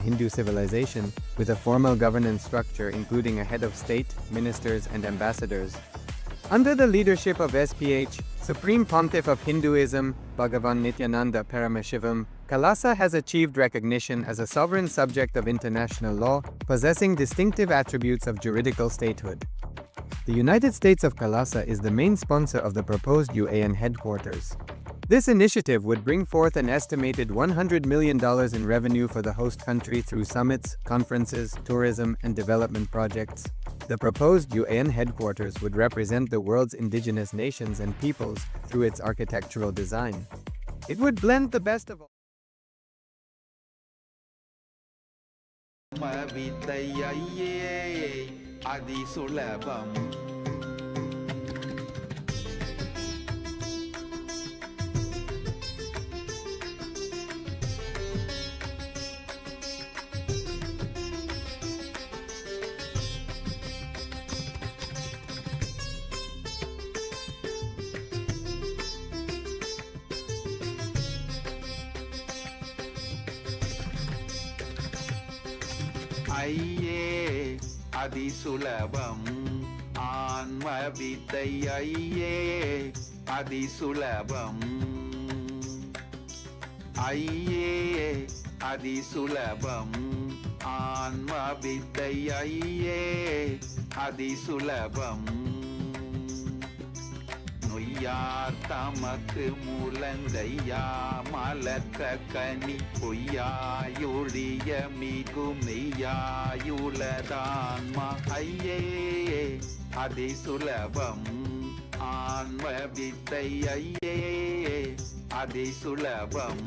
Hindu civilization, with a formal governance structure including a head of state, ministers, and ambassadors. Under the leadership of SPH, Supreme Pontiff of Hinduism, Bhagavan Nithyananda Paramashivoham, KAILASA has achieved recognition as a sovereign subject of international law, possessing distinctive attributes of juridical statehood. The United States of KAILASA is the main sponsor of the proposed UAN headquarters. This initiative would bring forth an estimated $100 million in revenue for the host country through summits, conferences, tourism, and development projects. The proposed UAN headquarters would represent the world's indigenous nations and peoples through its architectural design. It would blend the best of all. ஐயே அதிசுலபம் ஆன்ம வித்தை ஐயே அதிசுலபம் ஐயே அதிசுலபம் ஆன்ம வித்தை ஐயே அதிசுலபம் நொய்யார் தமக்கு முழங்கையா மலக்க கனி பொய்யாயொழிய மிகு மெய்யாயுளதான்மா ஐயே அதிசுலபம் ஆன்ம வித்தை ஐயே அதிசுலபம்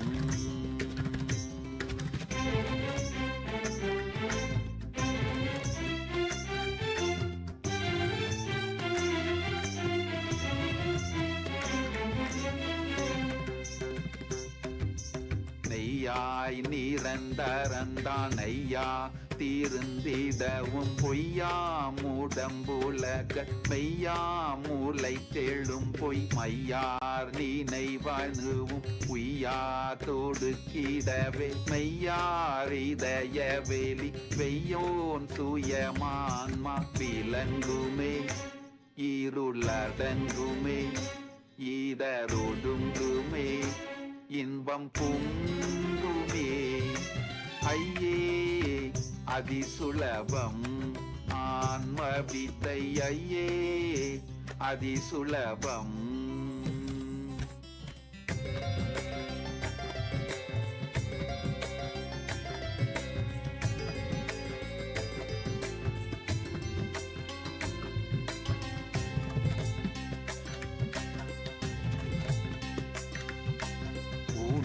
நெய்யாய் நிரந்தரந்தான் ஐயா தீர்ந்திடவும் பொய்யா மூடம்புலக மெய்யா மூளை தேழும் பொய் மையார் நினைவணுவும் உய்யா தொடுக்கிடவே மெய்யாரிதய வெளி வெய்யோன் சுயமான்மா விலங்குமே இருளடங்குமே இதரொடுங்குமே இன்பம் பொங்குமே ஐயே அதிசுலபம் ஆன்ம வித்தை ஐயே அதிசுலபம்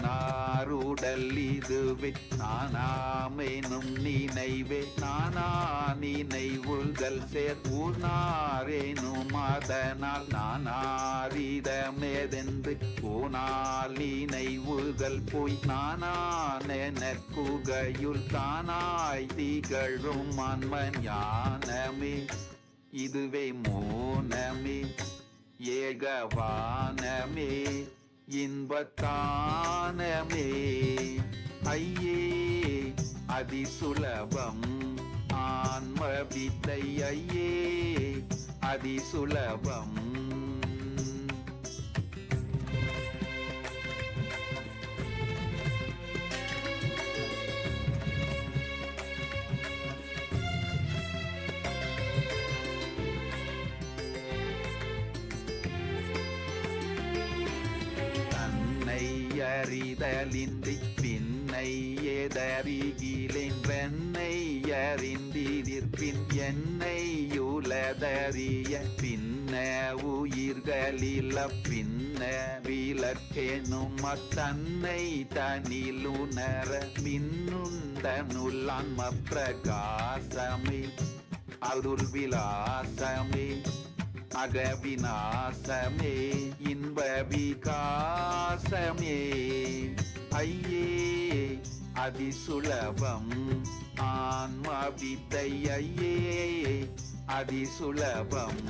நாருடல் இதுவே நானாமெனும் நினைவே நானா நினைவுகள் சேர் ஊனாரேனும் அதனால் நானாரிதமேதென்று போனால் நினைவுகள் போய் நானானெனக்குகையுள் தானாய் திகழும் அன்மன் ஞானமே இதுவே மோனமே ஏகவானமே இன்பத்தானமே ஐயே அதிசுலபம் ஆன்ம வித்தை ஐயே அதிசுலபம் அறிதலின்றி பின்னை எதறிகிலென்றென்னை அறிந்திருப்பின் என்னையுலதறிய பின்ன உயிர்களில பின்ன விளக்கெனும் அத்தன்னை தனிலுணர மின்னுந்தனுள்ளான்ம பிரகாசமே அருள் விலாசமே அகவிநாசமே இன்ப விகாசமே ஐயே அதிசுலபம் ஆன்ம வித்தை ஐயே அதிசுலபம்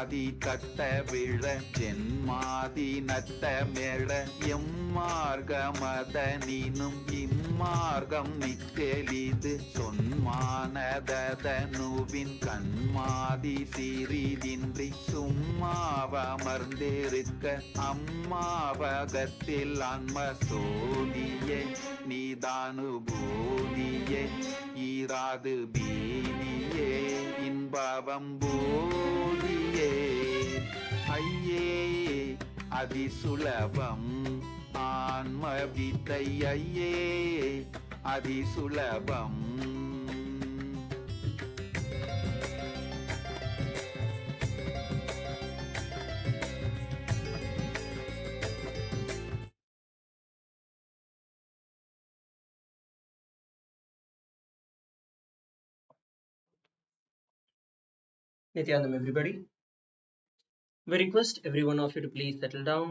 மாதி கட்ட விழ ஜென்மாதி நட்ட மேள எம்மார்கமதனினும் இம்மார்க்கம் நித்தெளிது சொன்மானதனுவின் கண்மாதி சிறிதின்றி சும்மாவமர்ந்திருக்க அம்மாவகத்தில் ஆன்ம சோதியே நீதானுபூதியே ஈராது பீதியே இன்பவம் பூதியே ஐயே அதிசுலபம் ஆன்ம வித்தை ஐயே அதிசுலபம். Nithyananda, everybody. We request every one of you to please settle down.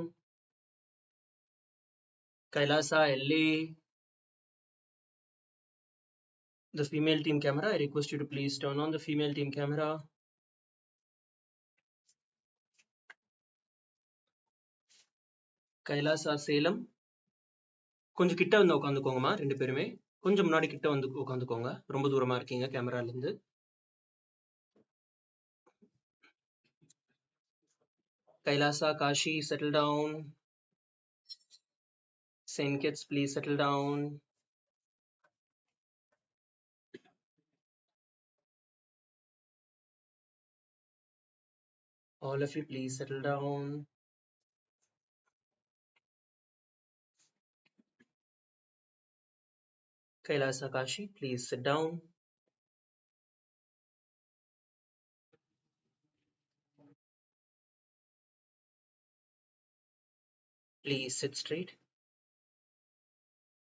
KAILASA, LA, the female team camera, I request you to please turn on the female team camera. KAILASA, Salem. கொஞ்சம் கிட்ட வந்து உட்காந்துக்கோங்கம்மா, ரெண்டு பேருமே கொஞ்சம் முன்னாடி கிட்ட வந்து உட்காந்துக்கோங்க, ரொம்ப தூரமா இருக்கீங்க கேமரால இருந்து. KAILASA, Kashi, settle down. Saint Kitts, please settle down. All of you, please settle down. KAILASA, Kashi, please sit down. Please sit straight.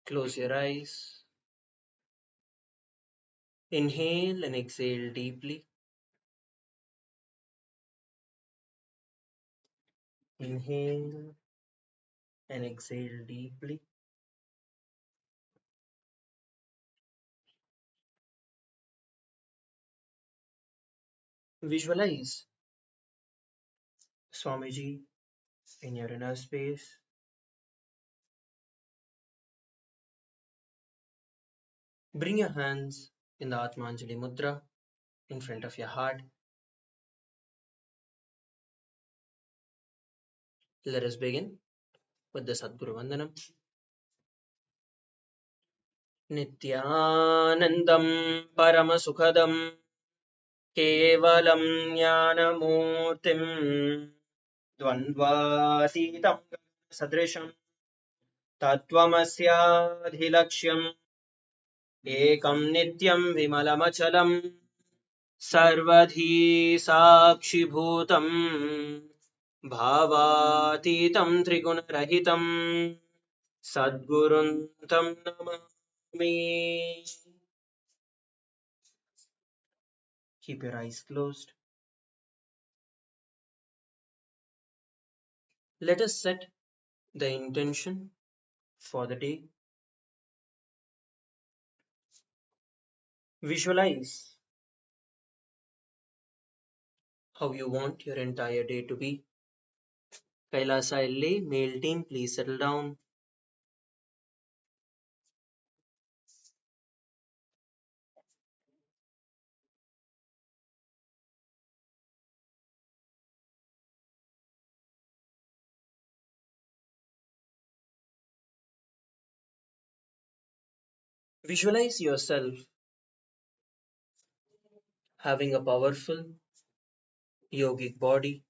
Close your eyes. Inhale and exhale deeply. Inhale and exhale deeply. Visualize Swamiji in your inner space. Bring your hands in the Atmanjali Mudra in front of your heart. Let us begin with the Sadguru Vandanam. Nithyanandam Paramasukhadam Kevalam Jnanamurtim Dvandvatitam Sadrisham Tattvamasyaadhilaksham Ekam Nityam Vimalamachalam Sarvadhi Sakshibhutam Bhavaatitam Trigunarahitam Sadguruntam Namami. Keep your eyes closed. Let us set the intention for the day. Visualize how you want your entire day to be. KAILASA, LA, male team, please settle down. Visualize yourself having a powerful yogic body.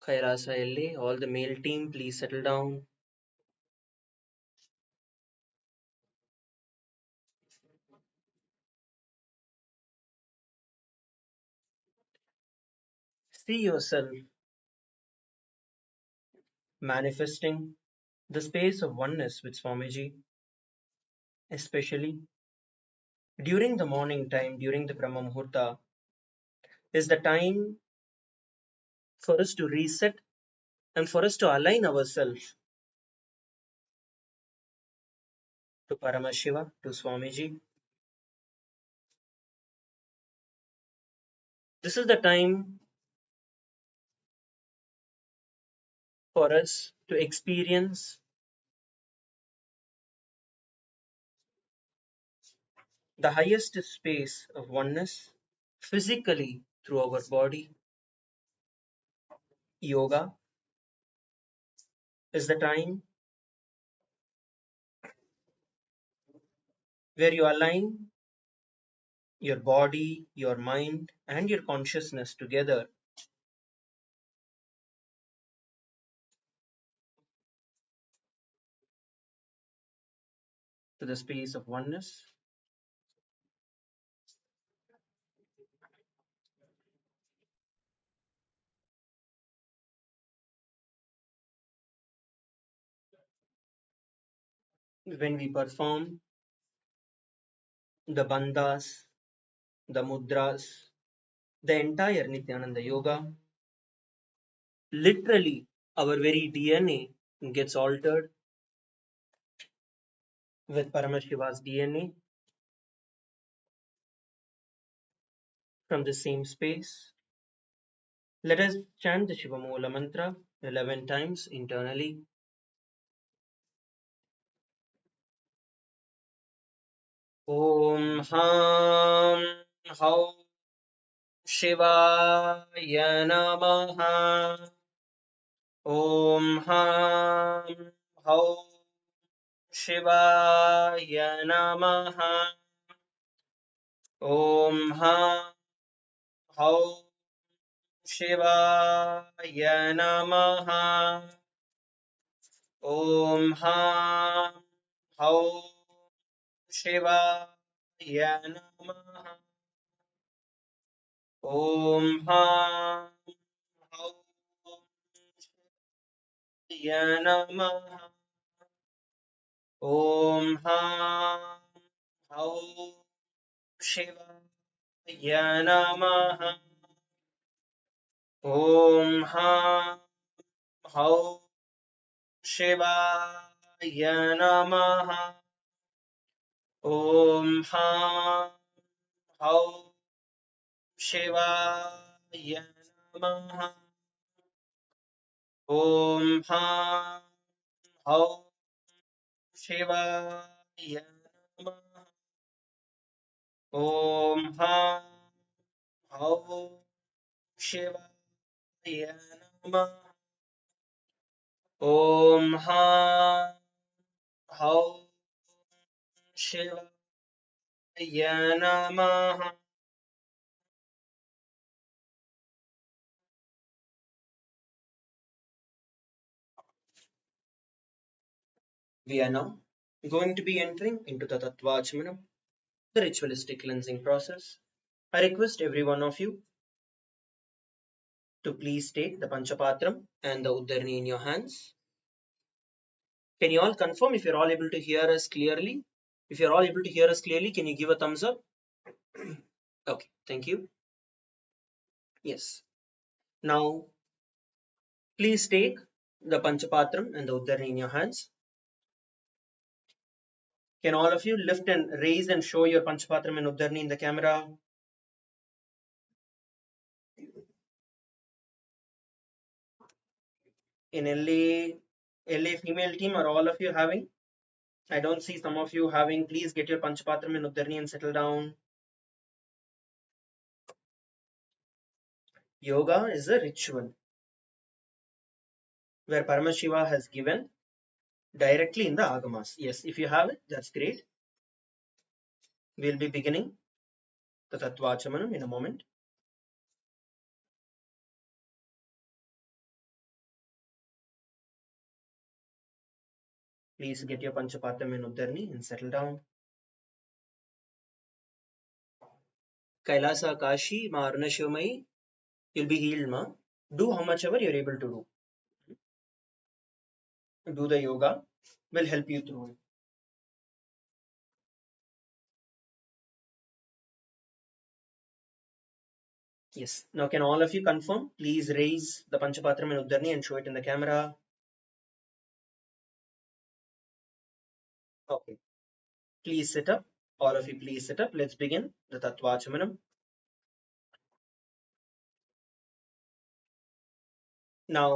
KAILASA, LA, all the male team, please settle down. See yourself manifesting the space of oneness with Swamiji, especially during the morning time, during the Brahma Muhurta, is the time for us to reset and for us to align ourselves to Paramashiva, to Swamiji. This is the time for us to experience the highest space of oneness physically through our body. Yoga is the time where you align your body, your mind, and your consciousness together to the space of oneness. When we perform the bandhas, the mudras, the entire Nithyananda yoga, literally our very DNA gets altered with Paramashiva's DNA from the same space. Let us chant the Shiva Moola mantra 11 times internally. Om Ham Hau Shivaya Namaha. Om Ham Hau Shivaya Namaha. Om Ham Hau Shivaya Namaha. Om Ham Hau Shivaya Namaha. Om Ham Hau Shivaya Namaha. Om Ham Hau Shivaya Namaha. Om Ham Hau Shivaya Namaha. Om Ham Hau Shivaya Namaha. Om Ham Hau Shivaya Namaha. Om Ham Hau Shivaya Namaha. Om Ham Hau Shivaya Namaha. We are now going to be entering into the Tattvachmanam, the ritualistic cleansing process. I request every one of you to please take the Panchapatram and the Uddharni in your hands. Can you all confirm if you're all able to hear us clearly? If you're all able to hear us clearly, can you give a thumbs up? Okay, thank you. Yes. Now, please take the Panchapatram and the Uddharni in your hands. Can all of you lift and raise and show your Panchapatram and Uddharni in the camera? In LA female team, are all of you having? I don't see some of you having. Please get your Panchapatram and Uddharni and settle down. Yoga is a ritual where Paramashiva has given directly in the Agamas. Yes, if you have it, that's great. We'll be beginning the Tattvachamanam in a moment. Please get your Panchapatram and Uddharni and settle down. Kailasa Kashi, Ma Arunashivamai, you'll be healed, ma. Do how much ever you're able to do. Do the yoga, will help you through it. Yes. Now, can all of you confirm? Please raise the Panchapatram and Uddharni and show it in the camera. Okay. Please sit up. All of you, please sit up. Let's begin the Tattvachamanam. Now,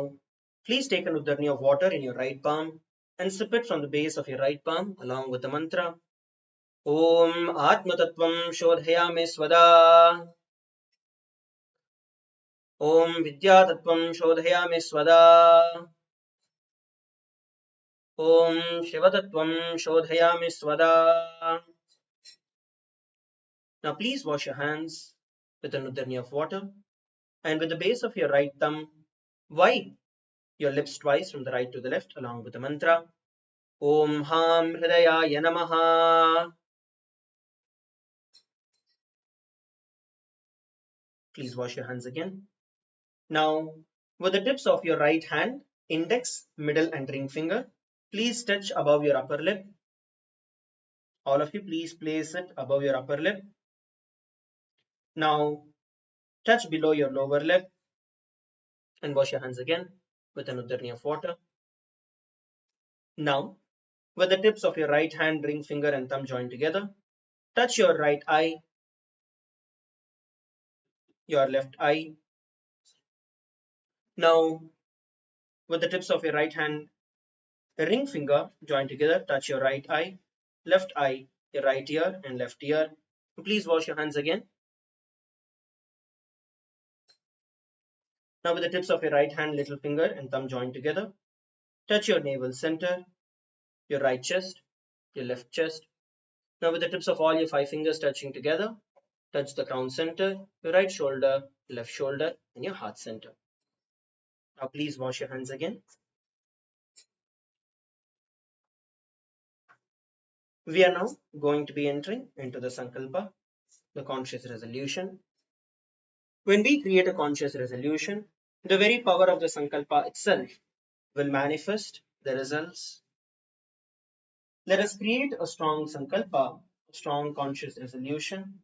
please take an uddarni of water in your right palm and sip it from the base of your right palm along with the mantra. Om Atma Tattvam Shodhayami Swada. Om Vidya Tattvam Shodhayami Swada. Om Shiva Tattvam Shodhayami Swada. Now please wash your hands with an uddarni of water and with the base of your right thumb, wipe your lips twice from the right to the left along with the mantra. Om Ham Hridayaya Namaha. Please wash your hands again. Now, with the tips of your right hand, index, middle and ring finger, please touch above your upper lip. All of you, please place it above your upper lip. Now, touch below your lower lip and wash your hands again with an uddarni of water. Now, with the tips of your right hand, ring finger and thumb joined together, touch your right eye, your left eye. Now, with the tips of your right hand, ring finger joined together, touch your right eye, left eye, your right ear and left ear. Please wash your hands again. Now with the tips of your right hand, little finger and thumb joined together, touch your navel center, your right chest, your left chest. Now with the tips of all your 5 fingers touching together, touch the crown center, your right shoulder, left shoulder and your heart center. Now please wash your hands again. We are now going to be entering into the Sankalpa, the conscious resolution. When we create a conscious resolution, the very power of the Sankalpa itself will manifest the results. Let us create a strong Sankalpa, a strong conscious resolution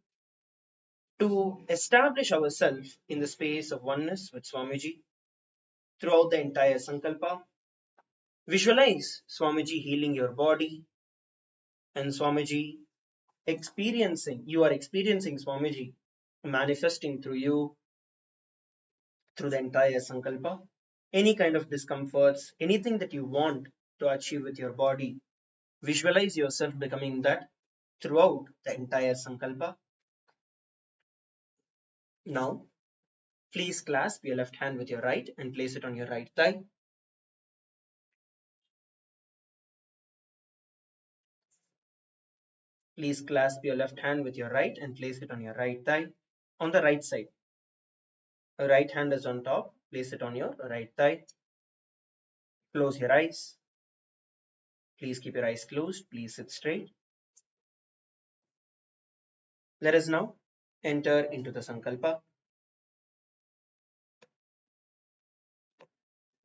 to establish ourselves in the space of oneness with Swamiji throughout the entire Sankalpa. Visualize Swamiji healing your body and Swamiji you are experiencing Swamiji manifesting through you through the entire Sankalpa. Any kind of discomforts, anything that you want to achieve with your body, visualize yourself becoming that throughout the entire Sankalpa. Now, please clasp your left hand with your right and place it on your right thigh. Please clasp your left hand with your right and place it on your right thigh on the right side. Your right hand is on top. Place it on your right thigh. Close your eyes. Please keep your eyes closed. Please sit straight. Let us now enter into the Sankalpa.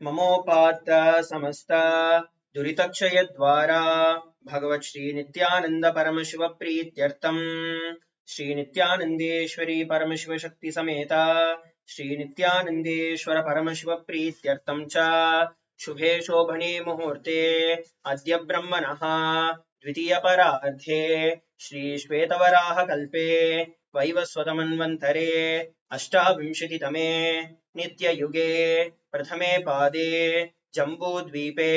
Mamopata samasta duritakshayadvara Bhagavat Shri Nithyananda Paramashiva Prityartham Shri Nithyanandeshwari Paramashiva Shakti Sameta Shri Nithyanandeshwara Paramashiva Prityartham Cha Shubhe Shobhane Muhurte Adya Brahmanaha Dvitiya Pararthe Shri Shvetavaraha Kalpe Vaivaswatamanvantare Ashtavimshititame Nitya Yuge प्रथमे पादे जम्बूद्वीपे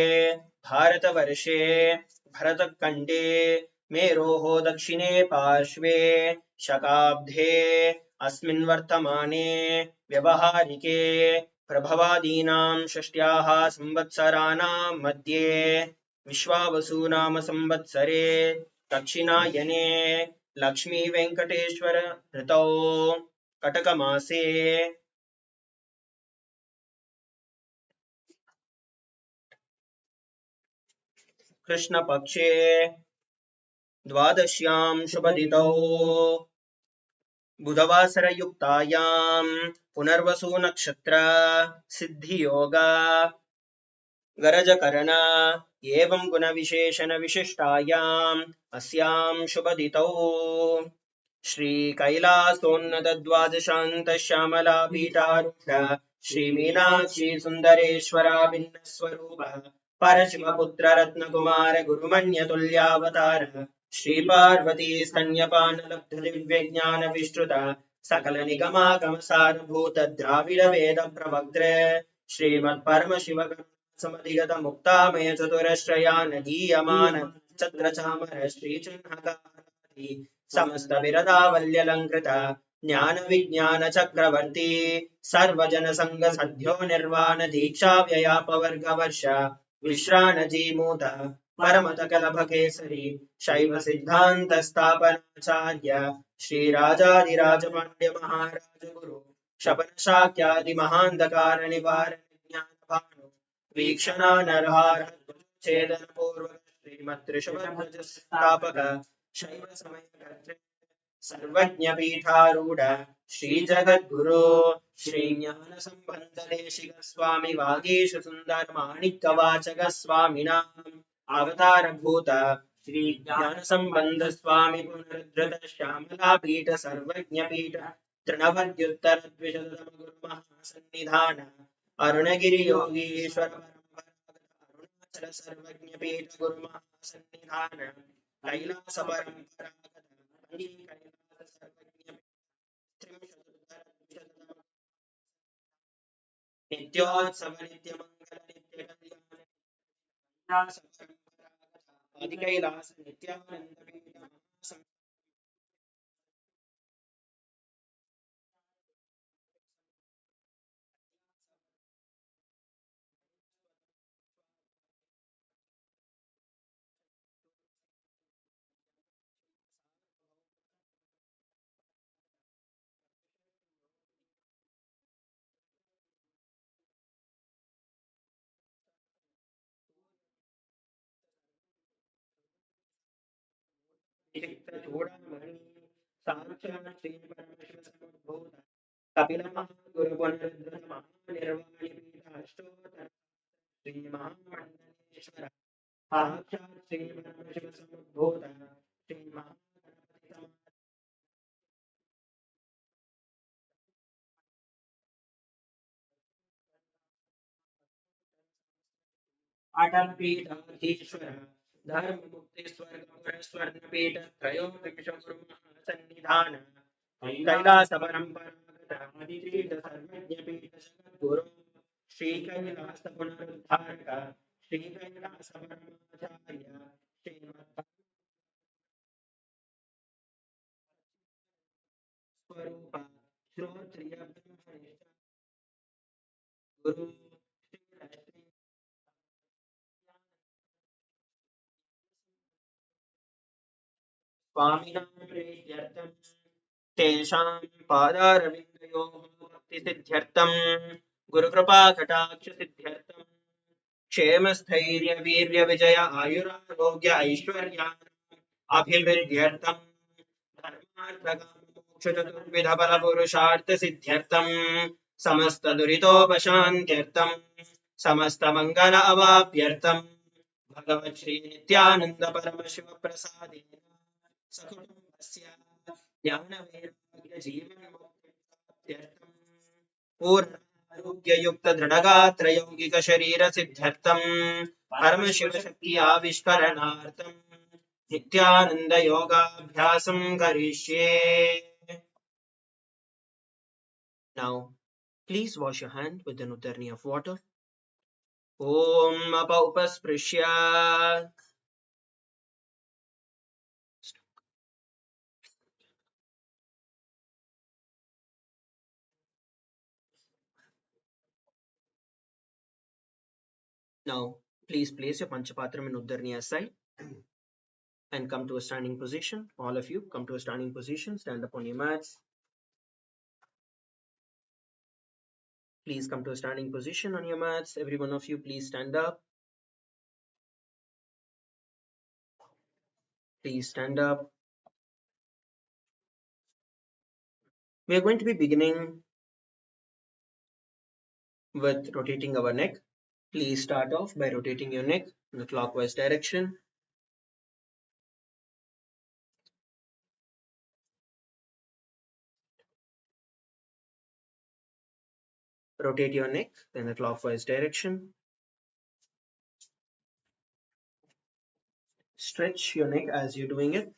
भारतवर्षे भरतखण्डे मेरोः दक्षिणे पार्श्वे शकाब्दे अस्मिन् वर्तमाने व्यवहारिके प्रभवादीनां षष्ट्याः संवत्सराणां मध्ये विश्वावसु नाम संवत्सरे दक्षिणायने लक्ष्मी वेंकटेश्वर ऋतौ कटकमासे कृष्णपक्षे द्वादश्यां शुभदितौ बुधवासरयुक्तायां पुनर्वसु नक्षत्र सिद्धियोग गरजकरण एवं गुणविशेषण विशिष्टायाम् अस्यां शुभदितौ श्री कैलासोन्नत द्वादशान्त श्यामला पीठारूढ श्री मीनाक्षी सुन्दरेश्वरा भिन्न स्वरूप परशिवपुत्र रत्नकुमार गुरुमण्यतुल्यावतार श्री पार्वती स्तन्यपान लब्ध दिव्य ज्ञान विस्तृत सकल निगमागम सारभूत द्राविड वेद प्रवक्त्र श्रीमत्परमशिवकरुणासमधिगत मुक्तामय चतुरश्रयान् गीयमान छत्र चामर श्रीचिह्नकारि समस्त विरदावल्यलङ्कृत ज्ञान विज्ञान चक्रवर्ती सर्वजन संग सद्यो निर्वाण दीक्षा व्ययापवर्गवर्ष विश्राणजीमूत परमतकलभकेसरी शैव सिद्धान्त स्थापनाचार्य श्रीराजाधिराज पाण्ड्य महाराज गुरु शपन शाक्यादि महान्धकार निवारण ज्ञान भानु वीक्षणा नरहार छेदन पूर्वक श्रीमद्ऋषभध्वज स्थापक शैव समय कर्तृ सर्वज्ञ पीठारूढ़ श्री जगद्गुरु श्री ज्ञान संबंध देशिक स्वामी वागीश सुंदर माणिक्य वाचक स्वामिनाम अवतार भूत श्री ज्ञान संबंध स्वामी पुनरुद्धृत श्यामला पीठ सर्वज्ञ पीठ तृणवद्युत्तर द्विशततम गुरु महासन्निधान अरुणगिरि योगीश्वर अरुणाचल सर्वज्ञ पीठ गुरु महासन्निधान कैलास परंपरागत कैलास सर्वज्ञ त्रिंशदुत्तर द्विशततम नित्योत्सव नित्य मंगल नित्य कल्याण कैलास परंपरागत आदि कैलास नित्यानंद पीठ चूड़ामणि साक्षात् श्री परमेश्वर समुद्भूत कपिल महागुरु पुनरुद्धृत महानिर्वाणि पीठाष्टोत्तर श्री महामंडलेश्वर साक्षात् श्री परमेश्वर समुद्भूत श्री महागणपति अटल पीठाधीश्वर धर्म मुक्ति स्वर्ग पुर स्वर्ण पीठ त्रयोविंश गुरु महासन्निधान कैलास परंपरागत आदितीर्थ सर्वज्ञ पीठ जगद्गुरु श्री कैलास पुनरुद्धारक श्री कैलास परमाचार्य श्रीमत् स्वरूप श्रोत्रिय ब्रह्मनिष्ठ गुरु स्वामिनां प्रीत्यर्थं तेषां पादारविन्दयोः भक्तिसिद्ध्यर्थं गुरुकृपाकटाक्षसिद्ध्यर्थं क्षेमस्थैर्यवीर्यविजय आयुरारोग्य ऐश्वर्याणाम् अभिवृद्ध्यर्थं धर्मार्थकामोक्षचतुर्विधफलपुरुषार्थसिद्ध्यर्थं समस्तदुरितोपशान्त्यर्थं समस्तमङ्गल अवाप्यर्थं भगवत् श्री नित्यानन्द परमशिवप्रसादेन सकुटुम्बस्य ज्ञानवैराग्य जीवनमुक्त्यर्थं पूर्णारोग्ययुक्त दृढगात्र यौगिक शरीर सिद्ध्यर्थं परमशिव शक्ति आविष्करणार्थं नित्यानंद योगाभ्यासं करिष्ये. Now, please wash your hand with an uttarni of water. Om upasprishya. Now, please place your panchapatram and uddarni aside and come to a standing position. All of you come to a standing position. Stand up on your mats. Please come to a standing position on your mats. Every one of you, please stand up. Please stand up. We are going to be beginning with rotating our neck. Please start off by rotating your neck in the clockwise direction. Rotate your neck in the clockwise direction. Stretch your neck as you're doing it.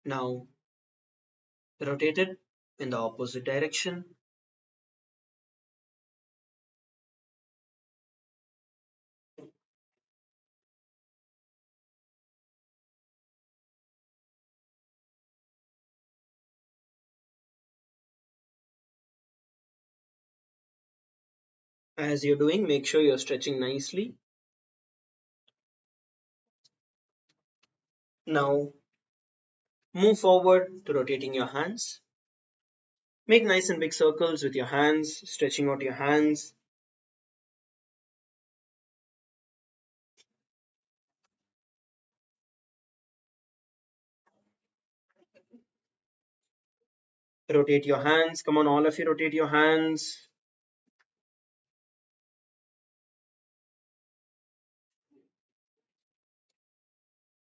Now, Rotate it in the opposite direction. As you're doing, make sure you're stretching nicely. Now, move forward to rotating your hands. Make nice and big circles with your hands, stretching out your hands. Rotate your hands. Come on, all of you, rotate your hands.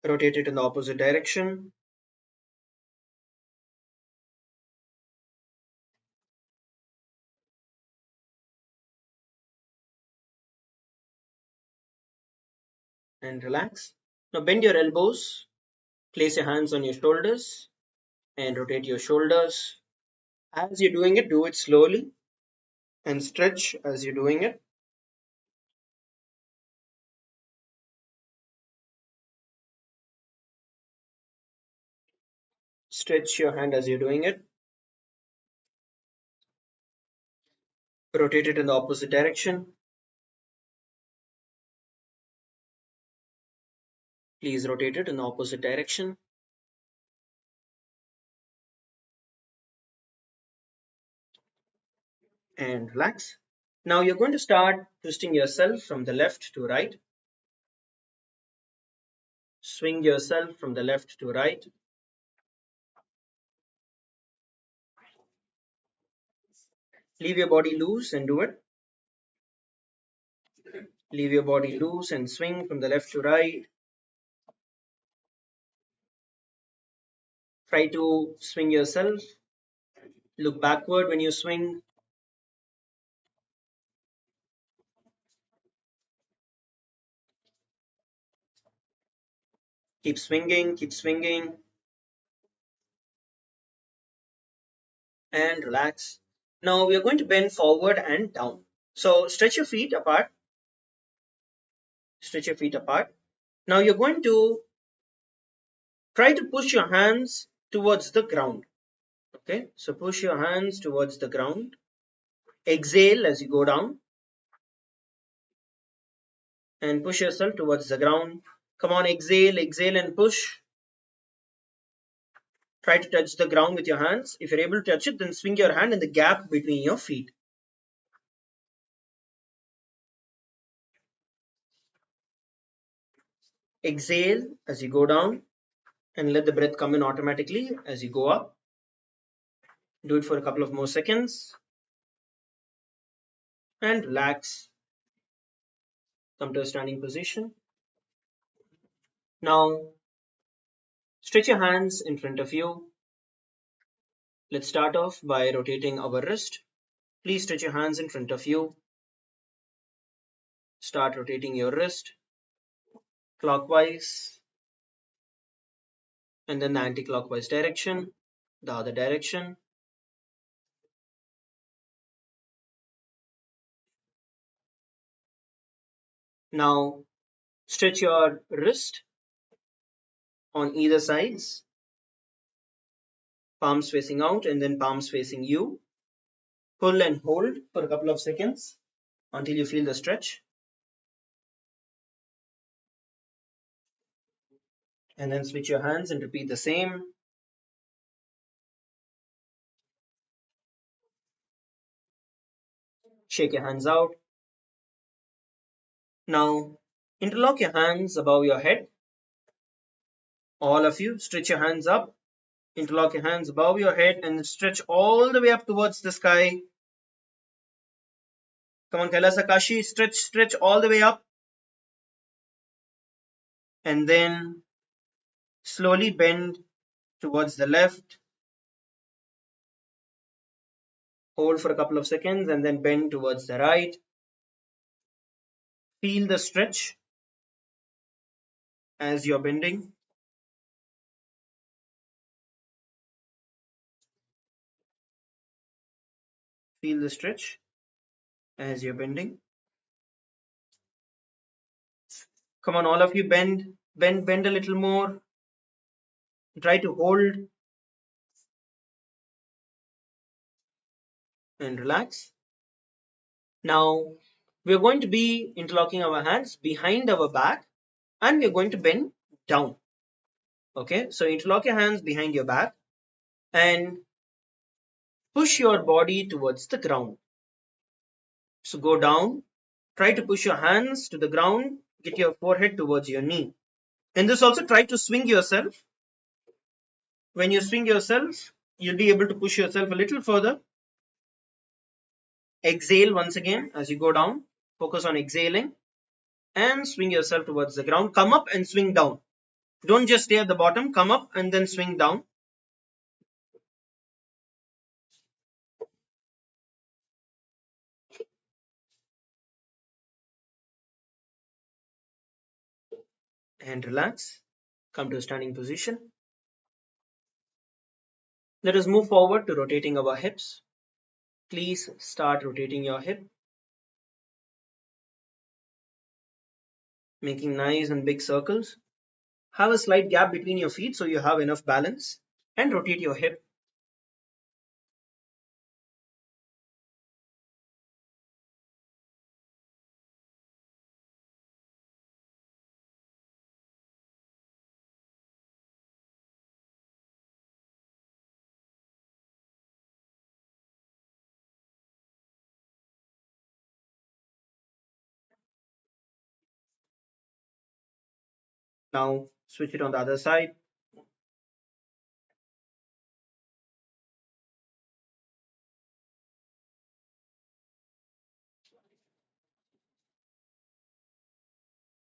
Rotate it in the opposite direction. And relax. Now bend your elbows. Place your hands on your shoulders and rotate your shoulders. As you're doing it, do it slowly and stretch as you're doing it. Stretch your hand as you're doing it. Rotate it in the opposite direction. Please rotate it in the opposite direction. And relax. Now you're going to start twisting yourself from the left to right. Swing yourself from the left to right. Leave your body loose and do it. Leave your body loose and swing from the left to right. Try to swing yourself. Look backward when you swing. Keep swinging, and relax. Now we are going to bend forward and down. So stretch your feet apart. Stretch your feet apart. Now you're going to try to push your hands towards the ground. Okay, so push your hands towards the ground. Exhale as you go down. And push yourself towards the ground. Come on, exhale, exhale and push. Try to touch the ground with your hands. If you're able to touch it, then swing your hand in the gap between your feet. Exhale as you go down and let the breath come in automatically as you go up. Do it for a couple of more seconds. And relax. Come to a standing position. Now, stretch your hands in front of you. Let's start off by rotating our wrist. Please stretch your hands in front of you. Start rotating your wrist clockwise and then the anti-clockwise direction, the other direction. Now, stretch your wrist on either sides, palms facing out and then palms facing you. Pull and hold for a couple of seconds until you feel the stretch. And then switch your hands and repeat the same. Shake your hands out. Now, interlock your hands above your head. All of you, stretch your hands up. Interlock your hands above your head and stretch all the way up towards the sky. Come on, Kailasa Kashi, stretch, stretch all the way up. And then slowly bend towards the left. Hold for a couple of seconds and then bend towards the right. Feel the stretch as you're bending. Feel the stretch as you're bending. Come on, all of you, bend a little more. Try to hold and relax. Now we're going to be interlocking our hands behind our back and we're going to bend down. Okay, so interlock your hands behind your back and push your body towards the ground. So go down, try to push your hands to the ground, get your forehead towards your knee. In this also, try to swing yourself. When you swing yourself, you'll be able to push yourself a little further. Exhale once again as you go down. Focus on exhaling and swing yourself towards the ground. Come up and swing down. Don't just stay at the bottom. Come up and then swing down. And relax. Come to a standing position. Let us move forward to rotating our hips. Please start rotating your hip, making nice and big circles. Have a slight gap between your feet so you have enough balance, and rotate your hip. Now switch it on the other side.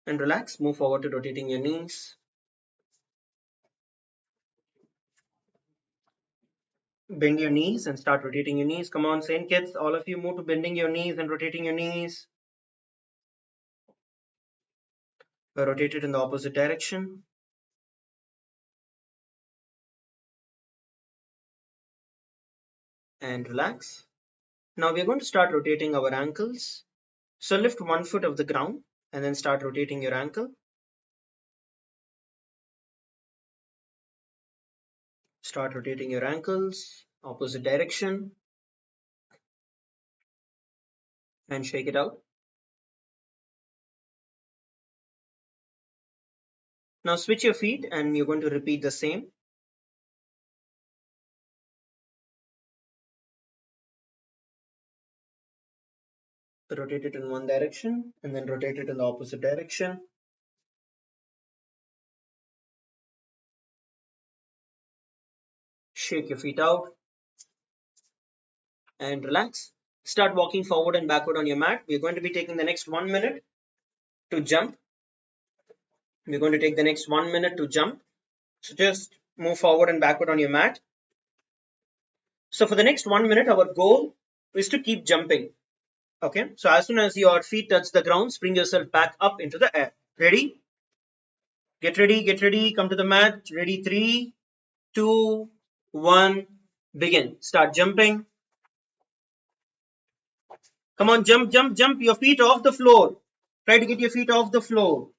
And relax. Move forward to rotating your knees. Bend your knees and start rotating your knees. Come on, Saint kids, all of you, move to bending your knees and rotating your knees. Rotate it in the opposite direction. And relax. Now we're going to start rotating our ankles. So lift one foot off the ground and then start rotating your ankle. Start rotating your ankles, opposite direction, and shake it out. Now switch your feet and you're going to repeat the same. Rotate it in one direction and then rotate it in the opposite direction. Shake your feet out and relax. Start walking forward and backward on your mat. We're going to be taking the next 1 minute to jump. We're going to take the next 1 minute to jump. So just move forward and backward on your mat. So for the next 1 minute, our goal is to keep jumping. Okay, so as soon as your feet touch the ground, spring yourself back up into the air. Ready? Get ready, come to the mat. Ready, 3, 2, 1, begin. Start jumping. Come on, jump, jump, jump. Your feet off the floor. Try to get your feet off the floor.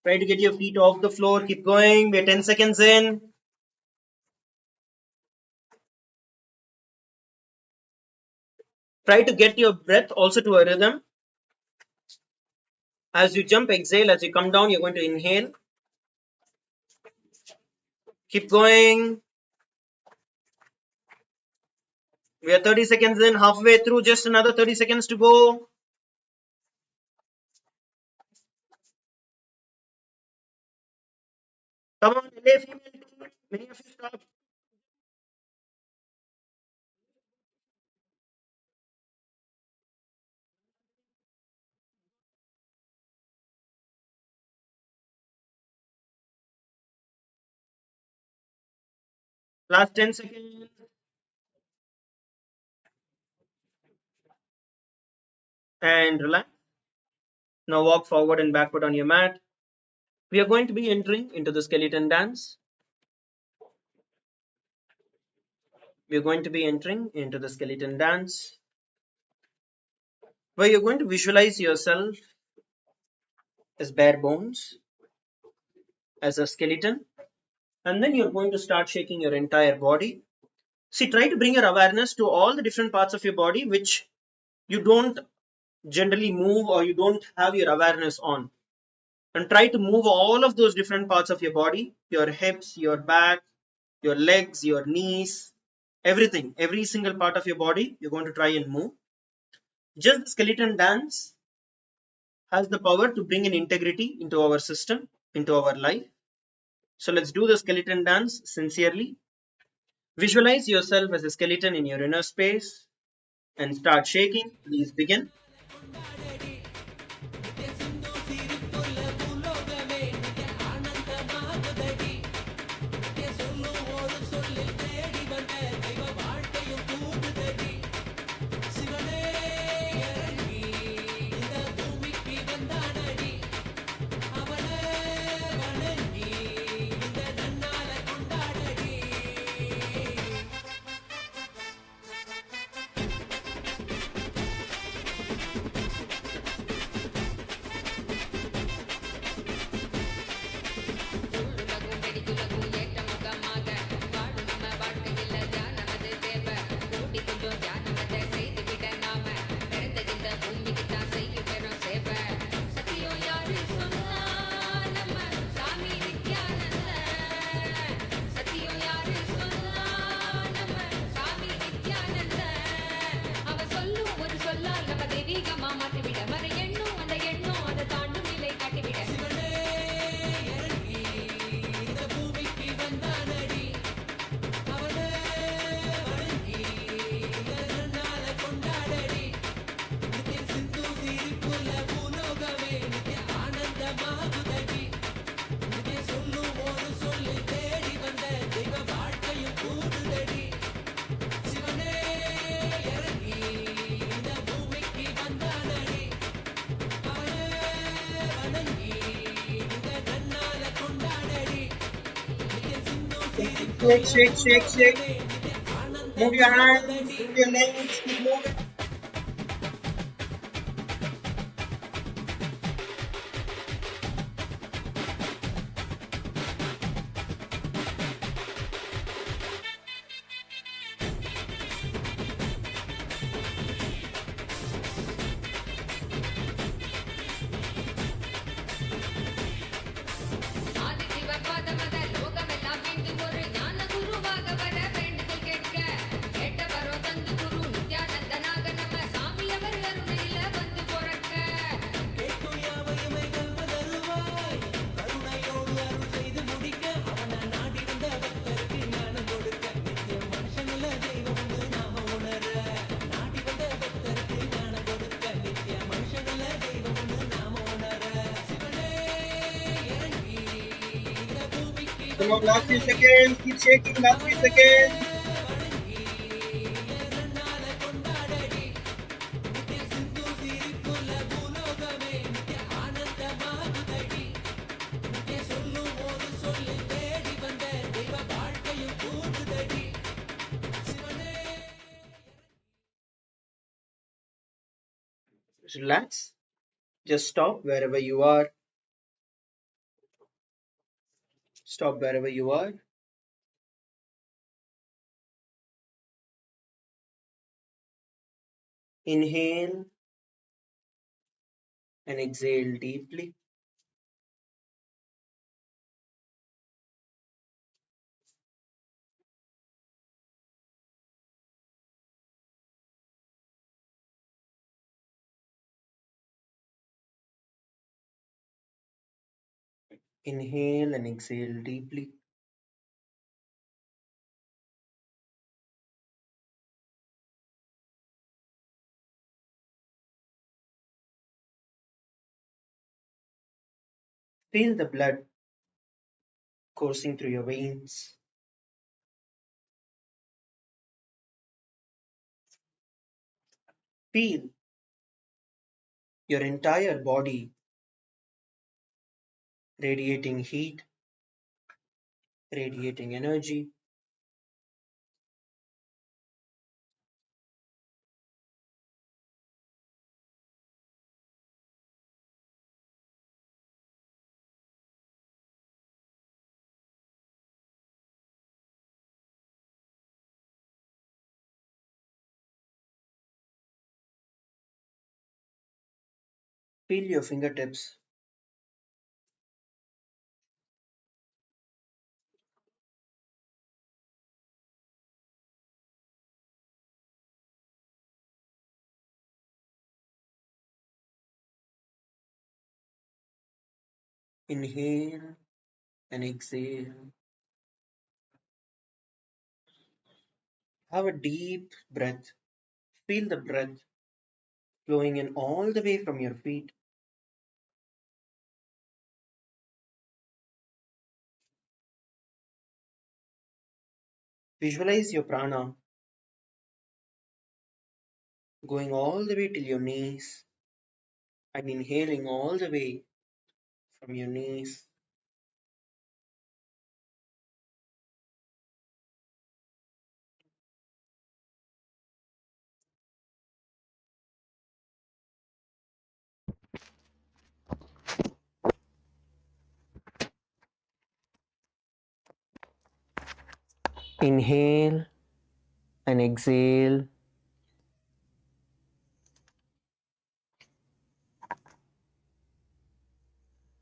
Try to get your feet off the floor. Keep going. We're 10 seconds in. Try to get your breath also to a rhythm. As you jump, exhale. As you come down, you're going to inhale. Keep going. We are 30 seconds in, halfway through, just another 30 seconds to go. Come on, LA female team. Many of you stop. Last 10 seconds. And relax. Now walk forward and backward on your mat. We are going to be entering into the skeleton dance. we're going to be entering into the skeleton dance, where you're going to visualize yourself as bare bones, as a skeleton, and then you're going to start shaking your entire body. See, try to bring your awareness to all the different parts of your body which you don't generally move or you don't have your awareness on. And try to move all of those different parts of your body, your hips, your back, your legs, your knees, everything, every single part of your body, you're going to try and move. Just the skeleton dance has the power to bring in integrity into our system, into our life. So let's do the skeleton dance sincerely. Visualize yourself as a skeleton in your inner space and start shaking. Please begin. Shake, shake, shake, shake. Move your hands, move your legs, keep moving. Come on, last few seconds. Keep shaking, last few seconds. Relax. Just stop wherever you are. Stop wherever you are. Inhale and exhale deeply. Inhale and exhale deeply. Feel the blood coursing through your veins. Feel your entire body radiating heat, radiating energy. Feel your fingertips. Inhale and exhale. Have a deep breath. Feel the breath flowing in all the way from your feet. Visualize your prana going all the way till your knees and inhaling all the way from your knees. Inhale and exhale.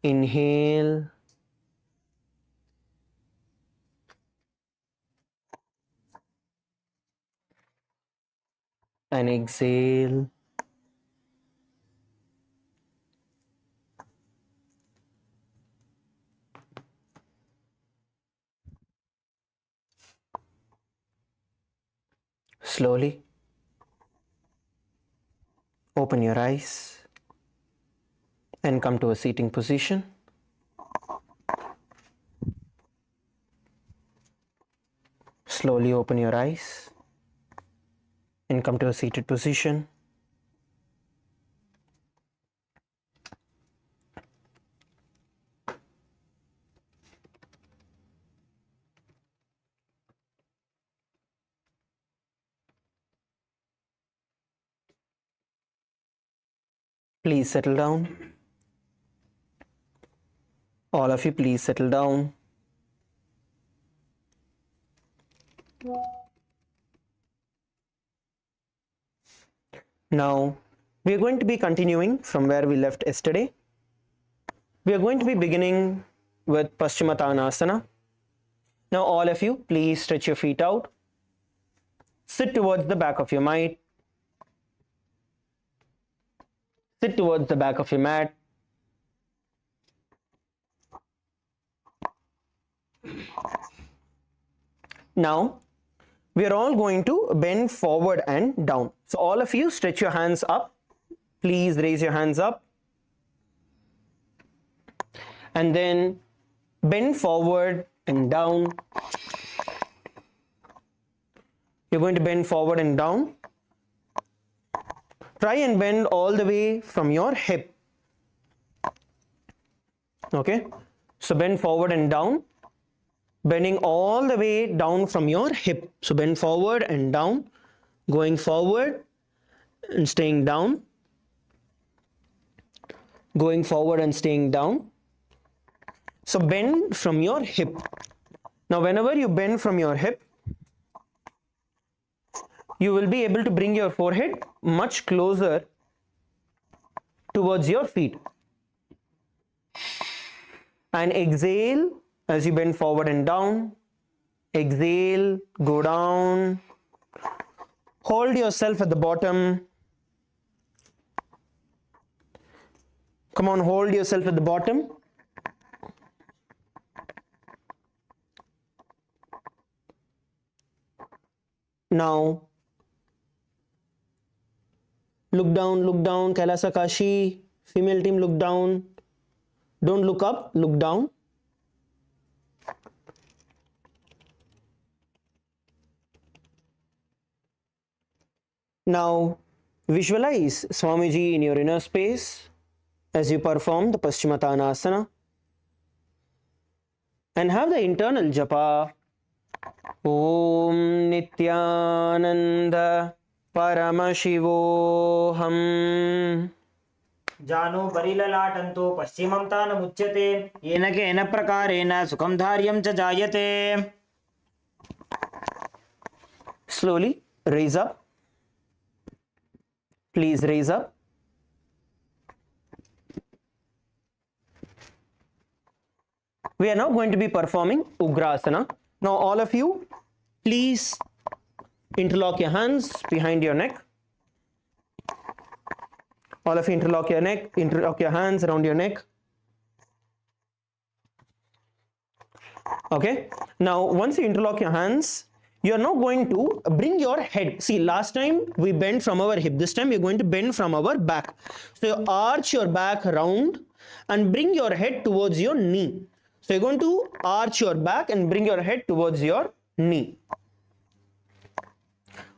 Inhale and exhale. Slowly open your eyes and come to a seating position. Slowly open your eyes and come to a seated position. Please settle down. All of you, please settle down. Now, we are going to be continuing from where we left yesterday. We are going to be beginning with Paschimottanasana. Now, all of you, please stretch your feet out. Sit towards the back of your mat. Sit towards the back of your mat. Now, we are all going to bend forward and down. So, all of you, stretch your hands up. Please raise your hands up. And then bend forward and down. You're going to bend forward and down. Try and bend all the way from your hip. Okay, so bend forward and down, bending all the way down from your hip. So bend forward and down, going forward and staying down, going forward and staying down. So bend from your hip. Now whenever you bend from your hip, you will be able to bring your forehead much closer towards your feet. And exhale as you bend forward and down. Exhale, go down. Hold yourself at the bottom. Come on, hold yourself at the bottom. Now, look down, Kailasa Kashi. Female team, look down. Don't look up, look down. Now, visualize Swamiji in your inner space as you perform the Paschimottanasana. And have the internal japa. Om Nithyananda Paramashivoham. जानो बरिललाटन्तो पश्चिमं तानमुच्यते येन केन प्रकारेण सुखं धार्यं च जायते. Slowly raise up. Please raise up. We are now going to be performing Ugrasana. Now all of you, please interlock your hands behind your neck. All of you interlock your hands around your neck. Okay. Now once you interlock your hands, you are now going to bring your head. See, last time we bent from our hip. This time we are going to bend from our back. So you arch your back round and bring your head towards your knee. So you're going to arch your back and bring your head towards your knee.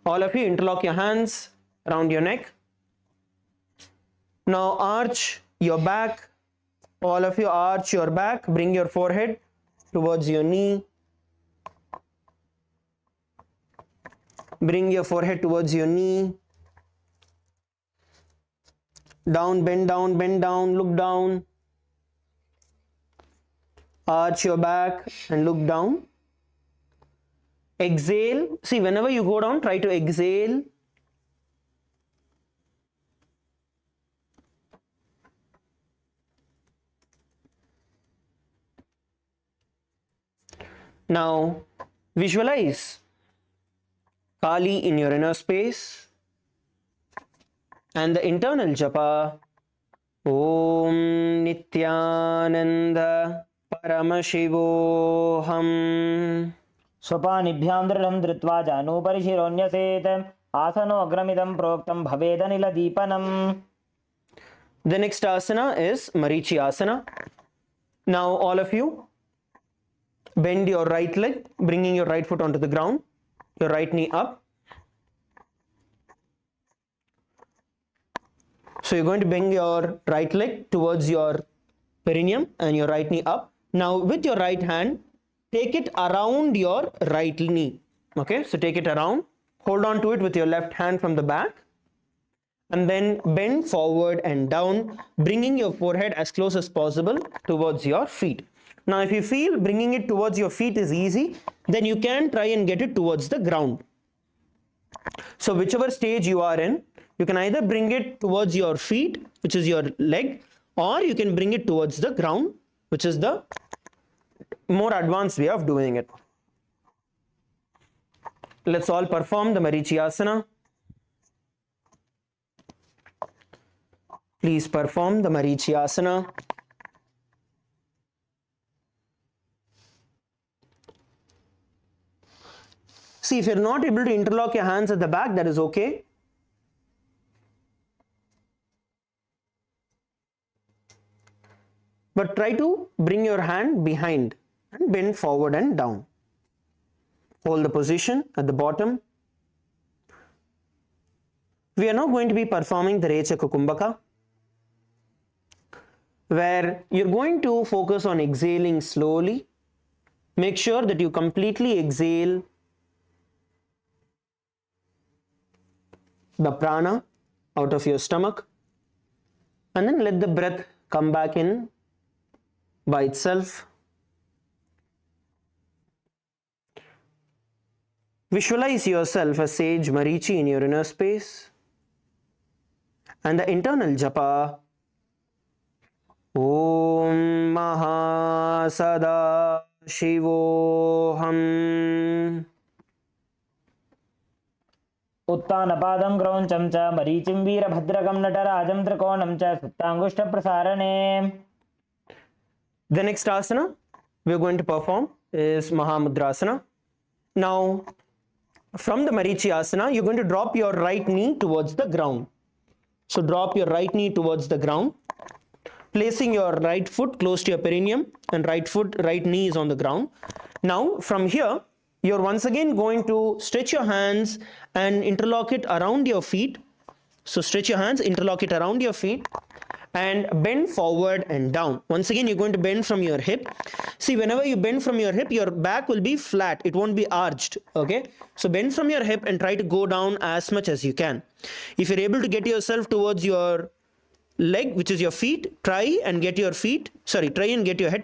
All of you interlock your hands around your neck. Now arch your back. All of you arch your back. Bring your forehead towards your knee. Bring your forehead towards your knee. Down, bend down, look down. Arch your back and look down. Exhale. See, whenever you go down, try to exhale. Now, visualize Kali in your inner space and the internal japa Om Nithyananda Paramashivoham. स्वपानिभ्यां दृढं धृत्वा जानुभरिशिरोऽन्यसेत् आसनो अग्रमिदं प्रोक्तं भवेदनिलदीपनम्. The next asana is Marichi asana. Now all of you bend your right leg, bringing your right foot onto the ground, your right knee up. So you're going to bend your right leg towards your perineum and your right knee up. Now with your right hand, take it around your right knee. Okay, so take it around, hold on to it with your left hand from the back, and then bend forward and down, bringing your forehead as close as possible towards your feet. Now if you feel bringing it towards your feet is easy, then you can try and get it towards the ground. So whichever stage you are in, you can either bring it towards your feet, which is your leg, or you can bring it towards the ground, which is the more advanced way of doing it. Let's all perform the Marichi asana. Please perform the Marichi asana. See, if you're not able to interlock your hands at the back, that is okay. But try to bring your hand behind and bend forward and down. Hold the position at the bottom. We are now going to be performing the Rechaka Kumbhaka, where you're going to focus on exhaling slowly. Make sure that you completely exhale the prana out of your stomach, and then let the breath come back in by itself. Visualize yourself as sage Marichi in your inner space, and the internal japa Om Mahasada Shivoham. उत्तानपादं क्रौञ्चं च मरीचिं वीरभद्रकं नटराजं त्रिकोणं च सुप्ताङ्गुष्ठप्रसारणे. The next asana we are going to perform is Mahamudrasana. Now, from the Marichi asana, you're going to drop your right knee towards the ground. So drop your right knee towards the ground, placing your right foot close to your perineum, and right knee is on the ground. Now, from here, you're once again going to stretch your hands and interlock it around your feet. So stretch your hands, interlock it around your feet, and bend forward and down. Once again, you're going to bend from your hip. See, whenever you bend from your hip, your back will be flat. It won't be arched. Okay. So bend from your hip and try to go down as much as you can. If you're able to get yourself towards your leg, which is your feet, try and get your head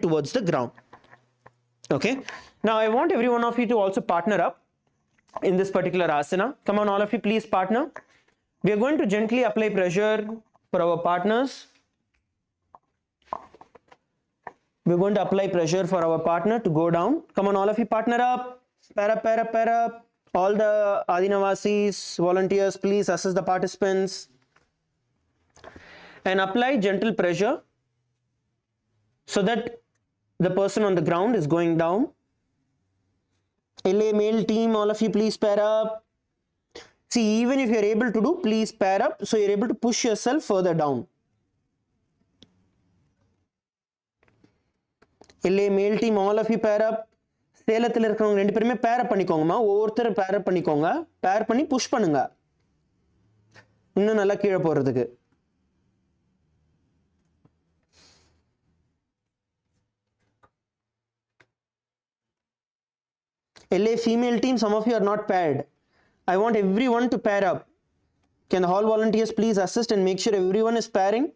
towards the ground. Okay. Now I want every one of you to also partner up in this particular asana. Come on, all of you, please partner. We are going to gently apply pressure for our partners. We're going to apply pressure for our partner to go down. Come on, all of you, partner up. Pair up, pair up, pair up. All the Adinavasis, volunteers, please assist the participants. And apply gentle pressure so that the person on the ground is going down. LA male team, all of you, please pair up. See, even if you're able to do, please pair up so you're able to push yourself further down. LA male team, all of you pair up. சேலத்தில் இருக்கிறவங்க ரெண்டு பேருமே பேர் அப் பண்ணிக்கோங்கம்மா. ஒவ்வொருத்தர் பேர் அப் பண்ணிக்கோங்க. பேர் பண்ணி புஷ் பண்ணுங்க இன்னும் நல்லா கீழே போறதுக்கு. LA female team, some of you are not paired. I want everyone to pair up. Can the hall volunteers please assist and make sure everyone is pairing?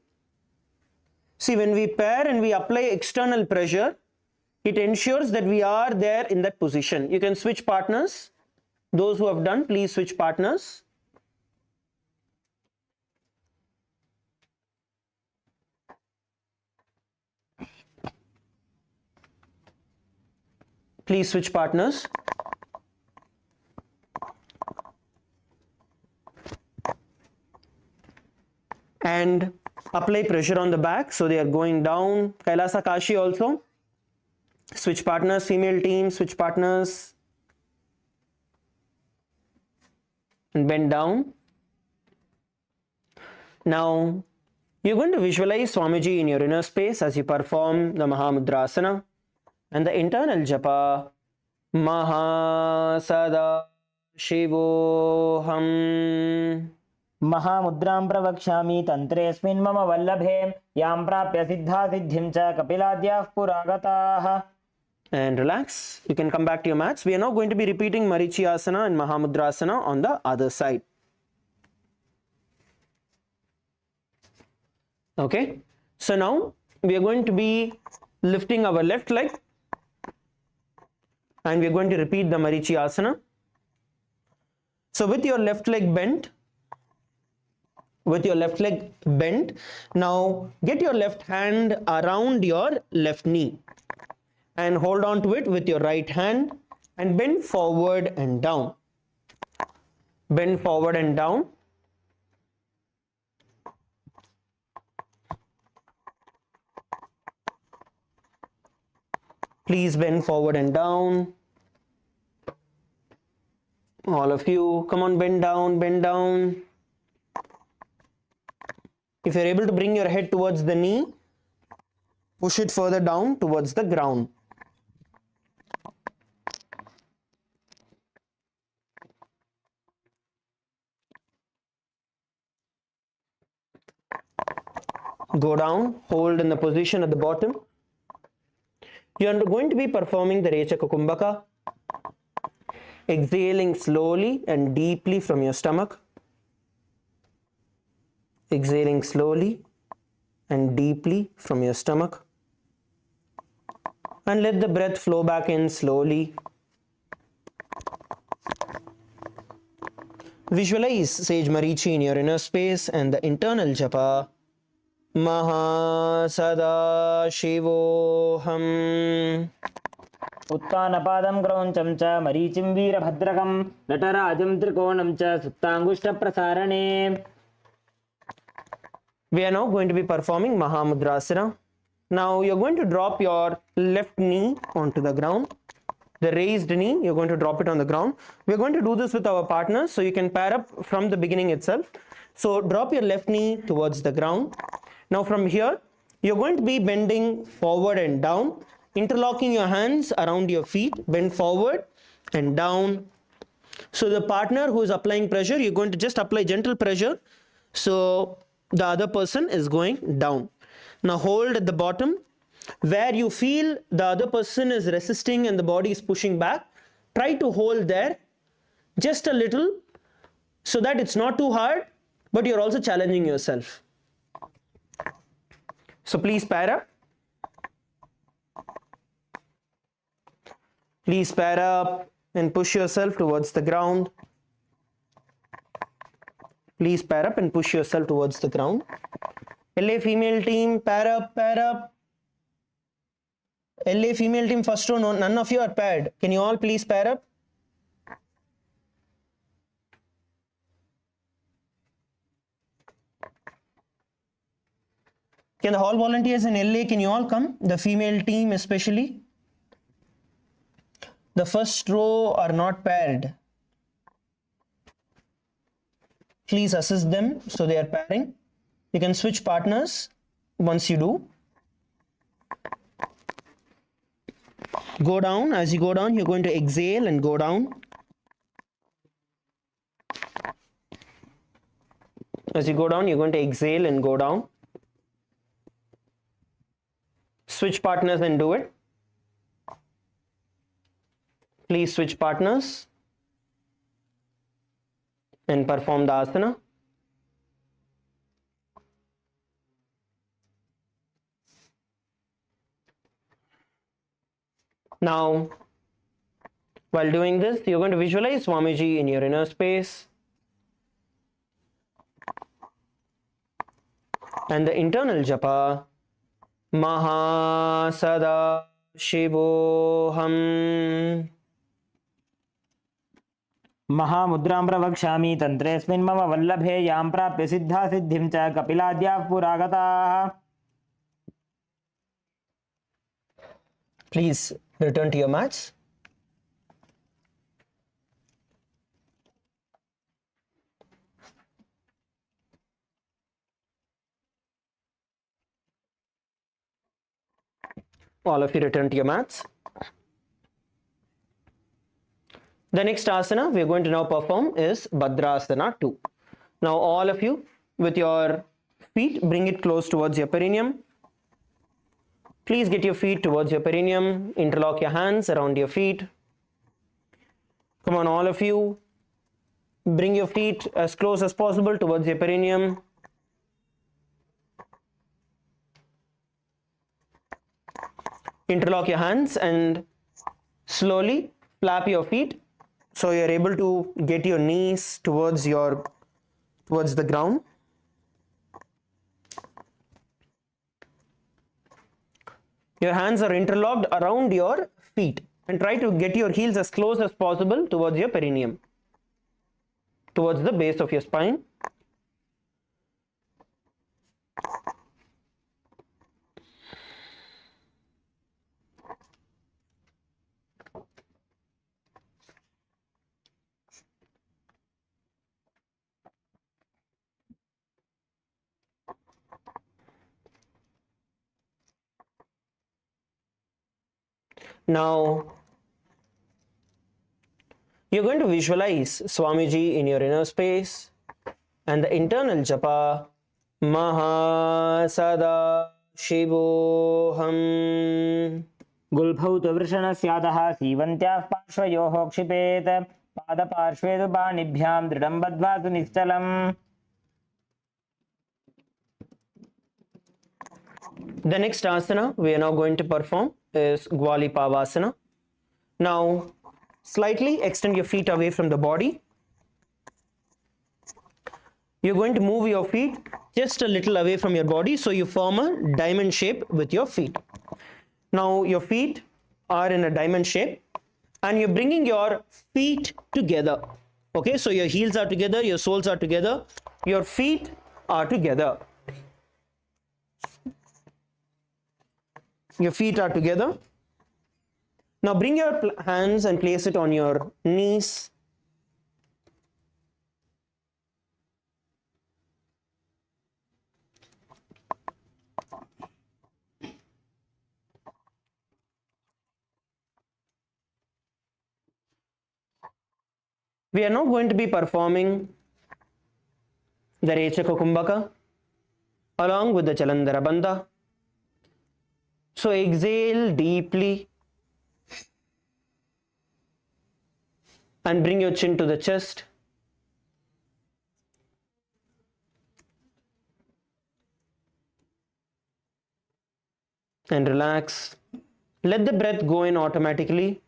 See, when we pair and we apply external pressure, it ensures that we are there in that position. You can switch partners. Those who have done, please switch partners. Please switch partners. And apply pressure on the back so they are going down. Kailasa Kashi also. Switch partners, female team, switch partners. And bend down. Now, you're going to visualize Swamiji in your inner space as you perform the Mahamudrasana and the internal japa. Mahasada Shivoham. महामुद्रां प्रवक्ष्यामि तन्त्रेऽस्मिन् मम वल्लभे यां प्राप्य सिद्धा सिद्धिं च कपिलाद्याः पुरागताः. And relax. You can come back to your mats. We are now going to be repeating Marichyasana and Mahamudrasana on the other side. Okay. So now we are going to be lifting our left leg and we are going to repeat the Marichyasana. So with your left leg bent, now get your left hand around your left knee and hold on to it with your right hand and bend forward and down. Bend forward and down. Please bend forward and down. All of you, come on, bend down, bend down. If you're able to bring your head towards the knee, push it further down towards the ground. Go down, hold in the position at the bottom. You are going to be performing the Rechaka Kumbhaka, exhaling slowly and deeply from your stomach. Exhaling slowly and deeply from your stomach. And let the breath flow back in slowly. Visualize Sage Marichi in your inner space and the internal japa. Mahasada Shivoham. उत्तानपादं क्रौञ्चं च मरीचिं वीरभद्रकं नटराजं त्रिकोणं च सुप्ताङ्गुष्ठप्रसारणे. We are now going to be performing Mahamudrasana. Now you're going to drop your left knee onto the ground. The raised knee, you're going to drop it on the ground. We're going to do this with our partners, so you can pair up from the beginning itself. So drop your left knee towards the ground. Now from here, you're going to be bending forward and down, interlocking your hands around your feet, bend forward and down. So the partner who is applying pressure, you're going to just apply gentle pressure. So the other person is going down. Now hold at the bottom. Where you feel the other person is resisting and the body is pushing back, try to hold there just a little so that it's not too hard, but you're also challenging yourself. So please pair up. Please pair up and push yourself towards the ground. Please pair up and push yourself towards the ground. LA female team, pair up, pair up. LA female team first row, no, none of you are paired. Can you all please pair up? Can the hall volunteers in LA, can you all come? The female team especially. The first row are not paired. Please assist them so they are pairing. You can switch partners once you do. Go down. As you go down, you're going to exhale and go down. As you go down, you're going to exhale and go down. Switch partners and do it. Please switch partners and perform the asana. Now, while doing this, you're going to visualize Swamiji in your inner space and the internal japa Mahasada Shivoham महामुद्रां प्रवक्ष्यामि तन्त्रेऽस्मिन् मम वल्लभे यां प्राप्य सिद्धा सिद्धिं च कपिलाद्याः पुरागताः. Please return to your mats. All of you return to your mats. The next asana we are going to now perform is Bhadrasana 2. Now all of you with your feet bring it close towards your perineum. Please get your feet towards your perineum. Interlock your hands around your feet. Come on, all of you. Bring your feet as close as possible towards your perineum. Interlock your hands and slowly flap your feet so you're able to get your knees towards the ground. Your hands are interlocked around your feet and try to get your heels as close as possible towards your perineum, towards the base of your spine. Now, you're going to visualize Swamiji in your inner space and the internal japa Mahasada Shivoham. गुल्भौ तु वृषणस्यादः सीवन्त्याः पार्श्वयोः क्षिपेत् पादपार्श्वे तु पाणिभ्यां दृढं बद्ध्वा तु निश्चलम्. The next asana we are now going to perform is Gwalipavasana. Now, slightly extend your feet away from the body. You're going to move your feet just a little away from your body so you form a diamond shape with your feet. Now, your feet are in a diamond shape and you're bringing your feet together. Okay, so your heels are together, your soles are together, your feet are together. Your feet are together. Now bring your hands and place it on your knees. We are now going to be performing the Rechaka Kumbhaka along with the Chalandara Bandha. So exhale deeply and bring your chin to the chest. And relax. Let the breath go in automatically.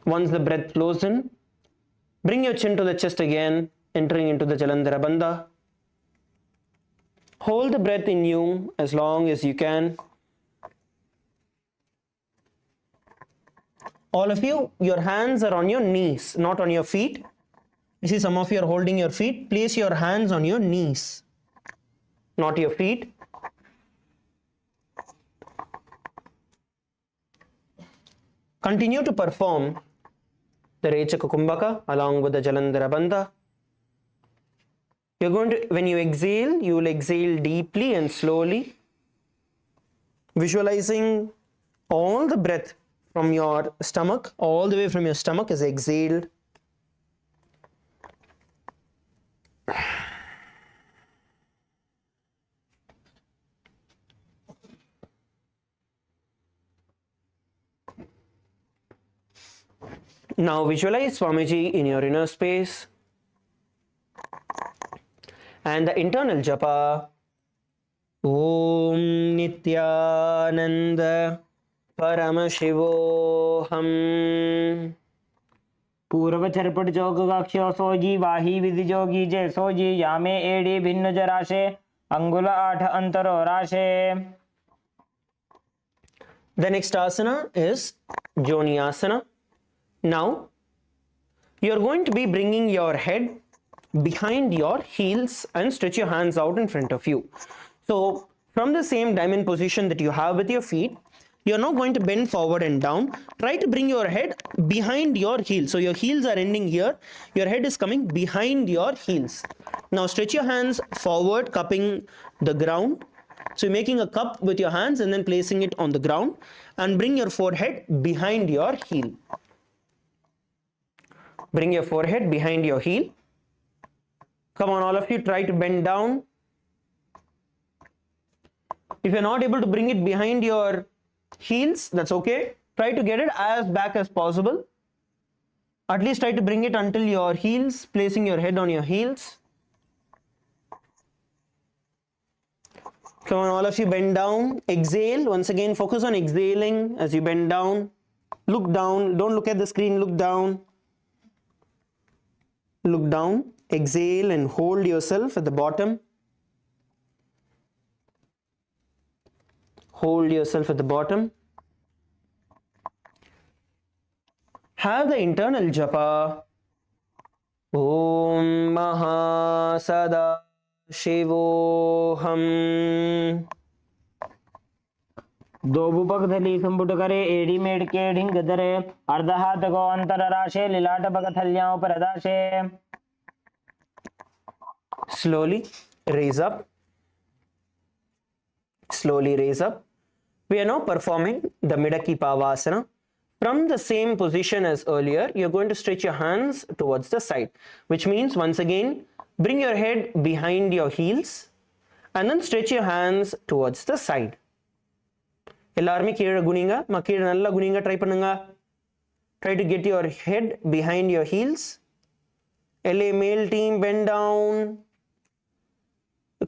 Once the breath flows in, bring your chin to the chest again, entering into the Jalandhara Bandha. Hold the breath in you as long as you can. All of you, your hands are on your knees, not on your feet. You see some of you are holding your feet. Place your hands on your knees, not your feet. Continue to perform the Rechaka Kumbhaka along with the Jalandhara Bandha. You're going to, when you exhale, you will exhale deeply and slowly, visualizing all the breath from your stomach, all the way from your stomach is exhaled. Now visualize Swamiji in your inner space and the internal japa. Om Nithyananda Paramashivoham. पूर्व चरपट जोग गाक्ष्यो सोजी वाही विधि जोगी जय सोजी यामे AD भिन्न जराशे अंगुल 8 अंतरो राशे. The next asana is Joni asana. Now you are going to be bringing your head behind your heels and stretch your hands out in front of you. So from the same diamond position that you have with your feet, you are now going to bend forward and down. Try to bring your head behind your heels. So your heels are ending here. Your head is coming behind your heels. Now stretch your hands forward, cupping the ground. So you're making a cup with your hands and then placing it on the ground, and bring your forehead behind your heel. Bring your forehead behind your heel. Come on, all of you, try to bend down. If you're not able to bring it behind your heels, that's okay. Try to get it as back as possible. At least try to bring it until your heels, placing your head on your heels. Come on, all of you, bend down. Exhale. Once again, focus on exhaling as you bend down. Look down. Don't look at the screen. Look down. Look down. Exhale and hold yourself at the bottom. Hold yourself at the bottom. Have the internal japa. Om Maha Sada Shivoham. दोबुपक थली संपुट करे AD made के ढिंग दरे अर्ध हाथ को अंतर राशे लिलाट पग थलियां पर दाशे. Slowly raise up. Slowly raise up. We are now performing the Midaki Pavasana. From the same position as earlier, you're going to stretch your hands towards the side, which means once again, bring your head behind your heels and then stretch your hands towards the side. எல்லாருமே கீழே குனிங்க. கீழே நல்லா குனிங்க. Try பண்ணுங்க. Try to get your head behind your heels. LA male team, bend down.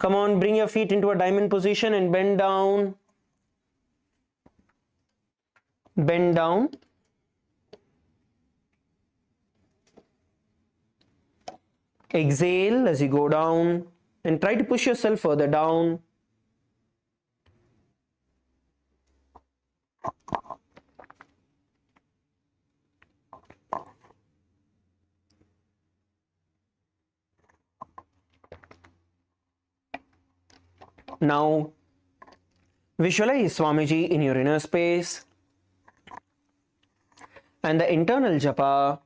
Come on, bring your feet into a diamond position and bend down. Bend down. Exhale as you go down and try to push yourself further down. Now visualize Swamiji in your inner space and the internal japa.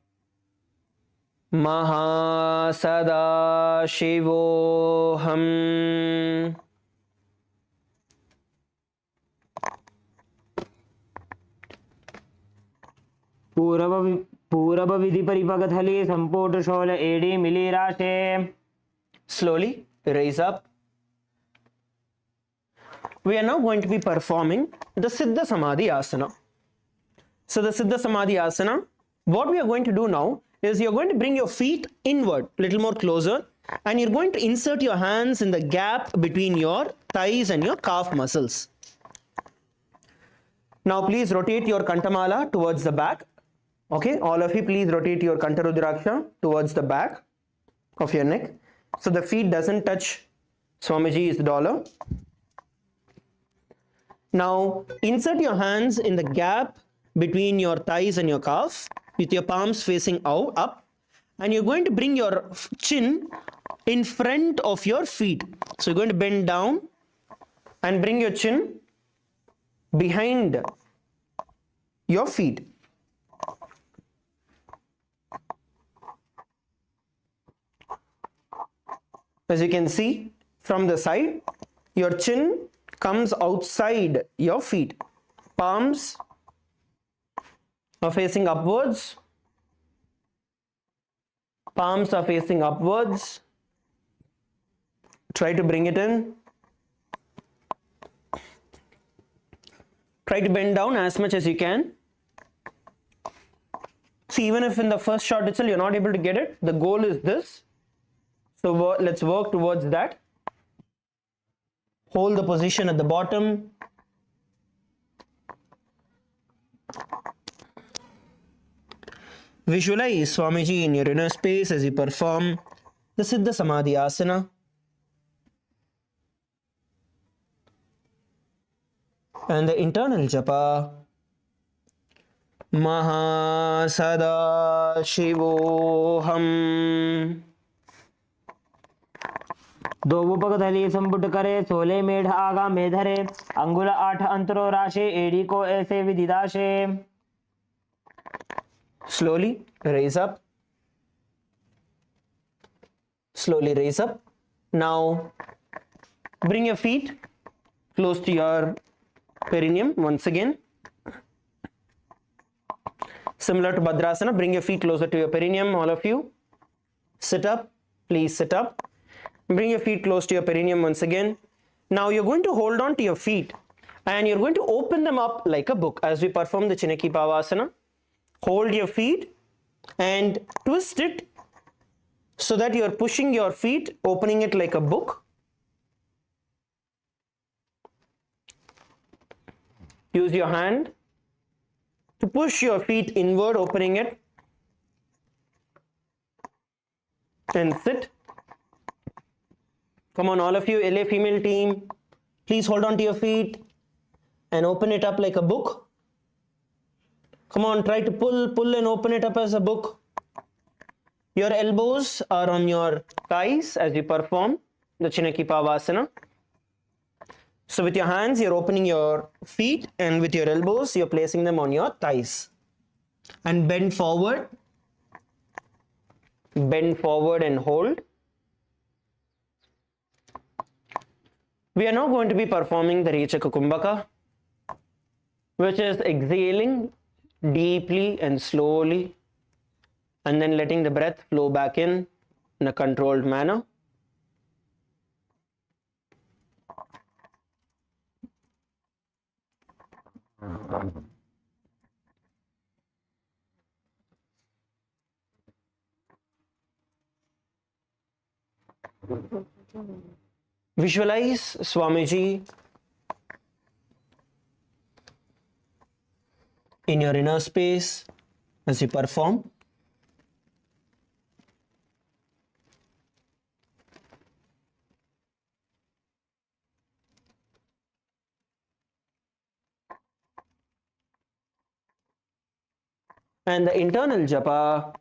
Maha Sada Shivoham. पूरब विधि परिपग थली संपुट शोल AD milli राशे. Slowly raise up. We are now going to be performing the Siddha Samadhi Asana. So the Siddha Samadhi Asana, what we are going to do now is you're going to bring your feet inward, little more closer, and you're going to insert your hands in the gap between your thighs and your calf muscles. Now please rotate your Kantamala towards the back. Okay, all of you please rotate your Kantarudraksha towards the back of your neck, so the feet doesn't touch Swamiji's dollar. Now insert your hands in the gap between your thighs and your calf with your palms facing out up, and you're going to bring your chin in front of your feet. So you're going to bend down and bring your chin behind your feet. As you can see from the side, your chin comes outside your feet. Palms are facing upwards. Palms are facing upwards. Try to bring it in. Try to bend down as much as you can. See, even if in the first shot itself you're not able to get it, the goal is this. So let's work towards that. Hold the position at the bottom. Visualize Swamiji in your inner space as you perform the Siddha Samadhi Asana. And the internal japa. Mahasada-shivoham. दो उपक धली संपुट करे, सोले मेढ़ आगा में धरे, अंगुल 8 अंतरो राशे, एड़ी को ऐसे विदिदाशे. Slowly raise up. Slowly raise up. Now bring your feet close to your perineum once again. Similar to Bhadrasana, bring your feet closer to your perineum, all of you. Sit up. Please sit up. Bring your feet close to your perineum once again. Now you're going to hold on to your feet and you're going to open them up like a book as we perform the Chinaki Pavasana. Hold your feet and twist it so that you're pushing your feet, opening it like a book. Use your hand to push your feet inward, opening it, and sit. Come on, all of you, LA female team, please hold on to your feet and open it up like a book. Come on, try to pull and open it up as a book. Your elbows are on your thighs as you perform the Chinaki Pavasana. So with your hands, you're opening your feet, and with your elbows, you're placing them on your thighs. And bend forward and hold. We are now going to be performing the Rechaka Kumbhaka, which is exhaling deeply and slowly, and then letting the breath flow back in a controlled manner. Visualize Swamiji in your inner space as you perform. And the internal japa.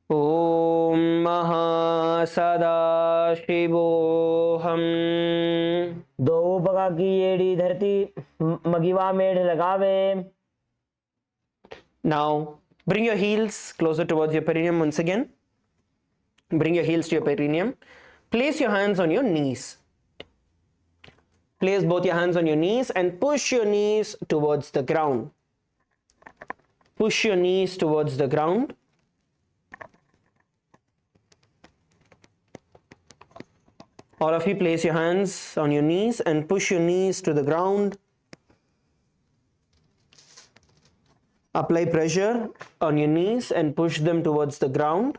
Om Mahasada-shivoham. दो उपका की एड़ी धरती, मगिवा मेढ़ लगावे. Now bring your heels closer towards your perineum once again. Bring your heels to your perineum. Place your hands on your knees. Place both your hands on your knees and push your knees towards the ground. Push your knees towards the ground. All of you, place your hands on your knees and push your knees to the ground. Apply pressure on your knees and push them towards the ground.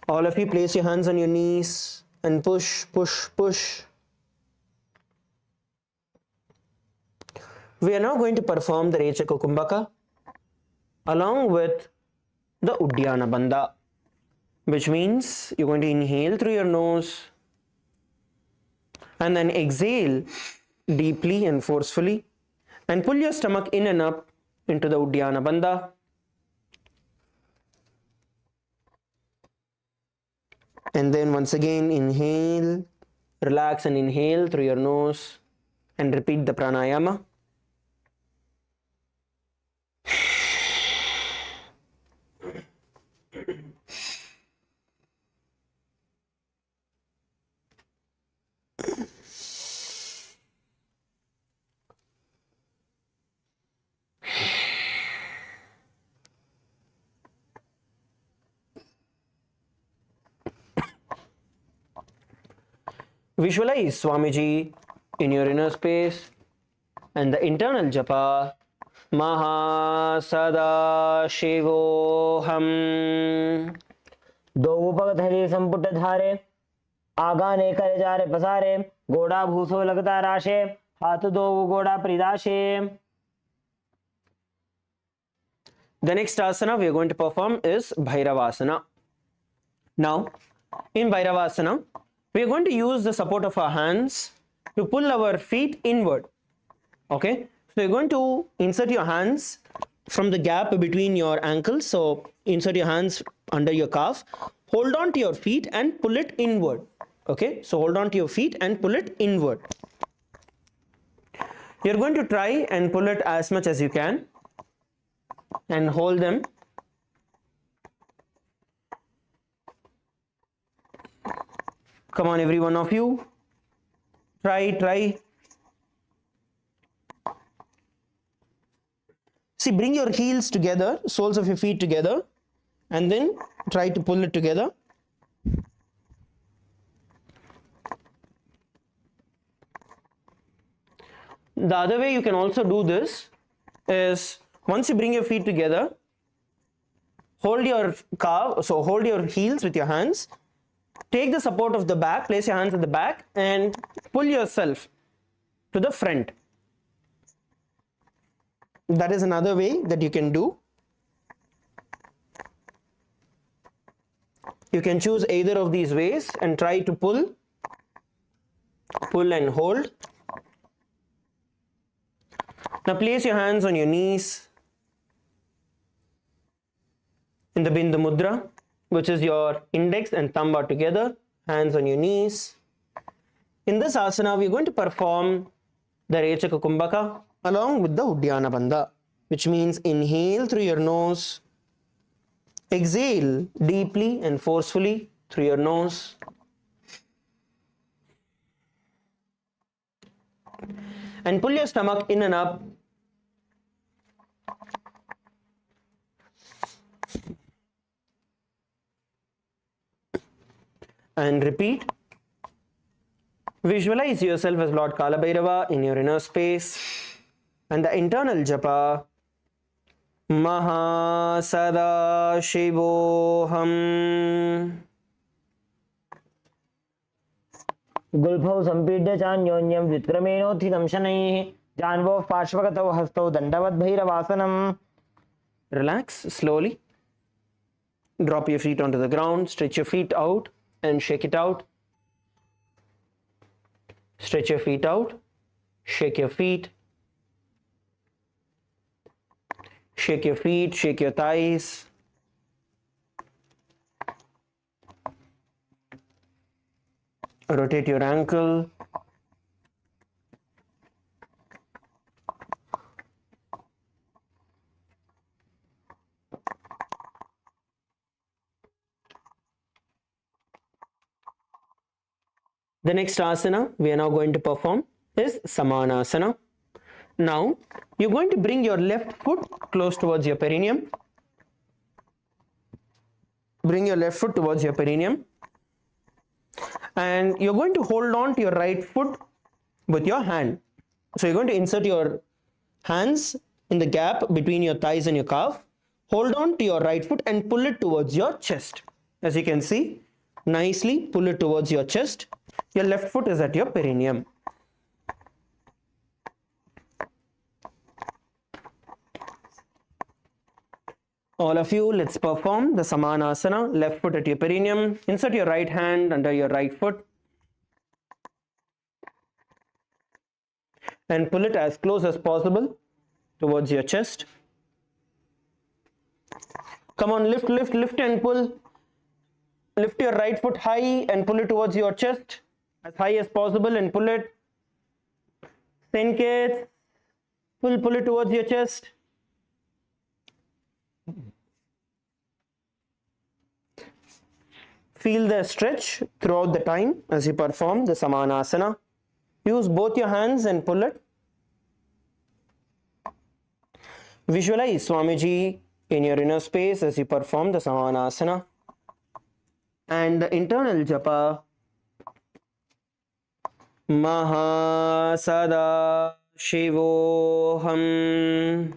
All of you, place your hands on your knees and push, push, push. We are now going to perform the Rechaka Kumbhaka along with the Uddiyana Bandha, which means you're going to inhale through your nose And then exhale deeply and forcefully. And pull your stomach in and up into the Uddiyana Bandha. And then once again inhale, relax and inhale through your nose and repeat the pranayama. Visualize Swamiji in your inner space and the internal japa Mahasada-shivoham. दो भगत हरि संपुट धारे, आगाने करे जा रे पसारे, गोड़ा भूसो लगता राशे, हाथ दो गोड़ा परिदाशे. The next asana we are going to perform is Bhairavasana. Now, in Bhairavasana, we are going to use the support of our hands to pull our feet inward. Okay, so you're going to insert your hands from the gap between your ankles. So insert your hands under your calf, hold on to your feet and pull it inward. Okay, so hold on to your feet and pull it inward. You're going to try and pull it as much as you can and hold them. Come on, every one of you. Try. See, bring your heels together, soles of your feet together, and then try to pull it together. The other way you can also do this is, once you bring your feet together, hold your calf, so hold your heels with your hands, take the support of the back, place your hands at the back and pull yourself to the front. That is another way that you can do. You can choose either of these ways and try to pull and hold. Now place your hands on your knees in the Bindu Mudra, which is your index and thumb are together, hands on your knees. In this asana, we are going to perform the Rechaka Kumbhaka along with the Uddiyana Bandha, which means inhale through your nose, exhale deeply and forcefully through your nose. And pull your stomach in and up. And repeat. Visualize yourself as Lord Kalabhairava in your inner space and the internal japa Mahasada-shivoham. गुल्फौ संपीड्य चान्योन्यं व्युत्क्रमेणोत्थितं शनैः, जान्वोः पार्श्वगतौ हस्तौ दण्डवद् भैरवासनम्. Relax slowly. Drop your feet onto the ground. Stretch your feet out and shake it out. Stretch your feet out. Shake your feet. Shake your feet. Shake your thighs. Rotate your ankle. The next asana we are now going to perform is Samanasana. Now you're going to bring your left foot close towards your perineum. Bring your left foot towards your perineum. And you're going to hold on to your right foot with your hand. So you're going to insert your hands in the gap between your thighs and your calf. Hold on to your right foot and pull it towards your chest. As you can see, nicely pull it towards your chest. Your left foot is at your perineum. All of you, let's perform the Samanasana. Left foot at your perineum. Insert your right hand under your right foot. and pull it as close as possible towards your chest. Come on, lift, lift, lift and pull. Lift your right foot high and pull it towards your chest as high as possible and pull it. Sanket, pull it towards your chest. Feel the stretch throughout the time as you perform the Samanasana. Use both your hands and pull it. Visualize Swamiji in your inner space as you perform the Samanasana. And the internal japa. Mahasada Shivoham.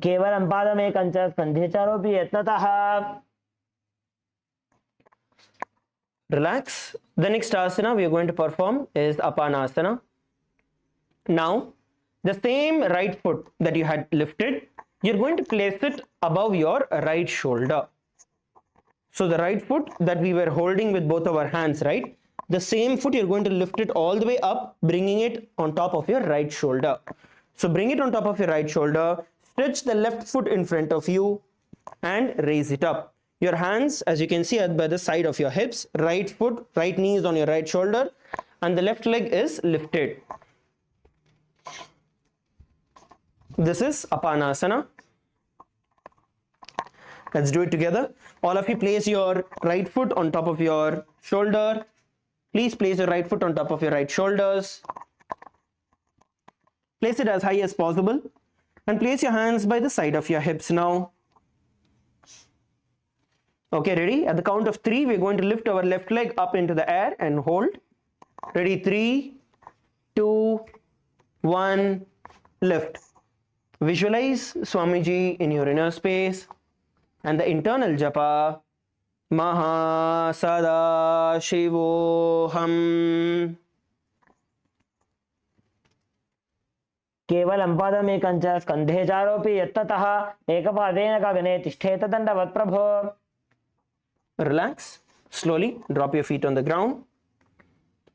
केवलं पादमेकं च स्कन्धे चारोपि यत्नतः. Relax. The next asana we are going to perform is Apanasana. Now, the same right foot that you had lifted, you're going to place it above your right shoulder. So the right foot that we were holding with both our hands, right? The same foot you're going to lift it all the way up, bringing it on top of your right shoulder. So bring it on top of your right shoulder, stretch the left foot in front of you and raise it up. Your hands, as you can see, are by the side of your hips. Right foot, right knee is on your right shoulder and the left leg is lifted. This is Apanasana. Let's do it together. All of you place your right foot on top of your shoulder. Please place your right foot on top of your right shoulders. Place it as high as possible and place your hands by the side of your hips now. Okay, ready? At the count of 3, we're going to lift our left leg up into the air and hold. Ready? 3, 2, 1, lift. Visualize Swamiji in your inner space and the internal japa. Mahasada Shivoham. केवलं पादमेकं च स्कन्धे चारोपि यत्ततः एकपादेन गगने तिष्ठेत दण्डवत् प्रभो. Relax. Slowly drop your feet on the ground.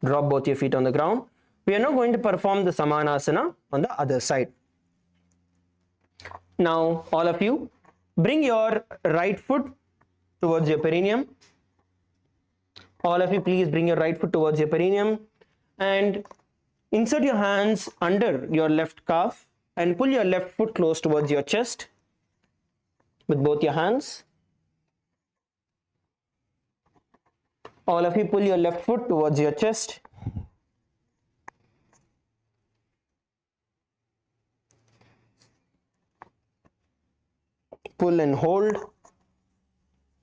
Drop both your feet on the ground. We are now going to perform the Samanasana on the other side. Now, all of you, bring your right foot towards your perineum. All of you, please bring your right foot towards your perineum and insert your hands under your left calf and pull your left foot close towards your chest with both your hands. All of you, pull your left foot towards your chest. Pull and hold.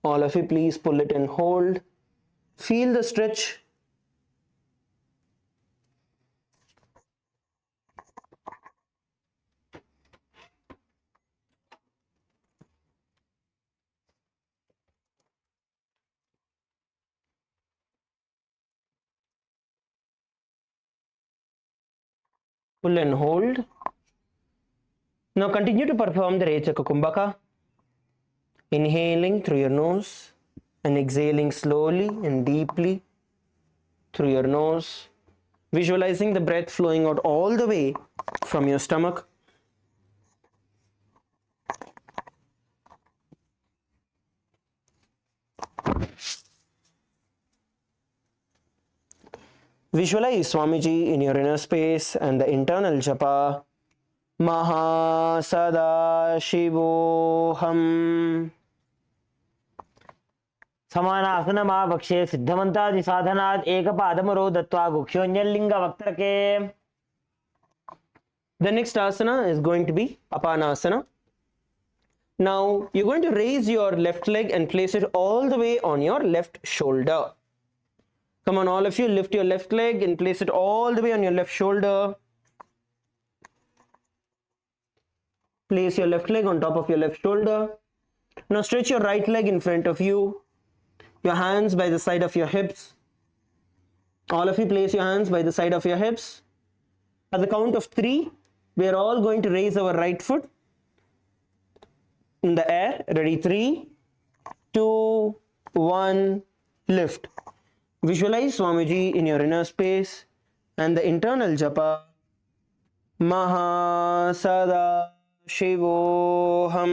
All of you, please pull it and hold. Feel the stretch. Pull and hold. Now continue to perform the Rechaka Kumbhaka. Inhaling through your nose and exhaling slowly and deeply through your nose. Visualizing the breath flowing out all the way from your stomach. Visualize Swamiji in your inner space and the internal japa. Mahasada Shivoham. समानासनमावक्षे सिद्धमन्तादि साधनात् एकपादमरो दत्वा गुह्योऽन्यलिङ्गवक्त्रके. The next asana is going to be Apanasana. Now you're going to raise your left leg and place it all the way on your left shoulder. Come on, all of you, lift your left leg and place it all the way on your left shoulder. Place your left leg on top of your left shoulder. Now stretch your right leg in front of you. Your hands by the side of your hips. All of you, place your hands by the side of your hips. At the count of 3, we are all going to raise our right foot in the air. Ready? 3, 2, 1, lift. Visualize Swamiji in your inner space and the internal japa. महासदा शिवोऽहम्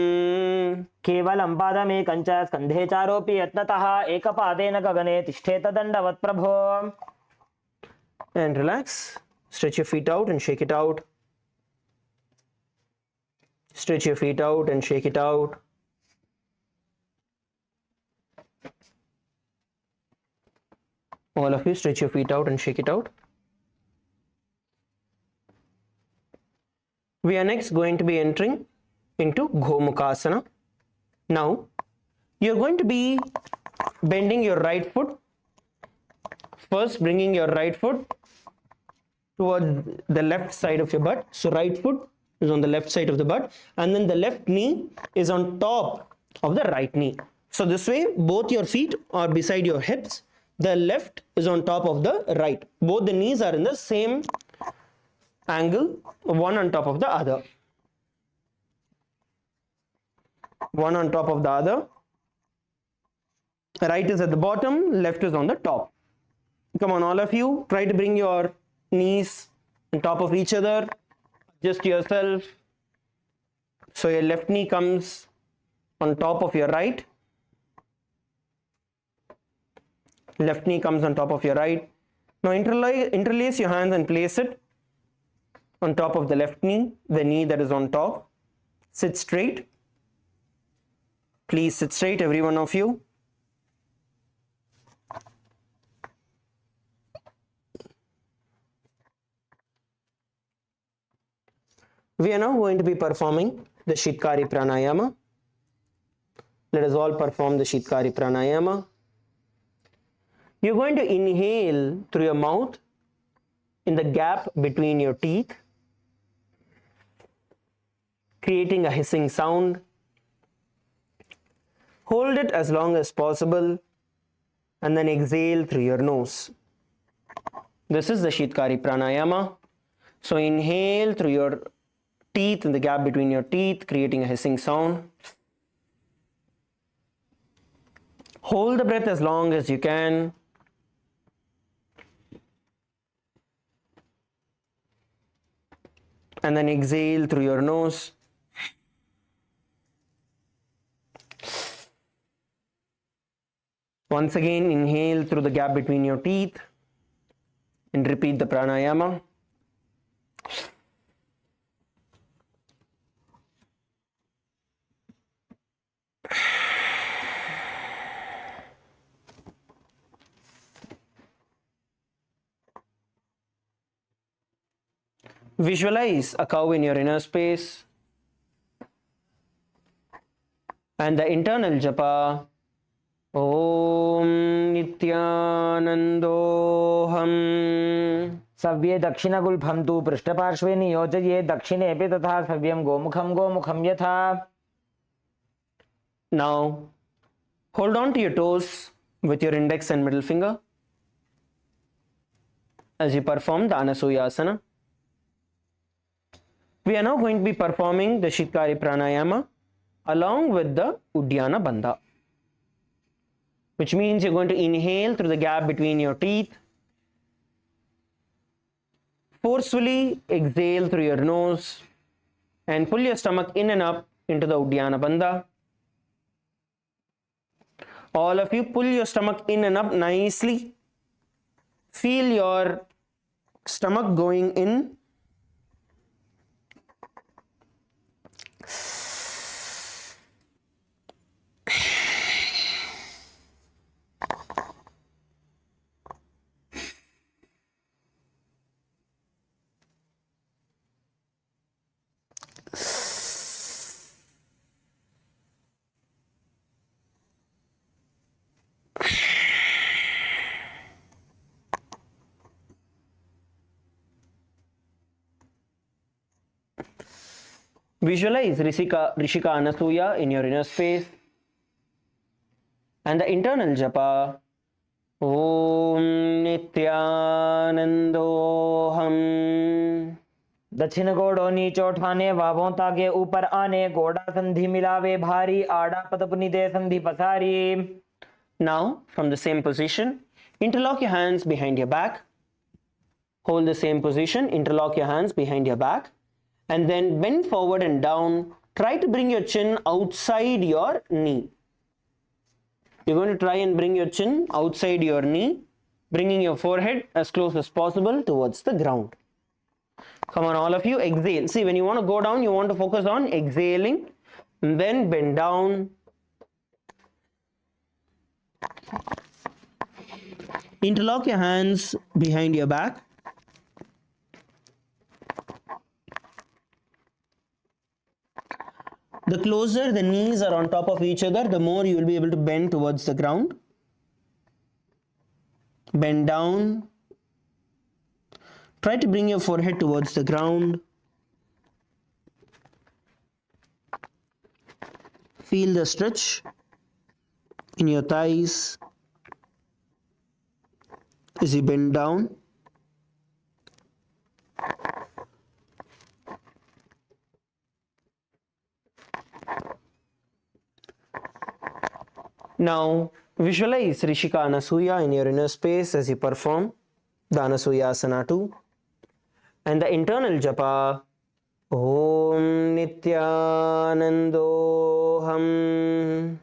केवलं पादमेकं च स्कन्धे चारोऽपि यत्नतः एकपादेन गगने तिष्ठेत दण्डवत् प्रभो. And relax. Stretch your feet out and shake it out. Stretch your feet out and shake it out. All of you, stretch your feet out and shake it out. We are next going to be entering into Gomukhasana. Now, you're going to be bending your right foot. First, bringing your right foot towards the left side of your butt. So, right foot is on the left side of the butt, and then the left knee is on top of the right knee. So, this way, both your feet are beside your hips. The left is on top of the right. Both the knees are in the same angle, one on top of the other. One on top of the other. Right is at the bottom, left is on the top. Come on, all of you, try to bring your knees on top of each other. Adjust yourself. So your left knee comes on top of your right. Left knee comes on top of your right. Now interlace your hands and place it on top of the left knee, the knee that is on top. Sit straight. Please sit straight, every one of you. We are now going to be performing the Shitkari Pranayama. Let us all perform the Shitkari Pranayama. You're going to inhale through your mouth in the gap between your teeth, creating a hissing sound. Hold it as long as possible and then exhale through your nose. This is the Shitkari Pranayama. So inhale through your teeth, in the gap between your teeth, creating a hissing sound. Hold the breath as long as you can. And then exhale through your nose. Once again, inhale through the gap between your teeth and repeat the pranayama. Visualize a cow in your inner space and the internal japa Om Nithyanandoham. सव्ये दक्षिणगुल्फं तु पृष्ठपार्श्वे नियोजये दक्षिणेऽपि तथा सव्यं गोमुखं यथा. Now hold on to your toes with your index and middle finger as you perform the Anasuyasana. We are now going to be performing the Shitkari Pranayama along with the Uddiyana Bandha, which means you're going to inhale through the gap between your teeth, forcefully exhale through your nose and pull your stomach in and up into the Uddiyana Bandha. All of you, pull your stomach in and up nicely. Feel your stomach going in. Visualize Rishika Anasuya in your inner space and the internal japa Om Nithyanandoham. दक्षिण गोड़ो नीचो ठाने वाभों ताके ऊपर आने गोड़ा संधि मिलावे भारी आड़ा पतपुनि दे संधि पसारी. Now from the same position, interlock your hands behind your back. Hold the same position, interlock your hands behind your back. and then bend forward and down. Try to bring your chin outside your knee. You're going to try and bring your chin outside your knee, bringing your forehead as close as possible towards the ground. Come on, all of you, exhale. See, when you want to go down, you want to focus on exhaling, and then bend down. Interlock your hands behind your back. The closer the knees are on top of each other, the more you will be able to bend towards the ground. Bend down. Try to bring your forehead towards the ground. Feel the stretch in your thighs as you bend down. Now visualize Rishika Anasuya in your inner space as you perform the Anasuya Asana 2 and the internal japa Om Nithyanandoham.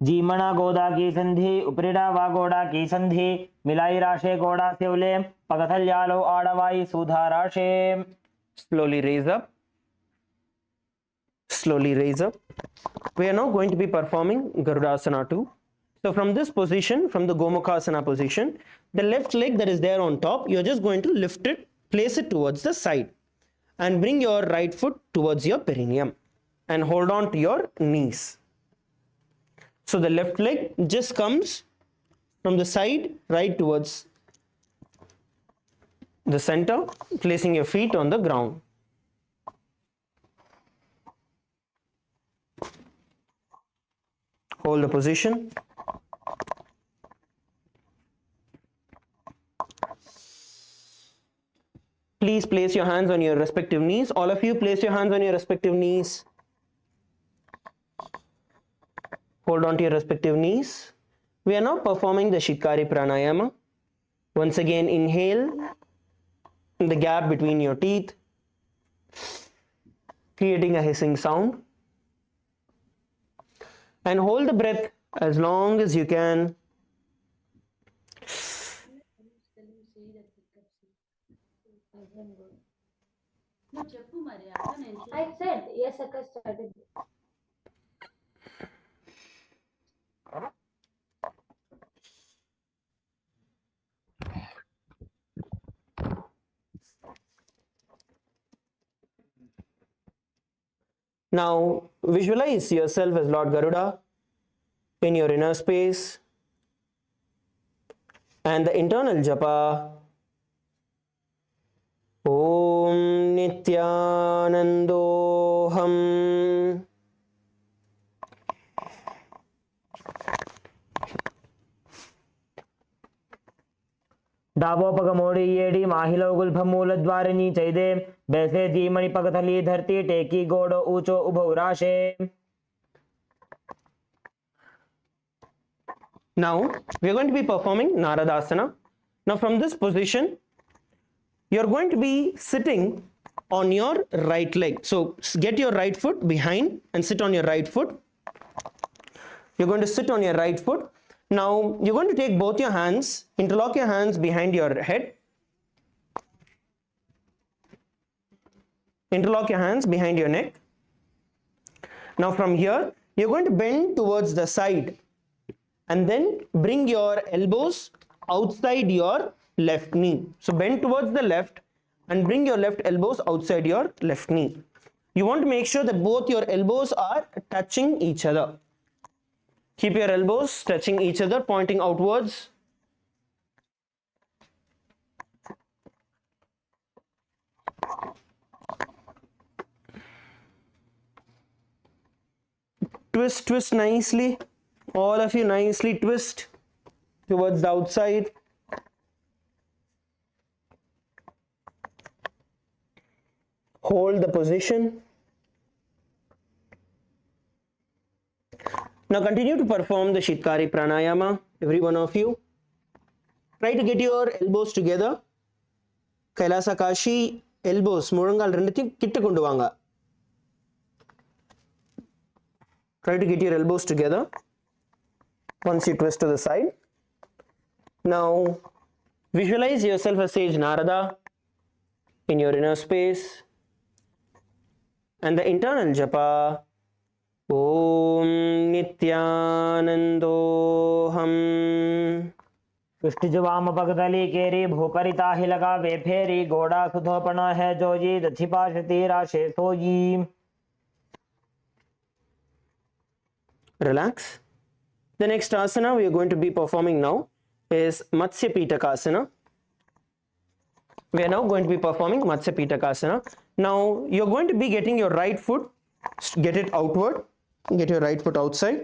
जीमणा गोदा की संधि उपरिड़ा वा गोड़ा की संधि मिलाई राशे गोड़ा सेवले पगथल जालो आड़वाई सुधा राशे. Slowly raise up. Slowly raise up. We are now going to be performing Garudasana 2. So from this position, from the Gomukhasana position, the left leg that is there on top, you are just going to lift it, place it towards the side and bring your right foot towards your perineum and hold on to your knees. So the left leg just comes from the side right towards the center, placing your feet on the ground. Hold the position. Please place your hands on your respective knees. All of you, place your hands on your respective knees. Hold on to your respective knees. We are now performing the Shitkari Pranayama. Once again, inhale in the gap between your teeth, creating a hissing sound. And hold the breath as long as you can. I said, yes, I started. Now visualize yourself as Lord Garuda in your inner space and the internal japa Om Nithyanandoham. डाबो पग मोड़ी येड़ी माहिलो Gulf मूल द्वारिनी चैदे बैसे जीमणि पगथली धरती टेकी गोड़ो ऊंचो उभो राशे. Now we are going to be performing Naradasana. Now from this position, you are going to be sitting on your right leg. So get your right foot behind and sit on your right foot. You're going to sit on your right foot. Now you're going to take both your hands, interlock your hands behind your head. Interlock your hands behind your neck. Now from here, you're going to bend towards the side and then bring your elbows outside your left knee. So bend towards the left and bring your left elbows outside your left knee. You want to make sure that both your elbows are touching each other. Keep your elbows touching each other, pointing outwards. Twist, twist nicely. All of you nicely twist towards the outside. Hold the position. Now continue to perform the Shitkari Pranayama, every one of you. Try to get your elbows together. Kailasa Kashi, elbows, முழங்கால் ரெண்டுத்தையும் கிட்ட கொண்டு வாங்க. Try to get your elbows together. Once you twist to the side. Now, visualize yourself as Sage Narada in your inner space. And the internal japa. Om Nithyanandoham. पृष्ठजुवाम पगदली केरी भूपरिता ही लगा वे फेरी गोड़ा सुधोपना है जोजी दक्षि पाशती राशे सोजी. Relax. The next asana we are going to be performing now is Matsya Pitakasana. We are now going to be performing Matsya Pitakasana. Now you're going to be getting your right foot, get it outward, get your right foot outside,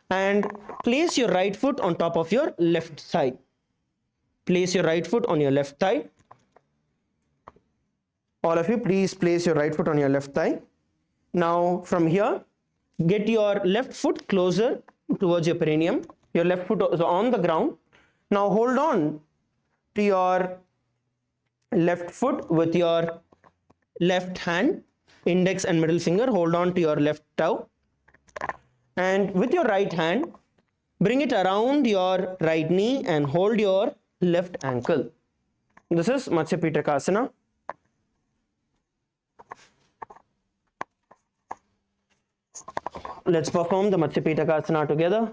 and place your right foot on top of your left side. Place your right foot on your left thigh. All of you, please place your right foot on your left thigh. Now from here, get your left foot closer towards your perineum. Your left foot is on the ground. Now hold on to your left foot with your left hand, index and middle finger. Hold on to your left toe. And with your right hand, bring it around your right knee and hold your left ankle. This is Matsya Pitakasana. Let's perform the Matsya Pitakasana together.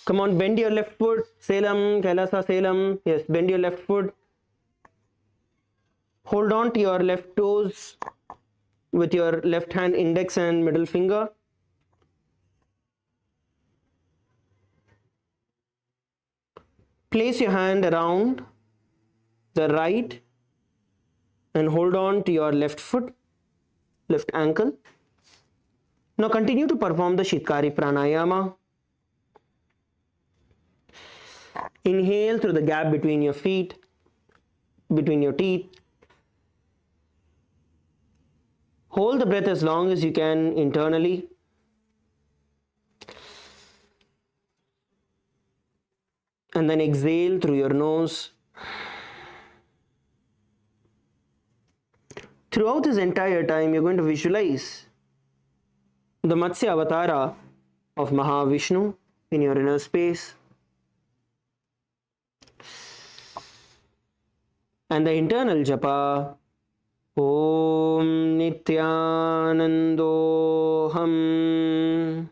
Come on, bend your left foot. Selam, Kailasa, Selam. Yes, bend your left foot. Hold on to your left toes with your left hand index and middle finger. Place your hand around the right and hold on to your left foot, left ankle. Now continue to perform the Shitkari Pranayama. Inhale through the gap between your feet, between your teeth. Hold the breath as long as you can internally. And then exhale through your nose. Throughout this entire time, you're going to visualize the Matsya Avatara of Mahavishnu in your inner space. And the internal japa, Om Nithyanandoham.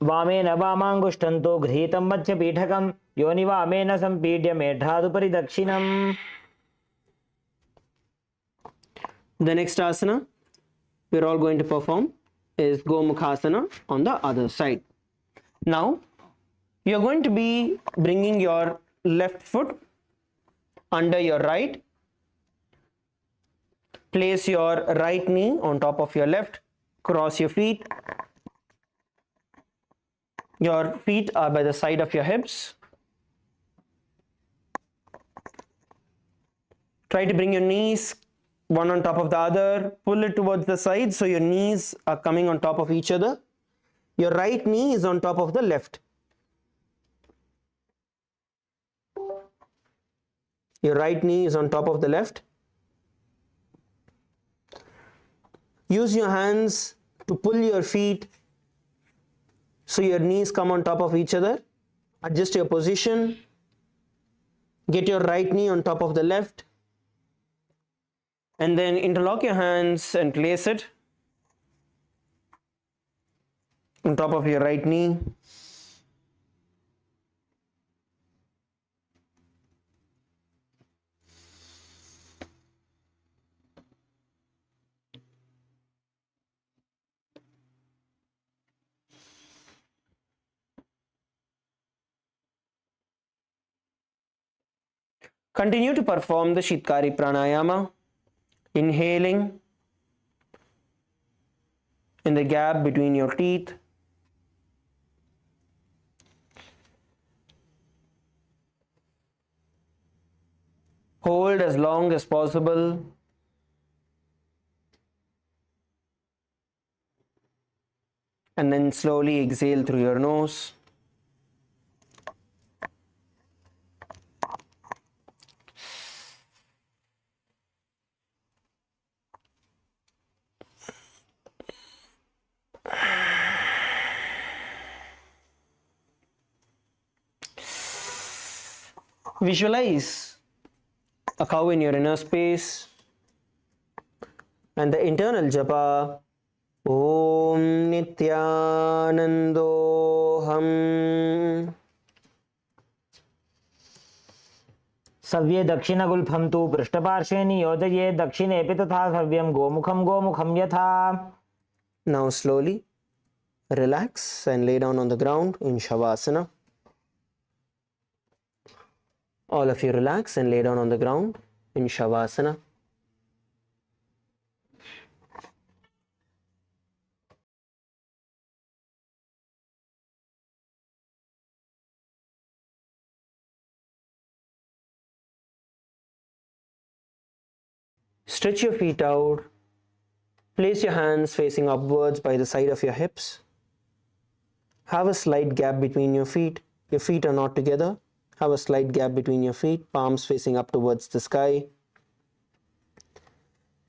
वामेन वामाङ्गुष्ठन्तो गृहीतं मध्यपीठकं योनि वामेन सम्पीड्य मेढ्रादुपरि दक्षिणम्. The next asana we're all going to perform is Gomukhasana on the other side. Now you're going to be bringing your left foot under your right. Place your right knee on top of your left. Cross your feet. Your feet are by the side of your hips. Try to bring your knees one on top of the other. Pull it towards the side so your knees are coming on top of each other. Your right knee is on top of the left. Your right knee is on top of the left. Use your hands to pull your feet so your knees come on top of each other. Adjust your position. Get your right knee on top of the left. And then interlock your hands and place it on top of your right knee. Continue to perform the Shitkari Pranayama, inhaling in the gap between your teeth. Hold as long as possible. And then slowly exhale through your nose. Visualize a cow in your inner space and the internal japa Om Nithyanandoham. सव्ये दक्षिणगुल्फं तु पृष्ठपार्श्वे नियोजये दक्षिणेऽपि तथा सव्यं गोमुखं यथा. Now slowly relax and lay down on the ground in Shavasana. All of you relax and lay down on the ground in Shavasana. Stretch your feet out. Place your hands facing upwards by the side of your hips. Have a slight gap between your feet. Your feet are not together. Have a slight gap between your feet, palms facing up towards the sky.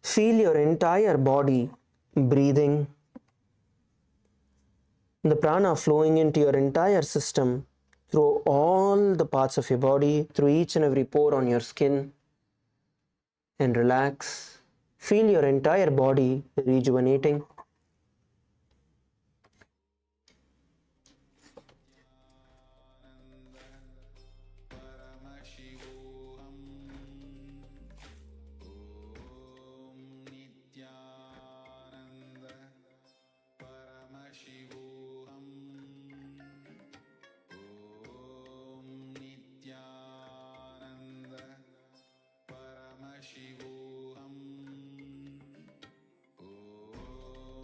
Feel your entire body breathing. The prana flowing into your entire system through all the parts of your body, through each and every pore on your skin. And relax. Feel your entire body rejuvenating. Paramashivoham Om Nithyananda Paramashivoham Om Nithyananda Paramashivoham Om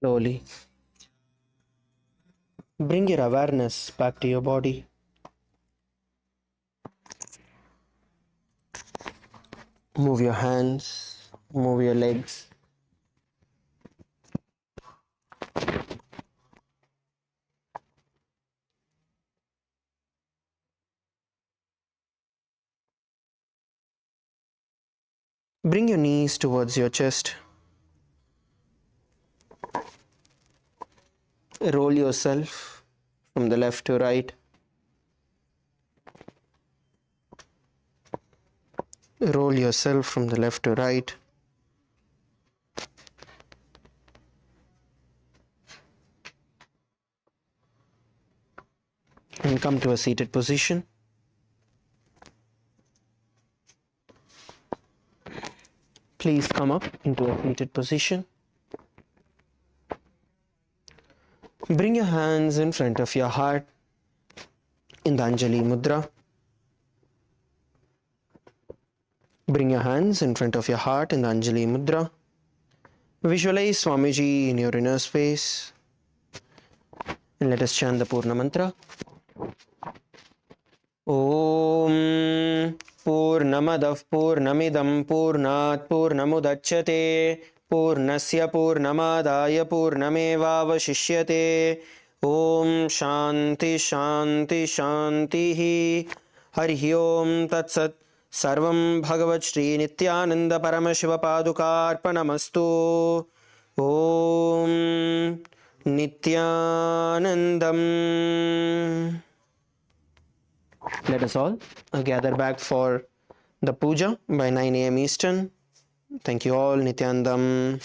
Slowly. Bring your awareness back to your body. Move your hands, move your legs. Bring your knees towards your chest. Roll yourself from the left to right. Roll yourself from the left to right. And come to a seated position. Please come up into a seated position. Bring your hands in front of your heart in the Anjali Mudra. Bring your hands in front of your heart in the Anjali Mudra. Visualize Swamiji in your inner space. And let us chant the Purna Mantra. Om Purnamadav Purnamidam Purnat Purnamudachyate Purnasya Purnamadaya Purnamevavashishyate Om Shanti Shanti Shanti Hari Om Tat Sat Sarvam Bhagavat Shri Nithyananda Paramashiva Padukarpanamastu Om Nithyanandam. Let us all gather back for the puja by 9 a.m. Eastern. Thank you all. Nithyanandam.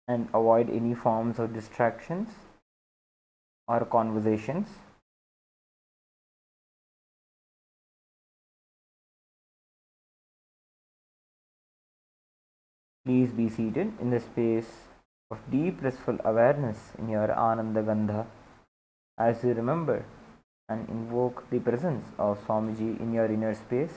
and avoid any forms of distractions or conversations. Please be seated in the space of deep blissful awareness in your Ananda Gandha as you remember and invoke the presence of Swamiji in your inner space.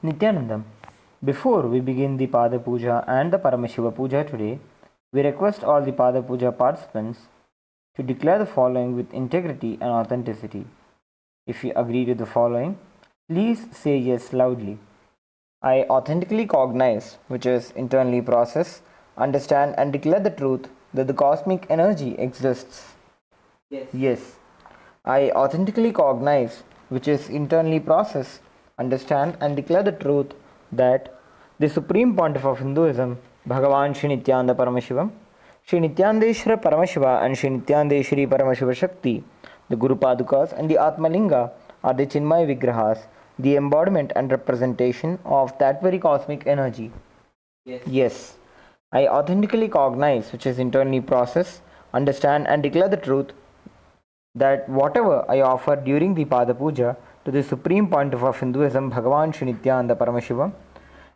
Nithyanandam, before we begin the Pada Puja and the Paramashiva Puja today, we request all the Pada Puja participants to declare the following with integrity and authenticity. If you agree to the following, please say yes loudly. I authentically cognize, which is internally process, understand and declare the truth that the cosmic energy exists. Yes. I authentically cognize, which is internally process, understand and declare the truth that the Supreme Pontiff of Hinduism, Bhagavan Sri Nithyananda Paramashivam, Sri Nithyanandeshwara Paramashiva and Sri Nithyanandeshwari Paramashiva Shakti, the Guru Padukas and the Atmalinga are the Chinmay Vigrahas, the embodiment and representation of that very cosmic energy. Yes. I authentically cognize, which is internally process, understand and declare the truth that whatever I offer during the Pada Puja to the Supreme Pontiff of Hinduism, Bhagavan Sri Nithyananda Paramashiva,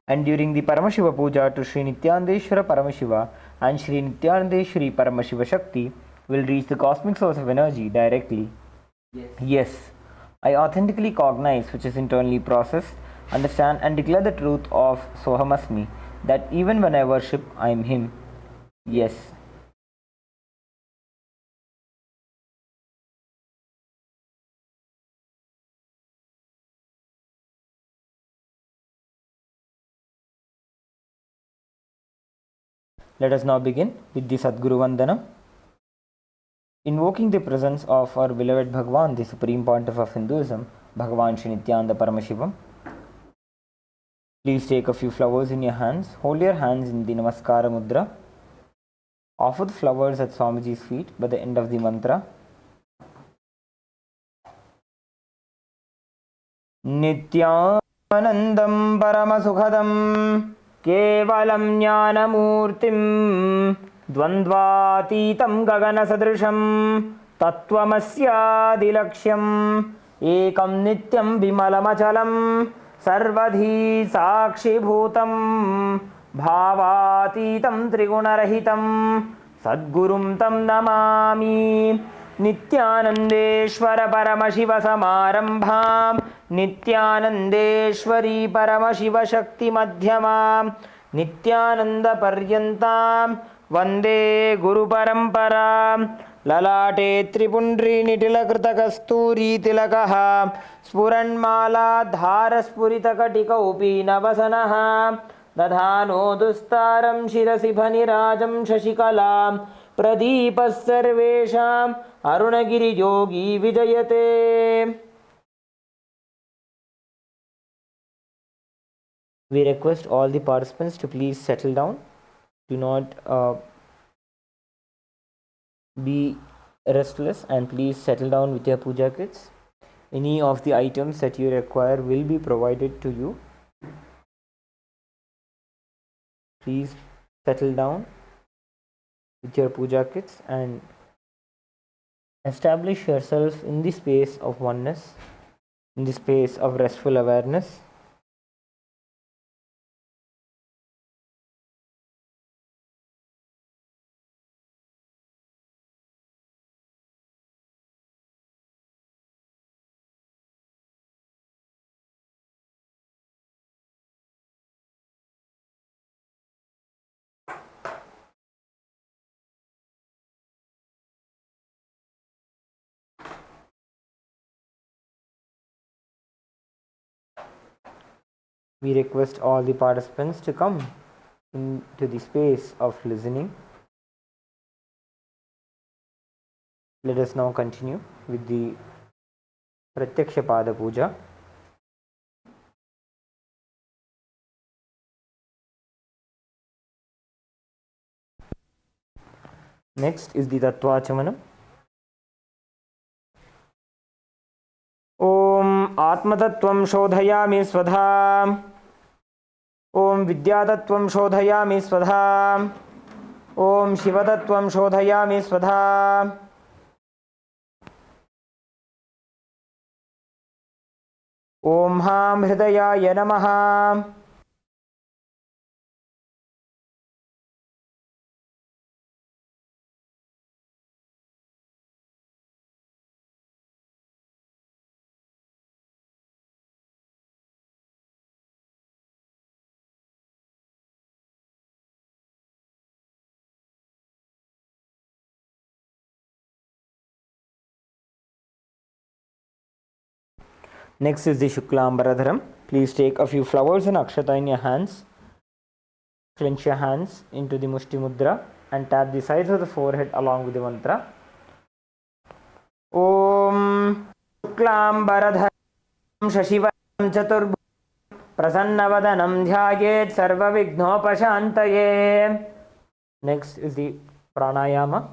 and during the Paramashiva Puja to Sri Nithyanandeshwara Paramashiva and Sri Nithyanandeshwari Paramashiva Shakti will reach the cosmic source of energy directly. Yes. I authentically cognize, which is internally process, understand and declare the truth of Sohamasmi, that even when I worship, I am Him. Yes. Let us now begin with the Sadguru Vandana. Invoking the presence of our beloved Bhagavan, the Supreme Pontiff of Hinduism, Bhagavan Sri Nithyananda Paramashivam. Please take a few flowers in your hands. Hold your hands in the Namaskara Mudra. Offer the flowers at Swamiji's feet by the end of the mantra. Nityanandam Paramasukhadam Kevalam Jnanamurtim Dvandvatitam Gaganasadrisham Tattvamasyadilaksham Ekam Nityam Vimalamachalam Sarvadhi Sakshibhutam Bhavatitam Trigunarahitam Sadgurum Tam Namami Nithyanandeshwara Paramashiva Samarambham Nithyanandeshwari Paramashiva Shakti Madhyamam Nithyananda Paryantam वन्दे गुरुपरम्परां ललाटे त्रिपुण्ड्रीनिटिलकृतकस्तूरीतिलकः स्फुरन्मालाधारस्फुरितकटिकौपी नवसनः दधानो दुस्तारं शिरसि फनिराजं शशिकलां प्रदीपः सर्वेषाम् अरुणगिरियोगी विजयते। We request all the participants to please settle down. Do not be restless and please settle down with your puja kits. Any of the items that you require will be provided to you. Please settle down with your puja kits and establish yourself in the space of oneness, in the space of restful awareness. We request all the participants to come into the space of listening. Let us now continue with the Pratyaksha Pada Puja. Next is the Tattvachamanam. Om Atmatаттvam Shodhayami Svadha. Om Vidyatattvam Shodhayami Svadha. Om Shivatattvam Shodhayami Svadha. Om Ham Hridayaya Namaha. Next is the Shuklambaradharam. Please take a few flowers and akshata in your hands. Clench your hands into the Mushti Mudra and tap the sides of the forehead along with the mantra. Om Shuklambaradharam Shashivaram Chaturbhujam Prasannavadanam Dhyayet Sarva Vignopashantaye. Next is the Pranayama,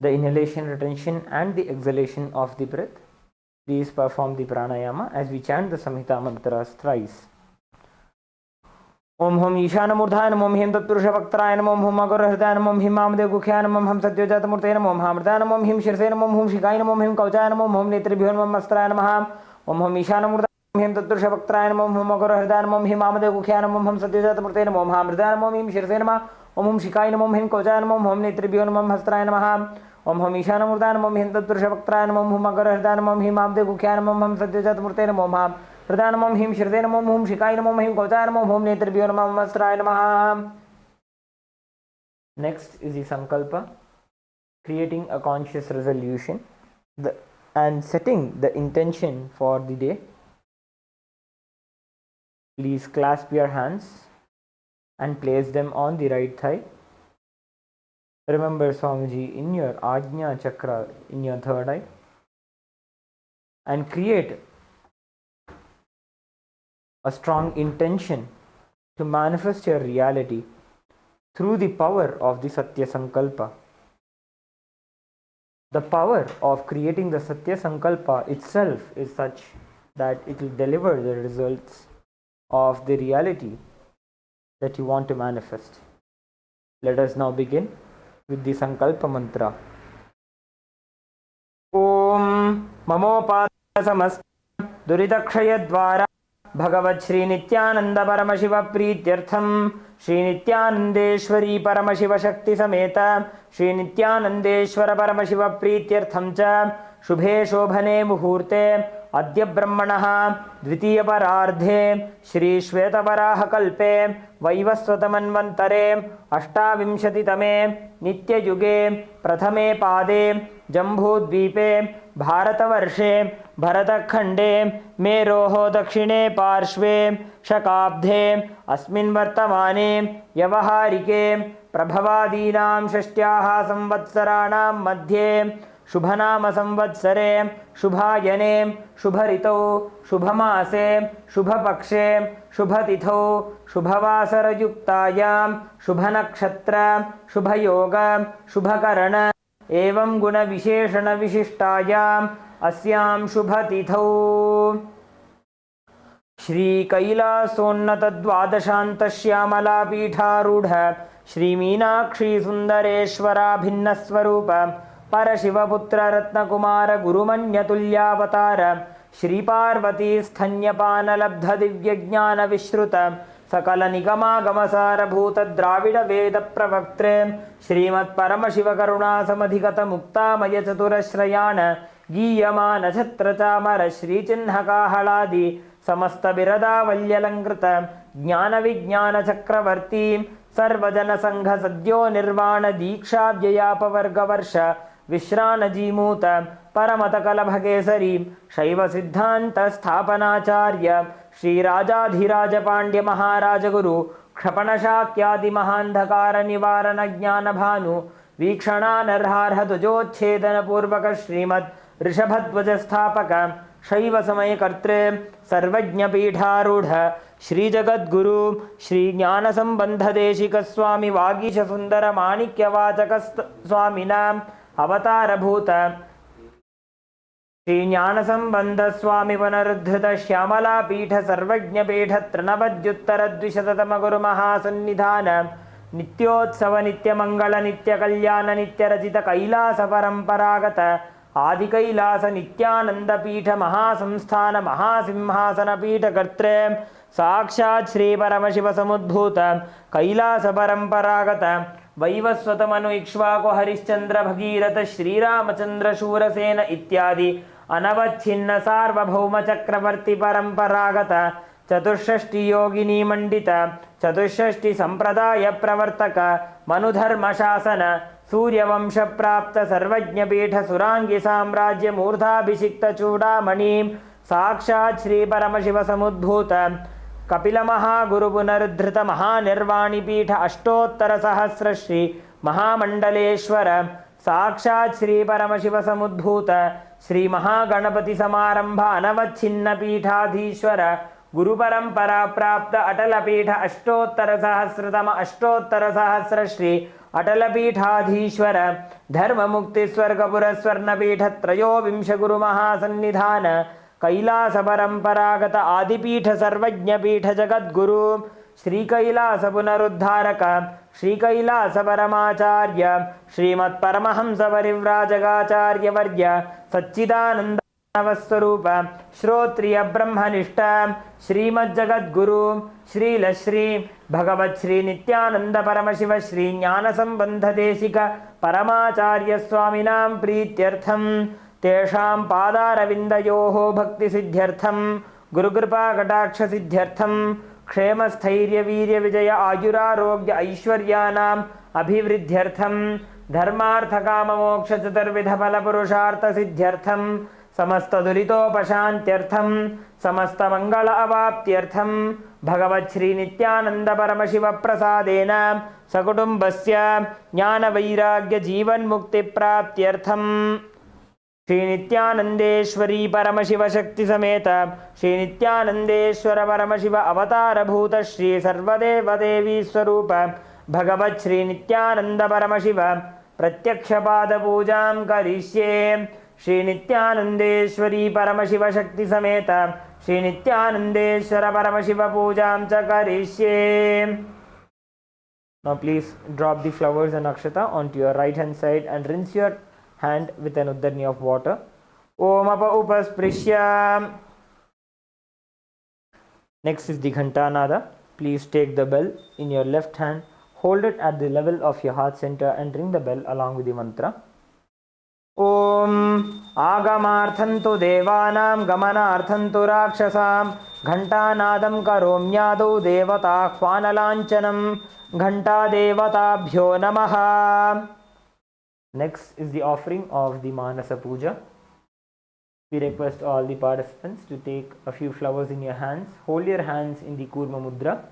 the inhalation, retention and the exhalation of the breath. Please perform the pranayama as we chant the Samhita mantras thrice. Om Hum Ishana Murdhaya Namam Him Tatpurusha Vaktraya Namam Hum Agara Hridaya Namam Him Amade Gukhya Namam Hum Satyajata Murtaya Namam Hamrdaya Namam Him Shirsaya Namam Hum Shikaya Namam Him Kauchaya Namam Hum Netribhyo Namam Astraya Namam Om Hum Ishana Murdhaya Namam Him Tatpurusha Vaktraya Namam Hum Agara Hridaya Namam Him Amade Gukhya Namam Hum Satyajata Murtaya Namam Hamrdaya Namam Him Shirsaya Namam Om Hum Shikaya Namam Him Kauchaya Namam Hum Netribhyo Namam Astraya Namam Om Hum Ishana Murdhaya Namam Him Tatpurusha Vaktraya Namam Hum Agara Hridaya Namam Him Amade Gukhya Namam Hum Satyajata Murtaya Namam Ham Hridaya Namam Him Shirsaya Namam Hum Shikaya Namam Him Kauchaya Namam Hum Netribhyo Namam Astraya Namam. Next is the Sankalpa, creating a conscious resolution and setting the intention for the day. Please clasp your hands and place them on the right thigh. Remember Swamiji in your Ajna Chakra in your third eye and create a strong intention to manifest your reality through the power of the Satya Sankalpa. The power of creating the Satya Sankalpa itself is such that it will deliver the results of the reality that you want to manifest. Let us now begin with the Sankalpa mantra. Om Mamopada Samast Duridakshaya Dvara Bhagavat Shri Nithyananda Paramashiva Prityartham Shri Nithyanandeshwari Paramashiva Shakti Sameta Shri Nithyanandeshwara Paramashiva Prityartham Cha Shubhe Shobhane Muhurte अद्य ब्रह्मणः द्वितीयपरार्धे श्रीश्वेतवराहकल्पे वैवस्वतमन्वन्तरे 28तमे नित्ययुगे प्रथमे पादे जम्बूद्वीपे भारतवर्षे भरतखण्डे मेरोः दक्षिणे पार्श्वे शकाब्दे अस्मिन् वर्तमाने व्यवहारिके प्रभवादीनां षष्ट्याः संवत्सराणां मध्ये शुभनाम संवत्सरे शुभायने शुभऋतौ शुभमासे शुभपक्षे शुभतिथौ शुभवासरयुक्तायां शुभनक्षत्र शुभयोग शुभकरण एवं गुणविशेषणविशिष्टायाम् अस्यां शुभतिथौ श्रीकैलासोन्नतद्वादशान्तश्यामलापीठारूढ श्रीमीनाक्षीसुन्दरेश्वराभिन्नस्वरूप परशिवपुत्ररत्नकुमार गुरुमन्यतुल्यावतार श्रीपार्वतीस्थन्यपानलब्धदिव्यज्ञानविश्रुत सकलनिगमागमसारभूतद्राविडवेदप्रवक्त्रे श्रीमत्परमशिवकरुणासमधिगतमुक्तामयचतुरश्रयान् गीयमानछत्रचामर श्रीचिह्नकाहलादि समस्तबिरदावल्यलङ्कृत ज्ञानविज्ञानचक्रवर्ती सर्वजनसङ्घ सद्यो निर्वाण दीक्षाव्ययापवर्गवर्ष विश्रानजीमूत परमतकलभकेसरी शैवसिद्धान्तस्थापनाचार्य श्रीराजाधिराजपाण्ड्यमहाराजगुरु क्षपणशाक्यादिमहान्धकारनिवारणज्ञानभानु वीक्षणानर्हार्हध्वजोच्छेदनपूर्वक श्रीमद् ऋषभध्वजस्थापक शैवसमयकर्त्रे सर्वज्ञपीठारूढ श्रीजगद्गुरु श्रीज्ञानसम्बन्धदेशिकस्वामि वागीशसुन्दरमाणिक्यवाचकस्वामिनाम् अवतारभूत श्रीज्ञानसम्बन्धस्वामि पुनरुद्धृत श्यामलापीठ सर्वज्ञपीठ त्रिनवद्युत्तरद्विशततमगुरुमहासन्निधान नित्योत्सव नित्यमङ्गल नित्यकल्याण नित्यरचित कैलास परम्परागत आदिकैलास नित्यानन्दपीठ महासंस्थान महासिंहासनपीठ कर्त्रे साक्षात् श्री परमशिव समुद्भूत कैलास परम्परागत वैवस्वतमनु इक्ष्वाकु हरिश्चन्द्र भगीरथ श्रीरामचन्द्र शूरसेन इत्यादि अनवच्छिन्न सार्वभौम चक्रवर्ती परम्परागत चतुष्षष्टि योगिनी मंडित चतुष्षष्टि संप्रदाय प्रवर्तक मनुधर्म शासन सूर्यवंश प्राप्त सर्वज्ञपीठ सुरांगी साम्राज्य मूर्धाभिषिक्त चूड़ामणि साक्षात् श्री परमशिव समुद्भूत कपिल महागुरु पुनरुद्धृत महानिर्वाणी पीठ अष्टोत्तर सहस्र श्री महामंडलेश्वर साक्षात् श्री परमशिव समुद्भूत श्री महागणपति समारंभ अनवच्छिन्न पीठाधीश्वर गुरु परंपरा प्राप्त अटल पीठ अष्टोत्तर सहस्र श्री अटल पीठाधीश्वर धर्म मुक्ति स्वर्गपुर स्वर्णपीठ त्रयोविंश गुरु महासन्निधान कैलास परंपरागत आदिपीठ सर्वज्ञपीठ जगद्गुरु श्री कैलास पुनरुद्धारक श्री कैलास परमाचार्य श्रीमत्परमहंस परिव्राजकाचार्य वर्य सच्चिदानंद नवस्वरूप श्रोत्रिय ब्रह्मनिष्ठ श्रीमज्जगद्गुरु श्रील श्री भगवत् श्री नित्यानंद परमशिव श्री ज्ञान संबंध देशिक परमाचार्य स्वामिनां प्रीत्यर्थं तेषां पादारविन्दयोः भक्ति सिद्ध्यर्थं गुरुकृपा कटाक्ष सिद्ध्यर्थं क्षेम स्थैर्य वीर्य विजय आयुरारोग्य ऐश्वर्यानाम् अभिवृद्ध्यर्थं धर्मार्थ काम मोक्ष चतुर्विध फल पुरुषार्थ सिद्ध्यर्थं समस्त दुरितोपशान्त्यर्थं समस्त मंगल अवाप्त्यर्थं भगवत् श्री नित्यानंद परमशिव प्रसादेन सकुटुम्बस्य ज्ञान वैराग्य जीवन मुक्ति प्राप्त्यर्थं श्री नित्यानंदेश्वरी परमशिव शक्ति समेत श्री नित्यानंदेश्वर परमशिव अवतार भूत श्री सर्वदेव देवी स्वरूप भगवत् श्री नित्यानंद परमशिव प्रत्यक्ष पाद पूजां करिष्ये श्री नित्यानंदेश्वरी परमशिव शक्ति समेत श्री नित्यानंदेश्वर परमशिव पूजां च करिष्ये. Now please drop the flowers and akshata onto your right hand side and rinse your hand with an uddarni of water. Om apa upasprishya. Next is the ghantanada. Please take the bell in your left hand, hold it at the level of your heart center and ring the bell along with the mantra. Om आगमार्थं तु देवानां गमनार्थं तु राक्षसां घण्टानादं करोम्यादौ देवताह्वानलाञ्छनं घण्टादेवताभ्यो नमः. Next is the offering of the Manasa Puja. We request all the participants to take a few flowers in your hands. Hold your hands in the Kurma Mudra.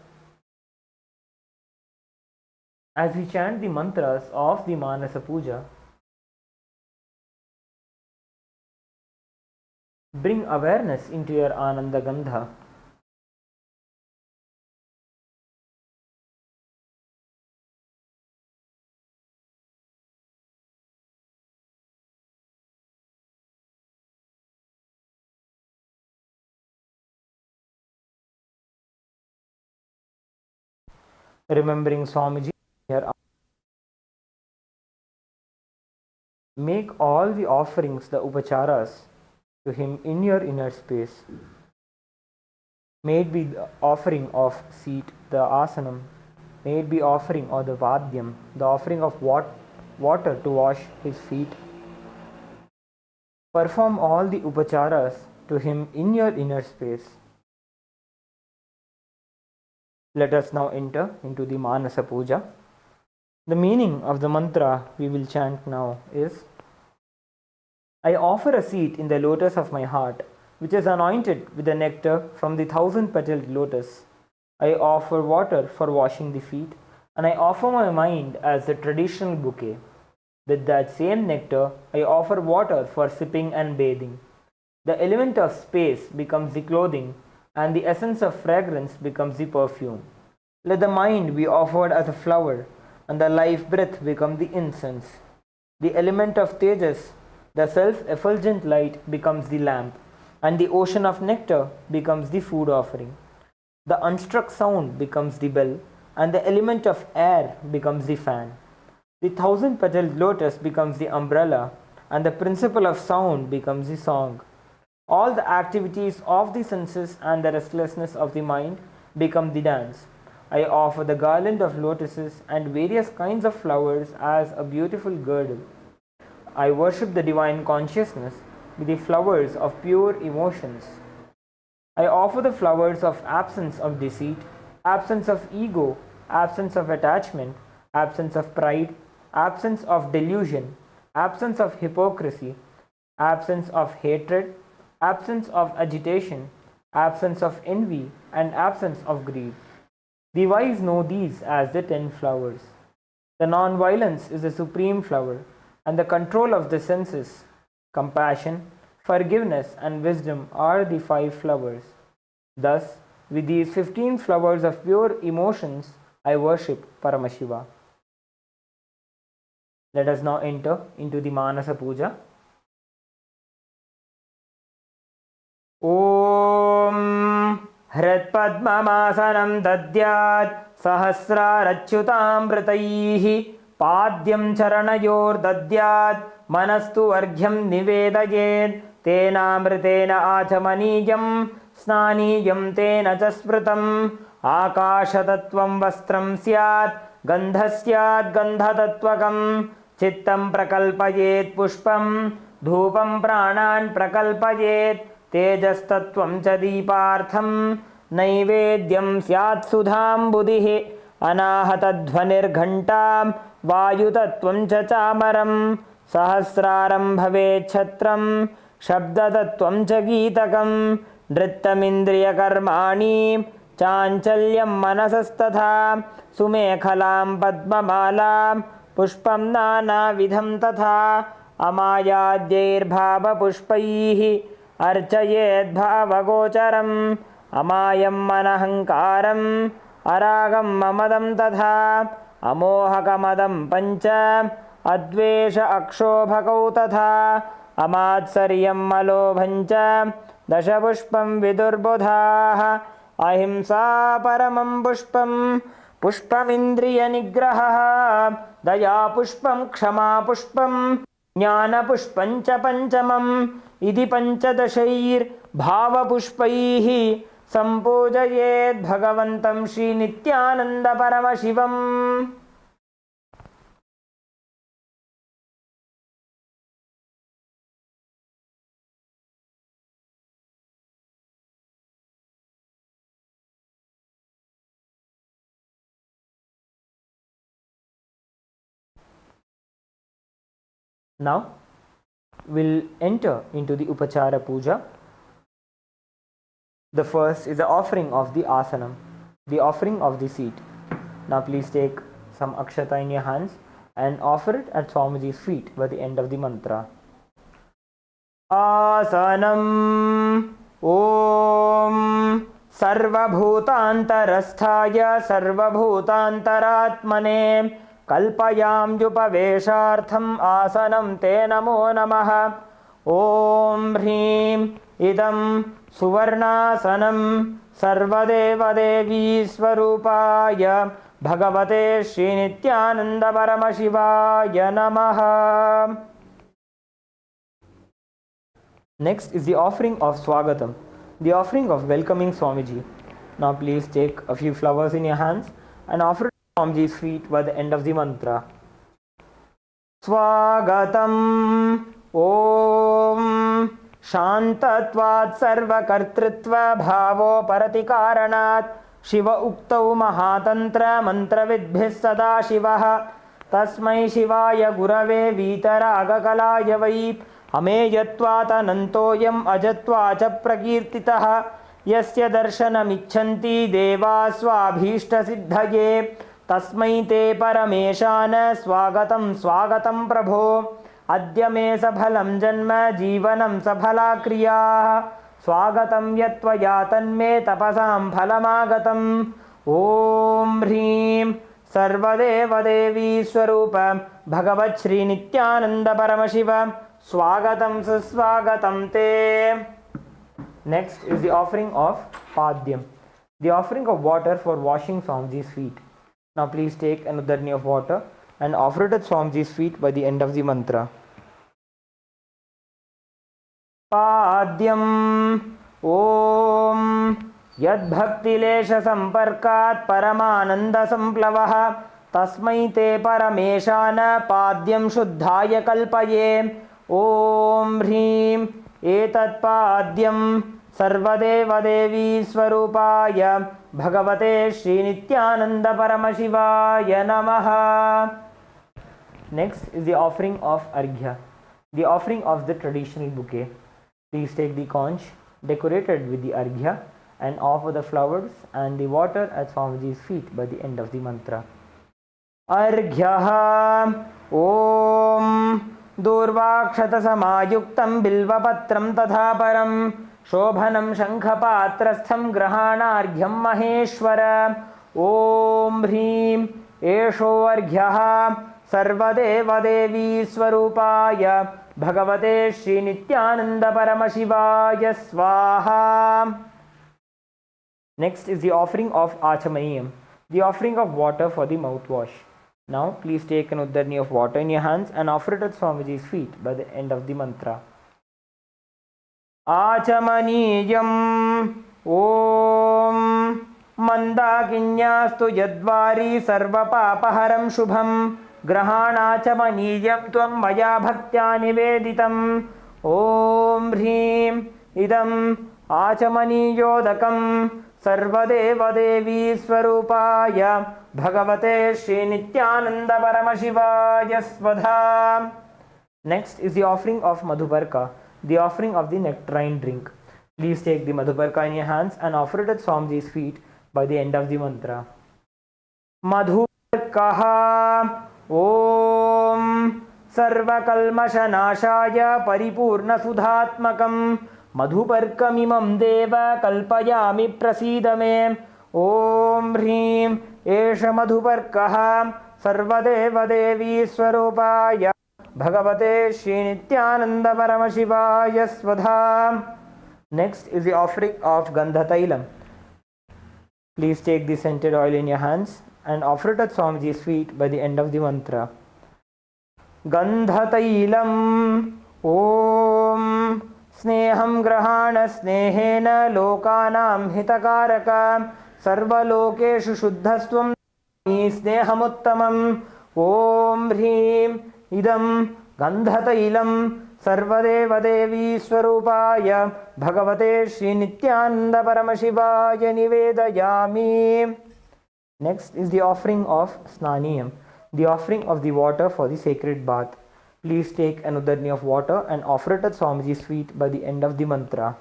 As we chant the mantras of the Manasa Puja, bring awareness into your Ananda Gandha. Remembering Swamiji here. Make all the offerings, the upacharas, to him in your inner space. May it be the offering of seat, the asanam. May it be offering of the vadyam, the offering of water to wash his feet. Perform all the upacharas to him in your inner space. Let us now enter into the Manasa Puja. The meaning of the mantra we will chant now is: I offer a seat in the lotus of my heart, which is anointed with the nectar from the 1,000-petaled lotus. I offer water for washing the feet, and I offer my mind as the traditional bouquet. With that same nectar, I offer water for sipping and bathing. The element of space becomes the clothing, and the essence of fragrance becomes the perfume. Let the mind be offered as a flower, and the life breath become the incense. The element of tejas, the self-effulgent light, becomes the lamp, and the ocean of nectar becomes the food offering. The unstruck sound becomes the bell, and the element of air becomes the fan. The 1,000-petaled lotus becomes the umbrella, and the principle of sound becomes the song. All the activities of the senses and the restlessness of the mind become the dance. I offer the garland of lotuses and various kinds of flowers as a beautiful girdle. I worship the divine consciousness with the flowers of pure emotions. I offer the flowers of absence of deceit, absence of ego, absence of attachment, absence of pride, absence of delusion, absence of hypocrisy, absence of hatred, absence of agitation, absence of envy, and absence of greed. The wise know these as the 10 flowers. The non-violence is the supreme flower, and the control of the senses, compassion, forgiveness, and wisdom are the 5 flowers. Thus, with these 15 flowers of pure emotions, I worship Paramashiva. Let us now enter into the Manasa Puja. Om Hritpadmamasanam Dadyat Sahasrarachyutamritaihi Padyam Charanayor Dadyat Manastu Arghyam Nivedayed Tenamritena Achamaniyam Snaniyam Tena Jasmritam Akashatattvam Vastram Syat Gandhasyat Gandhatatvakam Chittam Prakalpayet Pushpam Dhupam Pranan Prakalpayet Tejastattvam cha Deepartham Naivedyam Syat Sudham Buddhihi Anahatadhvanir Ghantam Vayutattvam cha Chamaram Sahasraram Bhavet Chhatram Shabdatattvam cha Geetakam Drittamindriya Karmani Chanchalyam Manasastatha Sumekhalam Padmamalam Pushpam Nana Vidham Tatha Amayadyair Bhava Pushpaihi Archayed Bhavagocharam Amayam Manahankaram Aragam Mamadam Tatha Amohakamadam Pancha Advesha Akshobhakau Tatha Amadsaryam Malobhancha Dashapushpam Vidurbodhaha Ahimsa Paramam Pushpam Pushpamindriya Nigraha Daya Pushpam Kshama Pushpam Jnana Pushpancha Panchamam Idi Panchadashair Bhava Pushpaihi Sampojayed Bhagavantam Shri Nithyananda Paramashivam. Now we'll enter into the Upachara Puja. The first is the offering of the asanam, the offering of the seat. Now please take some akshata in your hands and offer it at Swamiji's feet by the end of the mantra. Asanam Om Sarvabhutantarasthaya Sarvabhutantaratmane Kalpayamyupaveshartham asanam te namo namaha. Om Hrim Idam Suvarnasanam Sarvadevadevi Swarupaya Bhagavate Shri Nithyananda Paramashivaya Namaha. Next is the offering of Swagatam, the offering of welcoming Swamiji. Now please take a few flowers in your hands and offer it to Swamiji's feet by the end of the mantra. Swagatam Om Shantatvat Sarvakartritva Bhavo Paratikaranat Shiva Uktau Mahatantra Mantravidbhis Sada Shivaha Tasmai Shivaya Gurave Vitaraga Vai Ameyatvat Anantoyam Ajatvacha Prakirtitaha Yasya Darshanamichanti Deva Swabhishta Siddhaye Tasmai Te Parameshana Swagatam Swagatam Prabho Adya me sabhalam janma jivanam sabhala kriya Swagatam yatvaya tanme tapasam phalamagatam. Om Hrim Sarvadeva Devi Swarupa Bhagavat Shri Nithyananda Paramashiva Swagatam Suswagatam Te. Next is the offering of Padyam, the offering of water for washing Swamiji's feet. Now please take an udarni of water and offer it at Swamiji's feet by the end of the mantra. Padyam Om Yad Bhakti Lesha Samparkat Paramananda Samplavaha Tasmai Te Parameshana Padyam Shuddhaya Kalpaye. Om Hrim Etat Padyam Sarvadeva Devi Swarupaya Bhagavate Shri Nithyananda Paramashivaya Namaha. Next is the offering of Arghya, the offering of the traditional bouquet. Please take the conch decorated with the Arghya and offer the flowers and the water at Swamiji's feet by the end of the mantra. Arghyaha Om Durvakshata Samayuktam Bilvapatram Tathaparam Shobhanam Shankhapatrastham Grahanarghyam Maheshwara. Om Hrim Esho Arghyaha Sarvadeva Devi Swarupaya Bhagavate Shri Nithyananda Paramashivaya Swaha. Next is the offering of Achamaniyam, the offering of water for the mouthwash. Now please take an udarni of water in your hands and offer it at Swamiji's feet by the end of the mantra. Achamaniyam Om Mandakinyastu Yadvari Sarvapapaharam Shubham Grahanachamaniyam Tvam Maya Bhaktya Niveditam. Om Hrim Idam Achamaniyodakam Sarvadeva Devi Swarupaya Bhagavate Shri Nithyananda Paramashivaya Svadha. Next is the offering of Madhubarka, the offering of the nectarine drink. Please take the Madhubarka in your hands and offer it at Swamiji's feet by the end of the mantra. Madhubarkaha Om Sarvakalmashanashaya Paripurna Sudhatmakam Madhubarkamimam Deva Kalpayami Prasidame. Om Hrim Esha Madhubarkaha Sarvadeva Devi Swarupaya Bhagavate Shri Nithyananda Paramashivaya Svadha. Next is the offering of Gandhatailam. Please take the scented oil in your hands and offer it at Swamiji's feet by the end of the mantra. Gandhatailam Om Sneham Grahana Snehena Lokanam Hitakaraka Sarvalokeshu Shuddhastvam Snehamuttamam. Om Hrim Idam Gandhatailam Sarvadeva Devi Swarupaya Bhagavate Shri Nithyananda Paramashivaya Nivedayami. Next is the offering of Snaniyam, the offering of the water for the sacred bath. Please take an udarni of water and offer it at Swamiji's feet by the end of the mantra.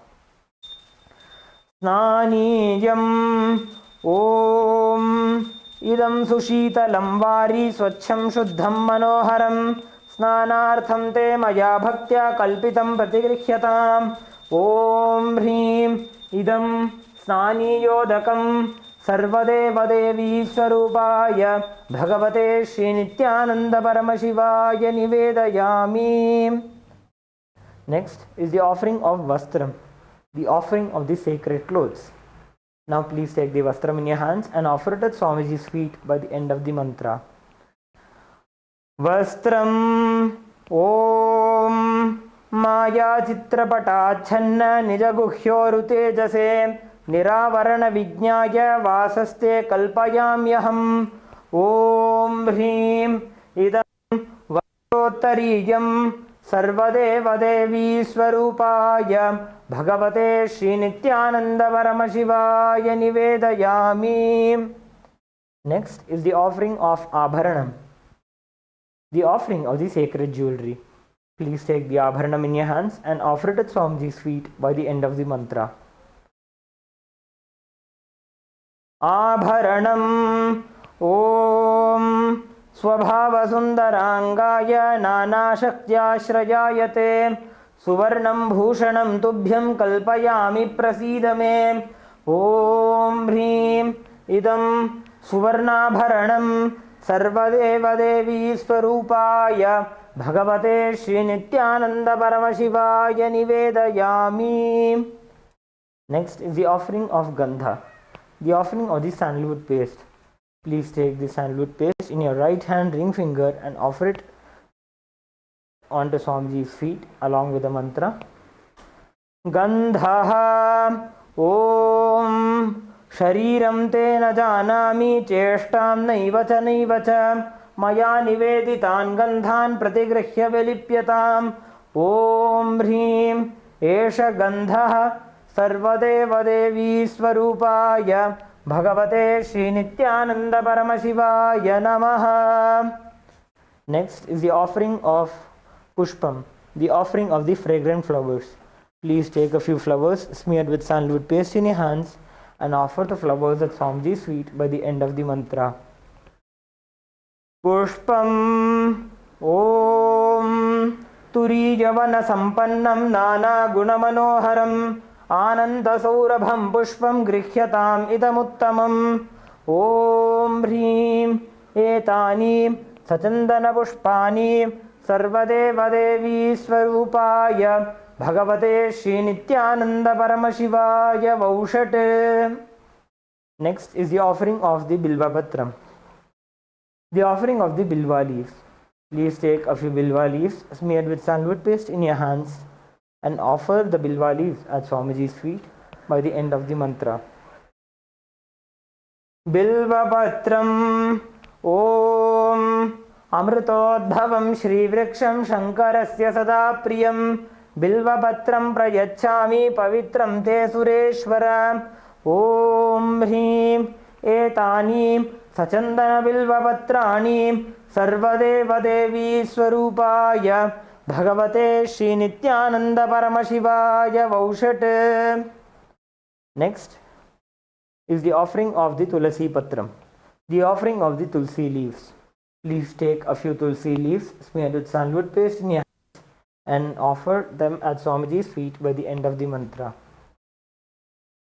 Snanijam Om Idam Sushitalam Vari Swachham Shuddham Manoharam Snanartham Te Maya Bhaktya Kalpitam Pratigrihyatam Om Hrim Idam Snaniyodakam Sarvadevadevi Swarupaya Bhagavate Shri Nithyananda Paramashivaya Nivedayami. Next is the offering of Vastram, the offering of the sacred clothes. Now please take the Vastram in your hands and offer it at Swamiji's feet by the end of the mantra. Vastram Om Maya Chitrapatachanna Nijaguhyoru Tejase Niravarana Vijnaya Vasaste Kalpayamyaham Om Hrim Idam Vastotariyam Sarvadevadevi Swarupaya Bhagavate Shri Nithyananda Paramashivaya Nivedayami. Next is the offering of Abharanam, the offering of the sacred jewelry. Please take the Abharanam in your hands and offer it at Swamiji's feet by the end of the mantra. Abharanam Om Swabhava Sundarangaya Nana Shaktyashrayayate Suvarnam Bhushanam Tubhyam Kalpayami Prasidame Om Hrim Idam Suvarnabharanam Sarvadevadevi Swarupaya Bhagavate Shri Nithyananda Paramashivaya Nivedayami. Next is the offering of Gandha, the offering of the sandalwood paste. Please take the sandalwood paste in your right hand ring finger and offer it onto Swamiji's feet along with the mantra. Gandhaha Om Shariram te na janami cheshtam naiva cha maya niveditan gandhan pratigrihya velipyatam Om Hrim Esha Gandhaha Sarvadevadevi Swarupaya Bhagavate Shri Nithyananda Paramashivaya Namaha. Next is the offering of Pushpam, the offering of the fragrant flowers. Please take a few flowers smeared with sandalwood paste in your hands and offer the flowers at Swamiji's feet by the end of the mantra. Pushpam Om Turijavana Sampannam Nana Gunamanoharam Ananda Saurabham Pushpam Grihyatam Idamuttamam Om Hrim Etani Sachandana Pushpani Sarvadevadevi Swarupaya Bhagavate Shri Nithyananda Paramashivaya Vaushate. Next is the offering of the Bilva Patram, the offering of the Bilva leaves. Please take a few Bilva leaves smeared with sandalwood paste in your hands and offer the Bilva leaves at Swamiji's feet by the end of the mantra. Bilva Patram Om Amritodbhavam Shri Vriksham Shankarasya Sada Priyam Bilva Patram Prayachami Pavitram Te Sureshwara Om Hrim Etani Sachandana Bilva Patrani Sarvadeva Devi Swarupaya Bhagavate Shri Nithyananda Paramashivaya Vaushate. Next is the offering of the Tulasi Patram, the offering of the Tulsi leaves. Please take a few Tulsi leaves smeared with sandalwood paste in your hands and offer them at Swamiji's feet by the end of the mantra.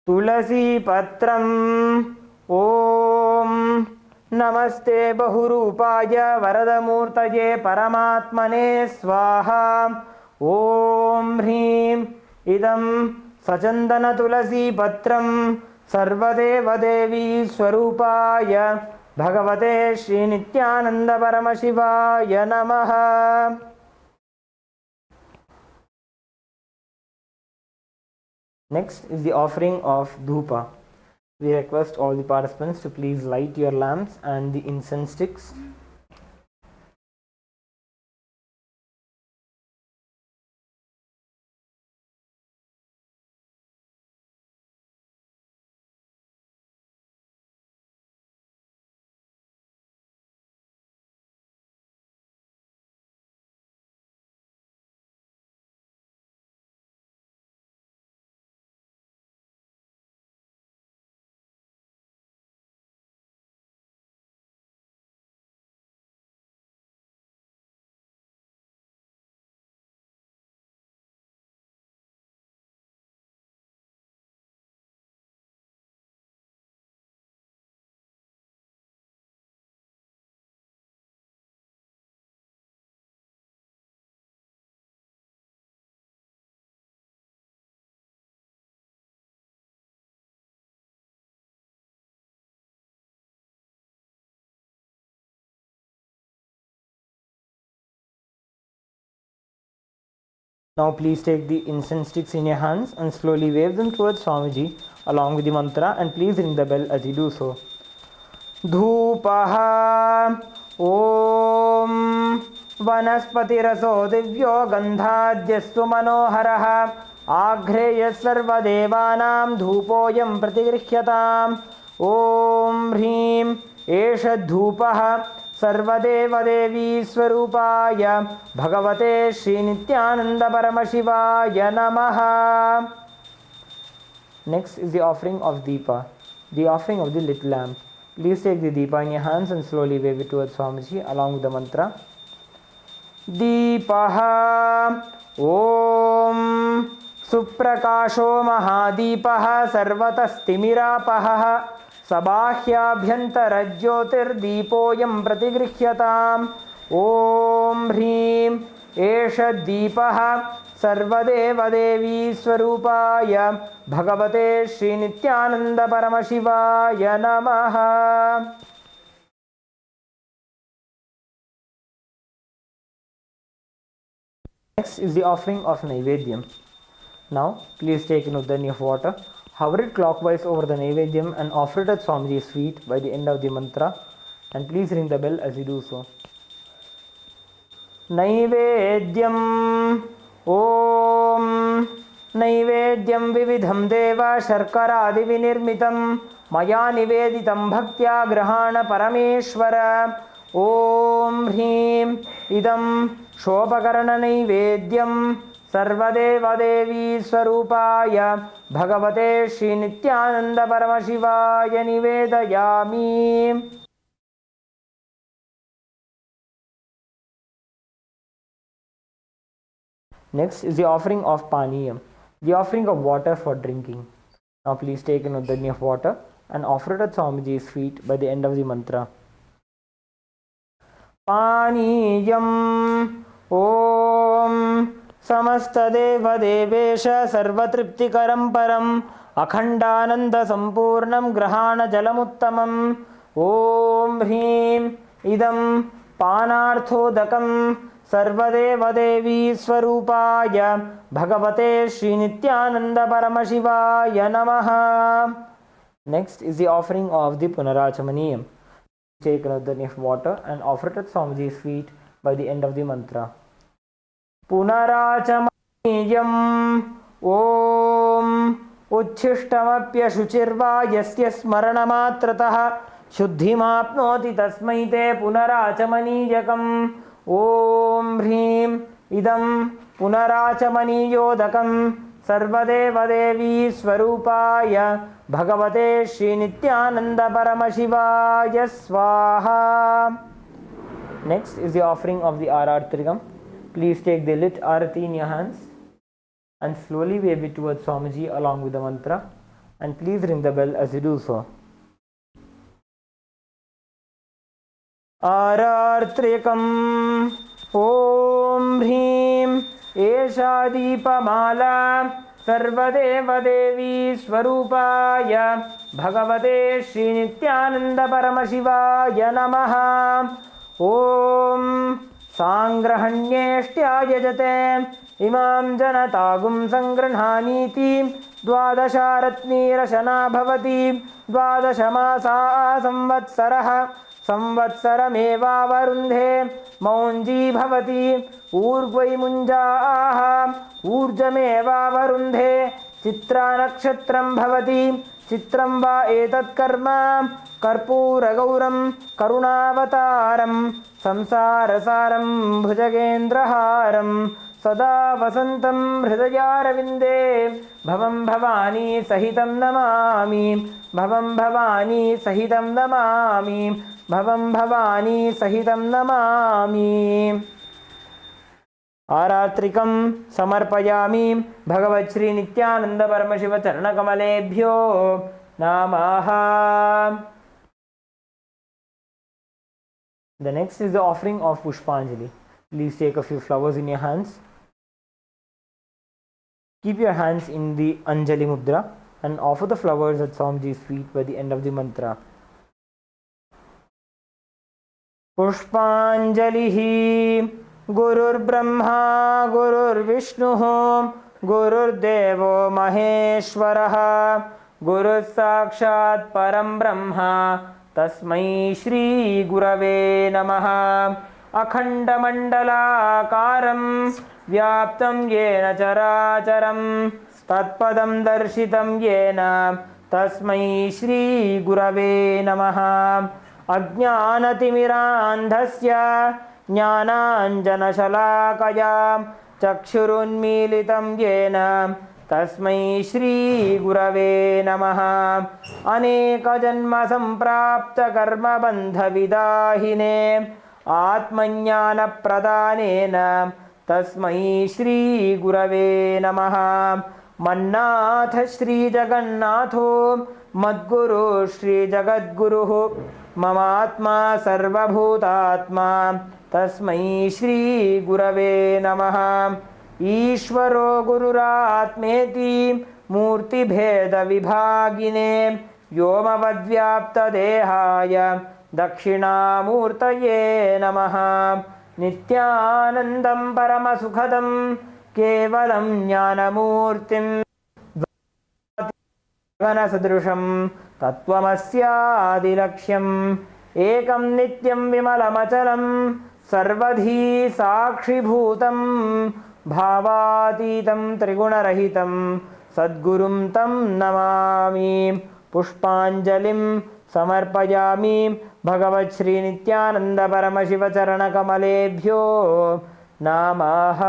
Tulasi Patram Om Namaste Bahurupaya Varadamurtaye Paramatmane Swaha Om Hrim Idam Sachandana Tulasi Patram Sarvadeva Devi Swarupaya Bhagavate Shri Nithyananda Paramashivaya Namaha. Next is the offering of Dhupa. We request all the participants to please light your lamps and the incense sticks. Now please take the incense sticks in your hands and slowly wave them towards Swamiji along with the mantra, and please ring the bell as you do so. Dhupaha Om Vanaspatiraso Divyo Gandhadhyastu Manoharaha Agreya Sarvadevanam Dhupoyam Pratigrihyatam Om Hrim Esha Dhupaha Sarvadevadevi Swarupaya Bhagavate Shri Nithyananda Paramashivaya Namaha. Next is the offering of Deepa, the offering of the lit lamp. Please take the Deepa in your hands and slowly wave it towards Swamiji along with the mantra. Deepaha Om Suprakasho Mahadeepaha Sarvatastimirapaha Sabāhyabhyantarajyotir Deepoyam Pratigrihyatam Om Hrim Esha Deepaha Sarvadevadevi Swarupaya Bhagavate Shri Nithyananda Paramashivaya Namaha. Next is the offering of Naivedyam. Now please take an uddani of water, hover it clockwise over the Naivedyam and offer it at Swamiji's feet by the end of the mantra, and please ring the bell as you do so. Naivedyam Om Naivedyam Vividham Deva Sharkaradi Vinirmitam Maya Niveditam Bhaktya Grahana Parameshwara Om Hrim Idam Shopakarana Naivedyam Sarvadeva Devi Swarupaya Bhagavate Shri Nithyananda Paramashivaya Nivedayami. Next is the offering of Paniyam, the offering of water for drinking. Now please take an uddani of water and offer it at Swamiji's feet by the end of the mantra. Paniyam Om Samastadeva Devesha Sarvatriptikaram Param Akhandananda Sampurnam Grahana Jalamuttamam Om Hrim Idam Panarthodakam Sarvadeva Devi Swarupaya Bhagavate Shri Nithyananda Paramashivaya Namaha. Next is the offering of the Punarachamaniyam. Take another of water and offer it at Swamiji's feet by the end of the mantra. Punarachamaniyam Om Uchishtamapya Shuchirva Yasya Smaranamatrataha Shuddhimapnoti Tasmai Te Punarachamaniyakam Om Hrim Idam Punarachamaniyodak Sarvadeva Devi Swarupaya Bhagavate Shri Nithyananda Paramashivaya Swaha. Next is the offering of the Arartrigam. Please take the lit Arati in your hands and slowly wave it towards Swamiji along with the mantra, and please ring the bell as you do so. Arartrikam Om Hrim Esha Deepamala Sarvadeva Devi Swarupaya Bhagavate Shri Nithyananda Paramashivaya Namaha. Om Sangrahanyeshtya Imam Janatagum Sangranhaniti Dvadasharatnirashana Bhavati Dvadashamasa Samvatsaraha Samvatsarameva Varundhe Maunji Bhavati Urgvai Munjaha Urjameva Varundhe Chitra Nakshatram Bhavati Chitram Va Etat Karma Karpura Gauram Karunavataram Samsarasaram Bhujagendraharam Sada Vasantam Hridayaravinде Bhavam Bhavani Sahitam Namami Bhavam Bhavani Sahitam Namami Bhavam Bhavani Sahitam Namami. Aratrikam Samarpayami Bhagavat Shri Nithyananda Paramashiva Charanakamaleebhyo Namaha. The next is the offering of Pushpanjali. Please take a few flowers in your hands. Keep your hands in the Anjali Mudra and offer the flowers at Swamiji's feet by the end of the mantra. Pushpanjalihi गुरुर्ब्रह्मा गुरुर्विष्णुः गुरुर्देवो महेश्वरः गुरुः साक्षात् परं ब्रह्म तस्मै श्री गुरवे नमः। अखण्डमण्डलाकारं व्याप्तं येन चराचरं तत्पदं दर्शितं येन तस्मै श्री गुरवे नमः। अज्ञानतिमिरान्धस्य ज्ञानाञ्जनशलाकया चक्षुरुन्मीलितं येन तस्मै श्री गुरवे नमः। अनेकजन्मसम्प्राप्तकर्मबन्धविदाहिने आत्मज्ञानप्रदानेन तस्मै श्री गुरवे नमः। मन्नाथ श्रीजगन्नाथो मद्गुरु श्रीजगद्गुरुः ममात्मा सर्वभूतात्मा तस्मै श्री गुरवे नमः। ईश्वरो गुरुरात्मेति मूर्तिभेदविभागिने व्योमवद्व्याप्तदेहाय दक्षिणामूर्तये नमः। नित्यानन्दं परमसुखदं केवलं ज्ञानमूर्तिं गगनसदृशं तत्त्वमस्यादिलक्ष्यम् एकं नित्यं विमलमचलं सर्वधी साक्षिभूतं भावातीतं त्रिगुणरहितं सद्गुरुं तं नमामि। पुष्पाञ्जलिं समर्पयामि भगवत् श्री नित्यानंद परमशिव चरणकमलेभ्यो नमः।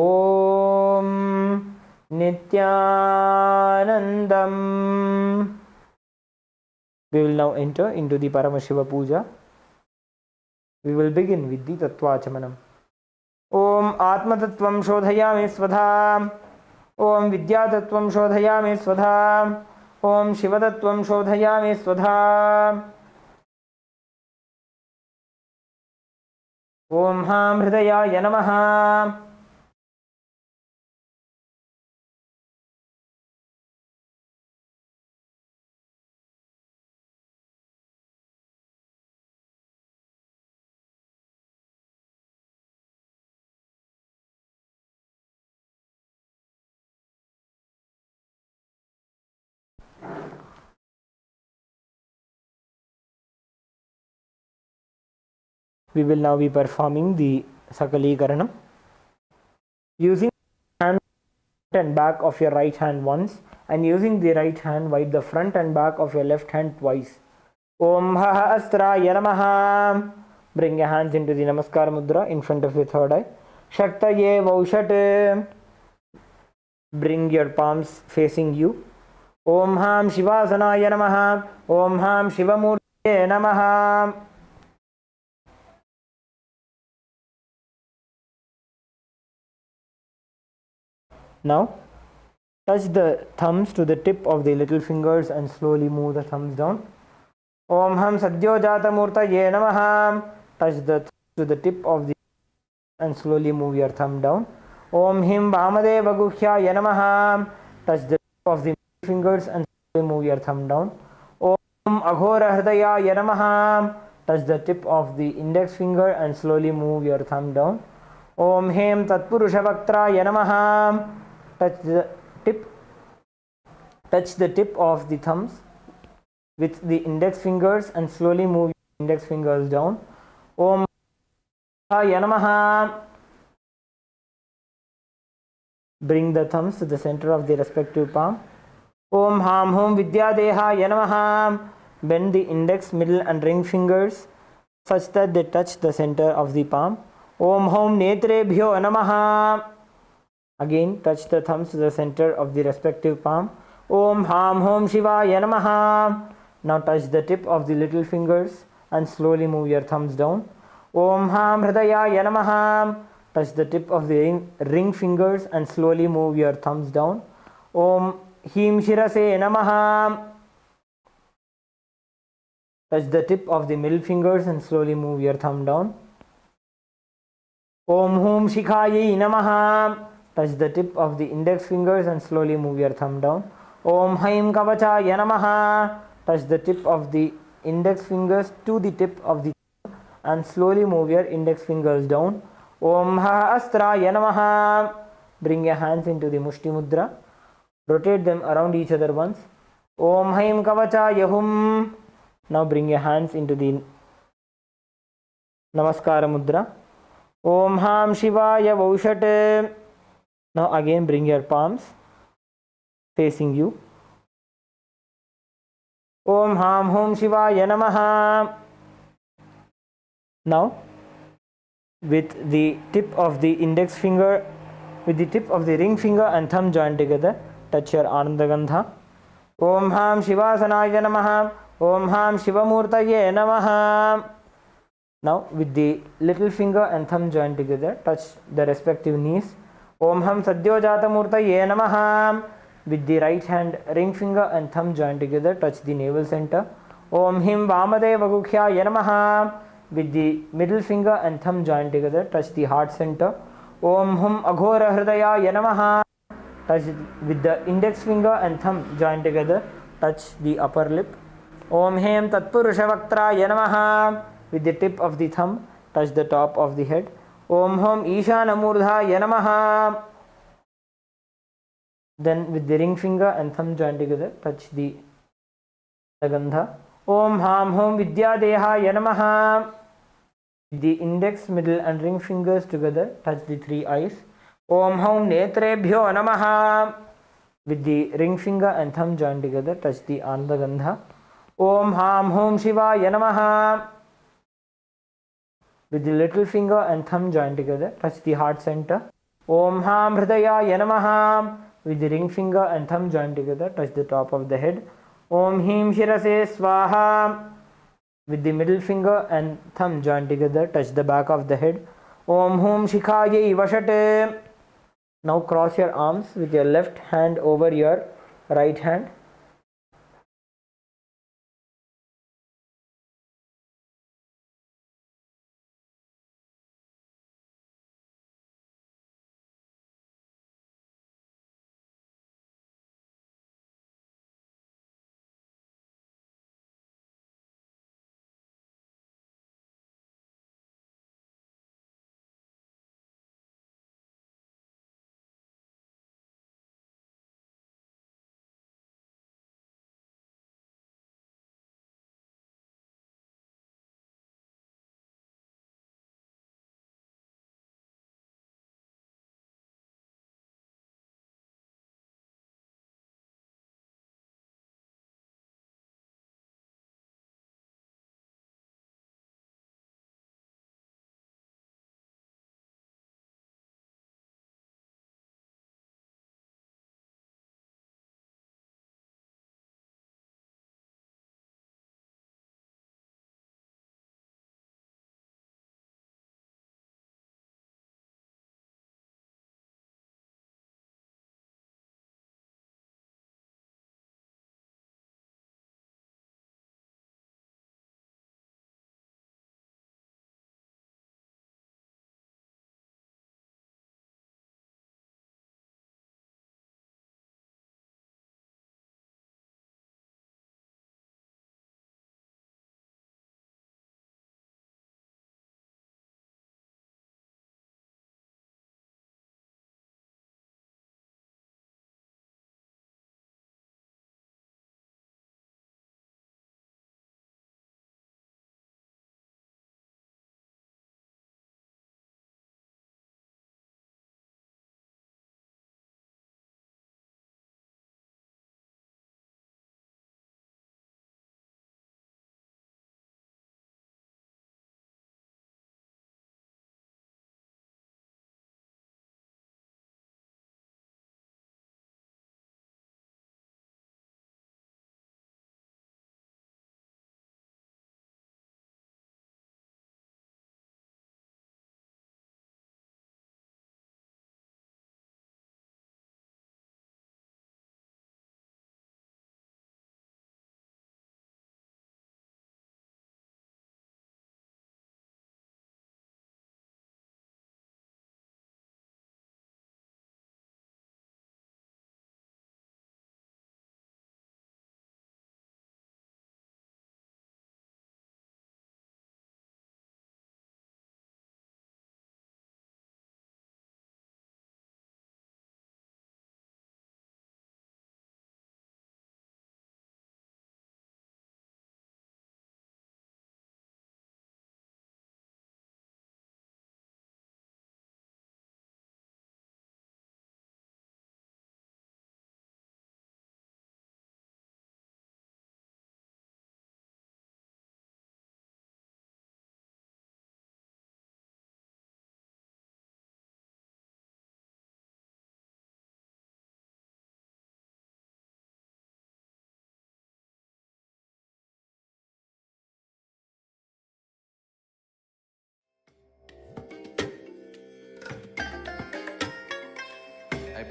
ओम Nityanandam. We will now enter into the Paramashiva Puja. We will begin with the Tattvachamanam. Om Atma Tattvam Shodhayami Svadha. Om Vidya Tattvam Shodhayami Svadha. Om Shiva Tattvam Shodhayami Svadha. Om Ham Hridayaya Namaha. We will now be performing the Sakalikaranam. Using the hand and back of your right hand once, and using the right hand, wipe the front and back of your left hand twice. Om Haha Astraya Namaha. Bring your hands into the Namaskar Mudra in front of your third eye. Shaktaye Vaushat. Bring your palms facing you. Om Ham Shivasanaya Namaha. Om Ham Shivamurtiye Namaha. Now, touch the thumbs to the tip of the little fingers and slowly move the thumbs down. Om Ham Sadhyo Jata Murtaye Namaha. Touch the thumbs to the tip of the and slowly move your thumb down. Om Him Vamadeva Guhyaya Namaha. Touch the tip of the fingers and slowly move your thumb down. Om Aghora Hridayaya Namaha. Touch the tip of the index finger and slowly move your thumb down. Om Hem Tatpurusha Vaktraya Namaha. Touch the tip of the thumbs with the index fingers and slowly move your index fingers down. Om Haya Namaha. Bring the thumbs to the center of the respective palm. Om Ham Hum Vidyadehaya Namaha. Bend the index, middle and ring fingers such that they touch the center of the palm. Om Hum Netrebhyo Namaha. Again, touch the thumbs to the center of the respective palm. Om Ham Hum Shivaya Namaha. Now touch the tip of the little fingers and slowly move your thumbs down. Om Ham Hridayaya Namaha. Touch the tip of the ring fingers and slowly move your thumbs down. Om Him Shirase Namaha. Touch the tip of the middle fingers and slowly move your thumb down. Om Hum Shikhaye Namaha. Touch the tip of the index fingers and slowly move your thumb down. Om Haim Kavachaya Namaha. Touch the tip of the index fingers to the tip of the thumb and slowly move your index fingers down. Om Ha Astraya Namaha. Bring your hands into the Mushti Mudra. Rotate them around each other once. Om Haim Kavachaya Hum. Now bring your hands into the Namaskara Mudra. Om Ham Shivaya Vaushat. Now again bring your palms facing you. Om Ham Hum Shivaya Namaha. Now with the tip of the index finger, with the tip of the ring finger and thumb joined together, touch your Anandagandha. Om Ham Shivasanaya Namaha. Om Ham Shivamurtaye Namaha. Now with the little finger and thumb joined together, touch the respective knees. Om Ham Sadyojata Murtaye Namaha. With the right hand ring finger and thumb joined together, touch the navel center. Om Him Vamadeva Gukhya Namaha. With the middle finger and thumb joined together, touch the heart center. Om Hum Aghora Hridaya Namaha. Touch with the index finger and thumb joined together, touch the upper lip. Om Hem Tatpurusha Vaktraya Namaha. With the tip of the thumb, touch the top of the head. Om Hum Ishana Murdhaya Namaha. Then with the ring finger and thumb joined together, touch the Gandha. Om Ham Hum Vidyadehaya Namaha. With the index, middle and ring fingers together, touch the three eyes. Om Hum Netrebhyo Namaha. With the ring finger and thumb joined together, touch the Anandagandha. Om Ham Hum Shivaya Namaha. With the little finger and thumb joined together, touch the heart center. Om Ham Hridaya Namaha. With the ring finger and thumb joined together, touch the top of the head. Om Him Shirase Swaha. With the middle finger and thumb joined together, touch the back of the head. Om Hum Shikhaye Vashate. Now cross your arms with your left hand over your right hand.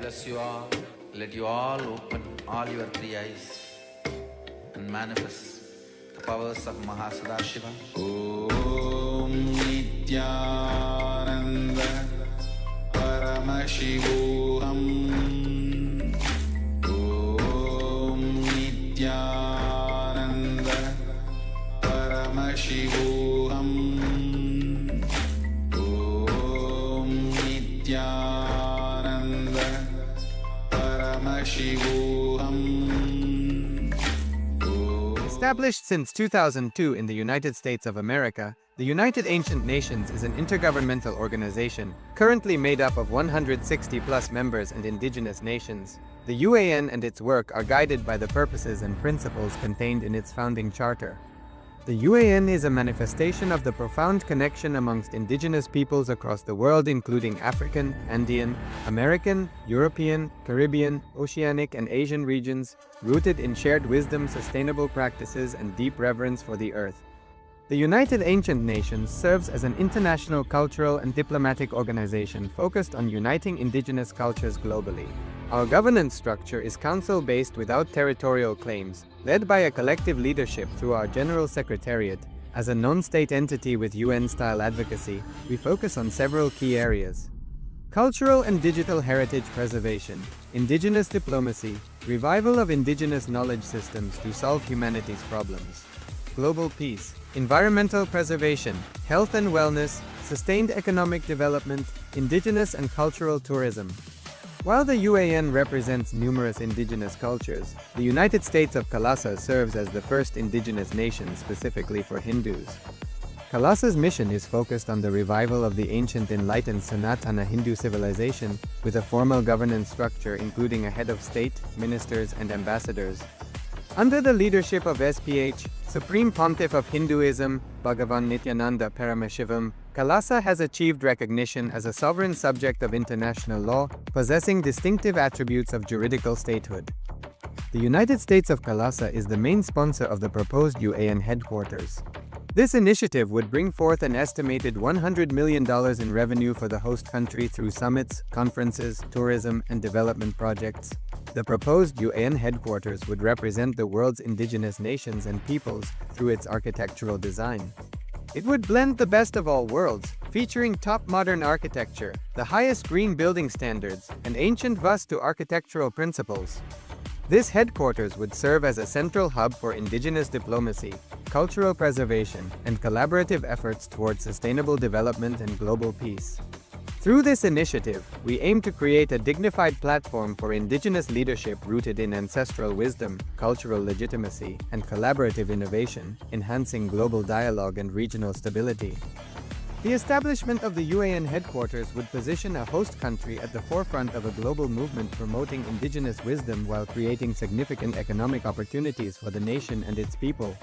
bless you all. Let you all open all your three eyes and manifest the powers of Mahasadashiva. Om Nithyananda Paramashivoham. Om Nithyananda Paramashivoham. Om Nithyananda Paramashivoham. Established since 2002 in the United States of America, the United Ancient Nations is an intergovernmental organization, currently made up of 160-plus members and indigenous nations. The UAN and its work are guided by the purposes and principles contained in its founding charter. The UAN is a manifestation of the profound connection amongst indigenous peoples across the world, including African, Andean, American, European, Caribbean, Oceanic, and Asian regions, rooted in shared wisdom, sustainable practices, and deep reverence for the earth. The United Ancient Nations serves as an international cultural and diplomatic organization focused on uniting indigenous cultures globally. Our governance structure is council-based without territorial claims, led by a collective leadership through our General Secretariat. As a non-state entity with UN-style advocacy, we focus on several key areas: cultural and digital heritage preservation, indigenous diplomacy, revival of indigenous knowledge systems to solve humanity's problems, global peace, environmental preservation, health and wellness, sustained economic development, indigenous and cultural tourism. While the UAN represents numerous indigenous cultures, the United States of KAILASA serves as the first indigenous nation specifically for Hindus. KAILASA's mission is focused on the revival of the ancient enlightened Sanatana Hindu civilization, with a formal governance structure including a head of state, ministers, and ambassadors. Under the leadership of SPH, Supreme Pontiff of Hinduism, Bhagavan Nithyananda Paramashivoham, KAILASA has achieved recognition as a sovereign subject of international law, possessing distinctive attributes of juridical statehood. The United States of KAILASA is the main sponsor of the proposed UAN headquarters. This initiative would bring forth an estimated $100 million in revenue for the host country through summits, conferences, tourism, and development projects. The proposed UAN headquarters would represent the world's indigenous nations and peoples through its architectural design. It would blend the best of all worlds, featuring top modern architecture, the highest green building standards, and ancient Vastu architectural principles. This headquarters would serve as a central hub for indigenous diplomacy, cultural preservation, and collaborative efforts towards sustainable development and global peace. Through this initiative, we aim to create a dignified platform for indigenous leadership rooted in ancestral wisdom, cultural legitimacy, and collaborative innovation, enhancing global dialogue and regional stability. The establishment of the UAN headquarters would position a host country at the forefront of a global movement promoting indigenous wisdom while creating significant economic opportunities for the nation and its people.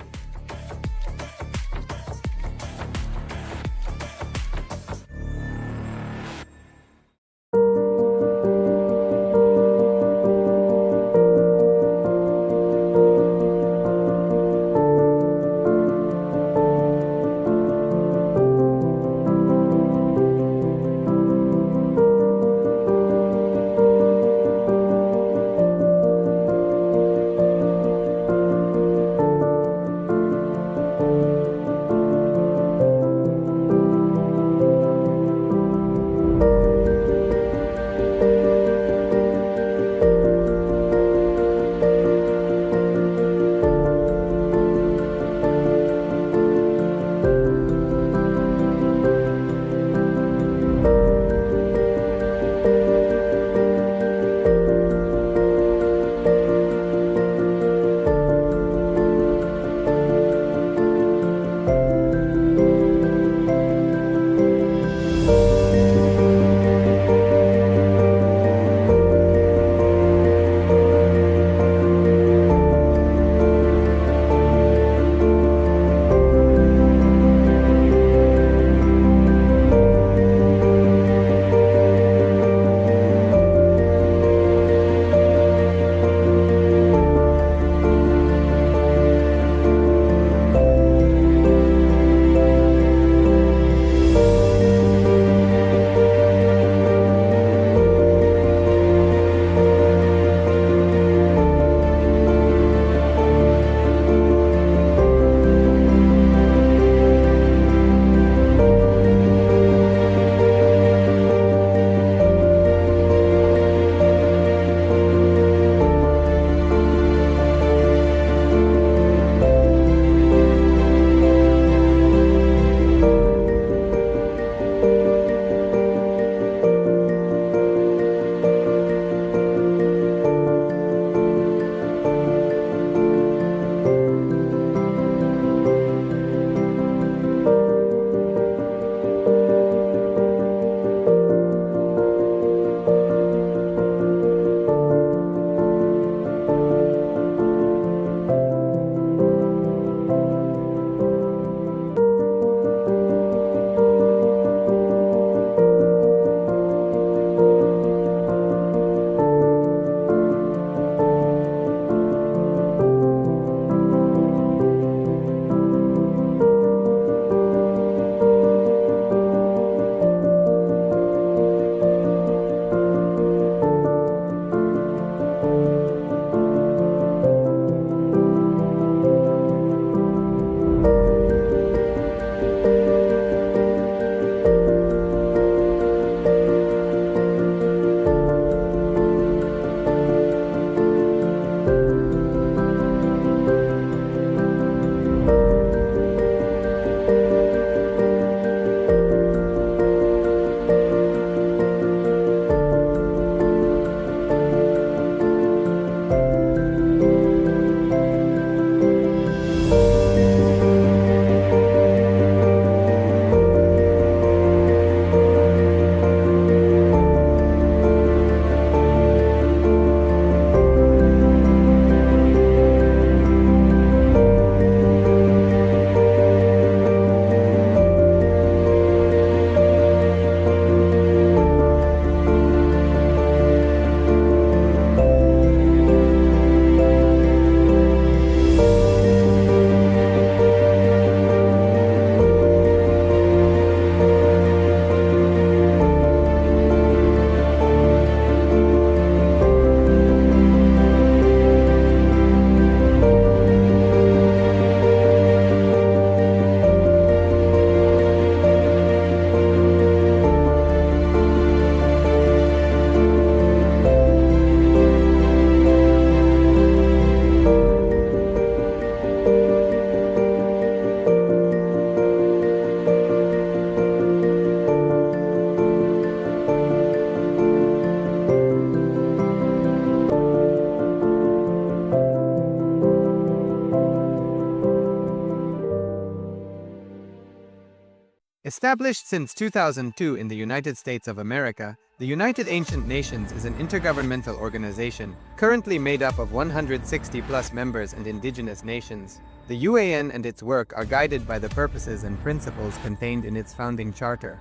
Established since 2002 in the United States of America, the United Ancient Nations is an intergovernmental organization, currently made up of 160+ members and indigenous nations. The UAN and its work are guided by the purposes and principles contained in its founding charter.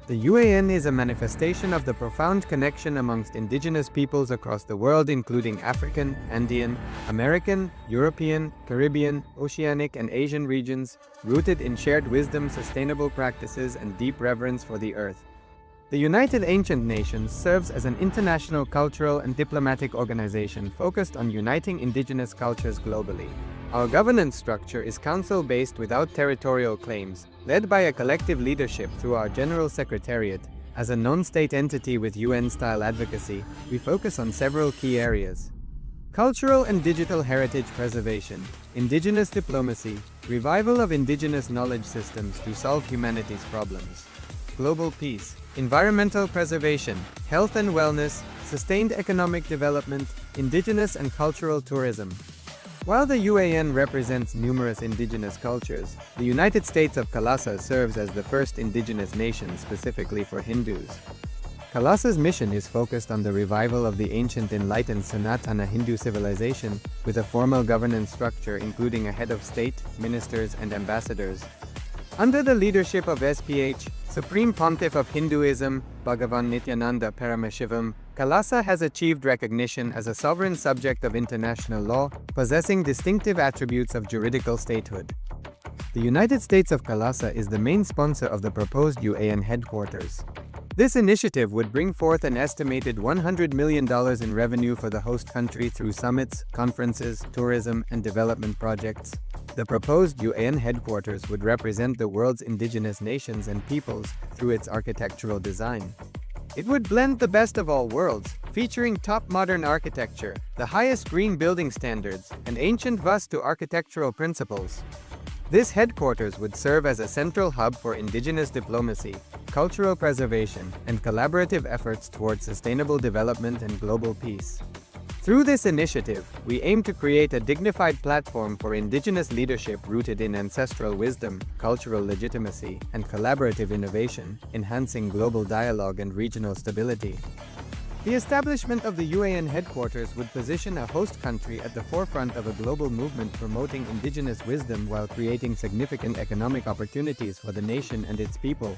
The UAN is a manifestation of the profound connection amongst indigenous peoples across the world, including African, Andean, American, European, Caribbean, Oceanic, and Asian regions, rooted in shared wisdom, sustainable practices, and deep reverence for the earth. The United Ancient Nations serves as an international cultural and diplomatic organization focused on uniting indigenous cultures globally. Our governance structure is council-based without territorial claims, led by a collective leadership through our General Secretariat. As a non-state entity with UN-style advocacy, we focus on several key areas: cultural and digital heritage preservation, indigenous diplomacy, revival of indigenous knowledge systems to solve humanity's problems, global peace, environmental preservation, health and wellness, sustained economic development, indigenous and cultural tourism. While the UAN represents numerous indigenous cultures, the United States of KAILASA serves as the first indigenous nation specifically for Hindus. KAILASA's mission is focused on the revival of the ancient enlightened Sanatana Hindu civilization, with a formal governance structure including a head of state, ministers, and ambassadors. Under the leadership of SPH, Supreme Pontiff of Hinduism, Bhagavan Nithyananda Paramashivoham, KAILASA has achieved recognition as a sovereign subject of international law, possessing distinctive attributes of juridical statehood. The United States of KAILASA is the main sponsor of the proposed UAN headquarters. This initiative would bring forth an estimated $100 million in revenue for the host country through summits, conferences, tourism, and development projects. The proposed UAN headquarters would represent the world's indigenous nations and peoples through its architectural design. It would blend the best of all worlds, featuring top modern architecture, the highest green building standards, and ancient Vastu architectural principles. This headquarters would serve as a central hub for indigenous diplomacy, cultural preservation, and collaborative efforts towards sustainable development and global peace. Through this initiative, we aim to create a dignified platform for indigenous leadership rooted in ancestral wisdom, cultural legitimacy, and collaborative innovation, enhancing global dialogue and regional stability. The establishment of the UAN headquarters would position a host country at the forefront of a global movement promoting indigenous wisdom while creating significant economic opportunities for the nation and its people.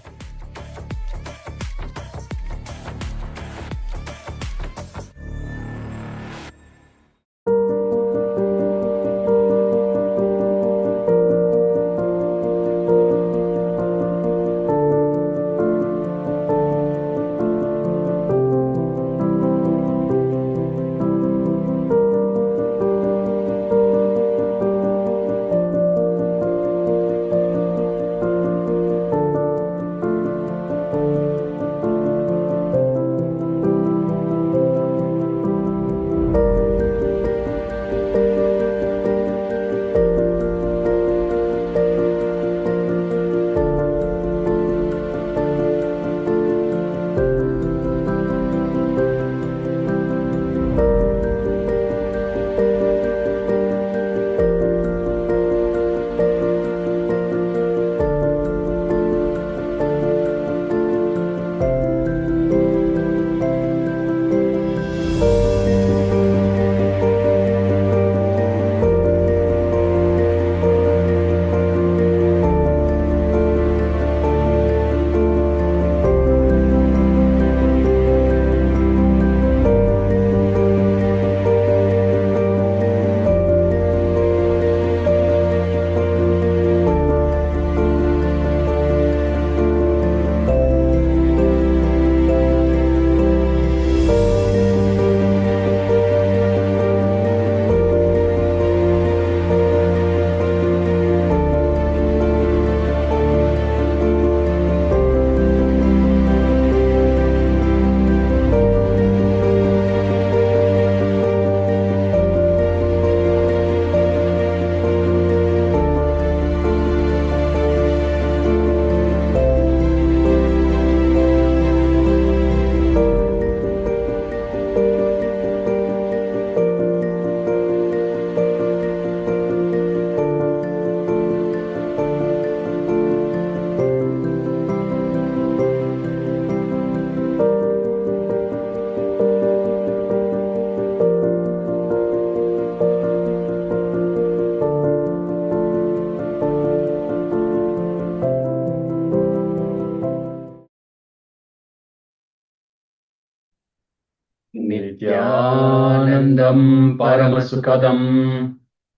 नित्यानन्दम् परमसुखदम्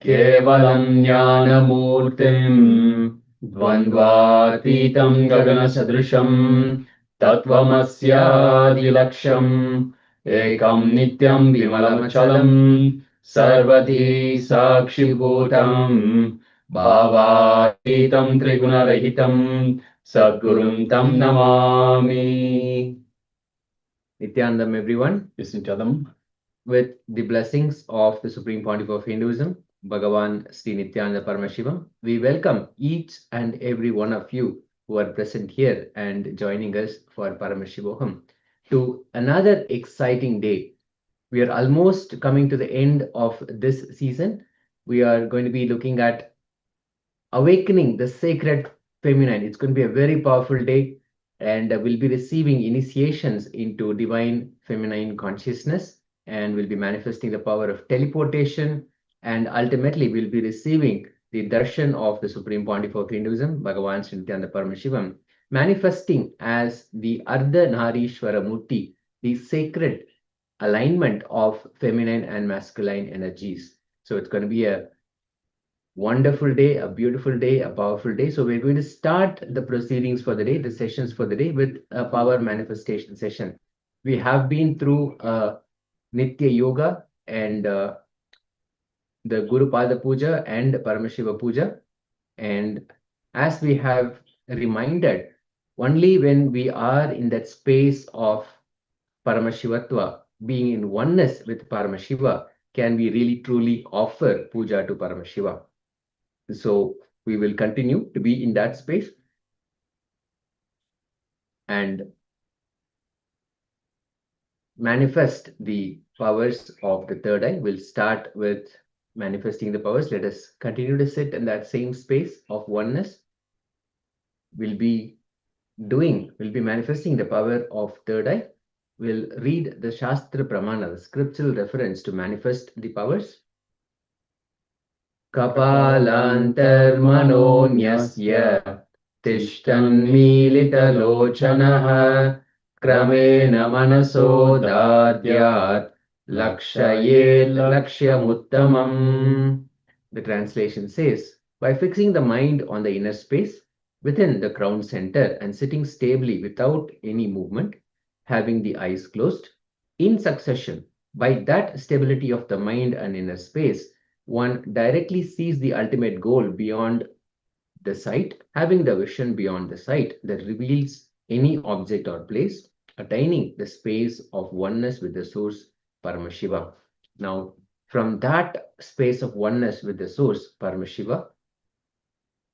केवलम् ज्ञानमूर्तिम् द्वन्द्वातीतम् गगनसदृशम् तत्त्वमस्यादिलक्ष्यम् एकम् नित्यम् विमलमचलम् सर्वधी साक्षिभूतम् भावातीतम् त्रिगुणरहितम् सद्गुरुम् तम् Namami. Nithyanandam, everyone. Yes, Nithyanandam. With the blessings of the Supreme Pontiff of Hinduism, Bhagavan Sri Nithyananda Paramashivam, we welcome each and every one of you who are present here and joining us for Paramashivoham to another exciting day. We are almost coming to the end of this season. We are going to be looking at awakening the sacred feminine. It's going to be a very powerful day, and we'll be receiving initiations into divine feminine consciousness, and we'll be manifesting the power of teleportation, and ultimately we'll be receiving the darshan of the Supreme Pontiff of Hinduism, Bhagavan Sri Nithyananda Paramashivam, manifesting as the Ardha Narishwara Murti, the sacred alignment of feminine and masculine energies. So it's going to be a wonderful day, a beautiful day, a powerful day. So we're going to start the proceedings for the day, the sessions for the day with a power manifestation session. We have been through Nitya Yoga and the Guru Pada Puja and Paramashiva Puja. And as we have reminded, only when we are in that space of Paramashivatva, being in oneness with Paramashiva, can we really truly offer puja to Paramashiva. So we will continue to be in that space and manifest the powers of the third eye. We'll start with manifesting the powers. Let us continue to sit in that same space of oneness. We'll be manifesting the power of third eye. We'll read the Shastra Pramana, the scriptural reference to manifest the powers. Kapalantarmanonyasya Tishtanmilitalochanaha Kramena manaso dadyat Lakshayet lakshyamuttamam. The translation says, by fixing the mind on the inner space within the crown center and sitting stably without any movement, having the eyes closed, in succession, by that stability of the mind and inner space, one directly sees the ultimate goal beyond the sight, having the vision beyond the sight that reveals any object or place, attaining the space of oneness with the source Paramashiva. Now, from that space of oneness with the source Paramashiva,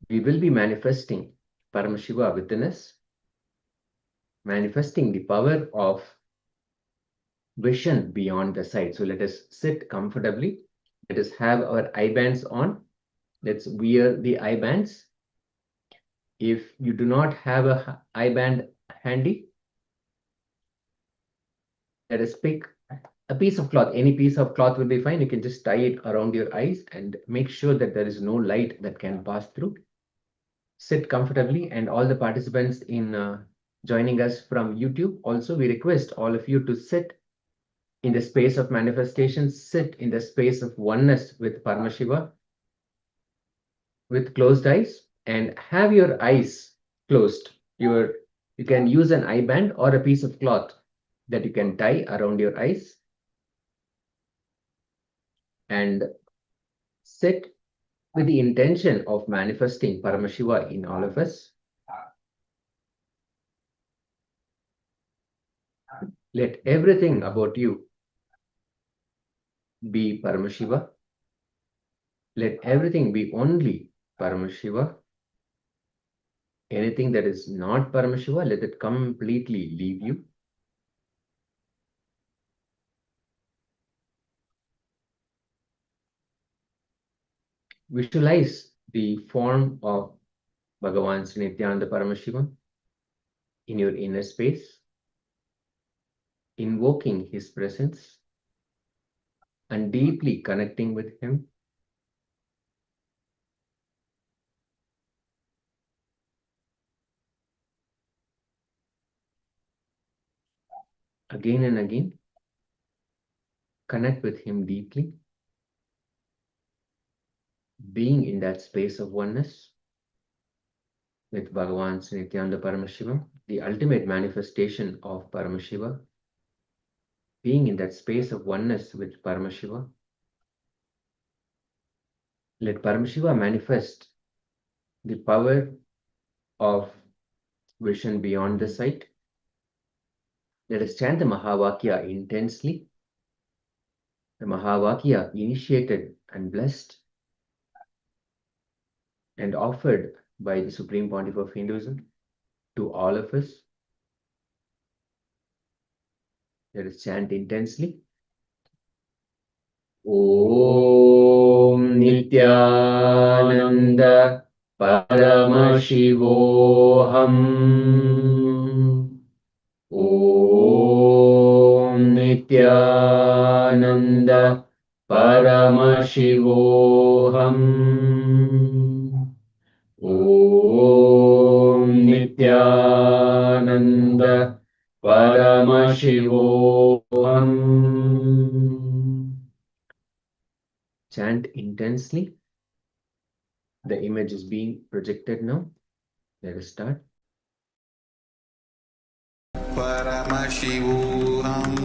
we will be manifesting Paramashiva within us, manifesting the power of vision beyond the sight. So let us sit comfortably. Let us have our eye bands on. Let's wear the eye bands. If you do not have a eye band handy, let us pick a piece of cloth. Any piece of cloth will be fine. You can just tie it around your eyes and make sure that there is no light that can pass through. Sit comfortably, and all the participants in joining us from YouTube, also we request all of you to sit in the space of manifestation, sit in the space of oneness with Paramashiva with closed eyes and have your eyes closed. You can use an eye band or a piece of cloth that you can tie around your eyes and sit with the intention of manifesting Paramashiva in all of us. Let everything about you be Paramashiva. Let everything be only Paramashiva. Anything that is not Paramashiva, let it completely leave you. Visualize the form of Bhagavan Sri Nithyananda Paramashiva in your inner space, invoking his presence and deeply connecting with him. Again and again, connect with him deeply, being in that space of oneness with Bhagavan Nithyananda Paramashiva, the ultimate manifestation of Paramashiva, being in that space of oneness with Paramashiva. Let Paramashiva manifest the power of vision beyond the sight. Let us chant the Mahavakya intensely. The Mahavakya initiated and blessed and offered by the Supreme Pontiff of Hinduism to all of us. Let us chant intensely. Om Nithyananda Paramashivoham. Om Nithyananda Paramashivoham. Om Nithyananda Paramashivoham. Chant intensely. The image is being projected now. Let us start. Paramashivoham.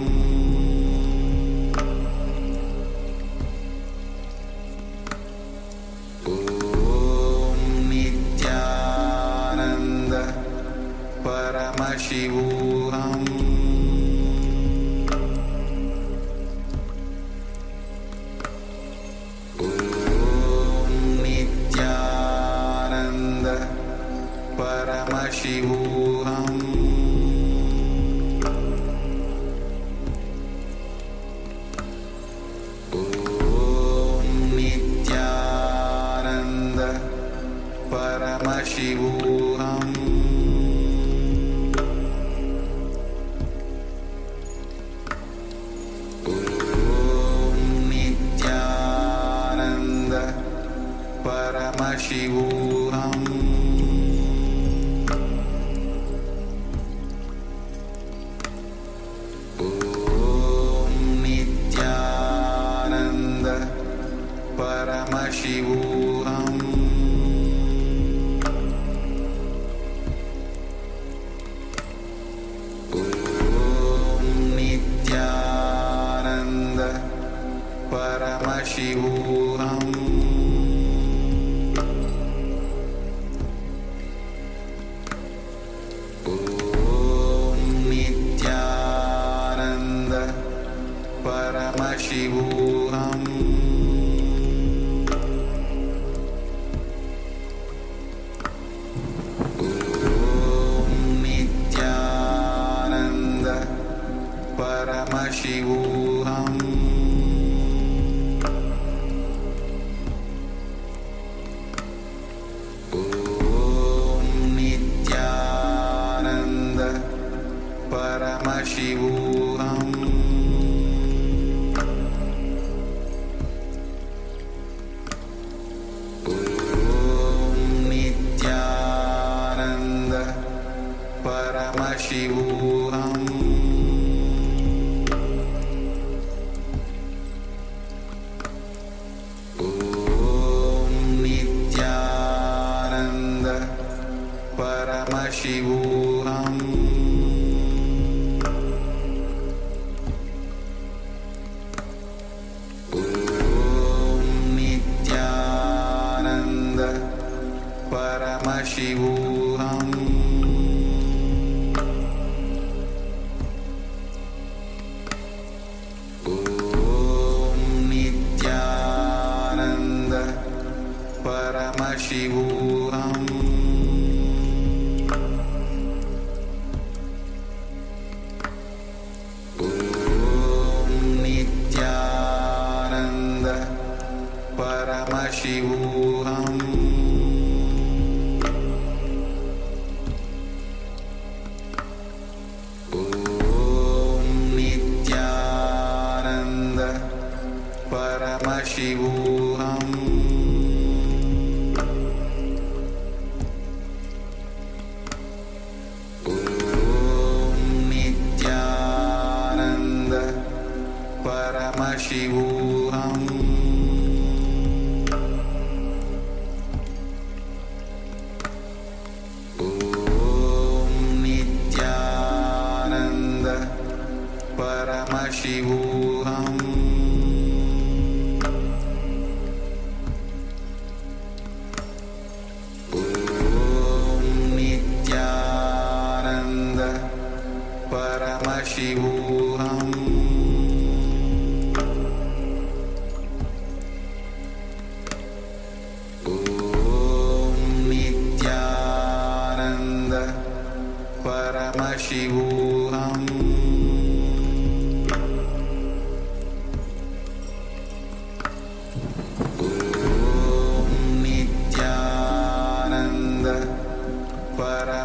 Om Nithyananda Paramashivoham. Om Nithyananda Paramashivoham. Paramashivoham. Om Nithyananda Paramashivoham. Om Nithyananda Paramashivoham. Paramashivoham. Om Nithyananda Paramashivoham. Om Nithyananda Paramashivoham. Paramashivoham. Om Nithyananda Paramashivoham. Om Nithyananda Paramashivoham. Paramashivoham. Om Nithyananda Paramashivoham. Om Nithyananda Paramashivoham. Paramashivoham. Om Nithyananda Paramashivoham.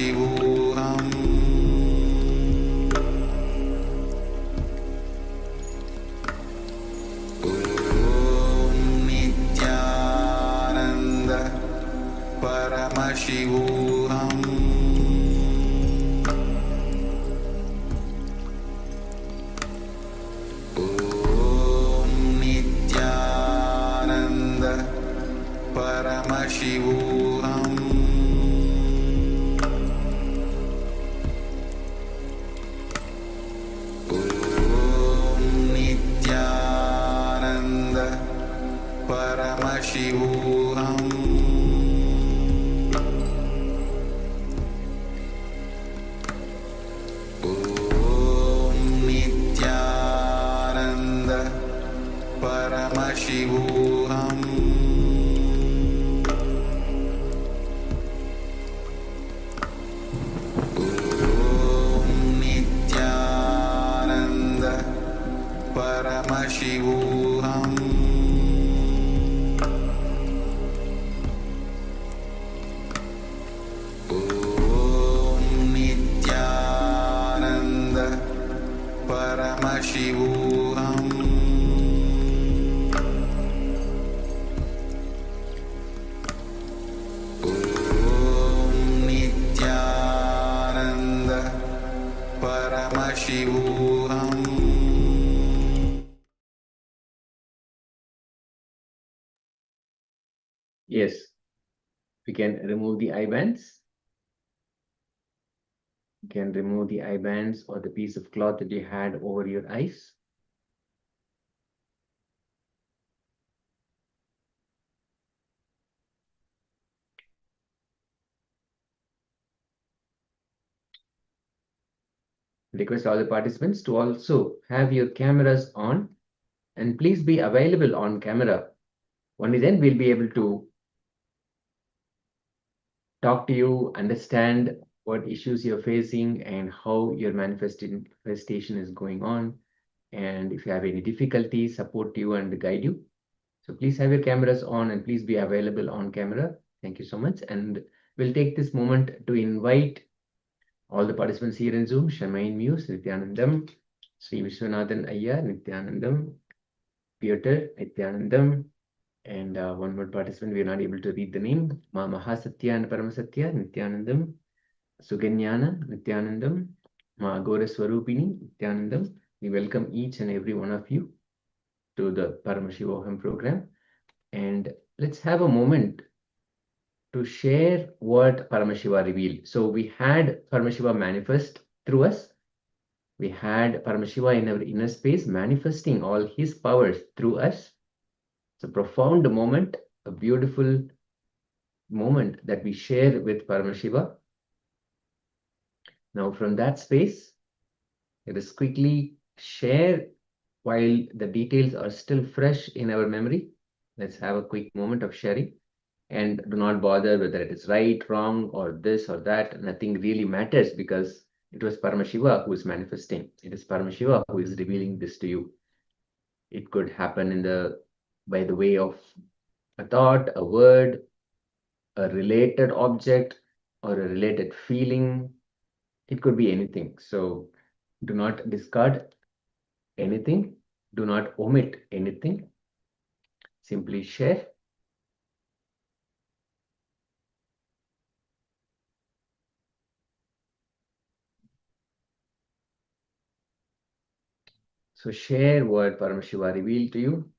Paramashivoham Om Nithyananda Paramashivoham Om Nithyananda Paramashivoham Om Nithyananda Paramashivoham Om Nithyananda Paramashivoham Om Nithyananda Paramashivoham Om Nithyananda Paramashivoham Om Nithyananda Paramashivoham. Yes, we can remove the eye bands. You can remove the eye bands or the piece of cloth that you had over your eyes. Request all the participants to also have your cameras on, and please be available on camera. Only then we'll be able to talk to you, understand what issues you're facing and how your manifestation is going on. And if you have any difficulty, support you and guide you. So please have your cameras on and please be available on camera. Thank you so much. And we'll take this moment to invite all the participants here in Zoom: Shamain Muse, Nithyanandam, Sri Vishwanathan Ayya, Nithyanandam, Peter, Nithyanandam, and one more participant, we are not able to read the name, Ma Mahasatya and Paramasatya, Nithyanandam, Suganyana, Nithyanandam, Ma Agora Swarupini, Nithyanandam. We welcome each and every one of you to the Paramashivoham program. And let's have a moment to share what Paramashiva revealed. So we had Paramashiva manifest through us. We had Paramashiva in our inner space manifesting all his powers through us. It's a profound moment, a beautiful moment that we share with Paramashiva. Now from that space, let us quickly share while the details are still fresh in our memory. Let's have a quick moment of sharing. And do not bother whether it is right, wrong, or this or that. Nothing really matters because it was Paramashiva who is manifesting. It is Paramashiva who is revealing this to you. It could happen by the way of a thought, a word, a related object, or a related feeling. It could be anything. So do not discard anything. Do not omit anything. Simply share. So share what Paramashiva revealed to you.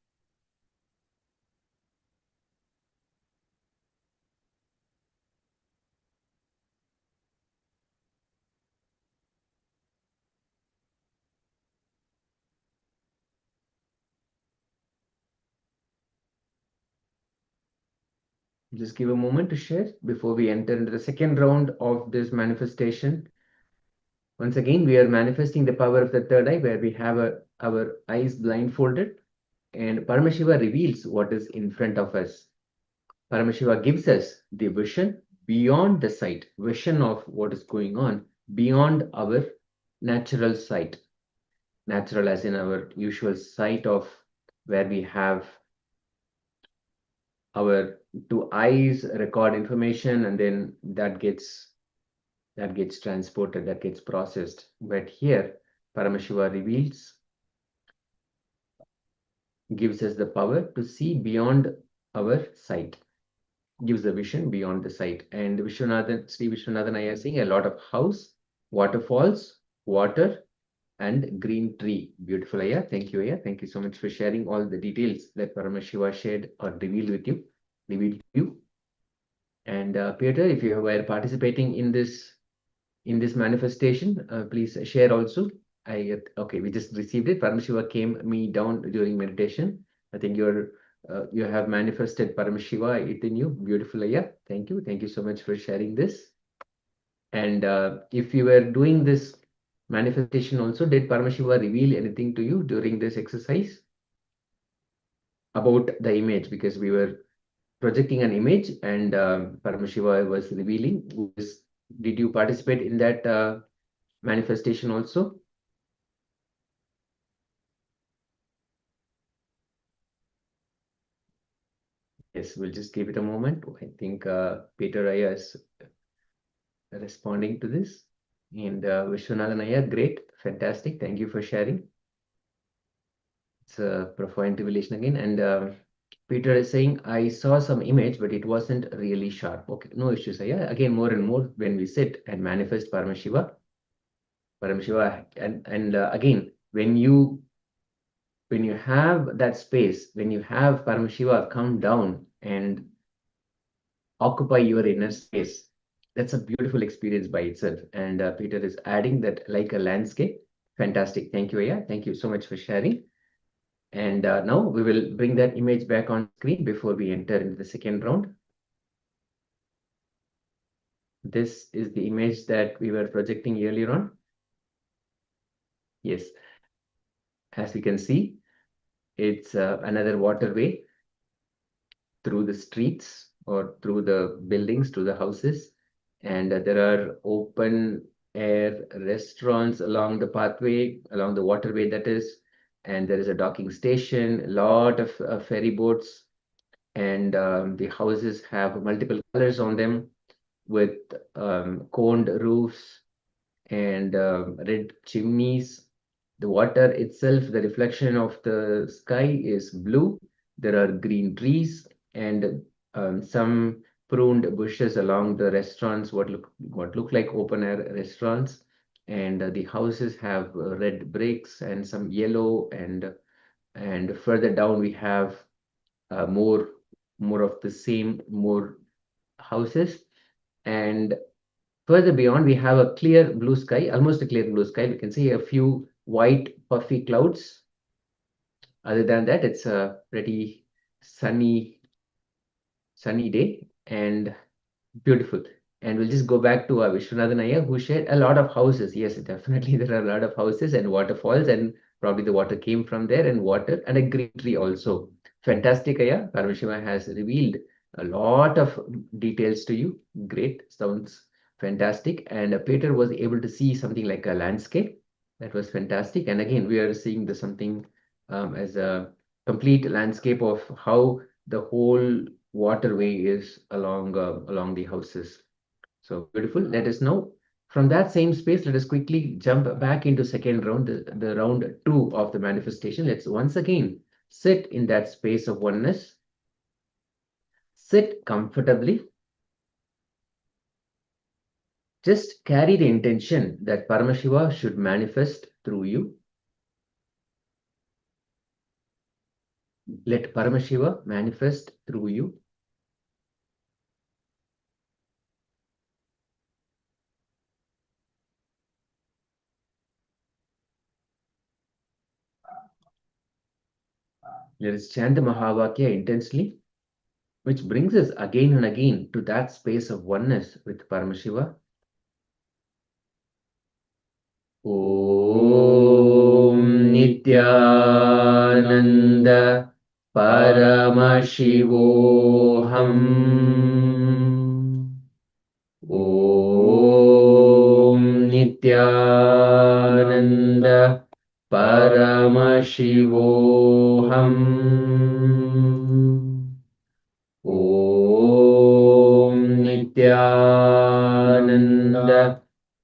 Just give a moment to share before we enter into the second round of this manifestation. Once again, we are manifesting the power of the third eye, where we have our eyes blindfolded, and Paramashiva reveals what is in front of us. Paramashiva gives us the vision beyond the sight, vision of what is going on beyond our natural sight. Natural as in our usual sight of where we have our two eyes record information and then that gets that gets transported, that gets processed. But here, Paramashiva reveals, gives us the power to see beyond our sight, gives the vision beyond the sight. And Vishwanathan, Sri Vishwanathan Iyer saying a lot of house, waterfalls, water, and green tree. Beautiful, Ayya. Thank you, Ayya. Thank you so much for sharing all the details that Paramashiva shared or revealed to you. And Peter, if you were participating in this manifestation, please share also. Okay, we just received it. Paramashiva came me down during meditation. I think you have manifested Paramashiva within you. Beautiful, Ayya. Thank you. Thank you so much for sharing this. And if you were doing this manifestation also, did Paramashiva reveal anything to you during this exercise about the image? Because we were projecting an image and Paramashiva was revealing. Did you participate in that manifestation also? Yes, we'll just give it a moment. I think Peter Raya is responding to this. And Vishwanathan Iyer, great, fantastic. Thank you for sharing. It's a profound revelation again. And Peter is saying, I saw some image, but it wasn't really sharp. Okay, no issues. Yeah, again, more and more when we sit and manifest Paramashiva, and again, when you have that space, when you have Paramashiva come down and occupy your inner space, that's a beautiful experience by itself. And Peter is adding that like a landscape. Fantastic. Thank you, Aya. Thank you so much for sharing. And now we will bring that image back on screen before we enter into the second round. This is the image that we were projecting earlier on. Yes. As you can see, it's another waterway through the streets or through the buildings, to the houses. And there are open air restaurants along the pathway, along the waterway that is. And there is a docking station, a lot of ferry boats. And the houses have multiple colors on them with coned roofs and red chimneys. The water itself, the reflection of the sky is blue. There are green trees and some pruned bushes along the restaurants, what look like open air restaurants. And the houses have red bricks and some yellow, and further down we have more of the same, more houses. And further beyond, we have a clear blue sky, almost a clear blue sky. We can see a few white puffy clouds. Other than that, it's a pretty sunny day and beautiful. And we'll just go back to Vishwanathan Iyer, who shared a lot of houses. Yes, definitely there are a lot of houses and waterfalls, and probably the water came from there, and water and a green tree also. Fantastic, Iyer. Paramashiva has revealed a lot of details to you. Great, sounds fantastic. And Peter was able to see something like a landscape. That was fantastic. And again, we are seeing the something as a complete landscape of how the whole waterway is along the houses. So beautiful. Let us know. From that same space, let us quickly jump back into second round, the round 2 of the manifestation. Let's once again sit in that space of oneness. Sit comfortably. Just carry the intention that Paramashiva should manifest through you. Let Paramashiva manifest through you. Let us chant the Mahavakya intensely, which brings us again and again to that space of oneness with Paramashiva. Om Nithyananda Paramashivoham. Om Nithyananda Paramashivoham. Om Nithyananda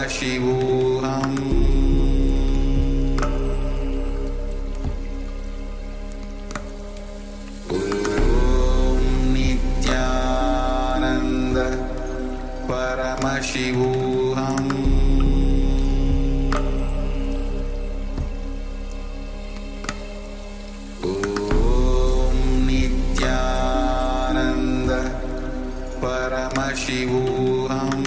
Paramashivoham Om Nithyananda Paramashivoham Om Nithyananda Paramashivoham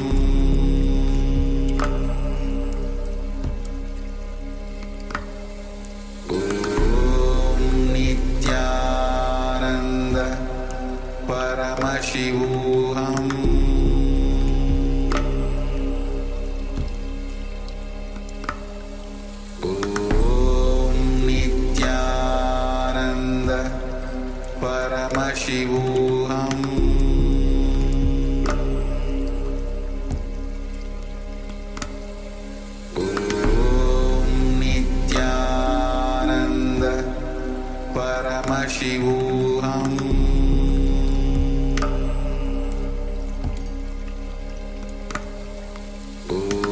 Om Nithyananda Paramashivoham Om Nithyananda Paramashivoham Om Nithyananda Paramashivoham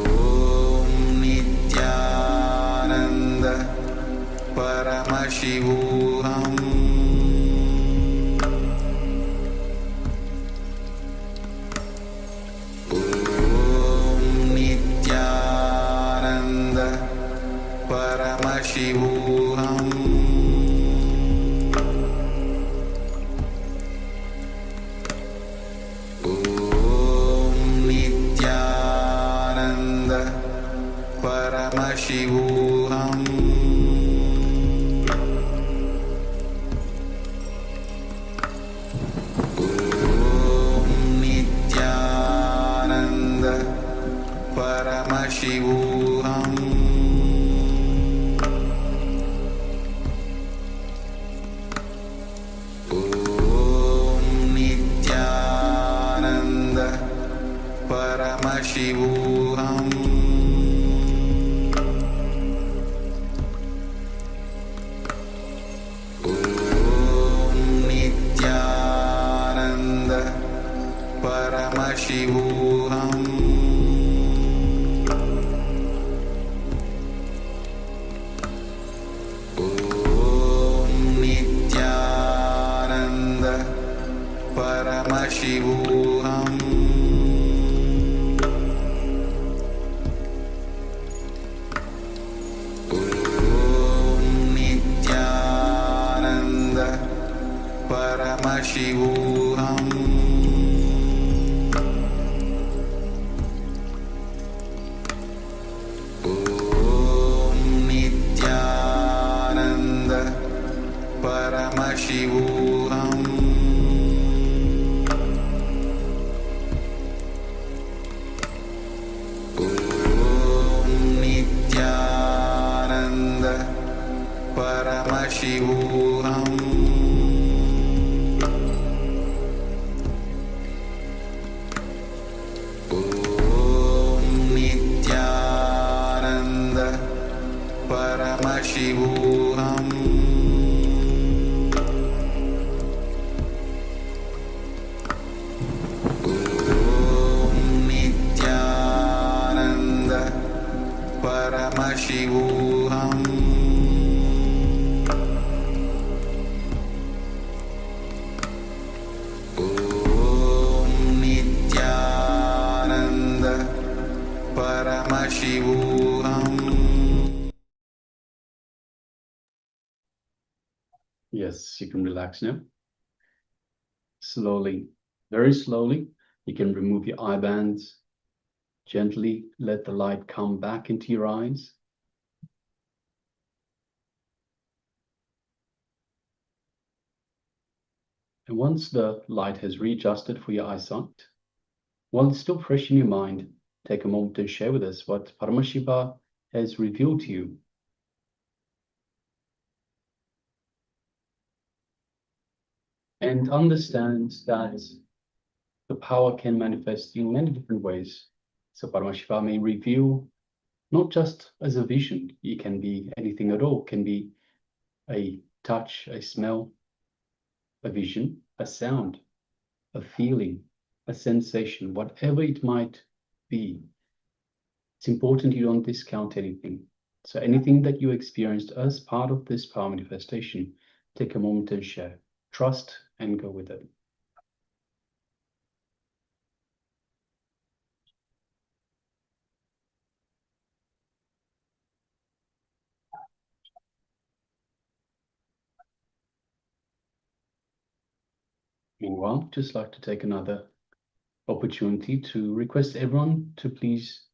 Om Nithyananda Paramashivoham Om Nithyananda Paramashivoham Om Nithyananda Paramashivoham Om Nithyananda Paramashivoham Om Nithyananda Paramashivoham Om Nithyananda Paramashivoham Om Nithyananda Paramashivoham Om Nithyananda Paramashivoham Om Nithyananda Paramashivoham Om Nithyananda Paramashivoham Om Nithyananda Paramashivoham Om Nithyananda Paramashivoham Om Nithyananda Paramashivoham. Yes, you can relax now. Slowly, very slowly, you can remove your eye bands. Gently let the light come back into your eyes. And once the light has readjusted for your eyesight, while it's still fresh in your mind, take a moment to share with us what Paramashiva has revealed to you. And understand that the power can manifest in many different ways. So Paramashiva may reveal not just as a vision, it can be anything at all, it can be a touch, a smell, a vision, a sound, a feeling, a sensation, whatever it might be. It's important you don't discount anything. So anything that you experienced as part of this power manifestation, take a moment and share. Trust and go with it. Meanwhile, just like to take another opportunity to request everyone to please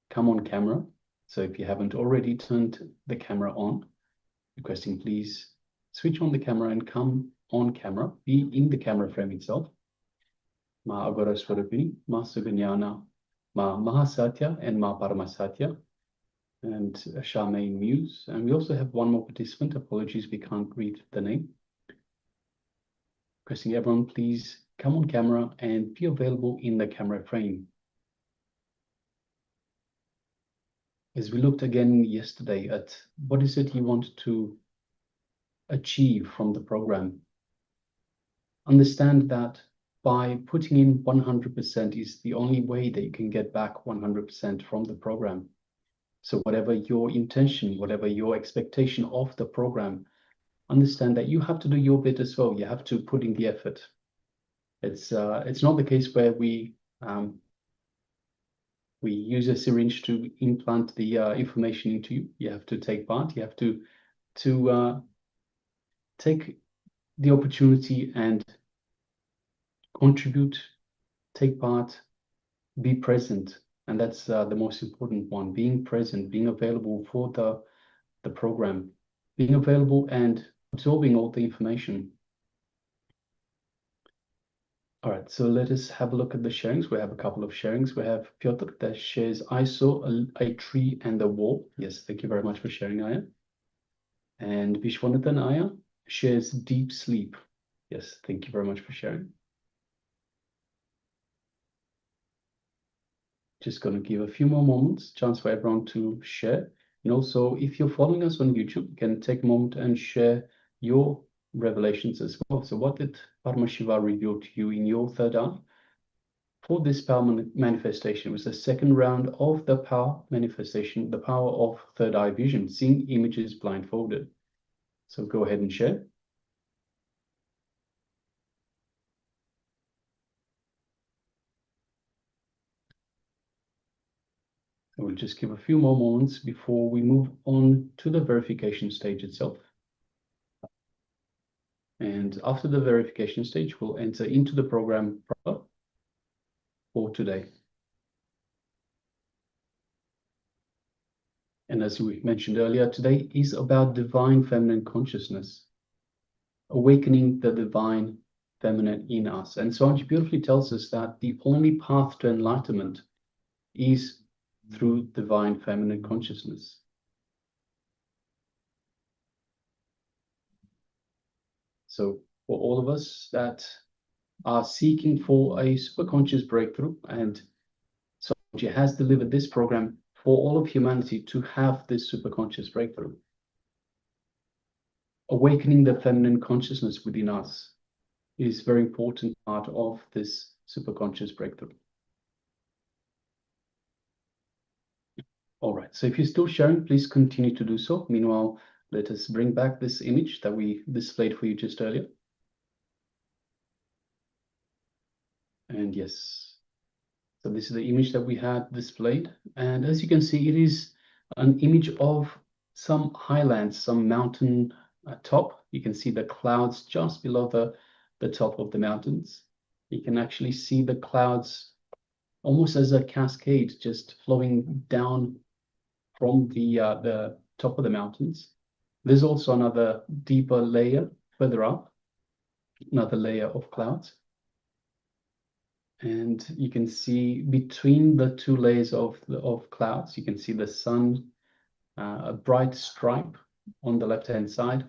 come on camera. So if you haven't already turned the camera on, requesting please switch on the camera and come on camera, be in the camera frame itself. Ma Agora Swarupini, Ma Suganyana, Ma Mahasatya, and Ma Paramasatya, and Charmaine Muse. And we also have one more participant. Apologies, we can't read the name. Requesting everyone please come on camera and be available in the camera frame. As we looked again yesterday at what is it you want to achieve from the program, understand that by putting in 100% is the only way that you can get back 100% from the program. So whatever your intention, whatever your expectation of the program, understand that you have to do your bit as well. You have to put in the effort. It's not the case where we use a syringe to implant the information into you. You have to take part. You have to take the opportunity and contribute, take part, be present. And that's the most important one, being present, being available for the program, being available and absorbing all the information. All right, so let us have a look at the sharings. We have a couple of sharings. We have Piotr that shares, I saw a tree and a wall. Yes, thank you very much for sharing, Aya. And Vishwanathan Aya shares deep sleep. Yes, thank you very much for sharing. Just going to give a few more moments, chance for everyone to share. And also, if you're following us on YouTube, you can take a moment and share your revelations as well. So what did Paramashiva reveal to you in your third eye? For this power manifestation, it was the second round of the power manifestation, the power of third eye vision, seeing images blindfolded. So go ahead and share. We'll just give a few more moments before we move on to the verification stage itself. And after the verification stage, we'll enter into the program proper for today. And as we mentioned earlier, today is about divine feminine consciousness, awakening the divine feminine in us. And Swamiji beautifully tells us that the only path to enlightenment is through divine feminine consciousness. So for all of us that are seeking for a superconscious breakthrough, and Swamiji has delivered this program for all of humanity to have this superconscious breakthrough. Awakening the feminine consciousness within us is a very important part of this superconscious breakthrough. All right, so if you're still sharing, please continue to do so. Meanwhile, let us bring back this image that we displayed for you just earlier. And yes, so this is the image that we had displayed. And as you can see, it is an image of some highlands, some mountain top. You can see the clouds just below the top of the mountains. You can actually see the clouds almost as a cascade just flowing down from the top of the mountains. There's also another deeper layer further up, another layer of clouds. And you can see between the two layers of clouds, you can see the sun, a bright stripe on the left-hand side.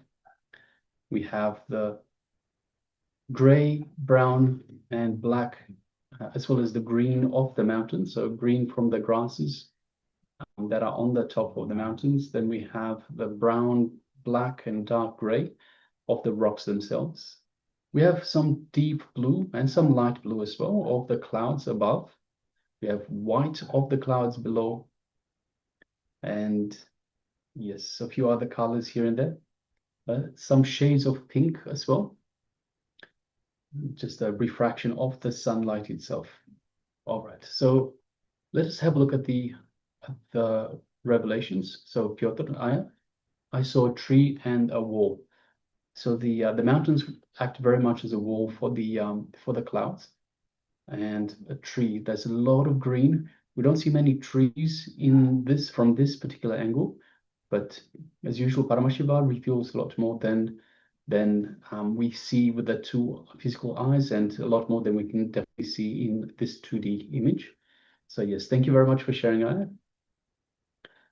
We have the gray, brown, and black, as well as the green of the mountains. So green from the grasses that are on the top of the mountains. Then we have the brown, black, and dark gray of the rocks themselves. We have some deep blue and some light blue as well of the clouds above. We have white of the clouds below, and yes, a few other colors here and there. Some shades of pink as well. Just a refraction of the sunlight itself. All right, so let us have a look at the revelations. So Piotr, I saw a tree and a wall. So the mountains act very much as a wall for the clouds, and a tree. There's a lot of green. We don't see many trees in this from this particular angle, but as usual, Paramashiva reveals a lot more than we see with the two physical eyes, and a lot more than we can definitely see in this 2D image. So yes, thank you very much for sharing, Aya.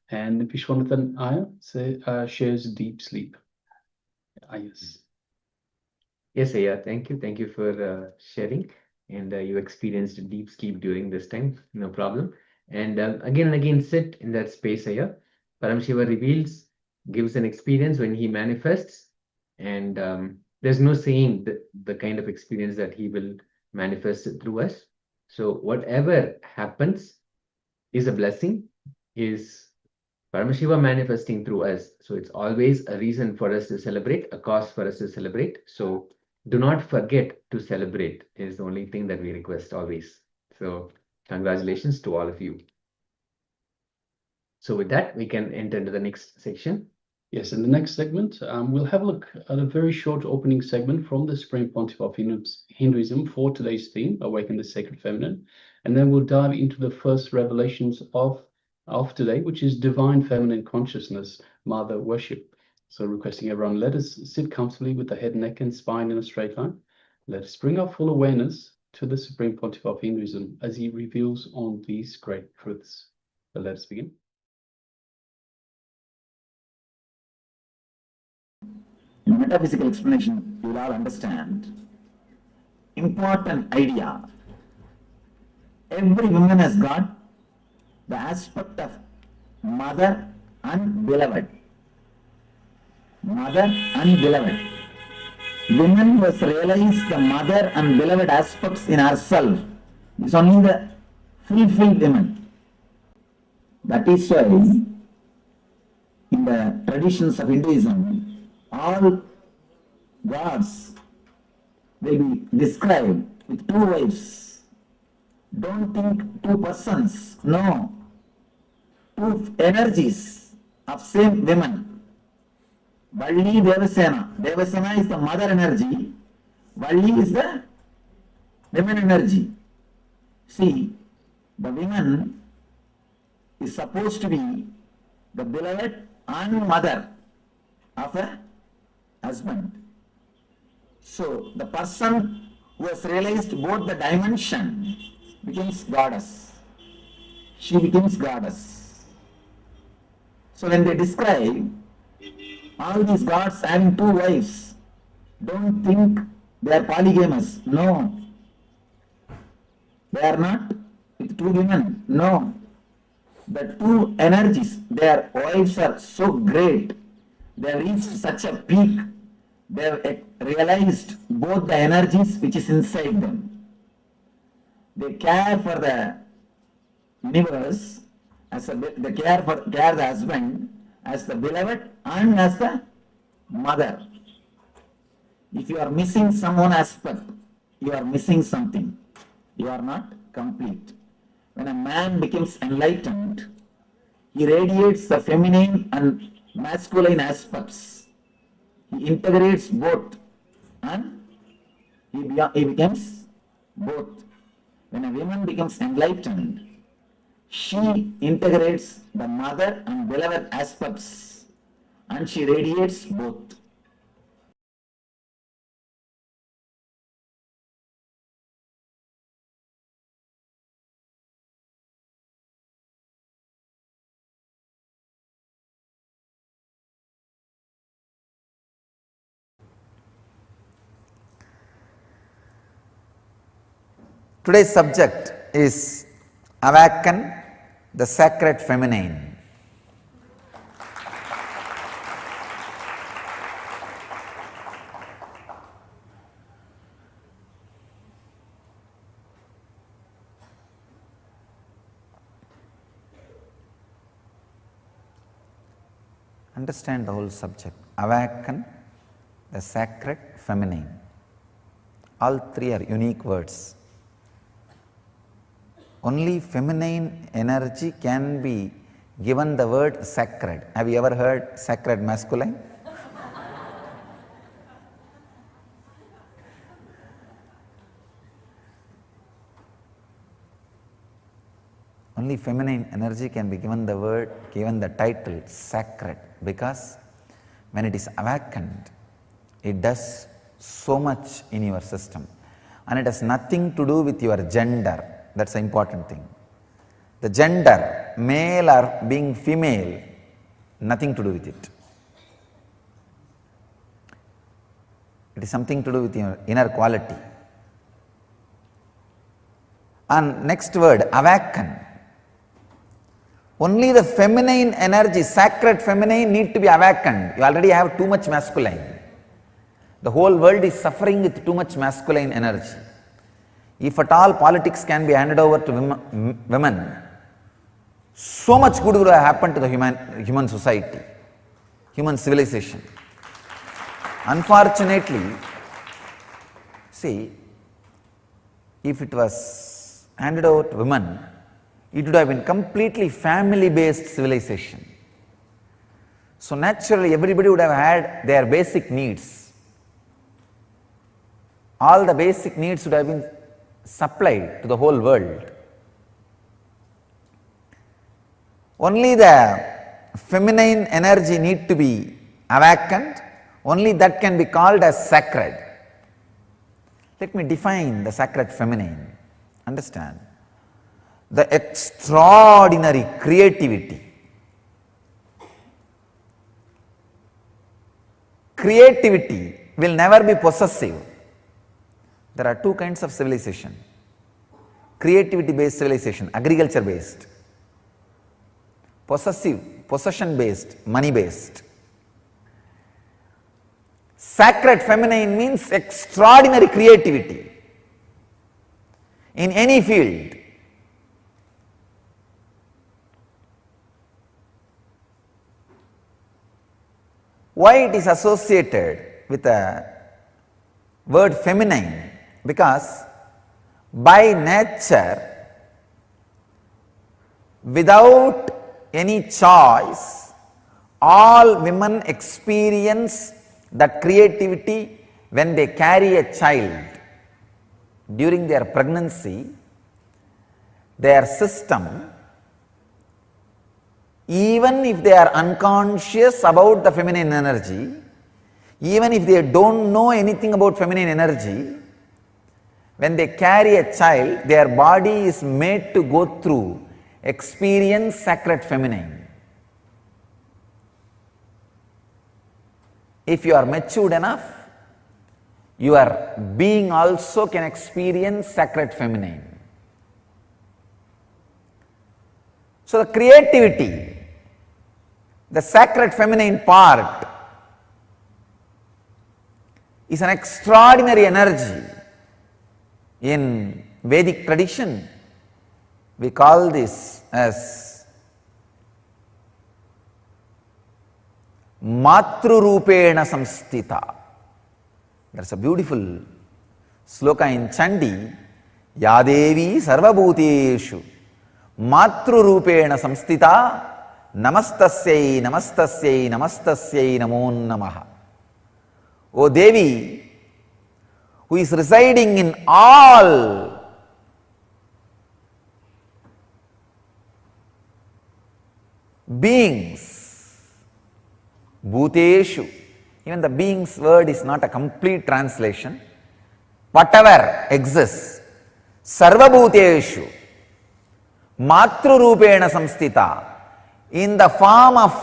And Vishwanathan Aya shares deep sleep. Yes. Yes, Aya, thank you. Thank you for sharing. And you experienced deep sleep during this time, no problem. And again and again, sit in that space, Aya. Paramashiva reveals, gives an experience when he manifests, and there's no saying the kind of experience that he will manifest through us. So whatever happens is a blessing, is Paramashiva manifesting through us. So it's always a reason for us to celebrate, a cause for us to celebrate. So do not forget to celebrate is the only thing that we request always. So congratulations to all of you. So with that, we can enter into the next section. Yes, in the next segment, we'll have a look at a very short opening segment from the Supreme Pontiff of Hinduism for today's theme, Awaken the Sacred Feminine. And then we'll dive into the first revelations of today, which is Divine Feminine Consciousness, Mother Worship. So requesting everyone, let us sit comfortably with the head, neck, and spine in a straight line. Let us bring our full awareness to the Supreme Pontiff of Hinduism as he reveals on these great truths. So let us begin. In metaphysical explanation, you will all understand. Important idea. Every woman has got the aspect of mother and beloved. Mother and beloved. Woman who has realized the mother and beloved aspects in herself is only the fulfilled woman. That is why in the traditions of Hinduism, all gods will be described with two wives. Don't think two persons, no. Two energies of same women. Valli Devasena. Devasena is the mother energy. Valli is the women energy. See, the woman is supposed to be the beloved and mother of a husband. So the person who has realized both the dimension becomes goddess. She becomes goddess. So when they describe all these gods having two wives, don't think they are polygamous. No. They are not with two women. No. The two energies, their wives are so great. They have reached such a peak. They have realized both the energies which is inside them. They care for the universe as they care the husband as the beloved and as the mother. If you are missing someone aspect, you are missing something. You are not complete. When a man becomes enlightened, he radiates the feminine and masculine aspects. He integrates both and he becomes both. When a woman becomes enlightened, she integrates the mother and beloved aspects and she radiates both. Today's subject is Awaken the Sacred Feminine. Understand the whole subject. Awaken the sacred feminine. All three are unique words. Only feminine energy can be given the word sacred. Have you ever heard sacred masculine? Only feminine energy can be given the title sacred, because when it is awakened, it does so much in your system, and it has nothing to do with your gender. That's the important thing. The gender, male or being female, nothing to do with it. It is something to do with your inner quality. And next word, awaken. Only the feminine energy, sacred feminine, need to be awakened. You already have too much masculine. The whole world is suffering with too much masculine energy. If at all politics can be handed over to women, so much good would have happened to the human society, human civilization. Unfortunately, see, if it was handed over to women, it would have been completely family-based civilization. So naturally, everybody would have had their basic needs. All the basic needs would have been supplied to the whole world. Only the feminine energy need to be awakened. Only that can be called as sacred. Let me define the sacred feminine. Understand? The extraordinary creativity. Creativity will never be possessive. There are two kinds of civilization: creativity based civilization, agriculture based; possession based, money based. Sacred feminine means extraordinary creativity in any field. Why it is associated with the word feminine? Because by nature, without any choice, all women experience that creativity when they carry a child. During their pregnancy, their system, even if they are unconscious about the feminine energy, even if they don't know anything about feminine energy, when they carry a child, their body is made to go through, experience sacred feminine. If you are matured enough, your being also can experience sacred feminine. So the creativity, the sacred feminine part, is an extraordinary energy. In Vedic tradition, we call this as Matrurupena Samstita. That's a beautiful sloka in Chandi. Yadevi Sarvabhuteshu Matrurupena Samstita Namastasyai Namastasyai Namastasyai Namo Namaha. O Devi, who is residing in all beings, Bhuteshu. Even the beings word is not a complete translation. Whatever exists, Sarva Bhuteshu, Matrurupena Samstita, in the form of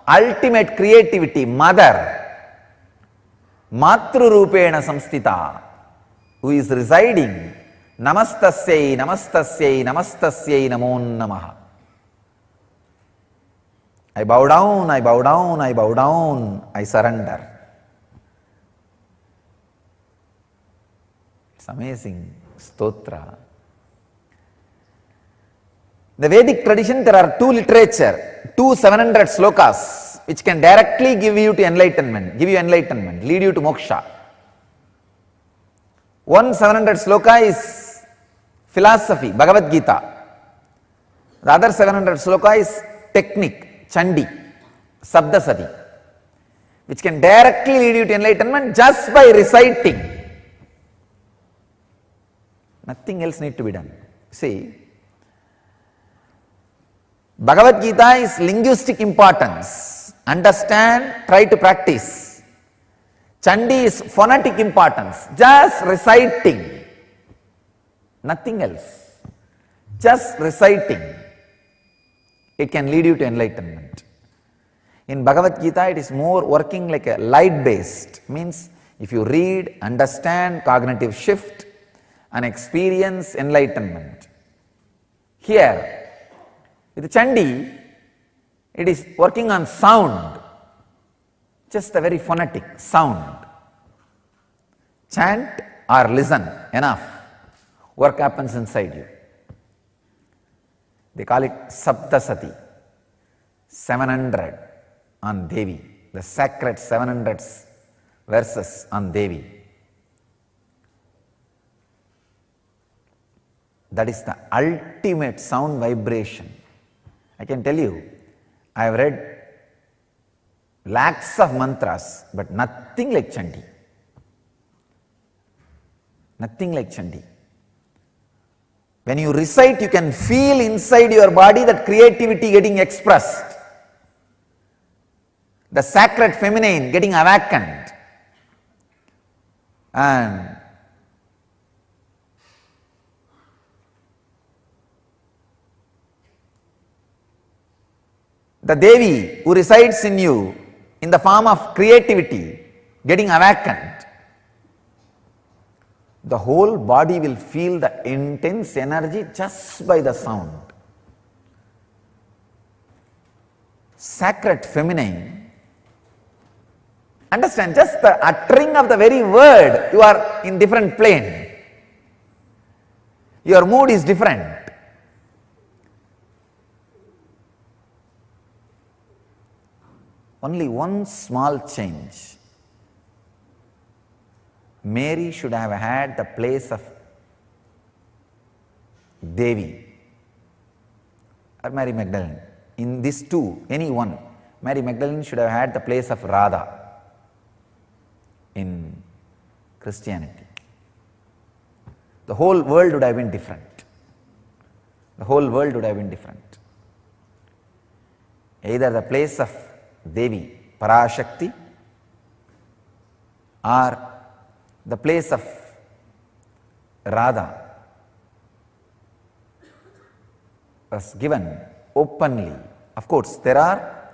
ultimate creativity, Mother, Matrurupena Samstita, who is residing, Namastasyai, Namastasyai, Namastasyai Namo Namaha. I bow down, I bow down, I bow down, I surrender. It's amazing stotra. The Vedic tradition, there are two 700 slokas. which can directly give you enlightenment, lead you to moksha. One 700 sloka is philosophy, Bhagavad Gita. The other 700 sloka is technique, Chandi, Sabdasati, which can directly lead you to enlightenment just by reciting. Nothing else need to be done. See, Bhagavad Gita is linguistic importance. Understand, try to practice. Chandi is phonetic importance. Just reciting. Nothing else. Just reciting. It can lead you to enlightenment. In Bhagavad Gita, it is more working like a light based. Means if you read, understand, cognitive shift and experience enlightenment. Here, with Chandi, it is working on sound, just a very phonetic sound. Chant or listen, enough. Work happens inside you. They call it Saptasati, 700 on Devi, the sacred 700 verses on Devi. That is the ultimate sound vibration. I can tell you, I have read lakhs of mantras, but nothing like Chandi. Nothing like Chandi. When you recite, you can feel inside your body that creativity getting expressed. The sacred feminine getting awakened. And the Devi who resides in you in the form of creativity getting awakened. The whole body will feel the intense energy just by the sound. Sacred feminine. Understand, just the uttering of the very word, you are in different plane. Your mood is different. Only one small change. Mary should have had the place of Devi or Mary Magdalene. In these two, any one, Mary Magdalene should have had the place of Radha in Christianity. The whole world would have been different. The whole world would have been different. Either the place of Devi, Parashakti, or the place of Radha was given openly. Of course, there are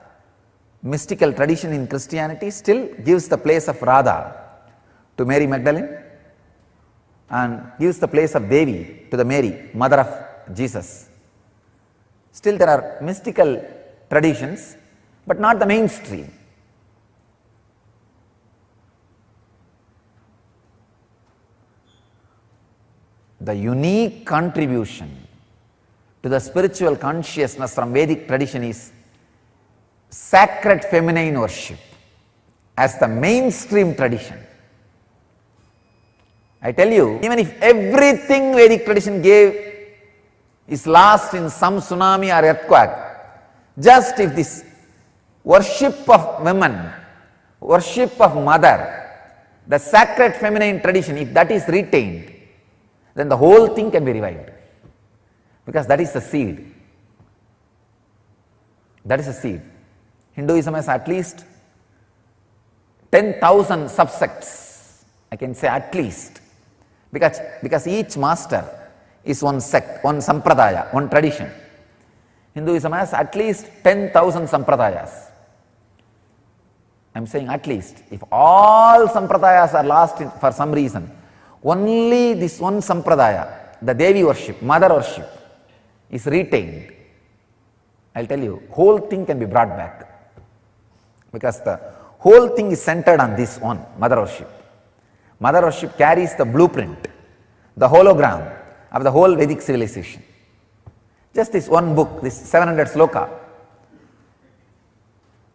mystical tradition in Christianity still gives the place of Radha to Mary Magdalene and gives the place of Devi to the Mary, mother of Jesus. Still there are mystical traditions, but not the mainstream. The unique contribution to the spiritual consciousness from Vedic tradition is sacred feminine worship as the mainstream tradition. I tell you, even if everything Vedic tradition gave is lost in some tsunami or earthquake, just if this worship of women, worship of mother, the sacred feminine tradition, if that is retained, then the whole thing can be revived. Because that is the seed. That is the seed. Hinduism has at least 10,000 subsects. I can say at least. Because each master is one sect, one sampradaya, one tradition. Hinduism has at least 10,000 sampradayas. I am saying at least. If all sampradayas are lost for some reason, only this one sampradaya, the Devi worship, mother worship, is retained. I will tell you, whole thing can be brought back. Because the whole thing is centered on this one, mother worship. Mother worship carries the blueprint, the hologram of the whole Vedic civilization. Just this one book, this 700 sloka,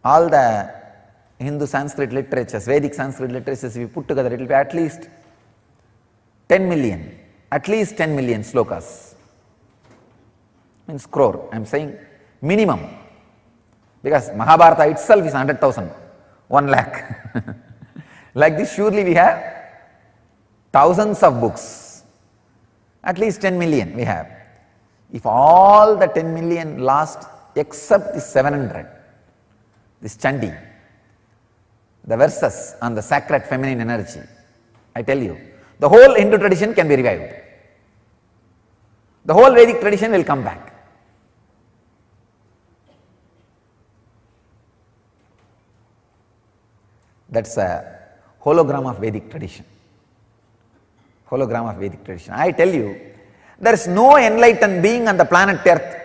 all the Hindu Sanskrit literatures, Vedic Sanskrit literatures, if you put together, it will be at least 10 million, at least 10 million slokas. Means crore, I am saying minimum. Because Mahabharata itself is 100,000, 1 lakh. Like this, surely we have thousands of books, at least 10 million we have. If all the 10 million last except the 700, this Chandi, the verses on the sacred feminine energy, I tell you, the whole Hindu tradition can be revived. The whole Vedic tradition will come back. That's a hologram of Vedic tradition. Hologram of Vedic tradition. I tell you, there is no enlightened being on the planet Earth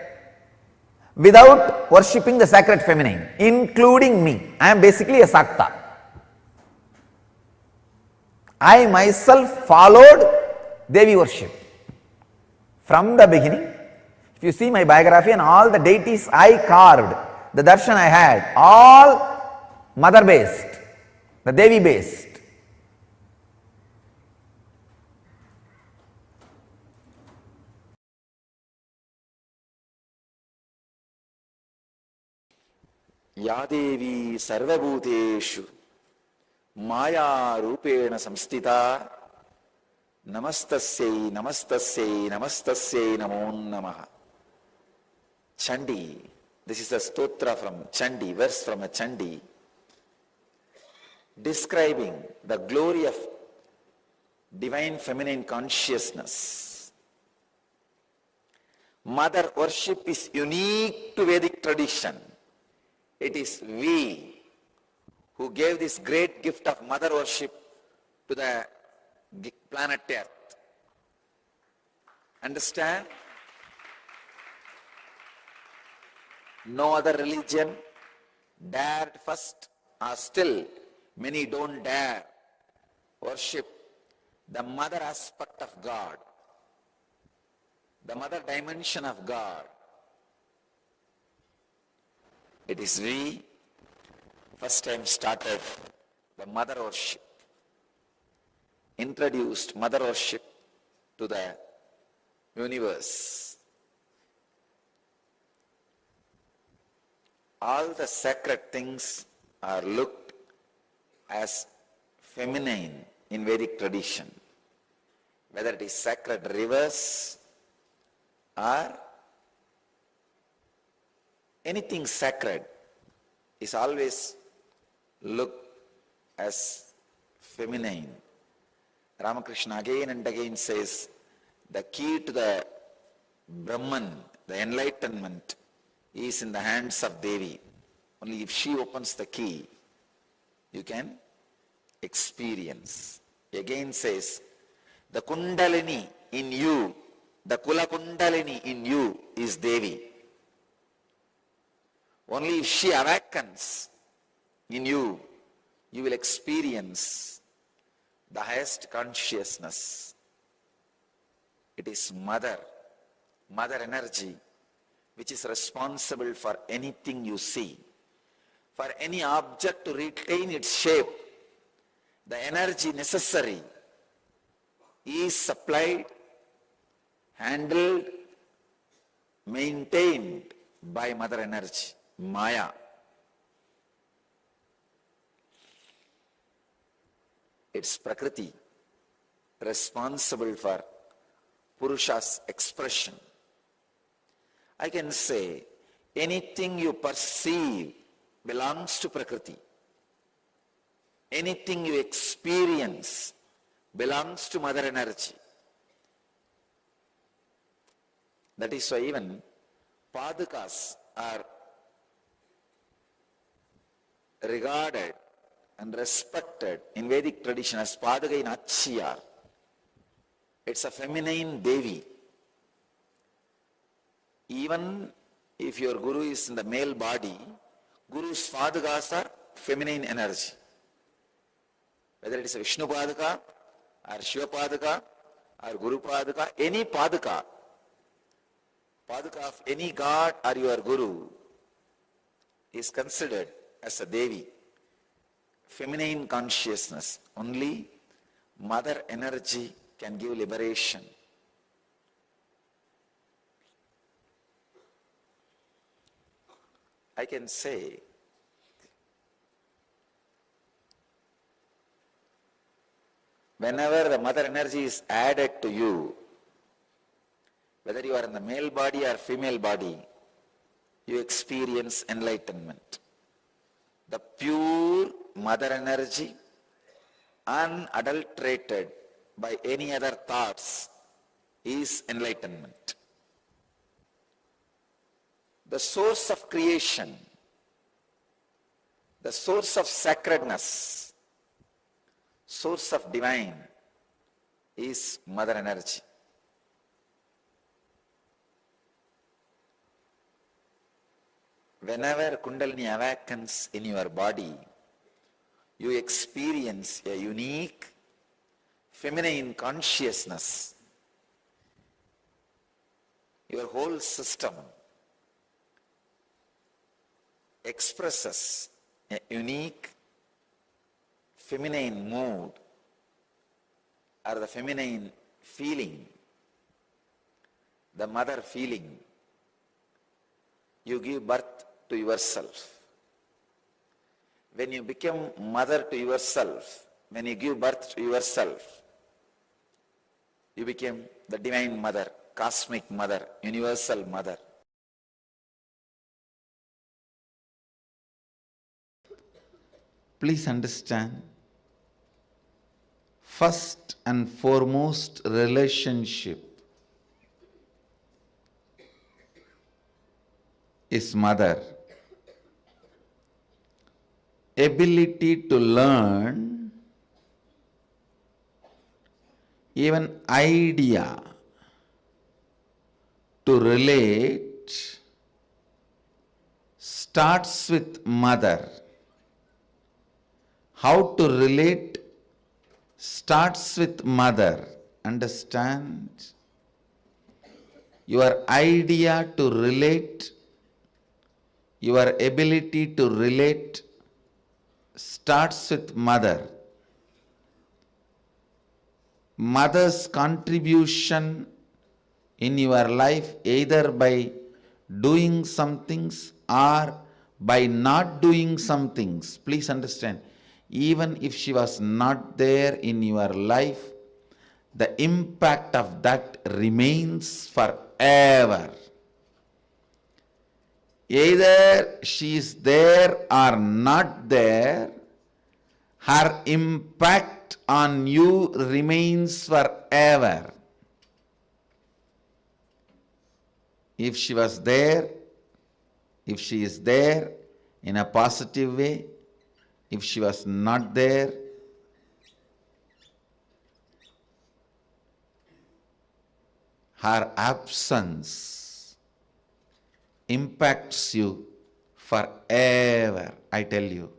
without worshipping the sacred feminine, including me. I am basically a Sakta. I myself followed Devi worship from the beginning. If you see my biography and all the deities I carved, the darshan I had, all mother based, the Devi based. या देवी सर्वभूतेषु माया रूपेण संस्थिता नमस्तस्यै नमस्तस्यै नमस्तस्यै नमो नमः. Chandi, this is a stotra from Chandi, verse from a Chandi, describing the glory of divine feminine consciousness. Mother worship is unique to Vedic tradition. It is we who gave this great gift of mother worship to the planet Earth. Understand? No other religion dared first, or still many don't dare worship the mother aspect of God, the mother dimension of God. It is we first time started the mother worship, introduced mother worship to the universe. All the sacred things are looked as feminine in Vedic tradition, whether it is sacred rivers or anything sacred is always looked as feminine. Ramakrishna again and again says the key to the Brahman, the enlightenment, is in the hands of Devi. Only if she opens the key, you can experience. He again says, the Kundalini in you, the Kula Kundalini in you is Devi. Only if she awakens in you, you will experience the highest consciousness. It is mother energy, which is responsible for anything you see. For any object to retain its shape, the energy necessary is supplied, handled, maintained by mother energy, Maya. It's Prakriti, responsible for Purusha's expression. I can say anything you perceive belongs to Prakriti. Anything you experience belongs to mother energy. That is why even Padukas are regarded and respected in Vedic tradition as Paduka in Achyar. It's a feminine Devi. Even if your Guru is in the male body, Guru's Padukas are feminine energy. Whether it is a Vishnu Paduka or Shiva Paduka or Guru Paduka, any Paduka, Paduka of any god or your Guru is considered as a Devi, feminine consciousness. Only mother energy can give liberation. I can say, whenever the mother energy is added to you, whether you are in the male body or female body, you experience enlightenment. The pure mother energy, unadulterated by any other thoughts, is enlightenment. The source of creation, the source of sacredness, source of divine is mother energy. Whenever Kundalini awakens in your body, you experience a unique feminine consciousness. Your whole system expresses a unique feminine mood or the feminine feeling, the mother feeling. You give birth to yourself. When you become mother to yourself, when you give birth to yourself, you become the divine mother, cosmic mother, universal mother. Please understand, first and foremost relationship is mother. Ability to learn, even idea to relate starts with mother. How to relate starts with mother. Understand? Your idea to relate, your ability to relate starts with mother. Mother's contribution in your life, either by doing some things or by not doing some things. Please understand, even if she was not there in your life, the impact of that remains forever. Either she is there or not there, her impact on you remains forever. If she was there, if she is there in a positive way, if she was not there, her absence impacts you forever, I tell you.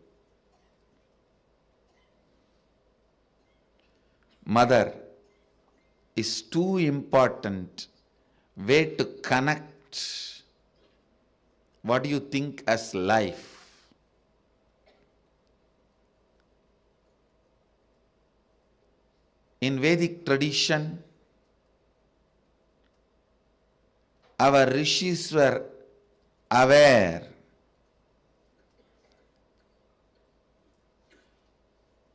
Mother is too important way to connect what do you think as life. In Vedic tradition, our rishis were aware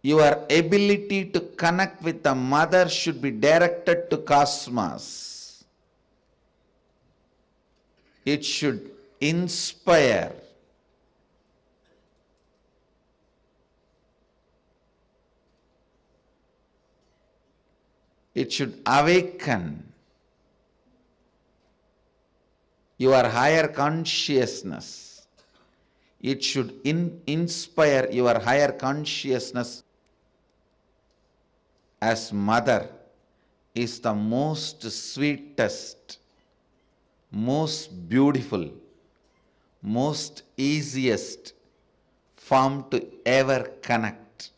your ability to connect with the mother should be directed to cosmos. It should inspire. It should awaken your higher consciousness. It should inspire your higher consciousness. As mother is the most sweetest, most beautiful, most easiest form to ever connect.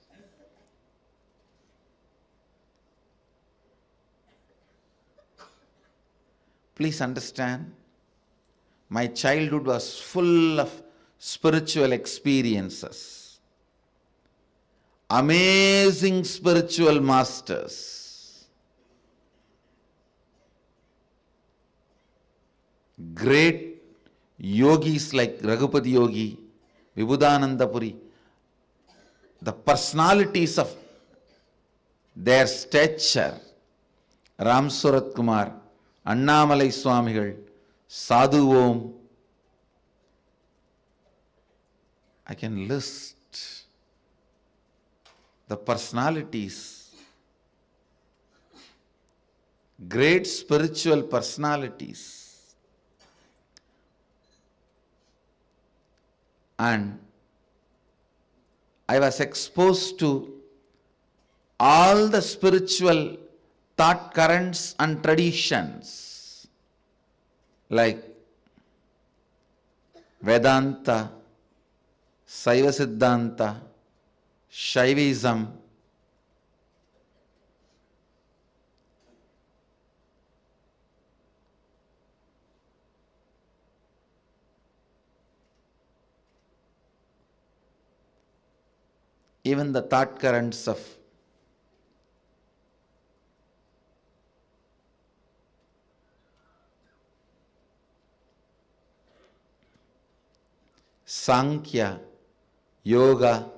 Please understand, my childhood was full of spiritual experiences, amazing spiritual masters, great yogis like Raghupati Yogi, Vibhudananda Puri, the personalities of their stature, Ram Surat Kumar, Annamalai Swamigal, Sadhu Om, I can list the personalities, great spiritual personalities. And I was exposed to all the spiritual thought currents and traditions like Vedanta, Saiva Siddhanta, Shaivism, even the thought currents of Sankhya, Yoga,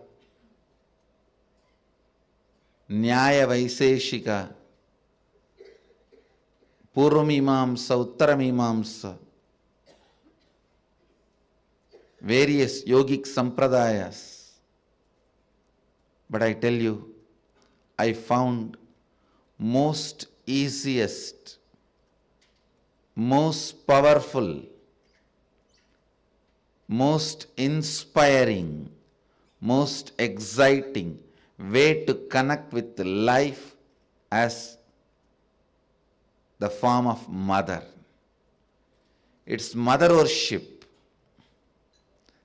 Nyaya Vaiseshika, Purvamimamsa, Uttaramimamsa, various yogic sampradayas. But I tell you, I found most easiest, most powerful, most inspiring, most exciting way to connect with life as the form of mother. It's mother worship.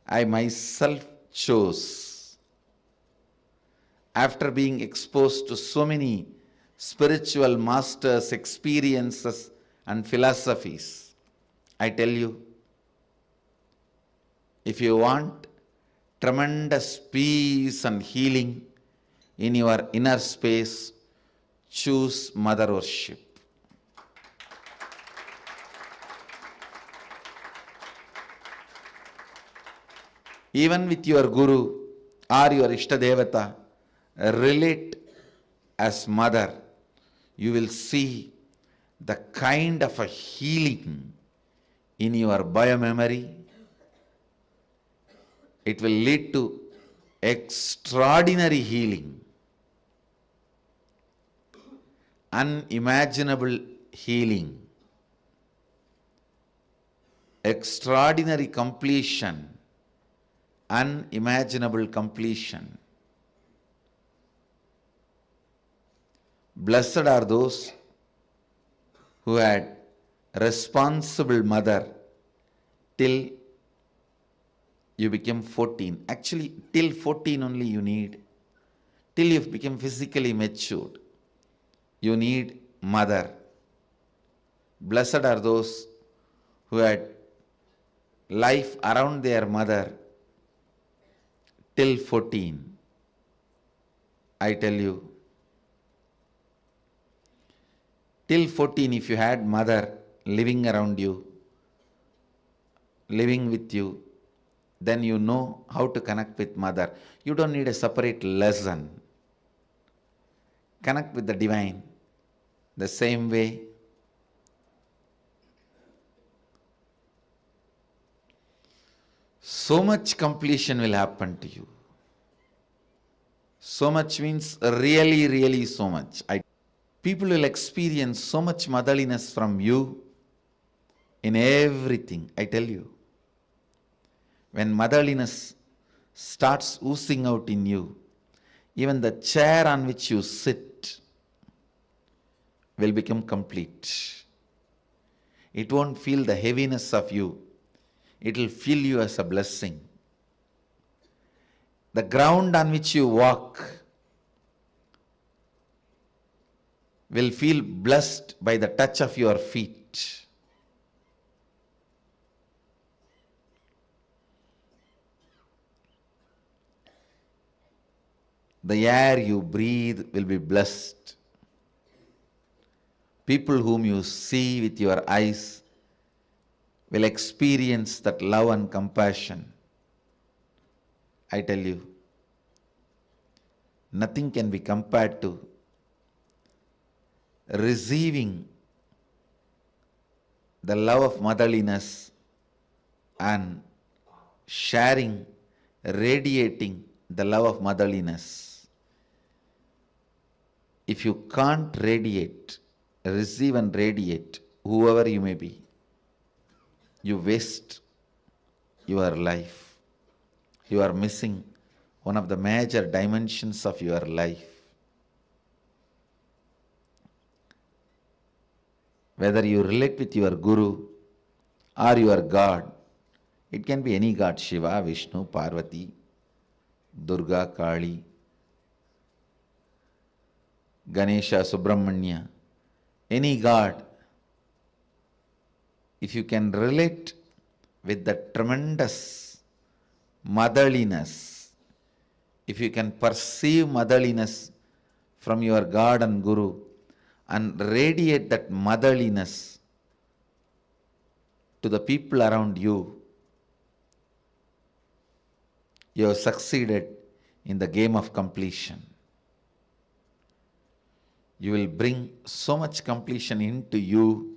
I myself chose. After being exposed to so many spiritual masters, experiences and philosophies, I tell you, if you want tremendous peace and healing in your inner space, choose mother worship. Even with your guru or your Ishtadevata, relate as mother. You will see the kind of a healing in your biomemory. It will lead to extraordinary healing, unimaginable healing, extraordinary completion, unimaginable completion. Blessed are those who had responsible mother till you became 14. Actually, till 14 only you need. Till you become physically matured, you need mother. Blessed are those who had life around their mother till 14. I tell you, till 14, if you had mother living around you, living with you, then you know how to connect with mother. You don't need a separate lesson. Connect with the divine the same way. So much completion will happen to you. So much means really, really so much. People will experience so much motherliness from you in everything, I tell you. When motherliness starts oozing out in you, even the chair on which you sit will become complete. It won't feel the heaviness of you. It will feel you as a blessing. The ground on which you walk will feel blessed by the touch of your feet. The air you breathe will be blessed. People whom you see with your eyes will experience that love and compassion. I tell you, nothing can be compared to receiving the love of motherliness and sharing, radiating the love of motherliness. If you can't radiate, receive and radiate, whoever you may be, you waste your life. You are missing one of the major dimensions of your life. Whether you relate with your Guru or your God, it can be any God, Shiva, Vishnu, Parvati, Durga, Kali, Ganesha, Subramanya, any God. If you can relate with the tremendous motherliness, if you can perceive motherliness from your God and Guru and radiate that motherliness to the people around you, you have succeeded in the game of completion. You will bring so much completion into you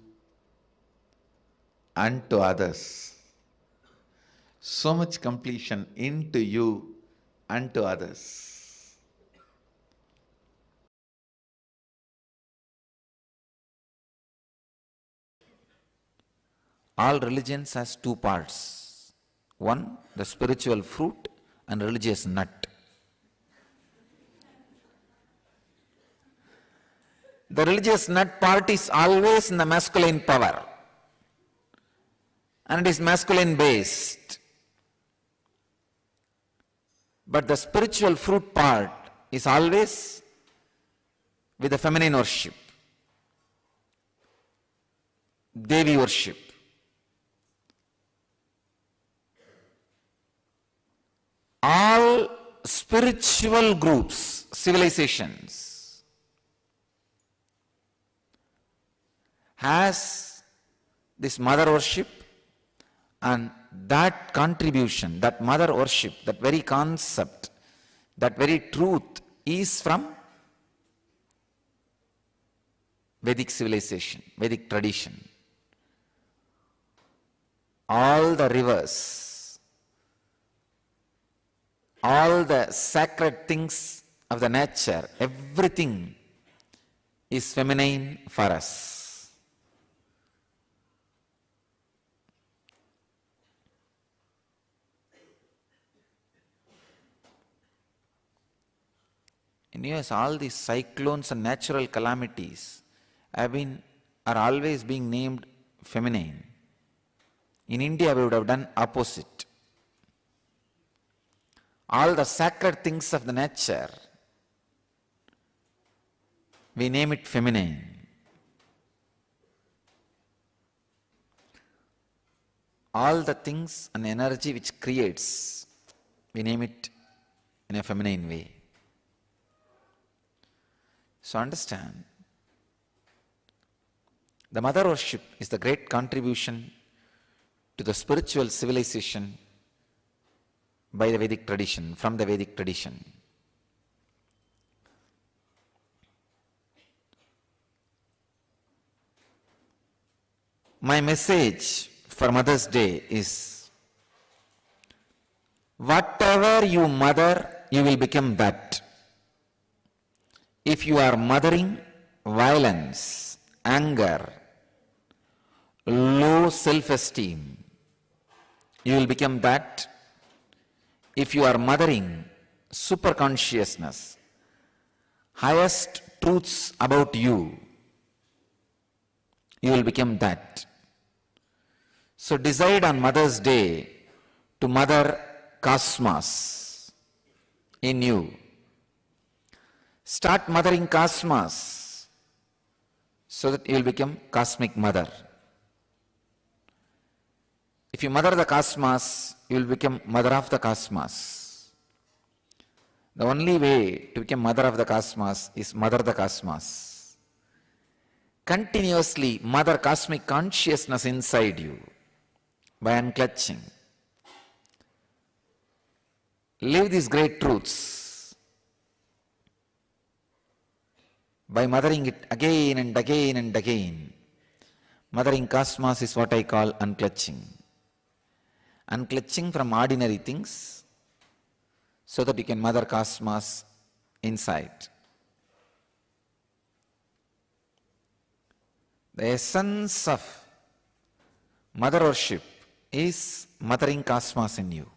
and to others. So much completion into you and to others. All religions has two parts. One, the spiritual fruit, and religious nut. The religious nut part is always in the masculine power, and it is masculine based. But the spiritual fruit part is always with the feminine worship, Devi worship. All spiritual groups, civilizations, has this mother worship, and that contribution, that mother worship, that very concept, that very truth is from Vedic civilization, Vedic tradition. All the rivers, all the sacred things of the nature, everything is feminine for us. In US, all these cyclones and natural calamities are always being named feminine. In India, we would have done opposite. All the sacred things of the nature, we name it feminine. All the things and energy which creates, we name it in a feminine way. So understand, the mother worship is the great contribution to the spiritual civilization by the Vedic tradition, from the Vedic tradition. My message for Mother's Day is, whatever you mother, you will become that. If you are mothering violence, anger, low self-esteem, you will become that. If you are mothering superconsciousness, highest truths about you, you will become that. So decide on Mother's Day to mother cosmos in you. Start mothering cosmos so that you will become cosmic mother. If you mother the cosmos, you will become mother of the cosmos. The only way to become mother of the cosmos is mother the cosmos. Continuously mother cosmic consciousness inside you by unclutching. Live these great truths by mothering it again and again and again. Mothering cosmos is what I call unclutching. Unclutching from ordinary things so that you can mother cosmos inside. The essence of mother worship is mothering cosmos in you.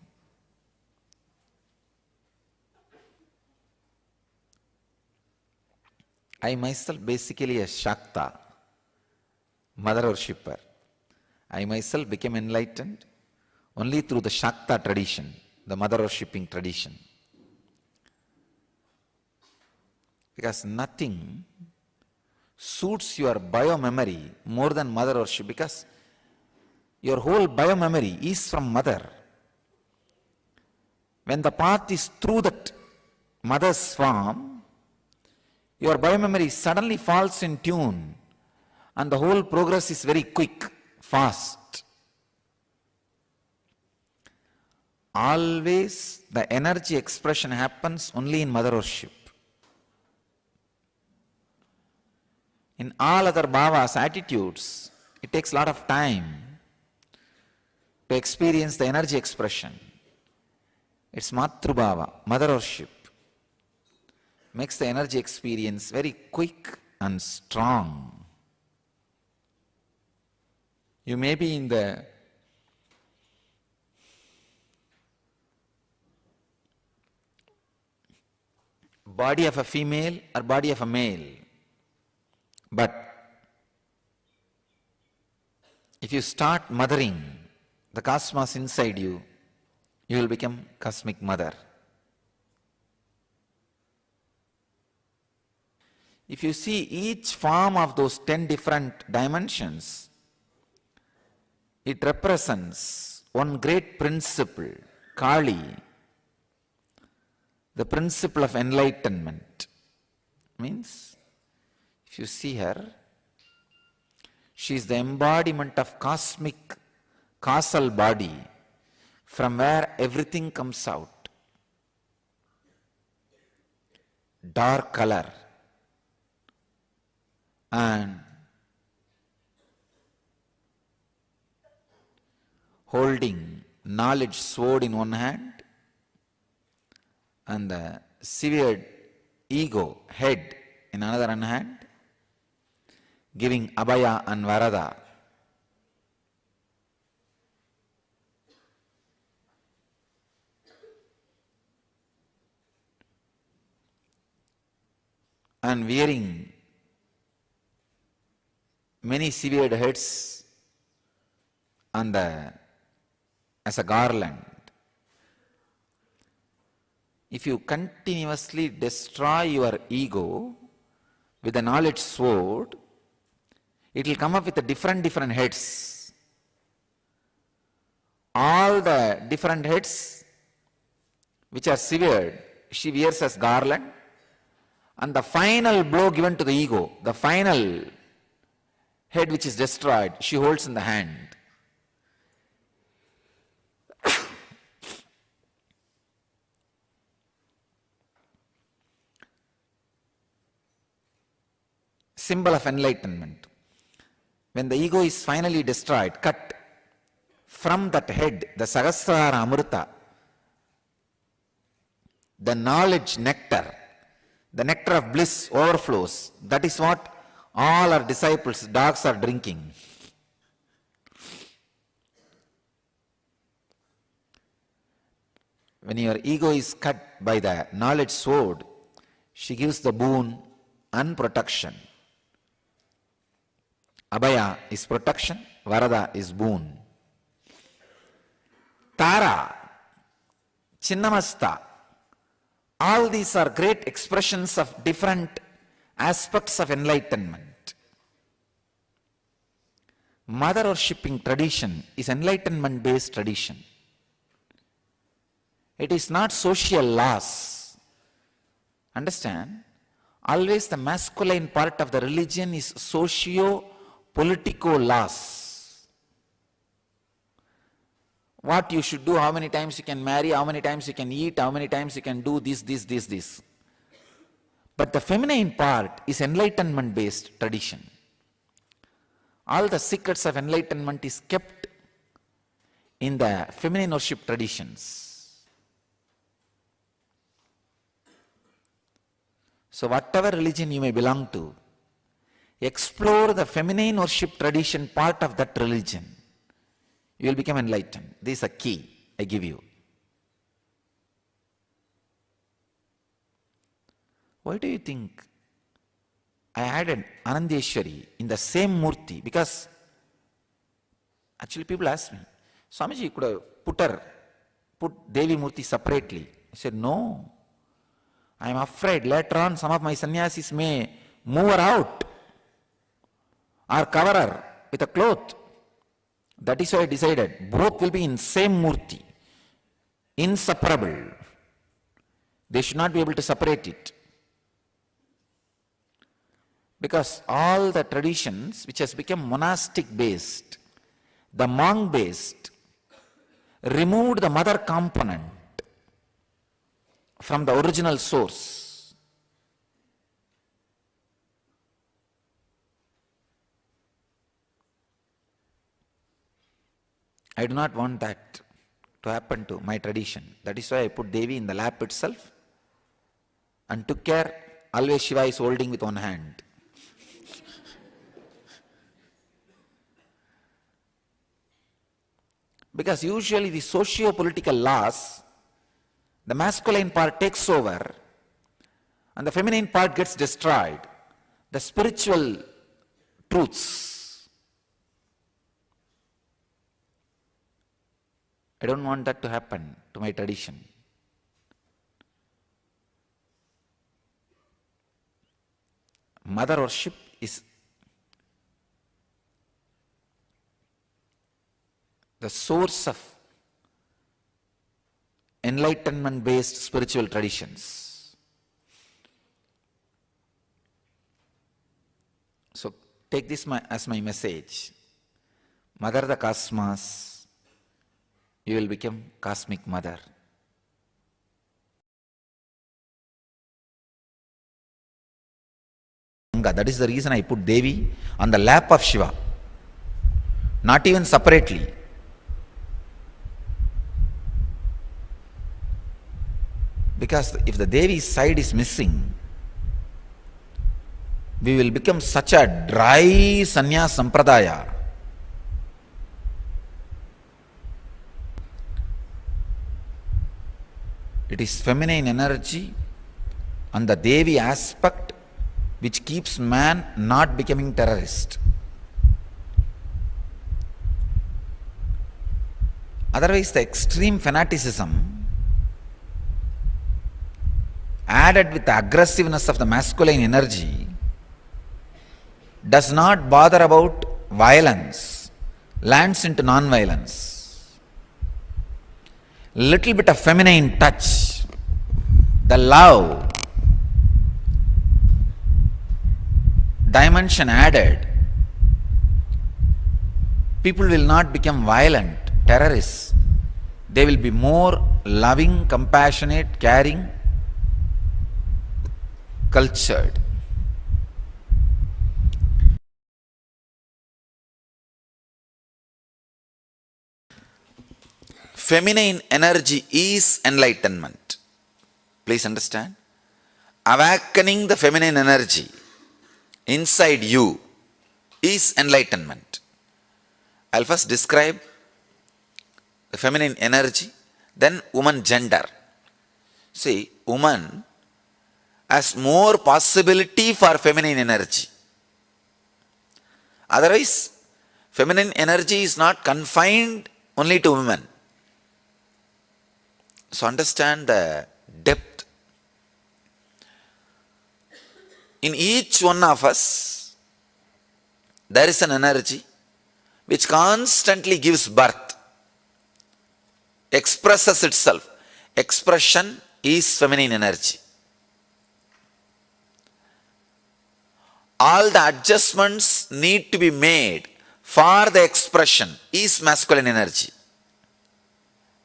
I myself basically a Shakta, mother worshipper. I myself became enlightened only through the Shakta tradition, the mother worshipping tradition. Because nothing suits your bio-memory more than mother worship, because your whole bio-memory is from mother. When the path is through that mother's form, your bio-memory suddenly falls in tune and the whole progress is very quick, fast. Always the energy expression happens only in mother worship. In all other bhavas, attitudes, it takes a lot of time to experience the energy expression. It's Matru Bhava, mother worship, makes the energy experience very quick and strong. You may be in the body of a female or body of a male, but if you start mothering the cosmos inside you, you will become cosmic mother. If you see each form of those 10 different dimensions, it represents one great principle, Kali, the principle of enlightenment. Means, if you see her, she is the embodiment of cosmic causal body from where everything comes out. Dark color and holding knowledge sword in one hand and the severed ego head in another hand, giving Abhaya and Varada. And wearing many severed heads on as a garland. If you continuously destroy your ego with the knowledge sword, it will come up with different heads. All the different heads which are severed, she wears as garland, and the final blow given to the ego, the final head which is destroyed, she holds in the hand. Symbol of enlightenment. When the ego is finally destroyed, cut, from that head, the Sahasrara Amrita, the knowledge nectar, the nectar of bliss overflows. That is what all our disciples, dogs, are drinking. When your ego is cut by the knowledge sword, she gives the boon and protection. Abhaya is protection, Varada is boon. Tara, Chinnamasta, all these are great expressions of different aspects of enlightenment. Mother worshipping tradition is enlightenment based tradition. It is not social laws Understand? Always the masculine part of the religion is socio-political laws. What you should do, how many times you can marry, how many times you can eat, how many times you can do this. But the feminine part is enlightenment-based tradition. All the secrets of enlightenment is kept in the feminine worship traditions. So whatever religion you may belong to, explore the feminine worship tradition part of that religion. You will become enlightened. This is a key I give you. Why do you think I added Anandeshwari in the same Murti? Because actually people ask me, Swamiji, you could have put Devi Murti separately. I said, no. I am afraid later on some of my sannyasis may move her out or cover her with a cloth. That is why I decided both will be in same Murti, inseparable. They should not be able to separate it. Because all the traditions which has become monastic based, the monk based, removed the mother component from the original source. I do not want that to happen to my tradition. That is why I put Devi in the lap itself and took care. Always Shiva is holding with one hand. Because usually the socio-political laws, the masculine part takes over and the feminine part gets destroyed. The spiritual truths. I don't want that to happen to my tradition. Mother worship is the source of enlightenment-based spiritual traditions. So take this as my message. Mother the cosmos, you will become cosmic mother. That is the reason I put Devi on the lap of Shiva, not even separately. Because if the Devi side is missing, we will become such a dry sannyas sampradaya. It is feminine energy and the Devi aspect which keeps man not becoming terrorist. Otherwise, the extreme fanaticism added with the aggressiveness of the masculine energy does not bother about violence, lands into non-violence. Little bit of feminine touch, the love dimension added, people will not become violent, terrorists. They will be more loving, compassionate, caring, cultured. Feminine energy is enlightenment. Please understand. Awakening the feminine energy inside you is enlightenment. I'll first describe the feminine energy, then woman gender. See, woman has more possibility for feminine energy. Otherwise, feminine energy is not confined only to women. So understand the depth. In each one of us, there is an energy which constantly gives birth, expresses itself. Expression is feminine energy. all the adjustments need to be made for the expression is masculine energy.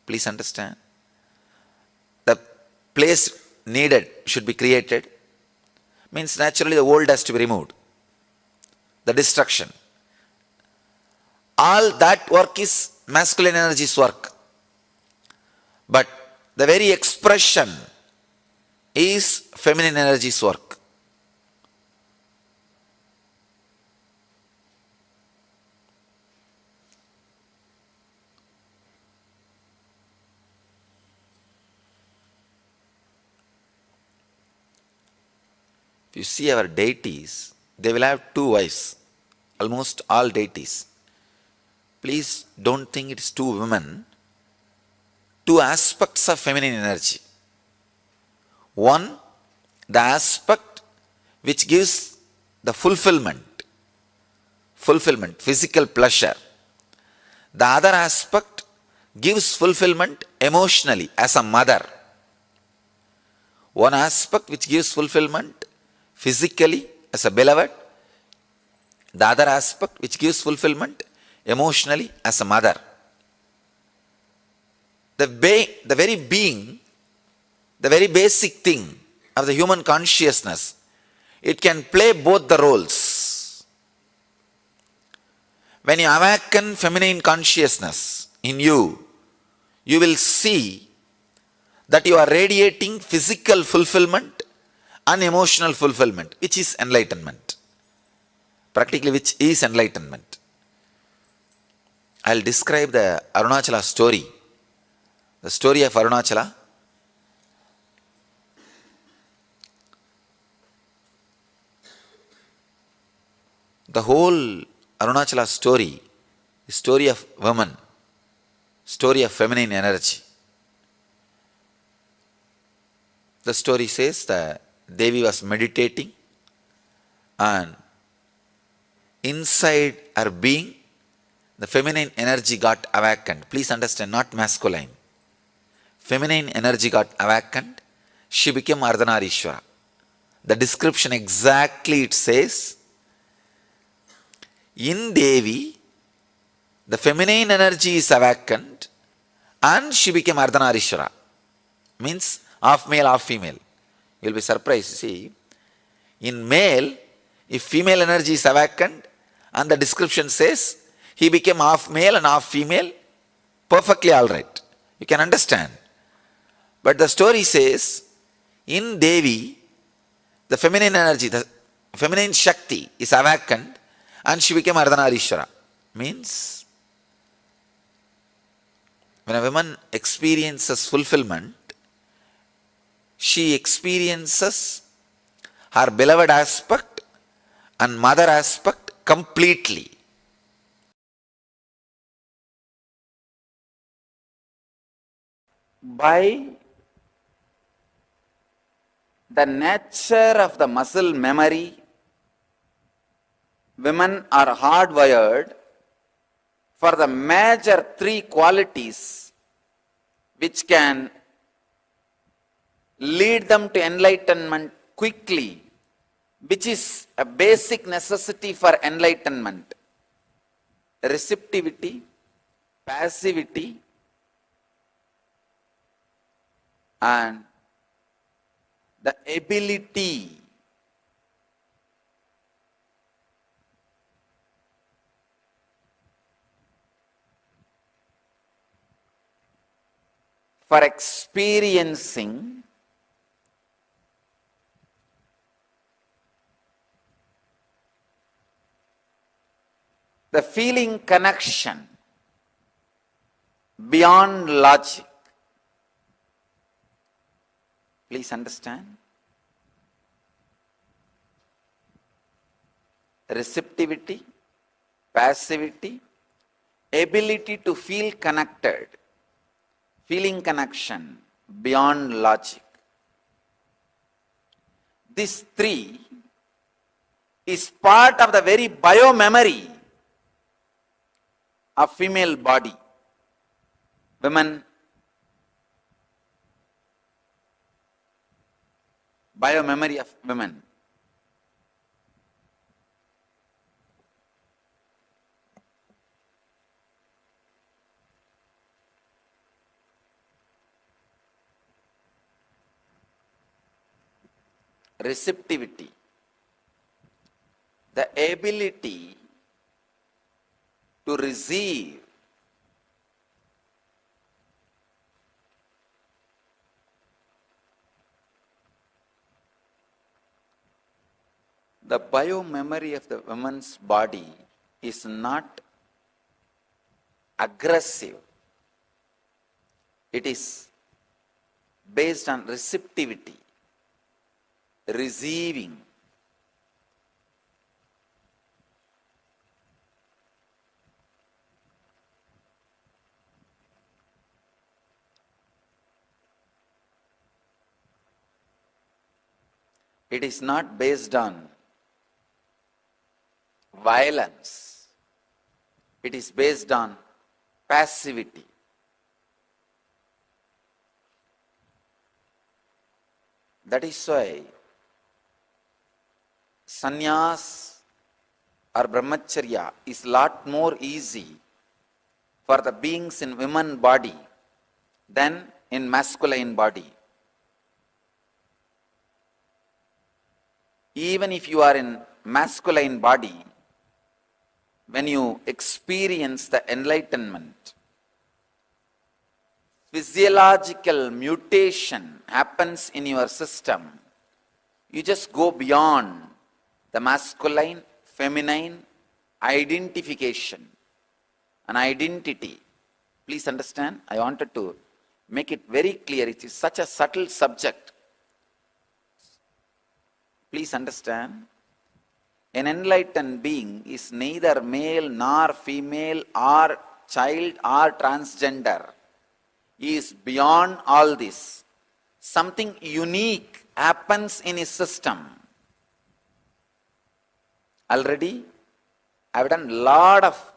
Please understand. The place needed should be created. Means naturally the old has to be removed. The destruction. All that work is masculine energy's work. But the very expression is feminine energy's work. If you see our deities, they will have two wives, almost all deities. Please don't think it is two women, two aspects of feminine energy. One, the aspect which gives the fulfillment, physical pleasure. The other aspect gives fulfillment emotionally as a mother. One aspect which gives fulfillment physically as a beloved, the other aspect which gives fulfillment emotionally as a mother. The very being, the very basic thing of the human consciousness, it can play both the roles. When you awaken feminine consciousness in you, you will see that you are radiating physical fulfillment and emotional fulfillment, which is enlightenment. Practically, which is enlightenment. I'll describe the Arunachala story. The story of Arunachala. The whole Arunachala story is story of women, story of feminine energy. The story says that Devi was meditating and inside her being, the feminine energy got awakened. Please understand, not masculine. Feminine energy got awakened. She became Ardhanarishwara. The description exactly it says, in Devi, the feminine energy is awakened and she became Ardhanarishwara. Means half male, half female. You'll be surprised. See, in male, if female energy is awakened and the description says he became half male and half female, perfectly all right. You can understand. But the story says, in Devi, the feminine energy, the feminine Shakti is awakened and she became Ardhanarishwara. Means, when a woman experiences fulfillment, she experiences her beloved aspect and mother aspect completely. By the nature of the muscle memory, women are hardwired for the major three qualities which can lead them to enlightenment quickly, which is a basic necessity for enlightenment: receptivity, passivity, and the ability for experiencing the feeling connection beyond logic. Please understand. Receptivity, passivity, ability to feel connected, feeling connection beyond logic. This three is part of the very biomemory of female body. Women, biomemory of women. receptivity, the ability to receive the biomemory of the woman's body is not aggressive. It is based on receptivity, receiving. It is not based on violence. It is based on passivity. That is why sannyas or brahmacharya is lot more easy for the beings in women body than in masculine body. Even if you are in masculine body, when you experience the enlightenment, physiological mutation happens in your system. You just go beyond the masculine, feminine identification, an identity. Please understand, I wanted to make it very clear. It is such a subtle subject. Please understand, an enlightened being is neither male nor female or child or transgender. He is beyond all this. Something unique happens in his system. Already, I have done a lot of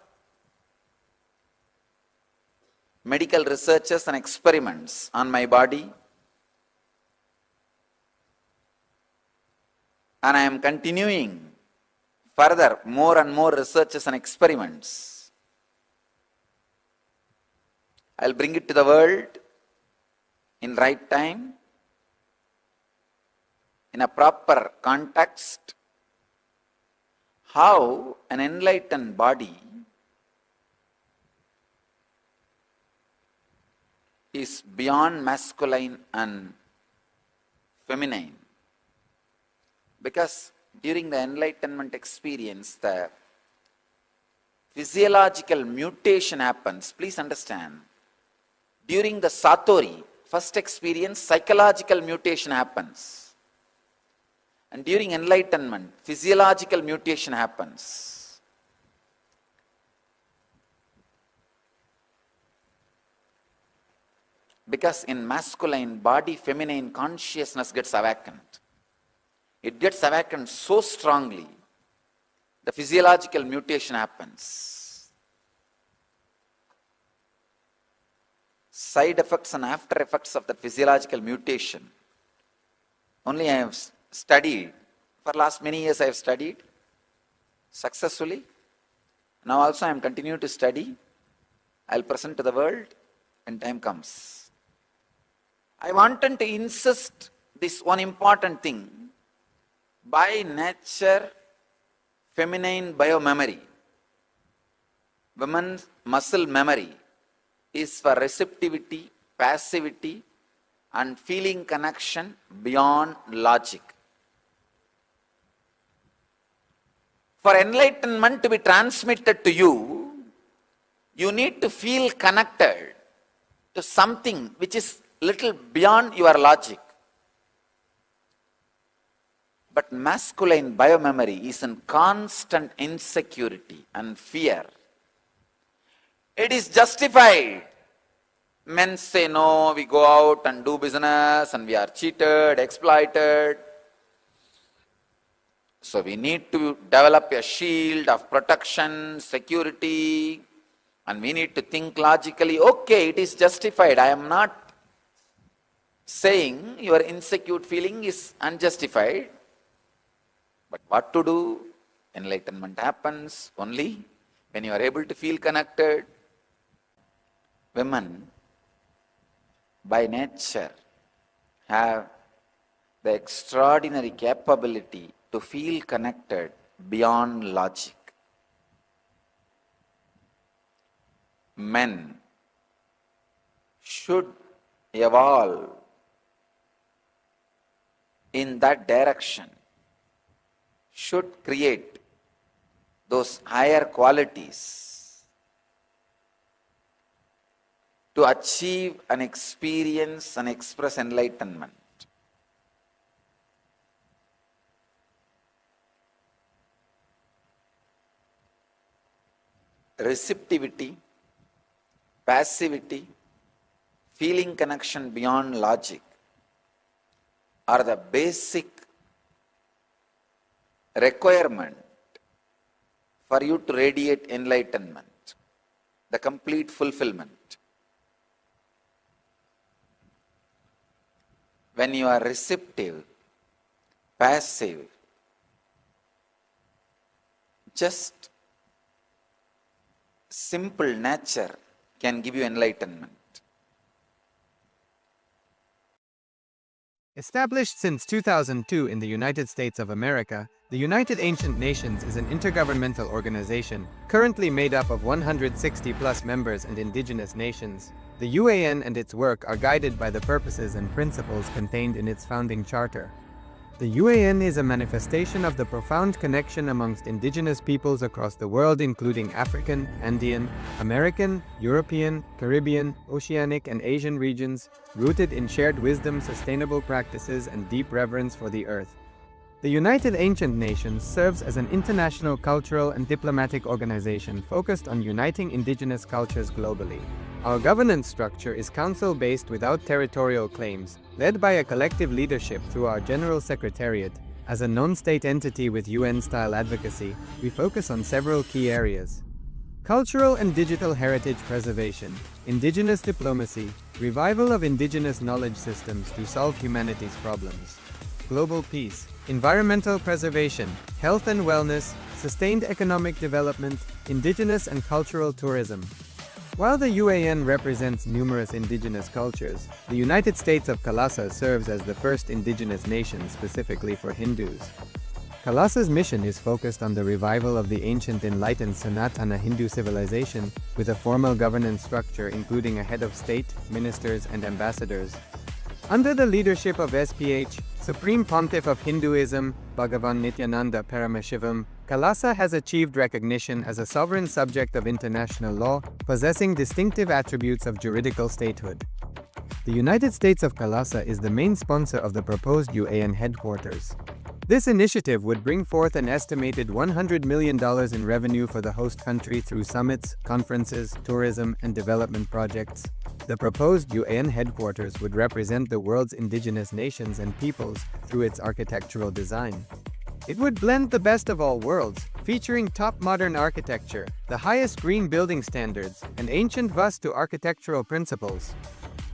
medical researches and experiments on my body. And I am continuing further more and more researches and experiments. I'll bring it to the world in right time, in a proper context, how an enlightened body is beyond masculine and feminine. Because during the enlightenment experience, the physiological mutation happens. Please understand, during the Satori, first experience, psychological mutation happens. And during enlightenment, physiological mutation happens. Because in masculine body, feminine consciousness gets awakened. It gets awakened so strongly, the physiological mutation happens. Side effects and after effects of the physiological mutation. Only I have studied, for last many years I have studied successfully. Now also I am continuing to study. I will present to the world when time comes. I wanted to insist this one important thing. By nature, feminine biomemory, women's muscle memory is for receptivity, passivity, and feeling connection beyond logic. For enlightenment to be transmitted to you, you need to feel connected to something which is little beyond your logic. But masculine biomemory is in constant insecurity and fear. It is justified. Men say, no, we go out and do business and we are cheated, exploited. So we need to develop a shield of protection, security, and we need to think logically. Okay, it is justified. I am not saying your insecure feeling is unjustified. But what to do? Enlightenment happens only when you are able to feel connected. Women, by nature, have the extraordinary capability to feel connected beyond logic. Men should evolve in that direction, should create those higher qualities to achieve and experience and express enlightenment. Receptivity, passivity, feeling connection beyond logic are the basic requirement for you to radiate enlightenment, the complete fulfillment. When you are receptive, passive, just simple nature can give you enlightenment. Established since 2002 in the United States of America, the United Ancient Nations is an intergovernmental organization currently made up of 160+ members and indigenous nations. The UAN and its work are guided by the purposes and principles contained in its founding charter. The UAN is a manifestation of the profound connection amongst indigenous peoples across the world, including African, Andean, American, European, Caribbean, Oceanic, and Asian regions, rooted in shared wisdom, sustainable practices, and deep reverence for the earth. The United Ancient Nations serves as an international cultural and diplomatic organization focused on uniting indigenous cultures globally. Our governance structure is council-based without territorial claims, led by a collective leadership through our General Secretariat. As a non-state entity with UN-style advocacy, we focus on several key areas: cultural and digital heritage preservation, indigenous diplomacy, revival of indigenous knowledge systems to solve humanity's problems, global peace, environmental preservation, health and wellness, sustained economic development, indigenous and cultural tourism. While the UAN represents numerous indigenous cultures, the United States of KAILASA serves as the first indigenous nation specifically for Hindus. KAILASA's mission is focused on the revival of the ancient enlightened Sanatana Hindu civilization with a formal governance structure including a head of state, ministers, and ambassadors. Under the leadership of SPH, Supreme Pontiff of Hinduism, Bhagavan Nithyananda Paramashivoham, KAILASA has achieved recognition as a sovereign subject of international law, possessing distinctive attributes of juridical statehood. The United States of KAILASA is the main sponsor of the proposed UAN headquarters. This initiative would bring forth an estimated $100 million in revenue for the host country through summits, conferences, tourism, and development projects. The proposed UAN headquarters would represent the world's indigenous nations and peoples through its architectural design. It would blend the best of all worlds, featuring top modern architecture, the highest green building standards, and ancient Vastu architectural principles.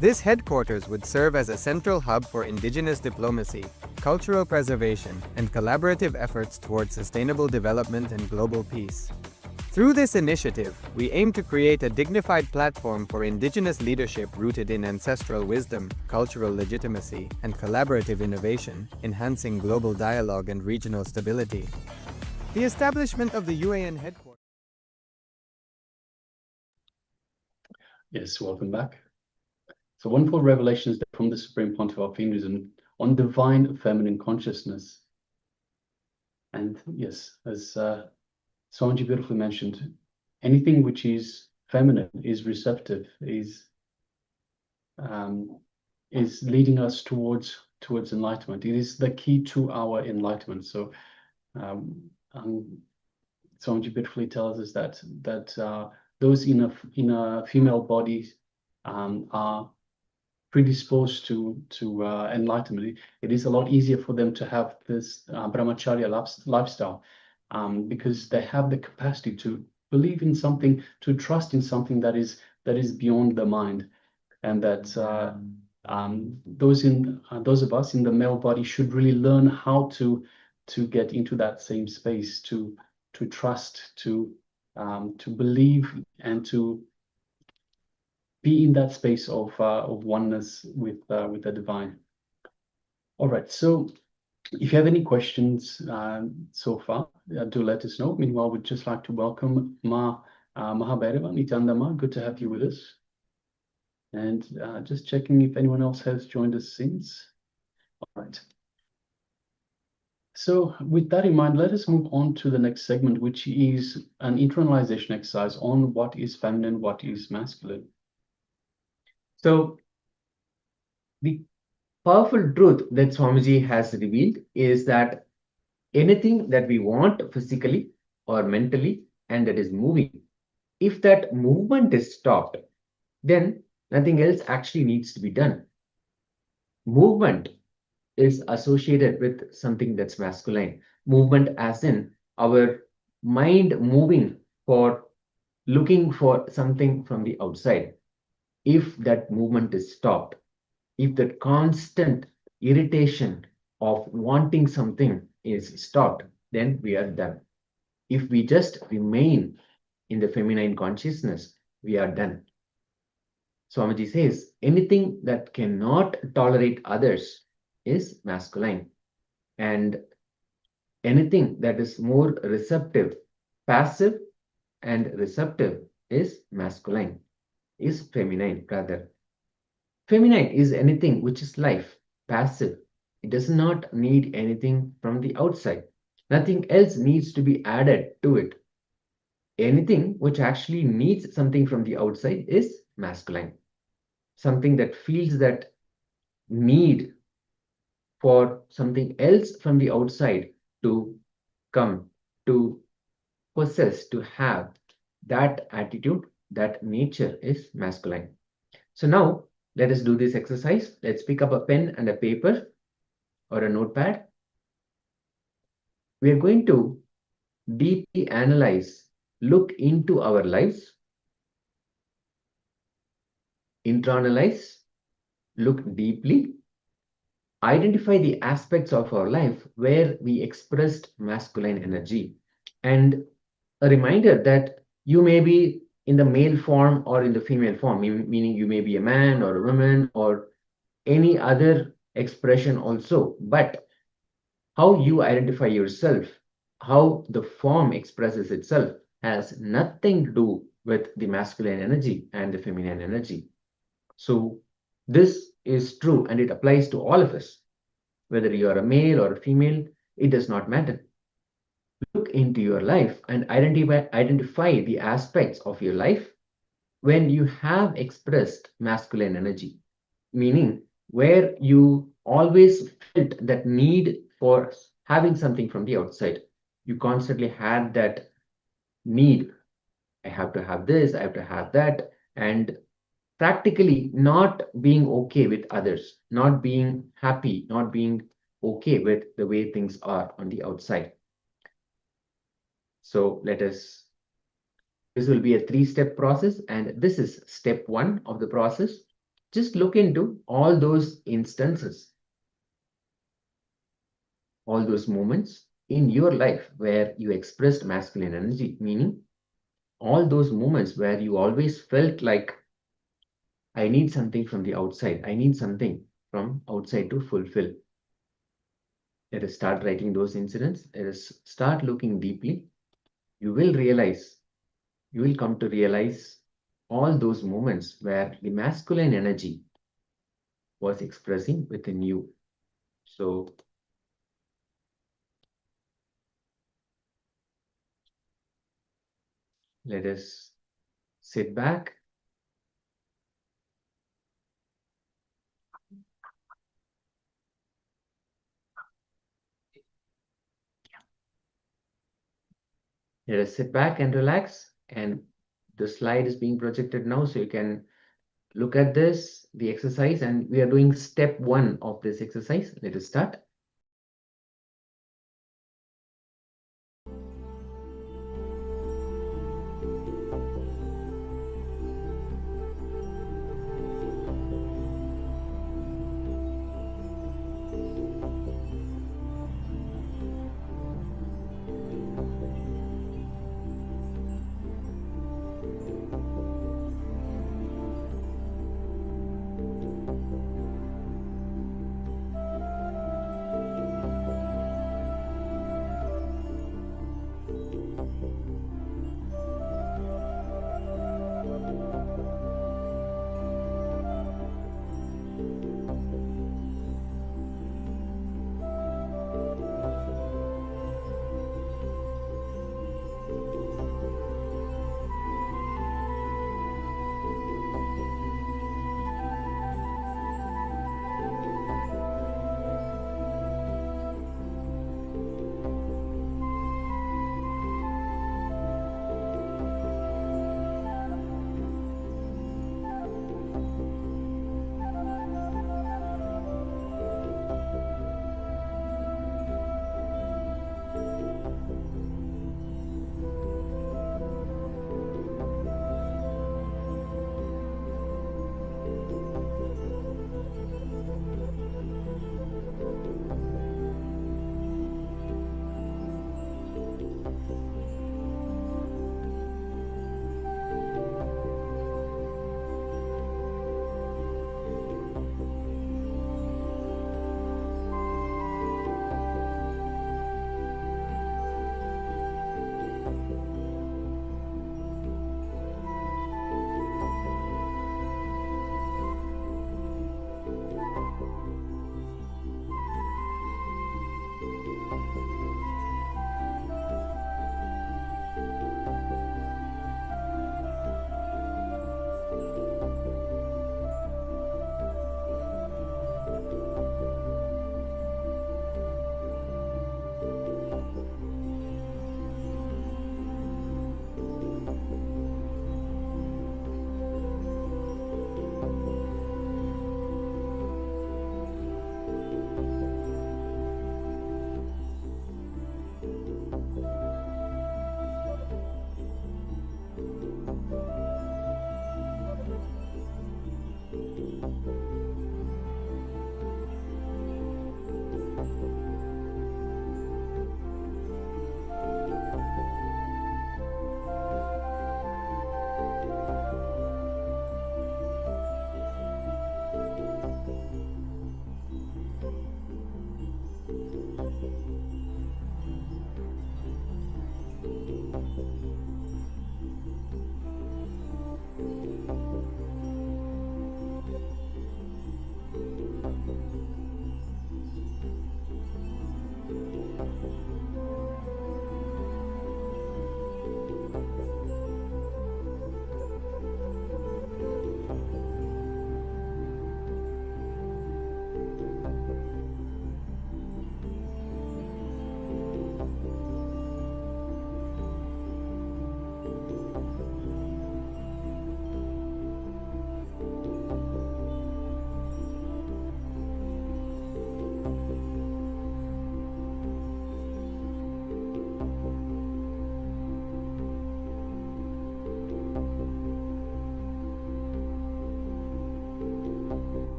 This headquarters would serve as a central hub for indigenous diplomacy, cultural preservation, and collaborative efforts towards sustainable development and global peace. Through this initiative, we aim to create a dignified platform for indigenous leadership rooted in ancestral wisdom, cultural legitimacy, and collaborative innovation, enhancing global dialogue and regional stability. The establishment of the UAN headquarters. Yes, welcome back. So wonderful revelations from the Supreme Pontiff of Hinduism on divine feminine consciousness. And yes, as Swamiji beautifully mentioned, anything which is feminine, is receptive, is leading us towards enlightenment. It is the key to our enlightenment. So Swamiji beautifully tells us that those in a female body are predisposed to enlightenment. It is a lot easier for them to have this brahmacharya lifestyle. Because they have the capacity to believe in something, to trust in something that is beyond the mind, and that those of us in the male body should really learn how to get into that same space, to trust, to believe, and to be in that space of oneness with the divine. All right, so if you have any questions so far, do let us know. Meanwhile, we'd just like to welcome Mahabhairava, Nithyananda Ma. Good to have you with us. And just checking if anyone else has joined us since. All right. So with that in mind, let us move on to the next segment, which is an internalization exercise on what is feminine, what is masculine. So the powerful truth that Swamiji has revealed is that anything that we want physically or mentally and that is moving, if that movement is stopped, then nothing else actually needs to be done. Movement is associated with something that's masculine. Movement as in our mind moving for looking for something from the outside. If that movement is stopped, if that constant irritation of wanting something is stopped, then we are done. If we just remain in the feminine consciousness, we are done. Swamiji says anything that cannot tolerate others is masculine, and anything that is more receptive, passive and receptive is masculine, is feminine rather. Feminine is anything which is life, passive. It does not need anything from the outside. Nothing else needs to be added to it. Anything which actually needs something from the outside is masculine. Something that feels that need for something else from the outside to come, to possess, to have, that attitude, that nature is masculine. So now let us do this exercise. Let's pick up a pen and a paper or a notepad. We are going to deeply analyze, look into our lives, internalize, look deeply, identify the aspects of our life where we expressed masculine energy. And a reminder that you may be in the male form or in the female form, meaning you may be a man or a woman or any other expression also. But how you identify yourself, how the form expresses itself, has nothing to do with the masculine energy and the feminine energy. So this is true and it applies to all of us. Whether you are a male or a female, it does not matter. Look into your life and identify the aspects of your life when you have expressed masculine energy, meaning where you always felt that need for having something from the outside. You constantly had that need. I have to have this, I have to have that, and practically not being okay with others, not being happy, not being okay with the way things are on the outside. So this will be a 3-step process, and this is step 1 of the process. Just look into all those instances, all those moments in your life where you expressed masculine energy, meaning all those moments where you always felt like, I need something from the outside, I need something from outside to fulfill. Let us start writing those incidents. Let us start looking deeply. You will come to realize all those moments where the masculine energy was expressing within you. So let us sit back. Let us sit back and relax. And the slide is being projected now, so you can look at this, the exercise, and we are doing step 1 of this exercise. Let us start.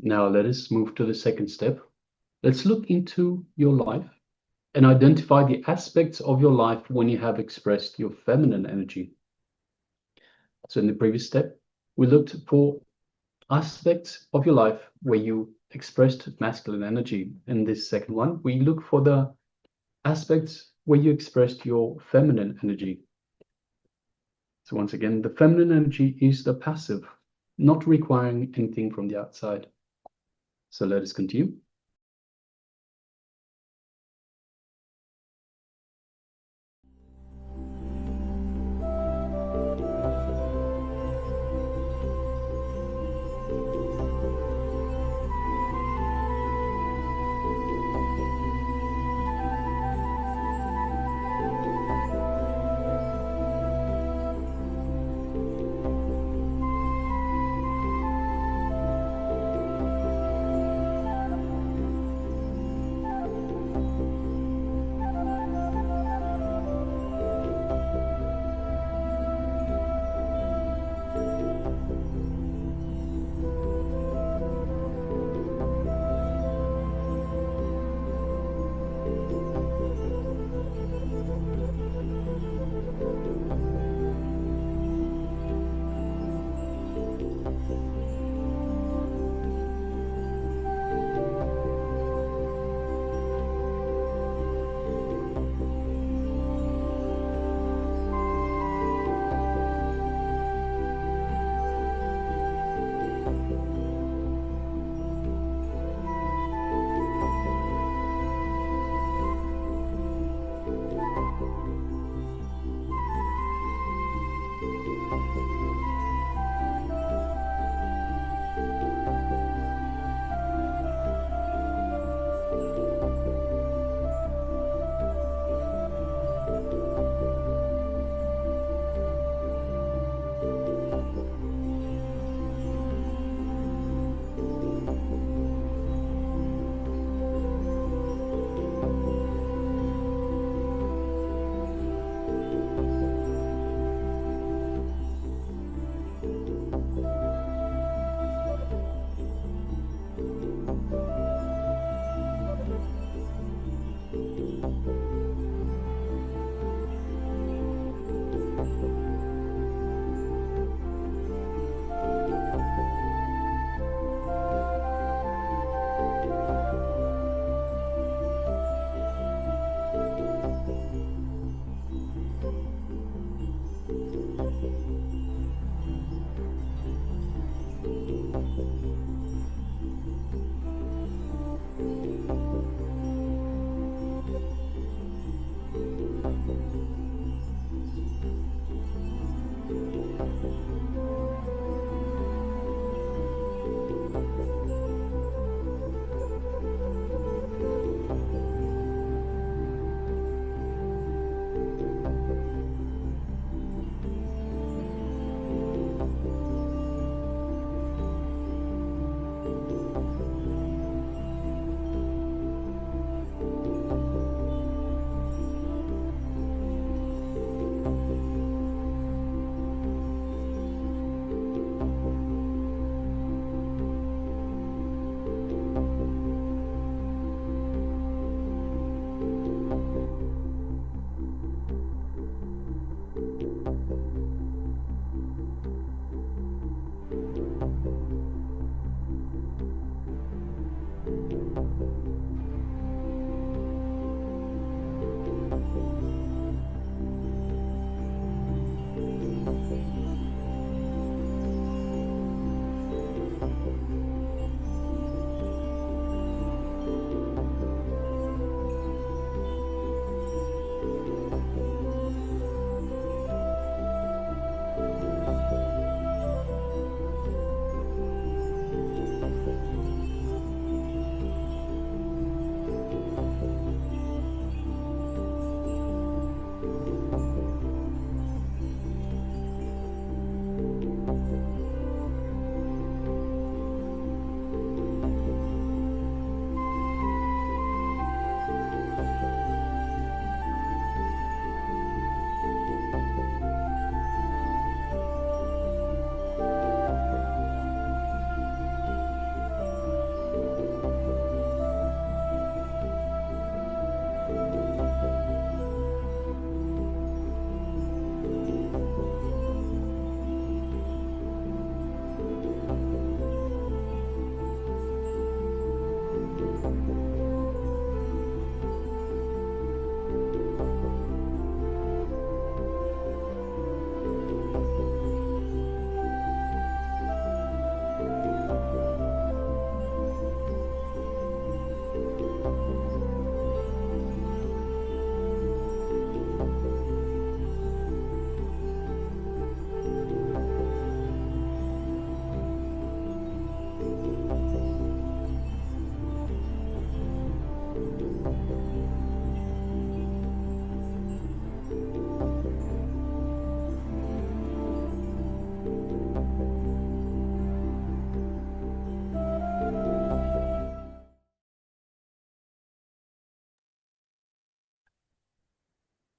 Now let us move to the second step. Let's look into your life and identify the aspects of your life when you have expressed your feminine energy. So in the previous step, we looked for aspects of your life where you expressed masculine energy. In this second one, we look for the aspects where you expressed your feminine energy. So once again, the feminine energy is the passive, not requiring anything from the outside. So let us continue.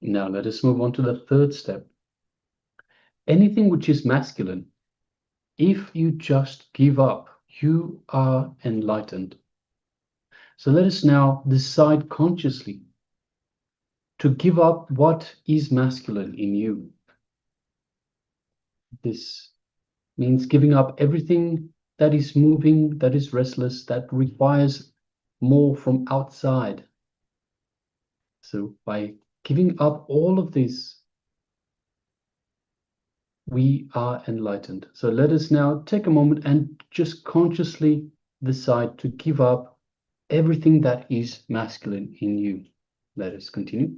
Now let us move on to the third step. Anything which is masculine, if you just give up, you are enlightened. So let us now decide consciously to give up what is masculine in you. This means giving up everything that is moving, that is restless, that requires more from outside. So by giving up all of this, we are enlightened. So let us now take a moment and just consciously decide to give up everything that is masculine in you. Let us continue.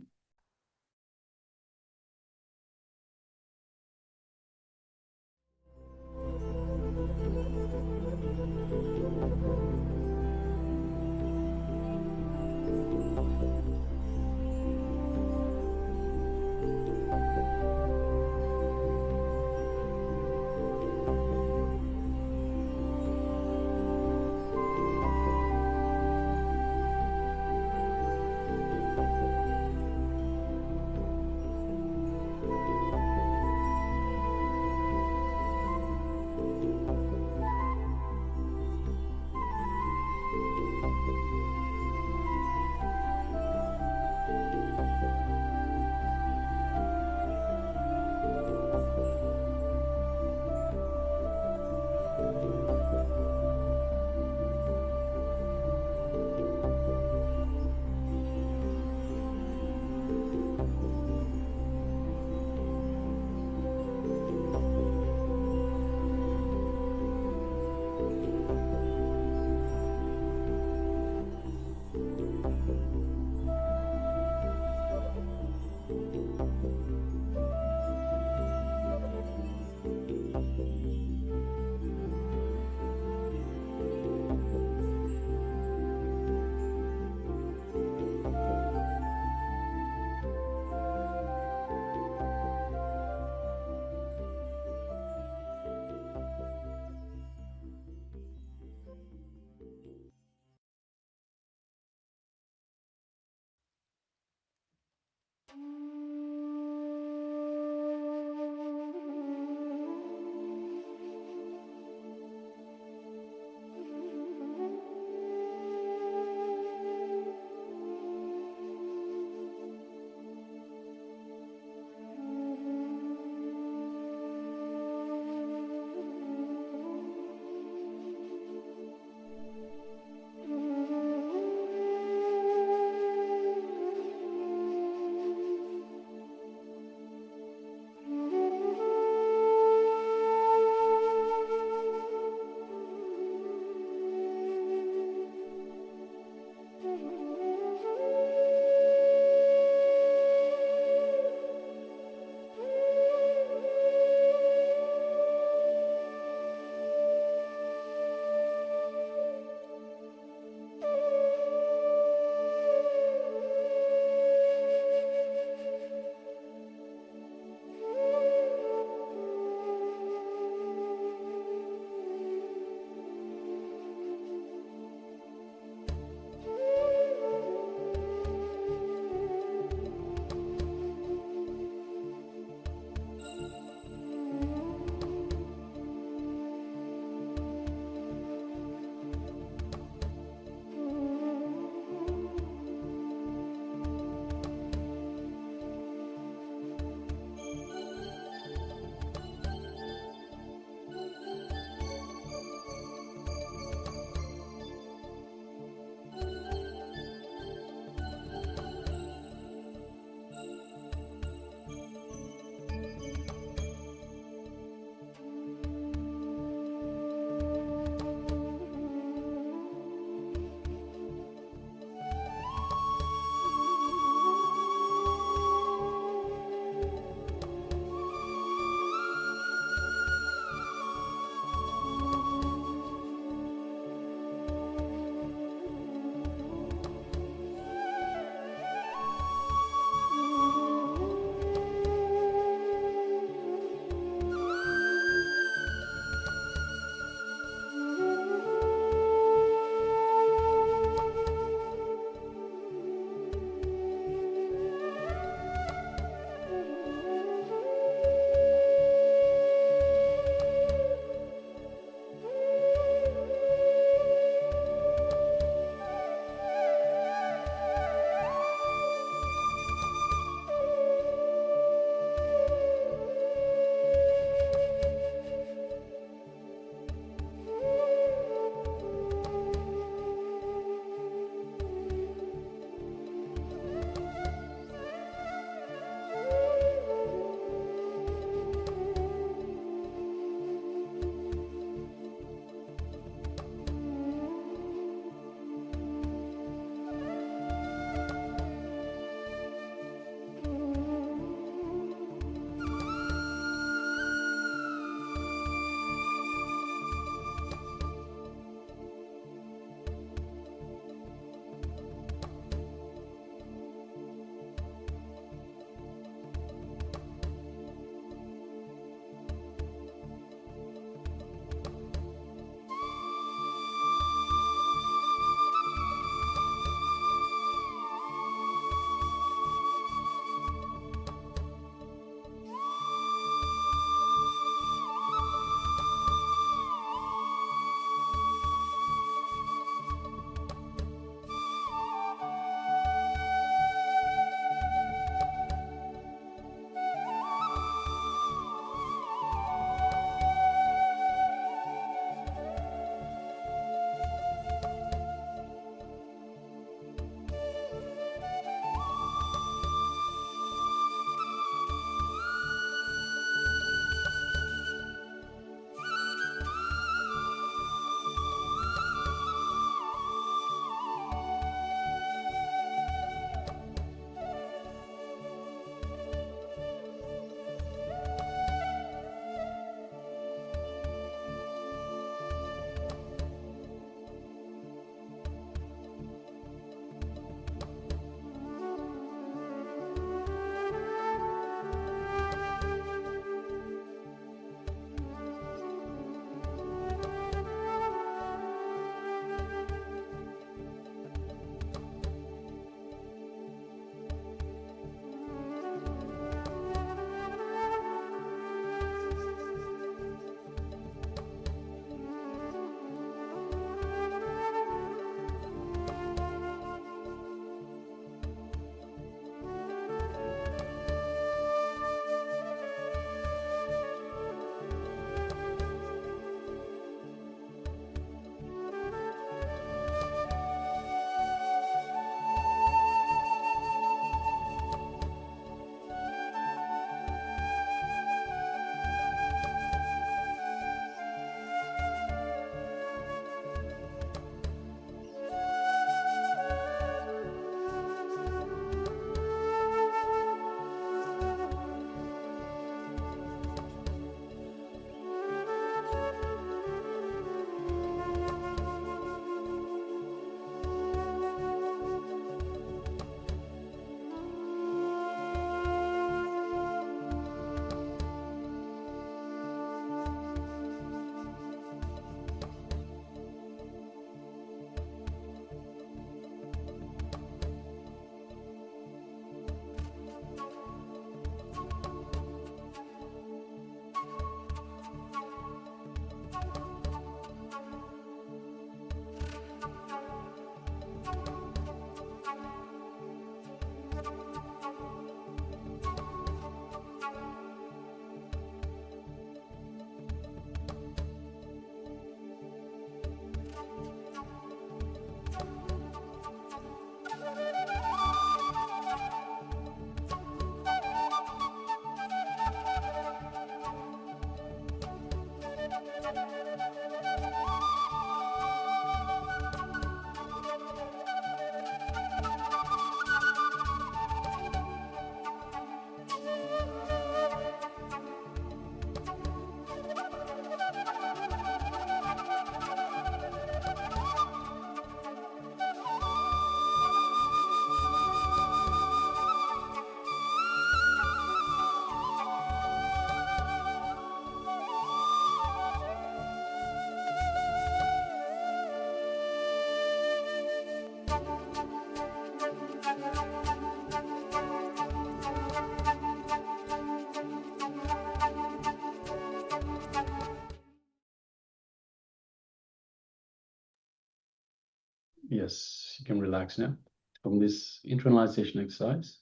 Yes, you can relax now from this internalization exercise.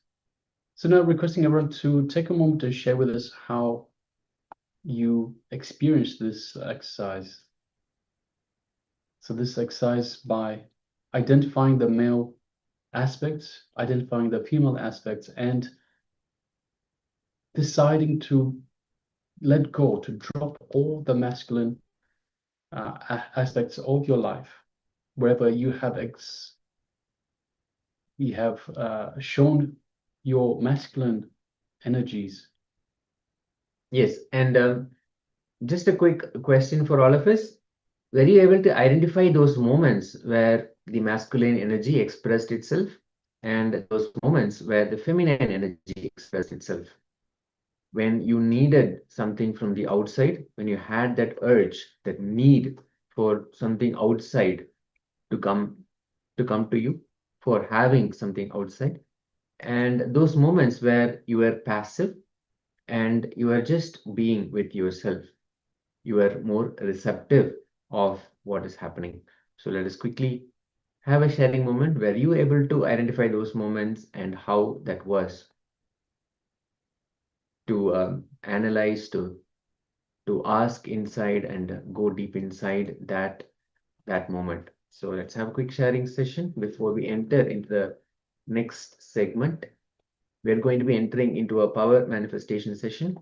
So now requesting everyone to take a moment to share with us how you experience this exercise. So this exercise by identifying the male aspects, identifying the female aspects, and deciding to let go, to drop all the masculine aspects of your life, wherever you have shown your masculine energies. Yes, and just a quick question for all of us. Were you able to identify those moments where the masculine energy expressed itself and those moments where the feminine energy expressed itself? When you needed something from the outside, when you had that urge, that need for something outside to come to you, for having something outside, and those moments where you were passive and you are just being with yourself, you are more receptive of what is happening. So let us quickly have a sharing moment where you were able to identify those moments and how that was to analyze, to ask inside and go deep inside that moment. So let's have a quick sharing session before we enter into the next segment. We're going to be entering into a power manifestation session,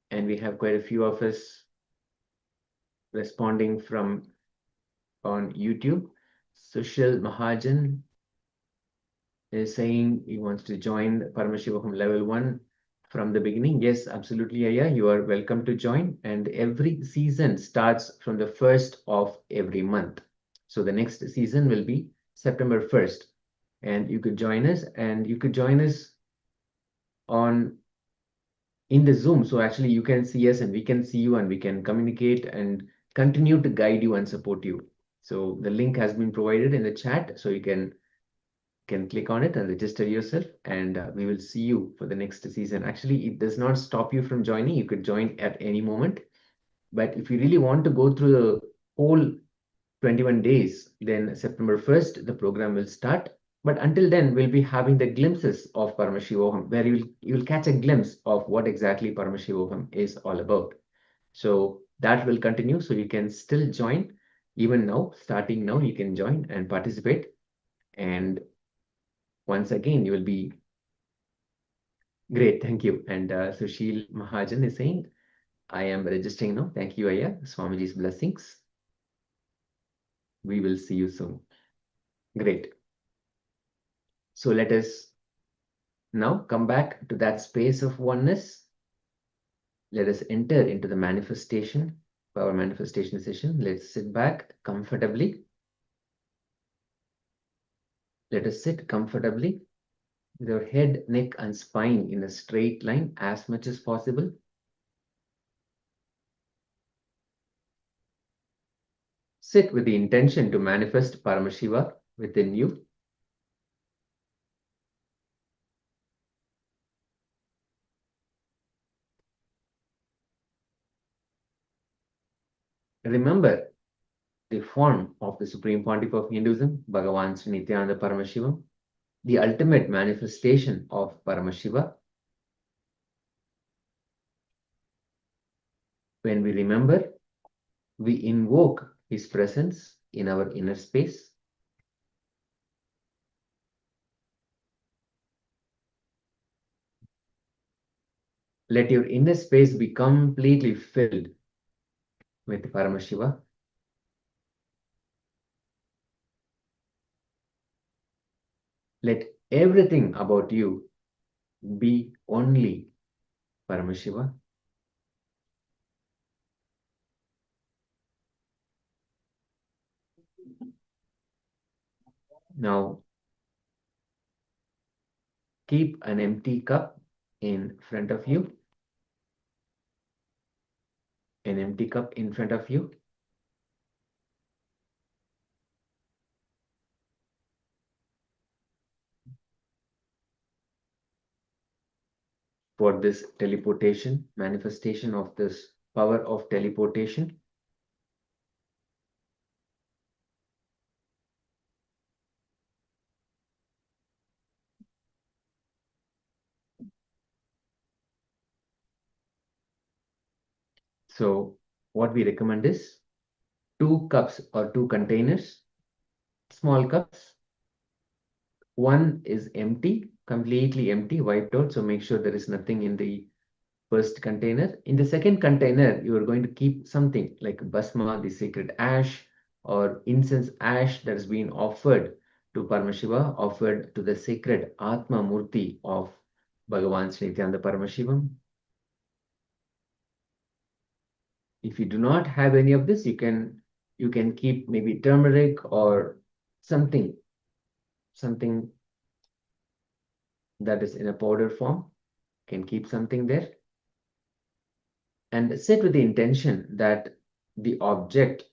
and we have quite a few of us responding from on YouTube. Sushil Mahajan is saying he wants to join Paramashivoham Level 1 from the beginning. Yes, absolutely, Aya. You are welcome to join. And every season starts from the 1st of every month. So the next season will be September 1st. And you could join us, and you could join us in the Zoom. So actually you can see us and we can see you and we can communicate and continue to guide you and support you. So the link has been provided in the chat, so you can click on it and register yourself, and we will see you for the next season. Actually, it does not stop you from joining. You could join at any moment. But if you really want to go through the whole 21 days, then September 1st, the program will start. But until then, we'll be having the glimpses of Paramashivoham, where you'll catch a glimpse of what exactly Paramashivoham is all about. So that will continue. So you can still join even now, starting now, you can join and participate. And once again, you will be great. Thank you. And Sushil Mahajan is saying, I am registering now. Thank you, Aya. Swamiji's blessings. We will see you soon. Great. So let us now come back to that space of oneness. Let us enter into the manifestation, power manifestation session. Let's sit back comfortably. Let us sit comfortably with your head, neck, and spine in a straight line as much as possible. Sit with the intention to manifest Paramashiva within you. Remember the form of the Supreme Pontiff of Hinduism, Bhagavan Sri Nithyananda Paramashivam, the ultimate manifestation of Paramashiva. When we remember, we invoke his presence in our inner space. Let your inner space be completely filled with Paramashiva. Let everything about you be only Paramashiva. Now, keep an empty cup in front of you. An empty cup in front of you. For this teleportation, manifestation of this power of teleportation. So what we recommend is 2 cups or 2 containers, small cups. One is empty, completely empty, wiped out. So make sure there is nothing in the first container. In the second container, you are going to keep something like Bhasma, the sacred ash, or incense ash that has been offered to Paramashiva, offered to the sacred Atma Murti of Bhagavan Sri Nithyananda Paramashivam. If you do not have any of this, you can keep maybe turmeric or something that is in a powder form. You can keep something there. And set with the intention that the object,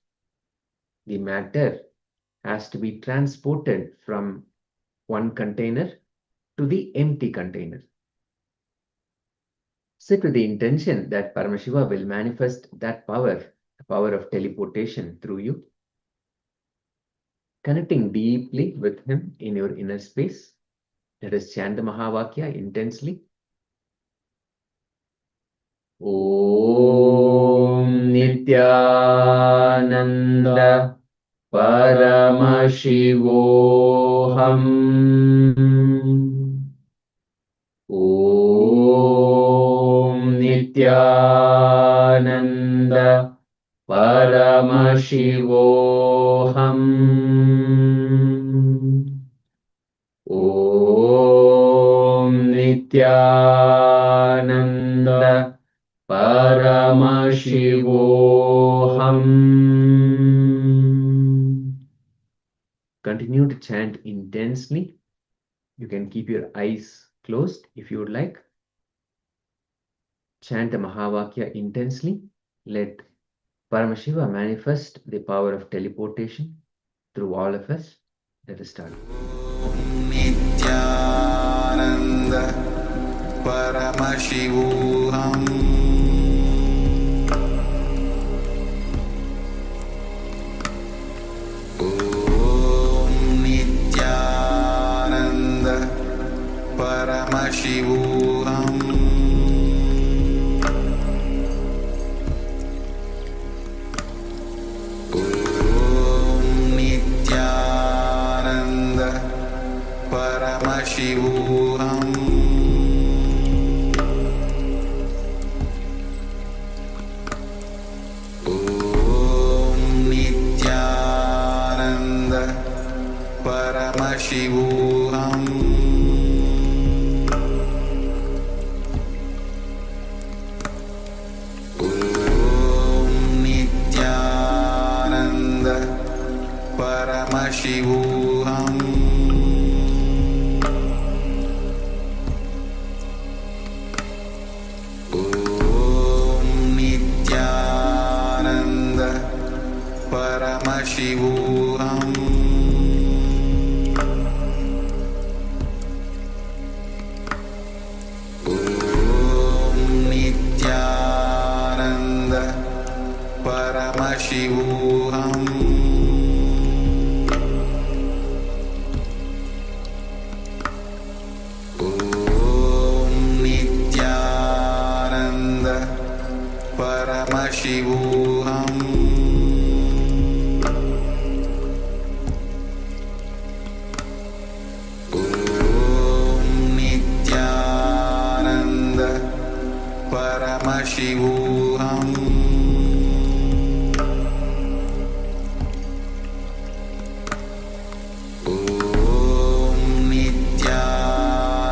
the matter, has to be transported from one container to the empty container. Set with the intention that Paramashiva will manifest that power, the power of teleportation through you. Connecting deeply with him in your inner space. Let us chant the Mahavakya intensely. Om Nithyananda Paramashivoham. Om Nithyananda Paramashivoham. Om Nithyananda Paramashivoham. Continue to chant intensely. You can keep your eyes closed if you would like. Chant the Mahavakya intensely. Let Paramashiva manifest the power of teleportation through all of us. Let us start. Nithyananda Paramashivoham. Om Nithyananda Paramashivoham. Paramashivoham. Om Nithyananda Paramashivoham. Om Nithyananda Paramashivoham. Paramashivoham. Om Nithyananda Paramashivoham. Om Nithyananda Paramashivoham. Paramashivoham. Om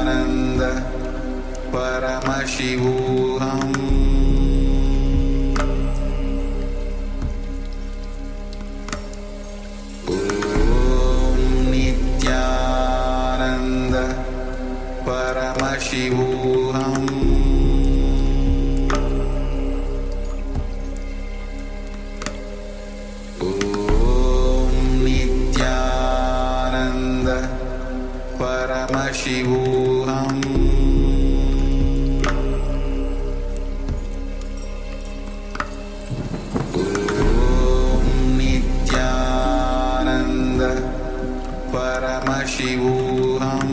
Nithyananda Paramashivoham. Om Nithyananda Paramashivoham. Paramashivoham. Om Nithyananda Paramashivoham.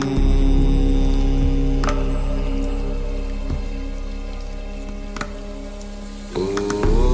Om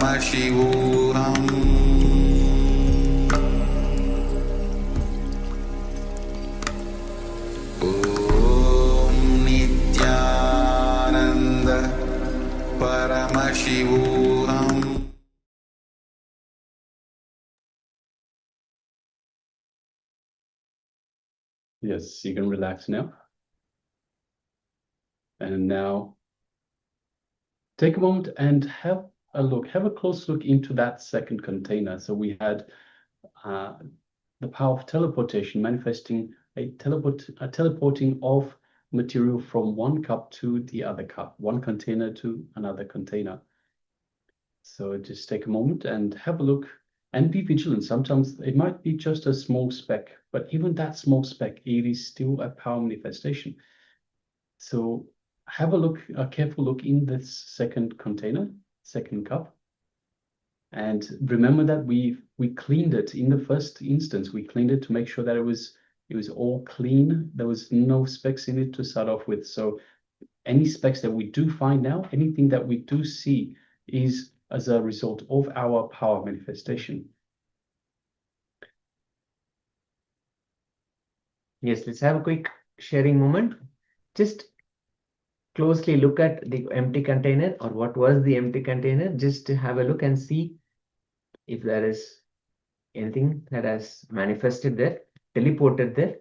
Paramashivoham Om Nithyananda Paramashivoham. Yes, you can relax now. And now take a moment and have a close look into that second container. So we had the power of teleportation, manifesting a teleporting of material from one cup to the other cup, one container to another container. So just take a moment and have a look and be vigilant. Sometimes it might be just a small speck, but even that small speck, it is still a power manifestation. So have a careful look in this second container, second cup. And remember that we cleaned it in the first instance. We cleaned it to make sure that it was all clean. There was no specks in it to start off with. So any specks that we do find now, anything that we do see is as a result of our power manifestation. Yes, let's have a quick sharing moment. Just closely look at the empty container, or what was the empty container, just to have a look and see if there is anything that has manifested there, teleported there.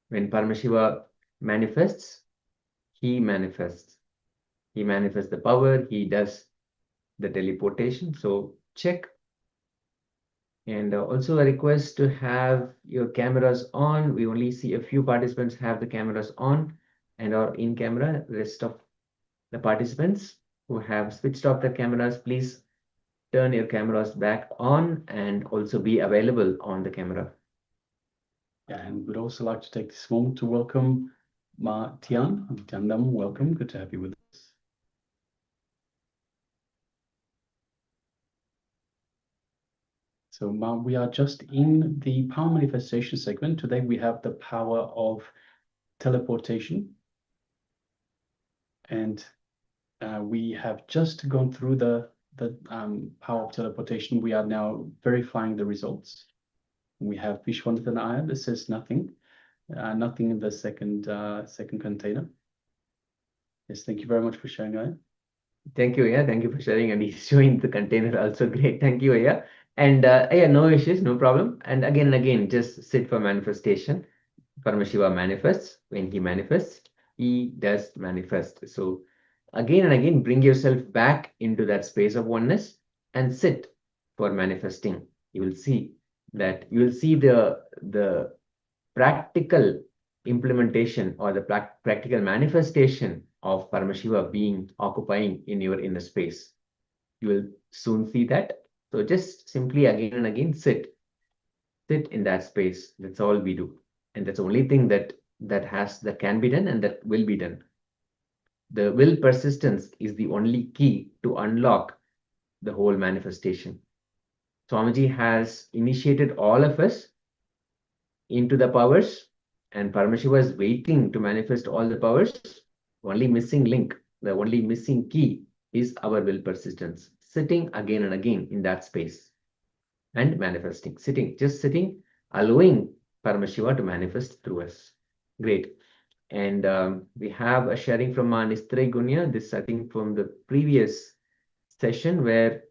When Paramashiva manifests, he manifests. He manifests the power, he does the teleportation. So check. And also a request to have your cameras on. We only see a few participants have the cameras on and are in camera. Rest of the participants who have switched off their cameras, please turn your cameras back on and also be available on the camera. And we'd also like to take this moment to welcome Ma Tian. Tiandam, welcome. Good to have you with us. So Ma, we are just in the power manifestation segment. Today we have the power of teleportation. And we have just gone through the power of teleportation. We are now verifying the results. We have Vishwanathan Iyer that says nothing in the second container. Yes, thank you very much for sharing, Iyer. Thank you, Aya. Thank you for sharing. And he's showing the container also. Great. Thank you, Aya. And yeah, no issues, no problem. And again, just sit for manifestation. Paramashiva manifests. When he manifests, he does manifest. So again and again, bring yourself back into that space of oneness and sit for manifesting. You will see that the practical implementation or the practical manifestation of Paramashiva being occupying in your inner space. You will soon see that. So just simply again and again sit in that space. That's all we do, and that's the only thing that can be done and that will be done. The will persistence is the only key to unlock the whole manifestation. Swamiji has initiated all of us into the powers, and Paramashiva is waiting to manifest all the powers. Only missing link, the only missing key is our will persistence. Sitting again and again in that space and manifesting. Just sitting, allowing Paramashiva to manifest through us. Great. And we have a sharing from Nistre Gunya. This, I think, from the previous session where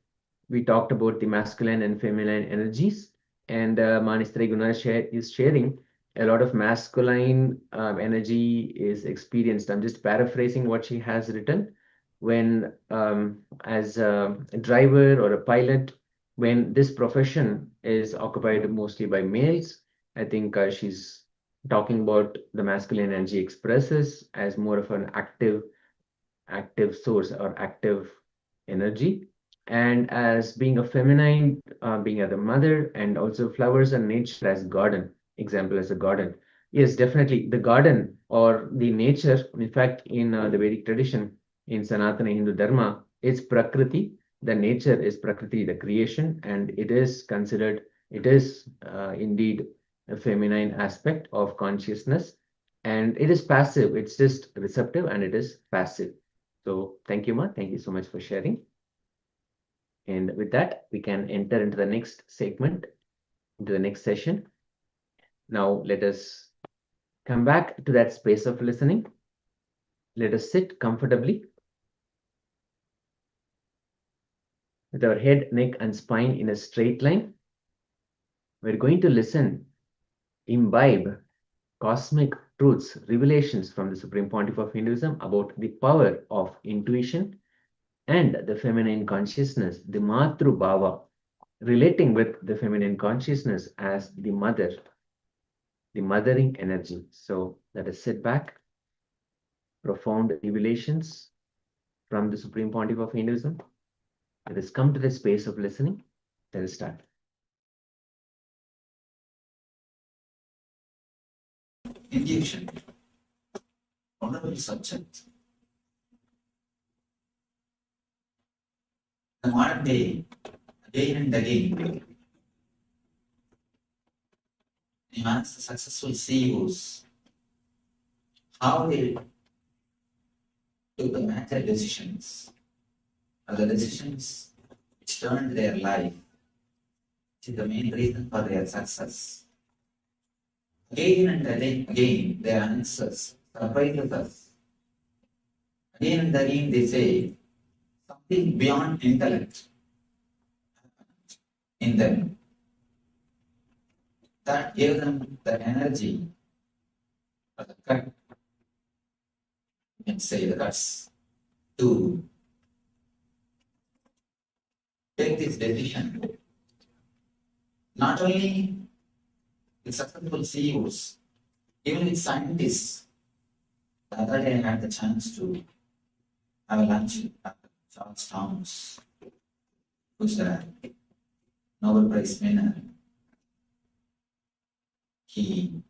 we talked about the masculine and feminine energies. And Manistre Gunya is sharing a lot of masculine energy is experienced. I'm just paraphrasing what she has written. When as a driver or a pilot, when this profession is occupied mostly by males, I think she's talking about the masculine energy expresses as more of an active source or active energy, and as being a feminine, being as a mother, and also flowers and nature as garden, example as a garden. Yes, definitely the garden or the nature, in fact, in the Vedic tradition, in Sanatana Hindu Dharma, it's Prakriti. The nature is Prakriti, the creation, and it is considered, it is indeed a feminine aspect of consciousness, and it is passive. It's just receptive and it is passive. So thank you, Ma. Thank you so much for sharing. And with that, we can enter into the next segment, into the next session. Now, let us come back to that space of listening. Let us sit comfortably with our head, neck, and spine in a straight line. We're going to listen, imbibe cosmic truths, revelations from the Supreme Pontiff of Hinduism about the power of intuition and the feminine consciousness, the Matru Bhava, relating with the feminine consciousness as the mother, the mothering energy. So let us sit back. Profound revelations from the Supreme Pontiff of Hinduism. Let us come to the space of listening. Let us start. Intuition, wonderful subject. The modern day, again and again, demands the successful CEOs how they took the major decisions, or the decisions which turned their life, which is the main reason for their success. Again and again, their answers surprises us. Again and again, they say something beyond intellect in them that gave them the energy, or the gut, you can say the guts, to take this decision. Not only with successful CEOs, even with scientists. The other day I had the chance to have a lunch at Charles Towns, who's a Nobel Prize winner. He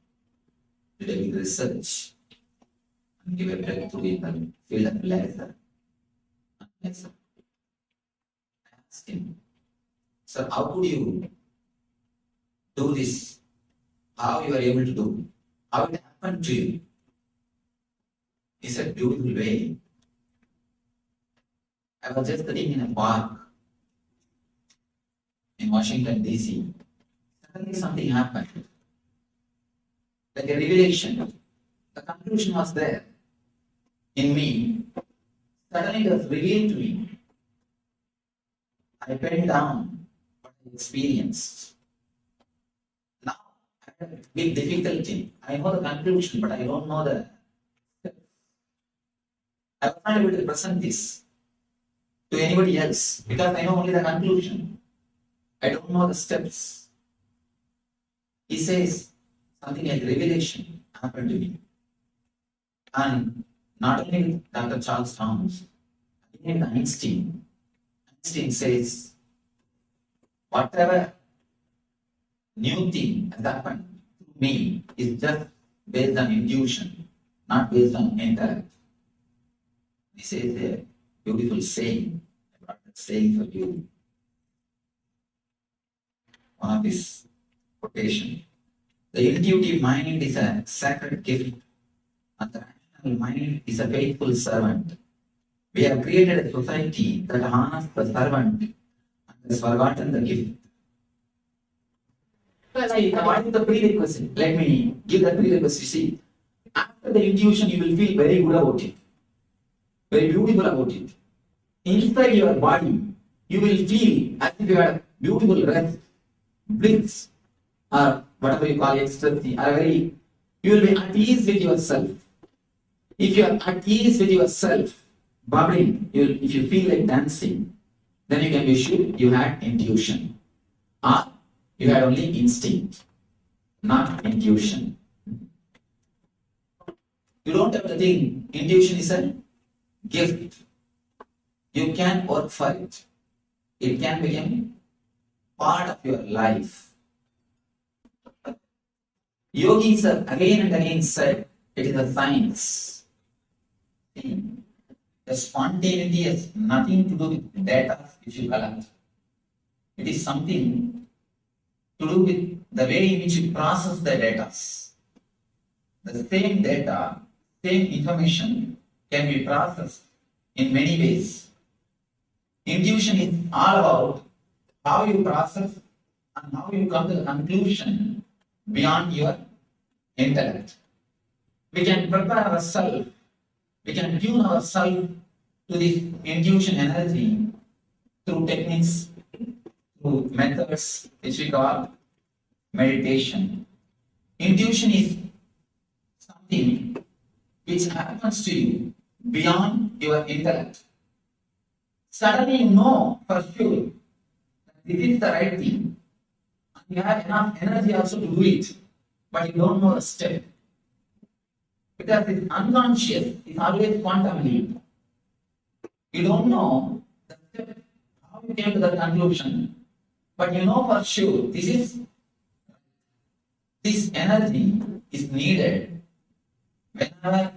did a big research and gave a breakthrough in the field of laser. I asked him, "Sir, how could you do this? How you are able to do? How it happened to you?" He said, "Beautiful way. I was just sitting in a park in Washington, D.C. Suddenly something happened. Like a revelation. The conclusion was there in me. Suddenly it was revealed to me. I bent down what I experienced. Now I have a big difficulty. I know the conclusion, but I don't know the steps. I was not able to present this to anybody else because I know only the conclusion. I don't know the steps." He says something like revelation happened to me. And not only with Dr. Charles Towns, even Einstein. Einstein says, whatever new thing has happened to me is just based on intuition, not based on intellect. He says a beautiful saying. I brought that saying for you. One of his quotation. The intuitive mind is a sacred gift, and the rational mind is a faithful servant. We have created a society that honors the servant and has forgotten the gift. What is the prerequisite? Let me give the prerequisite. You see, after the intuition, you will feel very good about it, very beautiful about it. Inside your body, you will feel as if you had beautiful rest, bliss, or whatever you call ecstasy, you will be at ease with yourself. If you are at ease with yourself, bubbling, if you feel like dancing, then you can be sure you had intuition. Or you had only instinct, not intuition. You don't have to think intuition is a gift. You can work for it. It can become part of your life. Yogis have again and again said it is a science. The spontaneity has nothing to do with data which you collect. It is something to do with the way in which you process the data. The same data, same information can be processed in many ways. Intuition is all about how you process and how you come to the conclusion beyond your intellect. We can prepare ourselves, we can tune ourselves to this intuition energy through techniques, through methods which we call meditation. Intuition is something which happens to you beyond your intellect. Suddenly you know for sure that this is the right thing. And you have enough energy also to do it, but you don't know the step. Because it's unconscious, it's always quantum leap. You don't know the step, how you came to the conclusion, but you know for sure this energy is needed whenever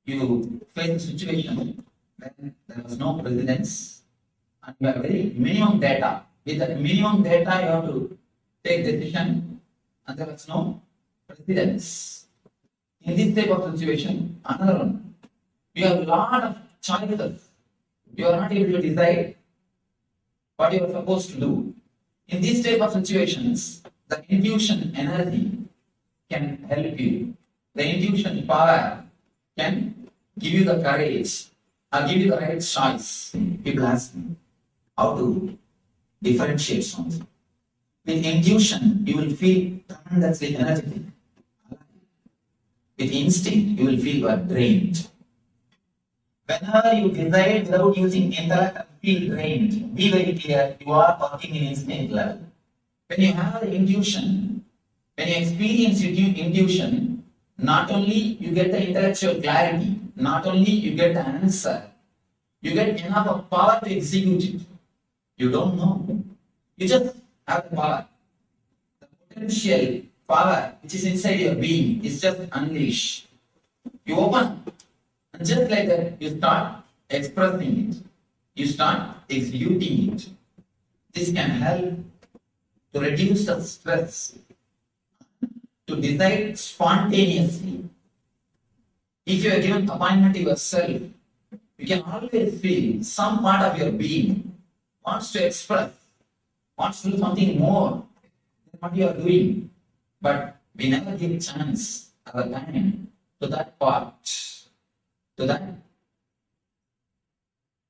you face a situation when there was no precedence and you have very minimum data. With that minimum data, you have to take decision and there was no precedence. In this type of situation, another one, you have a lot of choices. You are not able to decide what you are supposed to do. In these type of situations, the intuition energy can help you. The intuition power can give you the courage or give you the right choice. People ask me how to differentiate something. With intuition, you will feel tremendously energetic. With instinct, you will feel you are drained. Whenever you decide without using intellect, you feel drained. Be very clear, you are working in instinct level. When you have the intuition, when you experience intuition, not only you get the intellectual clarity, not only you get the answer, you get enough of power to execute it. You don't know. You just have the power. The potential power which is inside your being is just unleashed. You open, and just like that, you start expressing it. You start executing it. This can help to reduce the stress, to decide spontaneously. If you are given appointment to yourself, you can always feel some part of your being wants to express, wants to do something more than what you are doing. But we never give chance or time to that part, to that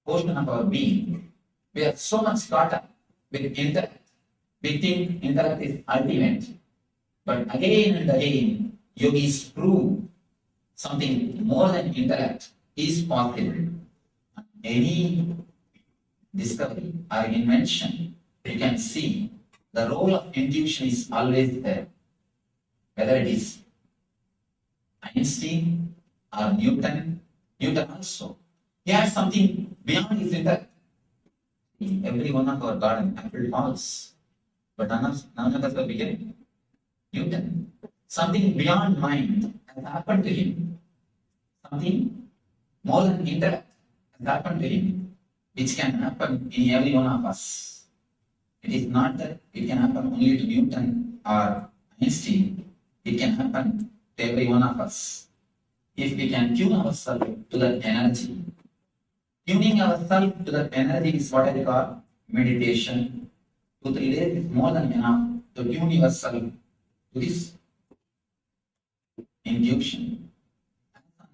portion of our being. We are so much caught up with intellect. We think intellect is ultimate. But again and again, yogis prove something more than intellect is possible. Any discovery or invention, you can see the role of intuition is always there. Whether it is Einstein or Newton also. He has something beyond his intellect. In every one of our garden, apple falls. But none of us are beginning. Newton. Something beyond mind has happened to him. Something more than intellect has happened to him, which can happen in every one of us. It is not that it can happen only to Newton or Einstein. It can happen to every one of us. If we can tune ourselves to that energy. Tuning ourselves to that energy is what I call meditation. 2-3 days is more than enough to tune yourself to this intuition.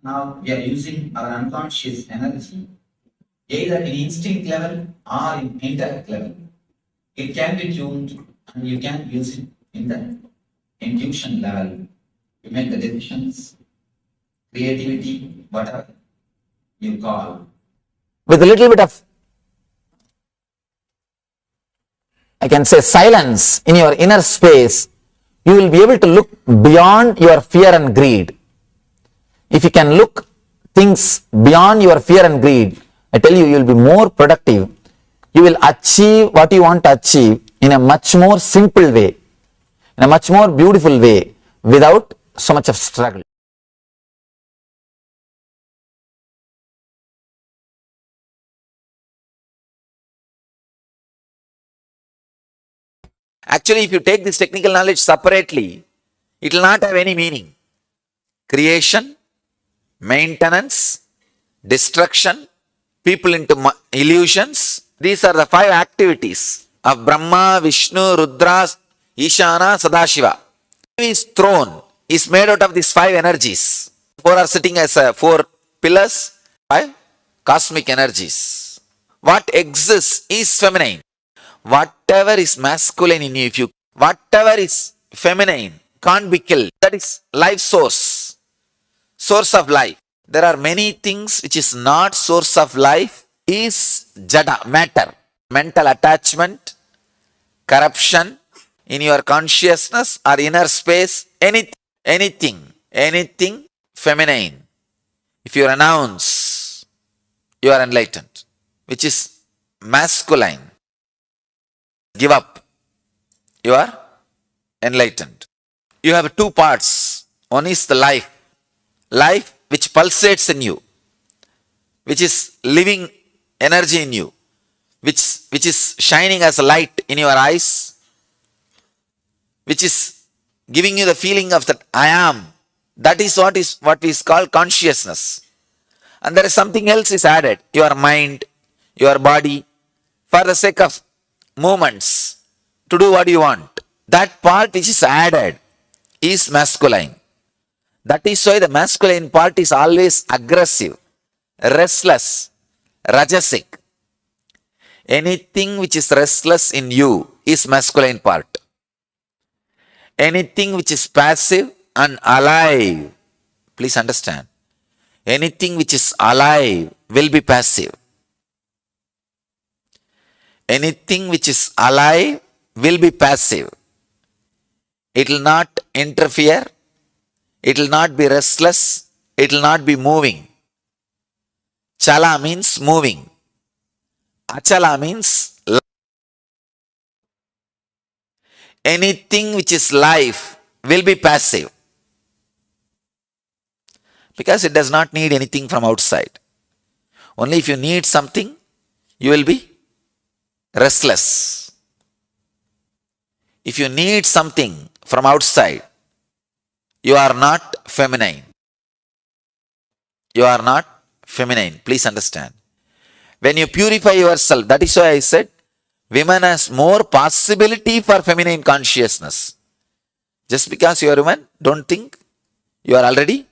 Now we are using our unconscious energy, either in instinct level or in intellect level. It can be tuned and you can use it in the intuition level to make the decisions, creativity, whatever you call. With a little bit of, I can say, silence in your inner space, you will be able to look beyond your fear and greed. If you can look things beyond your fear and greed, I tell you, you will be more productive. You will achieve what you want to achieve in a much more simple way, in a much more beautiful way, without so much of struggle. Actually, if you take this technical knowledge separately, it will not have any meaning. Creation, maintenance, destruction, people into illusions. These are the 5 activities of Brahma, Vishnu, Rudra, Ishana, Sadashiva. His throne is made out of these 5 energies. 4 are sitting as 4 pillars, 5 cosmic energies. What exists is feminine. Whatever is masculine in you, whatever is feminine can't be killed. That is life source, source of life. There are many things which is not source of life, is jada, matter, mental attachment, corruption in your consciousness or inner space, anything feminine. If you renounce, you are enlightened. Which is masculine, give up, you are enlightened. You have 2 parts. One is the life which pulsates in you, which is living energy in you, which is shining as a light in your eyes, which is giving you the feeling of that I am. That is what is called consciousness. And there is something else is added, your mind, your body, for the sake of movements, to do what you want. That part which is added is masculine. That is why the masculine part is always aggressive, restless, rajasic. Anything which is restless in you is masculine part. Anything which is passive and alive, please understand, anything which is alive will be passive. Anything which is alive will be passive. It will not interfere. It will not be restless. It will not be moving. Chala means moving. Achala means life. Anything which is life will be passive. Because it does not need anything from outside. Only if you need something, you will be restless. If you need something from outside, you are not feminine. You are not feminine. Please understand. When you purify yourself, that is why I said, women has more possibility for feminine consciousness. Just because you are a woman, don't think you are already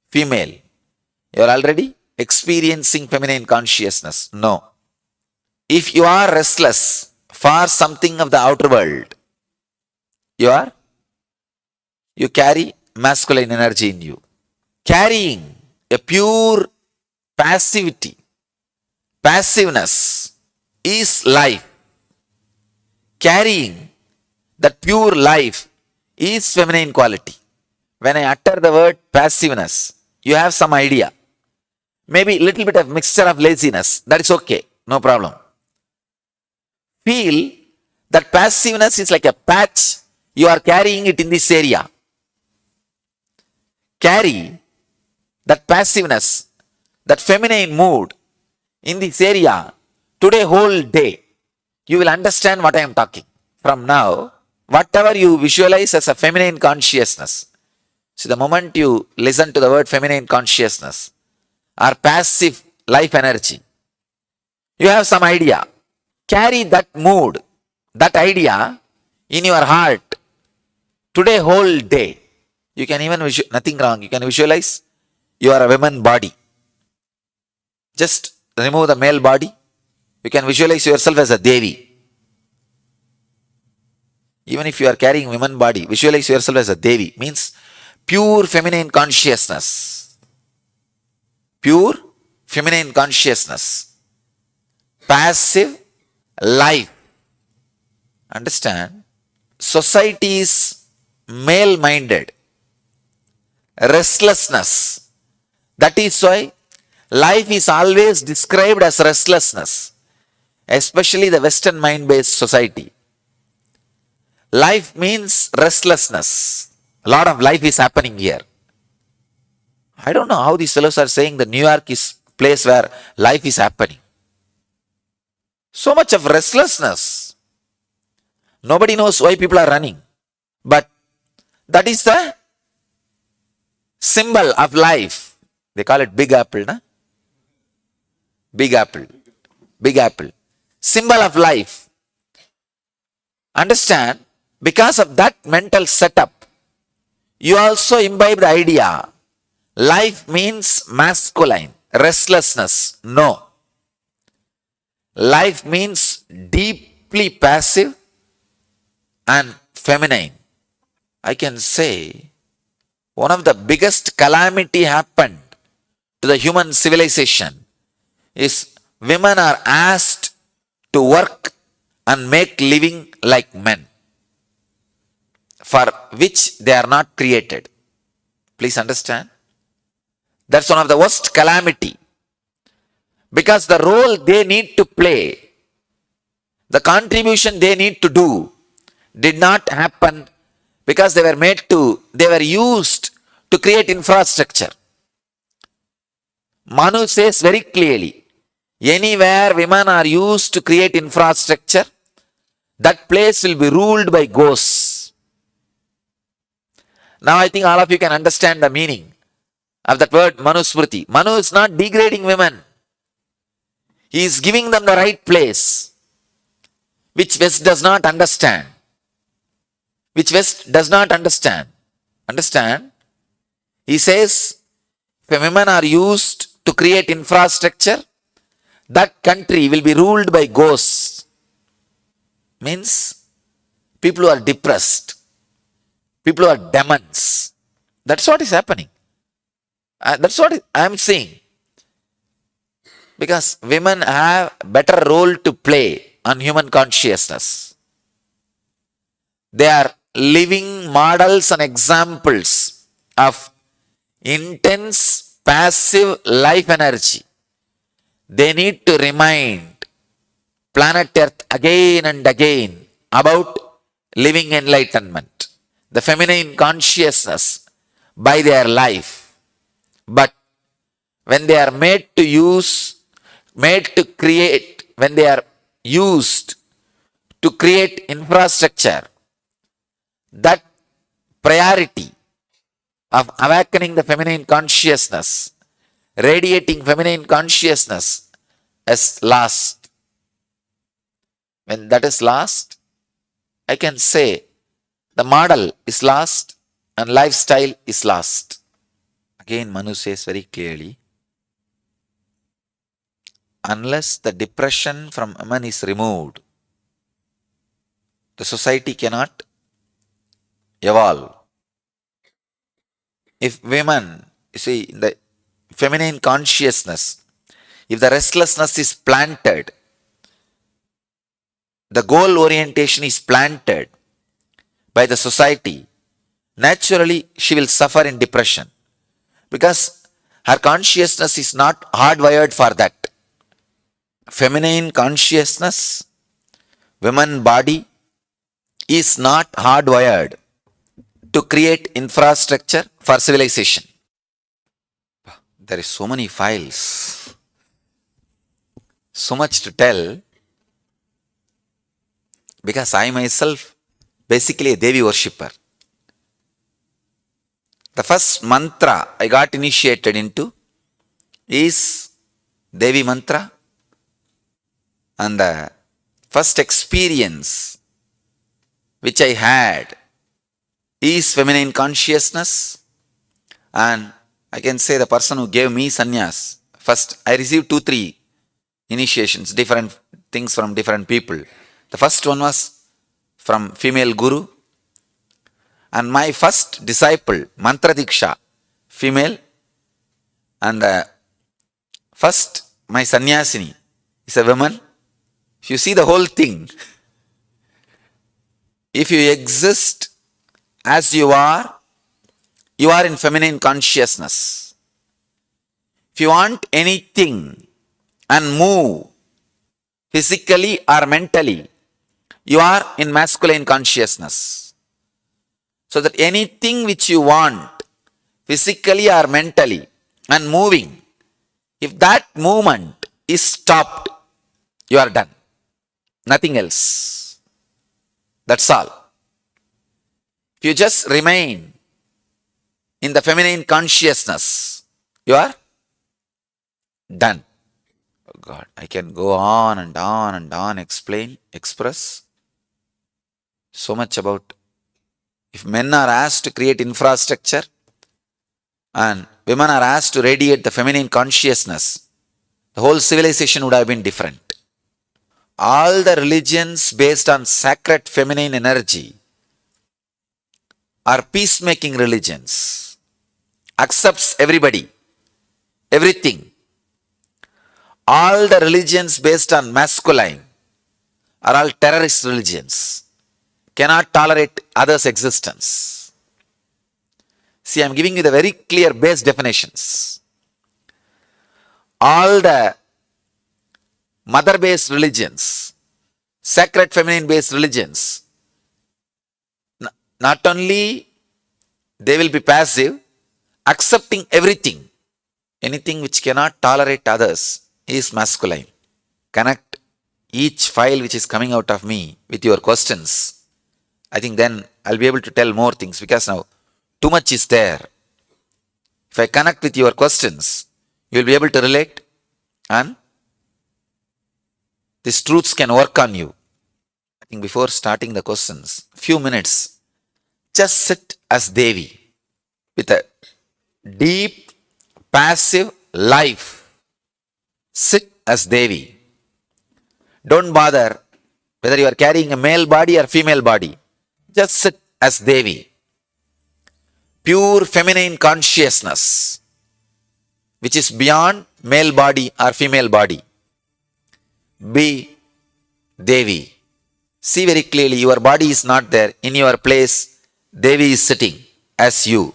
female. You are already experiencing feminine consciousness. No. If you are restless for something of the outer world, you carry masculine energy in you. Carrying a pure passiveness is life. Carrying that pure life is feminine quality. When I utter the word passiveness, you have some idea. Maybe a little bit of mixture of laziness. That is okay. No problem. Feel that passiveness is like a patch. You are carrying it in this area. Carry that passiveness, that feminine mood in this area today whole day. You will understand what I am talking. From now, whatever you visualize as a feminine consciousness, see, the moment you listen to the word feminine consciousness or passive life energy, you have some idea. Carry that mood, that idea in your heart today whole day. You can even nothing wrong. You can visualize you are a woman body. Just remove the male body. You can visualize yourself as a Devi. Even if you are carrying woman body, visualize yourself as a Devi. Means pure feminine consciousness. Pure feminine consciousness. Passive life. Understand? Society is male-minded. Restlessness. That is why life is always described as restlessness. Especially the Western mind-based society. Life means restlessness. A lot of life is happening here. I don't know how these fellows are saying that New York is a place where life is happening. So much of restlessness. Nobody knows why people are running. But that is the symbol of life. They call it Big Apple. Na? Big apple. Big apple. Symbol of life. Understand, because of that mental setup, you also imbibe the idea. Life means masculine, restlessness. No. Life means deeply passive and feminine. I can say one of the biggest calamity happened to the human civilization is women are asked to work and make living like men, for which they are not created. Please understand. That's one of the worst calamity. Because the role they need to play, the contribution they need to do, did not happen because they were used to create infrastructure. Manu says very clearly, anywhere women are used to create infrastructure, that place will be ruled by ghosts. Now I think all of you can understand the meaning of that word Manusmriti. Manu is not degrading women. He is giving them the right place, which West does not understand. Which West does not understand. Understand? He says, if women are used to create infrastructure, that country will be ruled by ghosts. Means people who are depressed, people who are demons. That's what is happening. That's what I am saying. Because women have better role to play on human consciousness. They are living models and examples of intense passive life energy. They need to remind planet Earth again and again about living enlightenment, the feminine consciousness by their life. But when they are made to create, when they are used to create infrastructure, that priority of awakening the feminine consciousness, radiating feminine consciousness is lost. When that is lost, I can say the model is lost and lifestyle is lost. Again, Manu says very clearly, unless the depression from women is removed, the society cannot evolve. If women, you see, in the feminine consciousness, if the restlessness is planted, the goal orientation is planted by the society, naturally she will suffer in depression. Because her consciousness is not hardwired for that. Feminine consciousness, woman body is not hardwired to create infrastructure for civilization. There is so many files, so much to tell, because I myself basically a Devi worshipper. The first mantra I got initiated into is Devi mantra, and the first experience which I had is feminine consciousness. And I can say the person who gave me sannyas, first I received 2-3 initiations, different things from different people. The first one was from female guru, and my first disciple, Mantra Diksha, female, and first my sannyasini is a woman. If you see the whole thing, if you exist as you are in feminine consciousness. If you want anything and move physically or mentally, you are in masculine consciousness. So that anything which you want physically or mentally and moving, if that movement is stopped, you are done. Nothing else. That's all. If you just remain in the feminine consciousness, you are done. God, I can go on and on and on, explain, express so much about. If men are asked to create infrastructure and women are asked to radiate the feminine consciousness, the whole civilization would have been different. All the religions based on sacred feminine energy are peacemaking religions, accepts everybody, everything. All the religions based on masculine are all terrorist religions, cannot tolerate others' existence. See, I am giving you the very clear base definitions. All the mother-based religions, sacred feminine-based religions, not only they will be passive, accepting everything. Anything which cannot tolerate others is masculine. Connect each file which is coming out of me with your questions. I think then I'll be able to tell more things, because now too much is there. If I connect with your questions, you will be able to relate and these truths can work on you. I think before starting the questions, few minutes, just sit as Devi with a deep, passive life. Sit as Devi. Don't bother whether you are carrying a male body or female body. Just sit as Devi. Pure feminine consciousness, which is beyond male body or female body. Be Devi. See very clearly, your body is not there. In your place, Devi is sitting as you.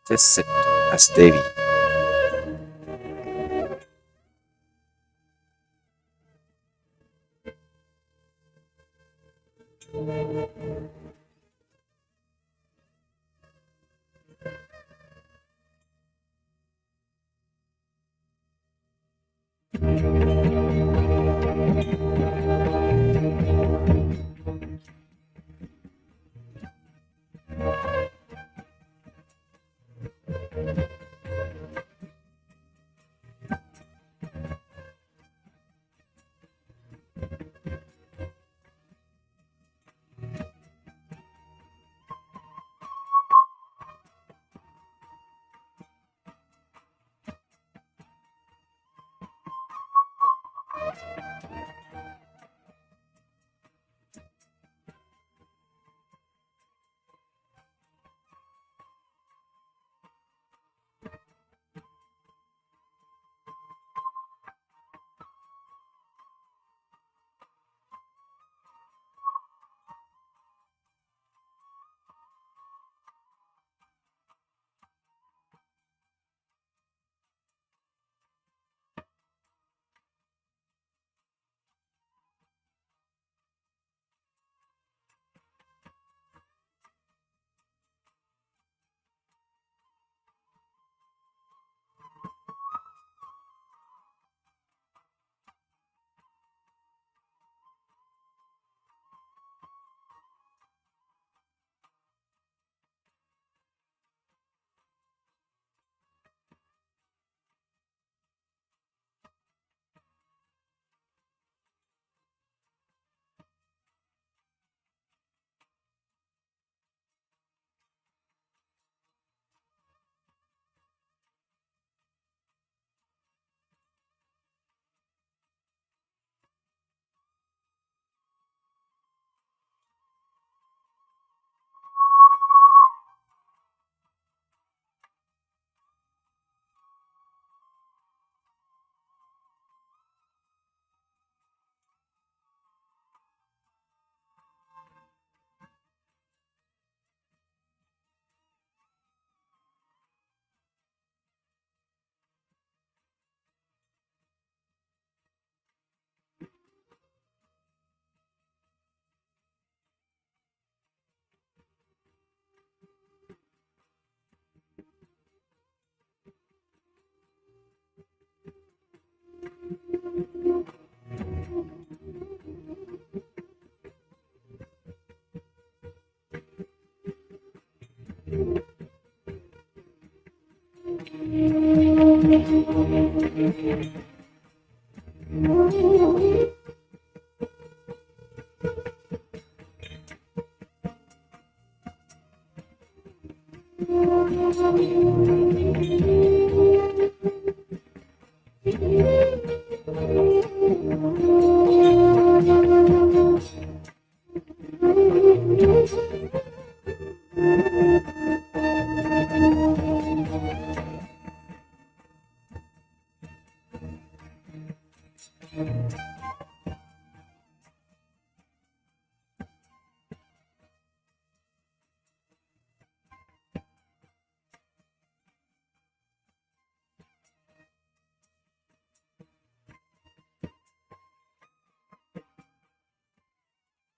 Just sit as Devi.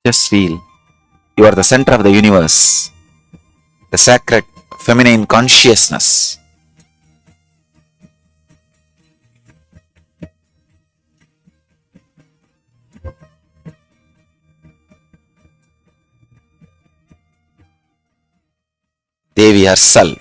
Just feel you are the center of the universe, the sacred feminine consciousness. Devi herself.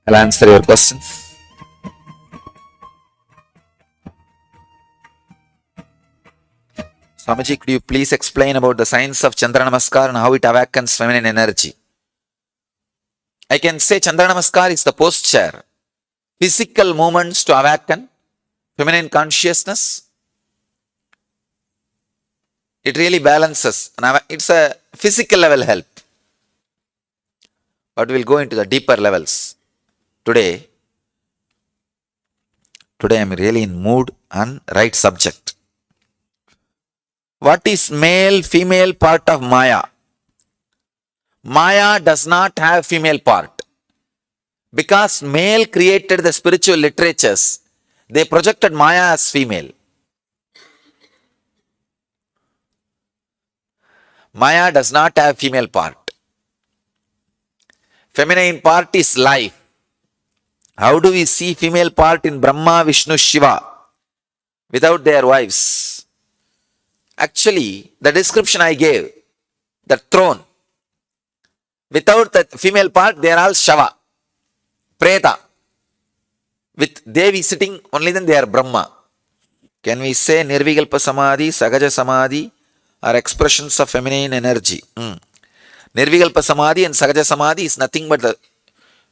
I'll answer your questions. Swamiji, could you please explain about the science of Chandra Namaskar and how it awakens feminine energy? I can say Chandra Namaskar is the posture, physical movements to awaken feminine consciousness. It really balances. It's a physical level help. But we'll go into the deeper levels. Today I'm really in mood and right subject. What is male, female part of Maya? Maya does not have female part. Because male created the spiritual literatures, they projected Maya as female. Maya does not have female part. Feminine part is life. How do we see female part in Brahma, Vishnu, Shiva without their wives? Actually, the description I gave, the throne, without the female part, they are all Shava, Preta. With Devi sitting, only then they are Brahma. Can we say Nirvikalpa Samadhi, Sagaja Samadhi are expressions of feminine energy? Nirvikalpa Samadhi and Sagaja Samadhi is nothing but the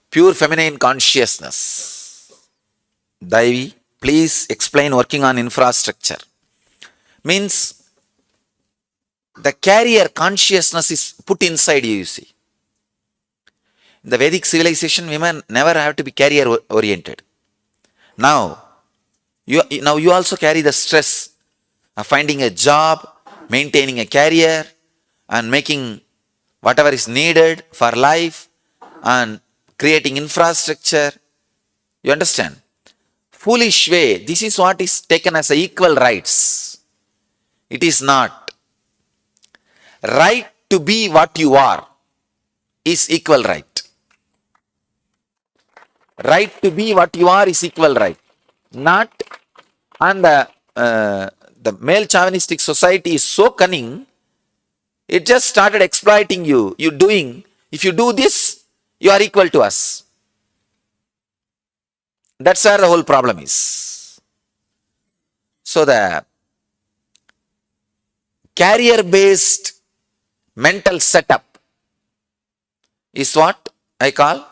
pure feminine consciousness. Devi, please explain working on infrastructure. Means the carrier consciousness is put inside you, you see. In the Vedic civilization, women never have to be carrier oriented. Now you also carry the stress of finding a job, maintaining a career, and making whatever is needed for life, and creating infrastructure. You understand? Foolish way, this is what is taken as equal rights. It is not. Right to be what you are is equal right. Right to be what you are is equal right. Not, and the male chauvinistic society is so cunning, It just started exploiting you. If you do this, you are equal to us. That's where the whole problem is. So the carrier-based mental setup is what I call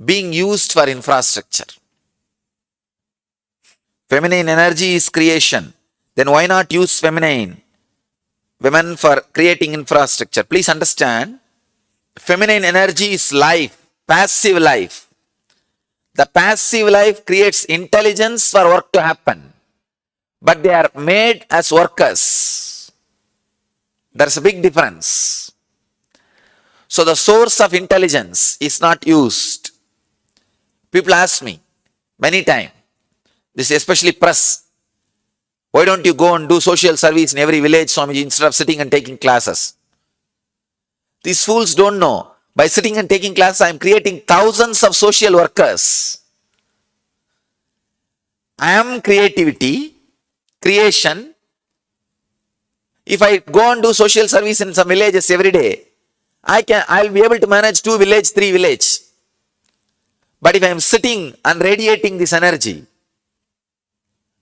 being used for infrastructure. Feminine energy is creation. Then why not use feminine women for creating infrastructure? Please understand, feminine energy is life, passive life. The passive life creates intelligence for work to happen, but they are made as workers. There's a big difference. So the source of intelligence is not used. People ask me many times, this is especially press, why don't you go and do social service in every village, Swamiji, instead of sitting and taking classes? These fools don't know. By sitting and taking classes, I am creating thousands of social workers. I am creativity, creation. If I go and do social service in some villages every day, I'll be able to manage 2 villages, 3 villages. But if I am sitting and radiating this energy,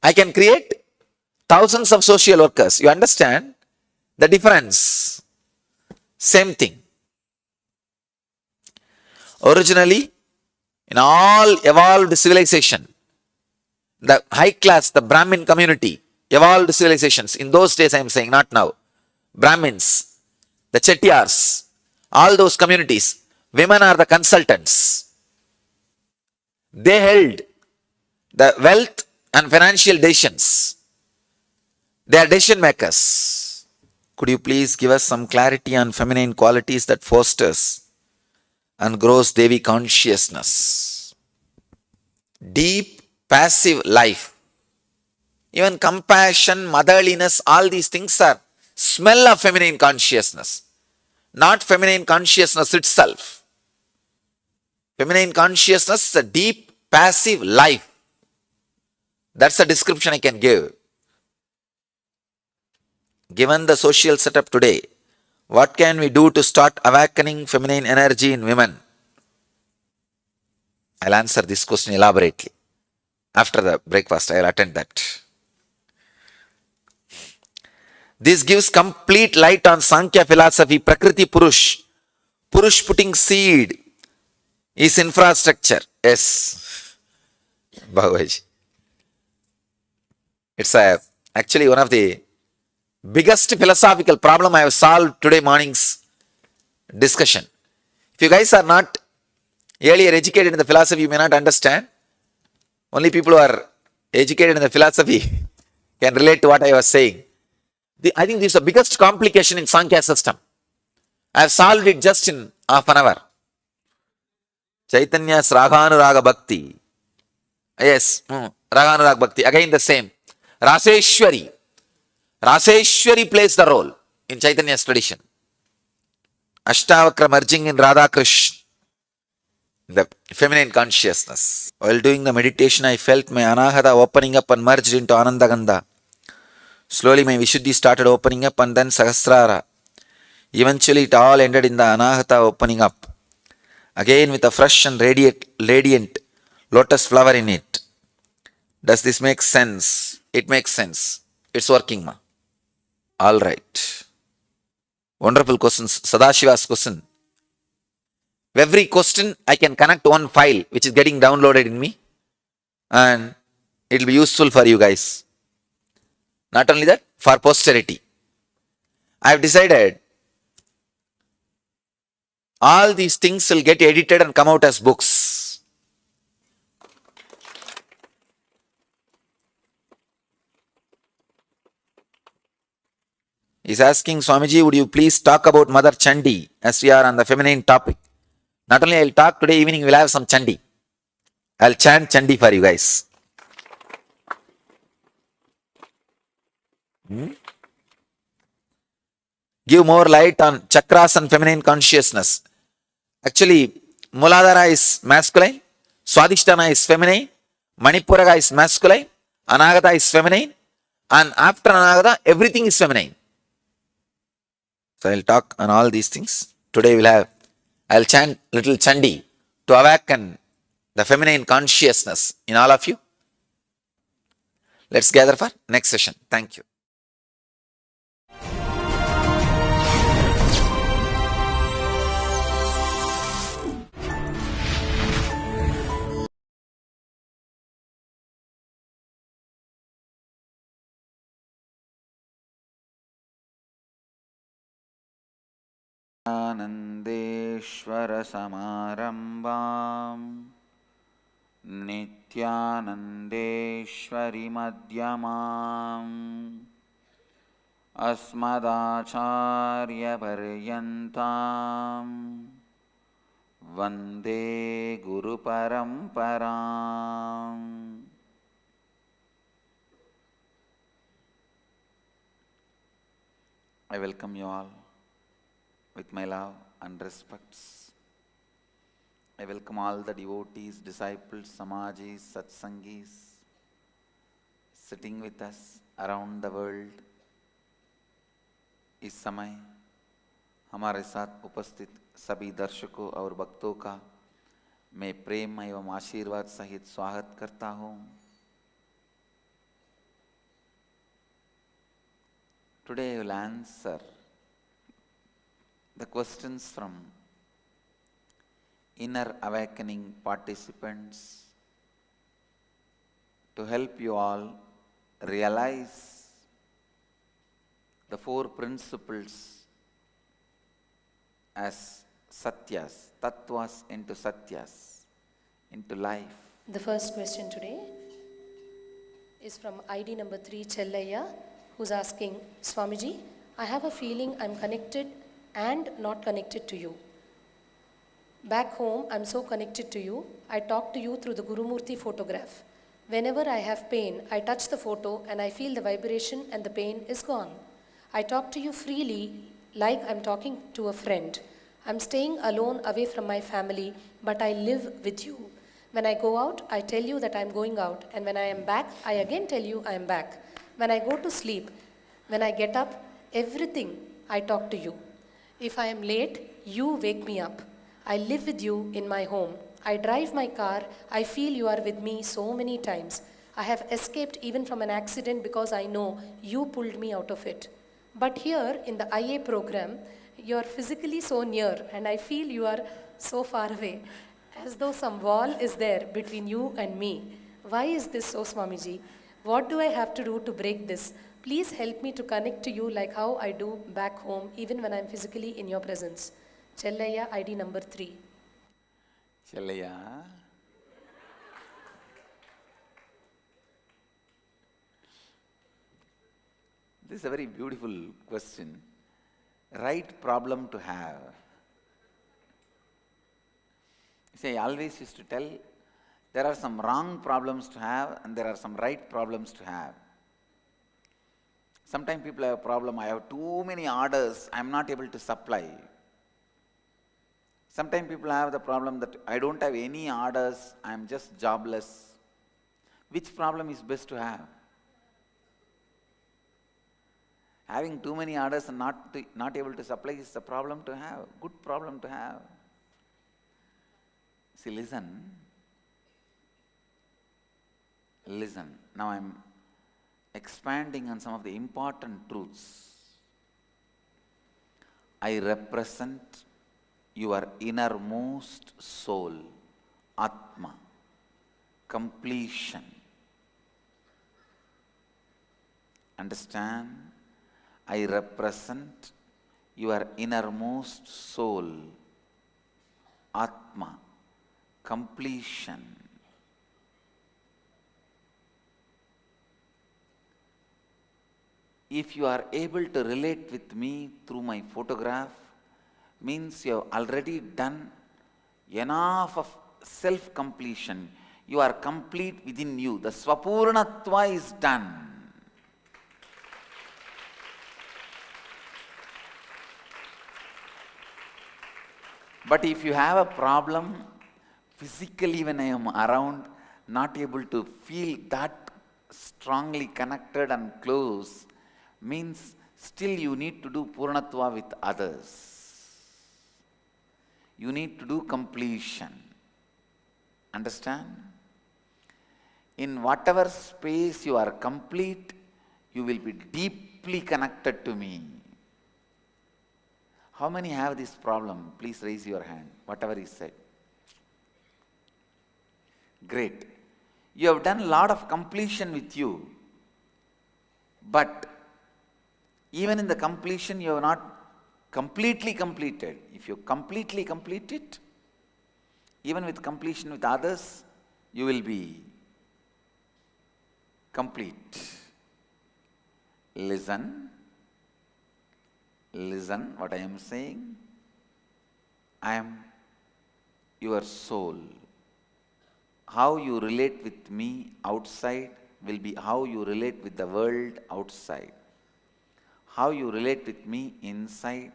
I can create thousands of social workers. You understand the difference? Same thing. Originally, in all evolved civilization, the high class, the Brahmin community, evolved civilizations, in those days I am saying, not now, Brahmins, the Chettiars, all those communities, women are the consultants. They held the wealth and financial decisions. They are decision makers. Could you please give us some clarity on feminine qualities that fosters and grows Devi consciousness? Deep, passive life. Even compassion, motherliness, all these things are smell of feminine consciousness, not feminine consciousness itself. Feminine consciousness is a deep, passive life. That's the description I can give. Given the social setup today, what can we do to start awakening feminine energy in women? I'll answer this question elaborately. After the breakfast, I'll attend that. This gives complete light on Sankhya philosophy, Prakriti Purush. Purush putting seed is infrastructure. Yes. Bhagavaji. It's actually one of the biggest philosophical problem I have solved today morning's discussion. If you guys are not earlier educated in the philosophy, you may not understand. Only people who are educated in the philosophy can relate to what I was saying. I think this is the biggest complication in Sankhya system. I have solved it just in half an hour. Chaitanya's Raganuraga Bhakti. Yes, Raganuraga Bhakti. Again the same. Raseshwari. Raseshwari plays the role in Chaitanya's tradition. Ashtavakra merging in Radha Krishna, the feminine consciousness. While doing the meditation, I felt my Anahata opening up and merged into Anandagandha. Slowly my Vishuddhi started opening up and then Sahasrara. Eventually it all ended in the Anahata opening up. Again with a fresh and radiant lotus flower in it. Does this make sense? It makes sense. It's working, ma. All right. Wonderful questions. Sadashiva's question. Every question I can connect one file which is getting downloaded in me and it will be useful for you guys. Not only that, for posterity. I have decided all these things will get edited and come out as books. He's asking, Swamiji, would you please talk about Mother Chandi as we are on the feminine topic? Not only I'll talk today evening, we'll have some Chandi. I'll chant Chandi for you guys. Give more light on chakras and feminine consciousness. Actually, Muladhara is masculine, Swadhisthana is feminine, Manipuraga is masculine, Anagata is feminine, and after Anagata, everything is feminine. So I'll talk on all these things. Today I'll chant little Chandi to awaken the feminine consciousness in all of you. Let's gather for next session. Thank you. आनन्देश्वरसमारम्भाम् नित्यानन्देश्वरि मध्यमाम् अस्मदाचार्यपर्यन्ताम् वन्दे गुरुपरम्पराम्. I welcome you all with my love and respects. I welcome all the devotees, disciples, samajis, satsangis sitting with us around the world. इस समय हमारे साथ उपस्थित सभी दर्शकों और भक्तों का मैं प्रेम एवं आशीर्वाद सहित स्वागत करता हूँ. Today I will answer the questions from inner awakening participants to help you all realize the four principles as satyas, tattvas into satyas, into life. The first question today is from ID number 3, Chellayya, who's asking, Swamiji, I have a feeling I'm connected and not connected to you. Back home, I'm so connected to you. I talk to you through the Gurumurti photograph. Whenever I have pain, I touch the photo and I feel the vibration and the pain is gone. I talk to you freely like I'm talking to a friend. I'm staying alone away from my family, but I live with you. When I go out, I tell you that I'm going out, and when I am back, I again tell you I am back. When I go to sleep, when I get up, everything I talk to you. If I am late, you wake me up. I live with you in my home. I drive my car. I feel you are with me so many times. I have escaped even from an accident because I know you pulled me out of it. But here in the IA program, you are physically so near and I feel you are so far away, as though some wall is there between you and me. Why is this so, Swamiji? What do I have to do to break this? Please help me to connect to you like how I do back home, even when I'm physically in your presence. Chellayya, ID number 3. Chellayya, this is a very beautiful question. Right problem to have. See, I always used to tell there are some wrong problems to have and there are some right problems to have. Sometimes people have a problem, I have too many orders, I am not able to supply. Sometimes people have the problem that I don't have any orders, I am just jobless. Which problem is best to have? Having too many orders and not able to supply is a problem to have, good problem to have. See, listen. Now I am expanding on some of the important truths. I represent your innermost soul, Atma, completion. Understand? I represent your innermost soul, Atma, completion. If you are able to relate with me through my photograph, means you have already done enough of self-completion. You are complete within you. The Swapurnatva is done. But if you have a problem, physically when I am around, not able to feel that strongly connected and close, means still you need to do Purnatva with others. You need to do completion. Understand? In whatever space you are complete, you will be deeply connected to me. How many have this problem? Please raise your hand, whatever is said. Great. You have done a lot of completion with you, but even in the completion you have not completely completed. If you completely complete it, even with completion with others, you will be complete. Listen what I am saying. I am your soul. How you relate with me outside will be how you relate with the world outside. How you relate with me inside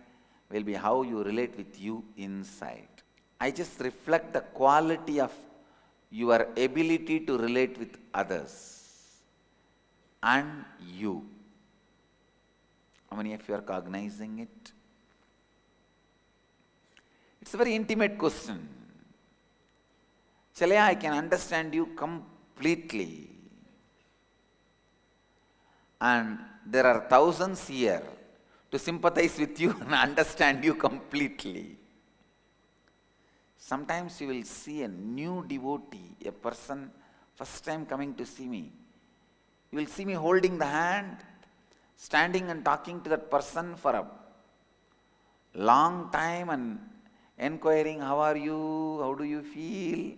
will be how you relate with you inside. I just reflect the quality of your ability to relate with others and you. How many of you are cognizing it? It's a very intimate question. Chalaya, I can understand you completely. And there are thousands here to sympathize with you and understand you completely. Sometimes you will see a new devotee, a person first time coming to see me. You will see me holding the hand, standing and talking to that person for a long time and inquiring, how are you, how do you feel,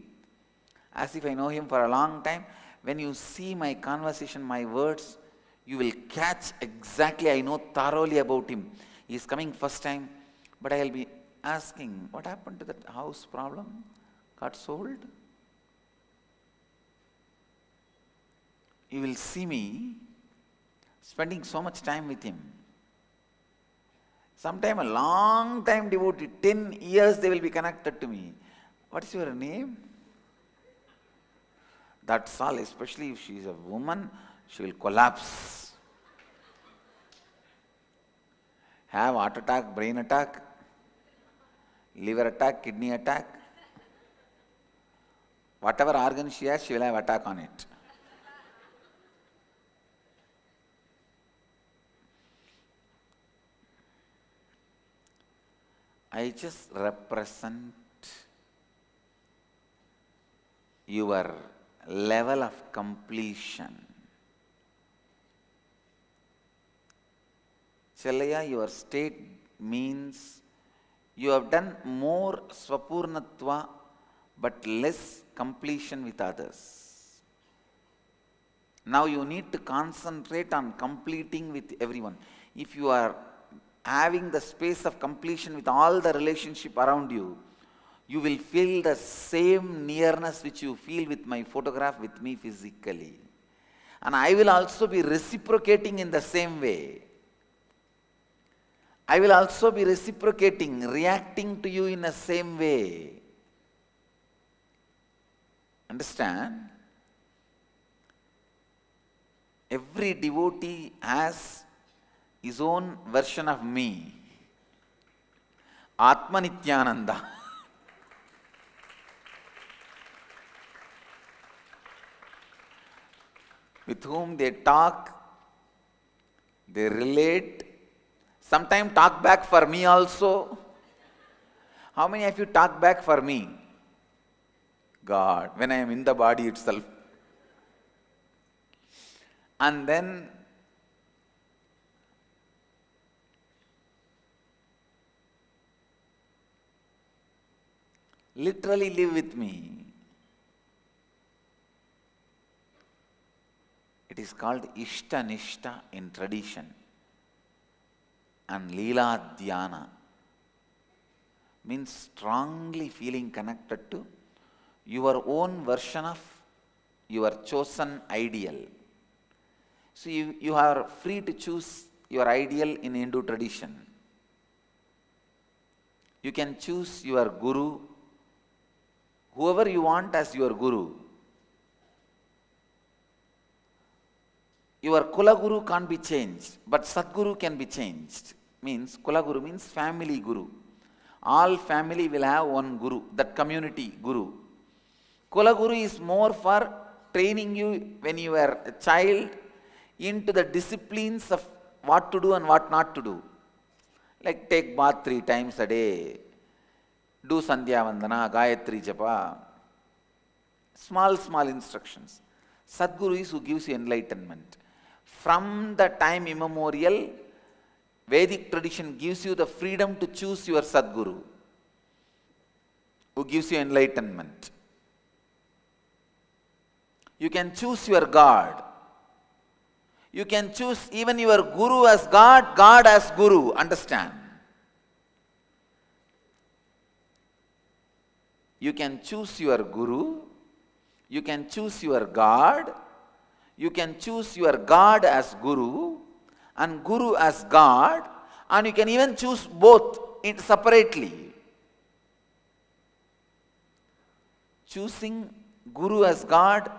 as if I know him for a long time. When you see my conversation, my words, you will catch exactly, I know thoroughly about him. He is coming first time, but I will be asking, what happened to that house problem? Got sold? You will see me spending so much time with him. Sometime a long time devotee, 10 years they will be connected to me. What is your name? That's all, especially if she is a woman, she will collapse. Have heart attack, brain attack, liver attack, kidney attack. Whatever organ she has, she will have attack on it. I just represent your level of completion. Chalaya, your state means you have done more Swapurnatva but less completion with others. Now you need to concentrate on completing with everyone. If you are having the space of completion with all the relationship around you, you will feel the same nearness which you feel with my photograph with me physically. And I will also be reciprocating in the same way. I will also be reciprocating, reacting to you in the same way. Understand? Every devotee has his own version of me. Atma Nithyananda. With whom they talk, they relate, sometimes talk back for me also. How many of you talk back for me? God, when I am in the body itself. And then literally live with me. It is called Ishta Nishta in tradition. And Leela Dhyana means strongly feeling connected to your own version of your chosen ideal. So you are free to choose your ideal in Hindu tradition. You can choose your guru, whoever you want as your guru. your Kula Guru can't be changed, but Sadguru can be changed. Means Kula Guru means family Guru. All family will have one Guru, that community Guru. Kula Guru is more for training you when you are a child into the disciplines of what to do and what not to do. Like take bath 3 times a day, do Sandhya Vandana, Gayatri Japa. Small instructions. Sadguru is who gives you enlightenment. From the time immemorial, Vedic tradition gives you the freedom to choose your Sadguru, who gives you enlightenment. You can choose your God. You can choose even your Guru as God, God as Guru. Understand? You can choose your Guru. You can choose your God. You can choose your God as Guru and Guru as God, and you can even choose both separately. Choosing Guru as God,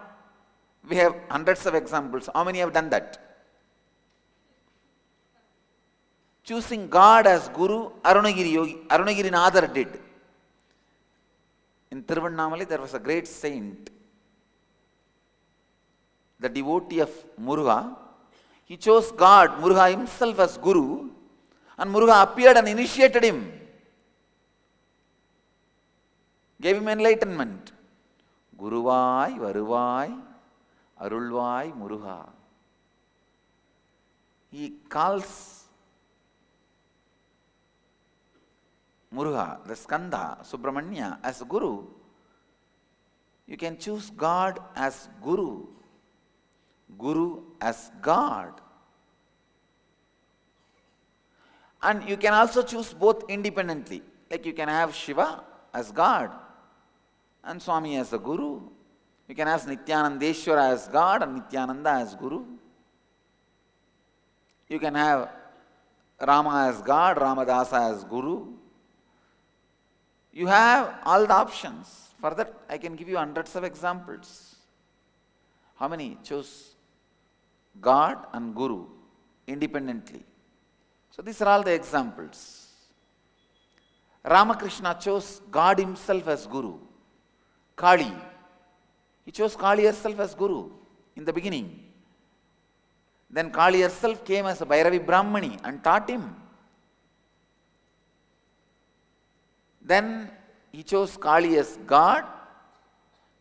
we have hundreds of examples. How many have done that? Choosing God as Guru, Arunagiri Nadar did. In Tiruvannamalai there was a great saint, the devotee of Muruga. He chose God, Muruga himself as Guru, and Muruga appeared and initiated him, gave him enlightenment. Guruvai, Varuvai, Arulvai, Muruga. He calls Muruga, the Skanda, Subramanya, as Guru. You can choose God as Guru, Guru as God. And you can also choose both independently. Like you can have Shiva as God and Swami as a Guru. You can have Nithyanandeshwara as God and Nithyananda as Guru. You can have Rama as God, Ramadasa as Guru. You have all the options. For that, I can give you hundreds of examples. How many chose God and Guru independently? So these are all the examples. Ramakrishna chose God himself as Guru. Kali, he chose Kali herself as Guru in the beginning. Then Kali herself came as a Bhairavi Brahmani and taught him. Then he chose Kali as God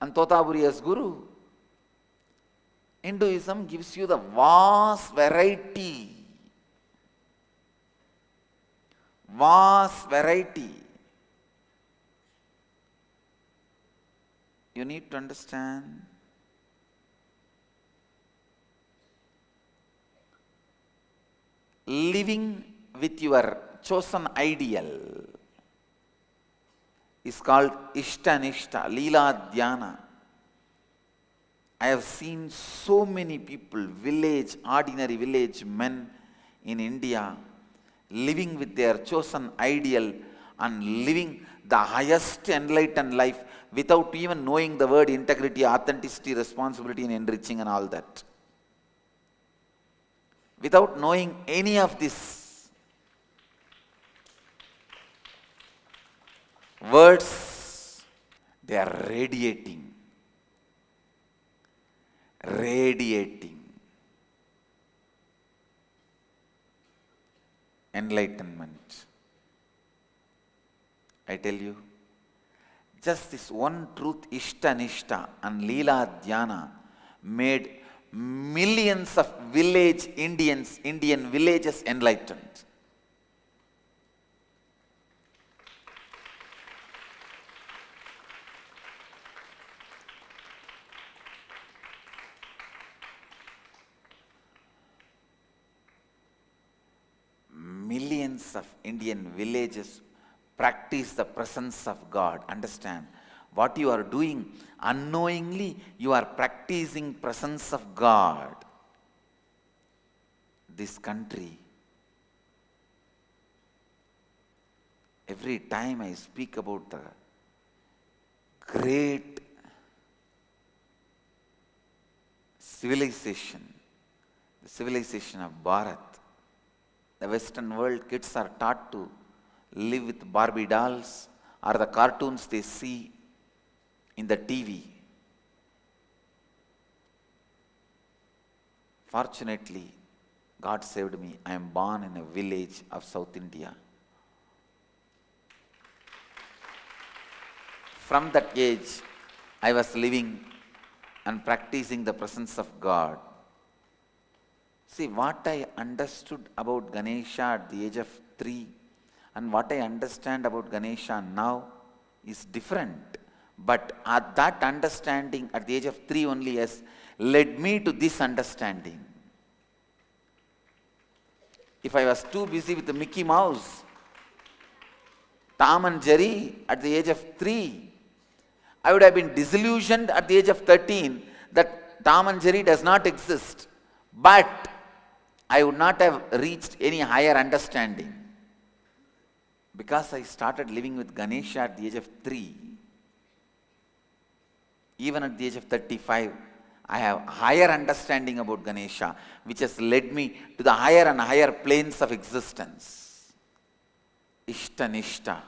and Totaburi as Guru. Hinduism gives you the vast variety. Vast variety. You need to understand. Living with your chosen ideal is called Ishta-nishta, Leela Dhyana. I have seen so many people, ordinary village men in India, living with their chosen ideal and living the highest enlightened life without even knowing the word integrity, authenticity, responsibility and enriching and all that. Without knowing any of this, words, they are radiating. Enlightenment. I tell you, just this one truth, Ishta-nishta and Leela Dhyana, made millions of Indian villages enlightened. Millions of Indian villages practice the presence of God. Understand, what you are doing, unknowingly, you are practicing presence of God. This country, every time I speak about the great civilization the civilization of Bharat. The Western world kids are taught to live with Barbie dolls or the cartoons they see in the TV. Fortunately, God saved me. I am born in a village of South India. From that age, I was living and practicing the presence of God. See, what I understood about Ganesha at the age of 3 and what I understand about Ganesha now is different. But that understanding at the age of 3 only has led me to this understanding. If I was too busy with the Mickey Mouse, Tom and Jerry at the age of 3, I would have been disillusioned at the age of 13 that Tom and Jerry does not exist. But I would not have reached any higher understanding. Because I started living with Ganesha at the age of 3, even at the age of 35, I have higher understanding about Ganesha, which has led me to the higher and higher planes of existence. Ishta Nishta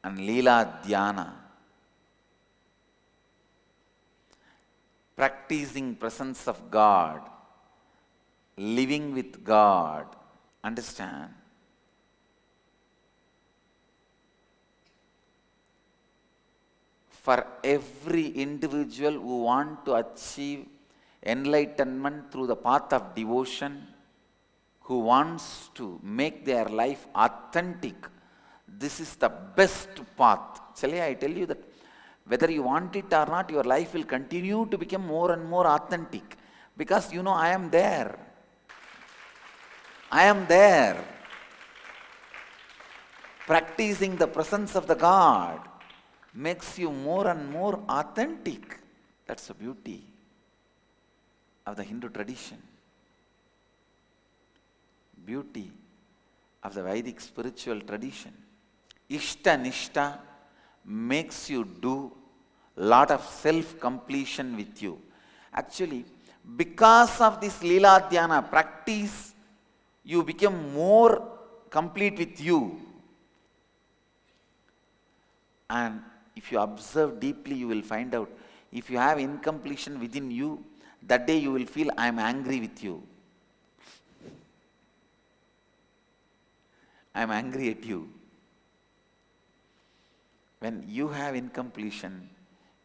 and Leela Dhyana. Practicing presence of God, living with God. Understand? For every individual who wants to achieve enlightenment through the path of devotion, who wants to make their life authentic, this is the best path. Actually, I tell you that whether you want it or not, your life will continue to become more and more authentic. Because you know, I am there. I am there. Practicing the presence of the God makes you more and more authentic. That's the beauty of the Hindu tradition. Beauty of the Vedic spiritual tradition. Ishta Nishta makes you do lot of self-completion with you. Actually, because of this Leela Dhyana practice, you become more complete with you. And if you observe deeply, you will find out, if you have incompletion within you, that day you will feel, I am angry with you. I am angry at you. When you have incompletion,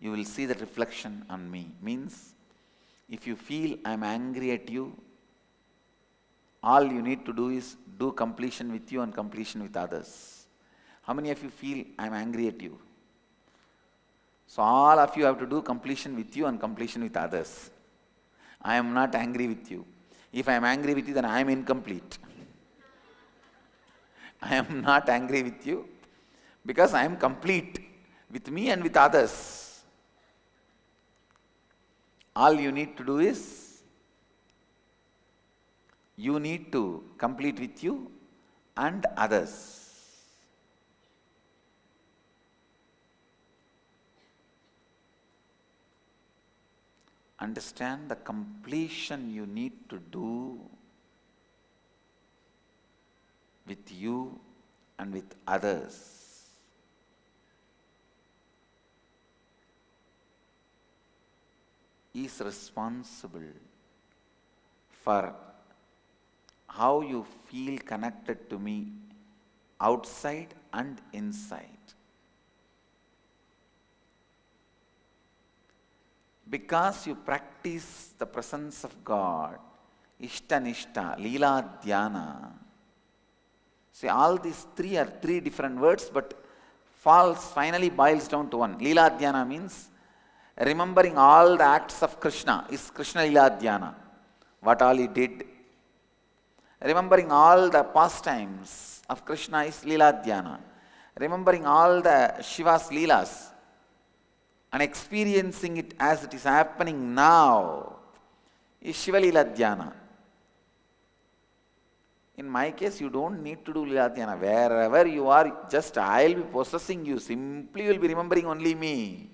you will see the reflection on me. Means, if you feel I am angry at you, all you need to do is do completion with you and completion with others. How many of you feel I am angry at you? So all of you have to do completion with you and completion with others. I am not angry with you. If I am angry with you, then I am incomplete. I am not angry with you because I am complete with me and with others. All you need to do is, you need to complete with you and others. Understand the completion you need to do with you and with others. Is responsible for how you feel connected to me outside and inside. Because you practice the presence of God, Ishta Nishta, Leela Dhyana. See, all these three are three different words, but finally boils down to one. Leela Dhyana means remembering all the acts of Krishna is Krishna Leela Dhyana. What all he did. Remembering all the pastimes of Krishna is Leela Dhyana. Remembering all the Shiva's Leelas and experiencing it as it is happening now is Shiva Leela Dhyana. In my case, you don't need to do Leela Dhyana. Wherever you are, just I will be possessing you. Simply you will be remembering only me.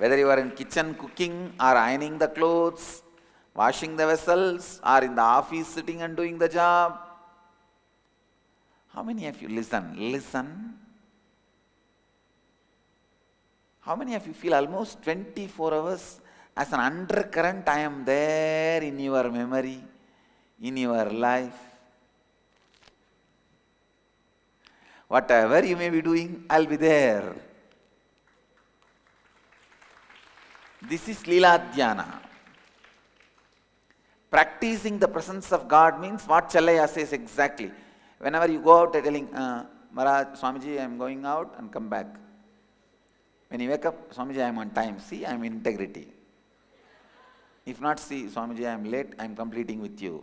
Whether you are in kitchen cooking or ironing the clothes, washing the vessels, or in the office sitting and doing the job. How many of you listen? How many of you feel almost 24 hours as an undercurrent I am there in your memory, in your life? Whatever you may be doing, I'll be there. This is Leela Dhyana. Practicing the presence of God means what Challaya says exactly. Whenever you go out, telling, Maharaj, Swamiji, I am going out and come back. When you wake up, Swamiji, I am on time. See, I am in integrity. If not, see, Swamiji, I am late, I am completing with you.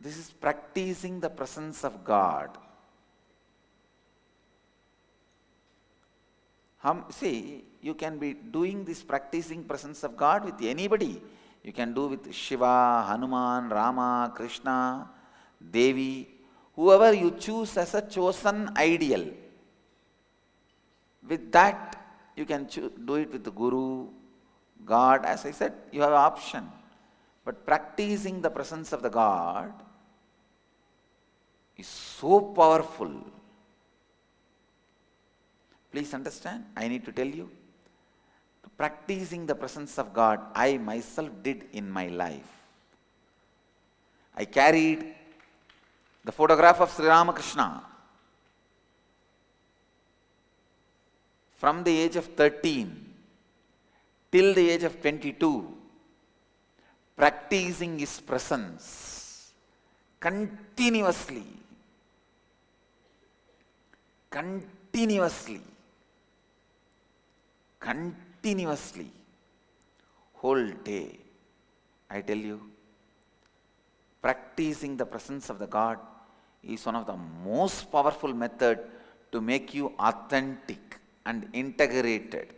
This is practicing the presence of God. See, you can be doing this practicing presence of God with anybody. You can do with Shiva, Hanuman, Rama, Krishna, Devi, whoever you choose as a chosen ideal. With that, you can do it with the Guru, God. As I said, you have an option. But practicing the presence of the God is so powerful. Please understand, I need to tell you, practicing the presence of God, I myself did in my life. I carried the photograph of Sri Ramakrishna from the age of 13 till the age of 22, practicing his presence continuously, whole day. I tell you, practicing the presence of the God is one of the most powerful methods to make you authentic and integrated.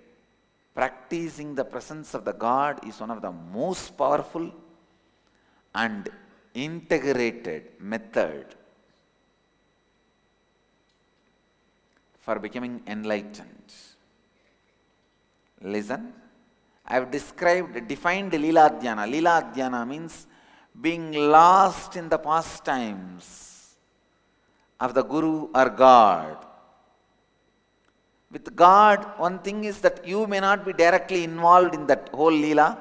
Practicing the presence of the God is one of the most powerful and integrated method for becoming enlightened. Listen, I have defined Leela Dhyana. Leela Dhyana means being lost in the pastimes of the Guru or God. With God, one thing is that you may not be directly involved in that whole Leela.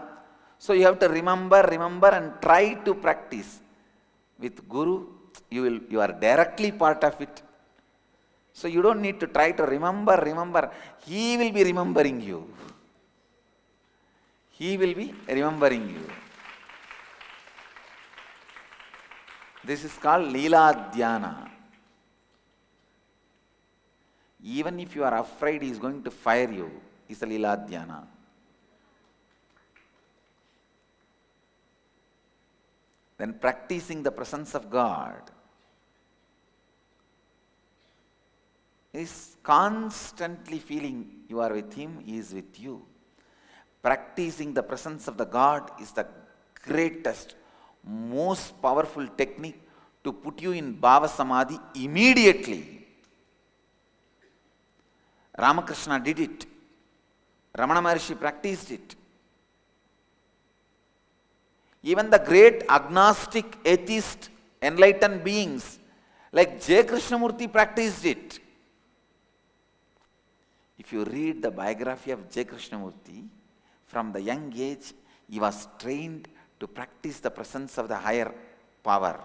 So you have to remember and try to practice. With Guru, you are directly part of it. So you don't need to try to remember. He will be remembering you. This is called Leela Dhyana. Even if you are afraid he is going to fire you, is a Leela Dhyana. Then practicing the presence of God is constantly feeling you are with him, he is with you. Practicing the presence of the God is the greatest, most powerful technique to put you in Bhava Samadhi immediately. Ramakrishna did it. Ramana Maharshi practiced it. Even the great agnostic, atheist, enlightened beings like J. Krishnamurti practiced it. If you read the biography of J. Krishnamurti, from the young age, he was trained to practice the presence of the higher power.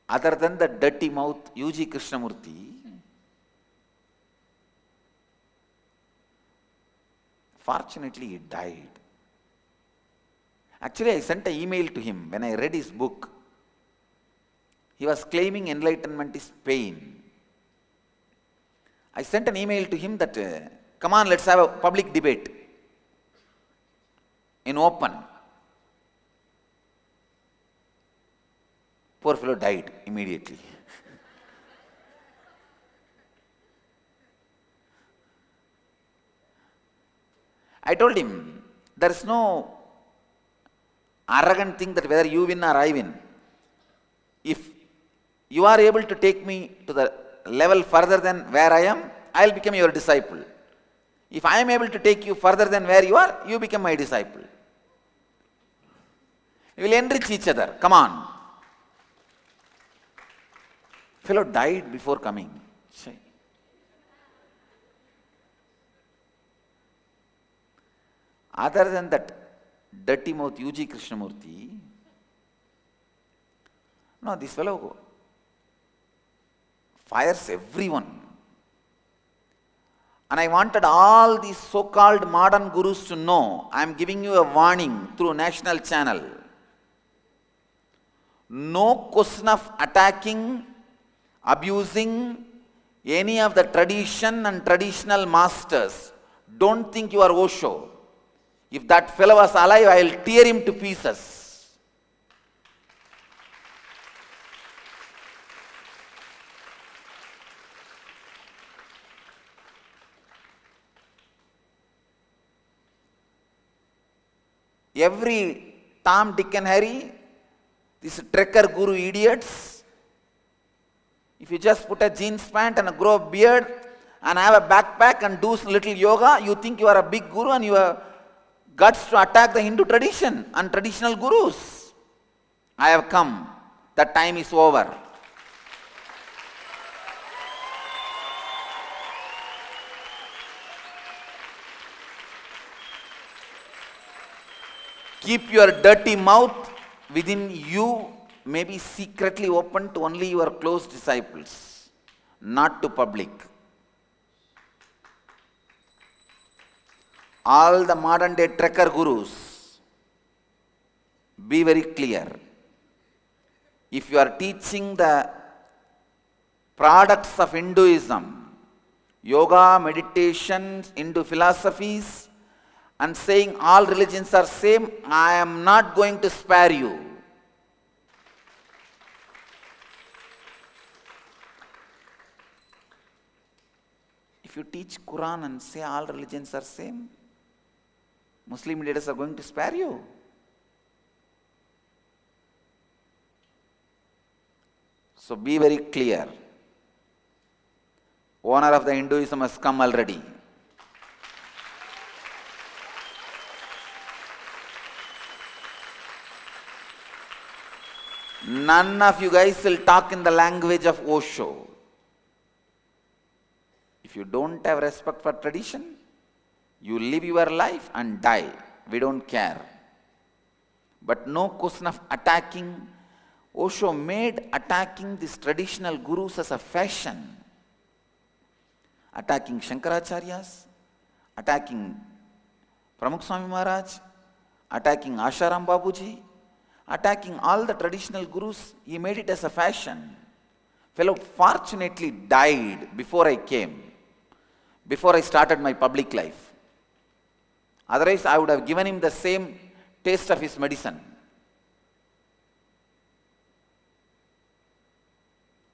Other than the dirty mouth U.G. Krishnamurti, fortunately he died. Actually, I sent an email to him when I read his book. He was claiming enlightenment is pain. I sent an email to him that, come on, let's have a public debate in open. Poor fellow died immediately. I told him, there is no arrogant thing that whether you win or I win. If you are able to take me to the level further than where I am, I will become your disciple. If I am able to take you further than where you are, you become my disciple. We will enrich each other. Come on. Fellow died before coming. Other than that dirty mouth UG Krishnamurti, no, this fellow fires everyone. And I wanted all these so-called modern gurus to know, I am giving you a warning through national channel. No question of attacking, abusing any of the tradition and traditional masters. Don't think you are Osho. If that fellow was alive, I will tear him to pieces. Every Tom, Dick and Harry, these trekker guru idiots, if you just put a jeans pant and grow a beard and have a backpack and do little yoga, you think you are a big guru and you have guts to attack the Hindu tradition and traditional gurus. I have come. That time is over. Keep your dirty mouth within you, maybe secretly open to only your close disciples, not to public. All the modern day trekker gurus, be very clear. If you are teaching the products of Hinduism, yoga, meditation, Hindu philosophies, and saying all religions are same, I am not going to spare you. If you teach Quran and say all religions are same, Muslim leaders are going to spare you. So be very clear. Owner of the Hinduism has come already. None of you guys will talk in the language of Osho. If you don't have respect for tradition, you live your life and die. We don't care. But no question of attacking. Osho made attacking these traditional gurus as a fashion. Attacking Shankaracharyas, attacking Pramukh Swami Maharaj, attacking Asharam Babuji, attacking all the traditional gurus, he made it as a fashion. Fellow fortunately died before I came, before I started my public life. Otherwise, I would have given him the same taste of his medicine.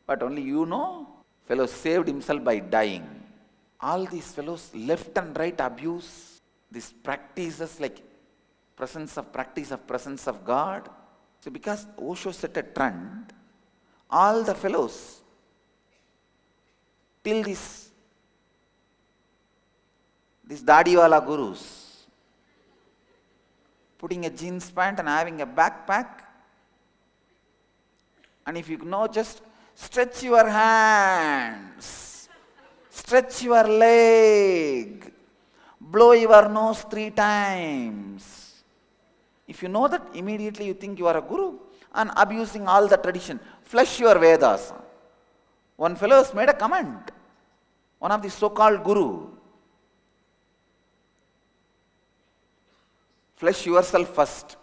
But only you know, fellow saved himself by dying. All these fellows left and right abuse these practices like presence of God. So because Osho set a trend, all the fellows till these Dadiwala gurus putting a jeans pant and having a backpack, and if you know, just stretch your hands, stretch your leg, blow your nose 3 times. If you know that, immediately you think you are a guru and abusing all the tradition. Flush your Vedas. One fellow has made a comment, one of the so-called guru. Flush yourself first.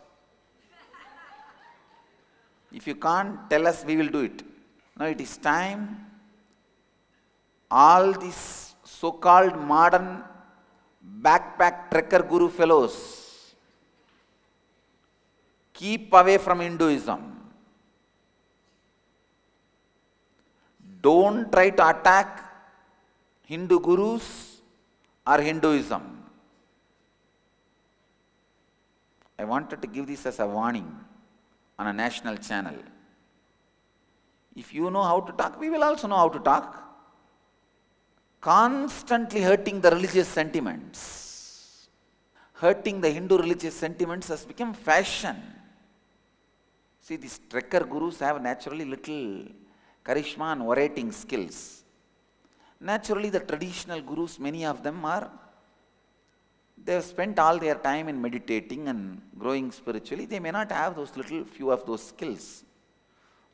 If you can't tell us, we will do it. Now it is time. All these so-called modern backpack trekker guru fellows, keep away from Hinduism. Don't try to attack Hindu gurus or Hinduism. I wanted to give this as a warning on a national channel. If you know how to talk, we will also know how to talk. Constantly hurting the religious sentiments, hurting the Hindu religious sentiments has become fashion. See, these trekker gurus have naturally little charisma and orating skills. Naturally, the traditional gurus, many of them they have spent all their time in meditating and growing spiritually. They may not have those few of those skills,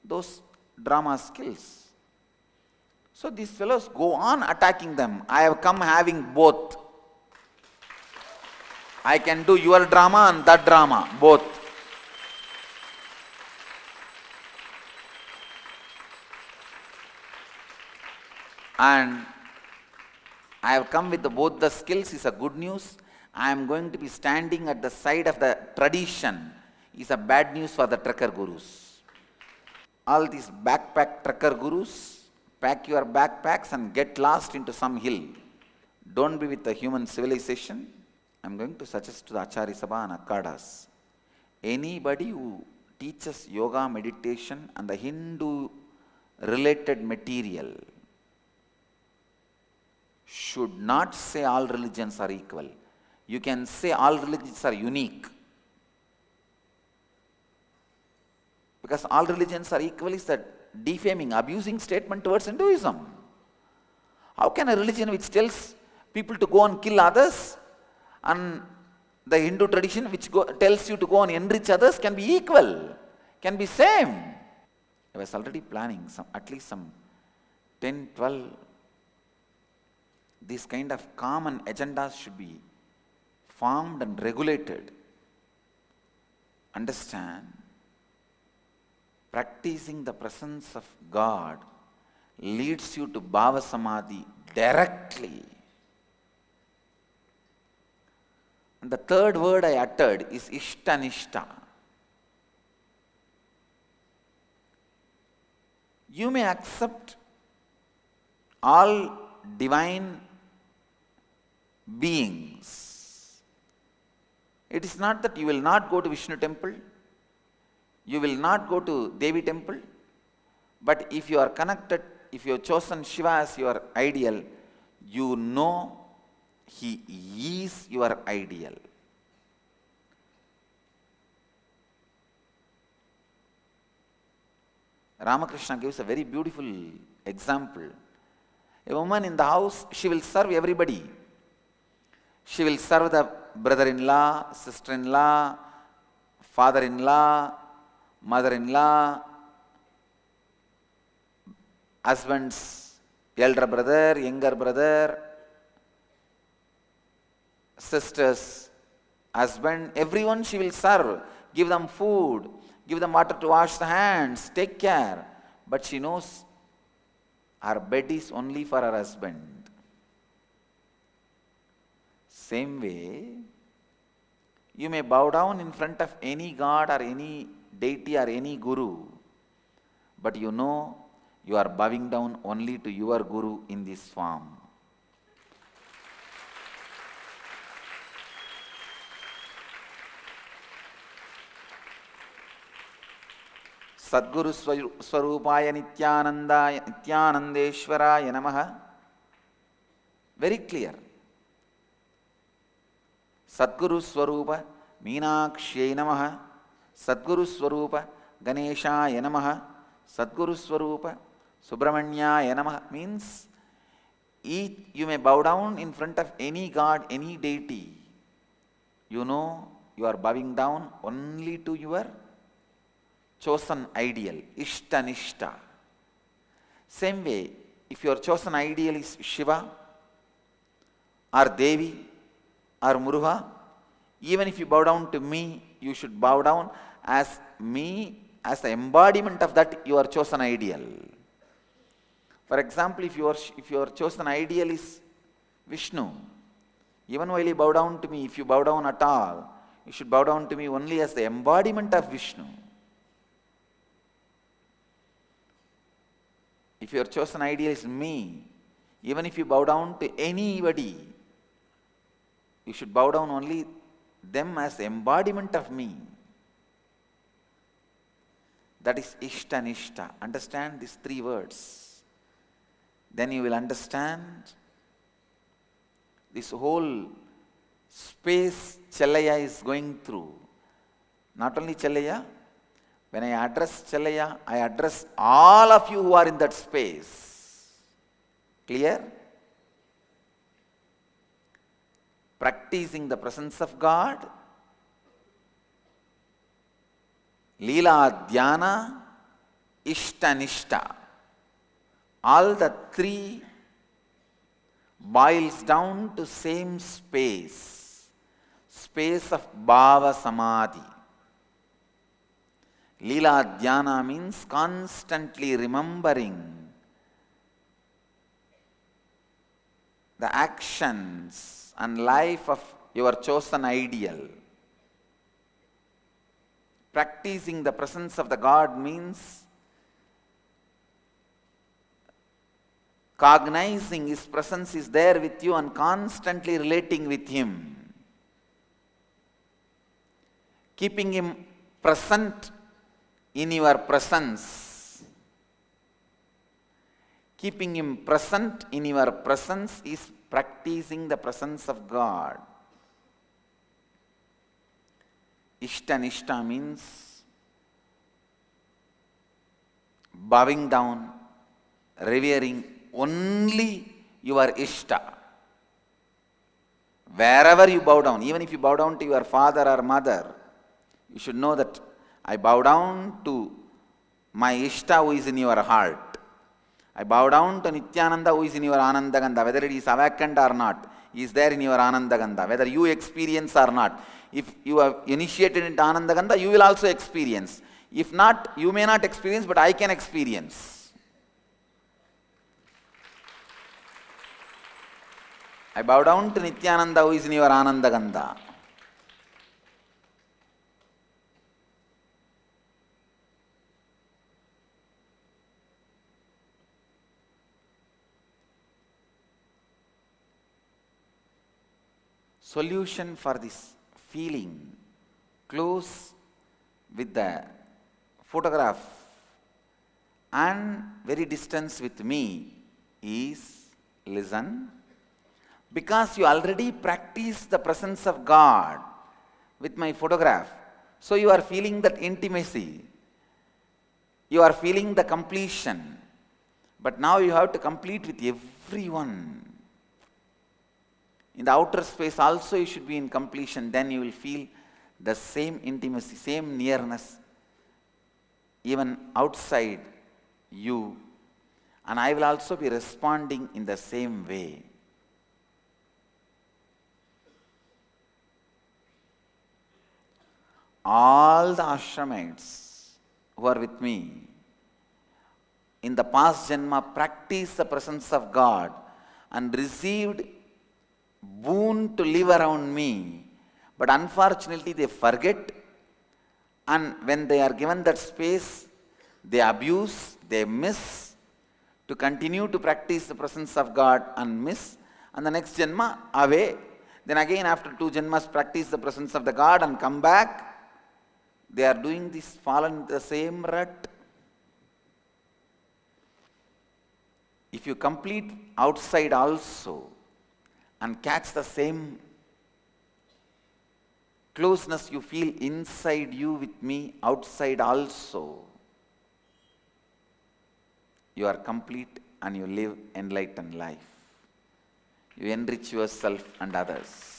those drama skills. So these fellows go on attacking them. I have come having both. I can do your drama and that drama, both. And I have come with both the skills is a good news. I am going to be standing at the side of the tradition is a bad news for the trekker gurus. All these backpack trekker gurus, pack your backpacks and get lost into some hill. Don't be with the human civilization. I am going to suggest to the Acharya Sabha and Akkadas, anybody who teaches yoga, meditation and the Hindu related material should not say all religions are equal. You can say all religions are unique. Because all religions are equal is that defaming, abusing statement towards Hinduism. How can a religion which tells people to go and kill others and the Hindu tradition which tells you to go and enrich others can be equal, can be same? I was already planning at least some 10, 12 these kind of common agendas should be formed and regulated. Understand, practicing the presence of God leads you to Bhava Samadhi directly. And the third word I uttered is Ishtanishta. You may accept all divine beings. It is not that you will not go to Vishnu temple, you will not go to Devi temple, but if you are connected, if you have chosen Shiva as your ideal, you know he is your ideal. Ramakrishna gives a very beautiful example. A woman in the house, she will serve everybody. She will serve the brother-in-law, sister-in-law, father-in-law, mother-in-law, husband's elder brother, younger brother, sister's husband, everyone she will serve. Give them food, give them water to wash the hands, take care. But she knows her bed is only for her husband. Same way, you may bow down in front of any god or any deity or any guru, but you know you are bowing down only to your guru in this form. Sadguru Swarupaya Nityanandeshwaraya Namaha. Very clear. Sadguru Swarupa Meenakshya Namaha. Sadguru Swarupa Ganeshaya Namaha. Sadguru Swarupa Subramanyaya Namaha means you may bow down in front of any god, any deity. You know you are bowing down only to your chosen ideal, Ishtanishta. Same way, if your chosen ideal is Shiva or Devi or Muruga, even if you bow down to me, you should bow down as me, as the embodiment of that your chosen ideal. For example, if your chosen ideal is Vishnu, even while you bow down to me, if you bow down at all, you should bow down to me only as the embodiment of Vishnu. If your chosen ideal is me, even if you bow down to anybody, you should bow down only them as embodiment of me. That is Ishta Nishta. Understand these three words. Then you will understand this whole space Chellaya is going through. Not only Chellaya, when I address Chellaya, I address all of you who are in that space. Clear? Practicing the presence of God, Leela Dhyana, Ishta Nishta. All the three boils down to same space, space of Bhava Samadhi. Leela Dhyana means constantly remembering the actions and life of your chosen ideal. Practicing the presence of the God means cognizing His presence is there with you and constantly relating with Him. Keeping Him present in your presence. Keeping Him present in your presence is practicing the presence of God. Ishta Nishta means bowing down, revering only your Ishta. Wherever you bow down, even if you bow down to your father or mother, you should know that I bow down to my Ishta who is in your heart. I bow down to Nithyananda who is in your Anandagandha, whether it is awakened or not, he is there in your Anandagandha, whether you experience or not. If you have initiated into Anandagandha, you will also experience. If not, you may not experience, but I can experience. I bow down to Nithyananda who is in your Anandagandha. Solution for this feeling close with the photograph and very distance with me is listen. Because you already practice the presence of God with my photograph, so you are feeling that intimacy, you are feeling the completion, but now you have to complete with everyone. In the outer space also you should be in completion, then you will feel the same intimacy, same nearness, even outside you, and I will also be responding in the same way. All the ashramites who are with me in the past Janma practiced the presence of God and received boon to live around me, but unfortunately they forget, and when they are given that space, they abuse, they miss to continue to practice the presence of God and miss, and the next Janma away. Then again after 2 Janmas practice the presence of the God and come back. They are doing this, fallen into the same rut. If you complete outside also and catch the same closeness you feel inside you with me, outside also, you are complete and you live enlightened life. You enrich yourself and others.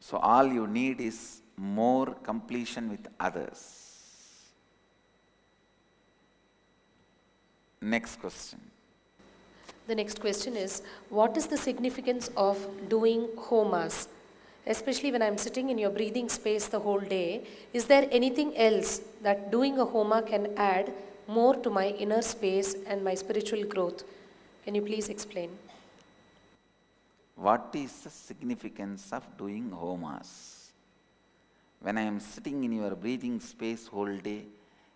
So all you need is more completion with others. Next question. The next question is, what is the significance of doing homas? Especially when I'm sitting in your breathing space the whole day, is there anything else that doing a homa can add more to my inner space and my spiritual growth? Can you please explain? what is the significance of doing homas? When I am sitting in your breathing space whole day,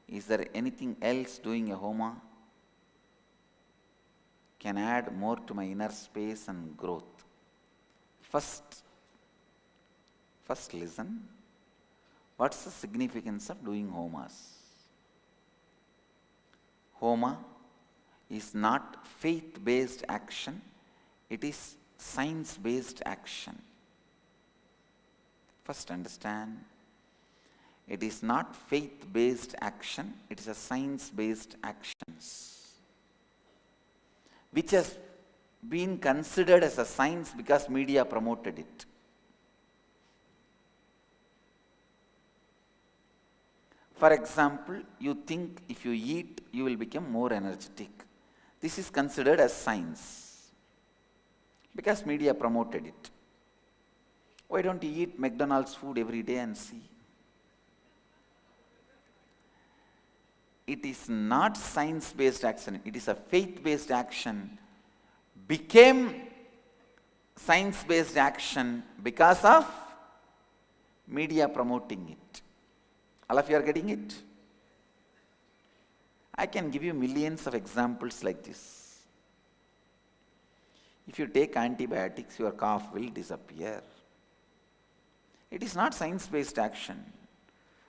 is there anything else doing a homa? Can add more to my inner space and growth. First listen. What's the significance of doing homas? Homa is not faith-based action, it is science-based action. First understand, it is not faith-based action, it is a science-based actions, which has been considered as a science because media promoted it. For example, you think if you eat, you will become more energetic. This is considered as science because media promoted it. Why don't you eat McDonald's food every day and see? It is not science-based action, it is a faith-based action, became science-based action because of media promoting it. All of you are getting it? I can give you millions of examples like this. If you take antibiotics, your cough will disappear. It is not science-based action.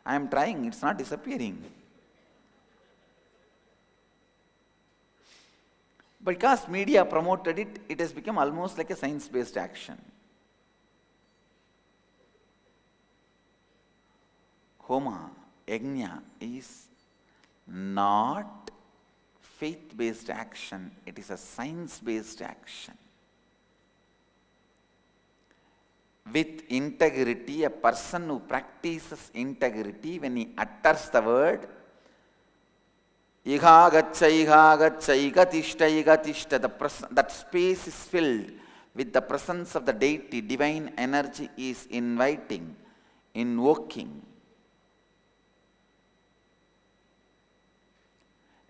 I am trying, it's not disappearing. Because media promoted it, it has become almost like a science-based action. Homa, yajna is not faith-based action, it is a science-based action. With integrity, a person who practices integrity, when he utters the word, iha gaccha, igatishta, that space is filled with the presence of the deity, divine energy is inviting, invoking.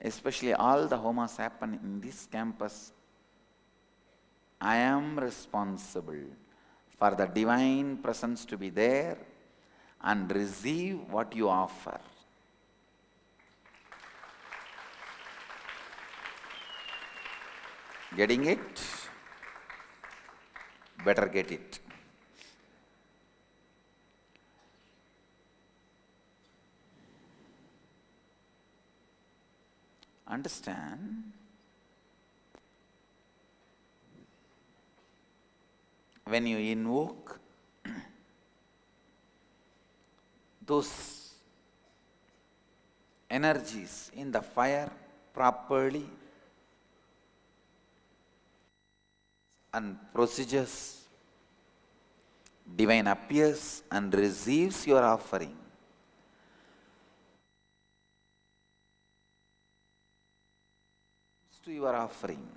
Especially all the homas happen in this campus. I am responsible for the divine presence to be there and receive what you offer. Getting it? Better get it. Understand? When you invoke those energies in the fire properly and procedures, divine appears and receives your offering. To your offering,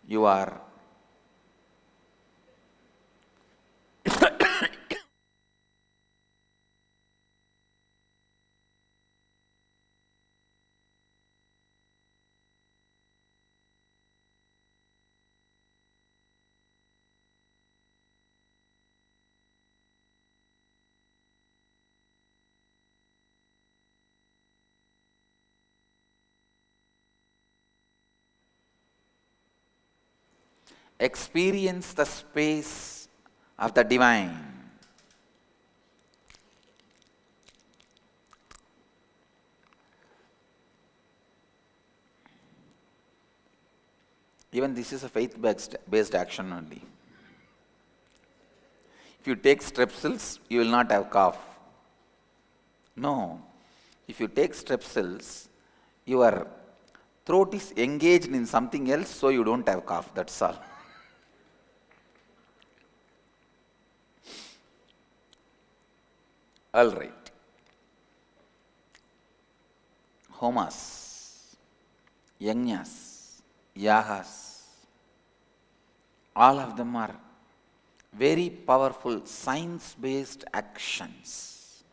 you are experience the space of the divine. Even this is a faith-based action only. If you take strepsils, you will not have cough. No. If you take strepsils, your throat is engaged in something else, so you don't have cough. That's all. All right. Homas, yajnas, yahas, all of them are very powerful science-based actions.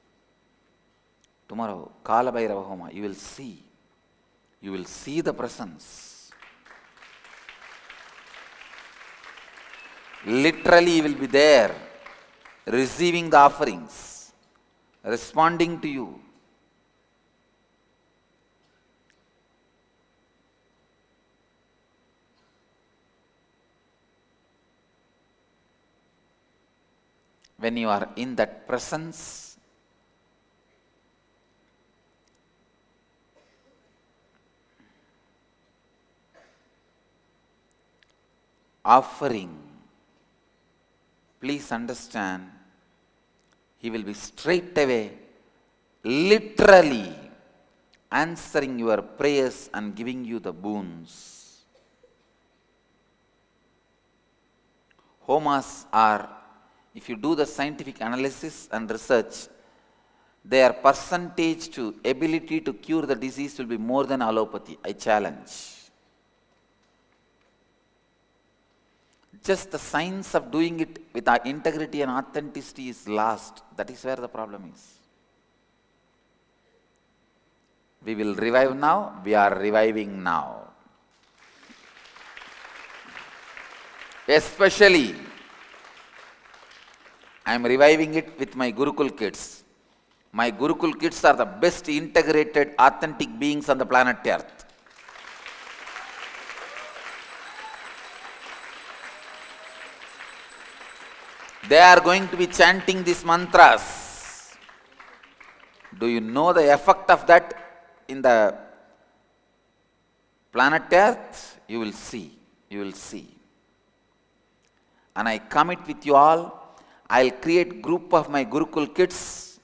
Tomorrow, Kala Bhairava Homa, you will see the presence. Literally, he will be there, receiving the offerings, responding to you. When you are in that presence, offering, please understand, he will be straight away, literally answering your prayers and giving you the boons. Homas are, if you do the scientific analysis and research, their percentage to ability to cure the disease will be more than allopathy. I challenge. Just the science of doing it with our integrity and authenticity is lost. That is where the problem is. We will revive now. We are reviving now. Especially, I am reviving it with my Gurukul kids. My Gurukul kids are the best integrated, authentic beings on the planet Earth. They are going to be chanting these mantras. Do you know the effect of that in the planet Earth? You will see. You will see. And I commit with you all, I'll create group of my Gurukul kids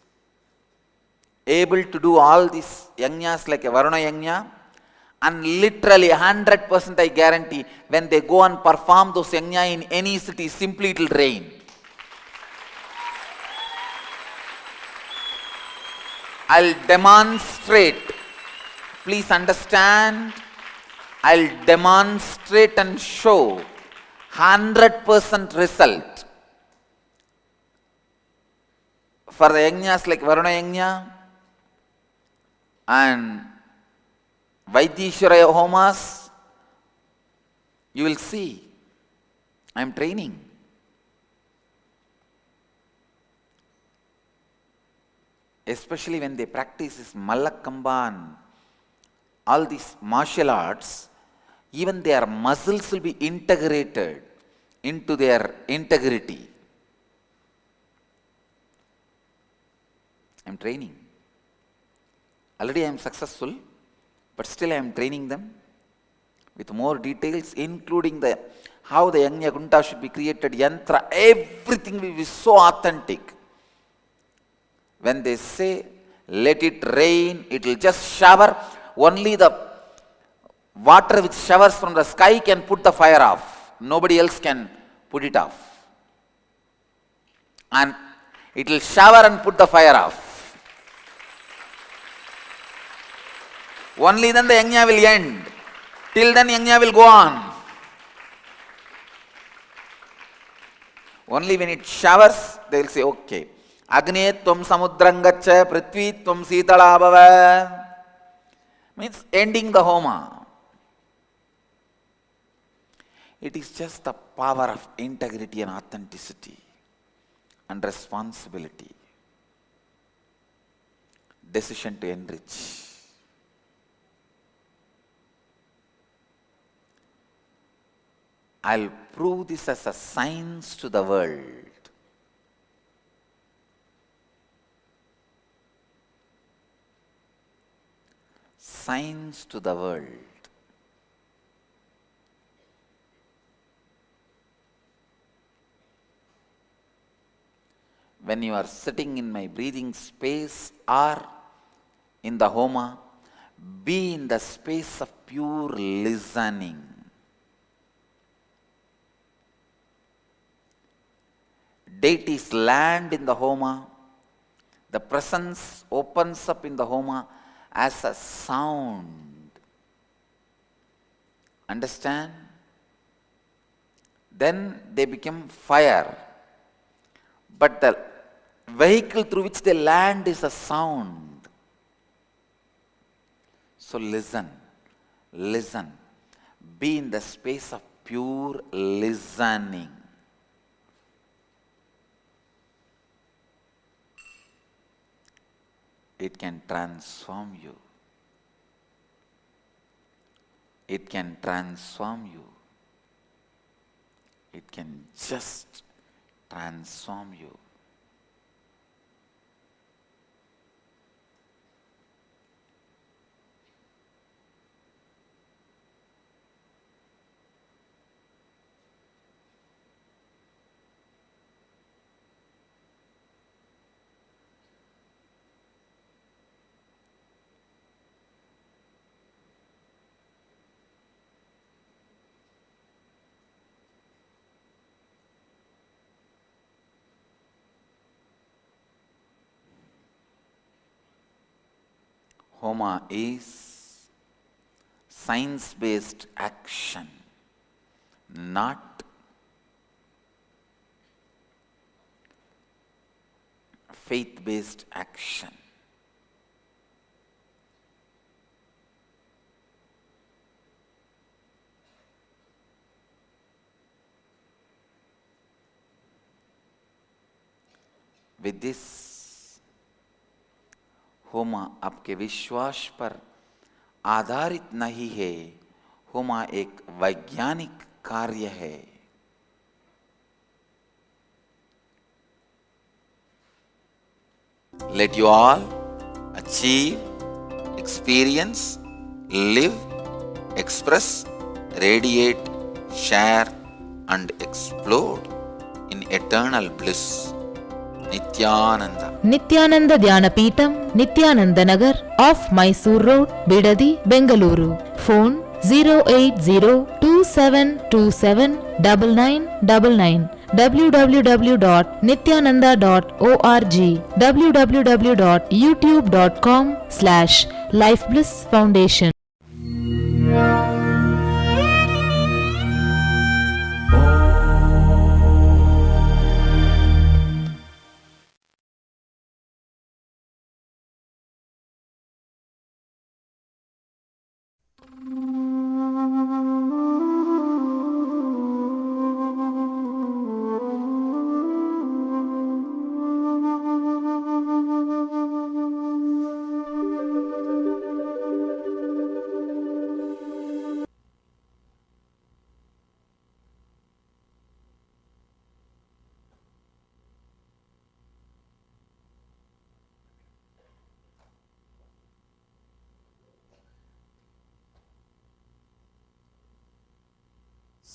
able to do all these yajnas like a Varuna yajna, and literally 100% I guarantee when they go and perform those yajna in any city, simply it will rain. I'll demonstrate, please understand, I'll demonstrate and show 100% result for the yajnas like Varuna yajna and Vaidishwaraya homas. You will see, I am training. Especially when they practice this Mallakamba and all these martial arts, even their muscles will be integrated into their integrity. I am training. Already I am successful, but still I am training them with more details, including the how the Yajna Gunta should be created, yantra, everything will be so authentic. When they say, let it rain, it will just shower, only the water which showers from the sky can put the fire off. Nobody else can put it off. And it will shower and put the fire off. Only then the yajna will end. Till then yajna will go on. Only when it showers, they will say, okay. Agni tvam samudrangacha prithvi tvam sitala bhava. Means ending the homa. It is just the power of integrity and authenticity and responsibility. Decision to enrich. I'll prove this as a science to the world. Science to the world. When you are sitting in my breathing space or in the homa, be in the space of pure listening. Deities land in the homa. The presence opens up in the homa as a sound. Understand? Then they become fire. But the vehicle through which they land is a sound. So listen, listen. Be in the space of pure listening. it can transform you. It can transform you. It can just transform you. Homa is science-based action, not faith-based action. With this, होमा आपके विश्वास पर आधारित नहीं है, होमा एक वैज्ञानिक कार्य है। Let you all achieve, experience, live, express, radiate, share and explode in eternal bliss. Nithyananda. Nithyananda Dhyanapitham, Nithyananda Nagar, off Mysore Road, Bidadi, Bengaluru. Phone 08027279999. www.nithyananda.org. www.youtube.com/lifeblissfoundation.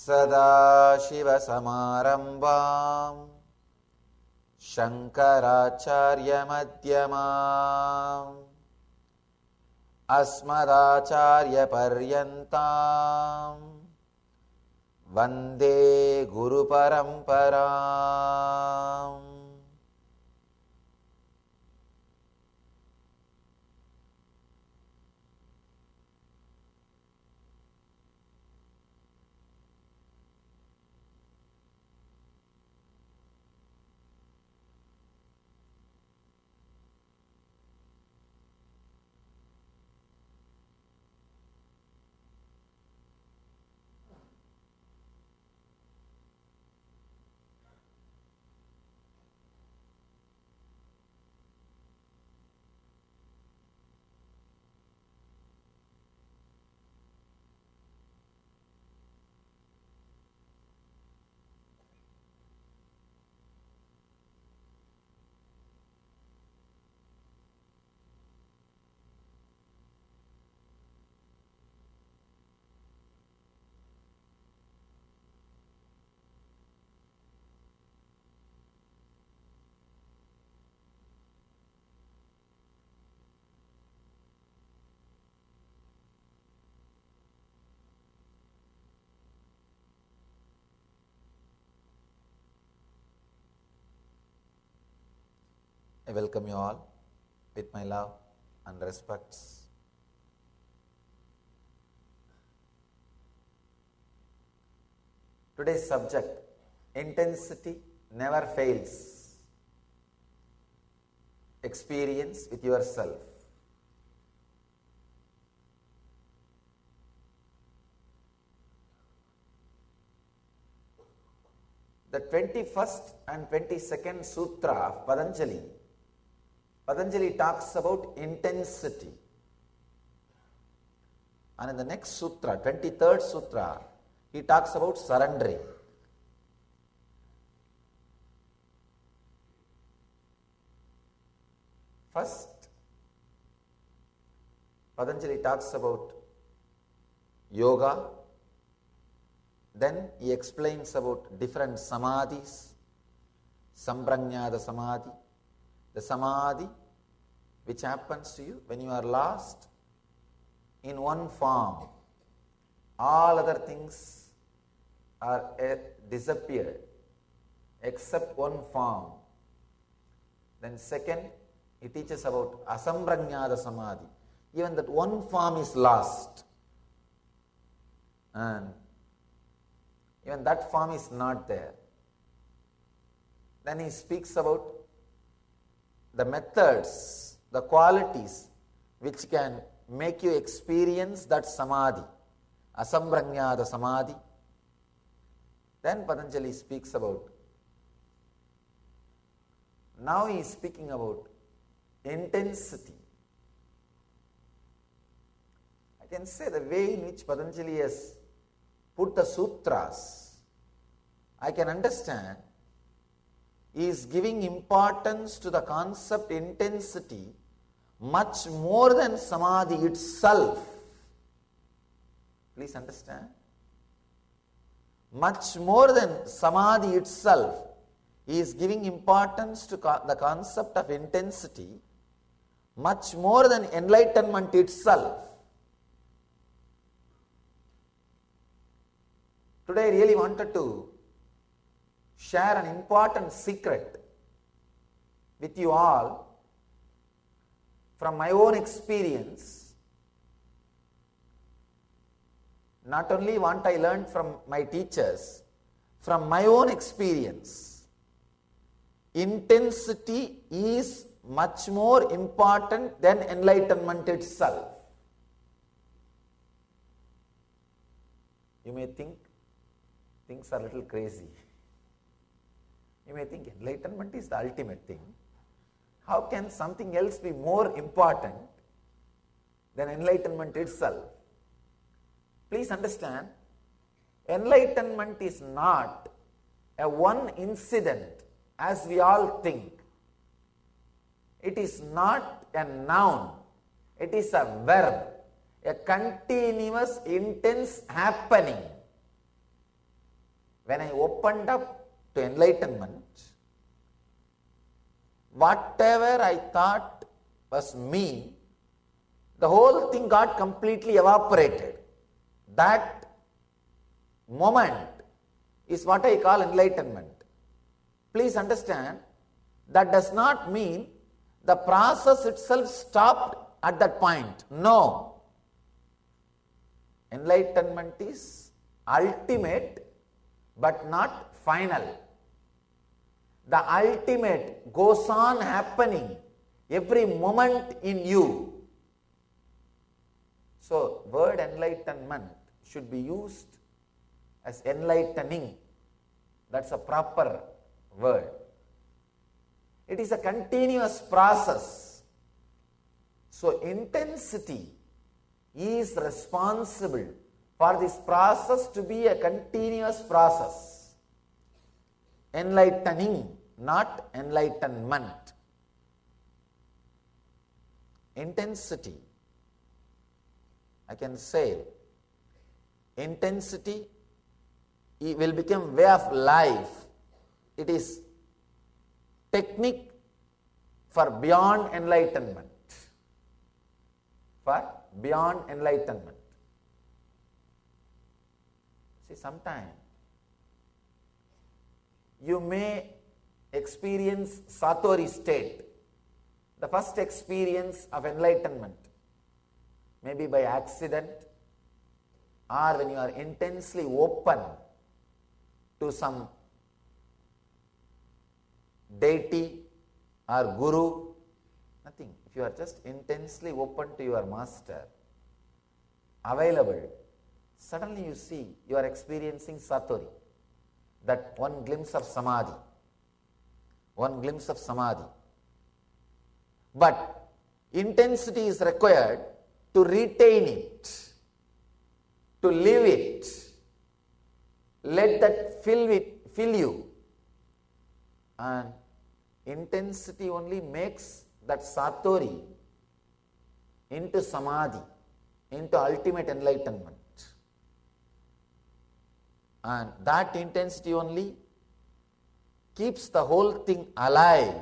सदाशिवसमारम्भां शङ्कराचार्यमध्यमाम् अस्मदाचार्यपर्यन्तां वन्दे गुरुपरम्पराम्। I welcome you all with my love and respects. Today's subject, intensity never fails. Experience with yourself. The 21st and 22nd Sutra of Patanjali Patanjali talks about intensity. And in the next sutra, 23rd sutra, he talks about surrendering. First, Patanjali talks about yoga, then he explains about different samadhis, samprajñāta samadhi, the samadhi which happens to you when you are lost in one form. All other things are disappeared except one form. Then second, he teaches about asamprajñāta samadhi. Even that one form is lost. And even that form is not there. Then he speaks about the methods, the qualities which can make you experience that samadhi, asamprajñāta samadhi. Then Patanjali speaks about, now he is speaking about intensity. I can say the way in which Patanjali has put the sutras, I can understand he is giving importance to the concept intensity much more than samadhi itself. Please understand. Much more than samadhi itself, he is giving importance to the concept of intensity much more than enlightenment itself. Today I really wanted to share an important secret with you all from my own experience. Not only what I learned from my teachers, from my own experience. Intensity is much more important than enlightenment itself. You may think things are a little crazy. You may think enlightenment is the ultimate thing. How can something else be more important than enlightenment itself? Please understand, enlightenment is not a one incident as we all think. It is not a noun, it is a verb, a continuous, intense happening. When I opened up to enlightenment, whatever I thought was me, the whole thing got completely evaporated. That moment is what I call enlightenment. Please understand, that does not mean the process itself stopped at that point. No. Enlightenment is ultimate but not final. The ultimate goes on happening every moment in you. So, word enlightenment should be used as enlightening. That's a proper word. It is a continuous process. So, intensity is responsible for this process to be a continuous process. Enlightening, not enlightenment. Intensity, I can say, intensity will become way of life. It is technique for beyond enlightenment. For beyond enlightenment. See, sometimes you may experience Satori state, the first experience of enlightenment, maybe by accident or when you are intensely open to some deity or guru, nothing. If you are just intensely open to your master, available, suddenly you see you are experiencing Satori, that one glimpse of samadhi, one glimpse of samadhi. But intensity is required to retain it, to live it. Let that fill you. And intensity only makes that satori into samadhi, into ultimate enlightenment. And that intensity only keeps the whole thing alive.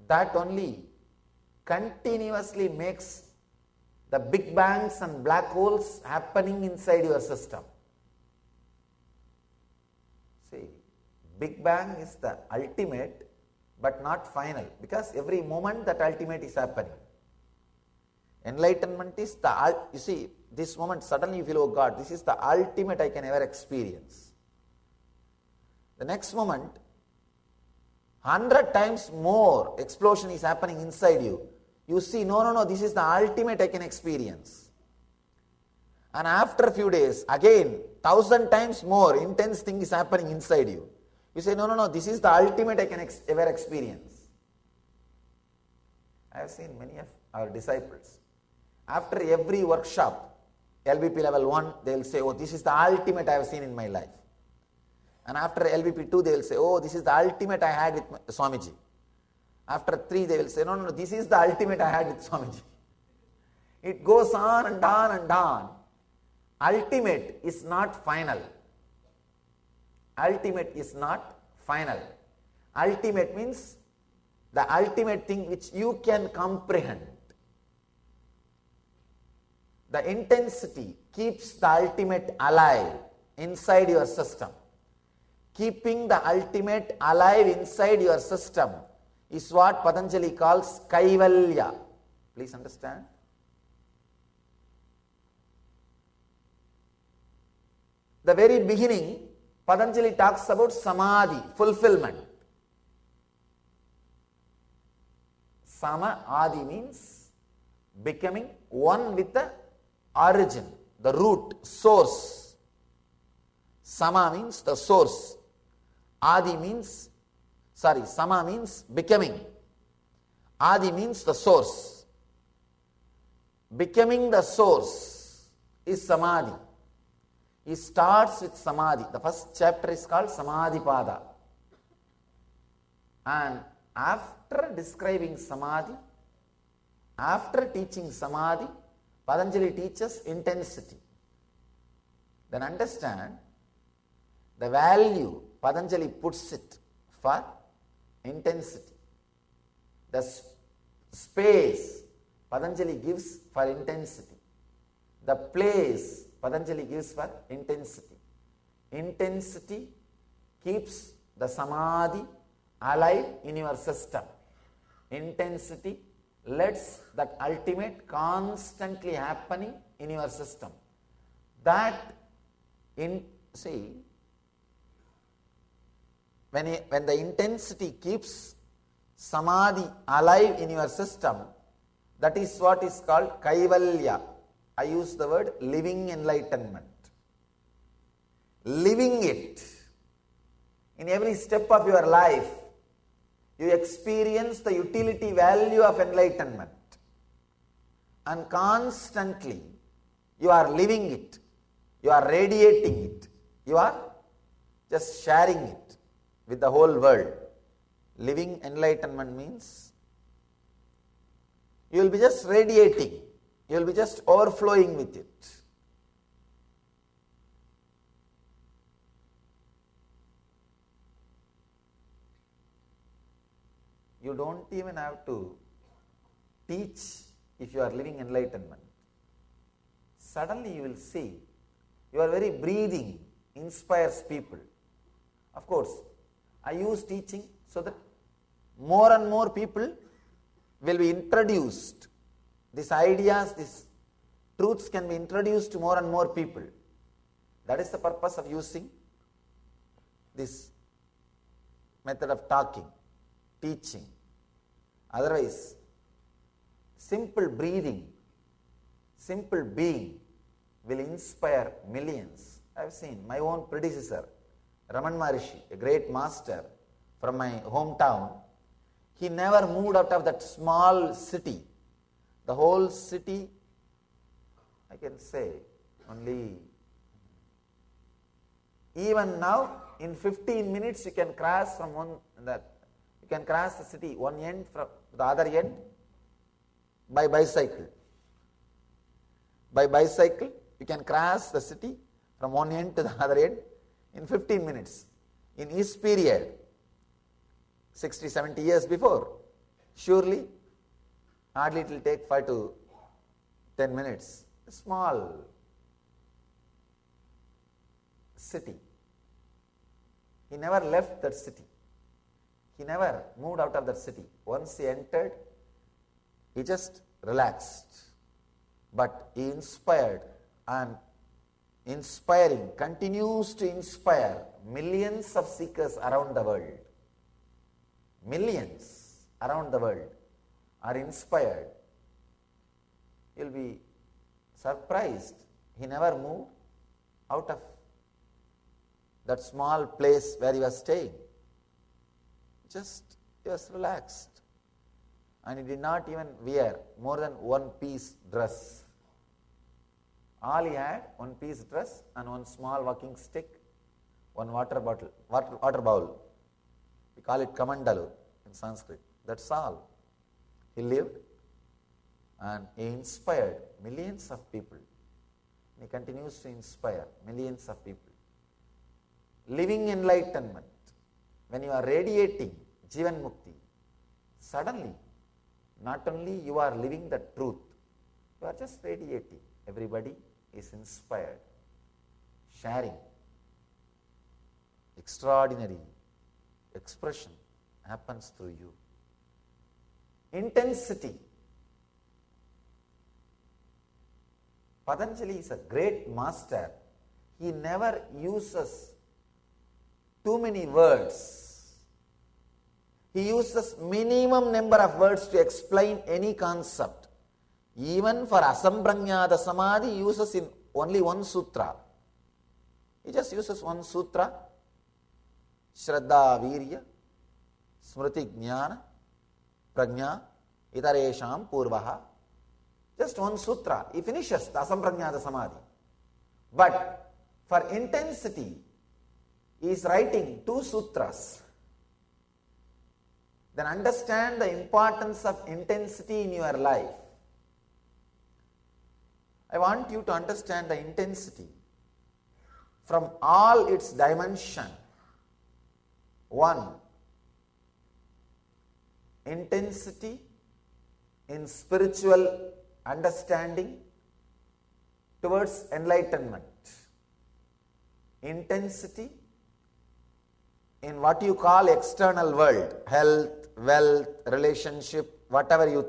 That only continuously makes the big bangs and black holes happening inside your system. See, Big Bang is the ultimate but not final, because every moment that ultimate is happening. Enlightenment is the, you see, this moment suddenly you feel, oh God, this is the ultimate I can ever experience. The next moment, 100 times more explosion is happening inside you. You see, no, this is the ultimate I can experience. And after a few days, again, 1,000 times more intense thing is happening inside you. You say, no, this is the ultimate I can ever experience. I have seen many of our disciples. After every workshop, LBP level 1, they will say, oh, this is the ultimate I have seen in my life. And after LBP 2, they will say, oh, this is the ultimate I had with Swamiji. After 3, they will say, no, this is the ultimate I had with Swamiji. It goes on and on and on. Ultimate is not final. Ultimate is not final. Ultimate means the ultimate thing which you can comprehend. The intensity keeps the ultimate alive inside your system. Keeping the ultimate alive inside your system is what Patanjali calls Kaivalya. Please understand. The very beginning, Patanjali talks about Samadhi, fulfillment. Sama Adi means becoming one with the origin, the root, source. Sama means the source. Adi means, Sama means becoming. Adi means the source. Becoming the source is Samadhi. He starts with Samadhi. The first chapter is called Samadhipada. And after describing Samadhi, after teaching Samadhi, Patanjali teaches intensity. Then understand the value Patanjali puts it for intensity. The space Patanjali gives for intensity. The place Patanjali gives for intensity. Intensity keeps the Samadhi alive in your system. Intensity lets that ultimate constantly happening in your system. That, when the intensity keeps Samadhi alive in your system, that is what is called Kaivalya. I use the word living enlightenment. Living it. In every step of your life, you experience the utility value of enlightenment. And constantly, you are living it. You are radiating it. You are just sharing it with the whole world. Living enlightenment means you will be just radiating. You will be just overflowing with it. You don't even have to teach if you are living enlightenment. Suddenly you will see your very breathing inspires people. Of course, I use teaching so that more and more people will be introduced. These ideas, these truths can be introduced to more and more people. That is the purpose of using this method of talking, teaching. Otherwise, simple breathing, simple being will inspire millions. I have seen my own predecessor, Raman Maharishi, a great master, from my hometown, he never moved out of that small city. The whole city, I can say, only, even now, in 15 minutes you can cross from you can cross the city one end from the other end by bicycle. By bicycle, you can cross the city from one end to the other end in 15 minutes. In his period, 60, 70 years before, surely, hardly it will take 5 to 10 minutes. A small city. He never left that city. He never moved out of that city. Once he entered, he just relaxed. But he inspired, and inspiring, continues to inspire millions of seekers around the world. Millions around the world are inspired. You'll be surprised. He never moved out of that small place where he was staying. Just he was relaxed. And he did not even wear more than one piece dress. All he had, one piece dress and one small walking stick, one water bowl. We call it kamandalu in Sanskrit. That's all. He lived and he inspired millions of people. He continues to inspire millions of people. Living enlightenment. When you are radiating Jivan Mukti, suddenly, not only you are living the truth, you are just radiating. Everybody is inspired, sharing. Extraordinary expression happens through you. Intensity. Patanjali is a great master. He never uses too many words. He uses minimum number of words to explain any concept. Even for Asamprajnata Samadhi, he uses in only one sutra. He just uses one sutra. Shraddha Virya, Smriti Jnana, Prajna, Itaresham Purvaha. Just one sutra. He finishes the Asamprajnata Samadhi. But for intensity, he is writing 2 sutras. Then understand the importance of intensity in your life. I want you to understand the intensity from all its dimension. 1. Intensity in spiritual understanding towards enlightenment. Intensity in what you call external world, health, wealth, relationship, whatever you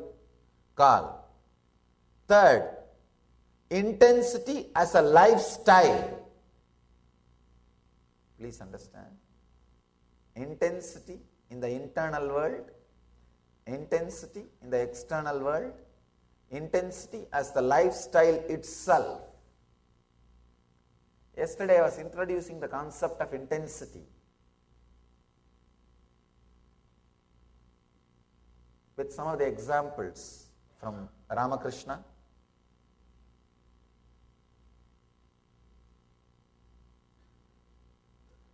call. 3rd, intensity as a lifestyle. Please understand. Intensity in the internal world, intensity in the external world, intensity as the lifestyle itself. Yesterday I was introducing the concept of intensity with some of the examples from Ramakrishna.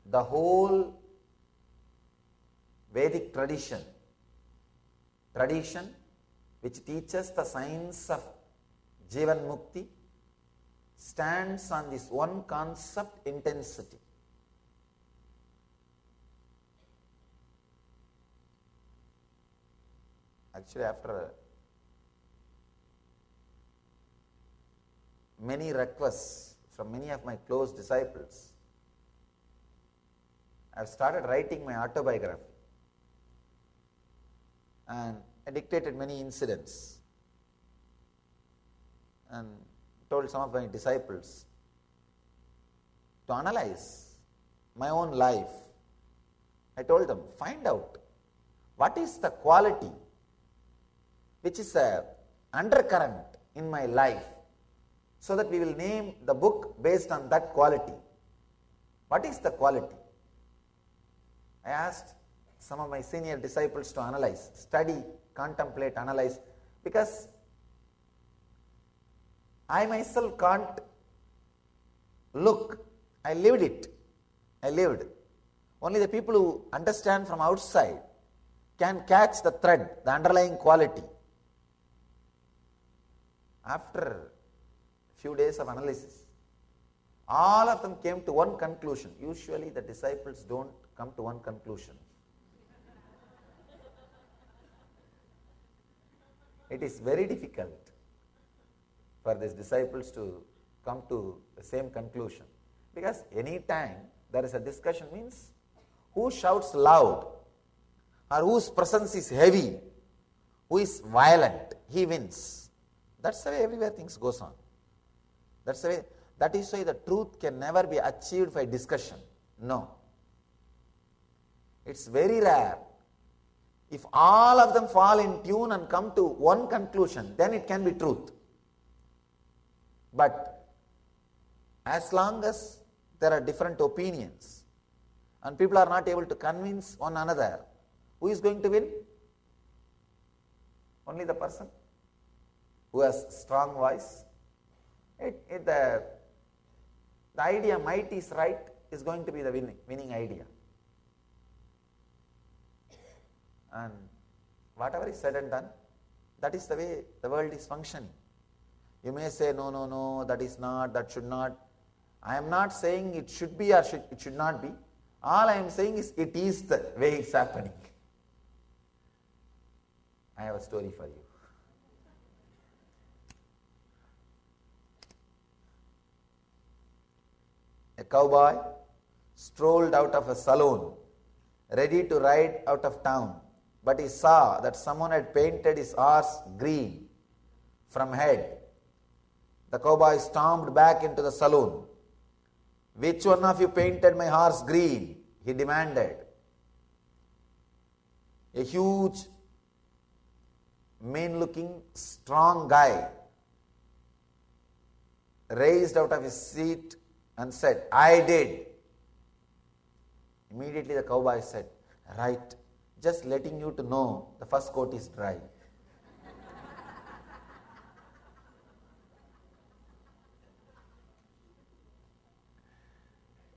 The whole Vedic tradition which teaches the science of Jivan Mukti stands on this one concept, intensity. Actually, after many requests from many of my close disciples, I have started writing my autobiography, and I dictated many incidents and told some of my disciples to analyze my own life. I told them, find out what is the quality which is a undercurrent in my life, so that we will name the book based on that quality. What is the quality? I asked some of my senior disciples to analyze, study, contemplate, analyze, because I myself can't look. I lived it. I lived. Only the people who understand from outside can catch the thread, the underlying quality. After a few days of analysis, all of them came to one conclusion. Usually the disciples don't come to one conclusion. It is very difficult for these disciples to come to the same conclusion, because any time there is a discussion, means who shouts loud or whose presence is heavy, who is violent, he wins. That's the way everywhere things goes on. That's the way. That is why the truth can never be achieved by discussion. No. It's very rare. If all of them fall in tune and come to one conclusion, then it can be truth. But as long as there are different opinions and people are not able to convince one another, who is going to win? Only the person who has strong voice. The idea might is right is going to be the winning idea. And whatever is said and done, that is the way the world is functioning. You may say, no, that is not, that should not. I am not saying it should be or it should not be. All I am saying is it is the way it's happening. I have a story for you. A cowboy strolled out of a saloon, ready to ride out of town, but he saw that someone had painted his horse green from head. The cowboy stormed back into the saloon. "Which one of you painted my horse green?" he demanded. A huge, mean-looking, strong guy raised out of his seat and said, "I did." Immediately the cowboy said, "Right, just letting you to know the first coat is dry."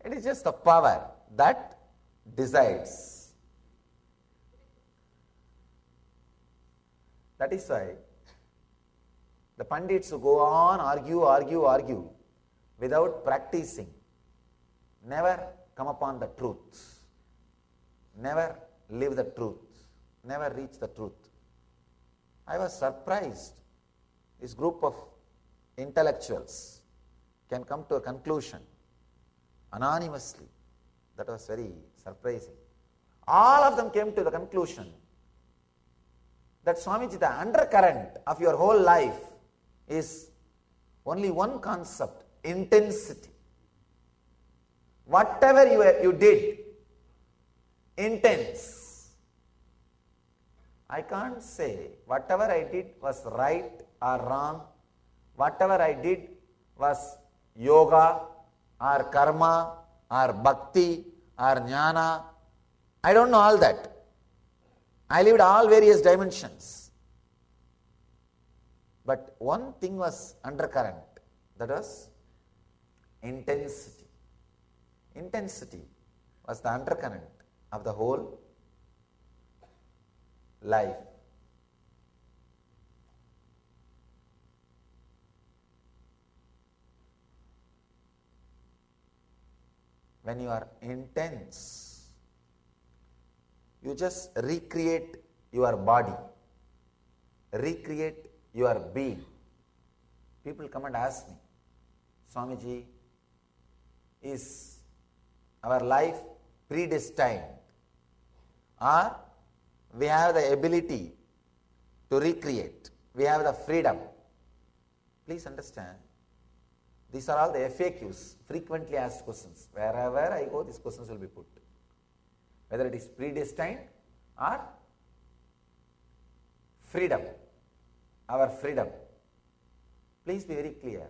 It is just the power that decides. That is why the Pandits who go on argue without practicing never come upon the truth, never live the truth, never reach the truth. I was surprised. This group of intellectuals can come to a conclusion anonymously. That was very surprising. All of them came to the conclusion that, Swamiji, the undercurrent of your whole life is only one concept: intensity. Whatever you did, intense. I can't say whatever I did was right or wrong, whatever I did was yoga or karma or bhakti or jnana. I don't know all that. I lived all various dimensions. But one thing was undercurrent, that was intensity. Intensity was the undercurrent of the whole life. When you are intense, you just recreate your body, recreate your being. People come and ask me, "Swamiji, is our life predestined, or we have the ability to recreate, we have the freedom?" Please understand, these are all the FAQs, frequently asked questions. Wherever I go, these questions will be put. Whether it is predestined or freedom, our freedom. Please be very clear.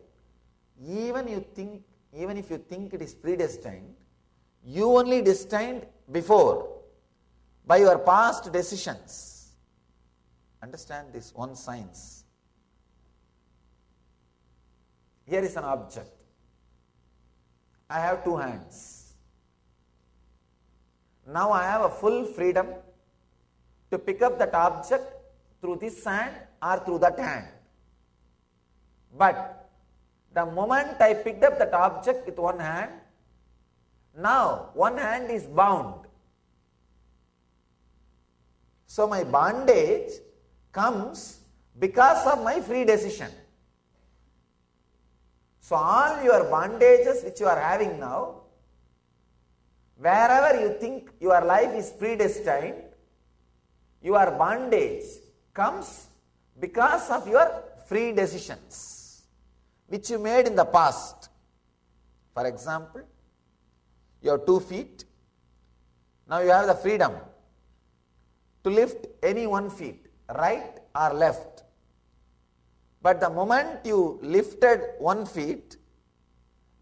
Even if you think it is predestined, you only destined before. by your past decisions. Understand this one science. Here is an object. I have two hands. Now I have a full freedom to pick up that object through this hand or through that hand. But the moment I picked up that object with one hand, now one hand is bound. So my bondage comes because of my free decision. So all your bondages which you are having now, wherever you think your life is predestined, your bondage comes because of your free decisions which you made in the past. For example, you have 2 feet. Now you have the freedom to lift any 1 feet, right or left. But the moment you lifted 1 feet,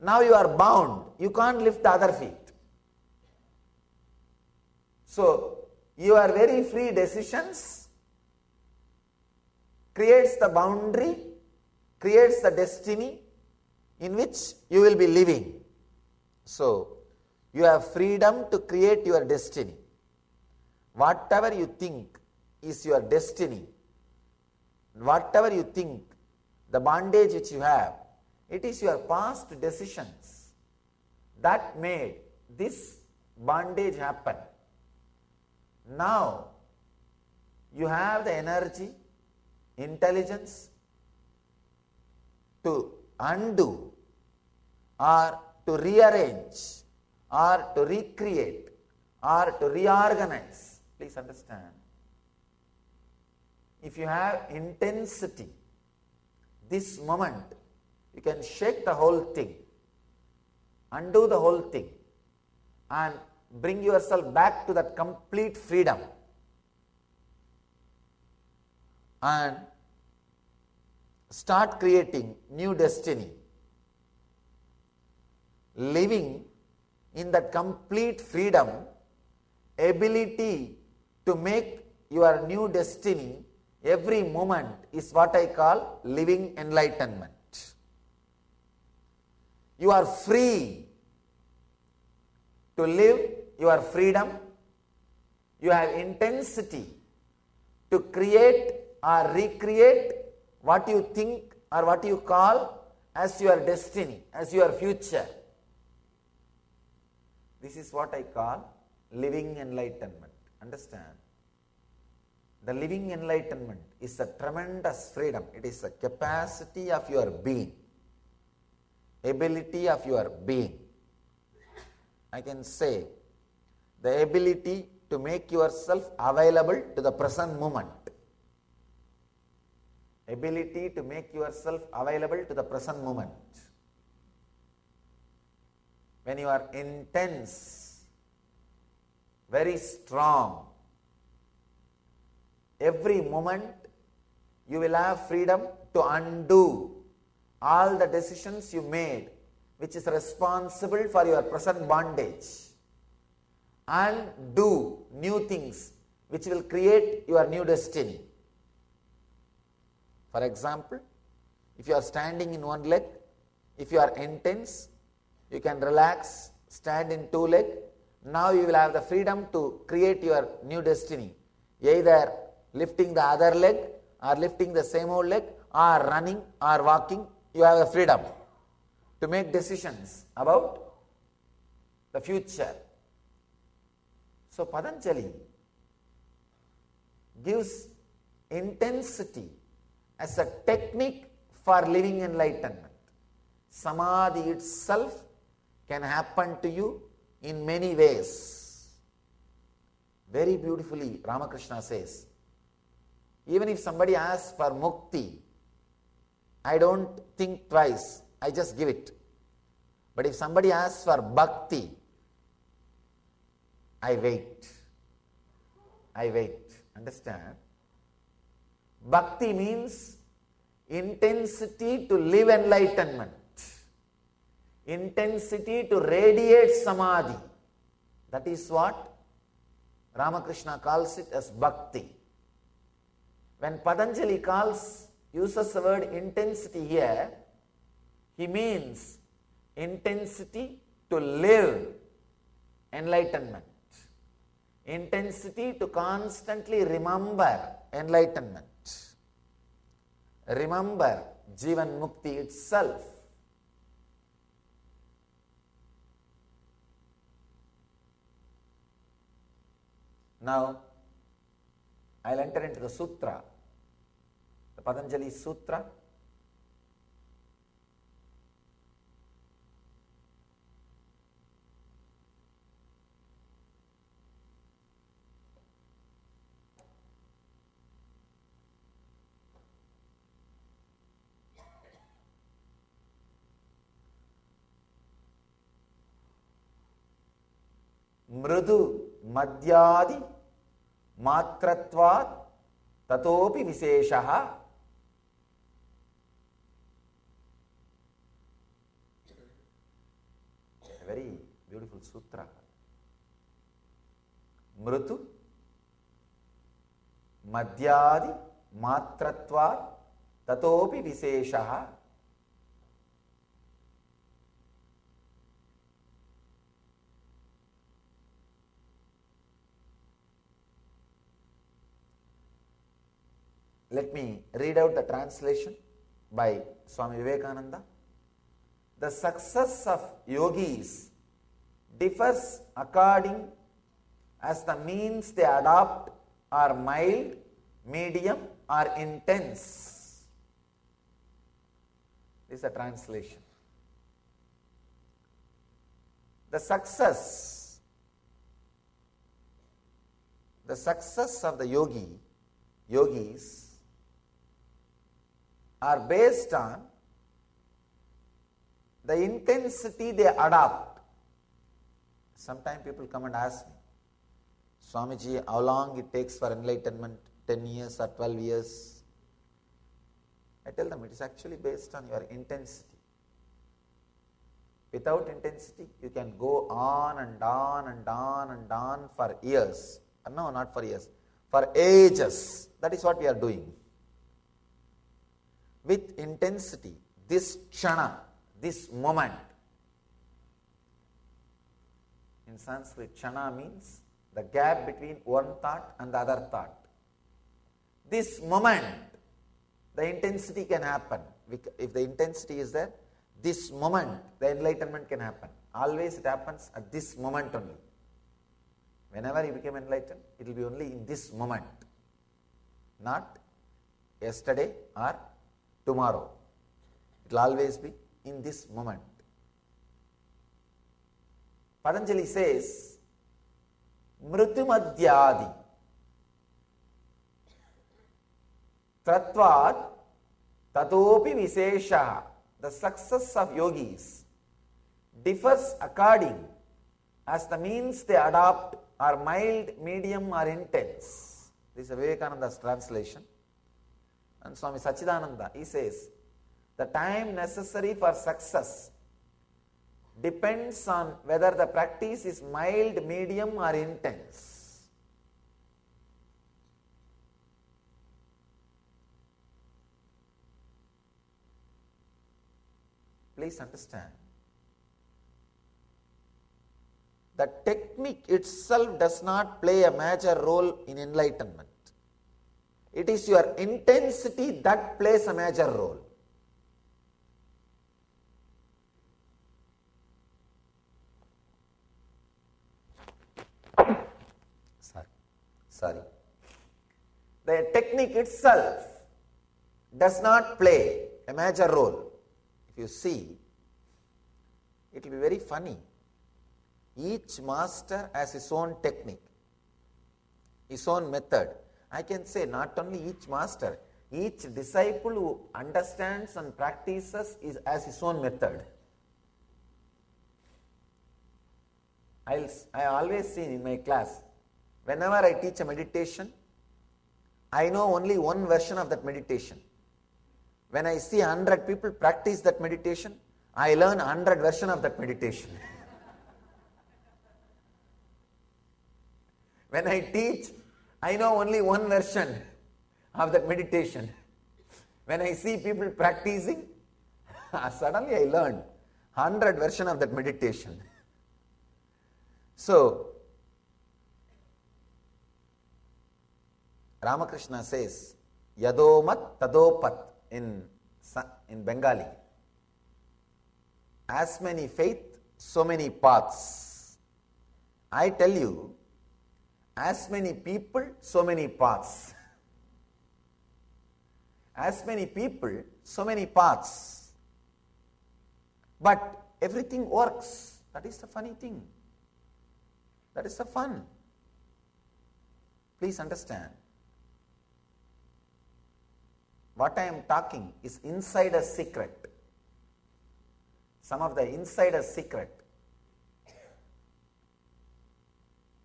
now you are bound. You can't lift the other feet. So your very free decisions creates the boundary, creates the destiny in which you will be living. So you have freedom to create your destiny. Whatever you think is your destiny, whatever you think, the bondage which you have, it is your past decisions that made this bondage happen. Now you have the energy, intelligence to undo or to rearrange or to recreate or to reorganize. Please understand. If you have intensity, this moment, you can shake the whole thing, undo the whole thing, and bring yourself back to that complete freedom. And start creating new destiny. Living in that complete freedom, ability to make your new destiny every moment is what I call living enlightenment. You are free to live your freedom. You have intensity to create or recreate what you think or what you call as your destiny, as your future. This is what I call living enlightenment. Understand? The living enlightenment is a tremendous freedom. It is a capacity of your being, ability of your being. I can say the ability to make yourself available to the present moment. Ability to make yourself available to the present moment. When you are intense, very strong, every moment you will have freedom to undo all the decisions you made which is responsible for your present bondage and do new things which will create your new destiny. For example, if you are standing in one leg, if you are intense, you can relax, stand in 2 legs. Now you will have the freedom to create your new destiny, either lifting the other leg or lifting the same old leg or running or walking. You have the freedom to make decisions about the future. So Patanjali gives intensity as a technique for living enlightenment. Samadhi itself can happen to you in many ways. Very beautifully Ramakrishna says, even if somebody asks for mukti, I don't think twice, I just give it. But if somebody asks for bhakti, I wait. Understand? Bhakti means intensity to live enlightenment, intensity to radiate samadhi. That is what Ramakrishna calls it as bhakti. When Patanjali uses the word intensity here, he means intensity to live enlightenment. Intensity to constantly remember enlightenment. Remember Jivan Mukti itself. Now, I'll enter into the sutra, the Patanjali Sutra. Mrudu madhyadi matratvat tatopi viseshaha. A very beautiful sutra. Mrutu madhyadi matratvat tatopi viseshaha. Let me read out the translation by Swami Vivekananda. The success of yogis differs according as the means they adopt are mild, medium or intense. This is a translation. The success of the yogis are based on the intensity they adopt. Sometimes people come and ask me, Swamiji, how long it takes for enlightenment, 10 years or 12 years? I tell them it is actually based on your intensity. Without intensity, you can go on and on and on and on for years. No, not for years, for ages. That is what we are doing. With intensity, this kshana, this moment. In Sanskrit, kshana means the gap between one thought and the other thought. This moment, the intensity can happen. If the intensity is there, this moment, the enlightenment can happen. Always it happens at this moment only. Whenever you become enlightened, it will be only in this moment, not yesterday or tomorrow. It will always be in this moment. Patanjali says, Mrutumadhyadi Tratvat Tatopi Visesha. The success of yogis differs according as the means they adopt are mild, medium or intense. This is Vivekananda's translation. And Swami Sachidananda, he says, the time necessary for success depends on whether the practice is mild, medium or intense. Please understand, the technique itself does not play a major role in enlightenment. It is your intensity that plays a major role. Sorry. The technique itself does not play a major role. If you see, it will be very funny. Each master has his own technique, his own method. I can say not only each master, each disciple who understands and practices has his own method. I always see in my class, whenever I teach a meditation, I know only one version of that meditation. When I see 100 people practice that meditation, I learn 100 versions of that meditation. When I teach, I know only one version of that meditation. When I see people practicing, suddenly I learned 100 version of that meditation. So, Ramakrishna says, Yadomat Tadopat in Bengali. As many faith, so many paths. I tell you, as many people, so many paths. As many people, so many paths. But everything works. That is the funny thing. That is the fun. Please understand. What I am talking is insider secret. Some of the insider secret.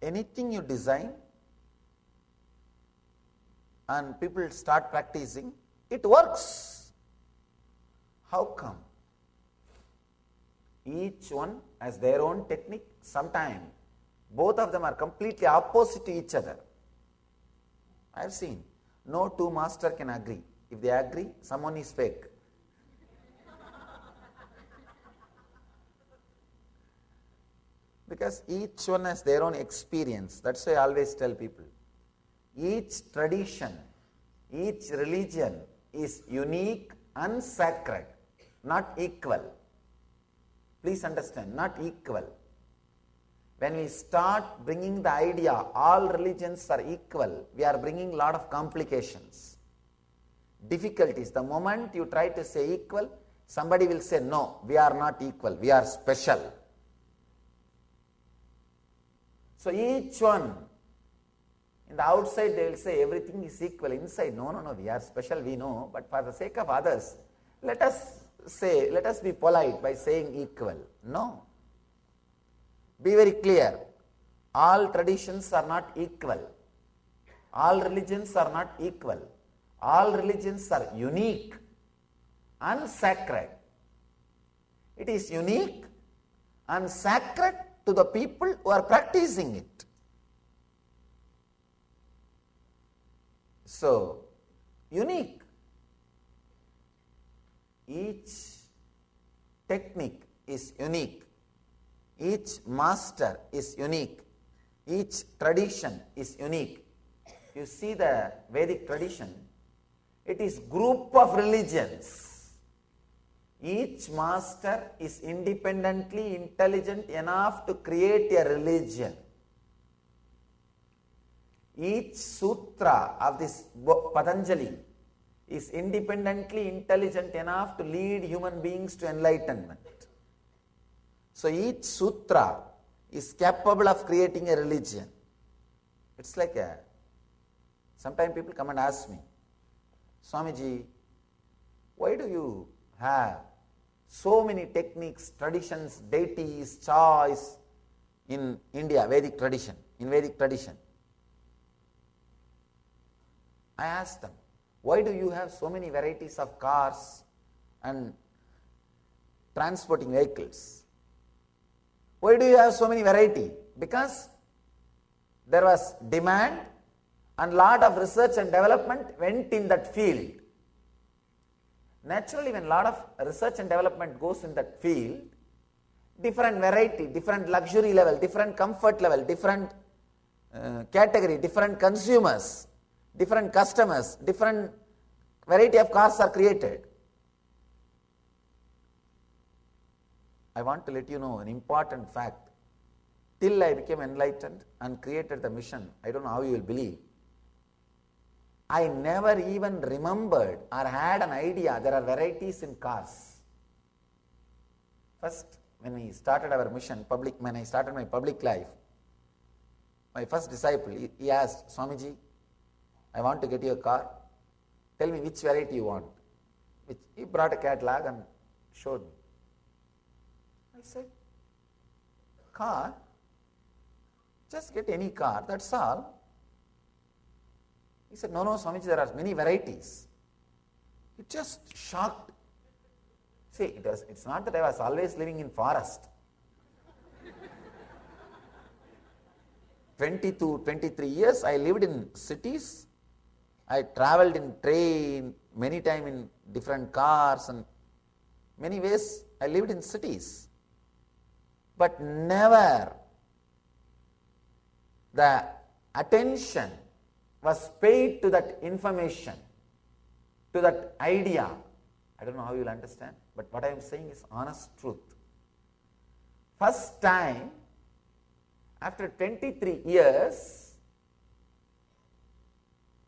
Anything you design and people start practicing, it works. How come? Each one has their own technique. Sometimes both of them are completely opposite to each other. I have seen. No two masters can agree. If they agree, someone is fake. Because each one has their own experience. That's why I always tell people. Each tradition, each religion is unique and sacred, not equal. Please understand, not equal. When we start bringing the idea, all religions are equal, we are bringing a lot of complications, difficulties. The moment you try to say equal, somebody will say, no, we are not equal, we are special. So each one, in the outside they will say everything is equal. Inside, no, we are special, we know. But for the sake of others, let us be polite by saying equal. No. Be very clear. All traditions are not equal. All religions are not equal. All religions are unique and sacred. It is unique and sacred to the people who are practicing it. So, unique. Each technique is unique. Each master is unique. Each tradition is unique. You see the Vedic tradition, it is group of religions. Each master is independently intelligent enough to create a religion. Each sutra of this Patanjali is independently intelligent enough to lead human beings to enlightenment. So each sutra is capable of creating a religion. It's like sometimes people come and ask me, Swamiji, why do you have so many techniques, traditions, deities, choice in India, Vedic tradition, I ask them, why do you have so many varieties of cars and transporting vehicles? Why do you have so many variety? Because there was demand and lot of research and development went in that field. Naturally, when a lot of research and development goes in that field, different variety, different luxury level, different comfort level, different category, different consumers, different customers, different variety of cars are created. I want to let you know an important fact. Till I became enlightened and created the mission, I don't know how you will believe, I never even remembered or had an idea there are varieties in cars. First, when we started our mission, when I started my public life, my first disciple, he asked, Swamiji, I want to get you a car. Tell me which variety you want. He brought a catalog and showed me. I said, car? Just get any car, that's all. He said, no, Swamiji, there are many varieties. It just shocked. See, it's not that I was always living in forest. 20 to 23 years I lived in cities. I traveled in train, many times in different cars, and many ways I lived in cities. But never the attention was paid to that information, to that idea. I don't know how you will understand, but what I am saying is honest truth. First time, after 23 years,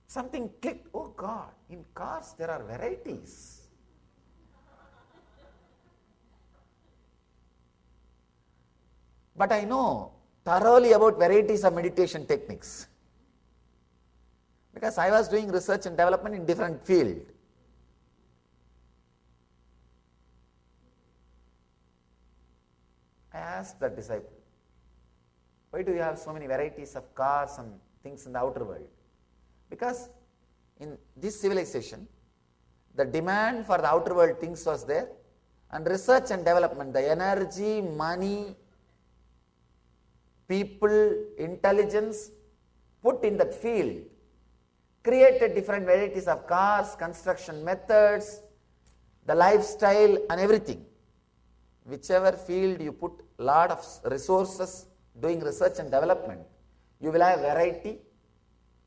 something clicked. Oh God, in cars there are varieties. But I know thoroughly about varieties of meditation techniques, because I was doing research and development in different field. I asked the disciple, why do you have so many varieties of cars and things in the outer world? Because in this civilization, the demand for the outer world things was there, and research and development, the energy, money, people, intelligence put in that field created different varieties of cars, construction methods, the lifestyle and everything. Whichever field you put lot of resources doing research and development, you will have variety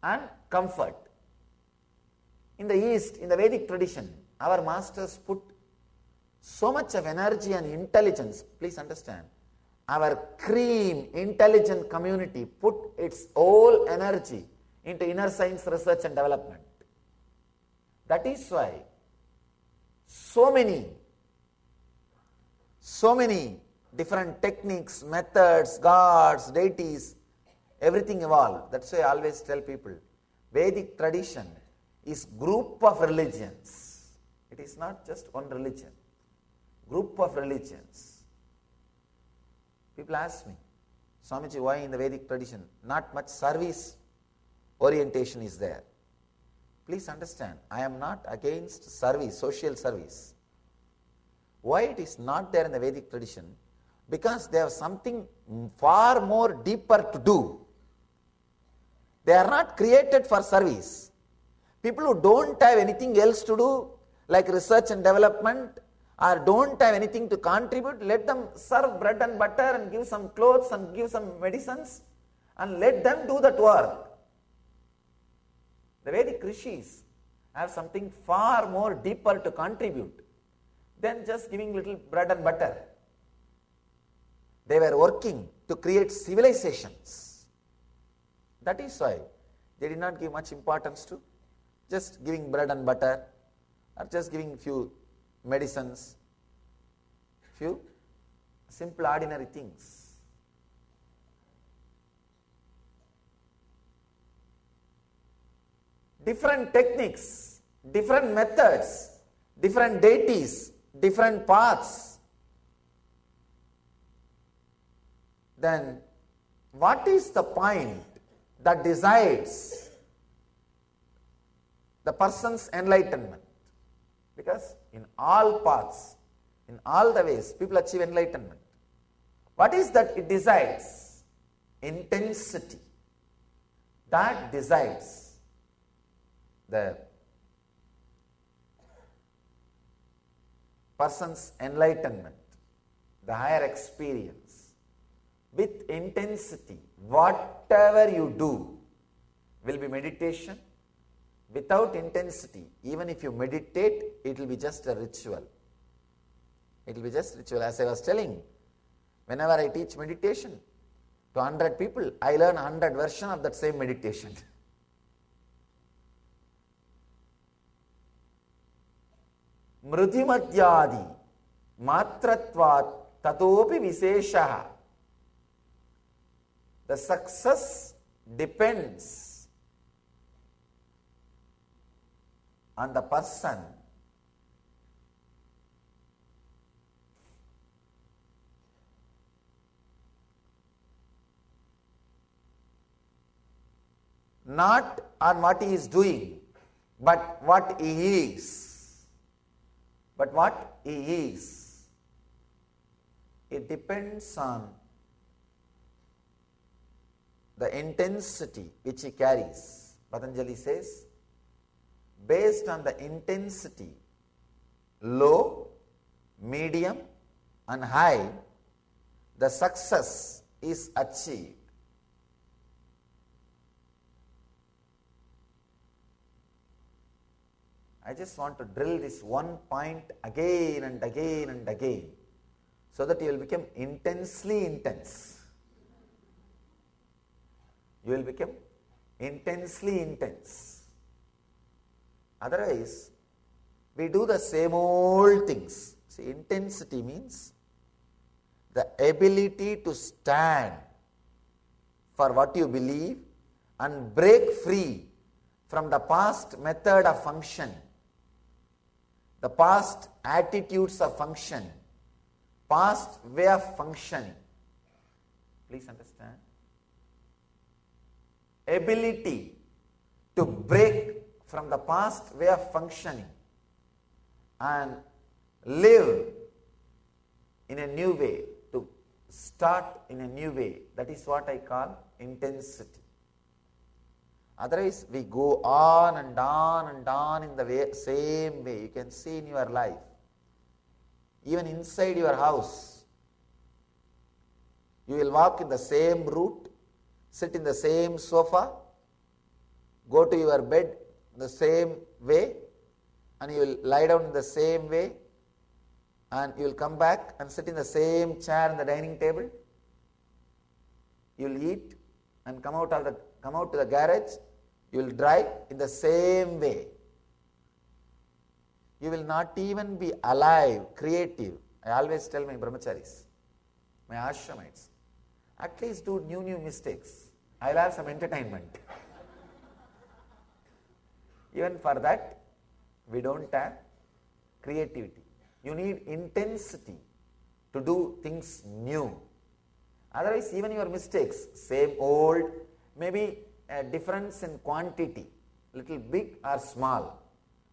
and comfort. In the East, in the Vedic tradition, our masters put so much of energy and intelligence. Please understand, our cream, intelligent community put its whole energy into inner science research and development. That is why so many different techniques, methods, gods, deities, everything evolved. That's why I always tell people, Vedic tradition is group of religions. It is not just one religion. Group of religions. People ask me, Swamiji, why in the Vedic tradition not much service orientation is there? Please understand, I am not against service, social service. Why it is not there in the Vedic tradition? Because they have something far more deeper to do. They are not created for service. People who don't have anything else to do, like research and development, or don't have anything to contribute, let them serve bread and butter and give some clothes and give some medicines, and let them do that work. The Vedic rishis have something far more deeper to contribute than just giving little bread and butter. They were working to create civilizations. That is why they did not give much importance to just giving bread and butter, or just giving few medicines, few simple ordinary things. Different techniques, different methods, different deities, different paths. Then what is the point that decides the person's enlightenment? Because in all paths, in all the ways, people achieve enlightenment. What is that it decides? Intensity. That decides the person's enlightenment, the higher experience. With intensity, whatever you do will be meditation. Without intensity, even if you meditate, it will be just a ritual. It will be just ritual. As I was telling, whenever I teach meditation to 100 people, I learn 100 versions of that same meditation. Mrudhimadhyadi matratvat tatopi viseshaha. The success depends on the person not on what he is doing, but what he is. But what he is. It depends on the intensity which he carries. Patanjali says, based on the intensity, low, medium and high, the success is achieved. I just want to drill this one point again and again and again, so that you will become intensely intense. You will become intensely intense. Otherwise, we do the same old things. See, intensity means the ability to stand for what you believe and break free from the past method of function, the past attitudes of function, past way of functioning. Please understand. Ability to break from the past way of functioning and live in a new way, to start in a new way. That is what I call intensity. Otherwise, we go on and on and on in the same way. You can see in your life, even inside your house, you will walk in the same route, sit in the same sofa, go to your bed the same way, and you will lie down in the same way, and you will come back and sit in the same chair in the dining table. You will eat and come out to the garage. You will drive in the same way. You will not even be alive, creative. I always tell my brahmacharis, my ashramites, at least do new mistakes. I will have some entertainment. Even for that, we don't have creativity. You need intensity to do things new. Otherwise, even your mistakes, same old, maybe a difference in quantity, little big or small,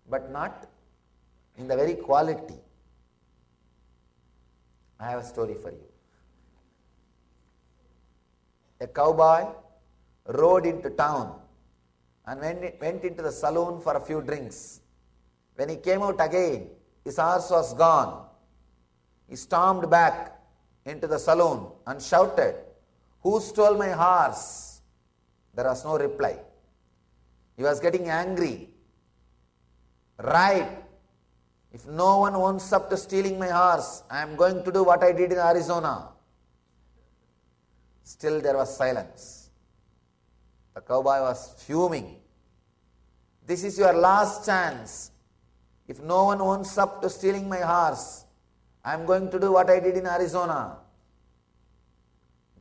but not in the very quality. I have a story for you. A cowboy rode into town and went into the saloon for a few drinks. When he came out again, his horse was gone. He stormed back into the saloon and shouted, "Who stole my horse?" There was no reply. He was getting angry. "Right, if no one owns up to stealing my horse, I am going to do what I did in Arizona." Still there was silence. The cowboy was fuming. "This is your last chance. If no one owns up to stealing my horse, I am going to do what I did in Arizona."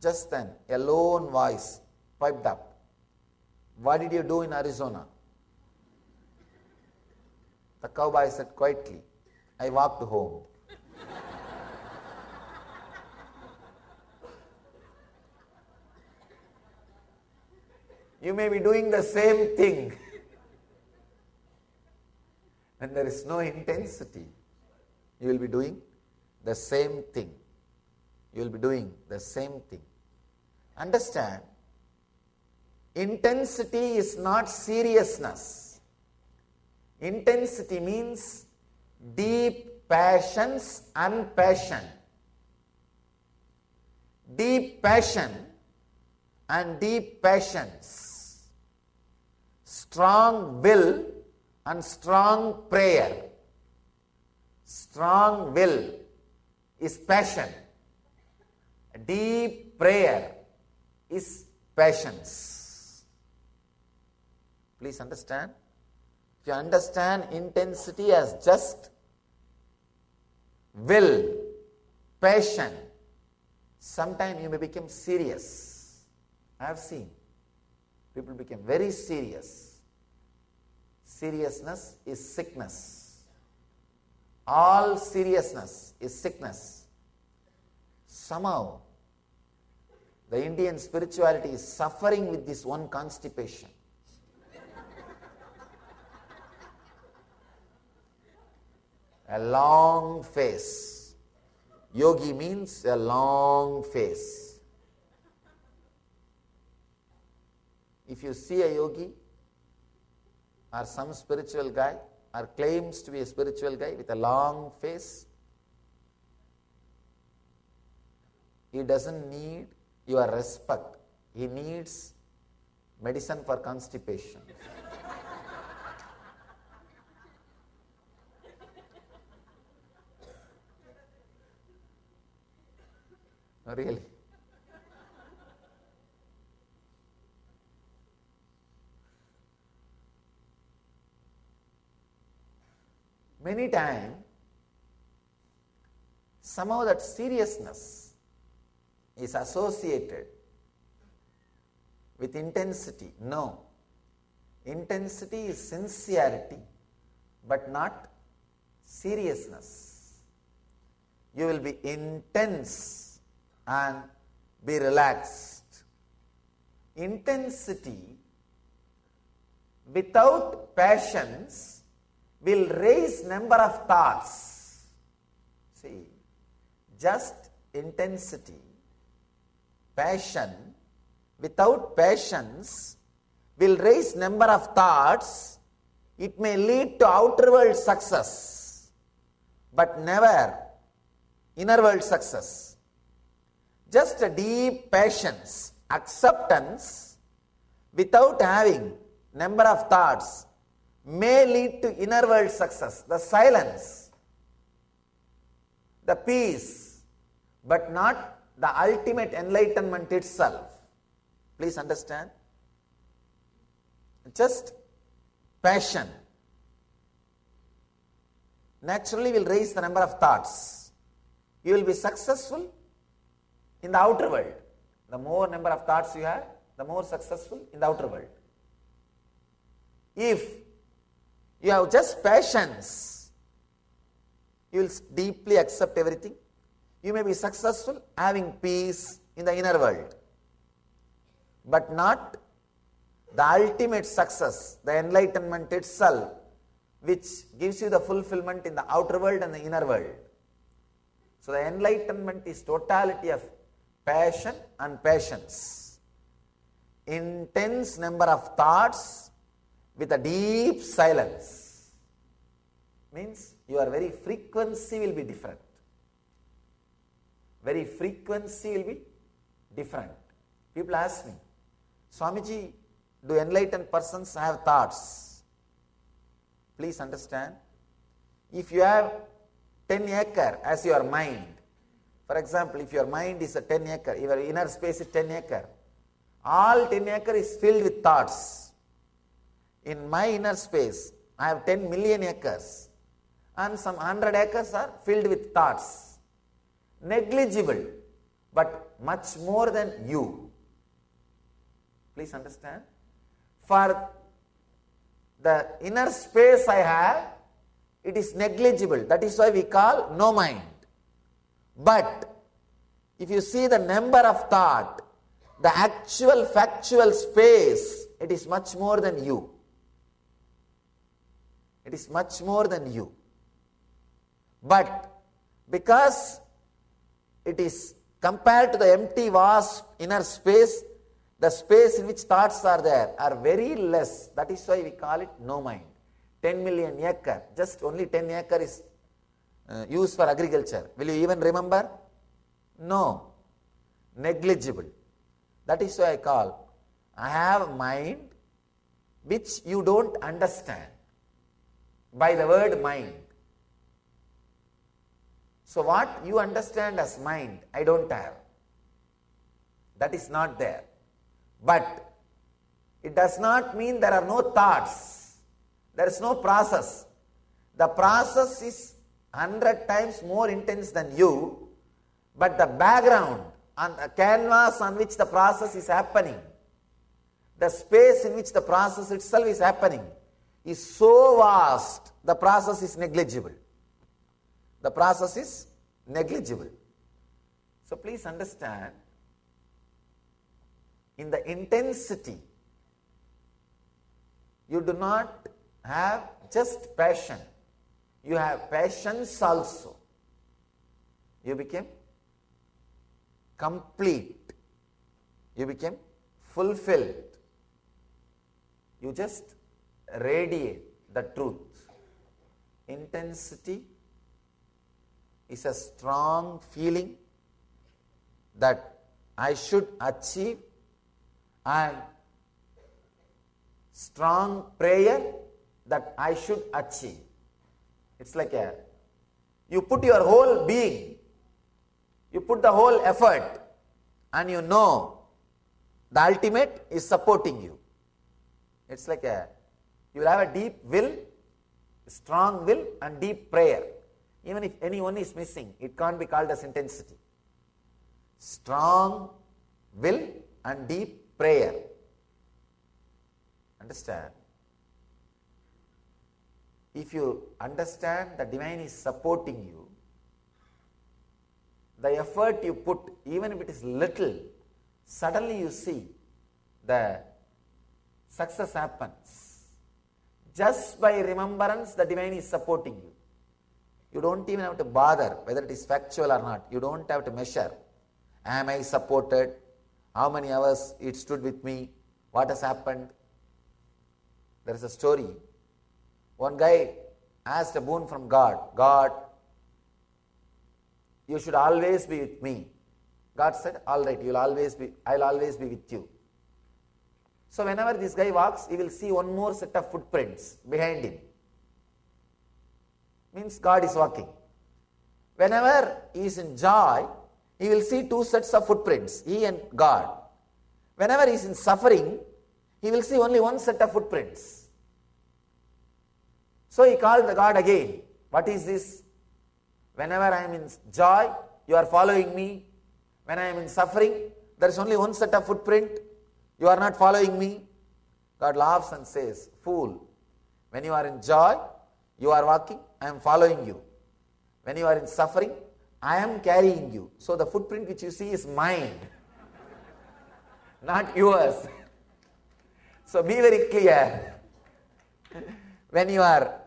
Just then, a lone voice piped up. "What did you do in Arizona?" The cowboy said quietly, "I walked home." You may be doing the same thing. When there is no intensity, you will be doing the same thing. You will be doing the same thing. Understand, intensity is not seriousness. Intensity means deep passions and passion. Deep passion and deep passions. Strong will and strong prayer. Strong will is passion. Deep prayer is passions. Please understand. If you understand intensity as just will, passion, sometime you may become serious. I have seen people become very serious. Seriousness is sickness. All seriousness is sickness. Somehow, the Indian spirituality is suffering with this one constipation. A long face. Yogi means a long face. if you see a yogi or some spiritual guy or claims to be a spiritual guy with a long face, he doesn't need your respect. He needs medicine for constipation. No, really. Many times, somehow that seriousness is associated with intensity. No. Intensity is sincerity, but not seriousness. You will be intense and be relaxed. Intensity without passions will raise number of thoughts. See, just intensity, passion, without passions will raise number of thoughts. It may lead to outer world success, but never inner world success. Just a deep patience, acceptance, without having number of thoughts, may lead to inner world success, the silence, the peace, but not the ultimate enlightenment itself. Please understand. Just passion naturally will raise the number of thoughts. You will be successful in the outer world. The more number of thoughts you have, the more successful in the outer world. If you have just passions, you will deeply accept everything. You may be successful having peace in the inner world, but not the ultimate success, the enlightenment itself, which gives you the fulfillment in the outer world and the inner world. So the enlightenment is totality of passion and patience. Intense number of thoughts with a deep silence means your very frequency will be different. Very frequency will be different. People ask me, Swamiji, do enlightened persons have thoughts? Please understand, if you have 10 acre as your mind, for example, if your mind is a 10 acre, your inner space is 10 acre, all 10 acre is filled with thoughts. In my inner space, I have 10 million acres and some 100 acres are filled with thoughts. Negligible, but much more than you. Please understand. For the inner space I have, it is negligible. That is why we call no mind. But if you see the number of thought, the actual factual space, it is much more than you. It is much more than you. But because it is compared to the empty vast inner space, the space in which thoughts are there are very less. That is why we call it no mind. 10 million acre, just only 10 acre is used for agriculture. Will you even remember? No. Negligible. That is why I have mind which you don't understand by the word mind. So what you understand as mind, I don't have. That is not there. But it does not mean there are no thoughts. There is no process. The process is 100 times more intense than you, but the background and the canvas on which the process is happening, the space in which the process itself is happening, is so vast, the process is negligible. The process is negligible. So please understand, in the intensity, you do not have just passion. You have patience also. You became complete. You became fulfilled. you just radiate the truth. Intensity is a strong feeling that I should achieve, and strong prayer that I should achieve. It's like you put your whole being, you put the whole effort, and you know the ultimate is supporting you. It's like you will have a deep will, strong will, and deep prayer. Even if anyone is missing, it can't be called as intensity. Strong will and deep prayer. Understand? If you understand the divine is supporting you, the effort you put, even if it is little, suddenly you see the success happens. Just by remembrance, the divine is supporting you. You don't even have to bother whether it is factual or not. You don't have to measure. Am I supported? How many hours it stood with me? What has happened? There is a story. One guy asked a boon from God. God, you should always be with me. God said, all right, I'll always be with you. So whenever this guy walks, he will see one more set of footprints behind him. Means God is walking. Whenever he is in joy, he will see two sets of footprints, he and God. Whenever he is in suffering, he will see only one set of footprints. So he called the God again. What is this? Whenever I am in joy, you are following me. When I am in suffering, there is only one set of footprint. You are not following me. God laughs and says, fool, when you are in joy, you are walking, I am following you. When you are in suffering, I am carrying you. So the footprint which you see is mine, not yours. So be very clear. When you are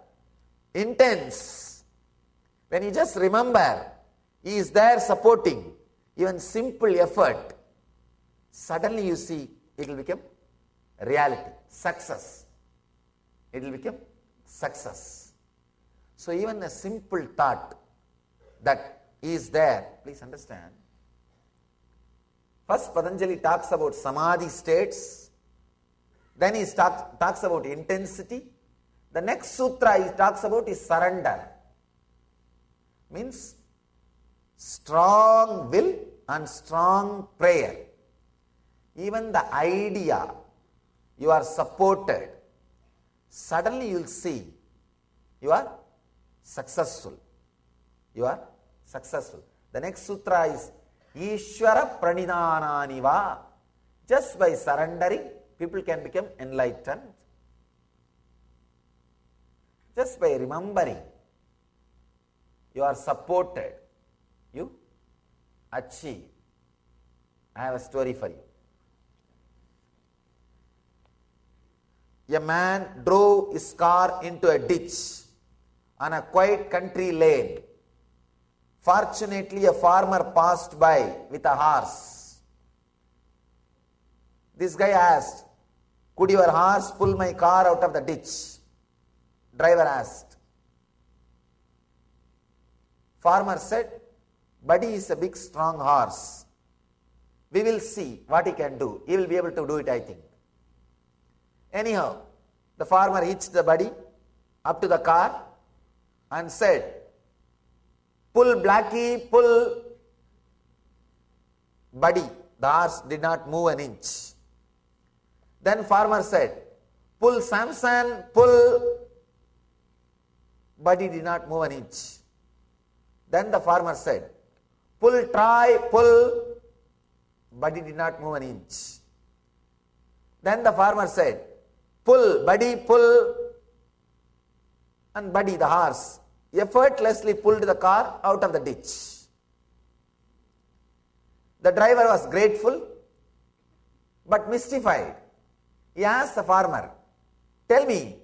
intense, when you just remember, He is there supporting even simple effort, suddenly you see it will become reality, success. It will become success. So even a simple thought that is there, please understand. First Patanjali talks about samadhi states, then he talks about intensity. The next sutra he talks about is surrender. Means strong will and strong prayer. Even the idea you are supported, suddenly you will see you are successful. You are successful. The next sutra is Ishvara Pranidhananiva. Just by surrendering, people can become enlightened. Just by remembering, you are supported, you achieve. I have a story for you. A man drove his car into a ditch on a quiet country lane. Fortunately, a farmer passed by with a horse. This guy asked, could your horse pull my car out of the ditch? Driver asked. Farmer said, Buddy is a big strong horse. We will see what he can do. He will be able to do it, I think. Anyhow, the farmer hitched the Buddy up to the car and said, pull Blackie, pull. Buddy, the horse did not move an inch. Then farmer said, pull Samson, pull. Buddy did not move an inch. Then the farmer said, pull Troy, pull. Buddy did not move an inch. Then the farmer said, pull Buddy, pull. And Buddy, the horse, effortlessly pulled the car out of the ditch. The driver was grateful but mystified. He asked the farmer, tell me,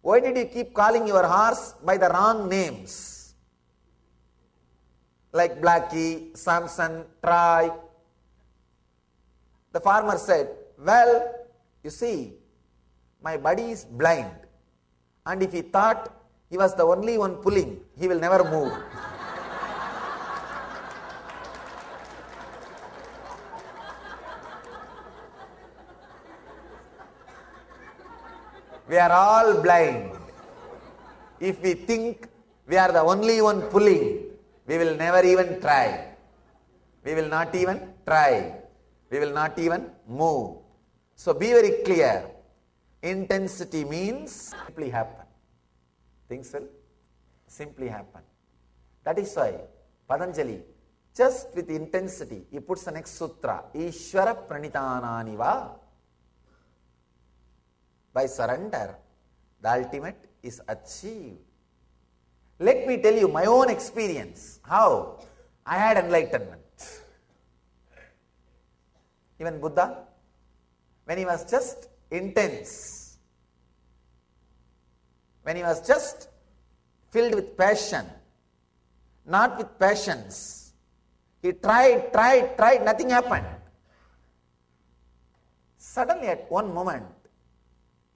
why did you keep calling your horse by the wrong names? Like Blackie, Samson, Troy. The farmer said, well, you see, my buddy is blind, and if he thought he was the only one pulling, he will never move. We are all blind. If we think we are the only one pulling, we will never even try. We will not even try. We will not even move. So be very clear. Intensity means simply happen. Things will simply happen. That is why Patanjali, just with intensity, he puts the next sutra, Ishvara Pranitanani va. By surrender, the ultimate is achieved. Let me tell you my own experience, how I had enlightenment. Even Buddha, when he was just intense, when he was just filled with passion, not with passions, he tried, nothing happened. Suddenly at one moment,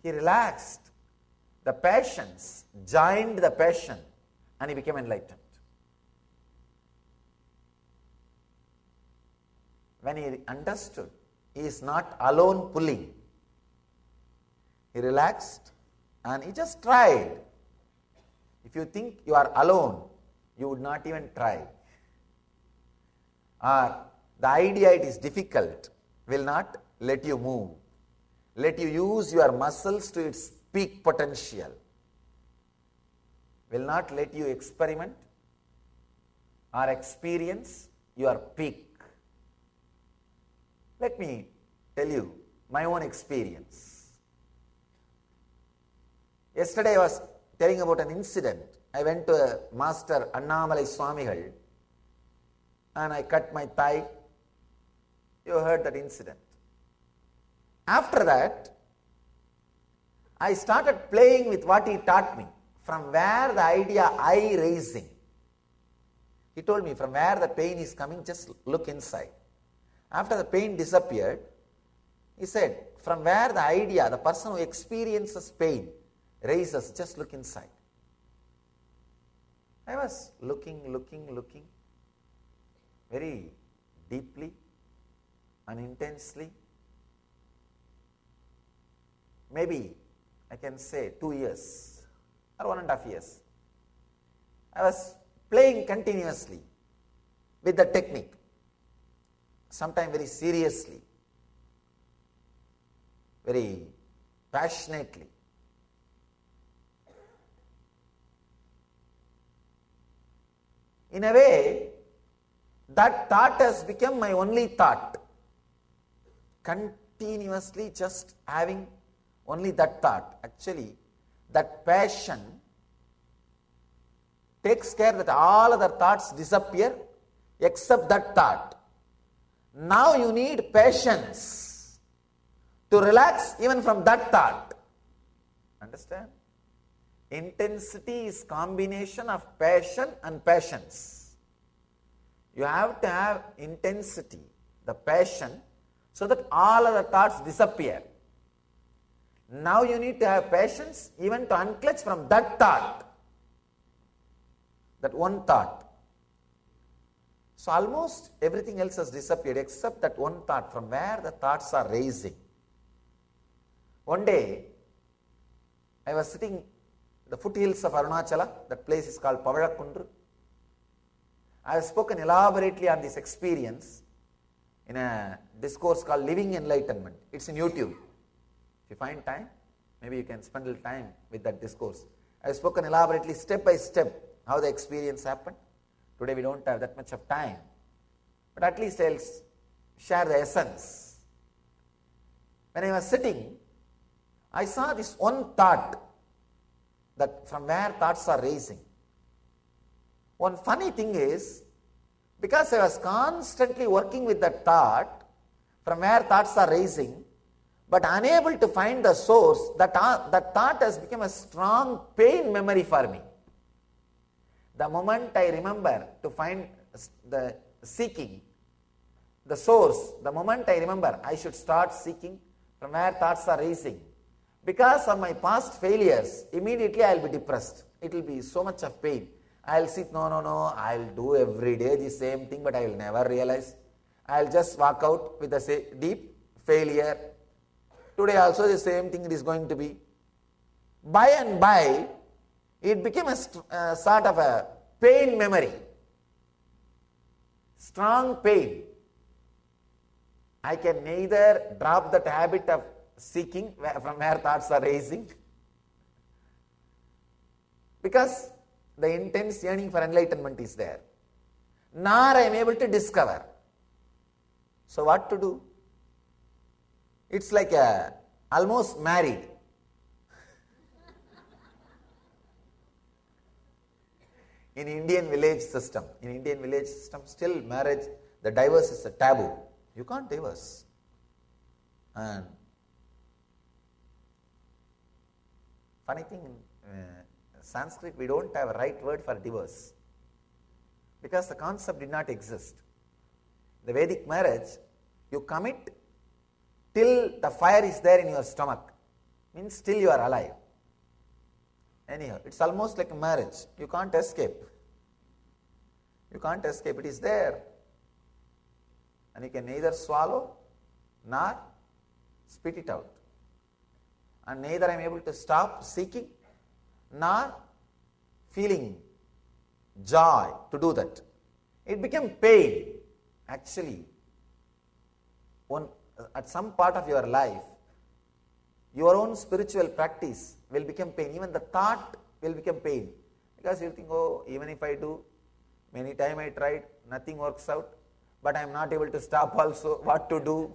he relaxed. The passions joined the passion and he became enlightened. When he understood he is not alone pulling, he relaxed and he just tried. If you think you are alone, you would not even try. Or the idea it is difficult will not let you move. Let you use your muscles to its peak potential. Will not let you experiment or experience your peak. Let me tell you my own experience. Yesterday I was telling about an incident. I went to Master Annamalai Swamigal and I cut my thigh. You heard that incident. After that, I started playing with what he taught me. From where the idea I raising. He told me from where the pain is coming, just look inside. After the pain disappeared, he said, from where the idea, the person who experiences pain, raises, just look inside. I was looking very deeply and intensely. Maybe I can say 2 years or 1.5 years. I was playing continuously with the technique, sometimes very seriously, very passionately. In a way, that thought has become my only thought. Continuously just having only that thought. Actually, that passion takes care that all other thoughts disappear except that thought. Now you need patience to relax even from that thought. Understand? Intensity is combination of passion and passions. You have to have intensity, the passion, so that all other thoughts disappear. Now you need to have patience even to unclutch from that thought, that one thought. So almost everything else has disappeared except that one thought from where the thoughts are raising. One day, I was sitting in the foothills of Arunachala, that place is called Pavalakkundru. I have spoken elaborately on this experience in a discourse called Living Enlightenment. It's in YouTube. If you find time, maybe you can spend a little time with that discourse. I have spoken elaborately, step by step, how the experience happened. Today we don't have that much of time, but at least I'll share the essence. When I was sitting, I saw this one thought, that from where thoughts are raising. One funny thing is, because I was constantly working with that thought, from where thoughts are raising, but unable to find the source, that thought has become a strong pain memory for me. The moment I remember to find the seeking, the source, the moment I remember I should start seeking from where thoughts are raising, Because of my past failures, immediately I will be depressed. It will be so much of pain. I will sit, no, I will do every day the same thing, but I will never realize. I will just walk out with a deep failure. Today also the same thing it is going to be. By and by, it became a sort of a pain memory. Strong pain. I can neither drop that habit of seeking from where thoughts are raising, because the intense yearning for enlightenment is there, nor I am able to discover. So what to do? It's like almost married. In Indian village system, still marriage, the divorce is a taboo. You can't divorce. And funny thing, in Sanskrit we don't have a right word for divorce, because the concept did not exist. The Vedic marriage, you commit till the fire is there in your stomach, means still you are alive. Anyhow, it's almost like a marriage. You can't escape. It is there. And you can neither swallow nor spit it out. And neither I am able to stop seeking nor feeling joy to do that. It became pain. Actually, at some part of your life, your own spiritual practice will become pain. Even the thought will become pain. Because you think, oh, even if I do, many times I tried, nothing works out, but I am not able to stop also. What to do?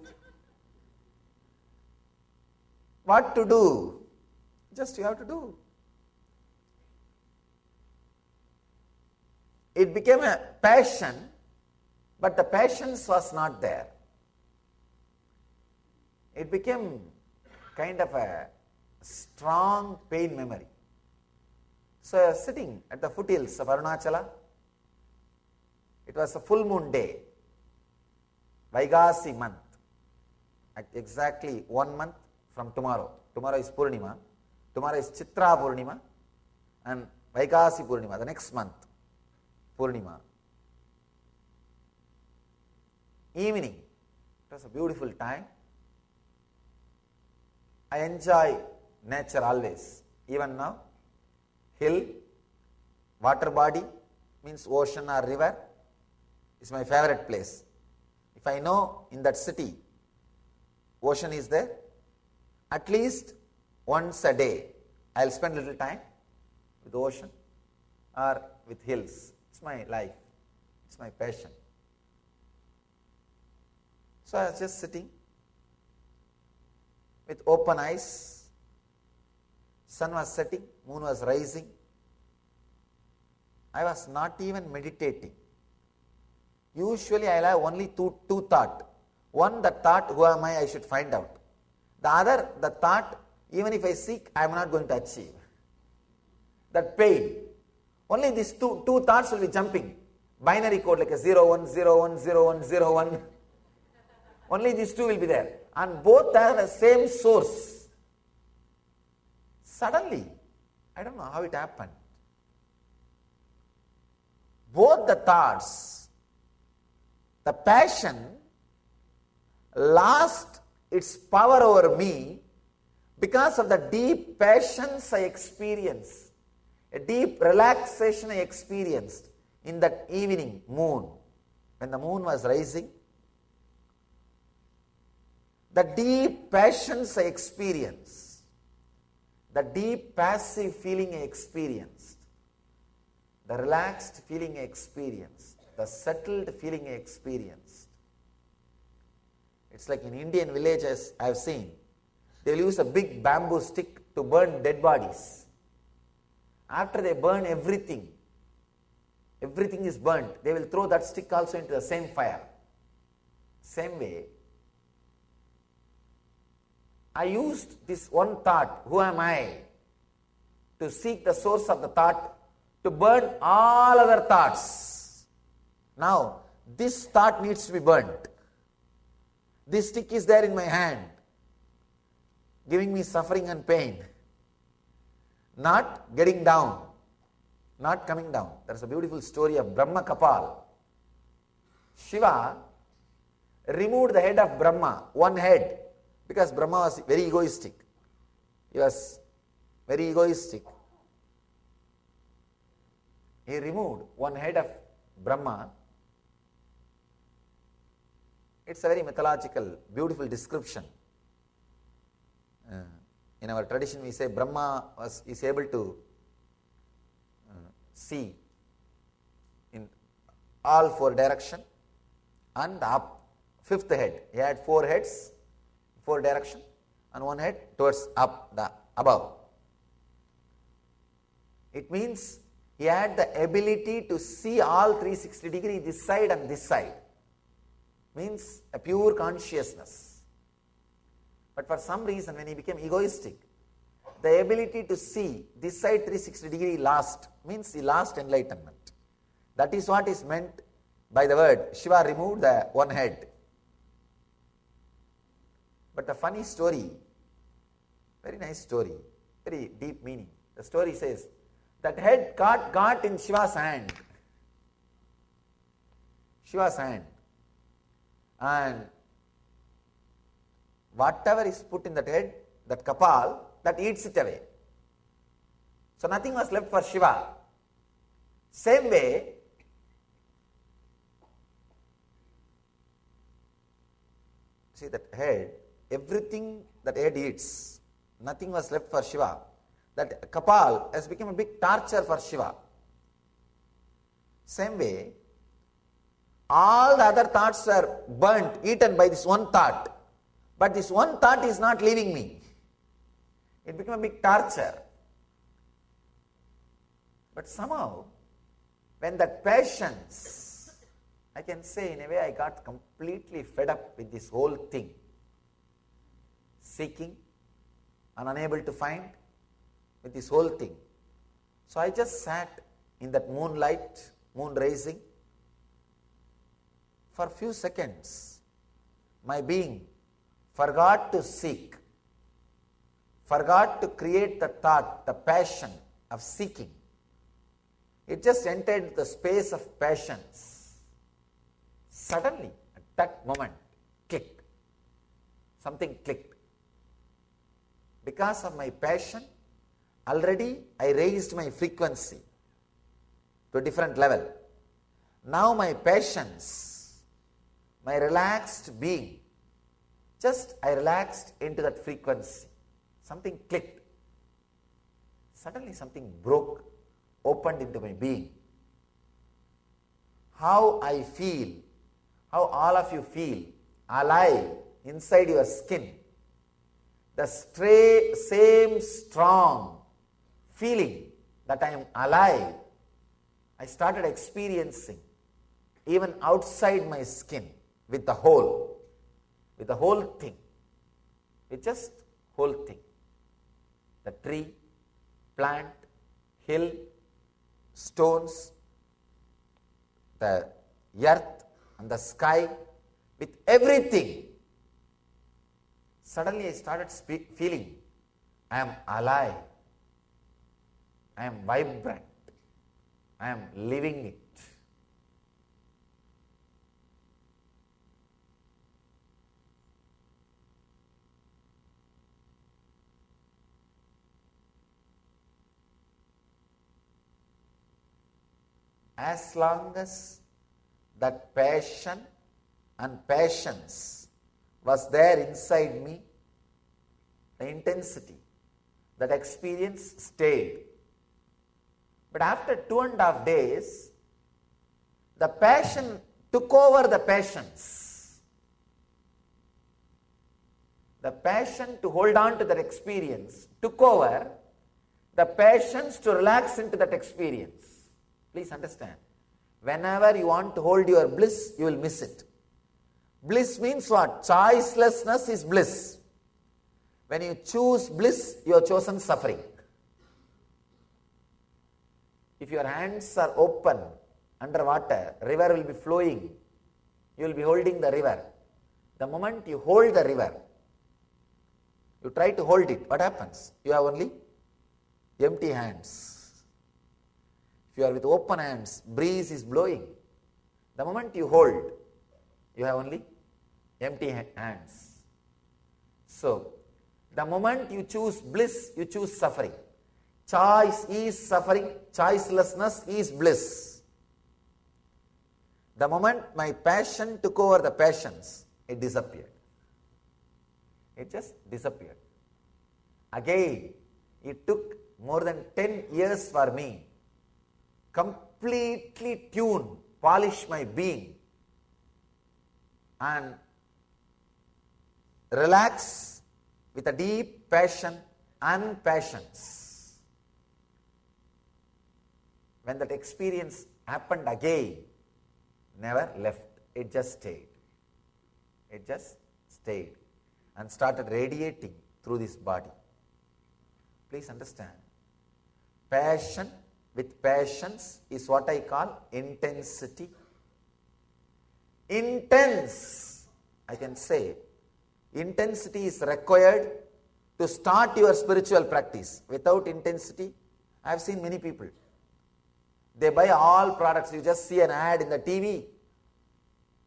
What to do? Just you have to do. It became a passion, but the passion was not there. It became kind of a strong pain memory. So I was sitting at the foothills of Arunachala. It was a full moon day, Vaigasi month, at exactly 1 month from tomorrow. Tomorrow is Purnima. Tomorrow is Chitra Purnima and Vaigasi Purnima, the next month, Purnima. Evening. It was a beautiful time. I enjoy nature always, even now. Hill, water body, means ocean or river, is my favorite place. If I know in that city, ocean is there, at least once a day, I will spend a little time with the ocean or with hills. It's my life, it's my passion. So I was just sitting with open eyes. Sun was setting, moon was rising. I was not even meditating. Usually I will have only two thoughts. One, the thought, who am I should find out. The other, the thought, even if I seek, I am not going to achieve. That pain. Only these two thoughts will be jumping. Binary code like a 0, 1, 0, 1, 0, 1, 0, 1. Only these two will be there. And both have the same source. Suddenly, I don't know how it happened. Both the thoughts, the passion lost its power over me because of the deep passions I experienced, a deep relaxation I experienced in that evening moon, when the moon was rising. The deep passions I experienced, the deep passive feeling I experienced, the relaxed feeling I experienced, the settled feeling I experienced. It's like in Indian villages I have seen, they will use a big bamboo stick to burn dead bodies. After they burn everything is burnt, they will throw that stick also into the same fire. Same way, I used this one thought, who am I, to seek the source of the thought, to burn all other thoughts. Now, this thought needs to be burnt. This stick is there in my hand. giving me suffering and pain, not getting down, not coming down. There is a beautiful story of Brahma Kapal. Shiva removed the head of Brahma, one head, because Brahma was very egoistic. He was very egoistic. He removed one head of Brahma. It's a very mythological, beautiful description. In our tradition we say Brahma is able to see in all four directions and up. Fifth head. He had four heads, four directions, and one head towards up, the above. It means he had the ability to see all 360 degrees, this side and this side. Means a pure consciousness. But for some reason, when he became egoistic, the ability to see this side 360 degrees lost, means he lost enlightenment. That is what is meant by the word Shiva removed the one head. But the funny story, very nice story, very deep meaning. The story says, that head got in Shiva's hand. Shiva's hand. And whatever is put in that head, that kapal, that eats it away. So nothing was left for Shiva. Same way, see that head, everything that head eats, nothing was left for Shiva. That kapal has become a big torture for Shiva. Same way, all the other thoughts were burnt, eaten by this one thought. But this one thought is not leaving me. It became a big torture. But somehow, when that patience, I can say in a way I got completely fed up with this whole thing. Seeking and unable to find with this whole thing. So I just sat in that moonlight, moon rising. For a few seconds, my being forgot to seek, forgot to create the thought, the passion of seeking. It just entered the space of passions. Suddenly, at that moment, clicked. Something clicked. Because of my passion, already I raised my frequency to a different level. Now my passions, my relaxed being, just I relaxed into that frequency. Something clicked. Suddenly something broke, opened into my being. How I feel, how all of you feel, alive inside your skin. The same strong feeling that I am alive, I started experiencing even outside my skin with the whole thing, with just whole thing. The tree, plant, hill, stones, the earth and the sky, with everything. Suddenly I started feeling I am alive, I am vibrant, I am living it. As long as that passion and patience was there inside me, the intensity, that experience stayed. But after 2.5 days, the passion took over the patience. The passion to hold on to that experience took over the patience to relax into that experience. Please understand, whenever you want to hold your bliss, you will miss it. Bliss means what? Choicelessness is bliss. When you choose bliss, you have chosen suffering. If your hands are open underwater, river will be flowing. You will be holding the river. The moment you hold the river, You try to hold it, what happens? You have only empty hands. If you are with open hands, breeze is blowing. The moment you hold, you have only empty hands. So, the moment you choose bliss, you choose suffering. Choice is suffering, choicelessness is bliss. The moment my passion took over the passions, it disappeared. It just disappeared. Again, it took more than 10 years for me completely tune, polish my being and relax with a deep passion and passions. When that experience happened again, never left, it just stayed. It just stayed and started radiating through this body. Please understand, passion with passions is what I call intensity. Intense, I can say, intensity is required to start your spiritual practice. Without intensity, I have seen many people, they buy all products. You just see an ad in the TV,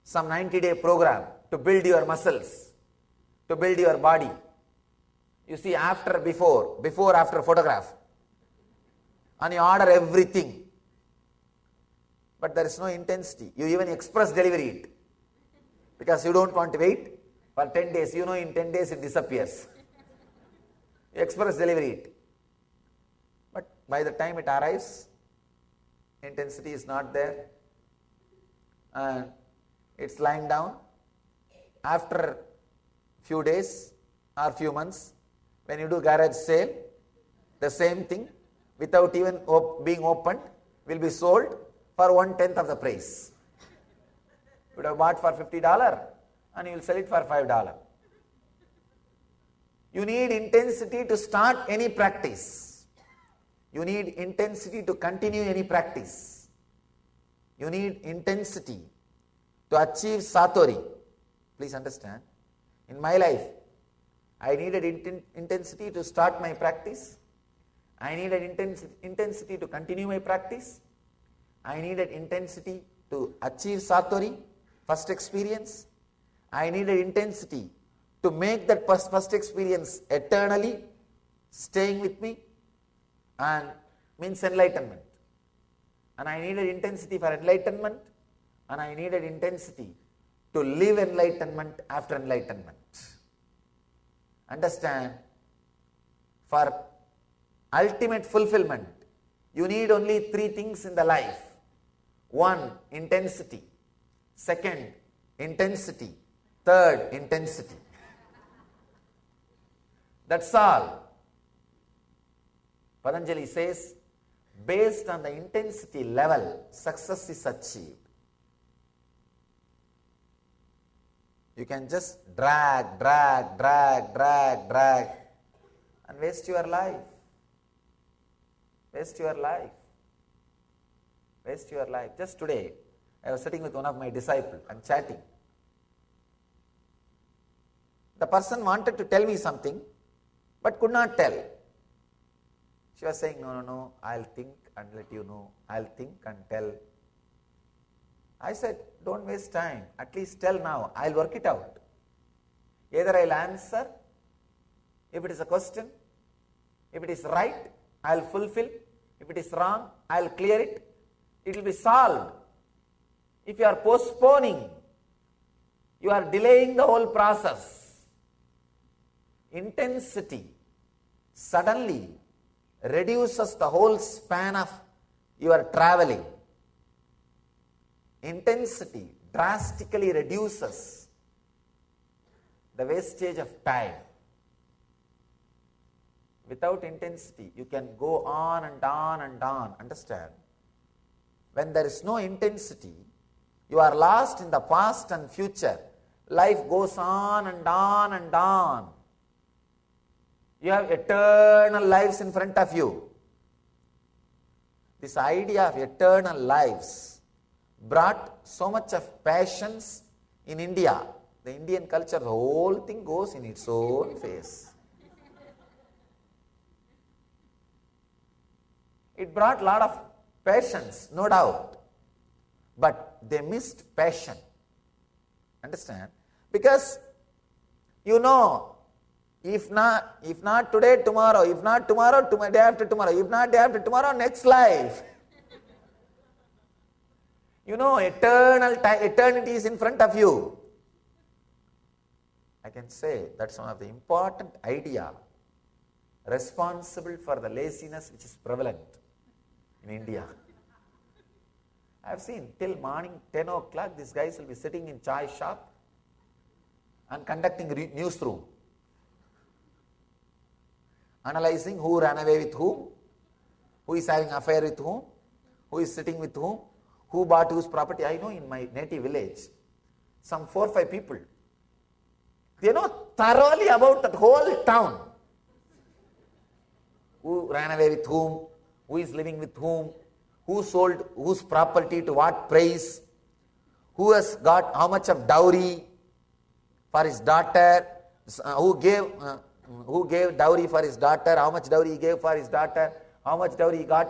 some 90-day program to build your muscles, to build your body. You see after, before, after photograph, and you order everything. But there is no intensity. You even express delivery it, because you don't want to wait for 10 days. You know in 10 days it disappears. You express delivery it. But by the time it arrives, intensity is not there. And it's lying down. After few days or few months, when you do garage sale, the same thing, without even being opened, will be sold for 1/10 of the price. You would have bought for $50 and you will sell it for $5. You need intensity to start any practice. You need intensity to continue any practice. You need intensity to achieve satori. Please understand, in my life, I needed intensity to start my practice. I needed intensity to continue my practice. I needed intensity to achieve satori, first experience. I needed intensity to make that first experience eternally staying with me, and means enlightenment. And I needed intensity for enlightenment, and I needed intensity to live enlightenment after enlightenment. Understand, for ultimate fulfillment, you need only 3 things in the life. 1, intensity. 2, intensity. 3, intensity. That's all. Patanjali says, based on the intensity level, success is achieved. You can just drag and waste your life. Waste your life. Waste your life. Just today, I was sitting with one of my disciples and chatting. The person wanted to tell me something, but could not tell. She was saying, no, I'll think and let you know. I'll think and tell. I said, don't waste time. At least tell now. I'll work it out. Either I'll answer, if it is a question. If it is right, I'll fulfill. If it is wrong, I'll clear it. It will be solved. If you are postponing, you are delaying the whole process. Intensity suddenly reduces the whole span of your traveling. Intensity drastically reduces the wastage of time. Without intensity, you can go on and on and on. Understand? When there is no intensity, you are lost in the past and future. Life goes on and on and on. You have eternal lives in front of you. This idea of eternal lives brought so much of passions in India. The Indian culture, the whole thing goes in its own phase. It brought a lot of patience, no doubt. But they missed passion. Understand? Because you know, if not today, tomorrow, if not tomorrow, day after tomorrow, if not day after tomorrow, next life. You know, eternity is in front of you. I can say that's one of the important idea responsible for the laziness which is prevalent in India. I have seen till morning 10 o'clock, these guys will be sitting in chai shop and conducting newsroom, analyzing who ran away with whom, who is having affair with whom, who is sitting with whom, who bought whose property. I know in my native village, some 4 or 5 people, they know thoroughly about that whole town. Who ran away with whom, who is living with whom, who sold whose property to what price, who has got how much of dowry for his daughter, who gave dowry for his daughter, how much dowry he gave for his daughter, how much dowry he got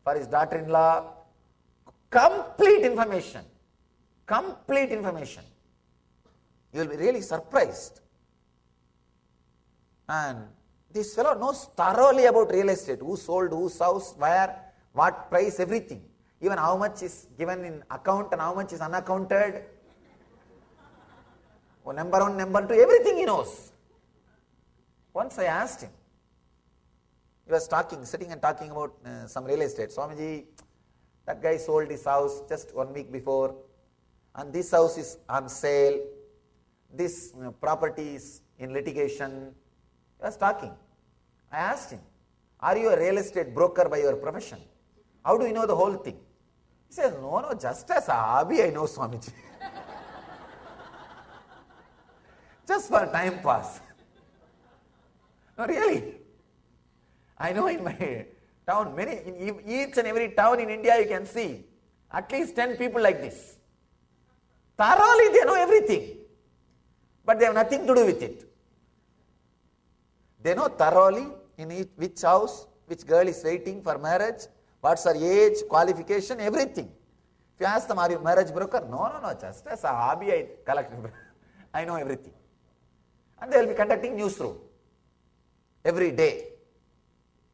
for his daughter-in-law. Complete information. Complete information. You will be really surprised. And this fellow knows thoroughly about real estate, who sold whose house, where, what price, everything. Even how much is given in account and how much is unaccounted. Number 1, number 2, everything he knows. Once I asked him, he was sitting and talking about some real estate. Swamiji, that guy sold his house just 1 week before, and this house is on sale, this property is in litigation. He was talking. I asked him, are you a real estate broker by your profession? How do you know the whole thing? He says, no, just as a hobby I know, Swamiji. Just for time pass. No, really. I know in my town, in each and every town in India you can see at least 10 people like this. Thoroughly they know everything, but they have nothing to do with it. They know thoroughly in which house, which girl is waiting for marriage, what's her age, qualification, everything. If you ask them, are you a marriage broker? No, just as a hobby I collect. I know everything. And they will be conducting newsroom every day.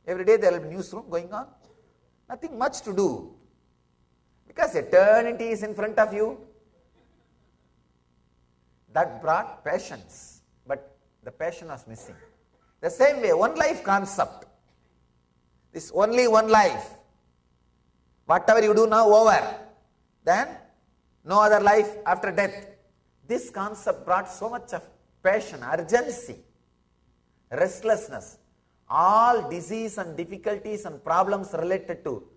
Every day there will be newsroom going on. Nothing much to do. Because eternity is in front of you. That brought patience. But the passion was missing. The same way, one life concept. This only one life. Whatever you do now, over. Then, no other life after death. This concept brought so much of passion, urgency, restlessness. All disease and difficulties and problems related to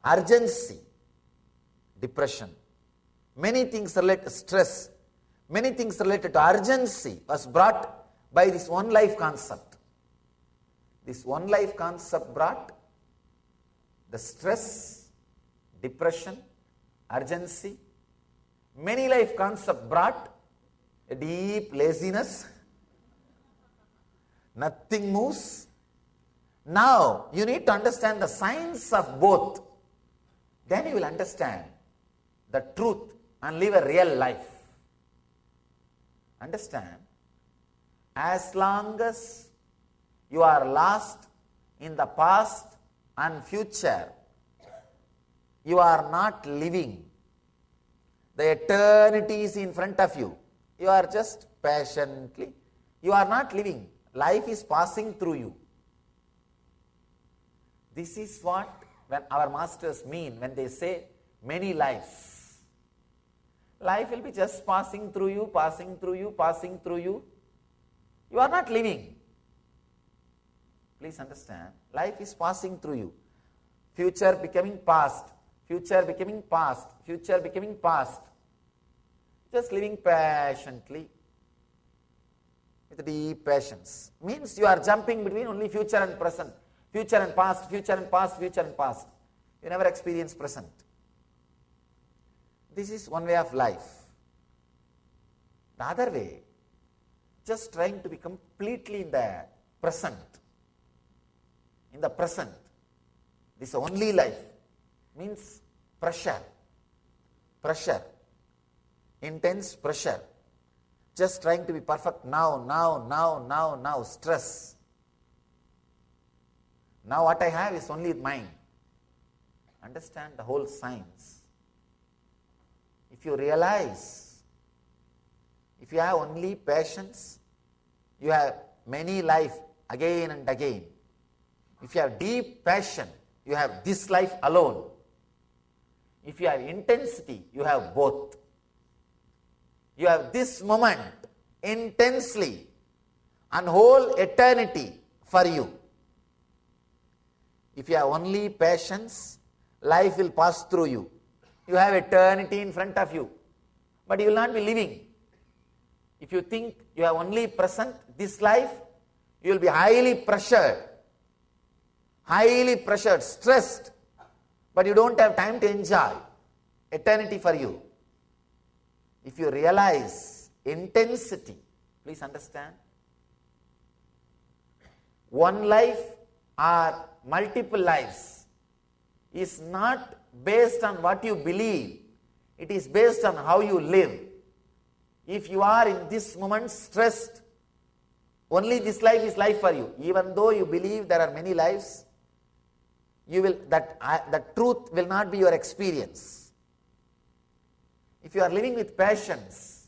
urgency, depression, many things related to stress, many things related to urgency was brought by this one life concept. This one life concept brought the stress, depression, urgency. Many life concept brought a deep laziness. Nothing moves. Now you need to understand the science of both. Then you will understand the truth and live a real life. Understand? As long as you are lost in the past and future, you are not living. The eternity is in front of you. You are just patiently. You are not living. Life is passing through you. This is what when our masters mean when they say many lives. Life will be just passing through you, passing through you, passing through you. You are not living. Please understand. Life is passing through you. Future becoming past. Future becoming past. Future becoming past. Just living patiently with deep patience. Means you are jumping between only future and present. Future and past, future and past, future and past. You never experience present. This is one way of life. The other way, just trying to be completely in the present. In the present. This only life means pressure, intense pressure. Just trying to be perfect now, stress. Now what I have is only mine. Understand the whole science. If you realize, if you have only patience, you have many life again and again. If you have deep passion, you have this life alone. If you have intensity, you have both. You have this moment intensely and whole eternity for you. If you have only patience, life will pass through you. You have eternity in front of you, but you will not be living. If you think you have only present, this life, you will be highly pressured, stressed, but you don't have time to enjoy eternity for you. If you realize intensity, please understand, one life or multiple lives is not based on what you believe, it is based on how you live. If you are in this moment stressed, only this life is life for you. Even though you believe there are many lives, you will the truth will not be your experience. If you are living with passions,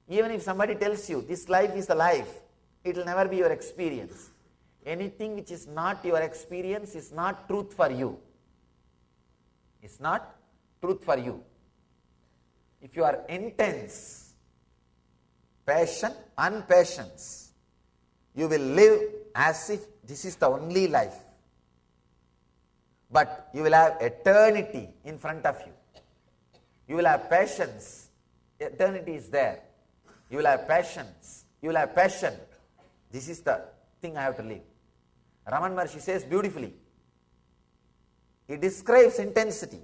even if somebody tells you this life is a life, it will never be your experience. Anything which is not your experience is not truth for you. It's not truth for you. If you are intense, passion and patience, you will live as if this is the only life. But you will have eternity in front of you. You will have patience. Eternity is there. You will have patience. You will have passion. This is the thing I have to live. Raman Maharshi says beautifully. He describes intensity.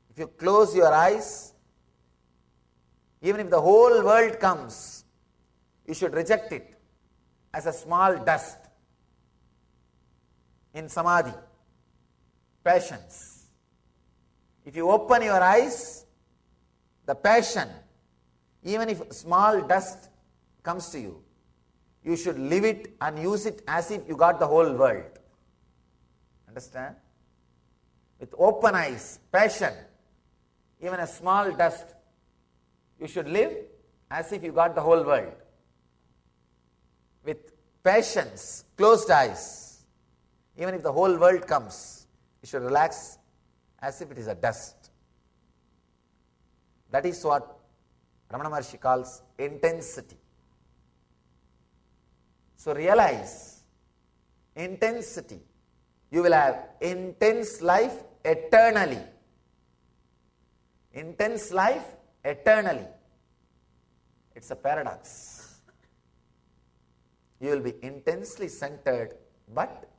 If you close your eyes, even if the whole world comes, you should reject it as a small dust. In samadhi, passions. If you open your eyes, the passion, even if small dust comes to you, you should live it and use it as if you got the whole world. Understand? With open eyes, passion, even a small dust, you should live as if you got the whole world. With patience, closed eyes, even if the whole world comes, you should relax as if it is a dust. That is what Ramana Maharshi calls intensity. So realize intensity. You will have intense life eternally. Intense life eternally. It's a paradox. You will be intensely centered but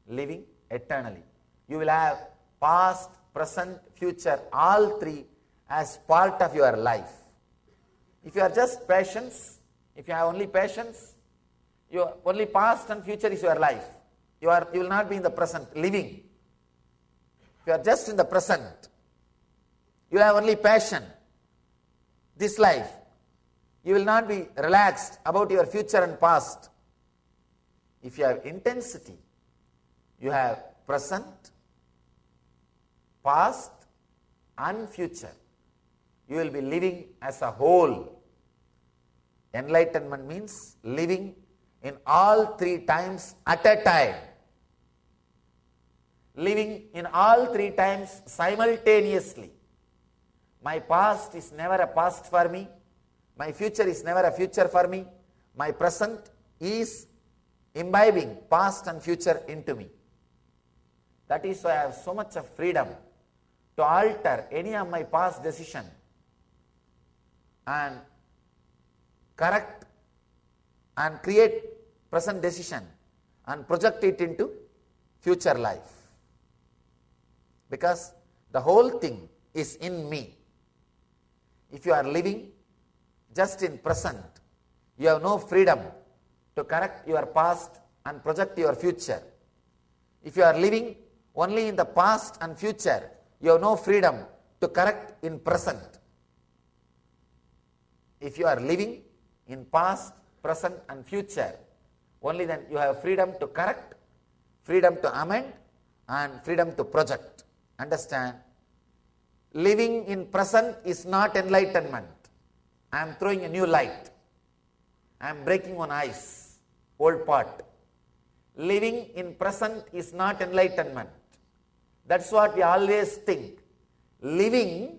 living eternally. You will have past, present, future, all three as part of your life. If you are just patience, if you have only patience, your only past and future is your life. You will not be in the present, living. If you are just in the present, you have only passion, this life. You will not be relaxed about your future and past. If you have intensity, you have present, past and future. You will be living as a whole. Enlightenment means living in all three times at a time. Living in all three times simultaneously. My past is never a past for me. My future is never a future for me. My present is imbibing past and future into me. That is why I have so much of freedom to alter any of my past decision and correct and create present decision and project it into future life. Because the whole thing is in me. If you are living just in present, you have no freedom to correct your past and project your future. If you are living only in the past and future, you have no freedom to correct in present. If you are living in past, present and future, only then you have freedom to correct, freedom to amend and freedom to project. Understand? Living in present is not enlightenment. I am throwing a new light. I am breaking one ice, old pot. Living in present is not enlightenment. That's what we always think. Living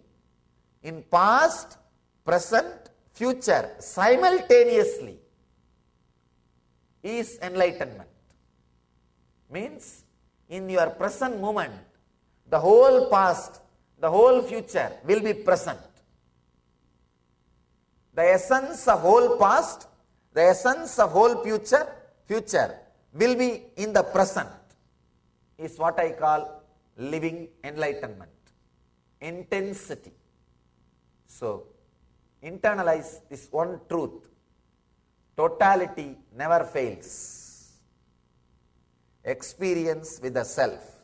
in past, present, future simultaneously is enlightenment. Means in your present moment, the whole past, the whole future will be present. The essence of whole past, the essence of whole future will be in the present, is what I call living enlightenment. Intensity. So, internalize this one truth. Totality never fails. Experience with the self.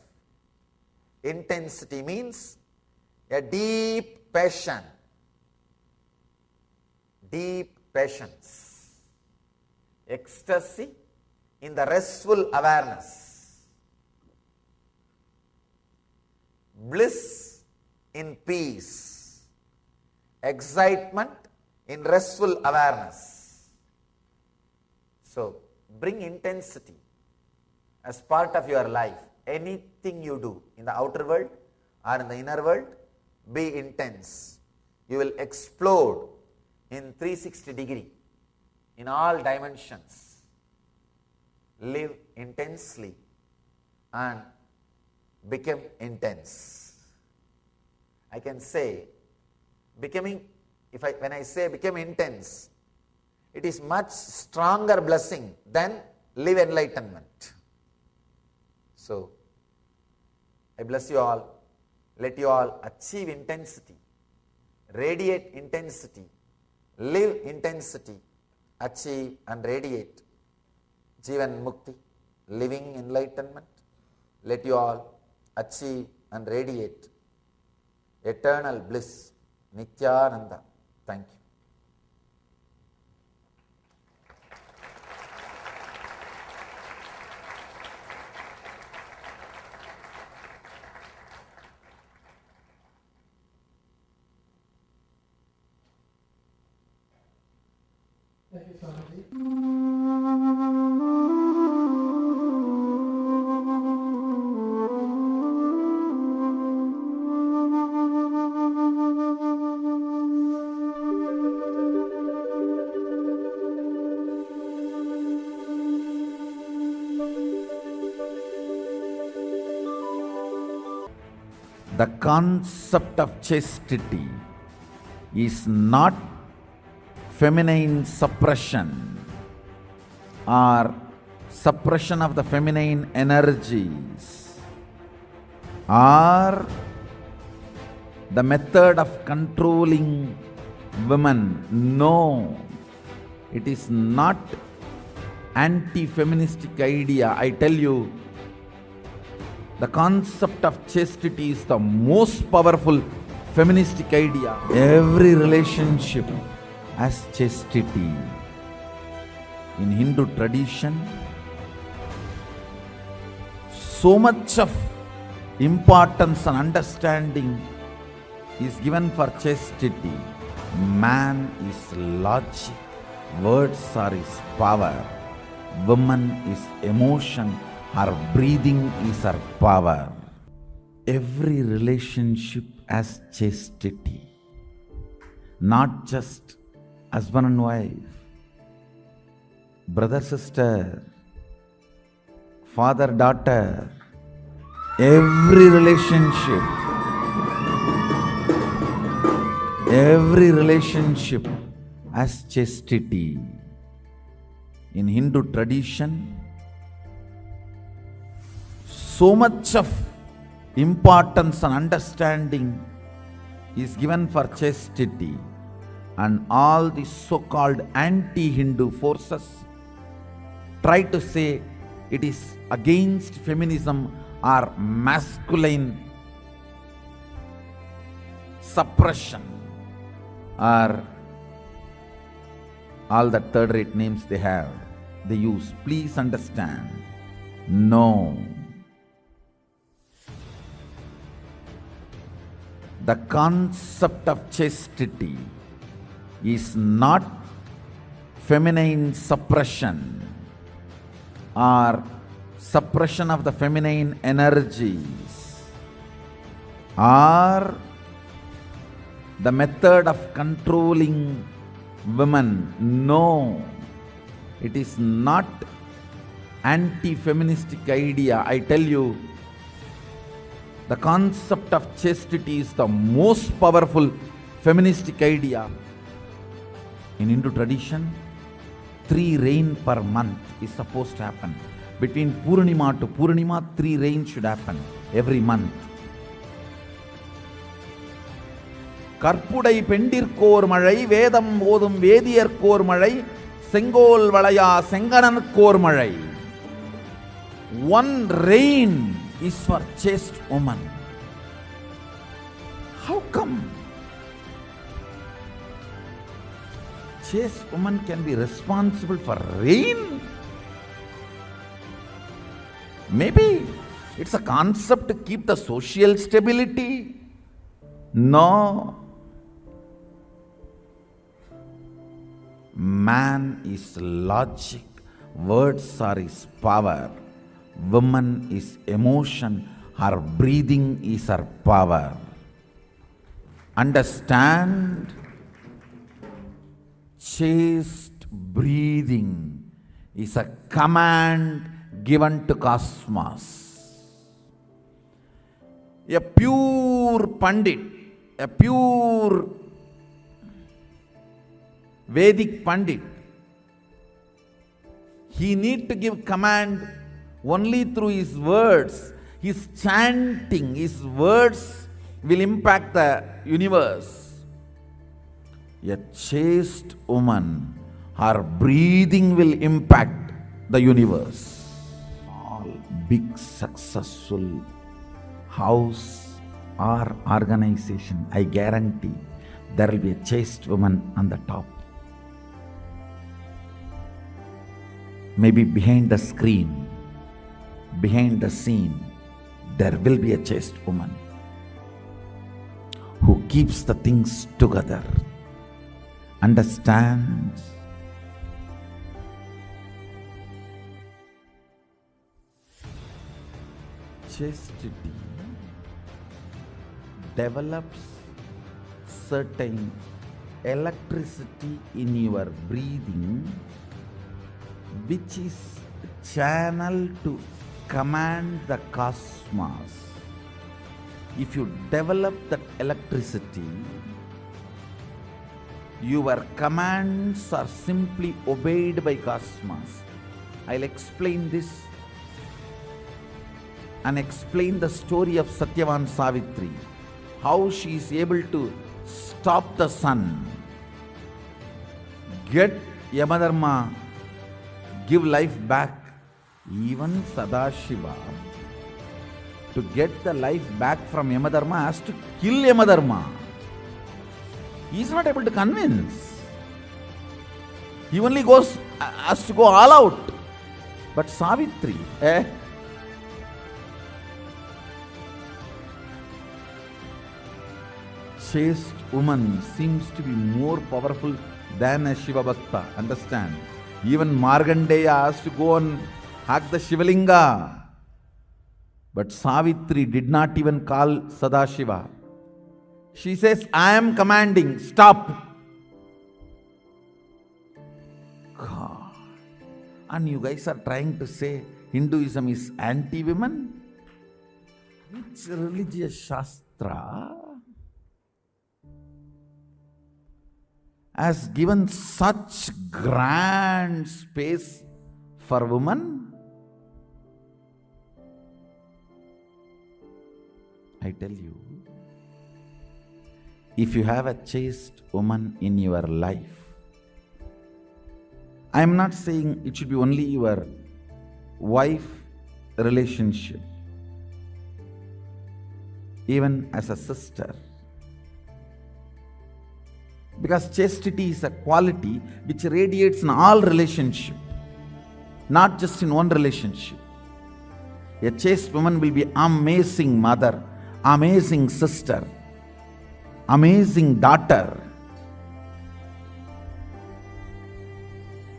Intensity means a deep passion, deep patience, ecstasy in the restful awareness, bliss in peace, excitement in restful awareness. So, bring intensity as part of your life. Anything you do in the outer world or in the inner world, be intense. You will explode in 360 degree in all dimensions. Live intensely and become intense. I can say becoming, when I say become intense, it is much stronger blessing than live enlightenment. So, I bless you all. Let you all achieve intensity, radiate intensity, live intensity, achieve and radiate Jivan Mukti, living enlightenment. Let you all achieve and radiate eternal bliss, Nithyananda. Thank you. The concept of chastity is not feminine suppression or suppression of the feminine energies or the method of controlling women. No, it is not anti-feministic idea. I tell you, the concept of chastity is the most powerful feministic idea. Every relationship has chastity. In Hindu tradition, so much of importance and understanding is given for chastity. Man is logic, words are his power, woman is emotion, her breathing is her power. Every relationship has chastity, not just husband and wife, brother, sister, father, daughter. Every relationship has chastity. In Hindu tradition, so much of importance and understanding is given for chastity, and all the so-called anti-Hindu forces try to say it is against feminism or masculine suppression or all the third-rate names they use. Please understand. No. The concept of chastity is not feminine suppression or suppression of the feminine energies or the method of controlling women. No, it is not anti-feministic idea. I tell you, the concept of chastity is the most powerful feministic idea. In Hindu tradition, 3 rain per month is supposed to happen. Between Purnima to Purnima, 3 rains should happen every month. கற்புடை பெண்டிற்கோர் மழை, வேதம் ஓதும் வேதியர்கோர் மழை, செங்கோல் வளையா செங்கணனுக்கோர் மழை. One rain is for chaste woman. How come? Chaste woman can be responsible for rain? Maybe it's a concept to keep the social stability. No. Man is logic, words are his power, woman is emotion, her breathing is her power. Understand? Chaste breathing is a command given to cosmos. A pure Pandit, a pure Vedic Pandit, he need to give command only through his words. His chanting, his words will impact the universe. A chaste woman, her breathing will impact the universe. All big successful house or organization, I guarantee there will be a chaste woman on the top. Maybe behind the screen, behind the scene, there will be a chaste woman who keeps the things together. Understand? Chastity develops certain electricity in your breathing, which is channel to command the cosmos. If you develop that electricity, your commands are simply obeyed by cosmos. I'll explain this and explain the story of Satyavan Savitri, how she is able to stop the sun, get Yamadharma, give life back. Even Sadashiva, to get the life back from Yamadharma, has to kill Yamadharma. He is not able to convince. He only has to go all out. But Savitri, chaste woman seems to be more powerful than a Shiva Bhakta. Understand? Even Markandeya has to go and hack the Shivalinga. But Savitri did not even call Sadashiva. She says, I am commanding, stop. God. And you guys are trying to say Hinduism is anti-women? Which religious shastra has given such grand space for women? I tell you, if you have a chaste woman in your life, I am not saying it should be only your wife relationship, even as a sister. Because chastity is a quality which radiates in all relationships, not just in one relationship. A chaste woman will be amazing mother, amazing sister, amazing daughter,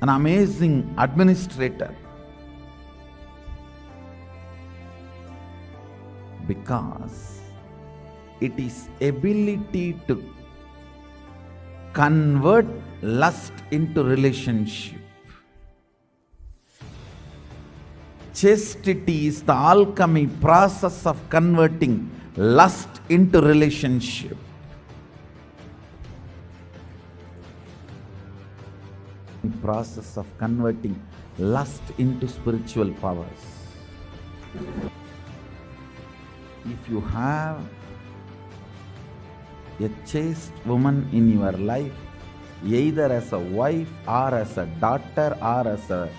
an amazing administrator. Because it is ability to convert lust into relationship. Chastity is the alchemy process of converting lust into relationship. Process of converting lust into spiritual powers. If you have a chaste woman in your life, either as a wife or as a daughter or as a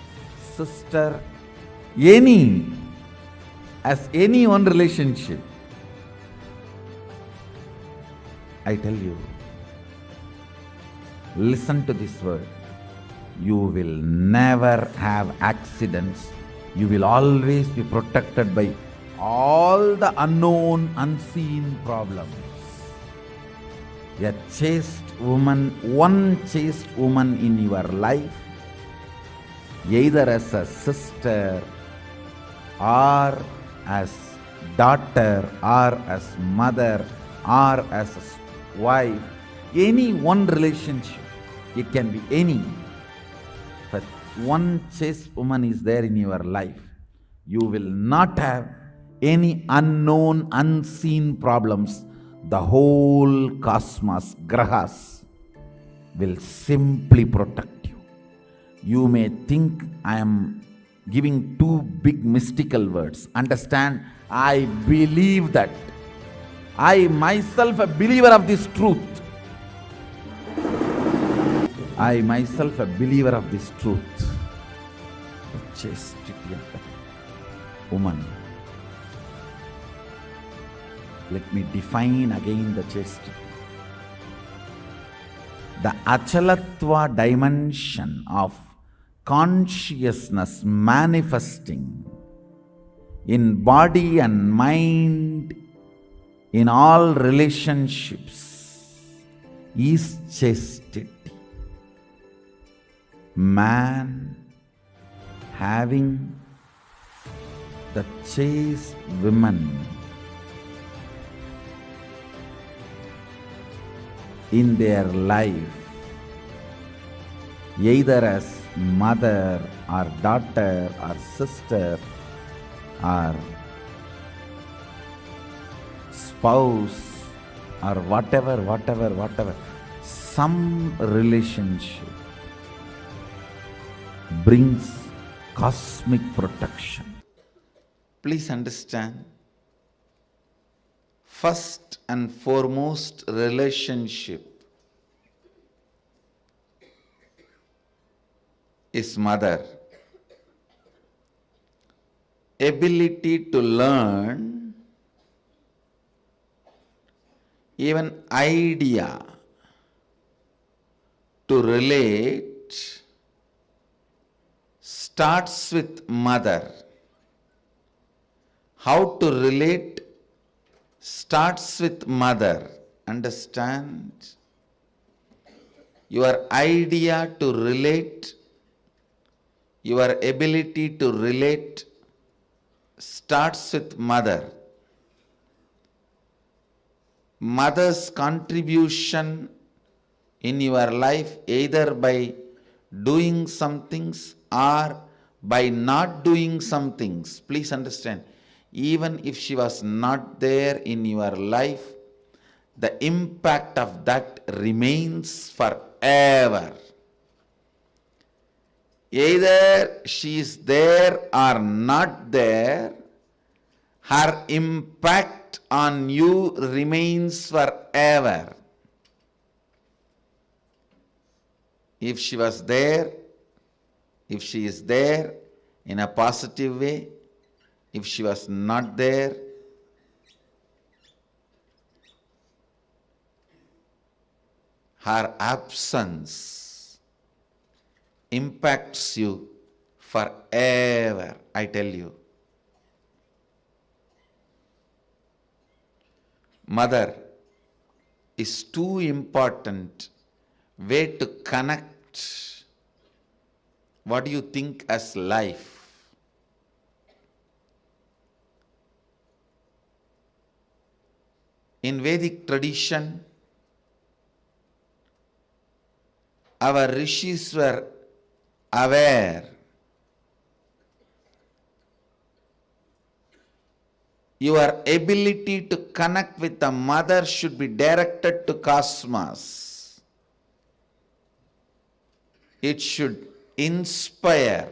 sister, as any one relationship, I tell you, listen to this word. You will never have accidents. You will always be protected by all the unknown, unseen problems. A chaste woman, one chaste woman in your life, either as a sister or as daughter or as mother or as a wife, any one relationship, it can be any. But one chaste woman is there in your life, you will not have any unknown, unseen problems. The whole cosmos, grahas, will simply protect you. You may think I am giving two big mystical words. Understand, I believe that. I myself a believer of this truth. I myself a believer of this truth. The chastity of the woman. Let me define again the chastity. The achalatva dimension of consciousness manifesting in body and mind in all relationships is chastity. Man having the chaste women in their life, either as mother or daughter or sister or spouse or whatever, some relationship brings cosmic protection. Please understand, first and foremost relationship is mother. Ability to learn, even idea to relate starts with mother. How to relate starts with mother. Understand? Your idea to relate, your ability to relate starts with mother. Mother's contribution in your life, either by doing some things or by not doing some things. Please understand, even if she was not there in your life, the impact of that remains forever. Either she is there or not there, her impact on you remains forever. If she was there, if she is there, in a positive way. If she was not there, her absence impacts you forever, I tell you. Mother is too important way to connect what do you think as life. In Vedic tradition, our rishis were aware. Your ability to connect with the mother should be directed to cosmos. It should inspire.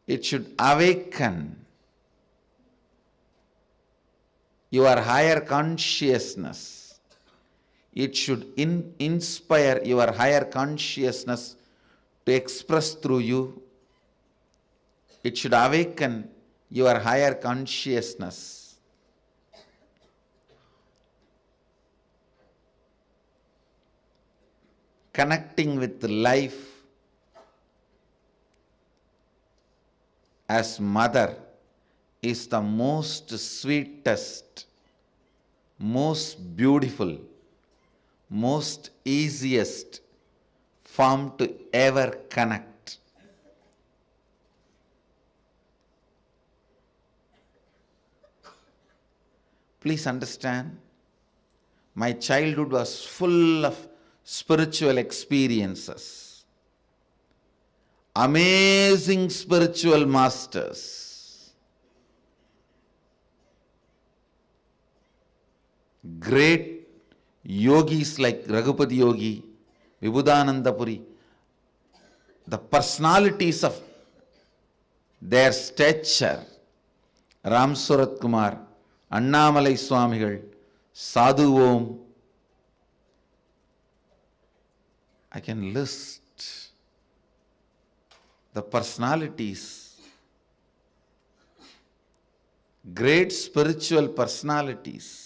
It should awaken your higher consciousness. It should inspire your higher consciousness to express through you. It should awaken your higher consciousness. Connecting with life as mother is the most sweetest, most beautiful, most easiest form to ever connect. Please understand, my childhood was full of spiritual experiences, amazing spiritual masters, great yogis like Raghupati Yogi, Vibhudananda Puri, the personalities of their stature, Ram Surat Kumar, Annamalai Swamigal, Sadhu Om. I can list the personalities, great spiritual personalities.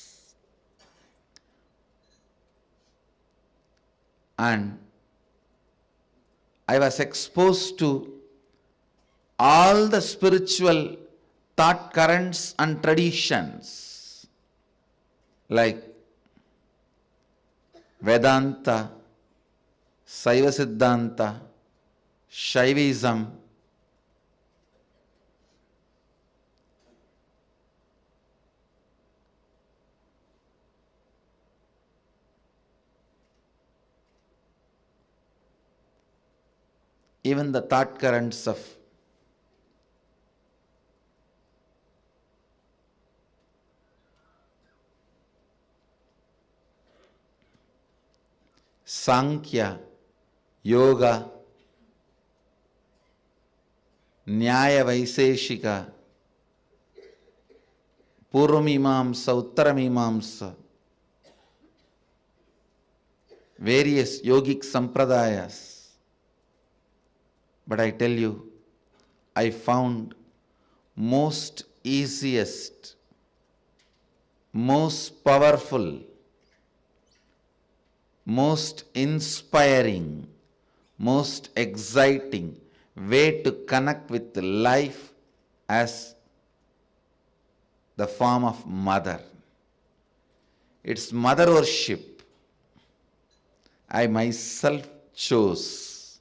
And I was exposed to all the spiritual thought currents and traditions like Vedanta, Saiva Siddhanta, Shaivism, even the thought currents of Sankhya, Yoga, Nyaya Vaiseshika, Purvamimamsa, Uttaramimamsa, various yogic sampradayas. But I tell you, I found most easiest, most powerful, most inspiring, most exciting way to connect with life as the form of mother. It's mother worship I myself chose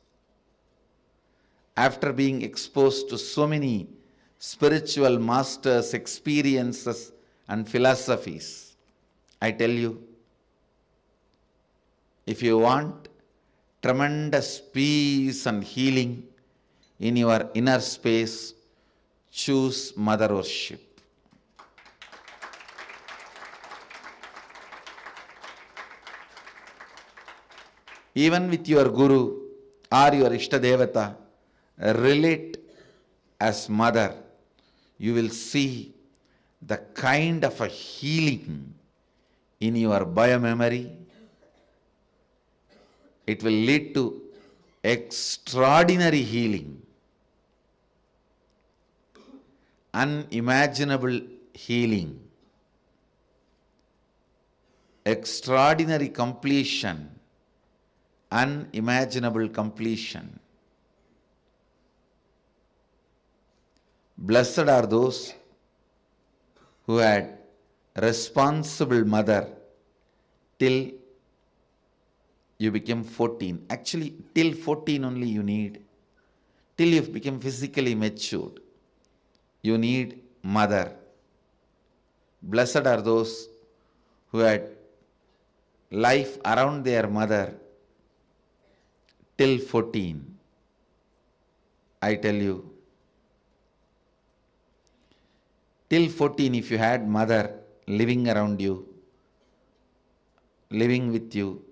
after being exposed to so many spiritual masters, experiences and philosophies. I tell you, if you want tremendous peace and healing in your inner space, choose mother worship. Even with your guru or your Ishtadevata, relate as mother. You will see the kind of a healing in your biomemory, it will lead to extraordinary healing, unimaginable healing, extraordinary completion, unimaginable completion. Blessed are those who had responsible mother till you became 14. Actually, till 14 only you need. Till you become physically matured, you need mother. Blessed are those who had life around their mother till 14. I tell you, till 14, if you had mother living around you, living with you,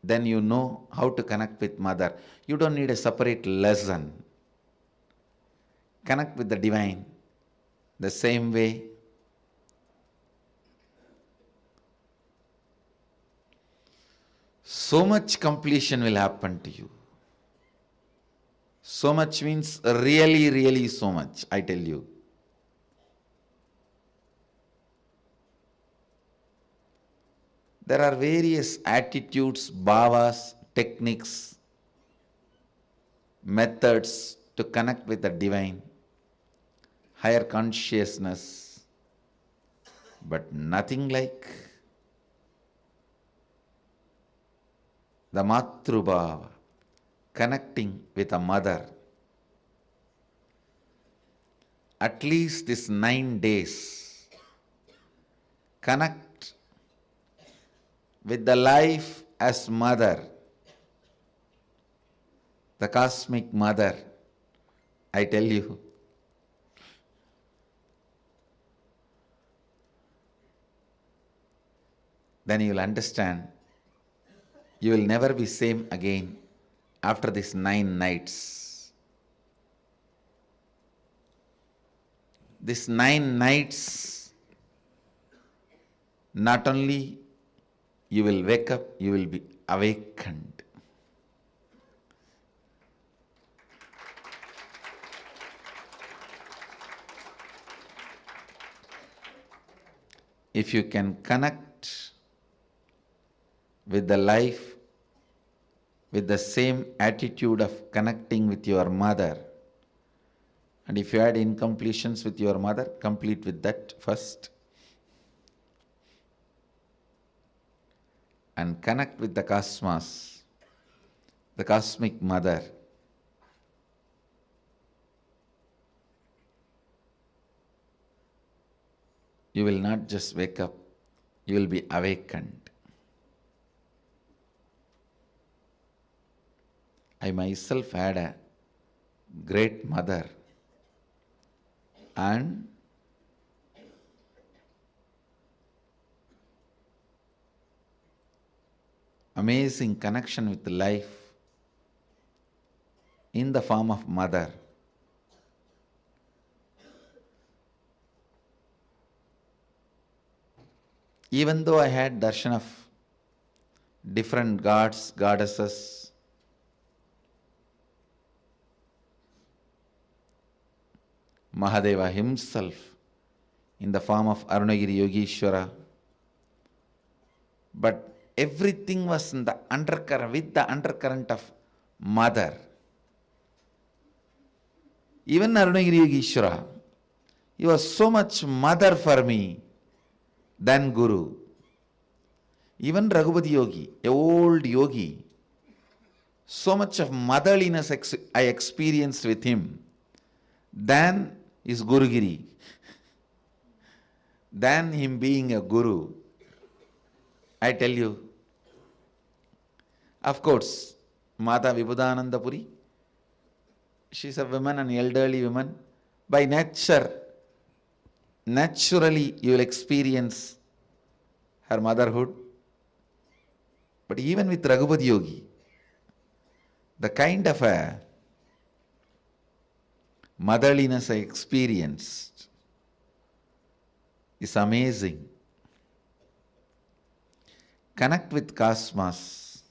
then you know how to connect with mother. You don't need a separate lesson. Connect with the divine the same way. So much completion will happen to you. So much means really, really so much, I tell you. There are various attitudes, bhavas, techniques, methods to connect with the divine, higher consciousness, but nothing like the Matrubhava, connecting with a mother. At least this 9 days, connect with the life as mother, the cosmic mother, I tell you. Then you will understand, you will never be same again after these 9 nights. These 9 nights, not only you will wake up, you will be awakened. If you can connect with the life with the same attitude of connecting with your mother, and if you had incompletions with your mother, complete with that first. And connect with the cosmos, the cosmic mother. You will not just wake up, you will be awakened. I myself had a great mother, and amazing connection with life in the form of mother. Even though I had darshan of different gods, goddesses, Mahadeva himself in the form of Arunagiri Yogeshwara, but everything was in the undercurrent, with the undercurrent of mother. Even Arunagiri Yogeshwara, he was so much mother for me than Guru. Even Raghupati Yogi, a old yogi, so much of motherliness I experienced with him than his Gurugiri, than him being a Guru. I tell you, of course, Mata Vibhudananda Puri, she's a woman, an elderly woman. By nature, naturally you will experience her motherhood. But even with Raghupati Yogi, the kind of a motherliness I experienced is amazing. Connect with cosmos.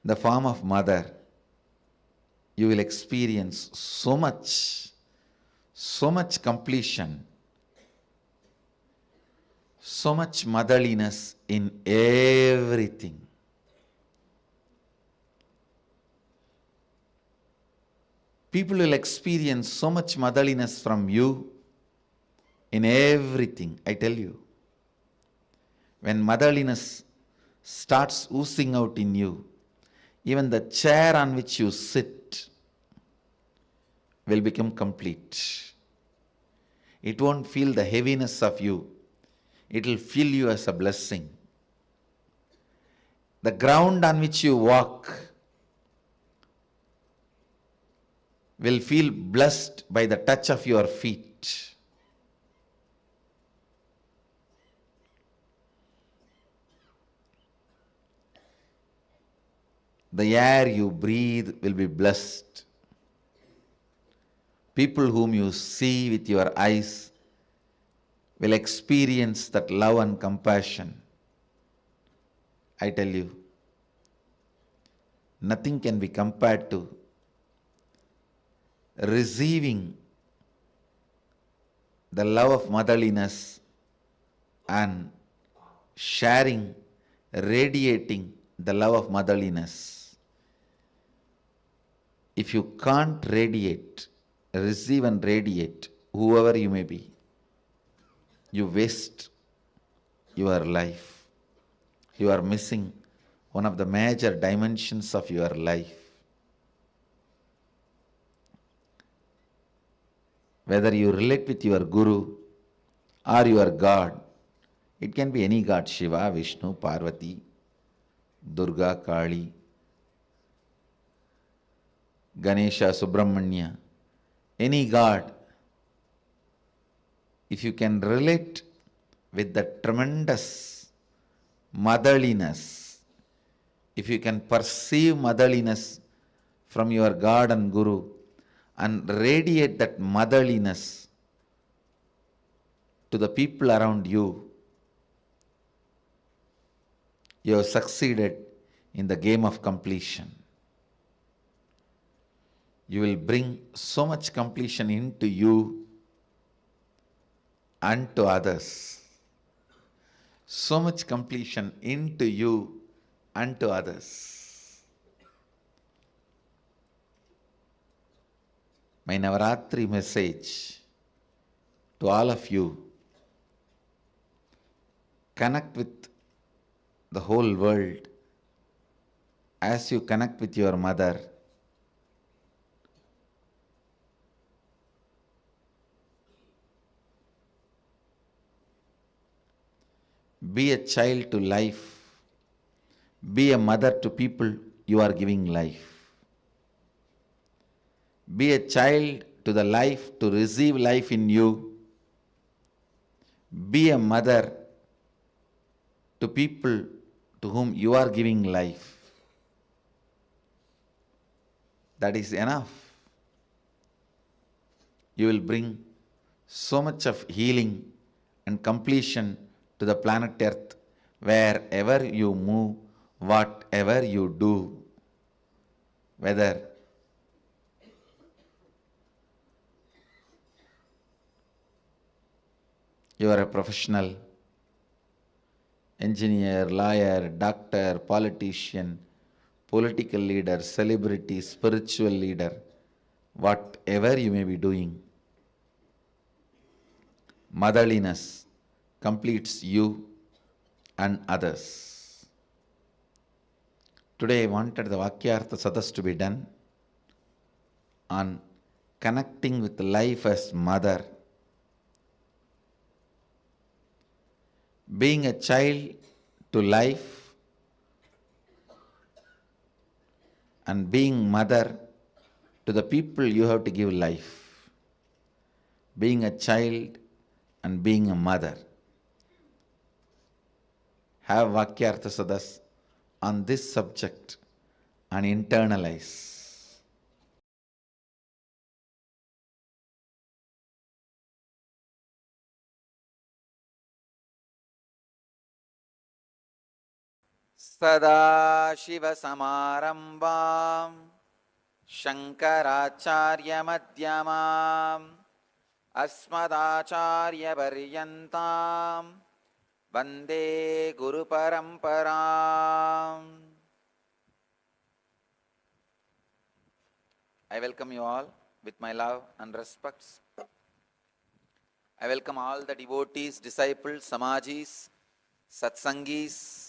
the form of mother, you will experience so much completion, so much motherliness in everything. People will experience so much motherliness from you in everything, I tell you. When motherliness starts oozing out in you, even the chair on which you sit will become complete. It won't feel the heaviness of you. It will feel you as a blessing. The ground on which you walk will feel blessed by the touch of your feet. The air you breathe will be blessed. People whom you see with your eyes will experience that love and compassion. I tell you, nothing can be compared to receiving the love of motherliness and sharing, radiating the love of motherliness. If you can't radiate, receive and radiate, whoever you may be, you waste your life. You are missing one of the major dimensions of your life. Whether you relate with your Guru or your God, it can be any God, Shiva, Vishnu, Parvati, Durga, Kali, Ganesha, Subramanya, any God. If you can relate with the tremendous motherliness, if you can perceive motherliness from your God and Guru and radiate that motherliness to the people around you, you have succeeded in the game of completion. You will bring so much completion into you and to others. So much completion into you and to others. My Navaratri message to all of you: connect with the whole world as you connect with your mother. Be a child to life. Be a mother to people you are giving life. Be a child to the life to receive life in you. Be a mother to people to whom you are giving life. That is enough. You will bring so much of healing and completion to the planet Earth wherever you move, whatever you do, whether you are a professional, engineer, lawyer, doctor, politician, political leader, celebrity, spiritual leader, whatever you may be doing, motherliness completes you and others. Today I wanted the Vakyartha Sadas to be done on connecting with life as mother. Being a child to life and being mother to the people you have to give life. Being a child and being a mother. Have Vakyartha Sadas on this subject and internalize. सदाशिवसमारम्भां शङ्कराचार्यमध्यमाम् अस्मदाचार्यपर्यन्तां वन्दे गुरुपरम्पराम्. I welcome you all with my love and respects. I welcome all the devotees, disciples, samajis, satsangis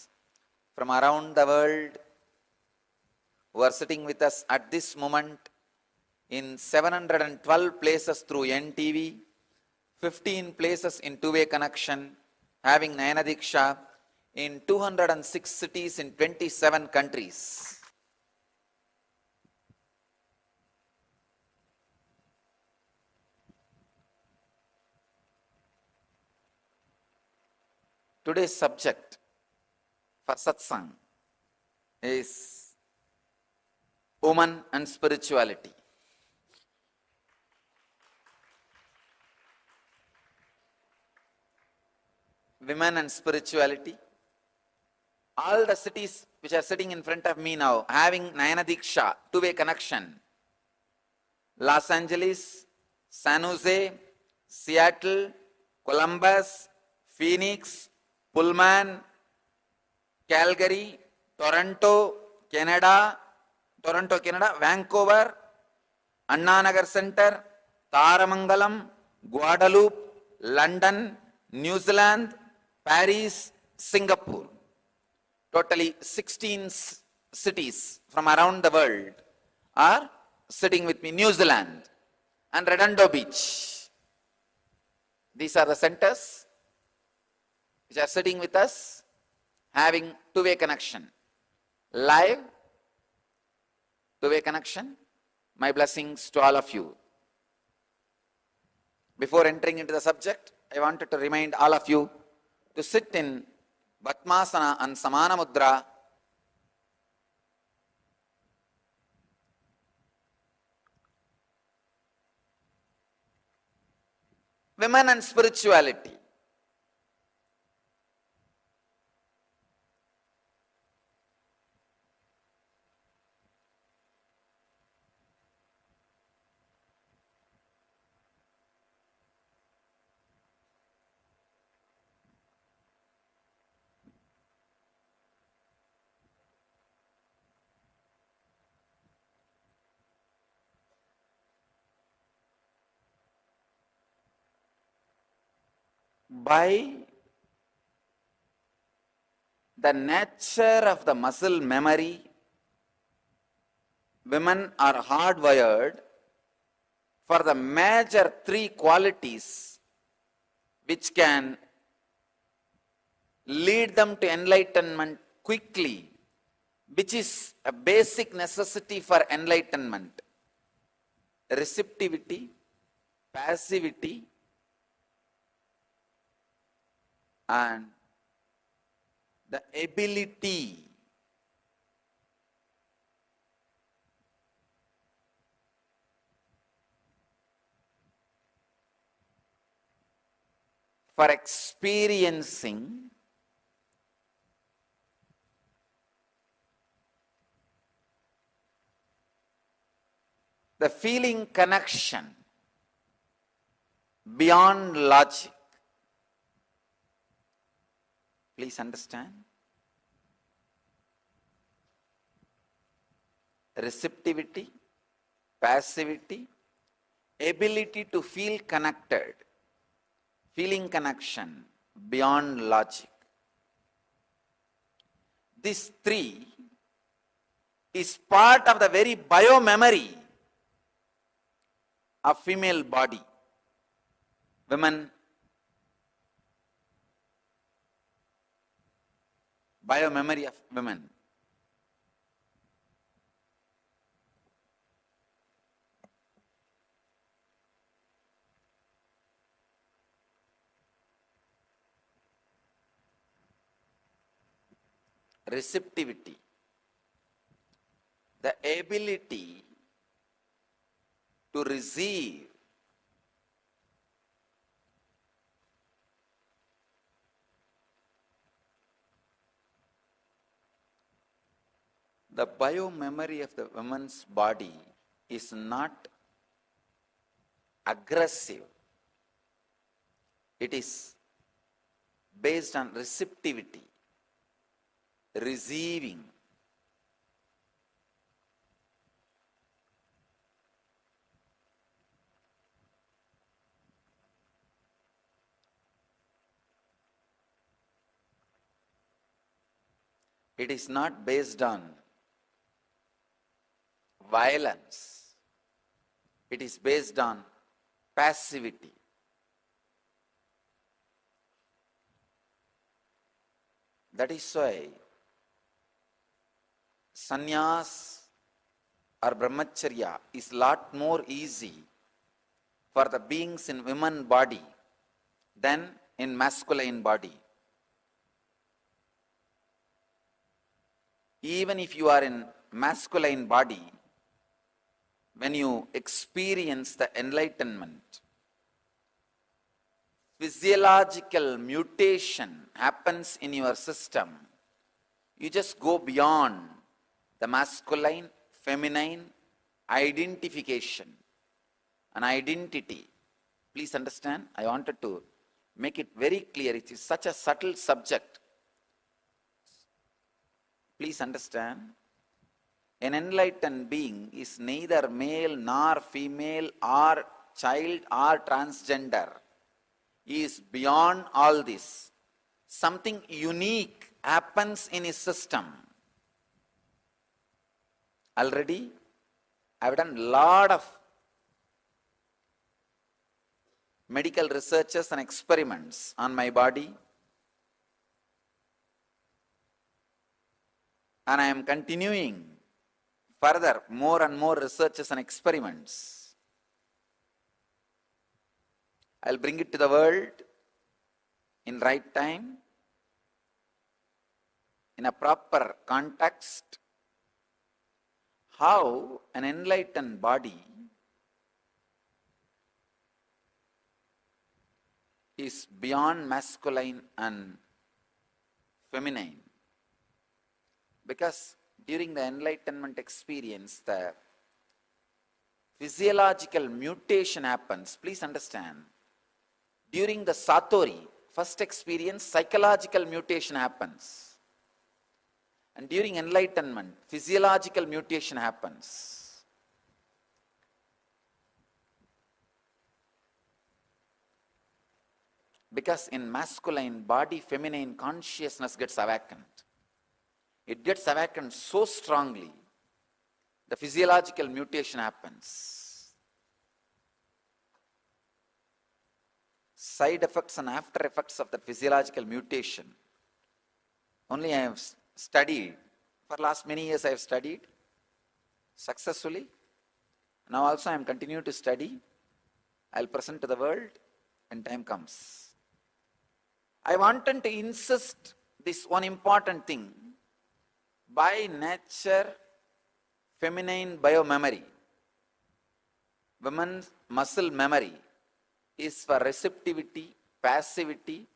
from around the world who are sitting with us at this moment in 712 places through NTV, 15 places in two-way connection, having Nayana Diksha in 206 cities in 27 countries. Today's subject for satsang is woman and spirituality. Women and spirituality. All the cities which are sitting in front of me now, having Nayana Diksha, two-way connection. Los Angeles, San Jose, Seattle, Columbus, Phoenix, Pullman, Calgary, Toronto, Canada, Vancouver, Anna Nagar Center, Taramangalam, Guadeloupe, London, New Zealand, Paris, Singapore. Totally 16 cities from around the world are sitting with me. New Zealand and Redondo Beach. These are the centers which are sitting with us, having two-way connection. Live, two-way connection. My blessings to all of you. Before entering into the subject, I wanted to remind all of you to sit in Vatmasana and Samana Mudra. Women and spirituality. By the nature of the muscle memory, women are hardwired for the major three qualities which can lead them to enlightenment quickly, which is a basic necessity for enlightenment: receptivity, passivity, and the ability for experiencing the feeling connection beyond logic. Please understand. Receptivity, passivity, ability to feel connected, feeling connection beyond logic. This three is part of the very biomemory of female body. Women, biomemory of women. Receptivity, the ability to receive The biomemory of the woman's body is not aggressive. It is based on receptivity, receiving. It is not based on violence. It is based on passivity. That is why sannyas or brahmacharya is lot more easy for the beings in women body than in masculine body. Even if you are in masculine body, when you experience the enlightenment, physiological mutation happens in your system. You just go beyond the masculine, feminine identification, an identity. Please understand, I wanted to make it very clear. It is such a subtle subject. Please understand, an enlightened being is neither male nor female or child or transgender. He is beyond all this. Something unique happens in his system. Already, I have done a lot of medical researches and experiments on my body. And I am continuing further more and more researches and experiments. I'll bring it to the world in right time, in a proper context, how an enlightened body is beyond masculine and feminine. Because during the enlightenment experience, the physiological mutation happens. Please understand, during the Satori, first experience, psychological mutation happens. And during enlightenment, physiological mutation happens. Because in masculine body, feminine consciousness gets awakened. It gets awakened so strongly, the physiological mutation happens. Side effects and after effects of the physiological mutation, only I have studied. For last many years I have studied successfully. Now also I am continuing to study. I will present to the world when time comes. I wanted to insist this one important thing. By nature, feminine biomemory, women's muscle memory is for receptivity, passivity,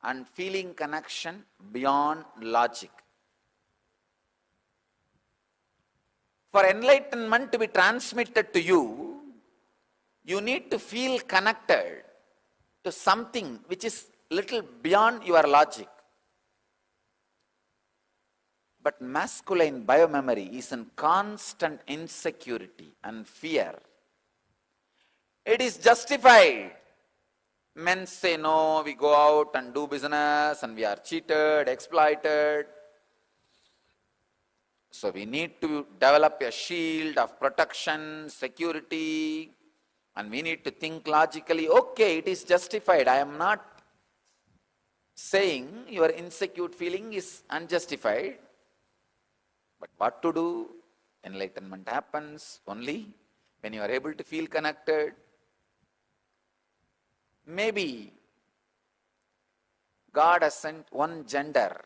and feeling connection beyond logic. For enlightenment to be transmitted to you, you need to feel connected to something which is little beyond your logic. But masculine biomemory is in constant insecurity and fear. It is justified. Men say, no, we go out and do business and we are cheated, exploited. So we need to develop a shield of protection, security, and we need to think logically. Okay, it is justified. I am not saying your insecure feeling is unjustified. But what to do? Enlightenment happens only when you are able to feel connected. Maybe God has sent one gender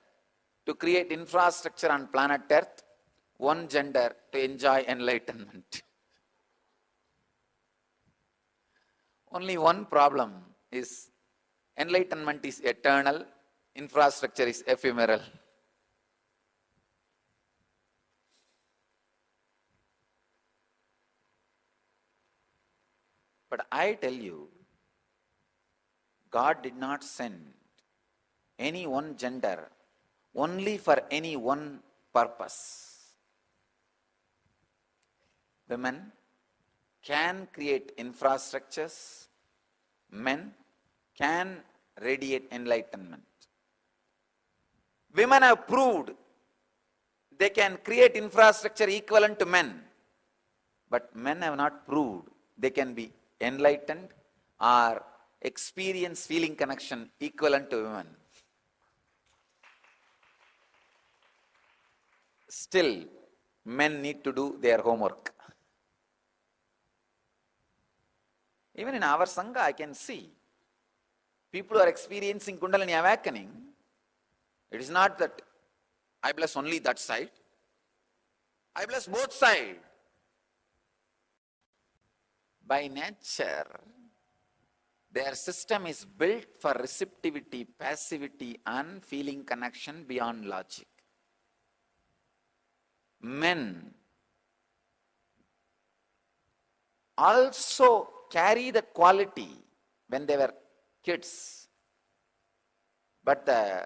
to create infrastructure on planet Earth, one gender to enjoy enlightenment. Only one problem is enlightenment is eternal, infrastructure is ephemeral. But I tell you, God did not send any one gender only for any one purpose. Women can create infrastructures, men can radiate enlightenment. Women have proved they can create infrastructure equivalent to men, but men have not proved they can be enlightened or experience feeling connection equivalent to women. Still, men need to do their homework. Even in our Sangha, I can see people who are experiencing Kundalini awakening. It is not that I bless only that side. I bless both sides. By nature, their system is built for receptivity, passivity, and feeling connection beyond logic. Men also carry that quality when they were kids, but the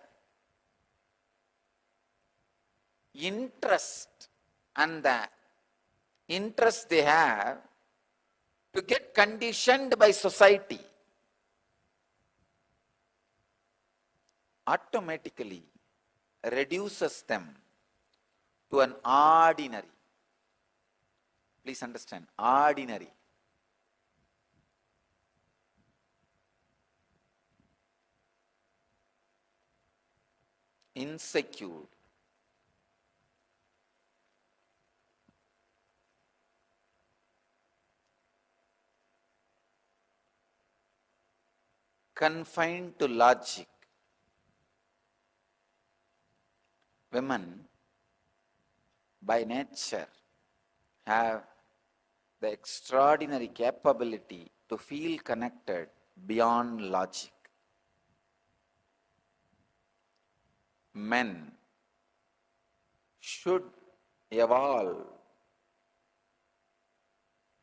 interest they have to get conditioned by society automatically reduces them to an ordinary. Please understand, ordinary. Insecure, confined to logic. Women, by nature, have the extraordinary capability to feel connected beyond logic. Men should evolve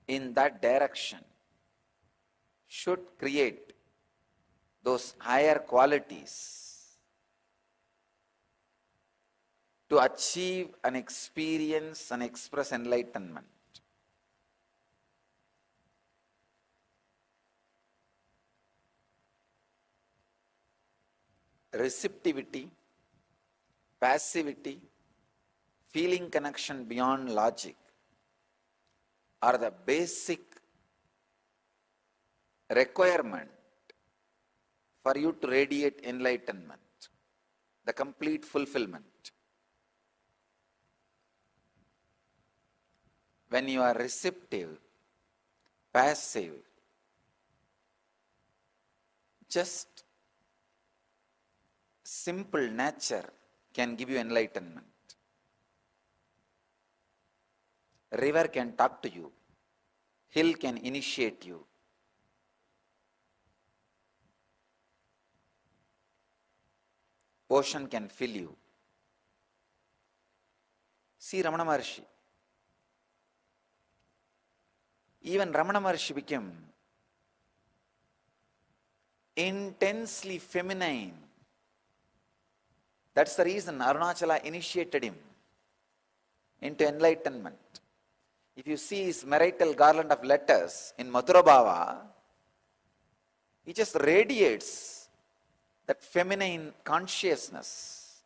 in that direction, should create those higher qualities to achieve and experience and express enlightenment. Receptivity, passivity, feeling connection beyond logic are the basic requirement for you to radiate enlightenment, the complete fulfillment. When you are receptive, passive, just simple nature can give you enlightenment. River can talk to you, hill can initiate you. Ocean can fill you. See Ramana Maharshi. Even Ramana Maharshi became intensely feminine. That's the reason Arunachala initiated him into enlightenment. If you see his marital garland of letters in Mathura Bhava, he just radiates that feminine consciousness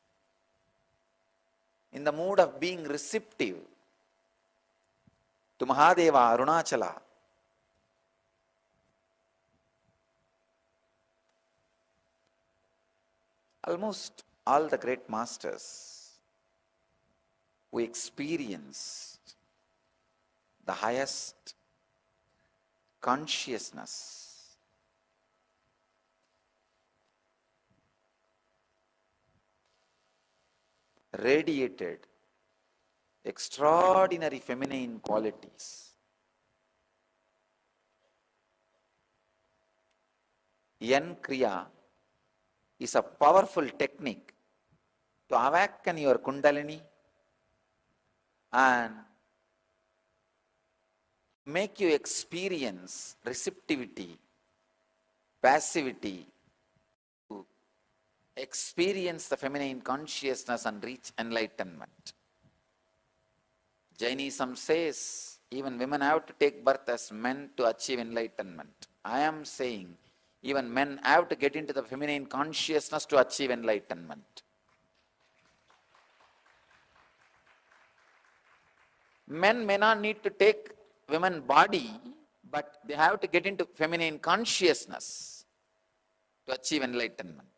in the mood of being receptive to Mahadeva, Arunachala. Almost all the great masters who experienced the highest consciousness radiated extraordinary feminine qualities. Yen Kriya is a powerful technique to awaken your Kundalini and make you experience receptivity, passivity, to experience the feminine consciousness and reach enlightenment. Jainism says even women have to take birth as men to achieve enlightenment. I am saying even men have to get into the feminine consciousness to achieve enlightenment. Men may not need to take women body, but they have to get into feminine consciousness to achieve enlightenment.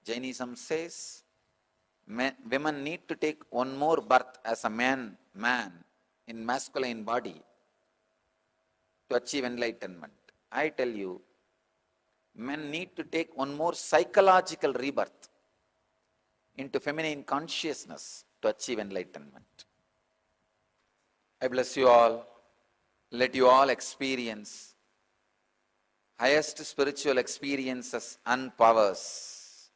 Jainism says women need to take one more birth as a man in masculine body to achieve enlightenment. I tell you, men need to take one more psychological rebirth into feminine consciousness to achieve enlightenment. I bless you all. Let you all experience highest spiritual experiences and powers.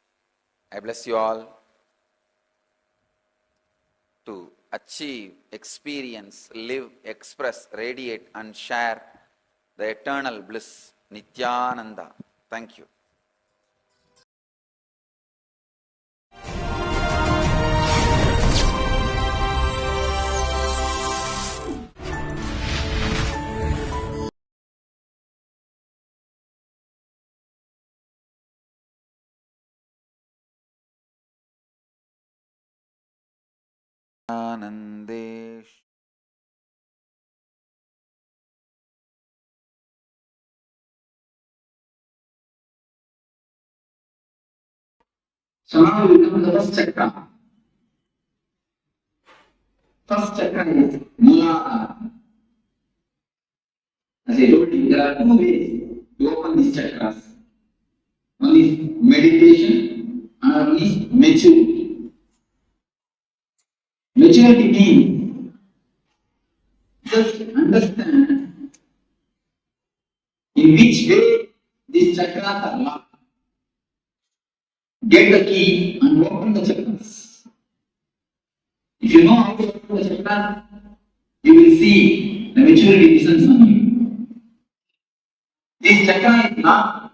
I bless you all to achieve, experience, live, express, radiate and share the eternal bliss. Nithyananda. Thank you. Anandesh. So now we come to the first chakra. First chakra is Muladhara. As I told you, there are two ways to open these chakras. One is meditation, another is maturity. Maturity means just understand in which way these chakras are locked. Get the key and open the chakras. If you know how to open the chakras, you will see the maturity descends on you. This chakra is not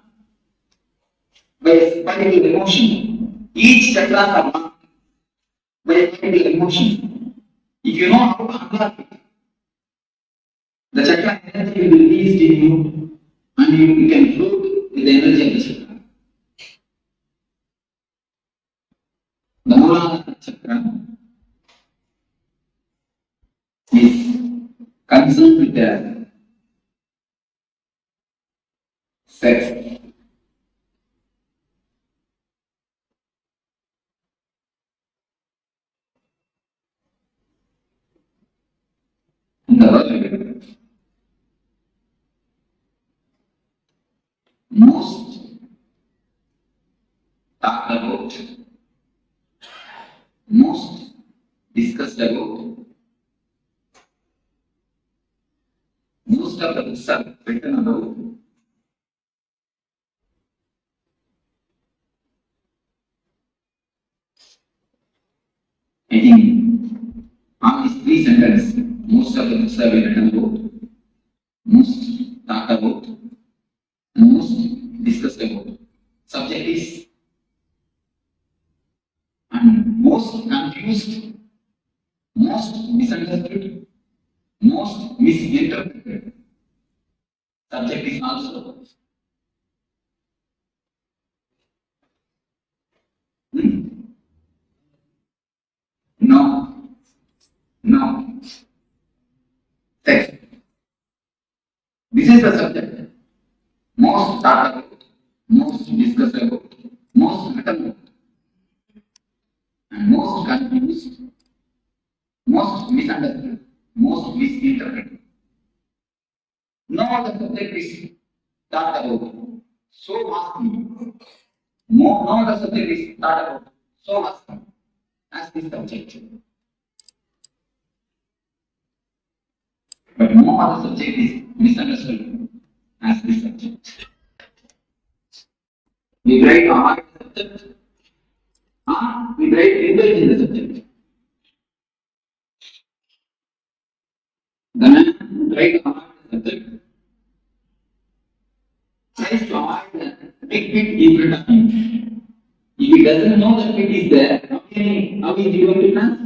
by a particular emotion. Each chakra are marked by a particular emotion. If you know how to unlock it, the chakra energy will be released in you and you can float with the energy of the chakra. The Muladhara chakra is concerned with the sex. In the world, most talked about, most discussed about, most of the books are written about I think on these three sentences, most of the books have been written about, most talked about, and most discussed about. Subject is and most confused, most misunderstood, most misinterpreted. Subject is also no text. This is the subject. Most talked about, most discussed about, most written about, and most confused, most misunderstood, most misinterpreted. No other subject is talked about so vastly. No other subject is talked about so vastly as this subject. But no other subject is misunderstood as this subject. We try to avoid the subject or we try to indulge in the subject. The man tries to avoid the subject, tries to avoid the big pit in front of him. If he doesn't know that pit is there, how is he going to pass?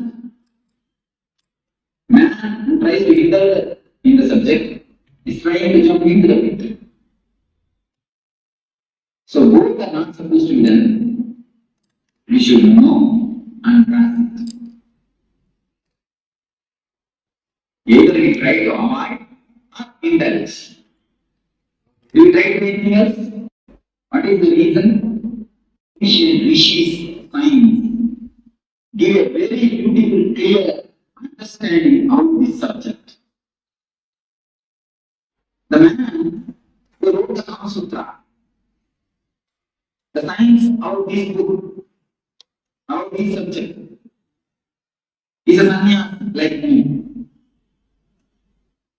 Man who tries to indulge in the subject is trying to jump into the pit. So both are not supposed to be done. We should know and pass it. Either we try to avoid or indulge. Do you try to do anything else? What is the reason? Rishis, science give a very beautiful, clear understanding of this subject. The man who wrote the Kama Sutra, the science of this book, of this subject, is a sannyas like me.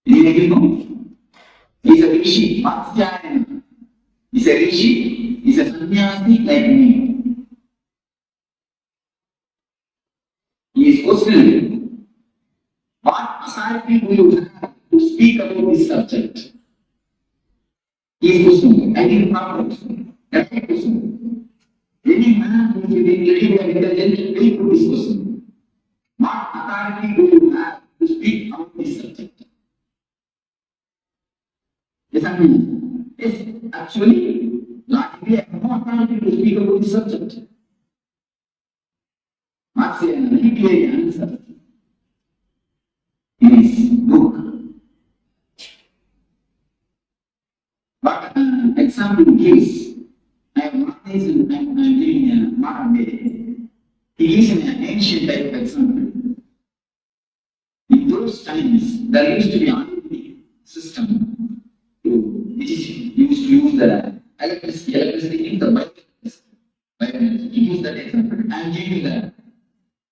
You know? He is a rishi, Vatsyayana. He is a rishi, he is a sannyasi like me. He is questioning, what authority do you have to speak about this subject? He is questioning, I think proper question. That's a question. Any man who is little and intelligent will put this question. What authority do you have to speak about this subject? Yes, I mean, yes, actually, logically, I have no authority to speak about this subject. What's the clear answer? In his book. But example gives, I have one reason I'm living in a modern day. He gives an ancient type of example. In those times, there used to be an system which is used to use the electricity in the Bible. He gives that example. I am giving the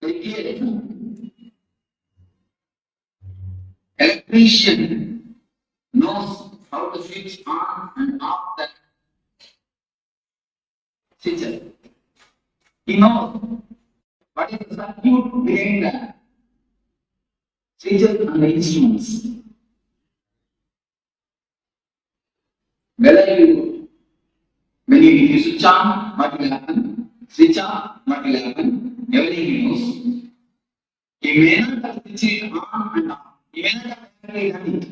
very clear example. Electrician knows how to switch on and off the switches. He knows what is the circuit behind the switches and the instruments. Whether when you switch on, what will happen? Switch on, what will happen? Everything he knows. He may not have switched it on and off. He may not have actually done it.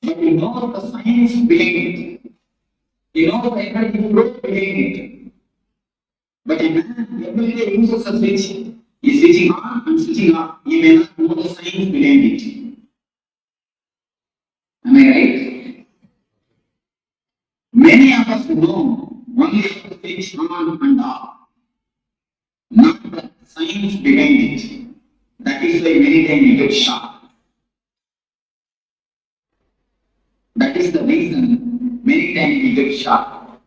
But he knows the science behind it. He knows the energy flow behind it. But a man every day uses a switch. He is switching on and switching off. He may not know the science behind it. Am I right? Many of us know only how to switch on and off, not the science behind it. That is why many times we get shocked. That is the reason many times we get shocked.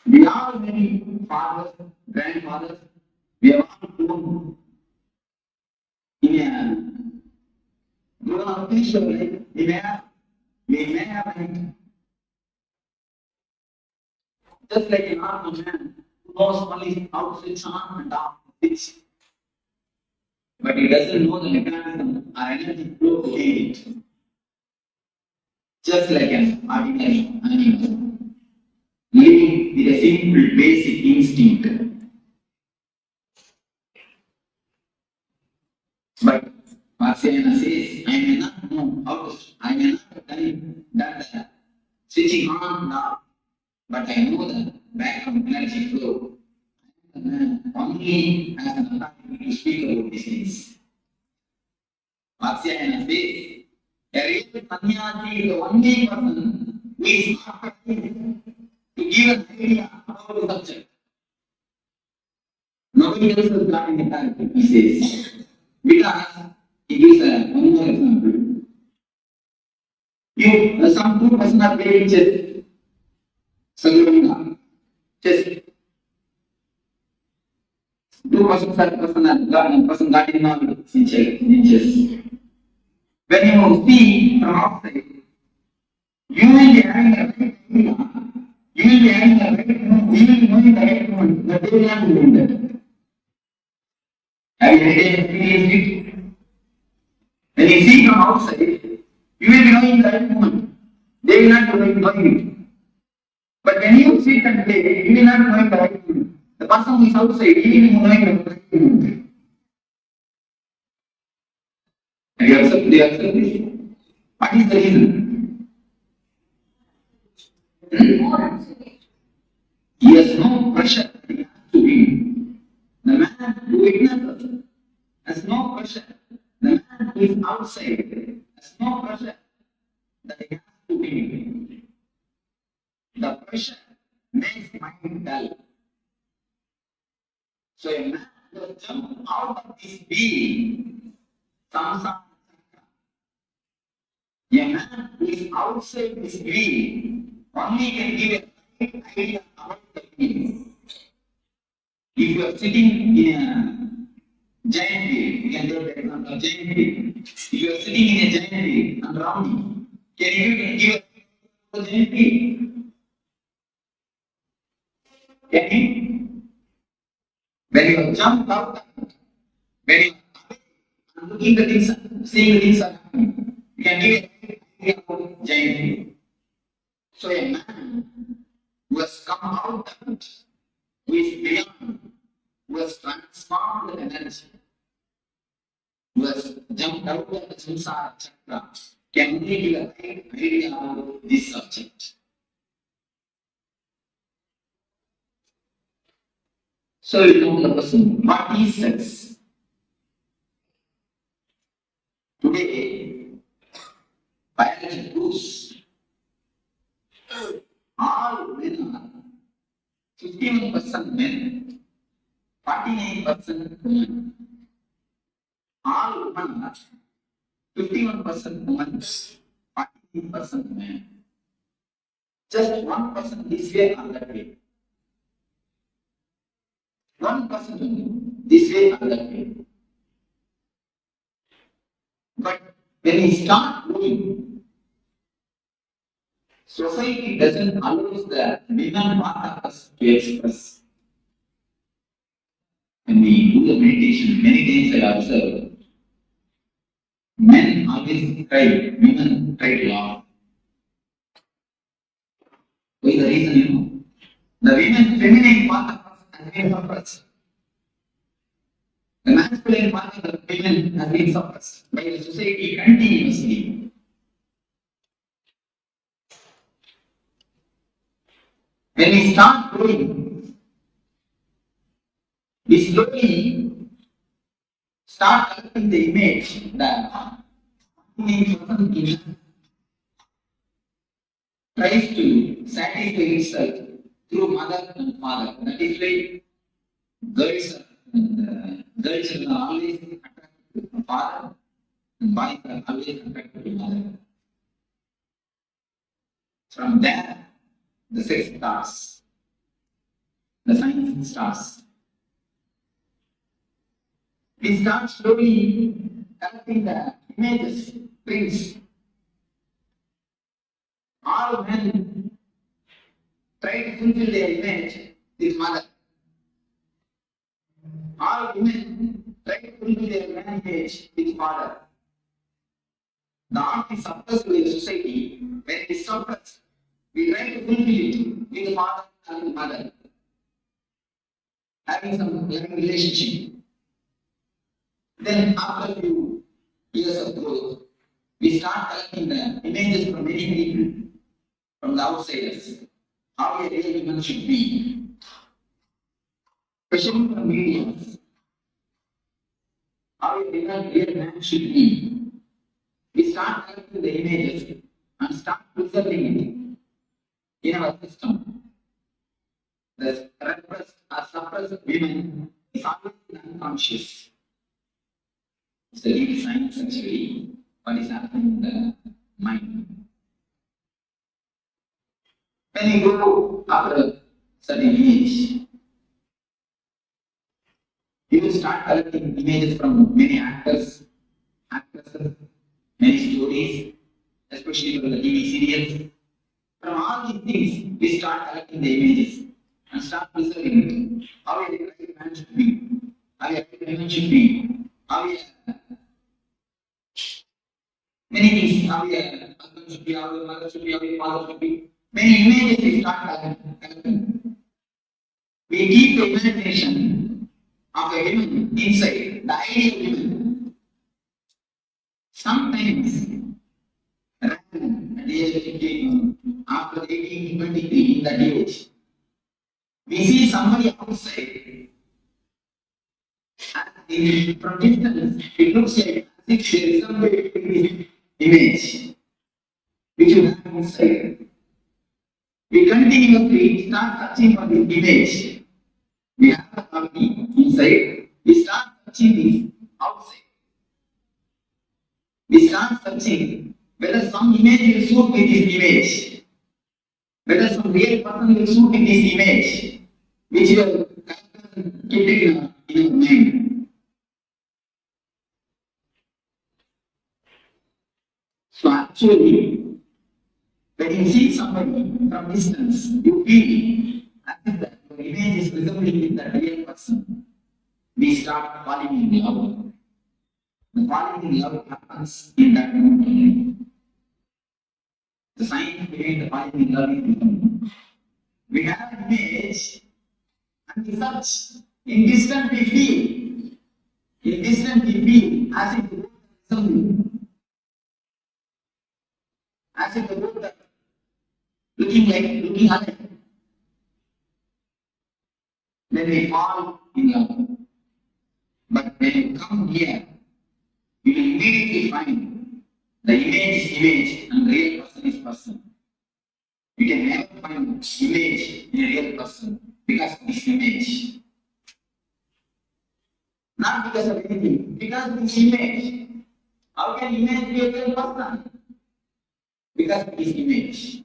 We are many fathers, grandfathers, we have all grown in a grown up spiritual life. We may have it. Just like a normal man who knows only how to switch on and off switch. But he doesn't know the mechanism or energy flow behind it. Just like an ordinary animal, living with a simple basic instinct. But Marciana says, I may not know how to, I may not have done the switching on and off, but I know the background energy flow. Only has an authority to speak about these things. Marciana says, a real sannyasi is the only person who is not able to give an idea about the subject. Nobody else has got any authority, he says. Because he gives one more example. Some two persons are playing chess. Chess. Two persons person got involved in chess. When you see from outside, you will be having a right idea. You will be having the right moment, we will be knowing the right moment, but they will not be doing that. Have you experienced it? When you see from outside, you will be knowing the right moment. They will not be knowing it. But when you sit and play, you will not know the right moment. The person who is outside, he will be knowing the right moment. Have you observed this? What is the reason? He has no pressure that he has to win. The man who witnesses has no pressure. The man who is outside has no pressure that he has to win. The pressure makes mind dull. So a man will jump out of this being, samsara. A man who is outside this being only can give a right idea about the being. If you are sitting in a giant wheel, you can take the example of giant wheel. If you are sitting in a giant wheel and rounding, can you give a giant wheel? Can you? When you have jumped out, when you are looking at things, seeing the things are happening, you can give a idea about giant wheel. So a man who has come out, who is beyond, who has transformed the energy, who has jumped out of the samsara chakra, can only give a right idea about this subject. So you know the person, what is sex? Today, biology proves all men are 51% men, 49% women. All women are 51% women, 48% men. Just 1% this way or that way. 1% this way or that way. But when we start moving, society doesn't allow the women part of us to express. When we do the meditation, many times I observe, men always cry, women try to laugh. What is the reason, you know? The women feminine part of us has been suppressed. The masculine part of the women has been suppressed by the society continuously. When we start growing, we slowly start collecting the image that tries to satisfy itself through mother and father. That is why girls are always attracted to father and boys are always attracted to mother. From there, the sex starts. The science starts. We start slowly collecting the images, prints. All men try to fulfill their image with mother. All women try to fulfill their man image with father. The art is suppressed by the society. When it is suppressed, we try to fulfill it with the father and the mother, having some loving relationship. Then after a few years of growth, we start collecting the images from many people, from the outsiders, how a real woman should be. Especially from media, how a real man should be. We start collecting the images and start preserving it in our system. The repressed or suppressed women is always unconscious. It's the real science actually, what is happening in the mind. When you go after a certain age, you will start collecting images from many actors, actresses, many stories, especially from the TV serials. From all these things, we start collecting the images and start preserving it. How a right man should be, how a right woman should be, how a many things, how a husband should be, how a mother should be, how a father should be. Many images we start collecting. We keep the imagination of a woman inside, the ideal woman. Sometimes, at the age of 15, after 18 to 23, in that age, we see somebody outside, and from distance, it looks like as if there is somebody in this image, which you have inside. We continuously start searching for this image. We have a copy inside, we start searching this outside. We start searching whether some image will suit with this image, whether some real person will suit with this image, which you have kept in your mind. So actually, when you see somebody from distance, you feel as if that your image is resembling with the real person. We start falling in love. The falling in love happens in that moment. The sign behind the falling in love is we have an image and we search. In distance we feel. In distance we feel as if the both are resembling. As if the both are looking alike. Then we fall in love. But when you come here, you will immediately find the image is image and the real person is person. You can never find image in a real person because of this image. Not because of anything, because of this image. How can image be a real person? Because of this image.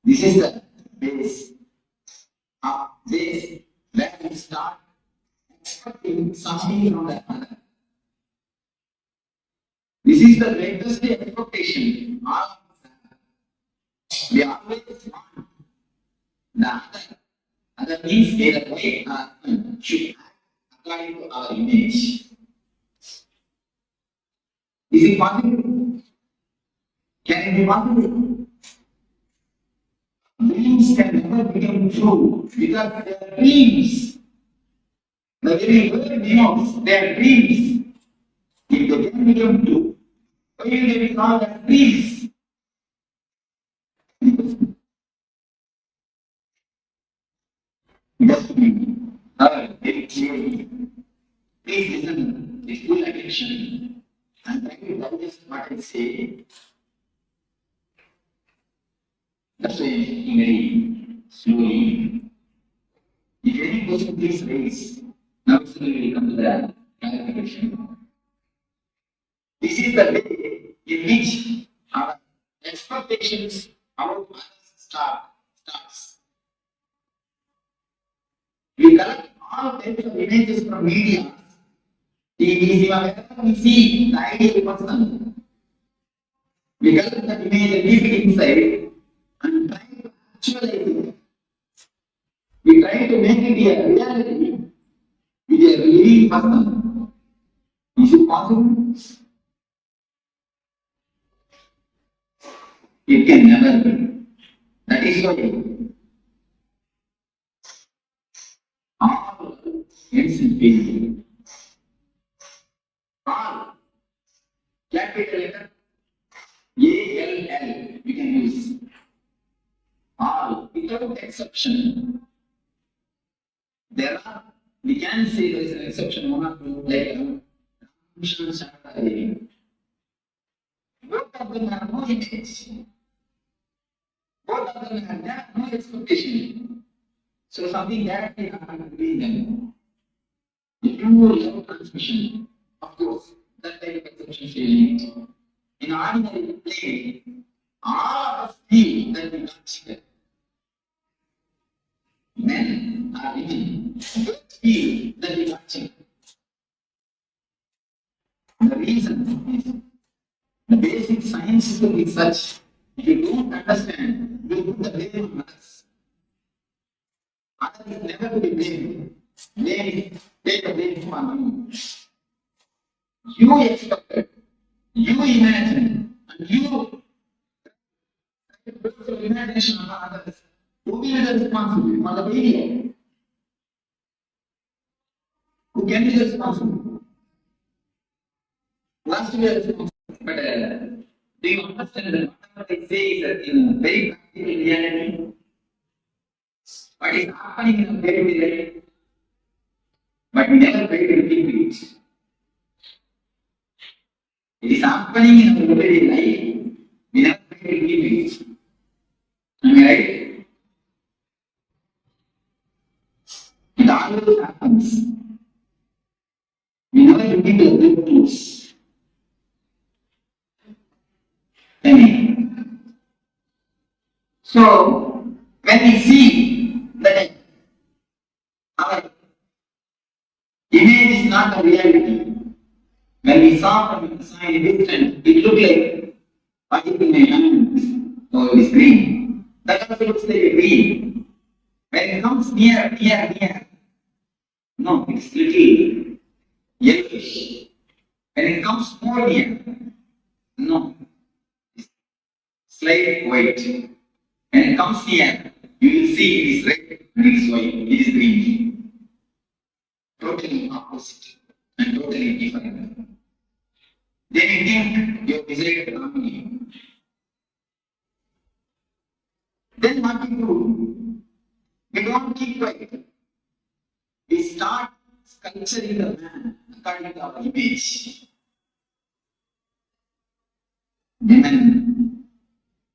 This is the base of this where we start expecting something from the other. This is the greatest expectation. We always want the other means the way should act according to our image. Is it possible? Can it be possible? Dreams can never become true because they are dreams. The very word denotes they are dreams. If they can become true, why will they be called as dreams? Just very clearly. Please listen with full attention and try to digest what I say. That's why very slowly. If any question please raise, now slowly come to the clarification. This is the way in which our expectations about others starts. We collect all types of images from media. Whenever we see the ideal person, we collect that image and keep it inside and try to actualize it. We try to make it a reality with a living person. Is it possible? It can never be. That is why all ends in failure. All capital letter ALL we can use. All without exception. We can say there is an exception, one or two, like both of them have no image. Both of them have no expectation. So something directly happened between them. The pure love transmission, of course, that type of exception feeling. In ordinary play, all of us feel that we can't see it. Men are women feel that we can't see it. The reason is the basic science is such If you don't understand, you put the blame on others. Others is never to be blamed. Take the blame from you. You expected, you imagined, and you build imagination of others. Who will be the responsibility for the failure? Who can be responsible? Last year, but do you understand that what I say is in very practical reality? What is happening in a very life, but we never try to repeat it. It is happening in our everyday life. We never try to repeat it. Am I right? It always happens. We never repeat the good things. So, when we see that our image is not the reality, when we saw from inside a distance, it looked like what is in my hand? Oh, it is green. That also looks like a green. When it comes near, no, it's little yellowish. When it comes more near, no, it's slight white. When it comes near, you will see it is red and it is white, it is green. Totally opposite and totally different. Then you think your desired harmony. Then what we do? We don't keep quiet. We start sculpturing the man according to our image. Women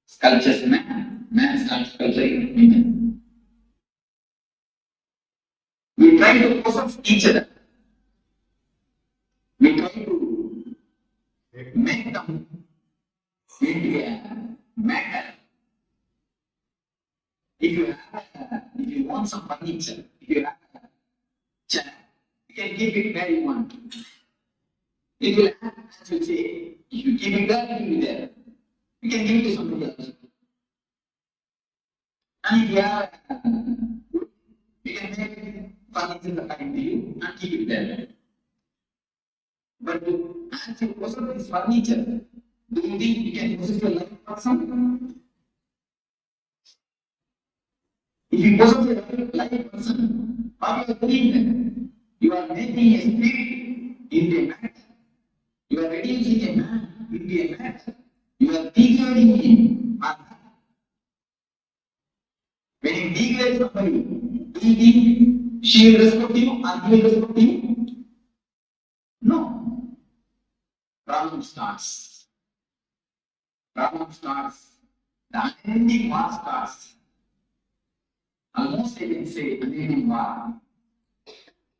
sculptures man, man starts sculpturing women. We try to possess each other. We try to make them into a matter. If you want some furniture, if you have a chair, you can keep it where you want. It will have, as you say, if you keep it there, it will be there. You can give it to somebody else. And if you have, you can make furniture according to you and keep it there. But as you possess this furniture, do you think you can possess your life person? If you possess a life person, what you are doing then? You are making a spirit into a matter. You are reducing a man into a matter. You are degrading him. When you degrade somebody, do you think she will respect you or he will respect you? No. Problem starts. The unending war starts. Almost I can say unending war.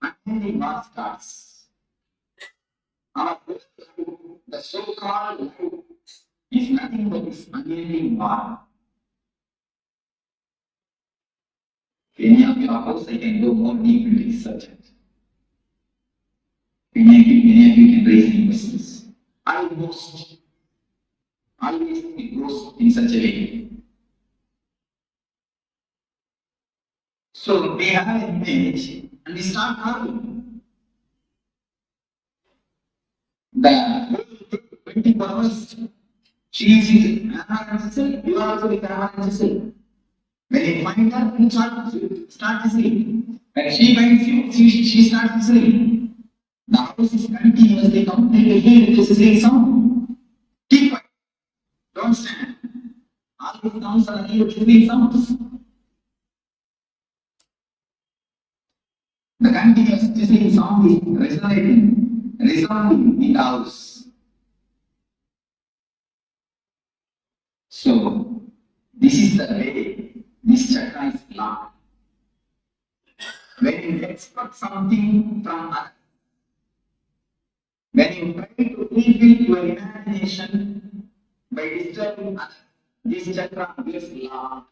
Unending war starts. Our the so-called life is nothing but this unending war. Any of your house, I can go more deep into this subject. Many of you can raise any questions. Always it goes in such a way. So we have an image and we start arguing. The 24 hours, she is with Paramashivoham, you are also with Paramashivoham. When you find her, you start whistling. When she finds you, she starts whistling. The house is continuously completely filled with whistling sound. Keep quiet. Don't stand. All these sounds are whistling sounds. The continuous whistling sound is resounding in the house. So, this is the way this chakra is locked. When you expect something from others, when you try to fulfill your imagination by disturbing others, this chakra gets locked.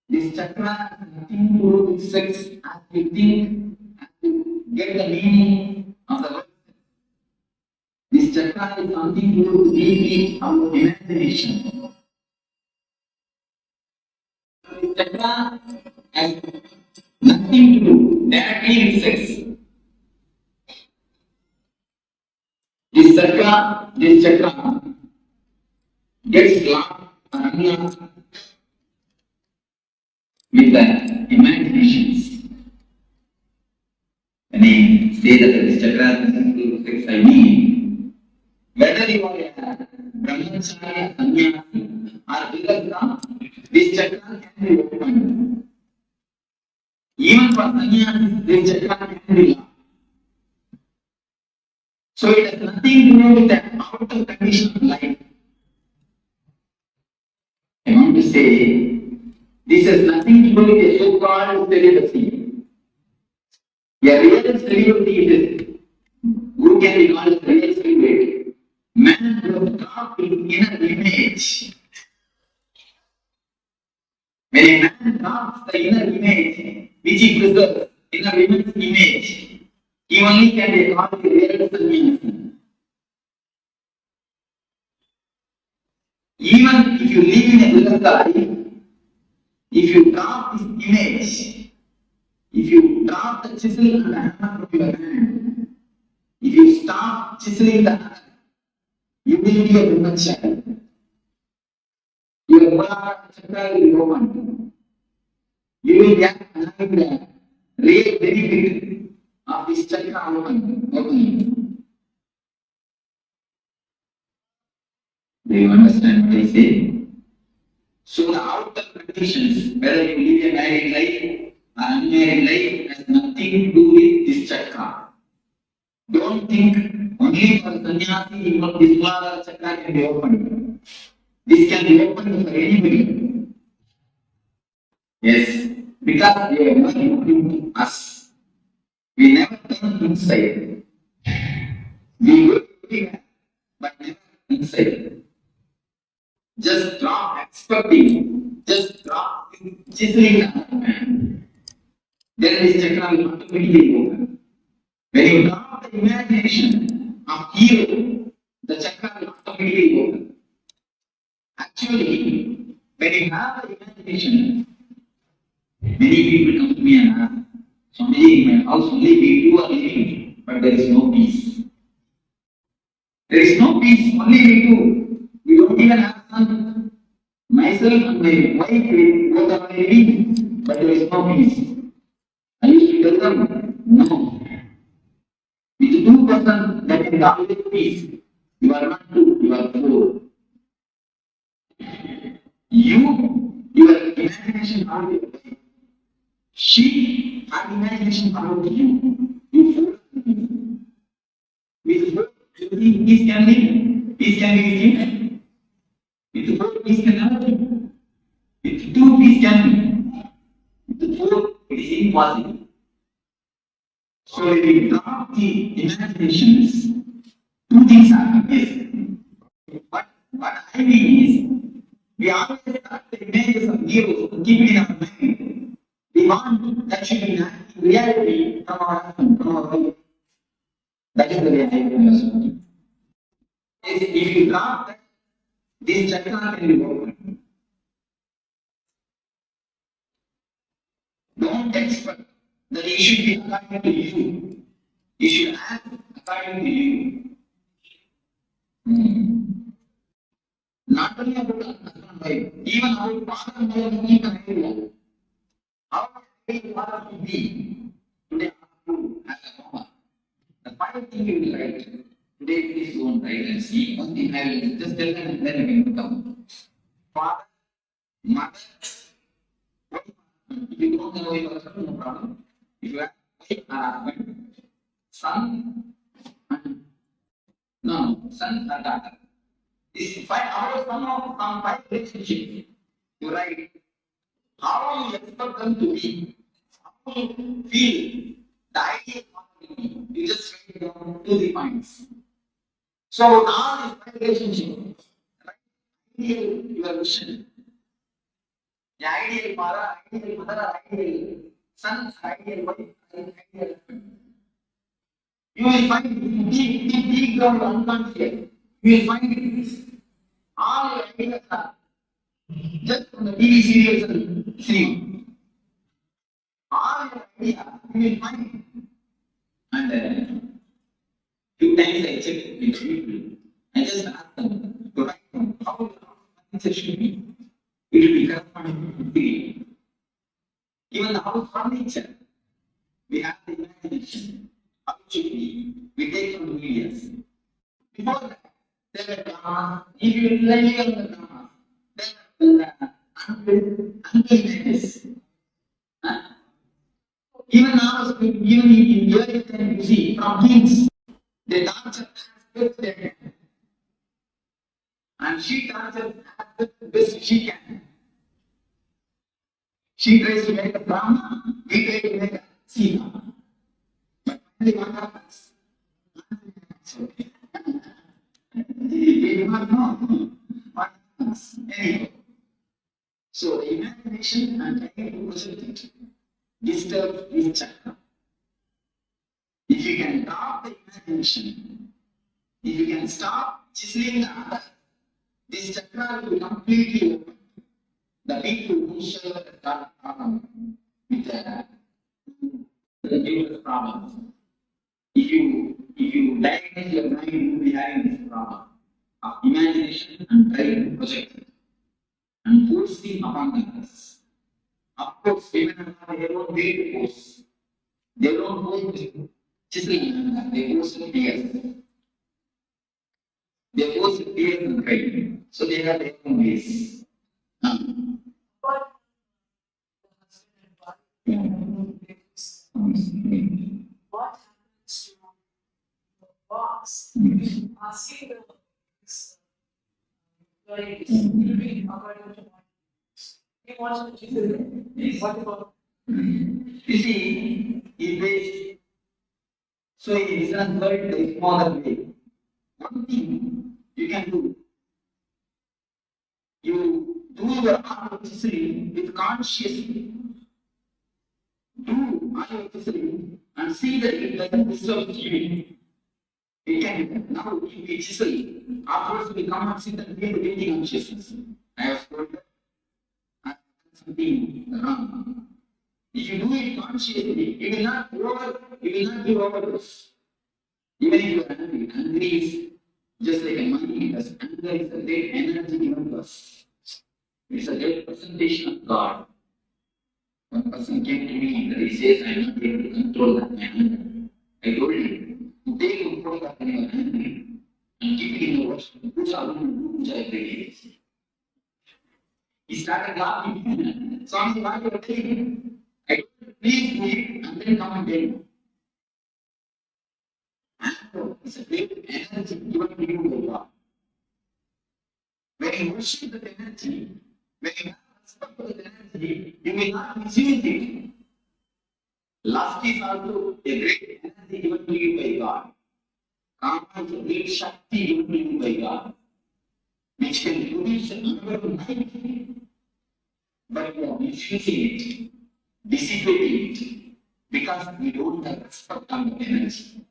This chakra has nothing to do with sex as we think, as we get the meaning of the word. This This chakra is something to do with our imagination. This chakra has nothing to do directly with sex. This chakra gets locked and unlocked with the imaginations. When I say that this chakra has nothing to do with sex, I mean whether you are a brahmachari, sannyasi, or grihastha, this chakra can be opened. Even for sannyasi, this chakra can be locked. So it has nothing to do with the outer condition of life. I want to say, this has nothing to do with a so-called celibacy. A real celibacy is who can be called a real celibate? Man who has dropped his inner image. When a man drops the inner image, which he preserves, inner woman's image, he only can be called a real sannyasi. Even if you live in a grihastha life, if you drop this image, if you drop the chisel and the hammer from your hand, if you stop chiseling the hammer, you will be a brahmachari. Your Muladhara chakra will be open. You will get the real benefit of this chakra opening. Do you understand what I say? So the outer conditions, whether you live a married life or unmarried life, has nothing to do with this chakra. Don't think only for sannyasi, this Muladhara chakra can be opened. This can be opened for anybody. Yes, because we are not into us. We never turn inside. We go everywhere, but never inside. Just drop expecting, just drop chiseling the hand. Then this chakra will automatically open. When you drop the imagination of hero, the chakra will automatically open. Actually, when you have the imagination, many people come to me and ask, Swamiji, in my house only we two are living, but there is no peace. There is no peace, only we two. We don't even have son. Myself and my wife, we both are living, but there is no peace. I used to tell them, no. With two persons, there is always peace. You are not two, you are four. Your imagination always. She had imagination about you. With both, peace can live. Peace can be within. With both, peace can never live. With two, peace can live. With four, it is impossible. So if we drop the imaginations, two things happen. Yes. What I mean is, we always have the images of heroes, keep it in our mind. We want that should be in reality from our husband, from our wife. That is the way I understand. If you drop that, this chakra can be opened. Don't expect that it should be according to you. You should act according to you. Not only about husband and wife, even about father and mother will need an idea. How can we want to be today as a mama? The final thing you will write. Today please go and write and see. One thing I will just tell them and then we will come. Father, mother, wife. If you don't know your husband, no problem. If you have wife or husband, son and son and daughter. This five hours some five relationship. You write how you expect them to be, how you feel, the ideal quality. You just write it down 2-3 points. So all these five relationships, right? Ideal your vision. The ideal father, ideal mother, ideal son, ideal wife, ideal husband. You will find deep down unconscious. You will find all your ideas are just from the TV serials and see. All your ideas you will find. And few times I check with people. I just ask them to write down how the should be. It will be corresponding to the even the house furniture. We have the imagination. How it should be. We take from the medias. Before that, there were dramas. If you rely on the dramas, then the unbelievableness. Even now, even in early time, you see, from kings, they torture as best they can. And she tortures as best she can. She tries to make a drama, we try to make a cinema. But finally, what happens? We do not know what happens. Anyway, so the imagination and trying to project it disturbs this chakra. If you can stop the imagination, if you can stop chiseling the other, this chakra will be completely open. The people who share the problem with the problems. If you diagnose your mind, you will be having this problem of imagination and try to project it and forcing upon others. Of course, women have their own way to force. They don't want chiseling, they force with tears. They force with tears and cry. So they have their own ways. What happens to the boss? Asking the employees according to what he wants to do. What about? You see, so in business world, there is no other way. One thing you can do, you do your art with consciously. Do art and see that it doesn't disturb you. It can now if you chisel, afterwards we come and sit and feel the breathing consciousness. I have told you. Something wrong. If you do it consciously, you will not give overdose. Even if you are angry, angry is just like a money, because anger is a great energy given to us. It's a great presentation of God. One person came to me and he says, I am not able to control that anger. I told him, to take control of that anger and keep it in the worship. Puja every day. He started laughing. Swami, why you are telling him? I told him, please do it and then come and tell me. Anger is a great energy given to you by God. When you worship that energy, when you have respect for that energy, you will not misuse it. Lust is also a great energy given to you by God. Kama is a great Shakti given to you by God, which can produce another life. But you are misusing it, dissipating it, because we don't have respect on the energy.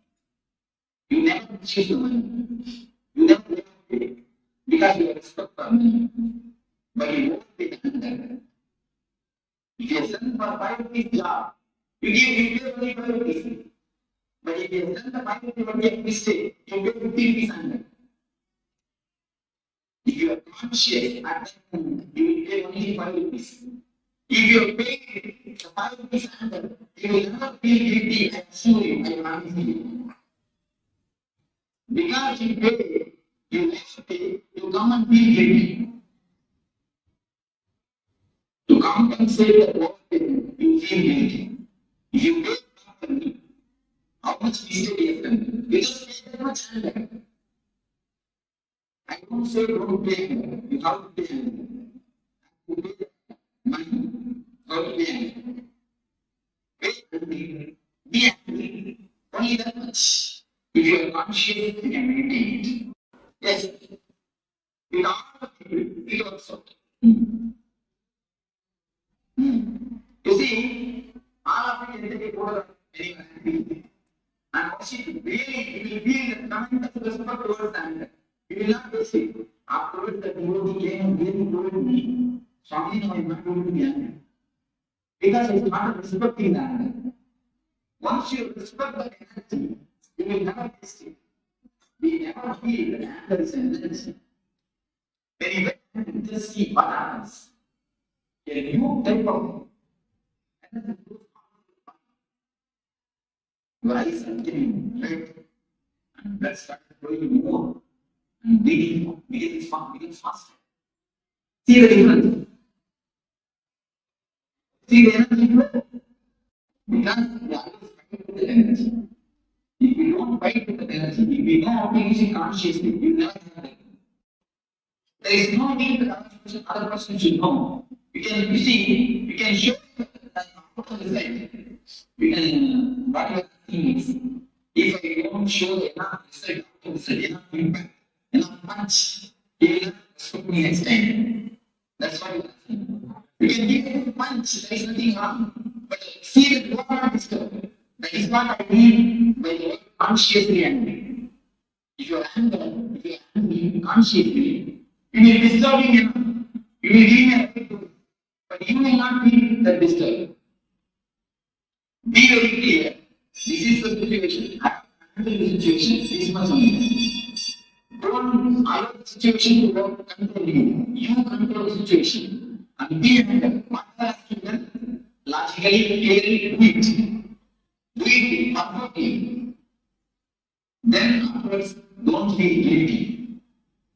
You never misuse the money. You never let it because you have respect for money. But you won't pay anger. If you have done for 5 rupees job, you pay only 5 rupees. But if you have done the 5 rupees only a mistake, you pay 50 rupees anger. If you are conscious at that moment, you will pay only 5 rupees. If you are paying the 5 rupees anger, you will never feel guilty, I assure you, I promise you. Because you pay, you never pay, you come and feel guilty. To compensate the overpayment, you feel guilty. If you pay properly, how much mistake you have done? You just pay that much anger. I don't say don't pay anger. You have to pay anger. You pay money. How to pay anger? Pay angry. Be angry. Only that much. If you are conscious, you can maintain it. Yes. In all it works out. You see, all of it is very poor, very angry. And worship, really, you will feel the tremendous respect towards the anger. You will not face it. Afterwards, the devotee came and really told me, Swami, I am not going to be angry. Because it's not respecting the anger. Once you respect the energy, you will never taste it. We never feel the anger is an energy. When you wait, just see what happens. A new type of energy. Your eyes are getting red, and blood starts flowing more, and begins faster. See the difference? See the energy difference? Because we always fight with the energy. If we don't fight with the energy, if we know how to use it consciously, we will never have it. There is no need that other person should know. You can show that out of the side. You can, what you are thinking is, if I don't show enough result out of the side, enough impact, enough punch, he will not respect me next time. That's what you are thinking. You can give a punch, there is nothing wrong. But see the government disturb. That is what I mean by the consciously angry. If you are angry consciously, you will be disturbing enough. You will give me a right to, but you will not be that disturbed. Be very clear. This is the situation. I handle the situation this much only. Don't allow the situation to control you. You control the situation. And be handled. What has to be done? Logically, clearly, do it. Do it perfectly. Then afterwards, don't feel guilty.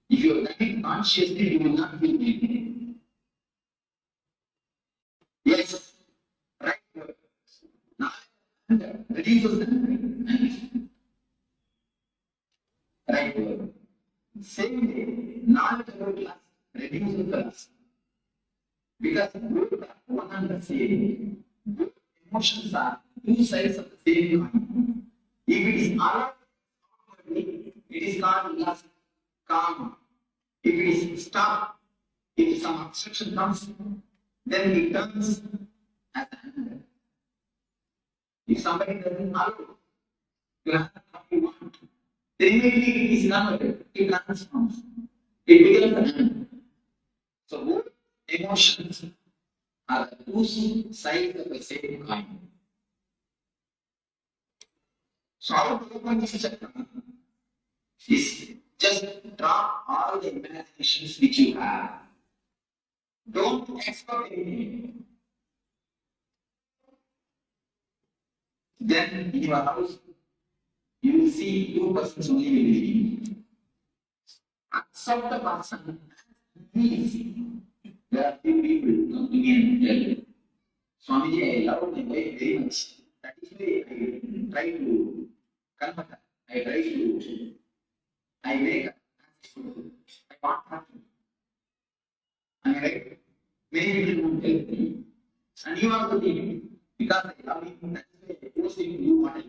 If you have done it consciously, you will not feel guilty. Yes, right word. Now, reduces the right word. Same way, knowledge about lust reduces the lust. Because both are one and the same. Both emotions are two sides of the same coin. If it is allowed, it is called lust, calm. If it is stopped, if some obstruction comes, then it turns as anger. If somebody doesn't allow you have what you want, then immediately it is not it transforms. It becomes anger. So both emotions are two sides of the same coin. So how to open this chapter is just drop all the imaginations which you have. Don't expect anything. Then in your house, you will see two persons only living. Accept the person he is. There are few people come to me and tell, Swamiji, I love my wife very much. That is why I try to convert her. I make her. I want her. Am I right? Many people will tell me. And you are the thing. Because I love him, that is why I force him to do what I want.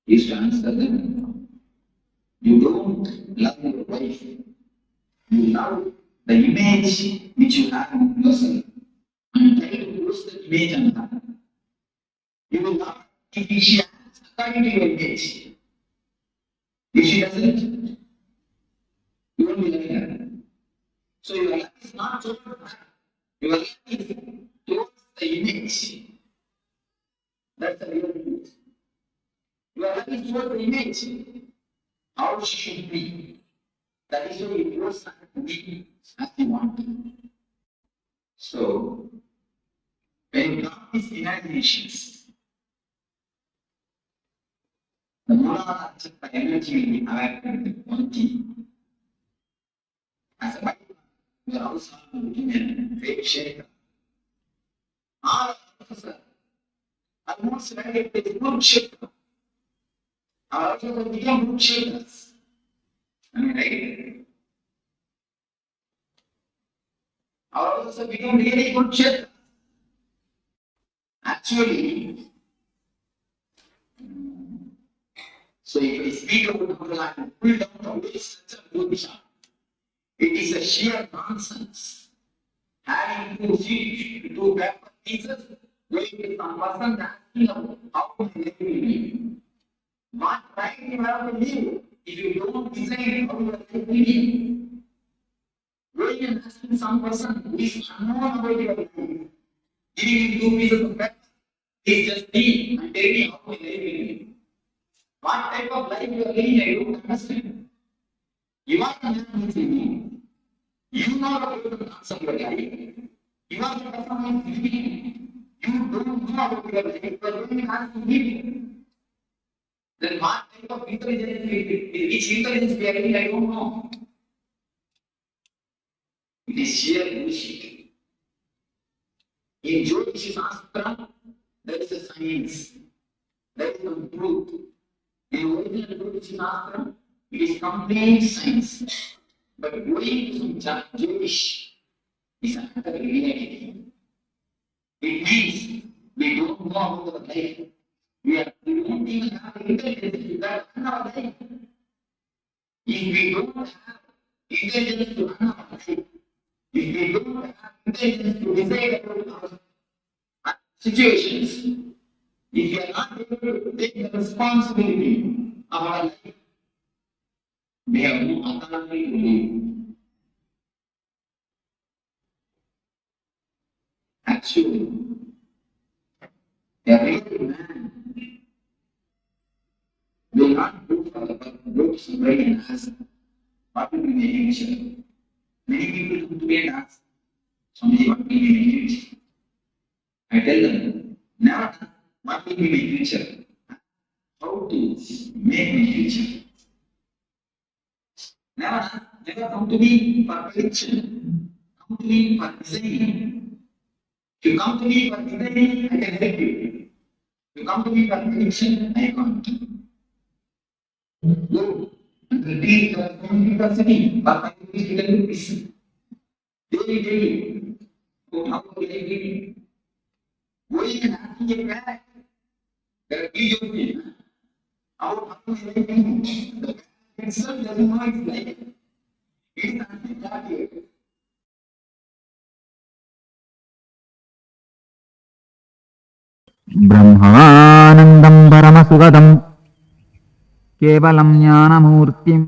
Is to answer them. You don't love your wife. You love the image which you have of yourself. And try to force that image on her. You will love if she acts according to your image. If she doesn't, you won't be loving her. So your love is not towards her. Your love is towards the image. That's the real image. Your love is towards the image. How she should be. That is why you force her to be as you want. So, when you drop these imaginations, the Mula energy will be awakened with one key. As a Bible, we are also looking at great shaker. All of us are almost like a good shaker. Our also become good shakers. Am I right? Our also become really good shakers. Actually, so if I speak about the Quran and pull down the way such a good shot, it is a sheer nonsense. Having two feet, two backward pieces, Going to some person asking about how to live will be. What right you have to live if you don't decide how your life will be? Going and asking some person who is unknown about your life, giving him 2 pieces of bread, is just me and tell me how to live will be. What type of life you are living, I don't understand. You are the man with me. You know about the concept of life. You are the person who is living. You don't know about your life. You are going to ask to live. Then what type of intelligence, which intelligence we are living, I don't know. It is sheer bullshit. In Jyotish Shastra, there is a science. There is a truth. In original Jyotish Shastra, it is complete science. But going to some Jyotish is another reality. It means we don't know about our life. We don't even have intelligence to run our life. If we don't have intelligence to run our life, if we don't have intelligence to decide about our situations, if we are not able to take the responsibility of our life, we have no authority to live. Actually, a real man will not go for the books and ask, what will be my future? Many people come to me and ask, Swamiji, what will be my future? I tell them, never what will be my future? How to make my future? Never come to me for prediction. Come to me for design. If you come to me for design, I can help you. If you come to me for prediction, I can't. Go and repeat the university, but I will tell you this. Daily. So how will I be? Going and asking a parent, that is your thing. How will I be? The parent itself doesn't know its life. It is until ब्रह्मानन्दं परमसुगदं केवलं ज्ञानमूर्तिं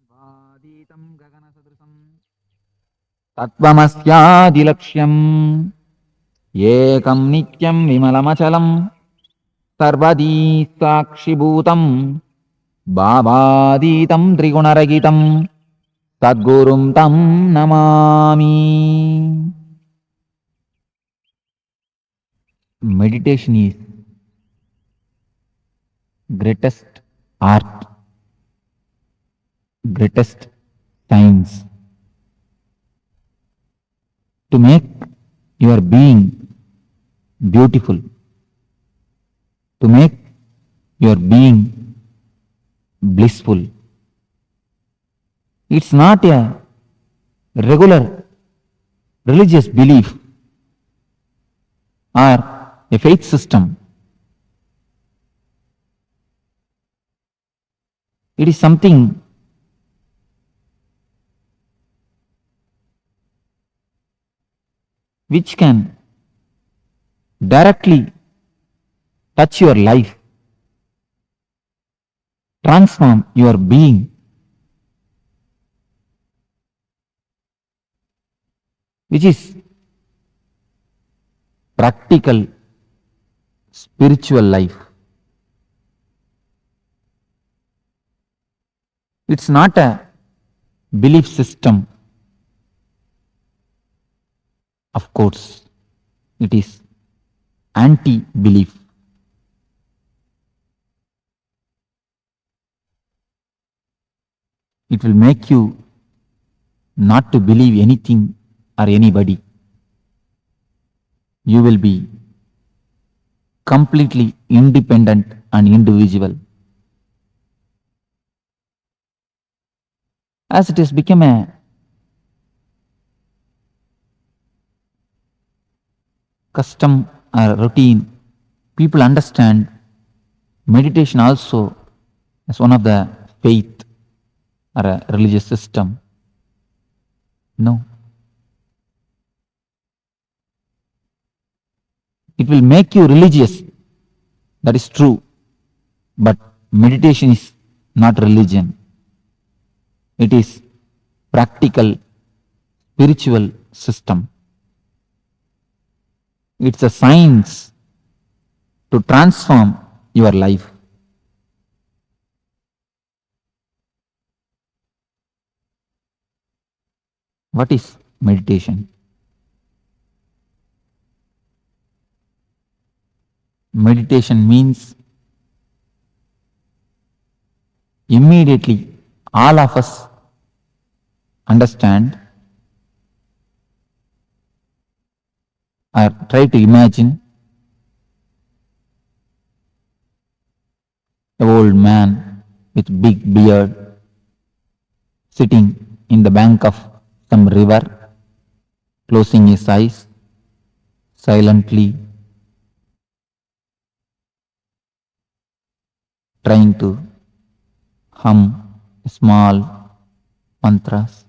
वादीतं गगनसदृशं तत्त्वमस्यादिलक्ष्यम् एकं नित्यं विमलमचलं सर्वदी साक्षिभूतं भावातीतं त्रिगुणरहितं सद्गुरुं तं Namami. Meditation is greatest art, greatest science to make your being beautiful, to make your being blissful. It's not a regular religious belief or a faith system. It is something which can directly touch your life, transform your being, which is practical spiritual life. It's not a belief system. Of course, it is anti-belief. It will make you not to believe anything or anybody. You will be completely independent and individual. As it has become a custom or routine, people understand meditation also as one of the faith or a religious system. No. It will make you religious. That is true. But meditation is not religion. It is practical, spiritual system. It's a science to transform your life. What is meditation? Meditation means immediately all of us understand or try to imagine an old man with big beard sitting in the bank of some river, closing his eyes silently, trying to hum small mantras.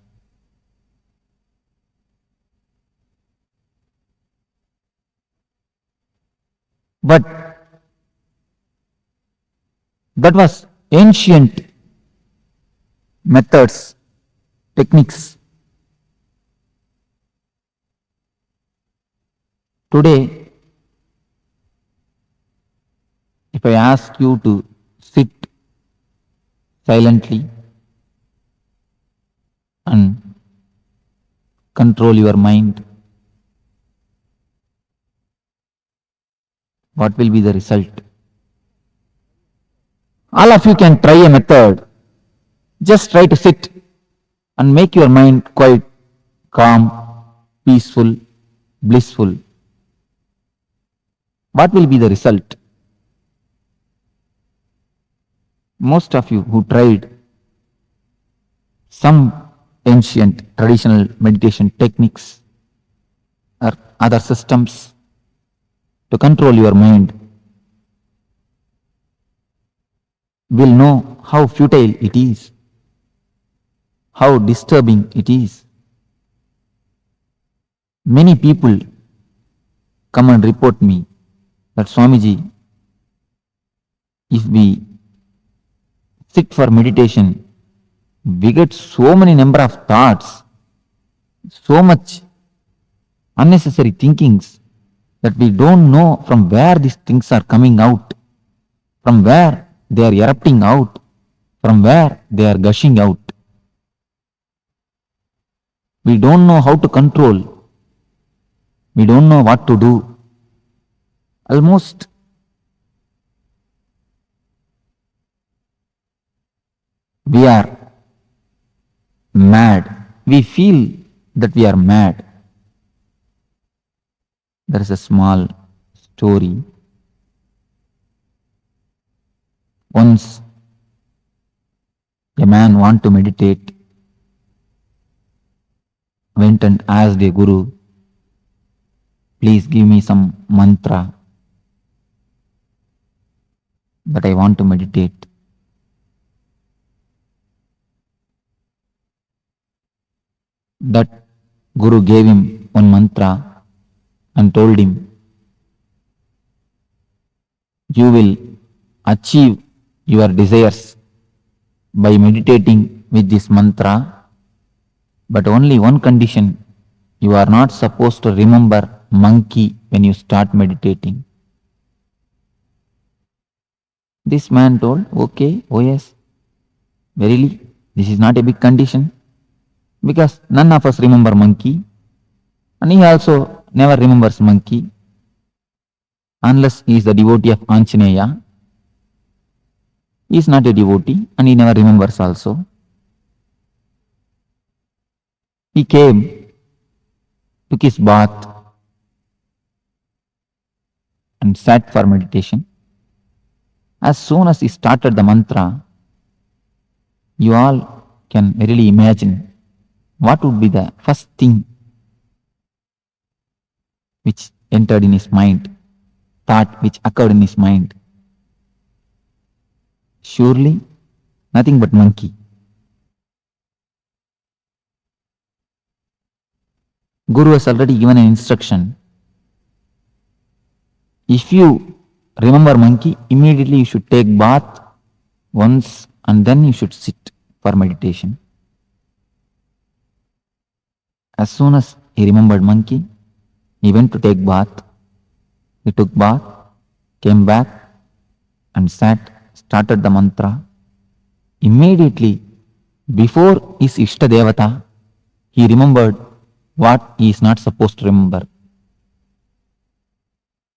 But that was ancient methods, techniques. Today, if I ask you to sit silently and control your mind, what will be the result? All of you can try a method. Just try to sit and make your mind quite calm, peaceful, blissful. What will be the result? Most of you who tried some ancient traditional meditation techniques or other systems to control your mind will know how futile it is, how disturbing it is. Many people come and report me that Swamiji, if we sit for meditation, we get so many number of thoughts, so much unnecessary thinkings that we don't know from where these things are coming out, from where they are erupting out, from where they are gushing out. We don't know how to control. We don't know what to do. Almost we are mad. We feel that we are mad. There is a small story. Once a man wanted to meditate, went and asked a guru, please give me some mantra that I want to meditate. That guru gave him one mantra and told him, you will achieve your desires by meditating with this mantra, but only one condition, you are not supposed to remember monkey when you start meditating. This man told, okay, oh yes, verily, this is not a big condition, because none of us remember monkey, and he also never remembers monkey, unless he is the devotee of Anjaneya. He is not a devotee and he never remembers also. He came, took his bath and sat for meditation. As soon as he started the mantra, you all can really imagine what would be the first thing which entered in his mind, thought which occurred in his mind. Surely nothing but monkey. Guru has already given an instruction. If you remember monkey, immediately you should take bath once and then you should sit for meditation. As soon as he remembered monkey, he went to take bath. He took bath, came back and sat, started the mantra. Immediately, before his Ishta Devata, he remembered what he is not supposed to remember.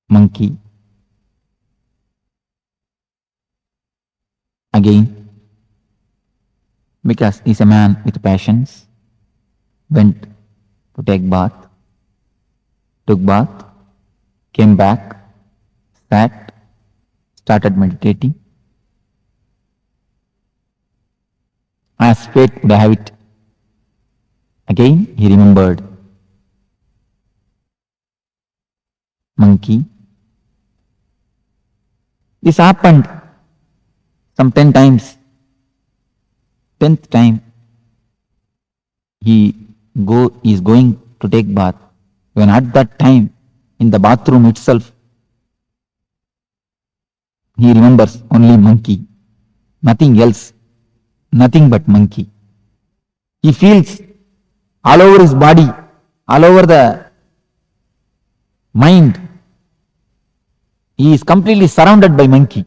Monkey. Again, because he is a man with passions, went to take bath, took bath, came back, sat, started meditating. As fate would have it, again he remembered monkey. This happened some 10 times. 10th time he is going to take bath. When at that time in the bathroom itself he remembers only monkey, nothing else, nothing but monkey. He feels all over his body, all over the mind, he is completely surrounded by monkey.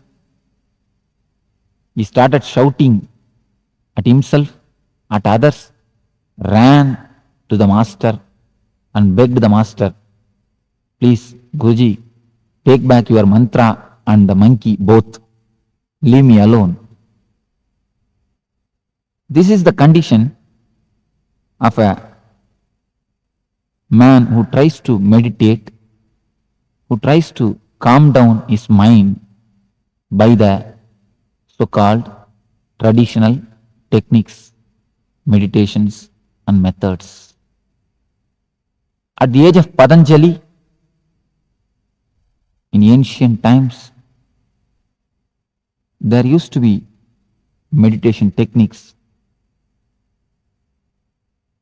He started shouting at himself, at others, ran to the master and begged the master, please Guruji, take back your mantra and the monkey both. Leave me alone. This is the condition of a man who tries to meditate, who tries to calm down his mind by the so-called traditional techniques, meditations and methods. At the age of Patanjali, in ancient times, there used to be meditation techniques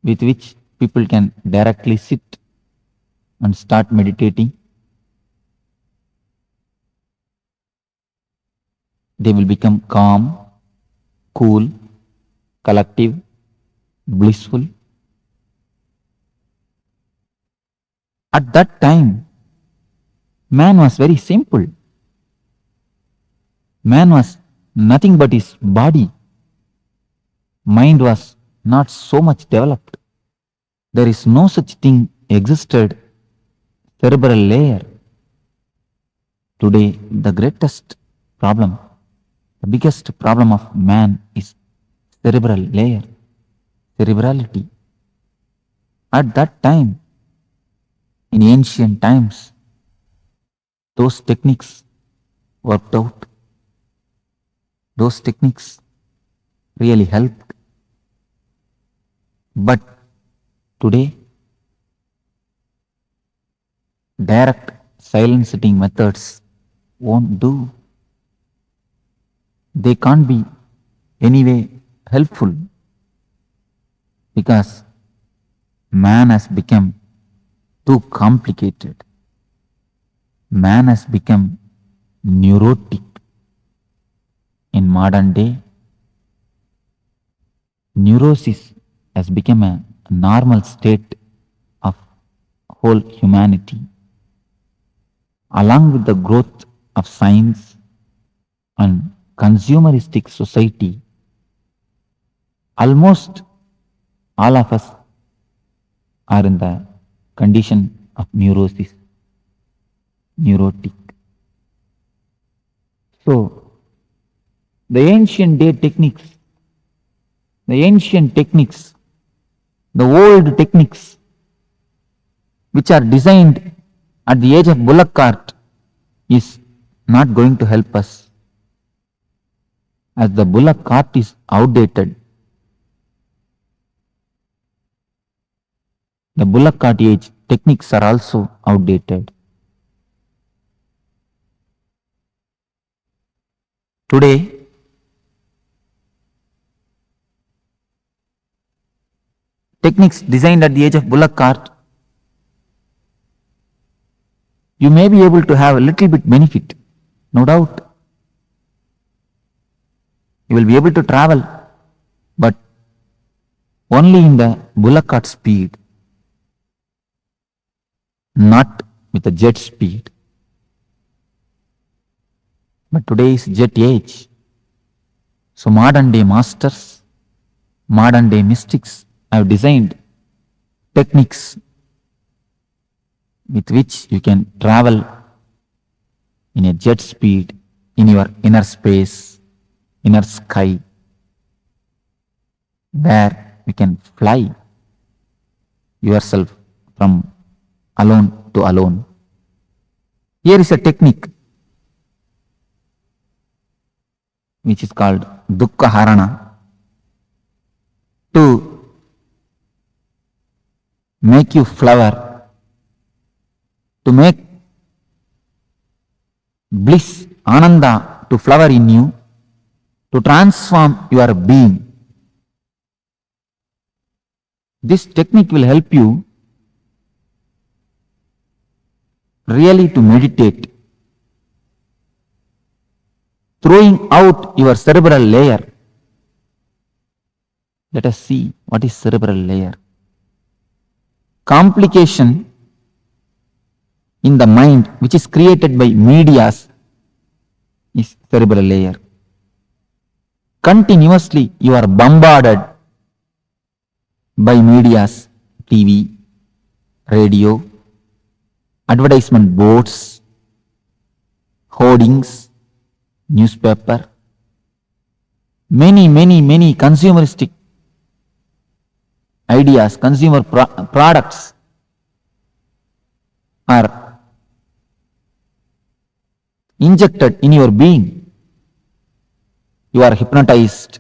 with which people can directly sit and start meditating. They will become calm, cool, collective, blissful. At that time, man was very simple. Man was nothing but his body. Mind was not so much developed. There is no such thing existed, cerebral layer. Today, the greatest problem, the biggest problem of man is cerebral layer, cerebrality. At that time, in ancient times, those techniques worked out. Those techniques really helped. But today, direct silent sitting methods won't do. They can't be anyway helpful because man has become too complicated. Man has become neurotic. In modern day, neurosis has become a normal state of whole humanity. Along with the growth of science and consumeristic society, almost all of us are in the condition of neurosis, neurotic. So, the ancient techniques, the old techniques, which are designed at the age of bullock cart, is not going to help us. As the bullock cart is outdated, the bullock cart age techniques are also outdated. Today, techniques designed at the age of bullock cart You may be able to have a little bit benefit, no doubt. You will be able to travel, but only in the bullock cart speed, not with the jet speed. But today is jet age. So modern day masters, modern day mystics have designed techniques with which you can travel in a jet speed in your inner space, inner sky, where you can fly yourself from alone to alone. Here is a technique which is called Dukkha Harana, to make you flower, to make bliss, Ananda to flower in you, to transform your being. This technique will help you really to meditate, throwing out your cerebral layer. Let us see what is cerebral layer. Complication in the mind which is created by medias is cerebral layer. Continuously you are bombarded by medias, TV, radio, advertisement boards, hoardings, newspaper, many consumeristic ideas, consumer products are injected in your being. You are hypnotized,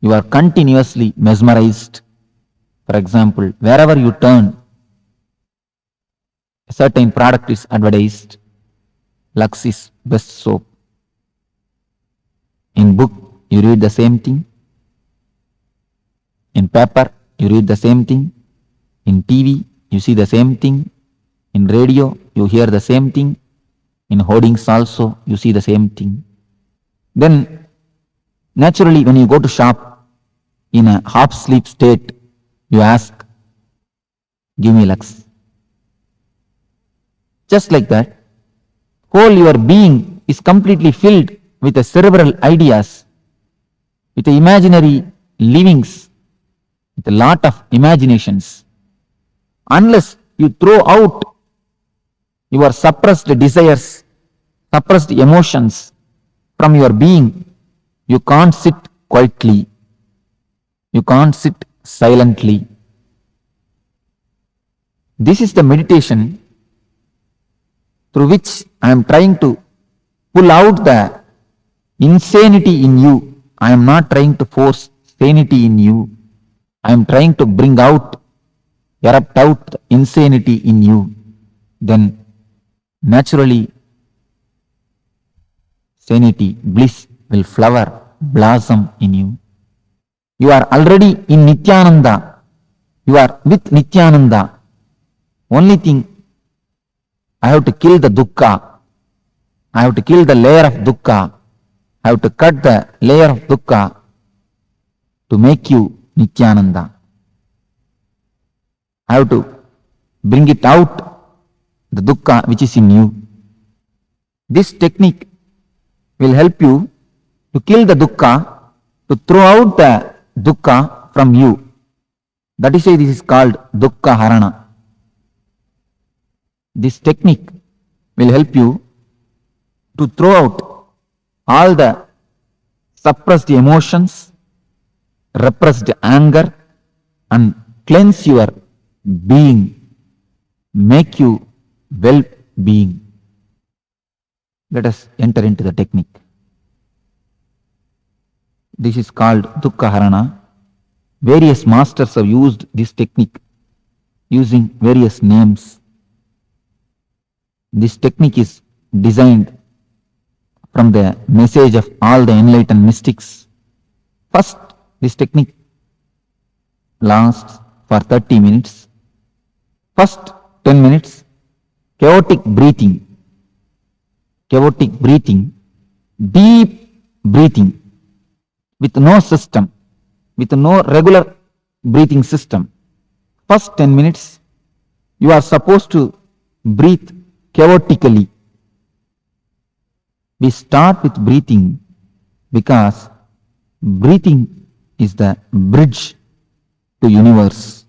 you are continuously mesmerized. For example, wherever you turn, a certain product is advertised. Lux is best soap. In book, you read the same thing. In paper, you read the same thing. In TV, you see the same thing. In radio, you hear the same thing. In hoardings also, you see the same thing. Then, naturally, when you go to shop in a half-sleep state, you ask, give me Lux. Just like that, whole your being is completely filled with the cerebral ideas, with the imaginary livings, with a lot of imaginations. Unless you throw out your suppressed desires, suppressed emotions from your being, you can't sit quietly. You can't sit silently. This is the meditation through which I am trying to pull out the insanity in you. I am not trying to force sanity in you. I am trying to bring out, erupt out the insanity in you. Then naturally sanity, bliss will flower, blossom in you. You are already in Nithyananda. You are with Nithyananda. Only thing, I have to kill the dukkha. I have to kill the layer of dukkha. I have to cut the layer of dukkha to make you Nithyananda. I have to bring it out, the dukkha which is in you. This technique will help you to kill the dukkha, to throw out the dukkha from you. That is why this is called dukkha harana. This technique will help you to throw out all the suppressed emotions, repressed anger, and cleanse your being, make you well-being. Let us enter into the technique. This is called dukkha harana. Various masters have used this technique using various names. This technique is designed from the message of all the enlightened mystics. First, this technique lasts for 30 minutes. First 10 minutes, chaotic breathing, deep breathing with no system, with no regular breathing system. First 10 minutes, you are supposed to breathe chaotically. We start with breathing because breathing is the bridge to universe.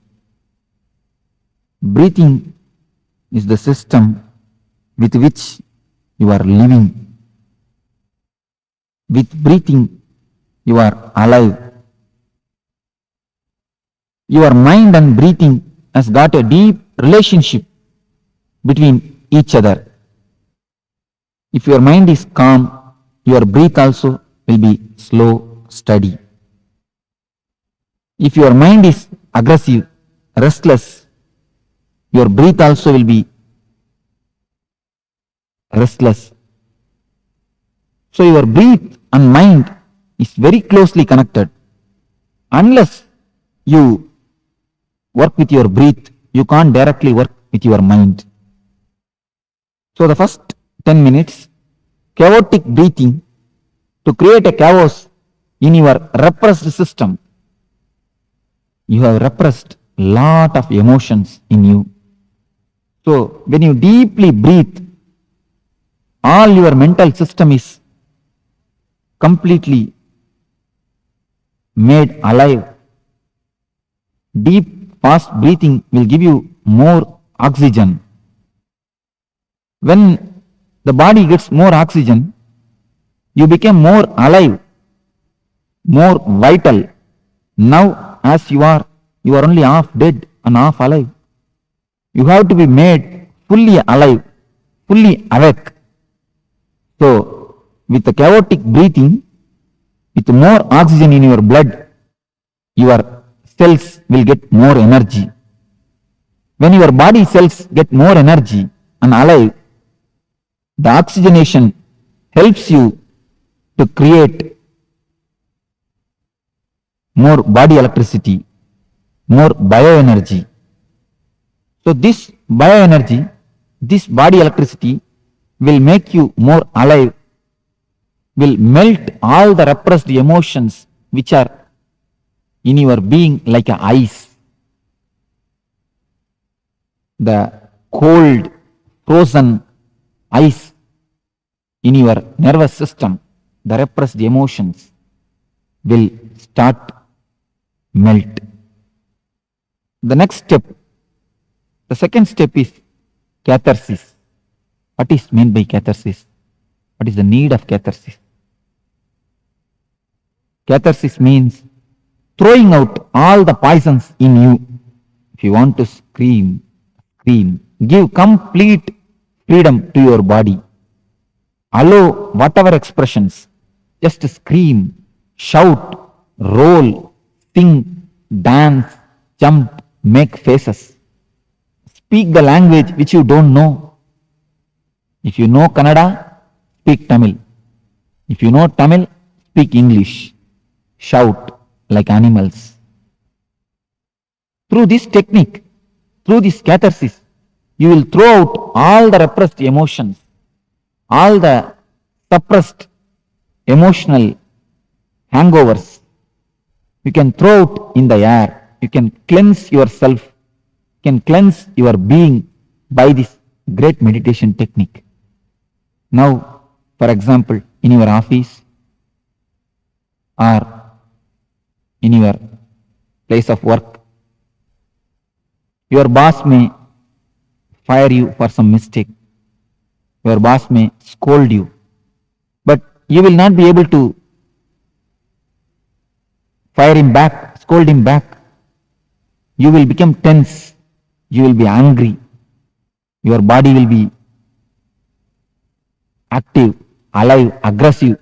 Breathing is the system with which you are living. With breathing, you are alive. Your mind and breathing has got a deep relationship between each other. If your mind is calm, your breath also will be slow, steady. If your mind is aggressive, restless, your breath also will be restless. So your breath and mind is very closely connected. Unless you work with your breath, you can't directly work with your mind. So the first 10 minutes, chaotic breathing to create a chaos in your repressed system. You have repressed lot of emotions in you. So when you deeply breathe, all your mental system is completely made alive. Deep, fast breathing will give you more oxygen. When the body gets more oxygen, you become more alive, more vital. Now, as you are only half dead and half alive. You have to be made fully alive, fully awake. So, with the chaotic breathing, with more oxygen in your blood, your cells will get more energy. When your body cells get more energy and alive, the oxygenation helps you to create more body electricity, more bioenergy. So this bioenergy, this body electricity will make you more alive, will melt all the repressed emotions which are in your being like a ice. The cold, frozen ice in your nervous system, the repressed emotions will start melt. The next step, the second step is catharsis. What is meant by catharsis? What is the need of catharsis? Catharsis means throwing out all the poisons in you. If you want to scream, scream. Give complete freedom to your body. Allow whatever expressions. Just scream, shout, roll, sing, dance, jump, make faces. Speak the language which you don't know. If you know Kannada, speak Tamil. If you know Tamil, speak English. Shout like animals. Through this technique, through this catharsis, you will throw out all the repressed emotions, all the suppressed emotional hangovers. You can throw out in the air. You can cleanse yourself, you can cleanse your being by this great meditation technique. Now, for example, in your office or in your place of work, your boss may fire you for some mistake. Your boss may scold you, but you will not be able to fire him back, scold him back. You will become tense. You will be angry. Your body will be active, alive, aggressive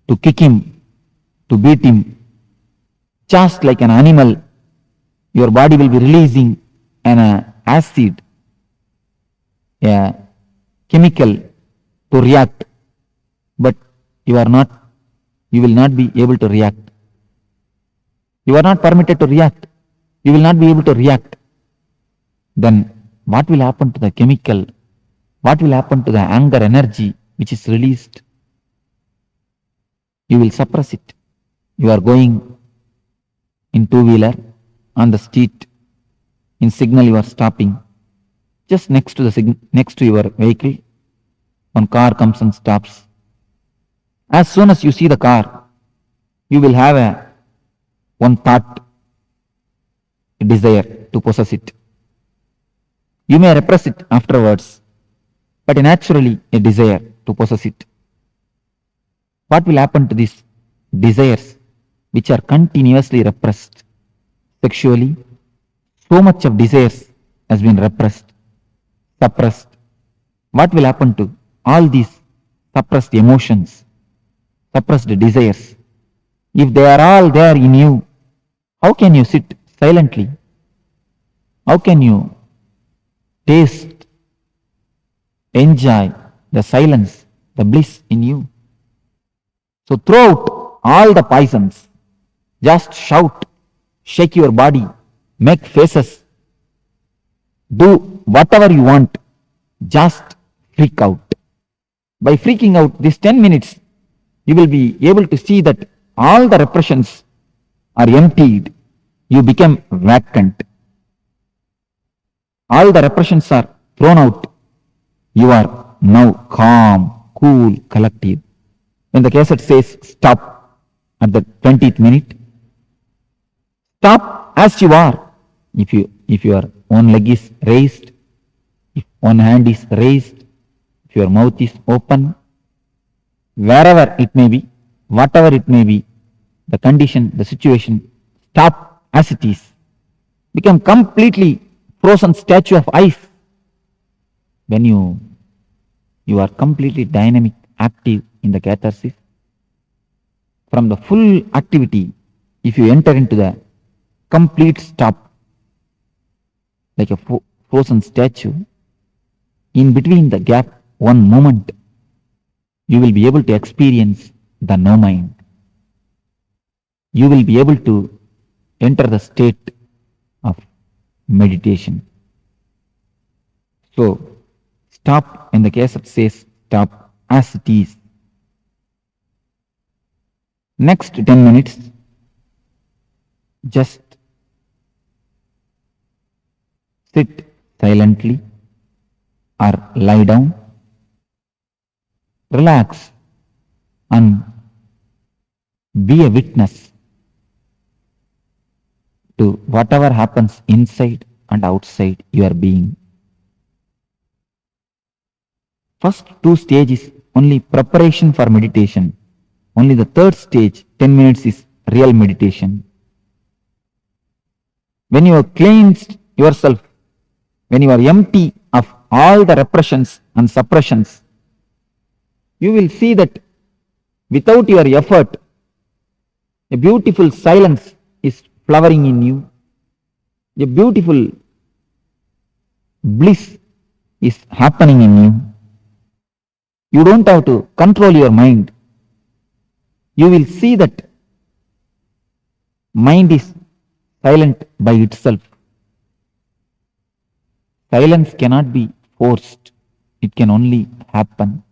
to kick him, to beat him. Just like an animal, your body will be releasing an acid, a chemical to react, but you will not be able to react. You are not permitted to react. You will not be able to react. Then what will happen to the chemical, what will happen to the anger energy which is released? You will suppress it. You are going in two-wheeler on the street, in signal you are stopping. Just next to your vehicle, one car comes and stops. As soon as you see the car, you will have one thought, a desire to possess it. You may repress it afterwards, but naturally a desire to possess it. What will happen to these desires which are continuously repressed? Sexually, so much of desires has been repressed, suppressed. What will happen to all these suppressed emotions, suppressed desires? If they are all there in you, how can you sit silently? How can you taste, enjoy the silence, the bliss in you? So throw out all the poisons. Just shout, shake your body, make faces, do whatever you want. Just freak out. By freaking out these 10 minutes, you will be able to see that all the repressions are emptied. You become vacant. All the repressions are thrown out. You are now calm, cool, collective. When the cassette says stop at the 20th minute, stop as you are. If your one leg is raised, if one hand is raised, if your mouth is open, wherever it may be, whatever it may be, the condition, the situation, stop as it is. Become completely frozen statue of ice. When you are completely dynamic, active in the catharsis, from the full activity, if you enter into the complete stop, like a frozen statue, in between the gap, one moment, you will be able to experience the no mind. You will be able to enter the state of meditation. So, stop when the cassette says stop as it is. Next 10 minutes, just sit silently or lie down, relax and be a witness to whatever happens inside and outside your being. First two stages only preparation for meditation. Only the third stage, 10 minutes, is real meditation. When you have cleansed yourself, when you are empty of all the repressions and suppressions, you will see that without your effort, a beautiful silence is flowering in you. A beautiful bliss is happening in you. You don't have to control your mind. You will see that mind is silent by itself. Silence cannot be forced. It can only happen.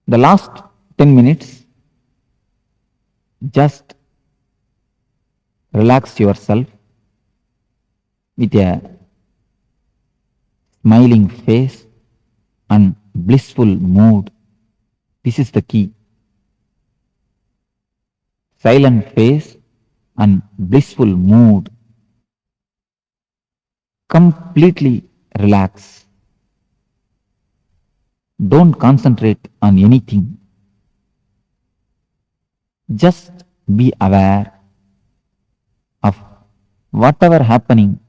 The last 10 minutes, just relax yourself with a smiling face and blissful mood. This is the key. Silent face and blissful mood. Completely relax. Don't concentrate on anything. Just be aware of whatever happening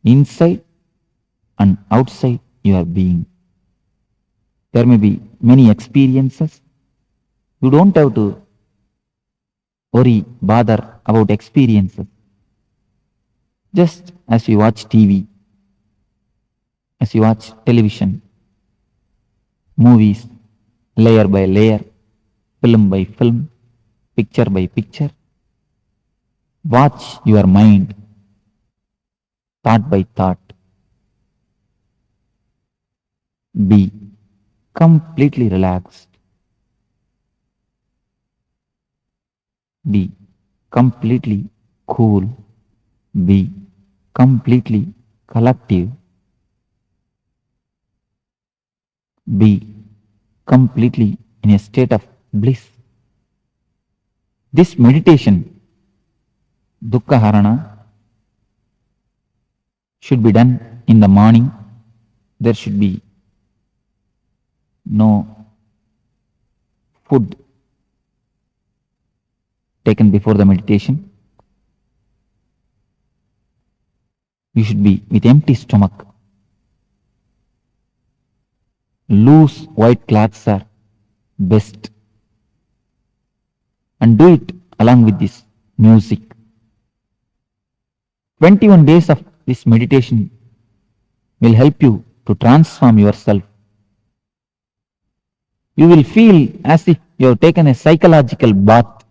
inside and outside your being. There may be many experiences. You don't have to worry, bother about experiences. Just as you watch TV, as you watch television, movies, layer by layer, film by film, picture by picture, watch your mind, thought by thought. Be completely relaxed. Be completely cool. Be completely collective. Be completely in a state of bliss. This meditation, Dukkha Harana, should be done in the morning. There should be no food taken before the meditation. You should be with empty stomach. Loose white cloths are best. And do it along with this music. 21 days of this meditation will help you to transform yourself. You will feel as if you have taken a psychological bath.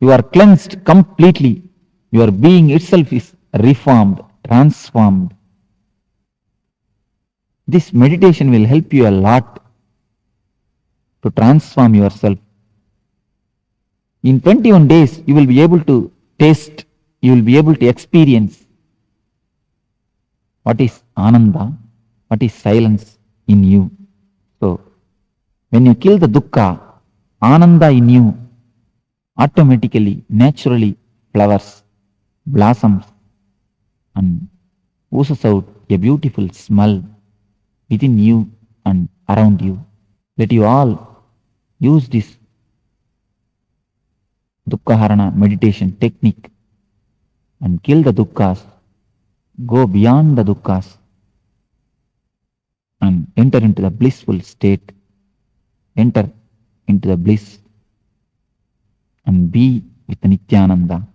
You are cleansed completely. Your being itself is reformed, transformed. This meditation will help you a lot to transform yourself. In 21 days, you will be able to taste, you will be able to experience what is Ananda, what is silence in you. So, when you kill the dukkha, Ananda in you automatically, naturally flowers, blossoms, and oozes out a beautiful smell within you and around you. Let you all use this Dukkha meditation technique and kill the dukkhas, go beyond the dukkhas and enter into the blissful state, enter into the bliss and be with Nithyananda.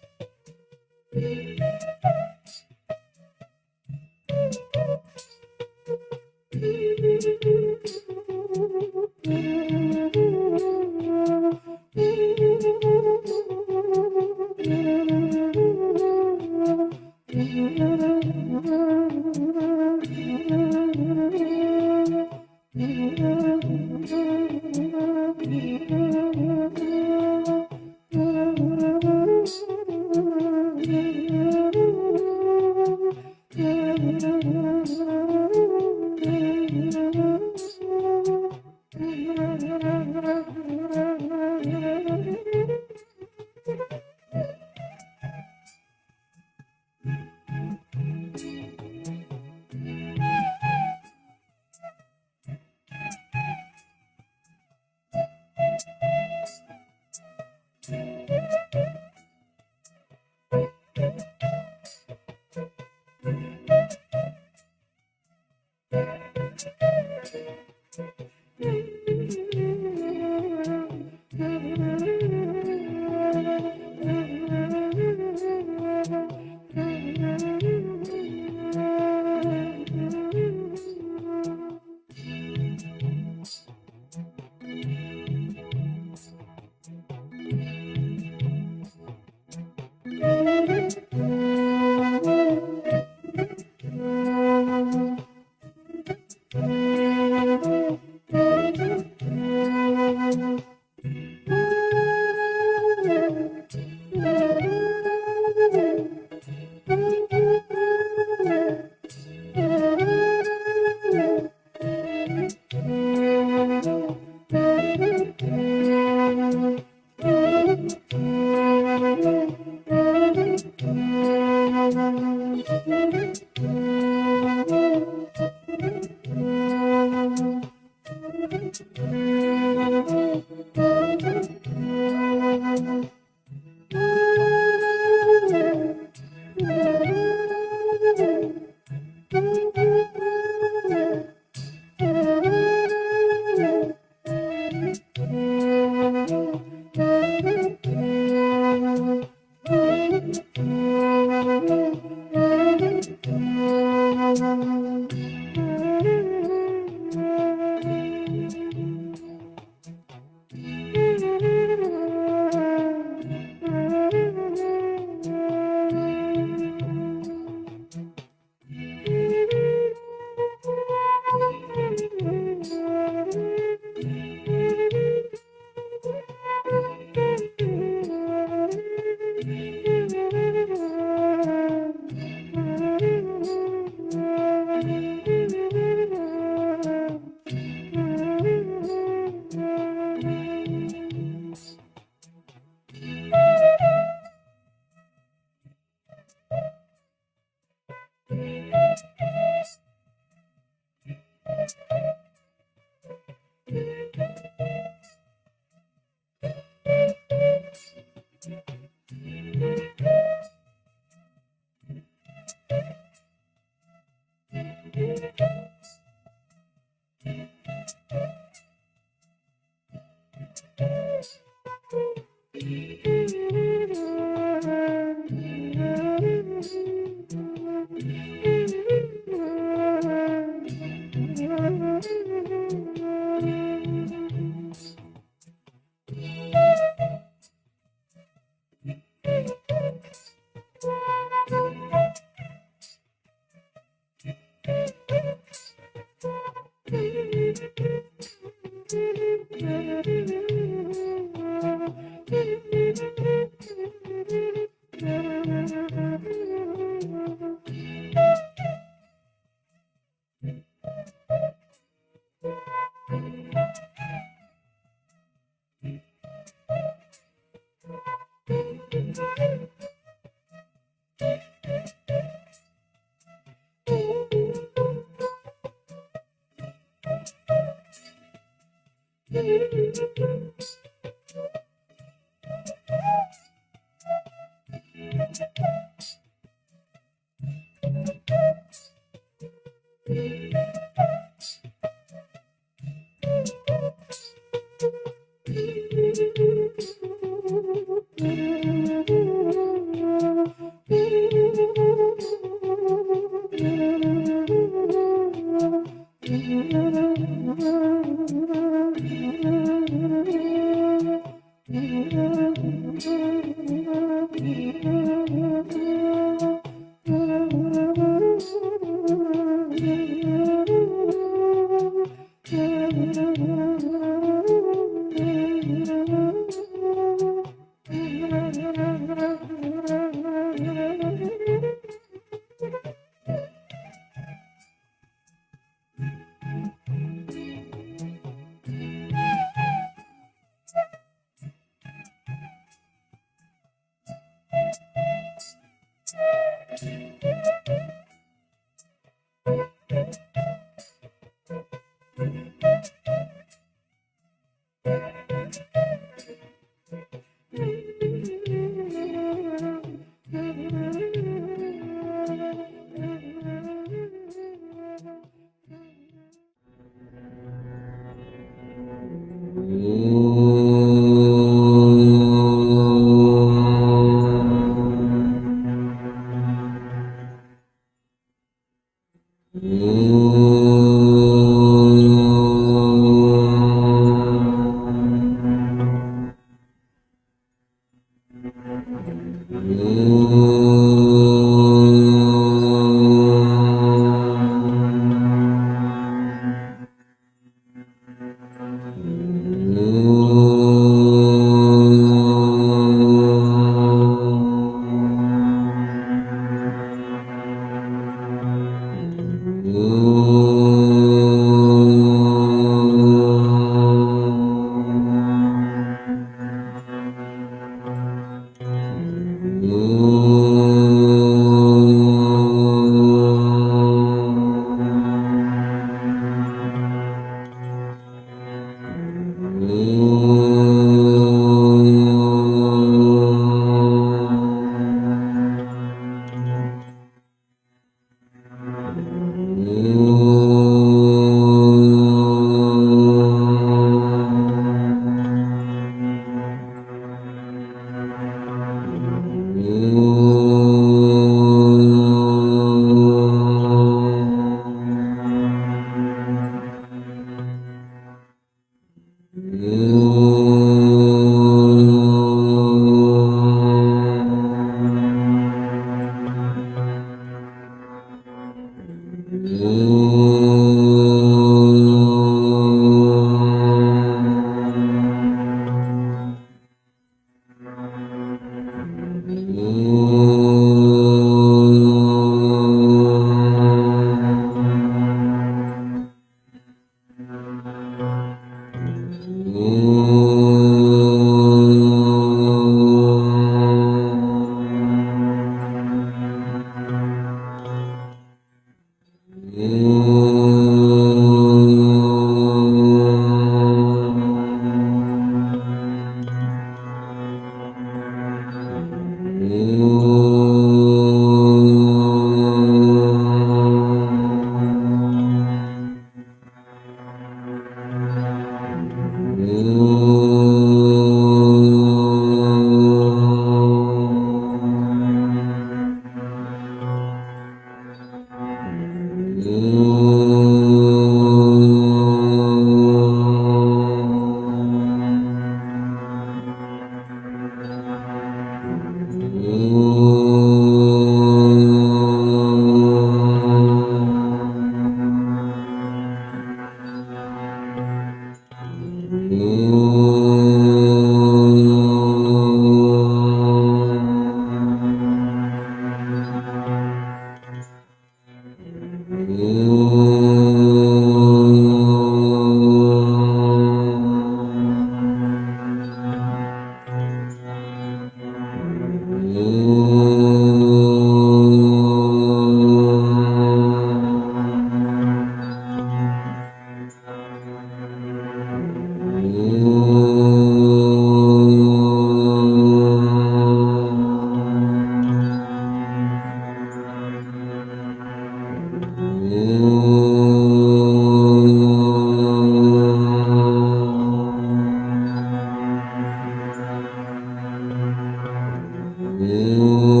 Mm-hmm.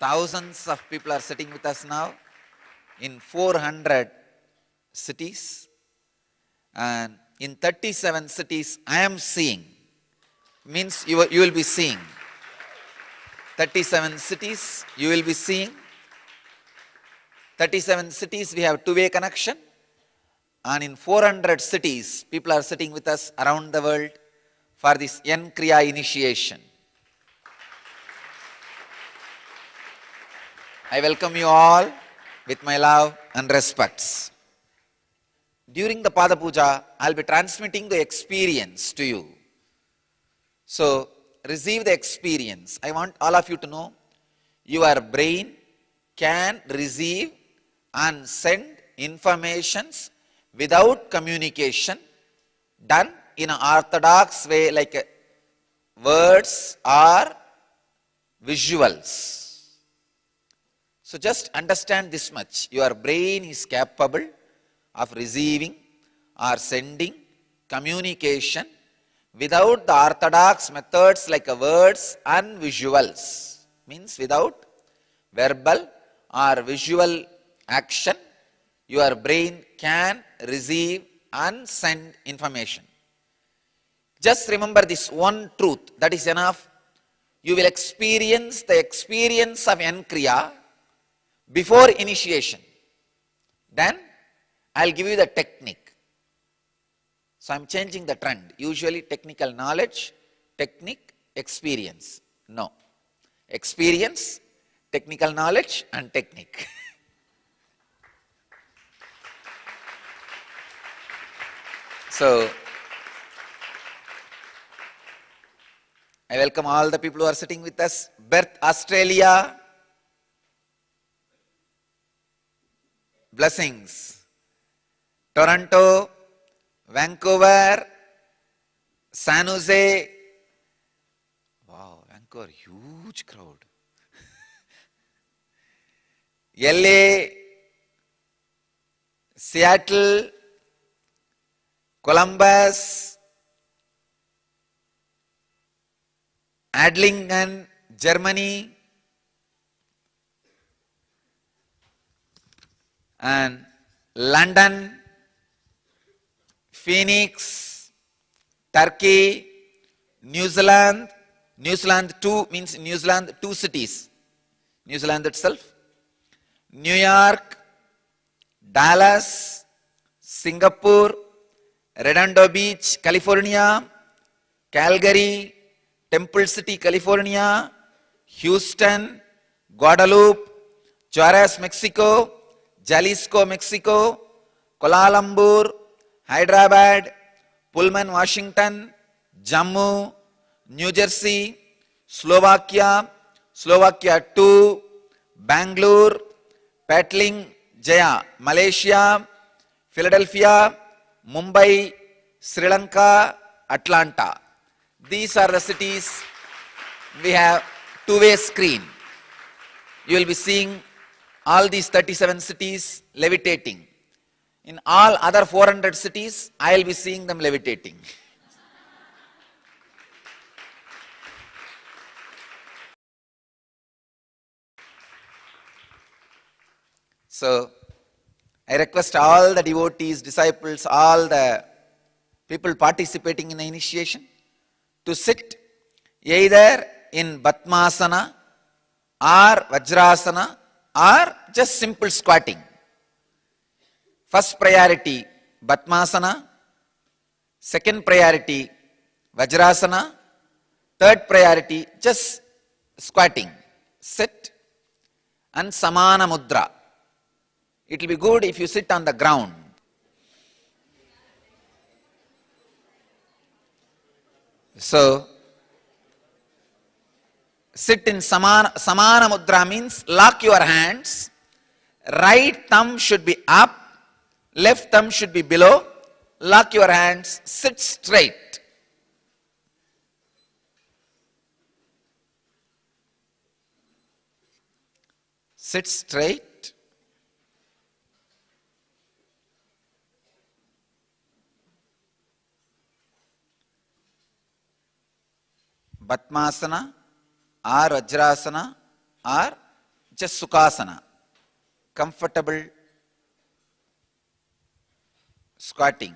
Thousands of people are sitting with us now in 400 cities, and in 37 cities I am seeing, means you will be seeing. 37 cities you will be seeing. 37 cities we have two-way connection, and in 400 cities people are sitting with us around the world for this N Kriya initiation. I welcome you all with my love and respects. During the Pada Puja, I'll be transmitting the experience to you. So, receive the experience. I want all of you to know, your brain can receive and send informations without communication done in an orthodox way, like words or visuals. So just understand this much, your brain is capable of receiving or sending communication without the orthodox methods like words and visuals. Means without verbal or visual action, your brain can receive and send information. Just remember this one truth, that is enough. You will experience the experience of N Kriya before initiation. Then I'll give you the technique. So I'm changing the trend. Usually technical knowledge, technique, experience. No. Experience, technical knowledge and technique. So I welcome all the people who are sitting with us. Perth, Australia. Blessings. Toronto, Vancouver, San Jose. Wow, Vancouver, huge crowd. LA, Seattle, Columbus, Adlingen, Germany, and London, Phoenix, Turkey, New Zealand. New Zealand 2 means New Zealand 2 cities. New Zealand itself. New York, Dallas, Singapore, Redondo Beach, California, Calgary, Temple City, California, Houston, Guadalupe, Juarez, Mexico, Jalisco, Mexico, Kuala Lumpur, Hyderabad, Pullman, Washington, Jammu, New Jersey, Slovakia, Slovakia 2, Bangalore, Patling, Jaya, Malaysia, Philadelphia, Mumbai, Sri Lanka, Atlanta. These are the cities we have two-way screen. You will be seeing all these 37 cities levitating. In all other 400 cities, I will be seeing them levitating. So, I request all the devotees, disciples, all the people participating in the initiation to sit either in Batmasana or Vajrasana or just simple squatting. First priority Batmasana, second priority Vajrasana, third priority just squatting. Sit and Samana Mudra. It will be good if you sit on the ground. So, sit in Samana Mudra means lock your hands. Right thumb should be up, left thumb should be below. Lock your hands, sit straight. Sit straight. Batmasana or Vajrasana or just Sukhasana. Comfortable squatting.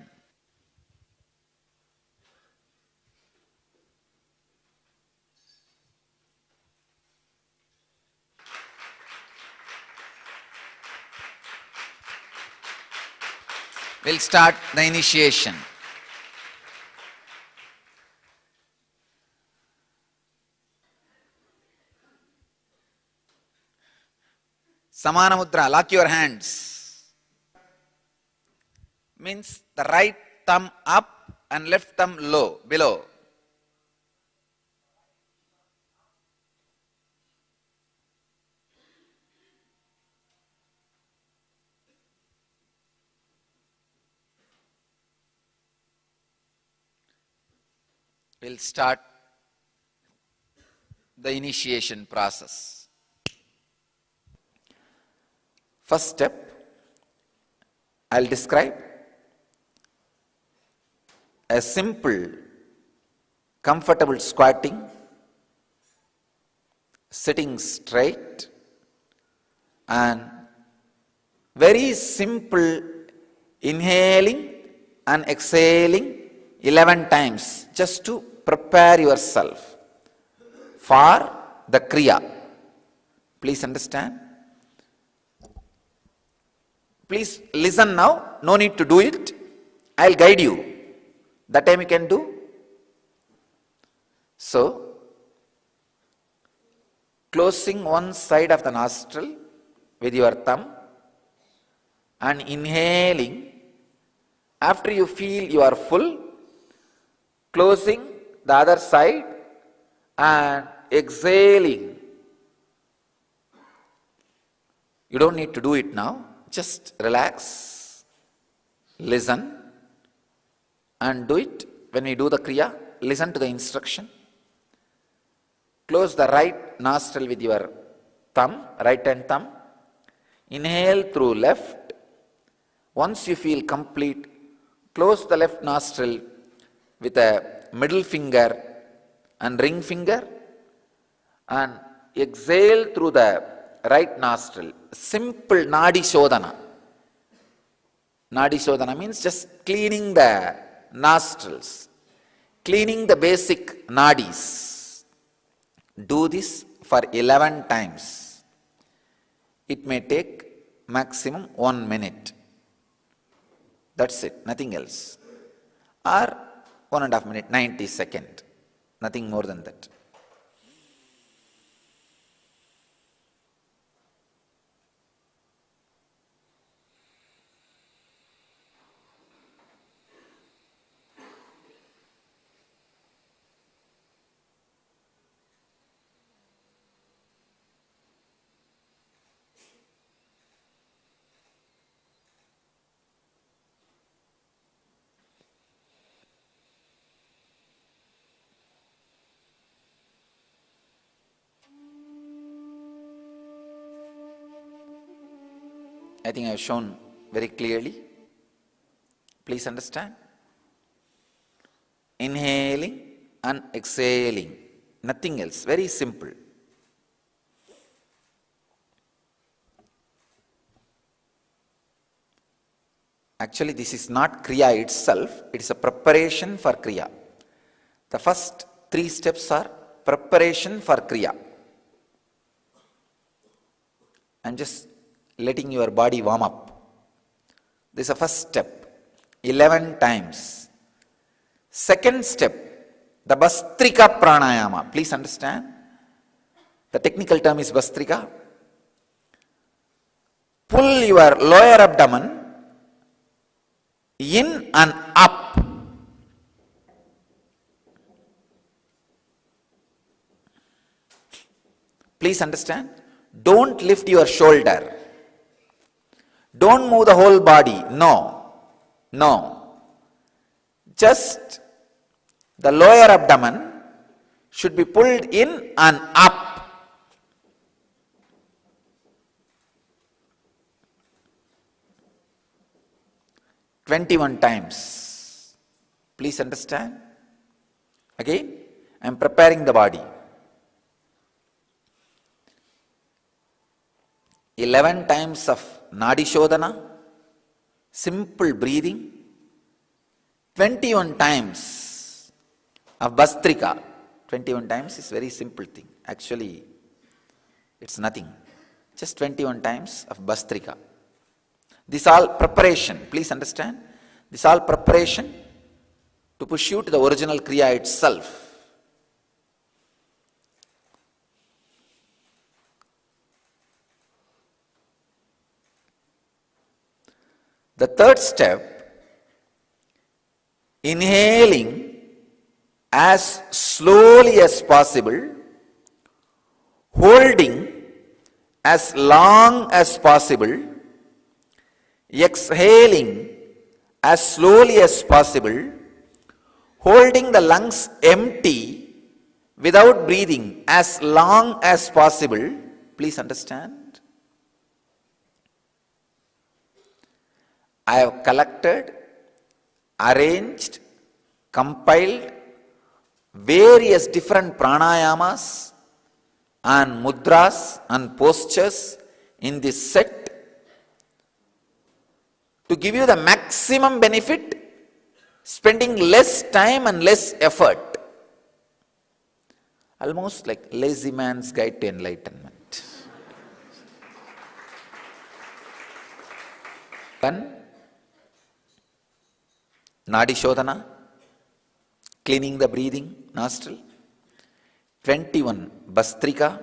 We'll start the initiation. Samana Mudra, lock your hands. Means the right thumb up and left thumb low, below. We'll start the initiation process. First step, I'll describe a simple, comfortable squatting, sitting straight, and very simple inhaling and exhaling 11 times just to prepare yourself for the Kriya. Please understand. Please listen now, no need to do it. I'll guide you. That time you can do. So, closing one side of the nostril with your thumb and inhaling. After you feel you are full, closing the other side and exhaling. You don't need to do it now. Just relax, listen, and do it. When we do the Kriya, listen to the instruction. Close the right nostril with your thumb, right hand thumb. Inhale through left. Once you feel complete, close the left nostril with a middle finger and ring finger and exhale through the right nostril. Simple Nadi Shodhana. Nadi Shodhana means just cleaning the nostrils, cleaning the basic nadis. Do this for 11 times. It may take maximum 1 minute. That's it, nothing else. Or 1.5 minute, 90 seconds. Nothing more than that. I think I have shown very clearly. Please understand. Inhaling and exhaling. Nothing else. Very simple. Actually, this is not Kriya itself. It is a preparation for Kriya. The first 3 steps are preparation for Kriya. I'm just letting your body warm up. This is the first step. 11 times. Second step, the Bastrika Pranayama. Please understand. The technical term is Bastrika. Pull your lower abdomen in and up. Please understand. Don't lift your shoulder. Don't move the whole body. No. No. Just the lower abdomen should be pulled in and up. "21 times. Please understand. Again, I am preparing the body. 11 times of Nadi Shodhana, simple breathing. 21 times of Bastrika. 21 times is very simple thing. Actually, it's nothing. Just 21 times of Bastrika. This all preparation. Please understand. This all preparation to push you to the original Kriya itself. The third step, inhaling as slowly as possible, holding as long as possible, exhaling as slowly as possible, holding the lungs empty without breathing as long as possible. Please understand. I have collected, arranged, compiled various different pranayamas and mudras and postures in this set to give you the maximum benefit, spending less time and less effort. Almost like lazy man's guide to enlightenment. One, Nadi Shodhana, cleaning the breathing nostril. 21 Bastrika,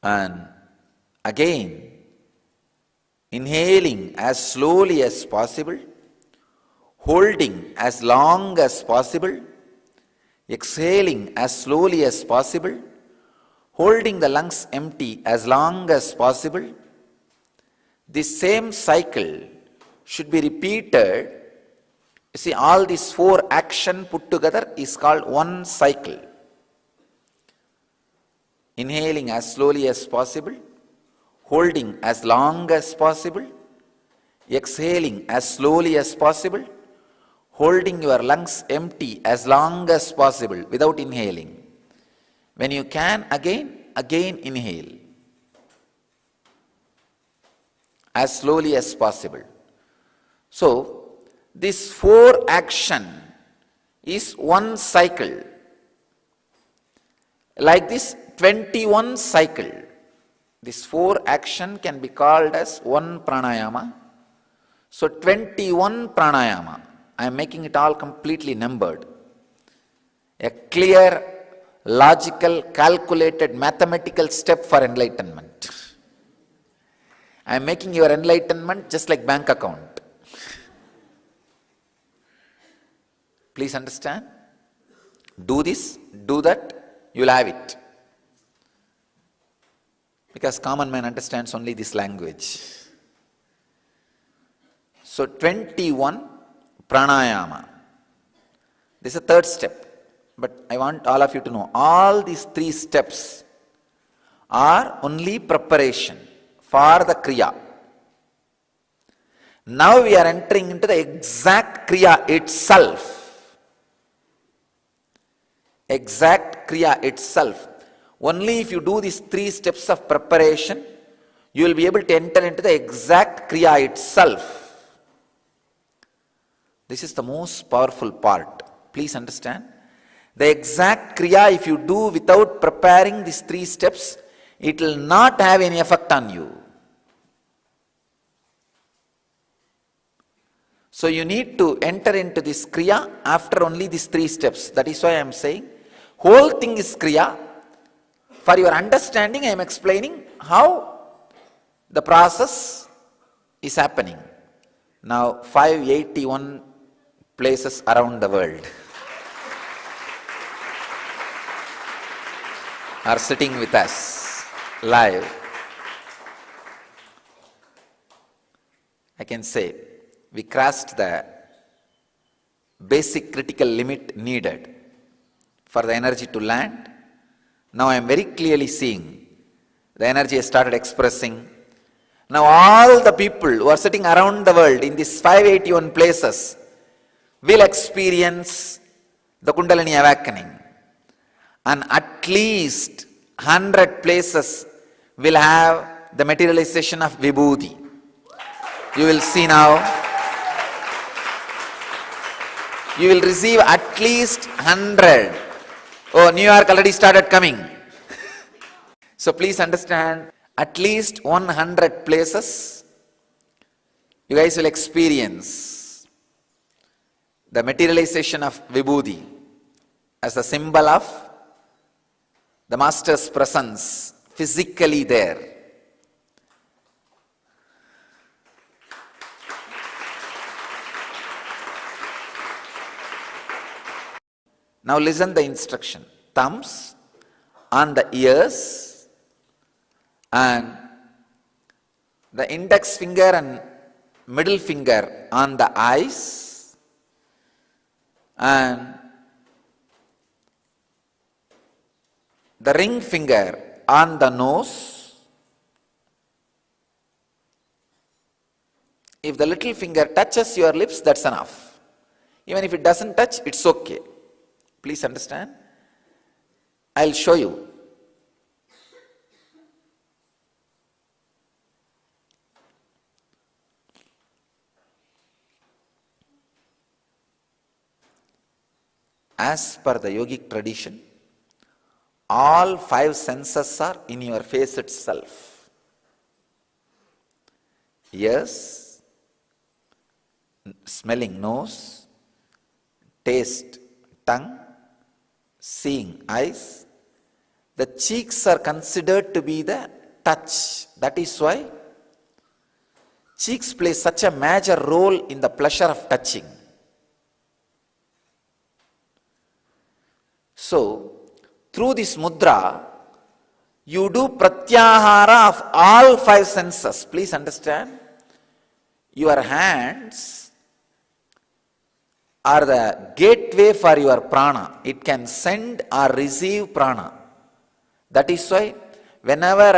and again inhaling as slowly as possible, holding as long as possible, exhaling as slowly as possible, holding the lungs empty as long as possible. This same cycle should be repeated. You see, all these 4 actions put together is called one cycle. Inhaling as slowly as possible, holding as long as possible, exhaling as slowly as possible, holding your lungs empty as long as possible without inhaling. When you can, again inhale as slowly as possible. So, this 4 action is one cycle. Like this 21 cycle. This 4 action can be called as one pranayama. So 21 pranayama. I am making it all completely numbered. A clear, logical, calculated, mathematical step for enlightenment. I am making your enlightenment just like bank account. Please understand. Do this, do that, you will have it. Because common man understands only this language. So 21 pranayama. This is the 3rd step. But I want all of you to know, all these 3 steps are only preparation for the Kriya. Now we are entering into the exact Kriya itself. Exact Kriya itself. Only if you do these 3 steps of preparation, you will be able to enter into the exact Kriya itself. This is the most powerful part. Please understand. The exact Kriya, if you do without preparing these 3 steps, it will not have any effect on you. So you need to enter into this Kriya after only these 3 steps. That is why I am saying, whole thing is Kriya. For your understanding, I am explaining how the process is happening. Now 581 places around the world are sitting with us live. I can say we crossed the basic critical limit needed for the energy to land. Now I am very clearly seeing the energy has started expressing. Now all the people who are sitting around the world in these 581 places will experience the Kundalini awakening. And at least 100 places will have the materialization of Vibhuti. You will see now. You will receive at least 100. Oh, New York already started coming. So please understand, at least 100 places you guys will experience the materialization of Vibhuti as a symbol of the Master's presence physically there. Now listen the instruction. Thumbs on the ears and the index finger and middle finger on the eyes and the ring finger on the nose. If the little finger touches your lips, that's enough. Even if it doesn't touch, it's okay. Please understand. I'll show you. As per the yogic tradition, all 5 senses are in your face itself. Ears, smelling nose, taste tongue, seeing eyes. The cheeks are considered to be the touch. That is why cheeks play such a major role in the pleasure of touching. So, through this mudra, you do pratyahara of all 5 senses. Please understand. Your hands are the gateway for your prana. It can send or receive prana. That is why whenever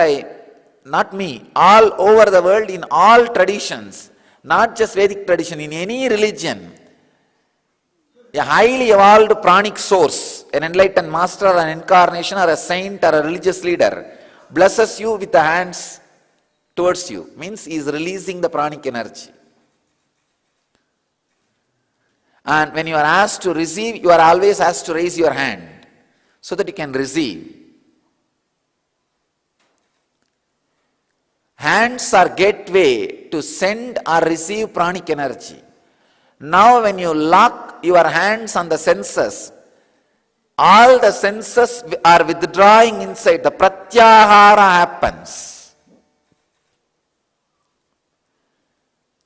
not me, all over the world, in all traditions, not just Vedic tradition, in any religion, a highly evolved pranic source, an enlightened master or an incarnation or a saint or a religious leader, blesses you with the hands towards you. Means he is releasing the pranic energy. And when you are asked to receive, you are always asked to raise your hand so that you can receive. Hands are gateway to send or receive pranic energy. Now when you lock your hands on the senses, all the senses are withdrawing inside. The pratyahara happens.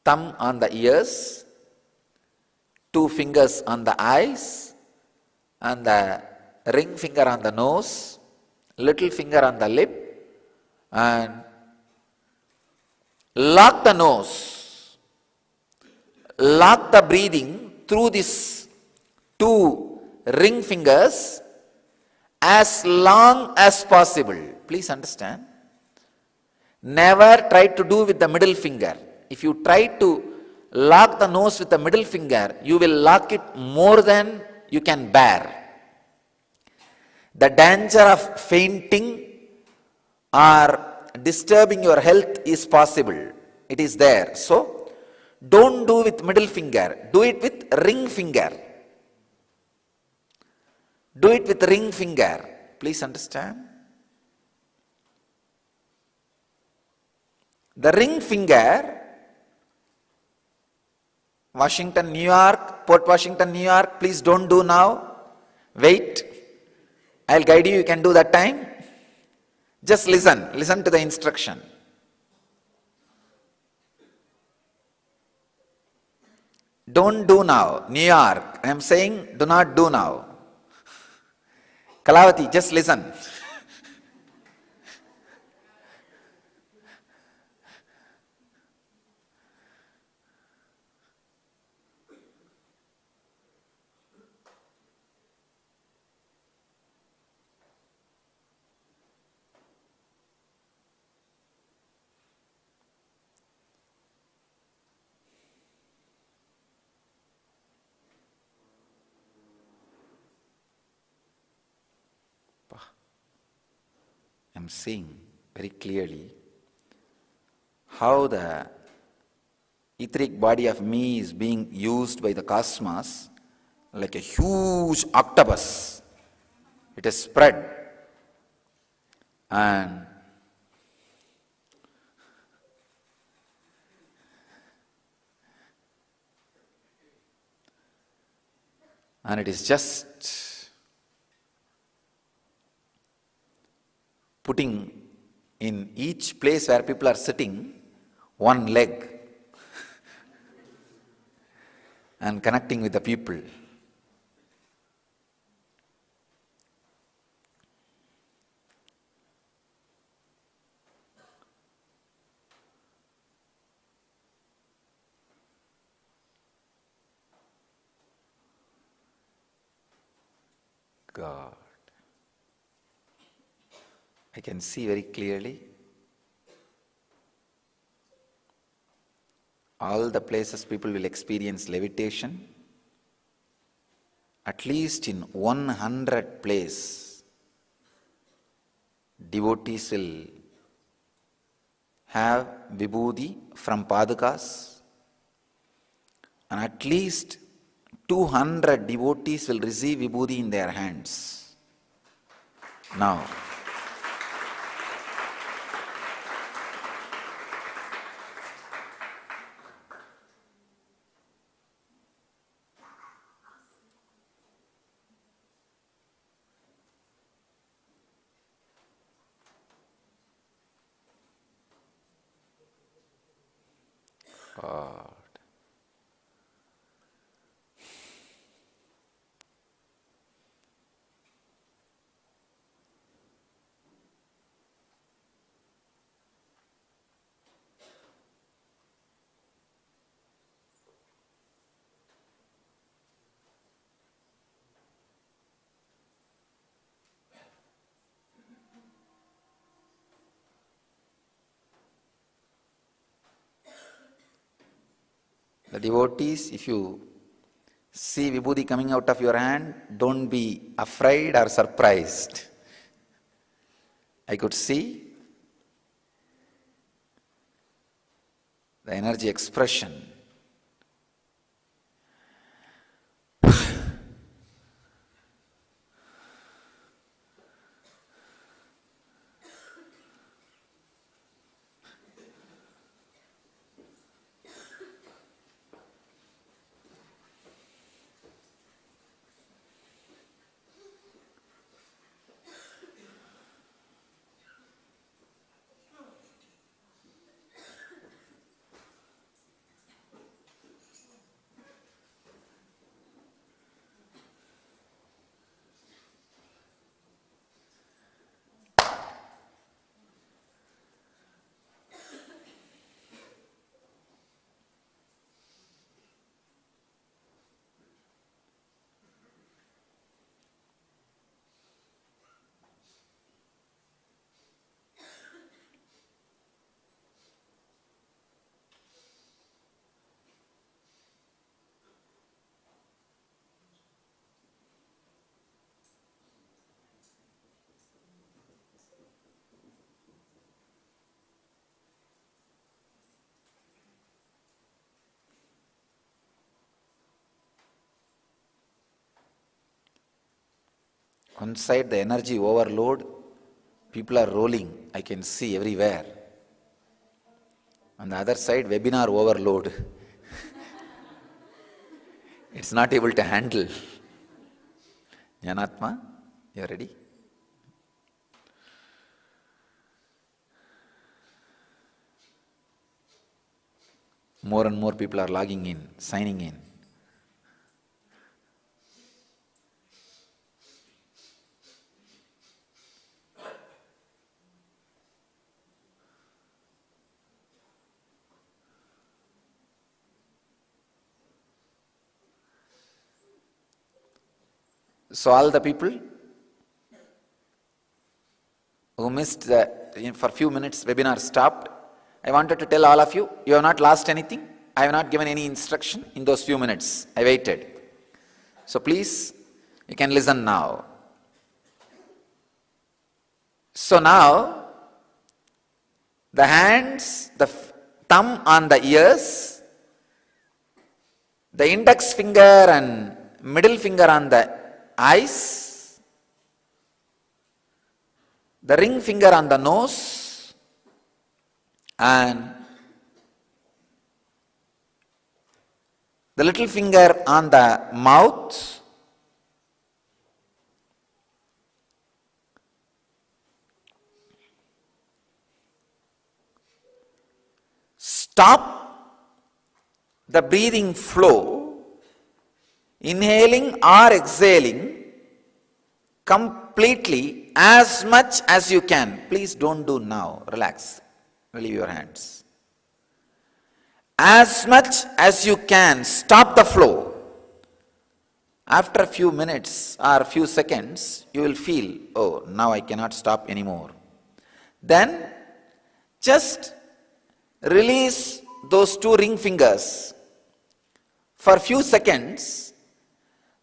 Thumb on the ears, 2 fingers on the eyes, and the ring finger on the nose, little finger on the lip, and lock the nose, lock the breathing through these 2 ring fingers as long as possible. Please understand. Never try to do with the middle finger. If you try to lock the nose with the middle finger, you will lock it more than you can bear. The danger of fainting or disturbing your health is possible. It is there. So, don't do with middle finger. Do it with ring finger. Do it with ring finger. Please understand. The ring finger, Washington, New York, Port Washington, New York, please don't do now. Wait. I'll guide you, you can do that time. Just listen. Listen to the instruction. Don't do now. New York, I am saying do not do now. Kalavati, just listen. I'm seeing very clearly how the etheric body of me is being used by the cosmos like a huge octopus. It is spread and it is just putting in each place where people are sitting one leg and connecting with the people. God. I can see very clearly all the places people will experience levitation. At least in 100 places, devotees will have vibhuti from padukas, and at least 200 devotees will receive vibhuti in their hands. Now, God. The devotees, if you see vibhuti coming out of your hand, don't be afraid or surprised. I could see the energy expression. One side the energy overload, people are rolling, I can see everywhere. On the other side, webinar overload. It's not able to handle. Jnanatma, you are ready? More and more people are logging in, signing in. So all the people who missed for a few minutes webinar stopped, I wanted to tell all of you, you have not lost anything. I have not given any instruction in those few minutes. I waited. So please, you can listen now. So now, the hands, the thumb on the ears, the index finger and middle finger on the eyes, the ring finger on the nose, and the little finger on the mouth, stop the breathing flow, inhaling or exhaling completely as much as you can. Please don't do now. Relax. Relieve your hands. As much as you can, stop the flow. After a few minutes or a few seconds, you will feel, oh, now I cannot stop anymore. Then just release those two ring fingers. For a few seconds,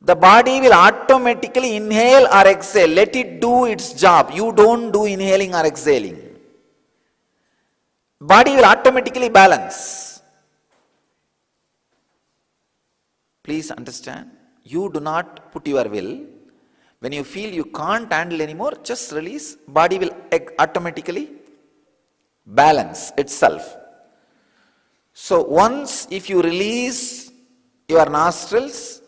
the body will automatically inhale or exhale. Let it do its job. You don't do inhaling or exhaling. Body will automatically balance. Please understand, you do not put your will. When you feel you can't handle anymore, just release. Body will automatically balance itself. So once if you release your nostrils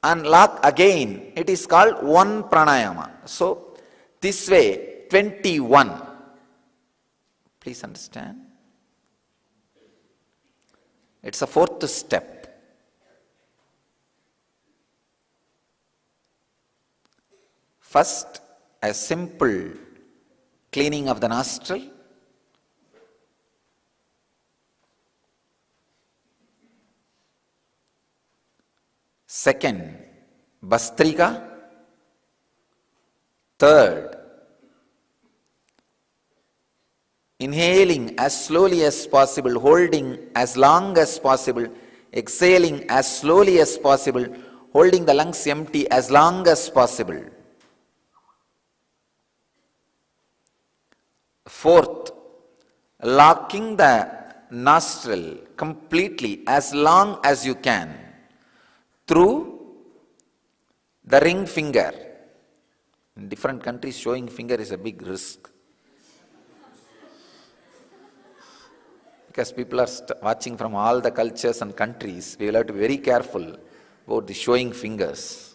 and lock again, it is called one pranayama. So this way, 21. Please understand. It's a fourth step. First, a simple cleaning of the nostril. Second, Bastrika. Third, inhaling as slowly as possible, holding as long as possible, exhaling as slowly as possible, holding the lungs empty as long as possible. Fourth, locking the nostril completely as long as you can through the ring finger. In different countries, showing finger is a big risk. Because people are watching from all the cultures and countries, we will have to be very careful about the showing fingers.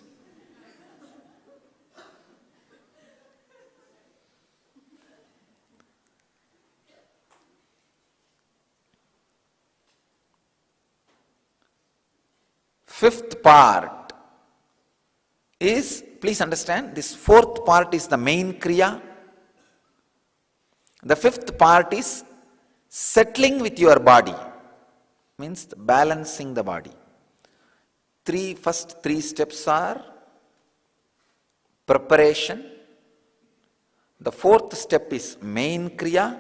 Fifth part is, please understand, this fourth part is the main kriya. The fifth part is settling with your body, means balancing the body. First three steps are preparation. The fourth step is main kriya.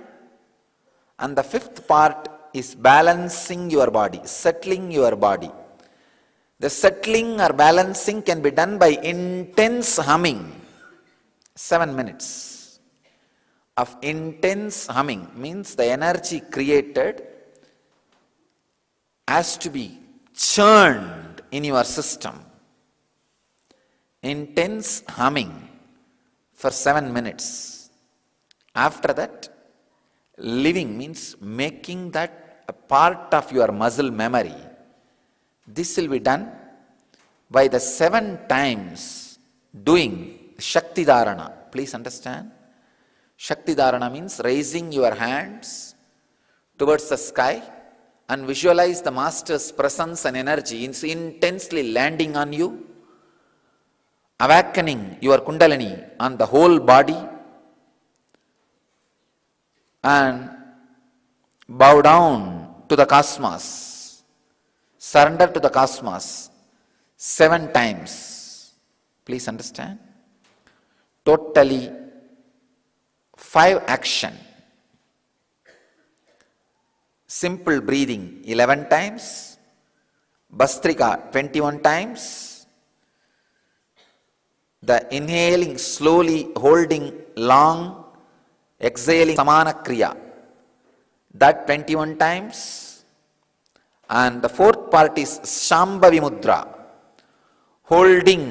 And the fifth part is balancing your body, settling your body. The settling or balancing can be done by intense humming. 7 minutes of intense humming means the energy created has to be churned in your system. Intense humming for 7 minutes. After that, living means making that a part of your muscle memory. This will be done by the 7 times doing Shakti Dharana. Please understand. Shakti Dharana means raising your hands towards the sky and visualize the Master's presence and energy intensely landing on you, awakening your Kundalini on the whole body, and bow down to the cosmos, surrender to the cosmos 7 times. Please understand. Totally 5 action. Simple breathing 11 times, Bastrika 21 times, the inhaling slowly, holding long, exhaling Samana Kriya, that 21 times, and the 4th part is Shambhavi Mudra, holding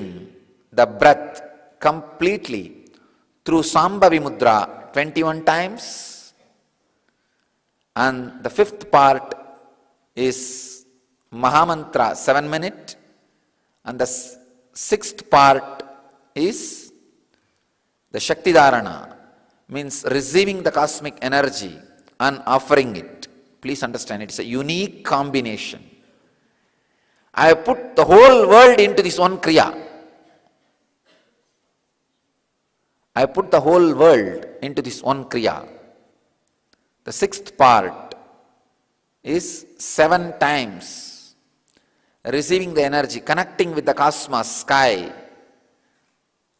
the breath completely through Shambhavi Mudra 21 times. And the 5th part is Mahamantra 7 minutes, and the 6th part is the Shakti Dharana, means receiving the cosmic energy and offering it. Please understand, it's a unique combination. I have put the whole world into this one Kriya. I put the whole world into this one Kriya. The 6th part is 7 times receiving the energy, connecting with the cosmos, sky,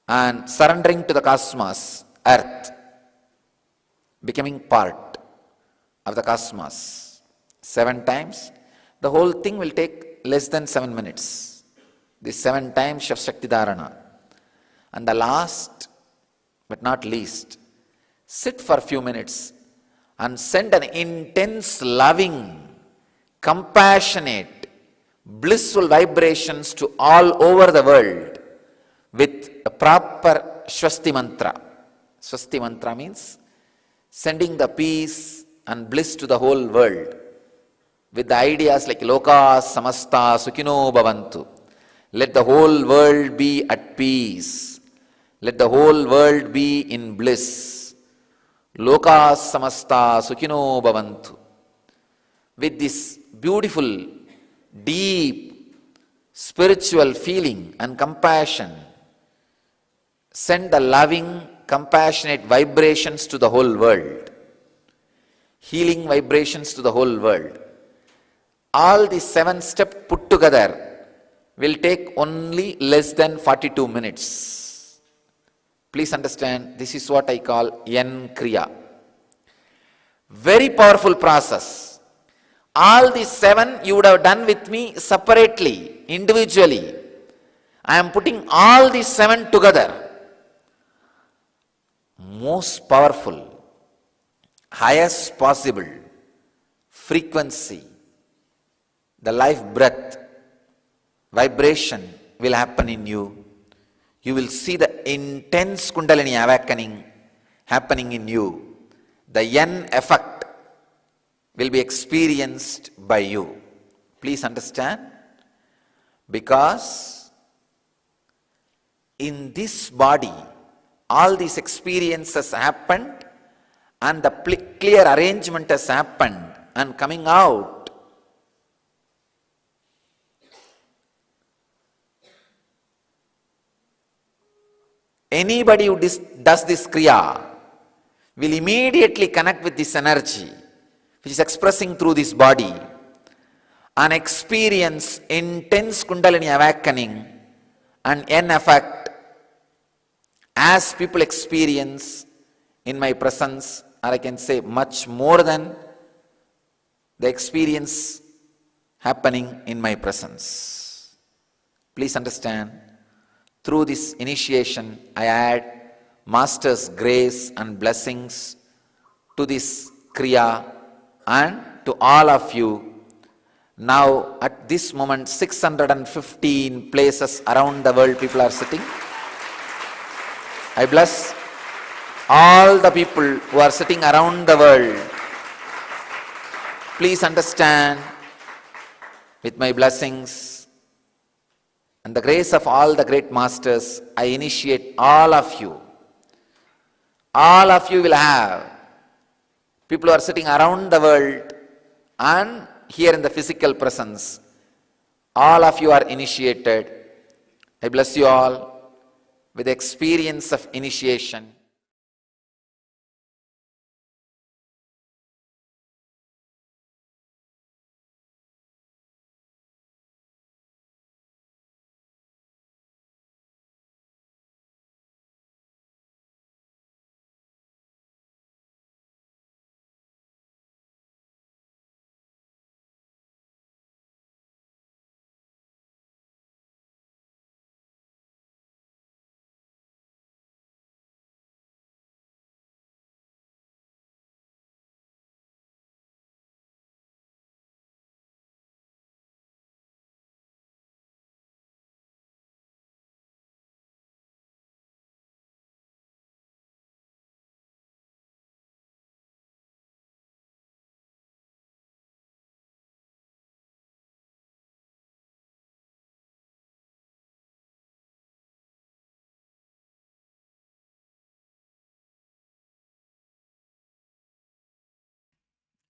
and surrendering to the cosmos, earth, becoming part of the cosmos. 7 times. The whole thing will take less than 7 minutes. This 7 times of Shakti Dharana. And the last but not least, sit for a few minutes and send an intense, loving, compassionate, blissful vibrations to all over the world with a proper Swasti Mantra. Swasti Mantra means sending the peace and bliss to the whole world with the ideas like Loka Samasta Sukhino Bhavantu. Let the whole world be at peace. Let the whole world be in bliss. Loka Samasta Sukhino Bhavantu. With this beautiful, deep, spiritual feeling and compassion, send the loving, compassionate vibrations to the whole world. Healing vibrations to the whole world. All these 7 steps put together will take only less than 42 minutes. Please understand, this is what I call Yen Kriya. Very powerful process. All these 7 you would have done with me separately, individually. I am putting all these 7 together. Most powerful, highest possible frequency, the life breath, vibration will happen in you. You will see the intense Kundalini awakening happening in you. The Yen effect will be experienced by you. Please understand, because in this body, all these experiences happened and the clear arrangement has happened, and coming out, anybody who does this Kriya will immediately connect with this energy which is expressing through this body and experience intense Kundalini awakening and Yen effect as people experience in my presence, or I can say much more than the experience happening in my presence. Please understand, through this initiation, I add Master's grace and blessings to this Kriya and to all of you. Now, at this moment, 615 places around the world people are sitting. I bless all the people who are sitting around the world, please understand, with my blessings and the grace of all the great masters, I initiate all of you. All of you will have people who are sitting around the world and here in the physical presence. All of you are initiated. I bless you all with the experience of initiation.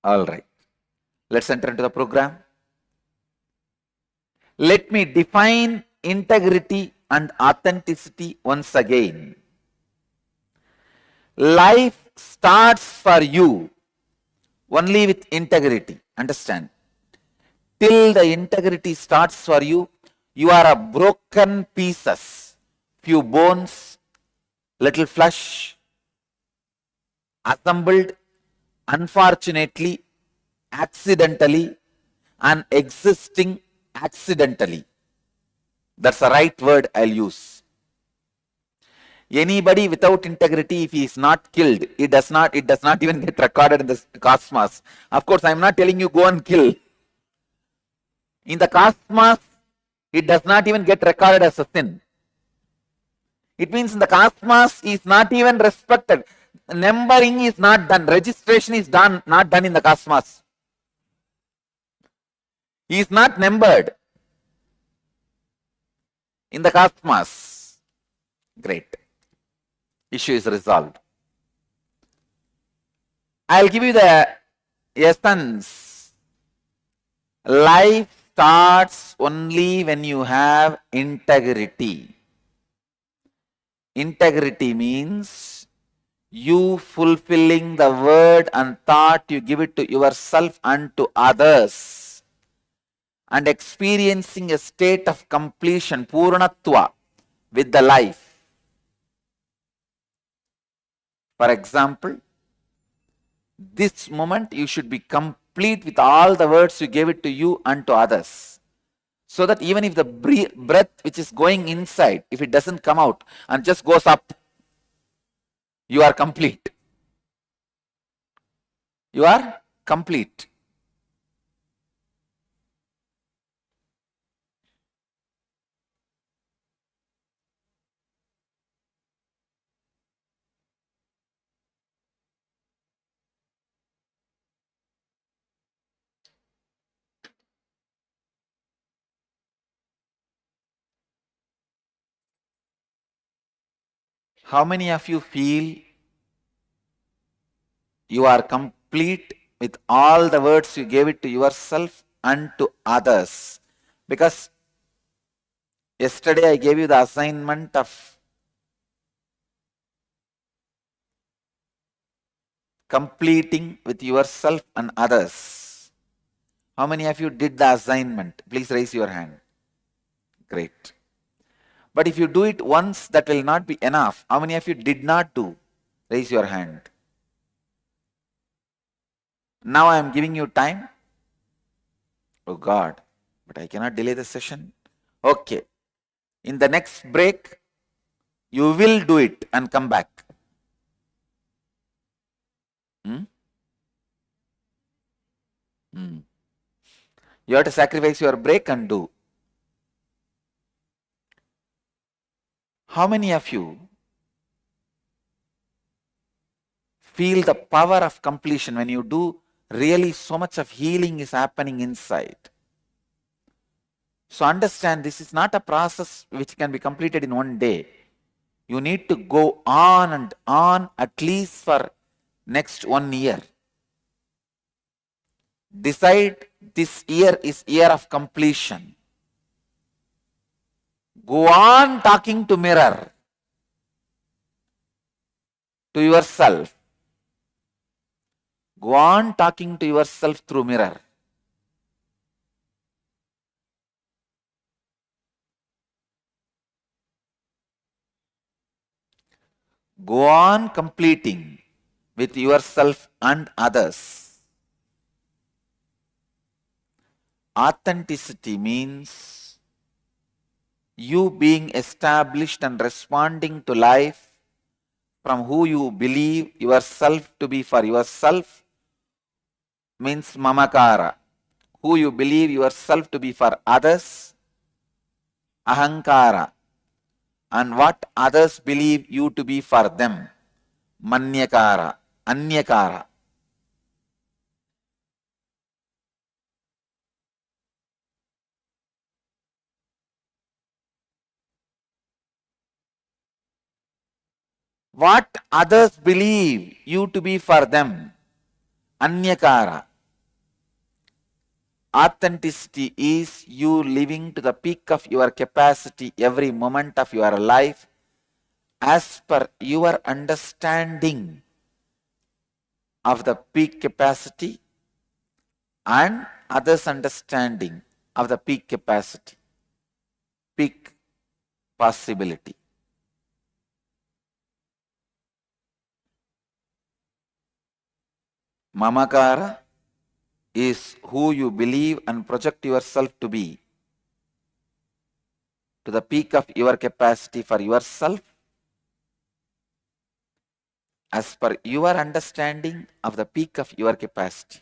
All right. Let's enter into the program. Let me define integrity and authenticity once again. Life starts for you only with integrity. Understand? Till the integrity starts for you, you are a broken pieces, few bones, little flesh, assembled, unfortunately, accidentally, and existing accidentally. That's the right word I'll use. Anybody without integrity, if he is not killed, it does not even get recorded in the cosmos. Of course, I'm not telling you go and kill. In the cosmos, it does not even get recorded as a sin. It means in the cosmos is not even respected. Numbering is not done. Registration is not done in the cosmos. He is not numbered in the cosmos. Great. Issue is resolved. I'll give you the essence. Life starts only when you have integrity. Integrity means you fulfilling the word and thought you give it to yourself and to others, and experiencing a state of completion, Purnatva, with the life. For example, this moment you should be complete with all the words you gave it to you and to others. So that even if the breath which is going inside, if it doesn't come out and just goes up, you are complete. You are complete. How many of you feel you are complete with all the words you gave it to yourself and to others? Because yesterday I gave you the assignment of completing with yourself and others. How many of you did the assignment? Please raise your hand. Great. But if you do it once, that will not be enough. How many of you did not do? Raise your hand. Now I am giving you time. Oh God, but I cannot delay the session. Okay. In the next break, you will do it and come back. You have to sacrifice your break and do. How many of you feel the power of completion. When you do, really so much of healing is happening inside. So understand, this is not a process which can be completed in one day. You need to go on and on at least for next 1 year. Decide this year is year of completion. Go on talking to mirror, to yourself. Go on talking to yourself through mirror. Go on completing with yourself and others. Authenticity means you being established and responding to life from who you believe yourself to be for yourself, means mamakara. Who you believe yourself to be for others, ahankara. And what others believe you to be for them, manyakara, anyakara. What others believe you to be for them, anyakara. Authenticity is you living to the peak of your capacity every moment of your life as per your understanding of the peak capacity and others' understanding of the peak capacity, peak possibility. Mamakara is who you believe and project yourself to be to the peak of your capacity for yourself as per your understanding of the peak of your capacity.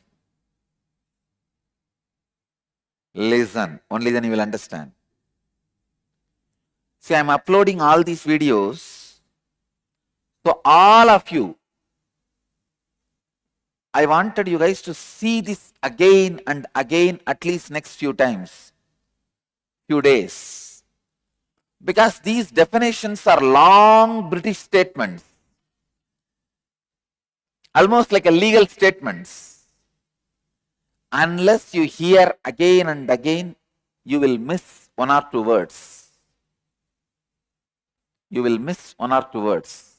Listen, only then you will understand. See, I am uploading all these videos, so all of you, I wanted you guys to see this again and again at least next few times, few days. Because these definitions are long British statements, almost like a legal statements. Unless you hear again and again, you will miss 1 or 2 words. You will miss 1 or 2 words.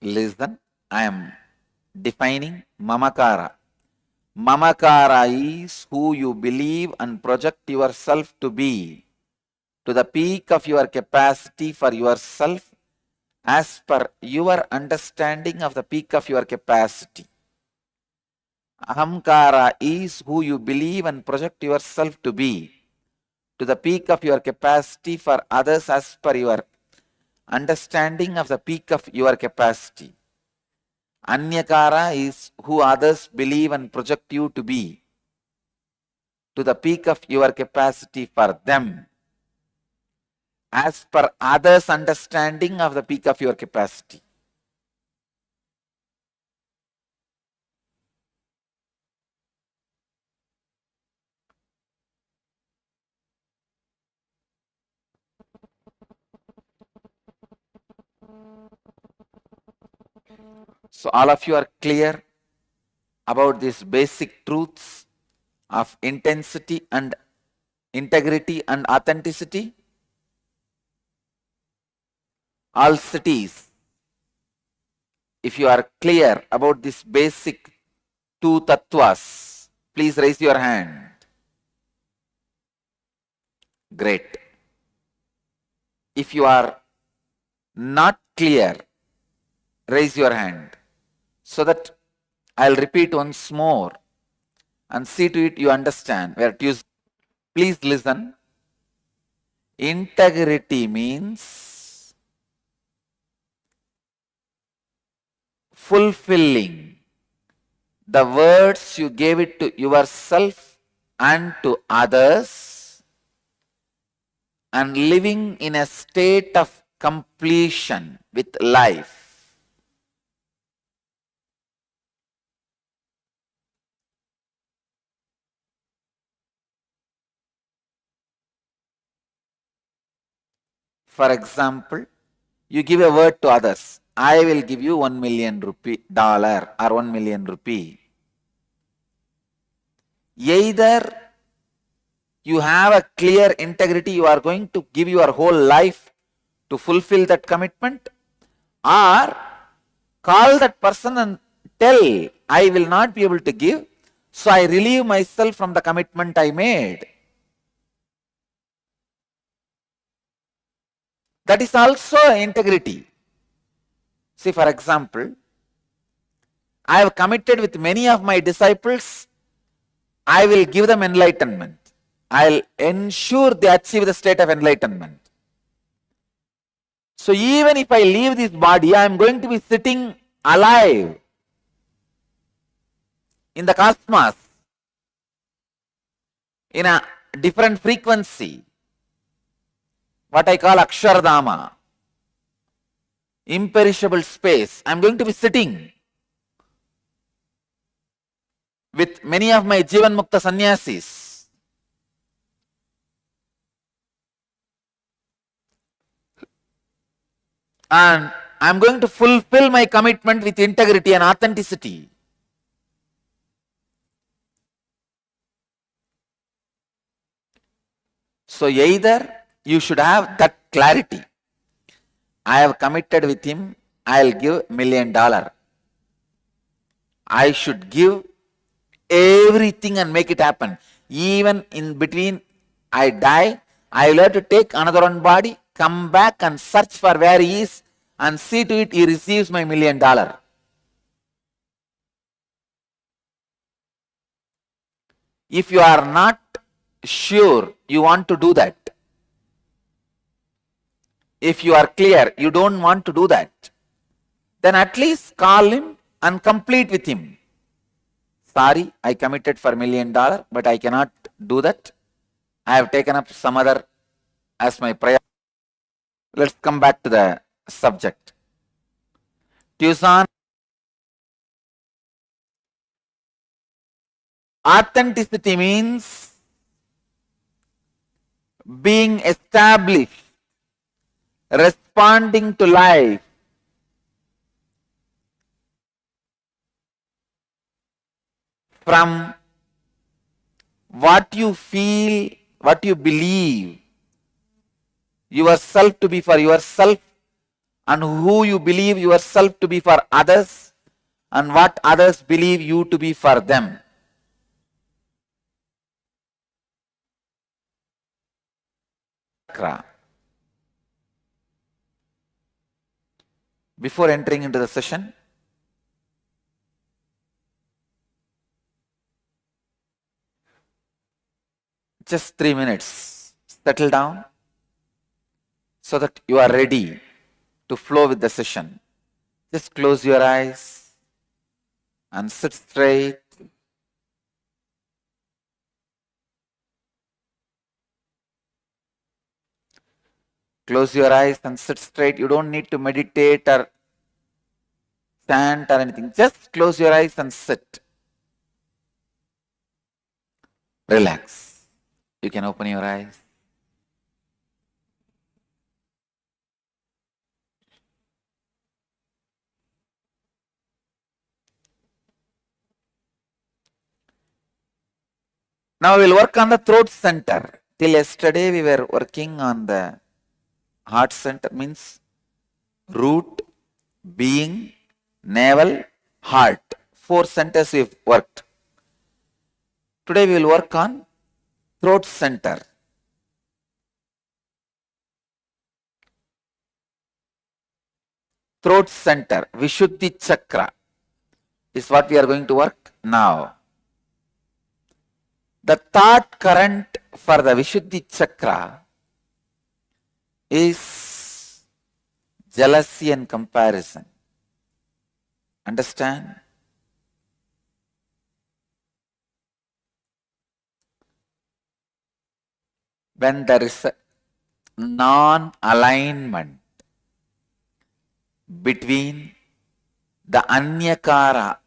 Listen, I am defining mamakara. Mamakara is who you believe and project yourself to be to the peak of your capacity for yourself as per your understanding of the peak of your capacity. Ahamkara is who you believe and project yourself to be to the peak of your capacity for others as per your understanding of the peak of your capacity. Anyakara is who others believe and project you to be to the peak of your capacity for them as per others' understanding of the peak of your capacity. So all of you are clear about these basic truths of intensity and integrity and authenticity? All cities, if you are clear about this basic 2 tattvas, please raise your hand. Great. If you are not clear, raise your hand so that I'll repeat once more and see to it you understand where it is. Please listen. Integrity means fulfilling the words you gave it to yourself and to others and living in a state of completion with life. For example, you give a word to others. I will give you $1 million or $1 million rupee. Either you have a clear integrity, you are going to give your whole life to fulfill that commitment, or call that person and tell, I will not be able to give, so I relieve myself from the commitment I made. That is also integrity. See, for example, I have committed with many of my disciples, I will give them enlightenment. I'll ensure they achieve the state of enlightenment. So even if I leave this body, I am going to be sitting alive in the cosmos, in a different frequency, what I call Akshardhama, imperishable space. I am going to be sitting with many of my Jivan Mukta sannyasis. And I am going to fulfill my commitment with integrity and authenticity. So either you should have that clarity. I have committed with him, I'll give $1 million. I should give everything and make it happen. Even in between I die, I will have to take another one body, come back and search for where he is and see to it he receives my $1 million. If you are not sure you want to do that, if you are clear you don't want to do that, then at least call him and complete with him. Sorry, I committed for $1 million, but I cannot do that. I have taken up some other as my prayer. Let's come back to the subject. Tucson. Authenticity means being established, responding to life from what you feel, what you believe yourself to be for yourself, and who you believe yourself to be for others, and what others believe you to be for them. Before entering into the session, just 3 minutes, settle down so that you are ready to flow with the session. Just close your eyes and sit straight. Close your eyes and sit straight. You don't need to meditate or stand or anything. Just close your eyes and sit. Relax. You can open your eyes. Now we'll work on the throat center. Till yesterday we were working on the heart center, means root, being, navel, heart. 4 centers we've worked. Today we will work on throat center. Throat center, Vishuddhi chakra is what we are going to work now. The thought current for the Vishuddhi chakra is jealousy and comparison. Understand? When there is a non-alignment between the anyakara,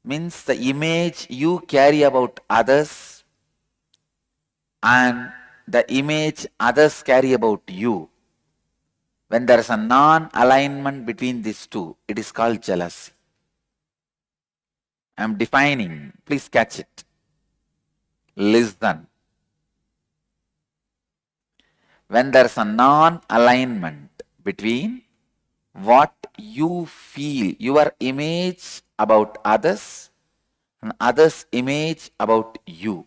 means the image you carry about others, and the image others carry about you. When there is a non-alignment between these two, it is called jealousy. I am defining, please catch it. Listen. When there is a non-alignment between what you feel, your image about others, and others' image about you.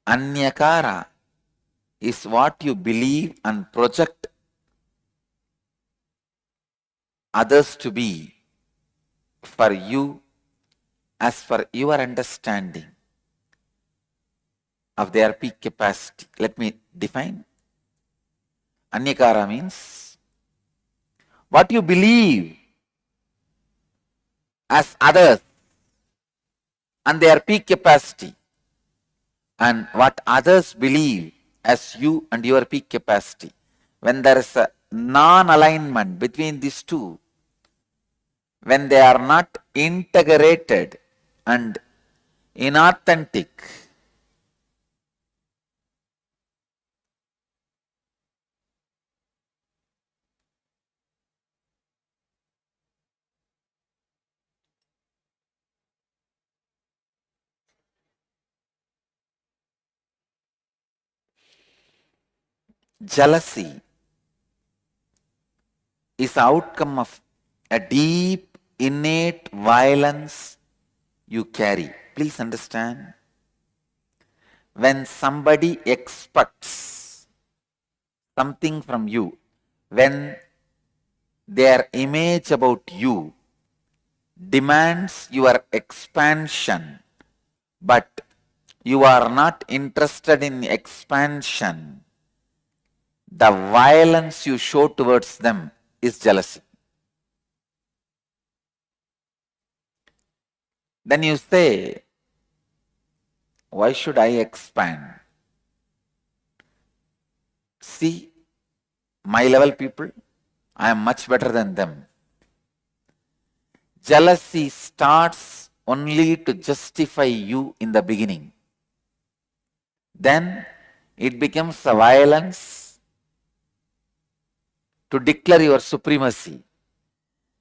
Anyakara is what you believe and project others to be for you as per your understanding of their peak capacity. Let me define. Anyakara means what you believe as others and their peak capacity, and what others believe as you and your peak capacity. When there is a non-alignment between these two, when they are not integrated and inauthentic, jealousy is the outcome of a deep, innate violence you carry. Please understand. When somebody expects something from you, when their image about you demands your expansion, but you are not interested in expansion, the violence you show towards them is jealousy. Then you say, why should I expand? See, my level people, I am much better than them. Jealousy starts only to justify you in the beginning. Then it becomes a violence to declare your supremacy.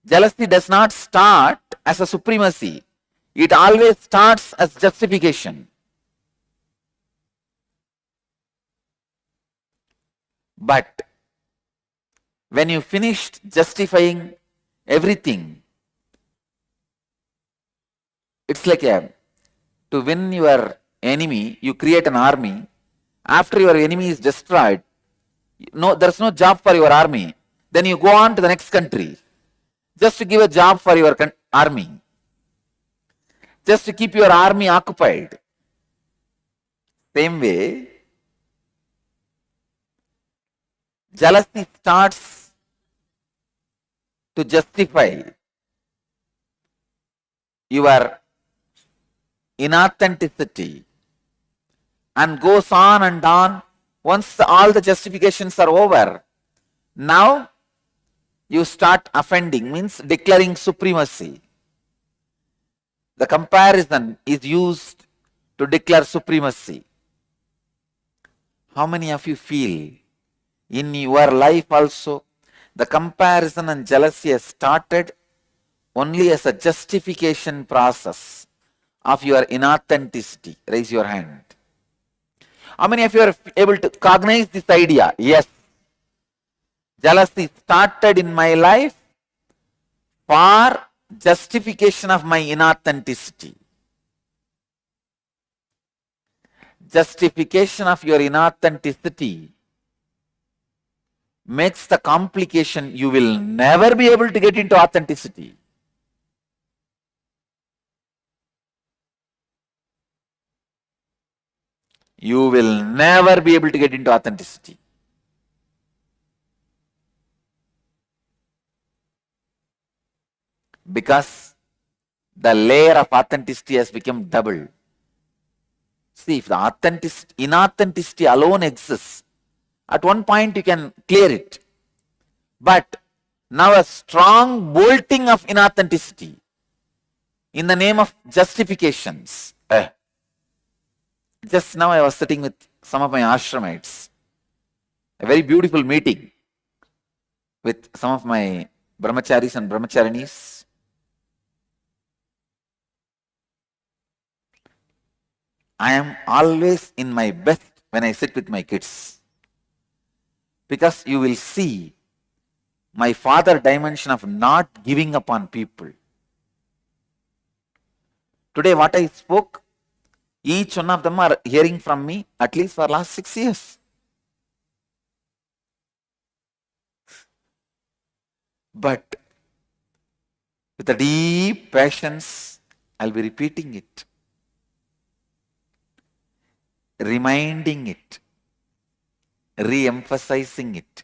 Jealousy does not start as a supremacy. It always starts as justification. But when you finished justifying everything, it's like to win your enemy, you create an army. After your enemy is destroyed, there's no job for your army. Then you go on to the next country just to give a job for your army, just to keep your army occupied. Same way, jealousy starts to justify your inauthenticity and goes on and on. Once all the justifications are over, now you start offending, means declaring supremacy. The comparison is used to declare supremacy. How many of you feel in your life also the comparison and jealousy has started only as a justification process of your inauthenticity? Raise your hand. How many of you are able to cognize this idea? Yes. Jealousy started in my life for justification of my inauthenticity. Justification of your inauthenticity makes the complication you will never be able to get into authenticity. You will never be able to get into authenticity. Because the layer of authenticity has become double. See, if the inauthenticity alone exists, at one point you can clear it. But now a strong bolting of inauthenticity in the name of justifications. Just now I was sitting with some of my ashramites. A very beautiful meeting with some of my brahmacharis and brahmacharinis. I am always in my best when I sit with my kids. Because you will see my father dimension of not giving up on people. Today what I spoke, each one of them are hearing from me at least for last 6 years. But with a deep patience, I'll be repeating it, reminding it, re-emphasizing it.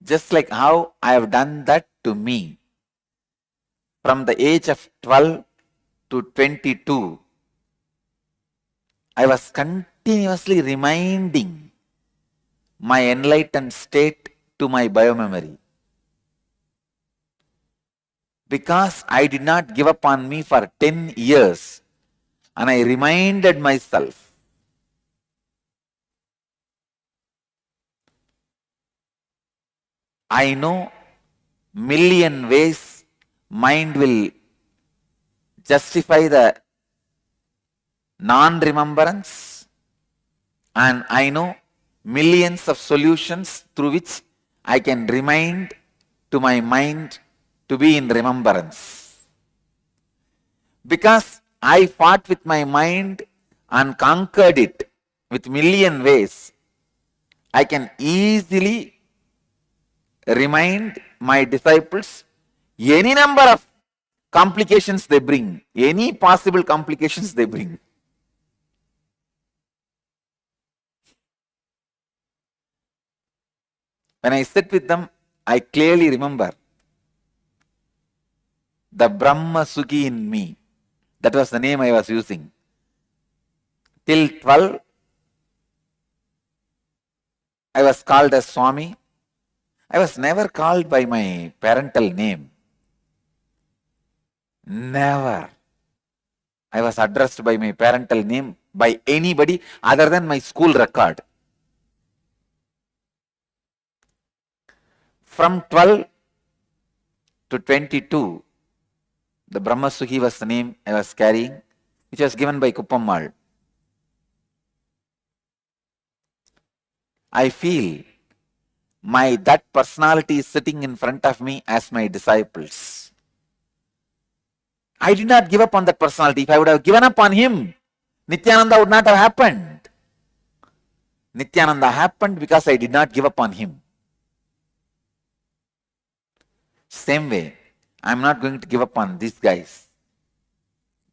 Just like how I have done that to me from the age of 12 to 22, I was continuously reminding my enlightened state to my biomemory. Because I did not give up on me for 10 years and I reminded myself, I know million ways mind will justify the non-remembrance, and I know millions of solutions through which I can remind to my mind to be in remembrance. Because I fought with my mind and conquered it with million ways, I can easily remind my disciples any number of complications they bring, any possible complications they bring. When I sit with them, I clearly remember the Brahma Sukhi in me. That was the name I was using. Till 12, I was called as Swami. I was never called by my parental name. Never. I was addressed by my parental name by anybody other than my school record. From 12 to 22, the Brahma Sukhi was the name I was carrying, which was given by Kuppammal. I feel that personality is sitting in front of me as my disciples. I did not give up on that personality. If I would have given up on him, Nithyananda would not have happened. Nithyananda happened because I did not give up on him. Same way, I am not going to give up on these guys.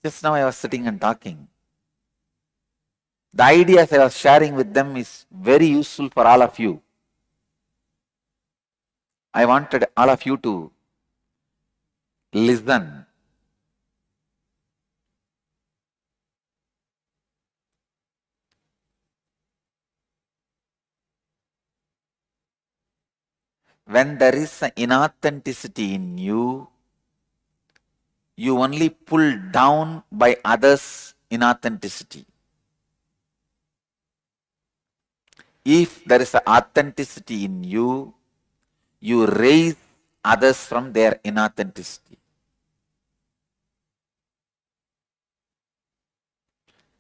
Just now I was sitting and talking. The ideas I was sharing with them is very useful for all of you. I wanted all of you to listen. When there is an inauthenticity in you, you only pull down by others' inauthenticity. If there is an authenticity in you, you raise others from their inauthenticity.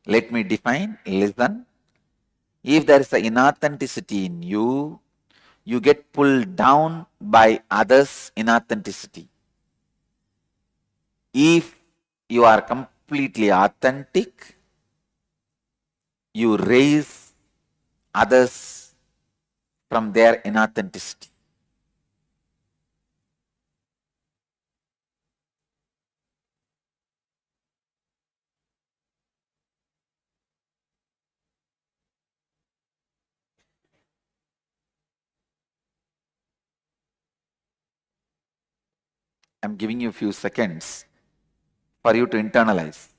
Let me define, listen. If there is an inauthenticity in you, you get pulled down by others' inauthenticity. If you are completely authentic, you raise others from their inauthenticity. I'm giving you a few seconds for you to internalize.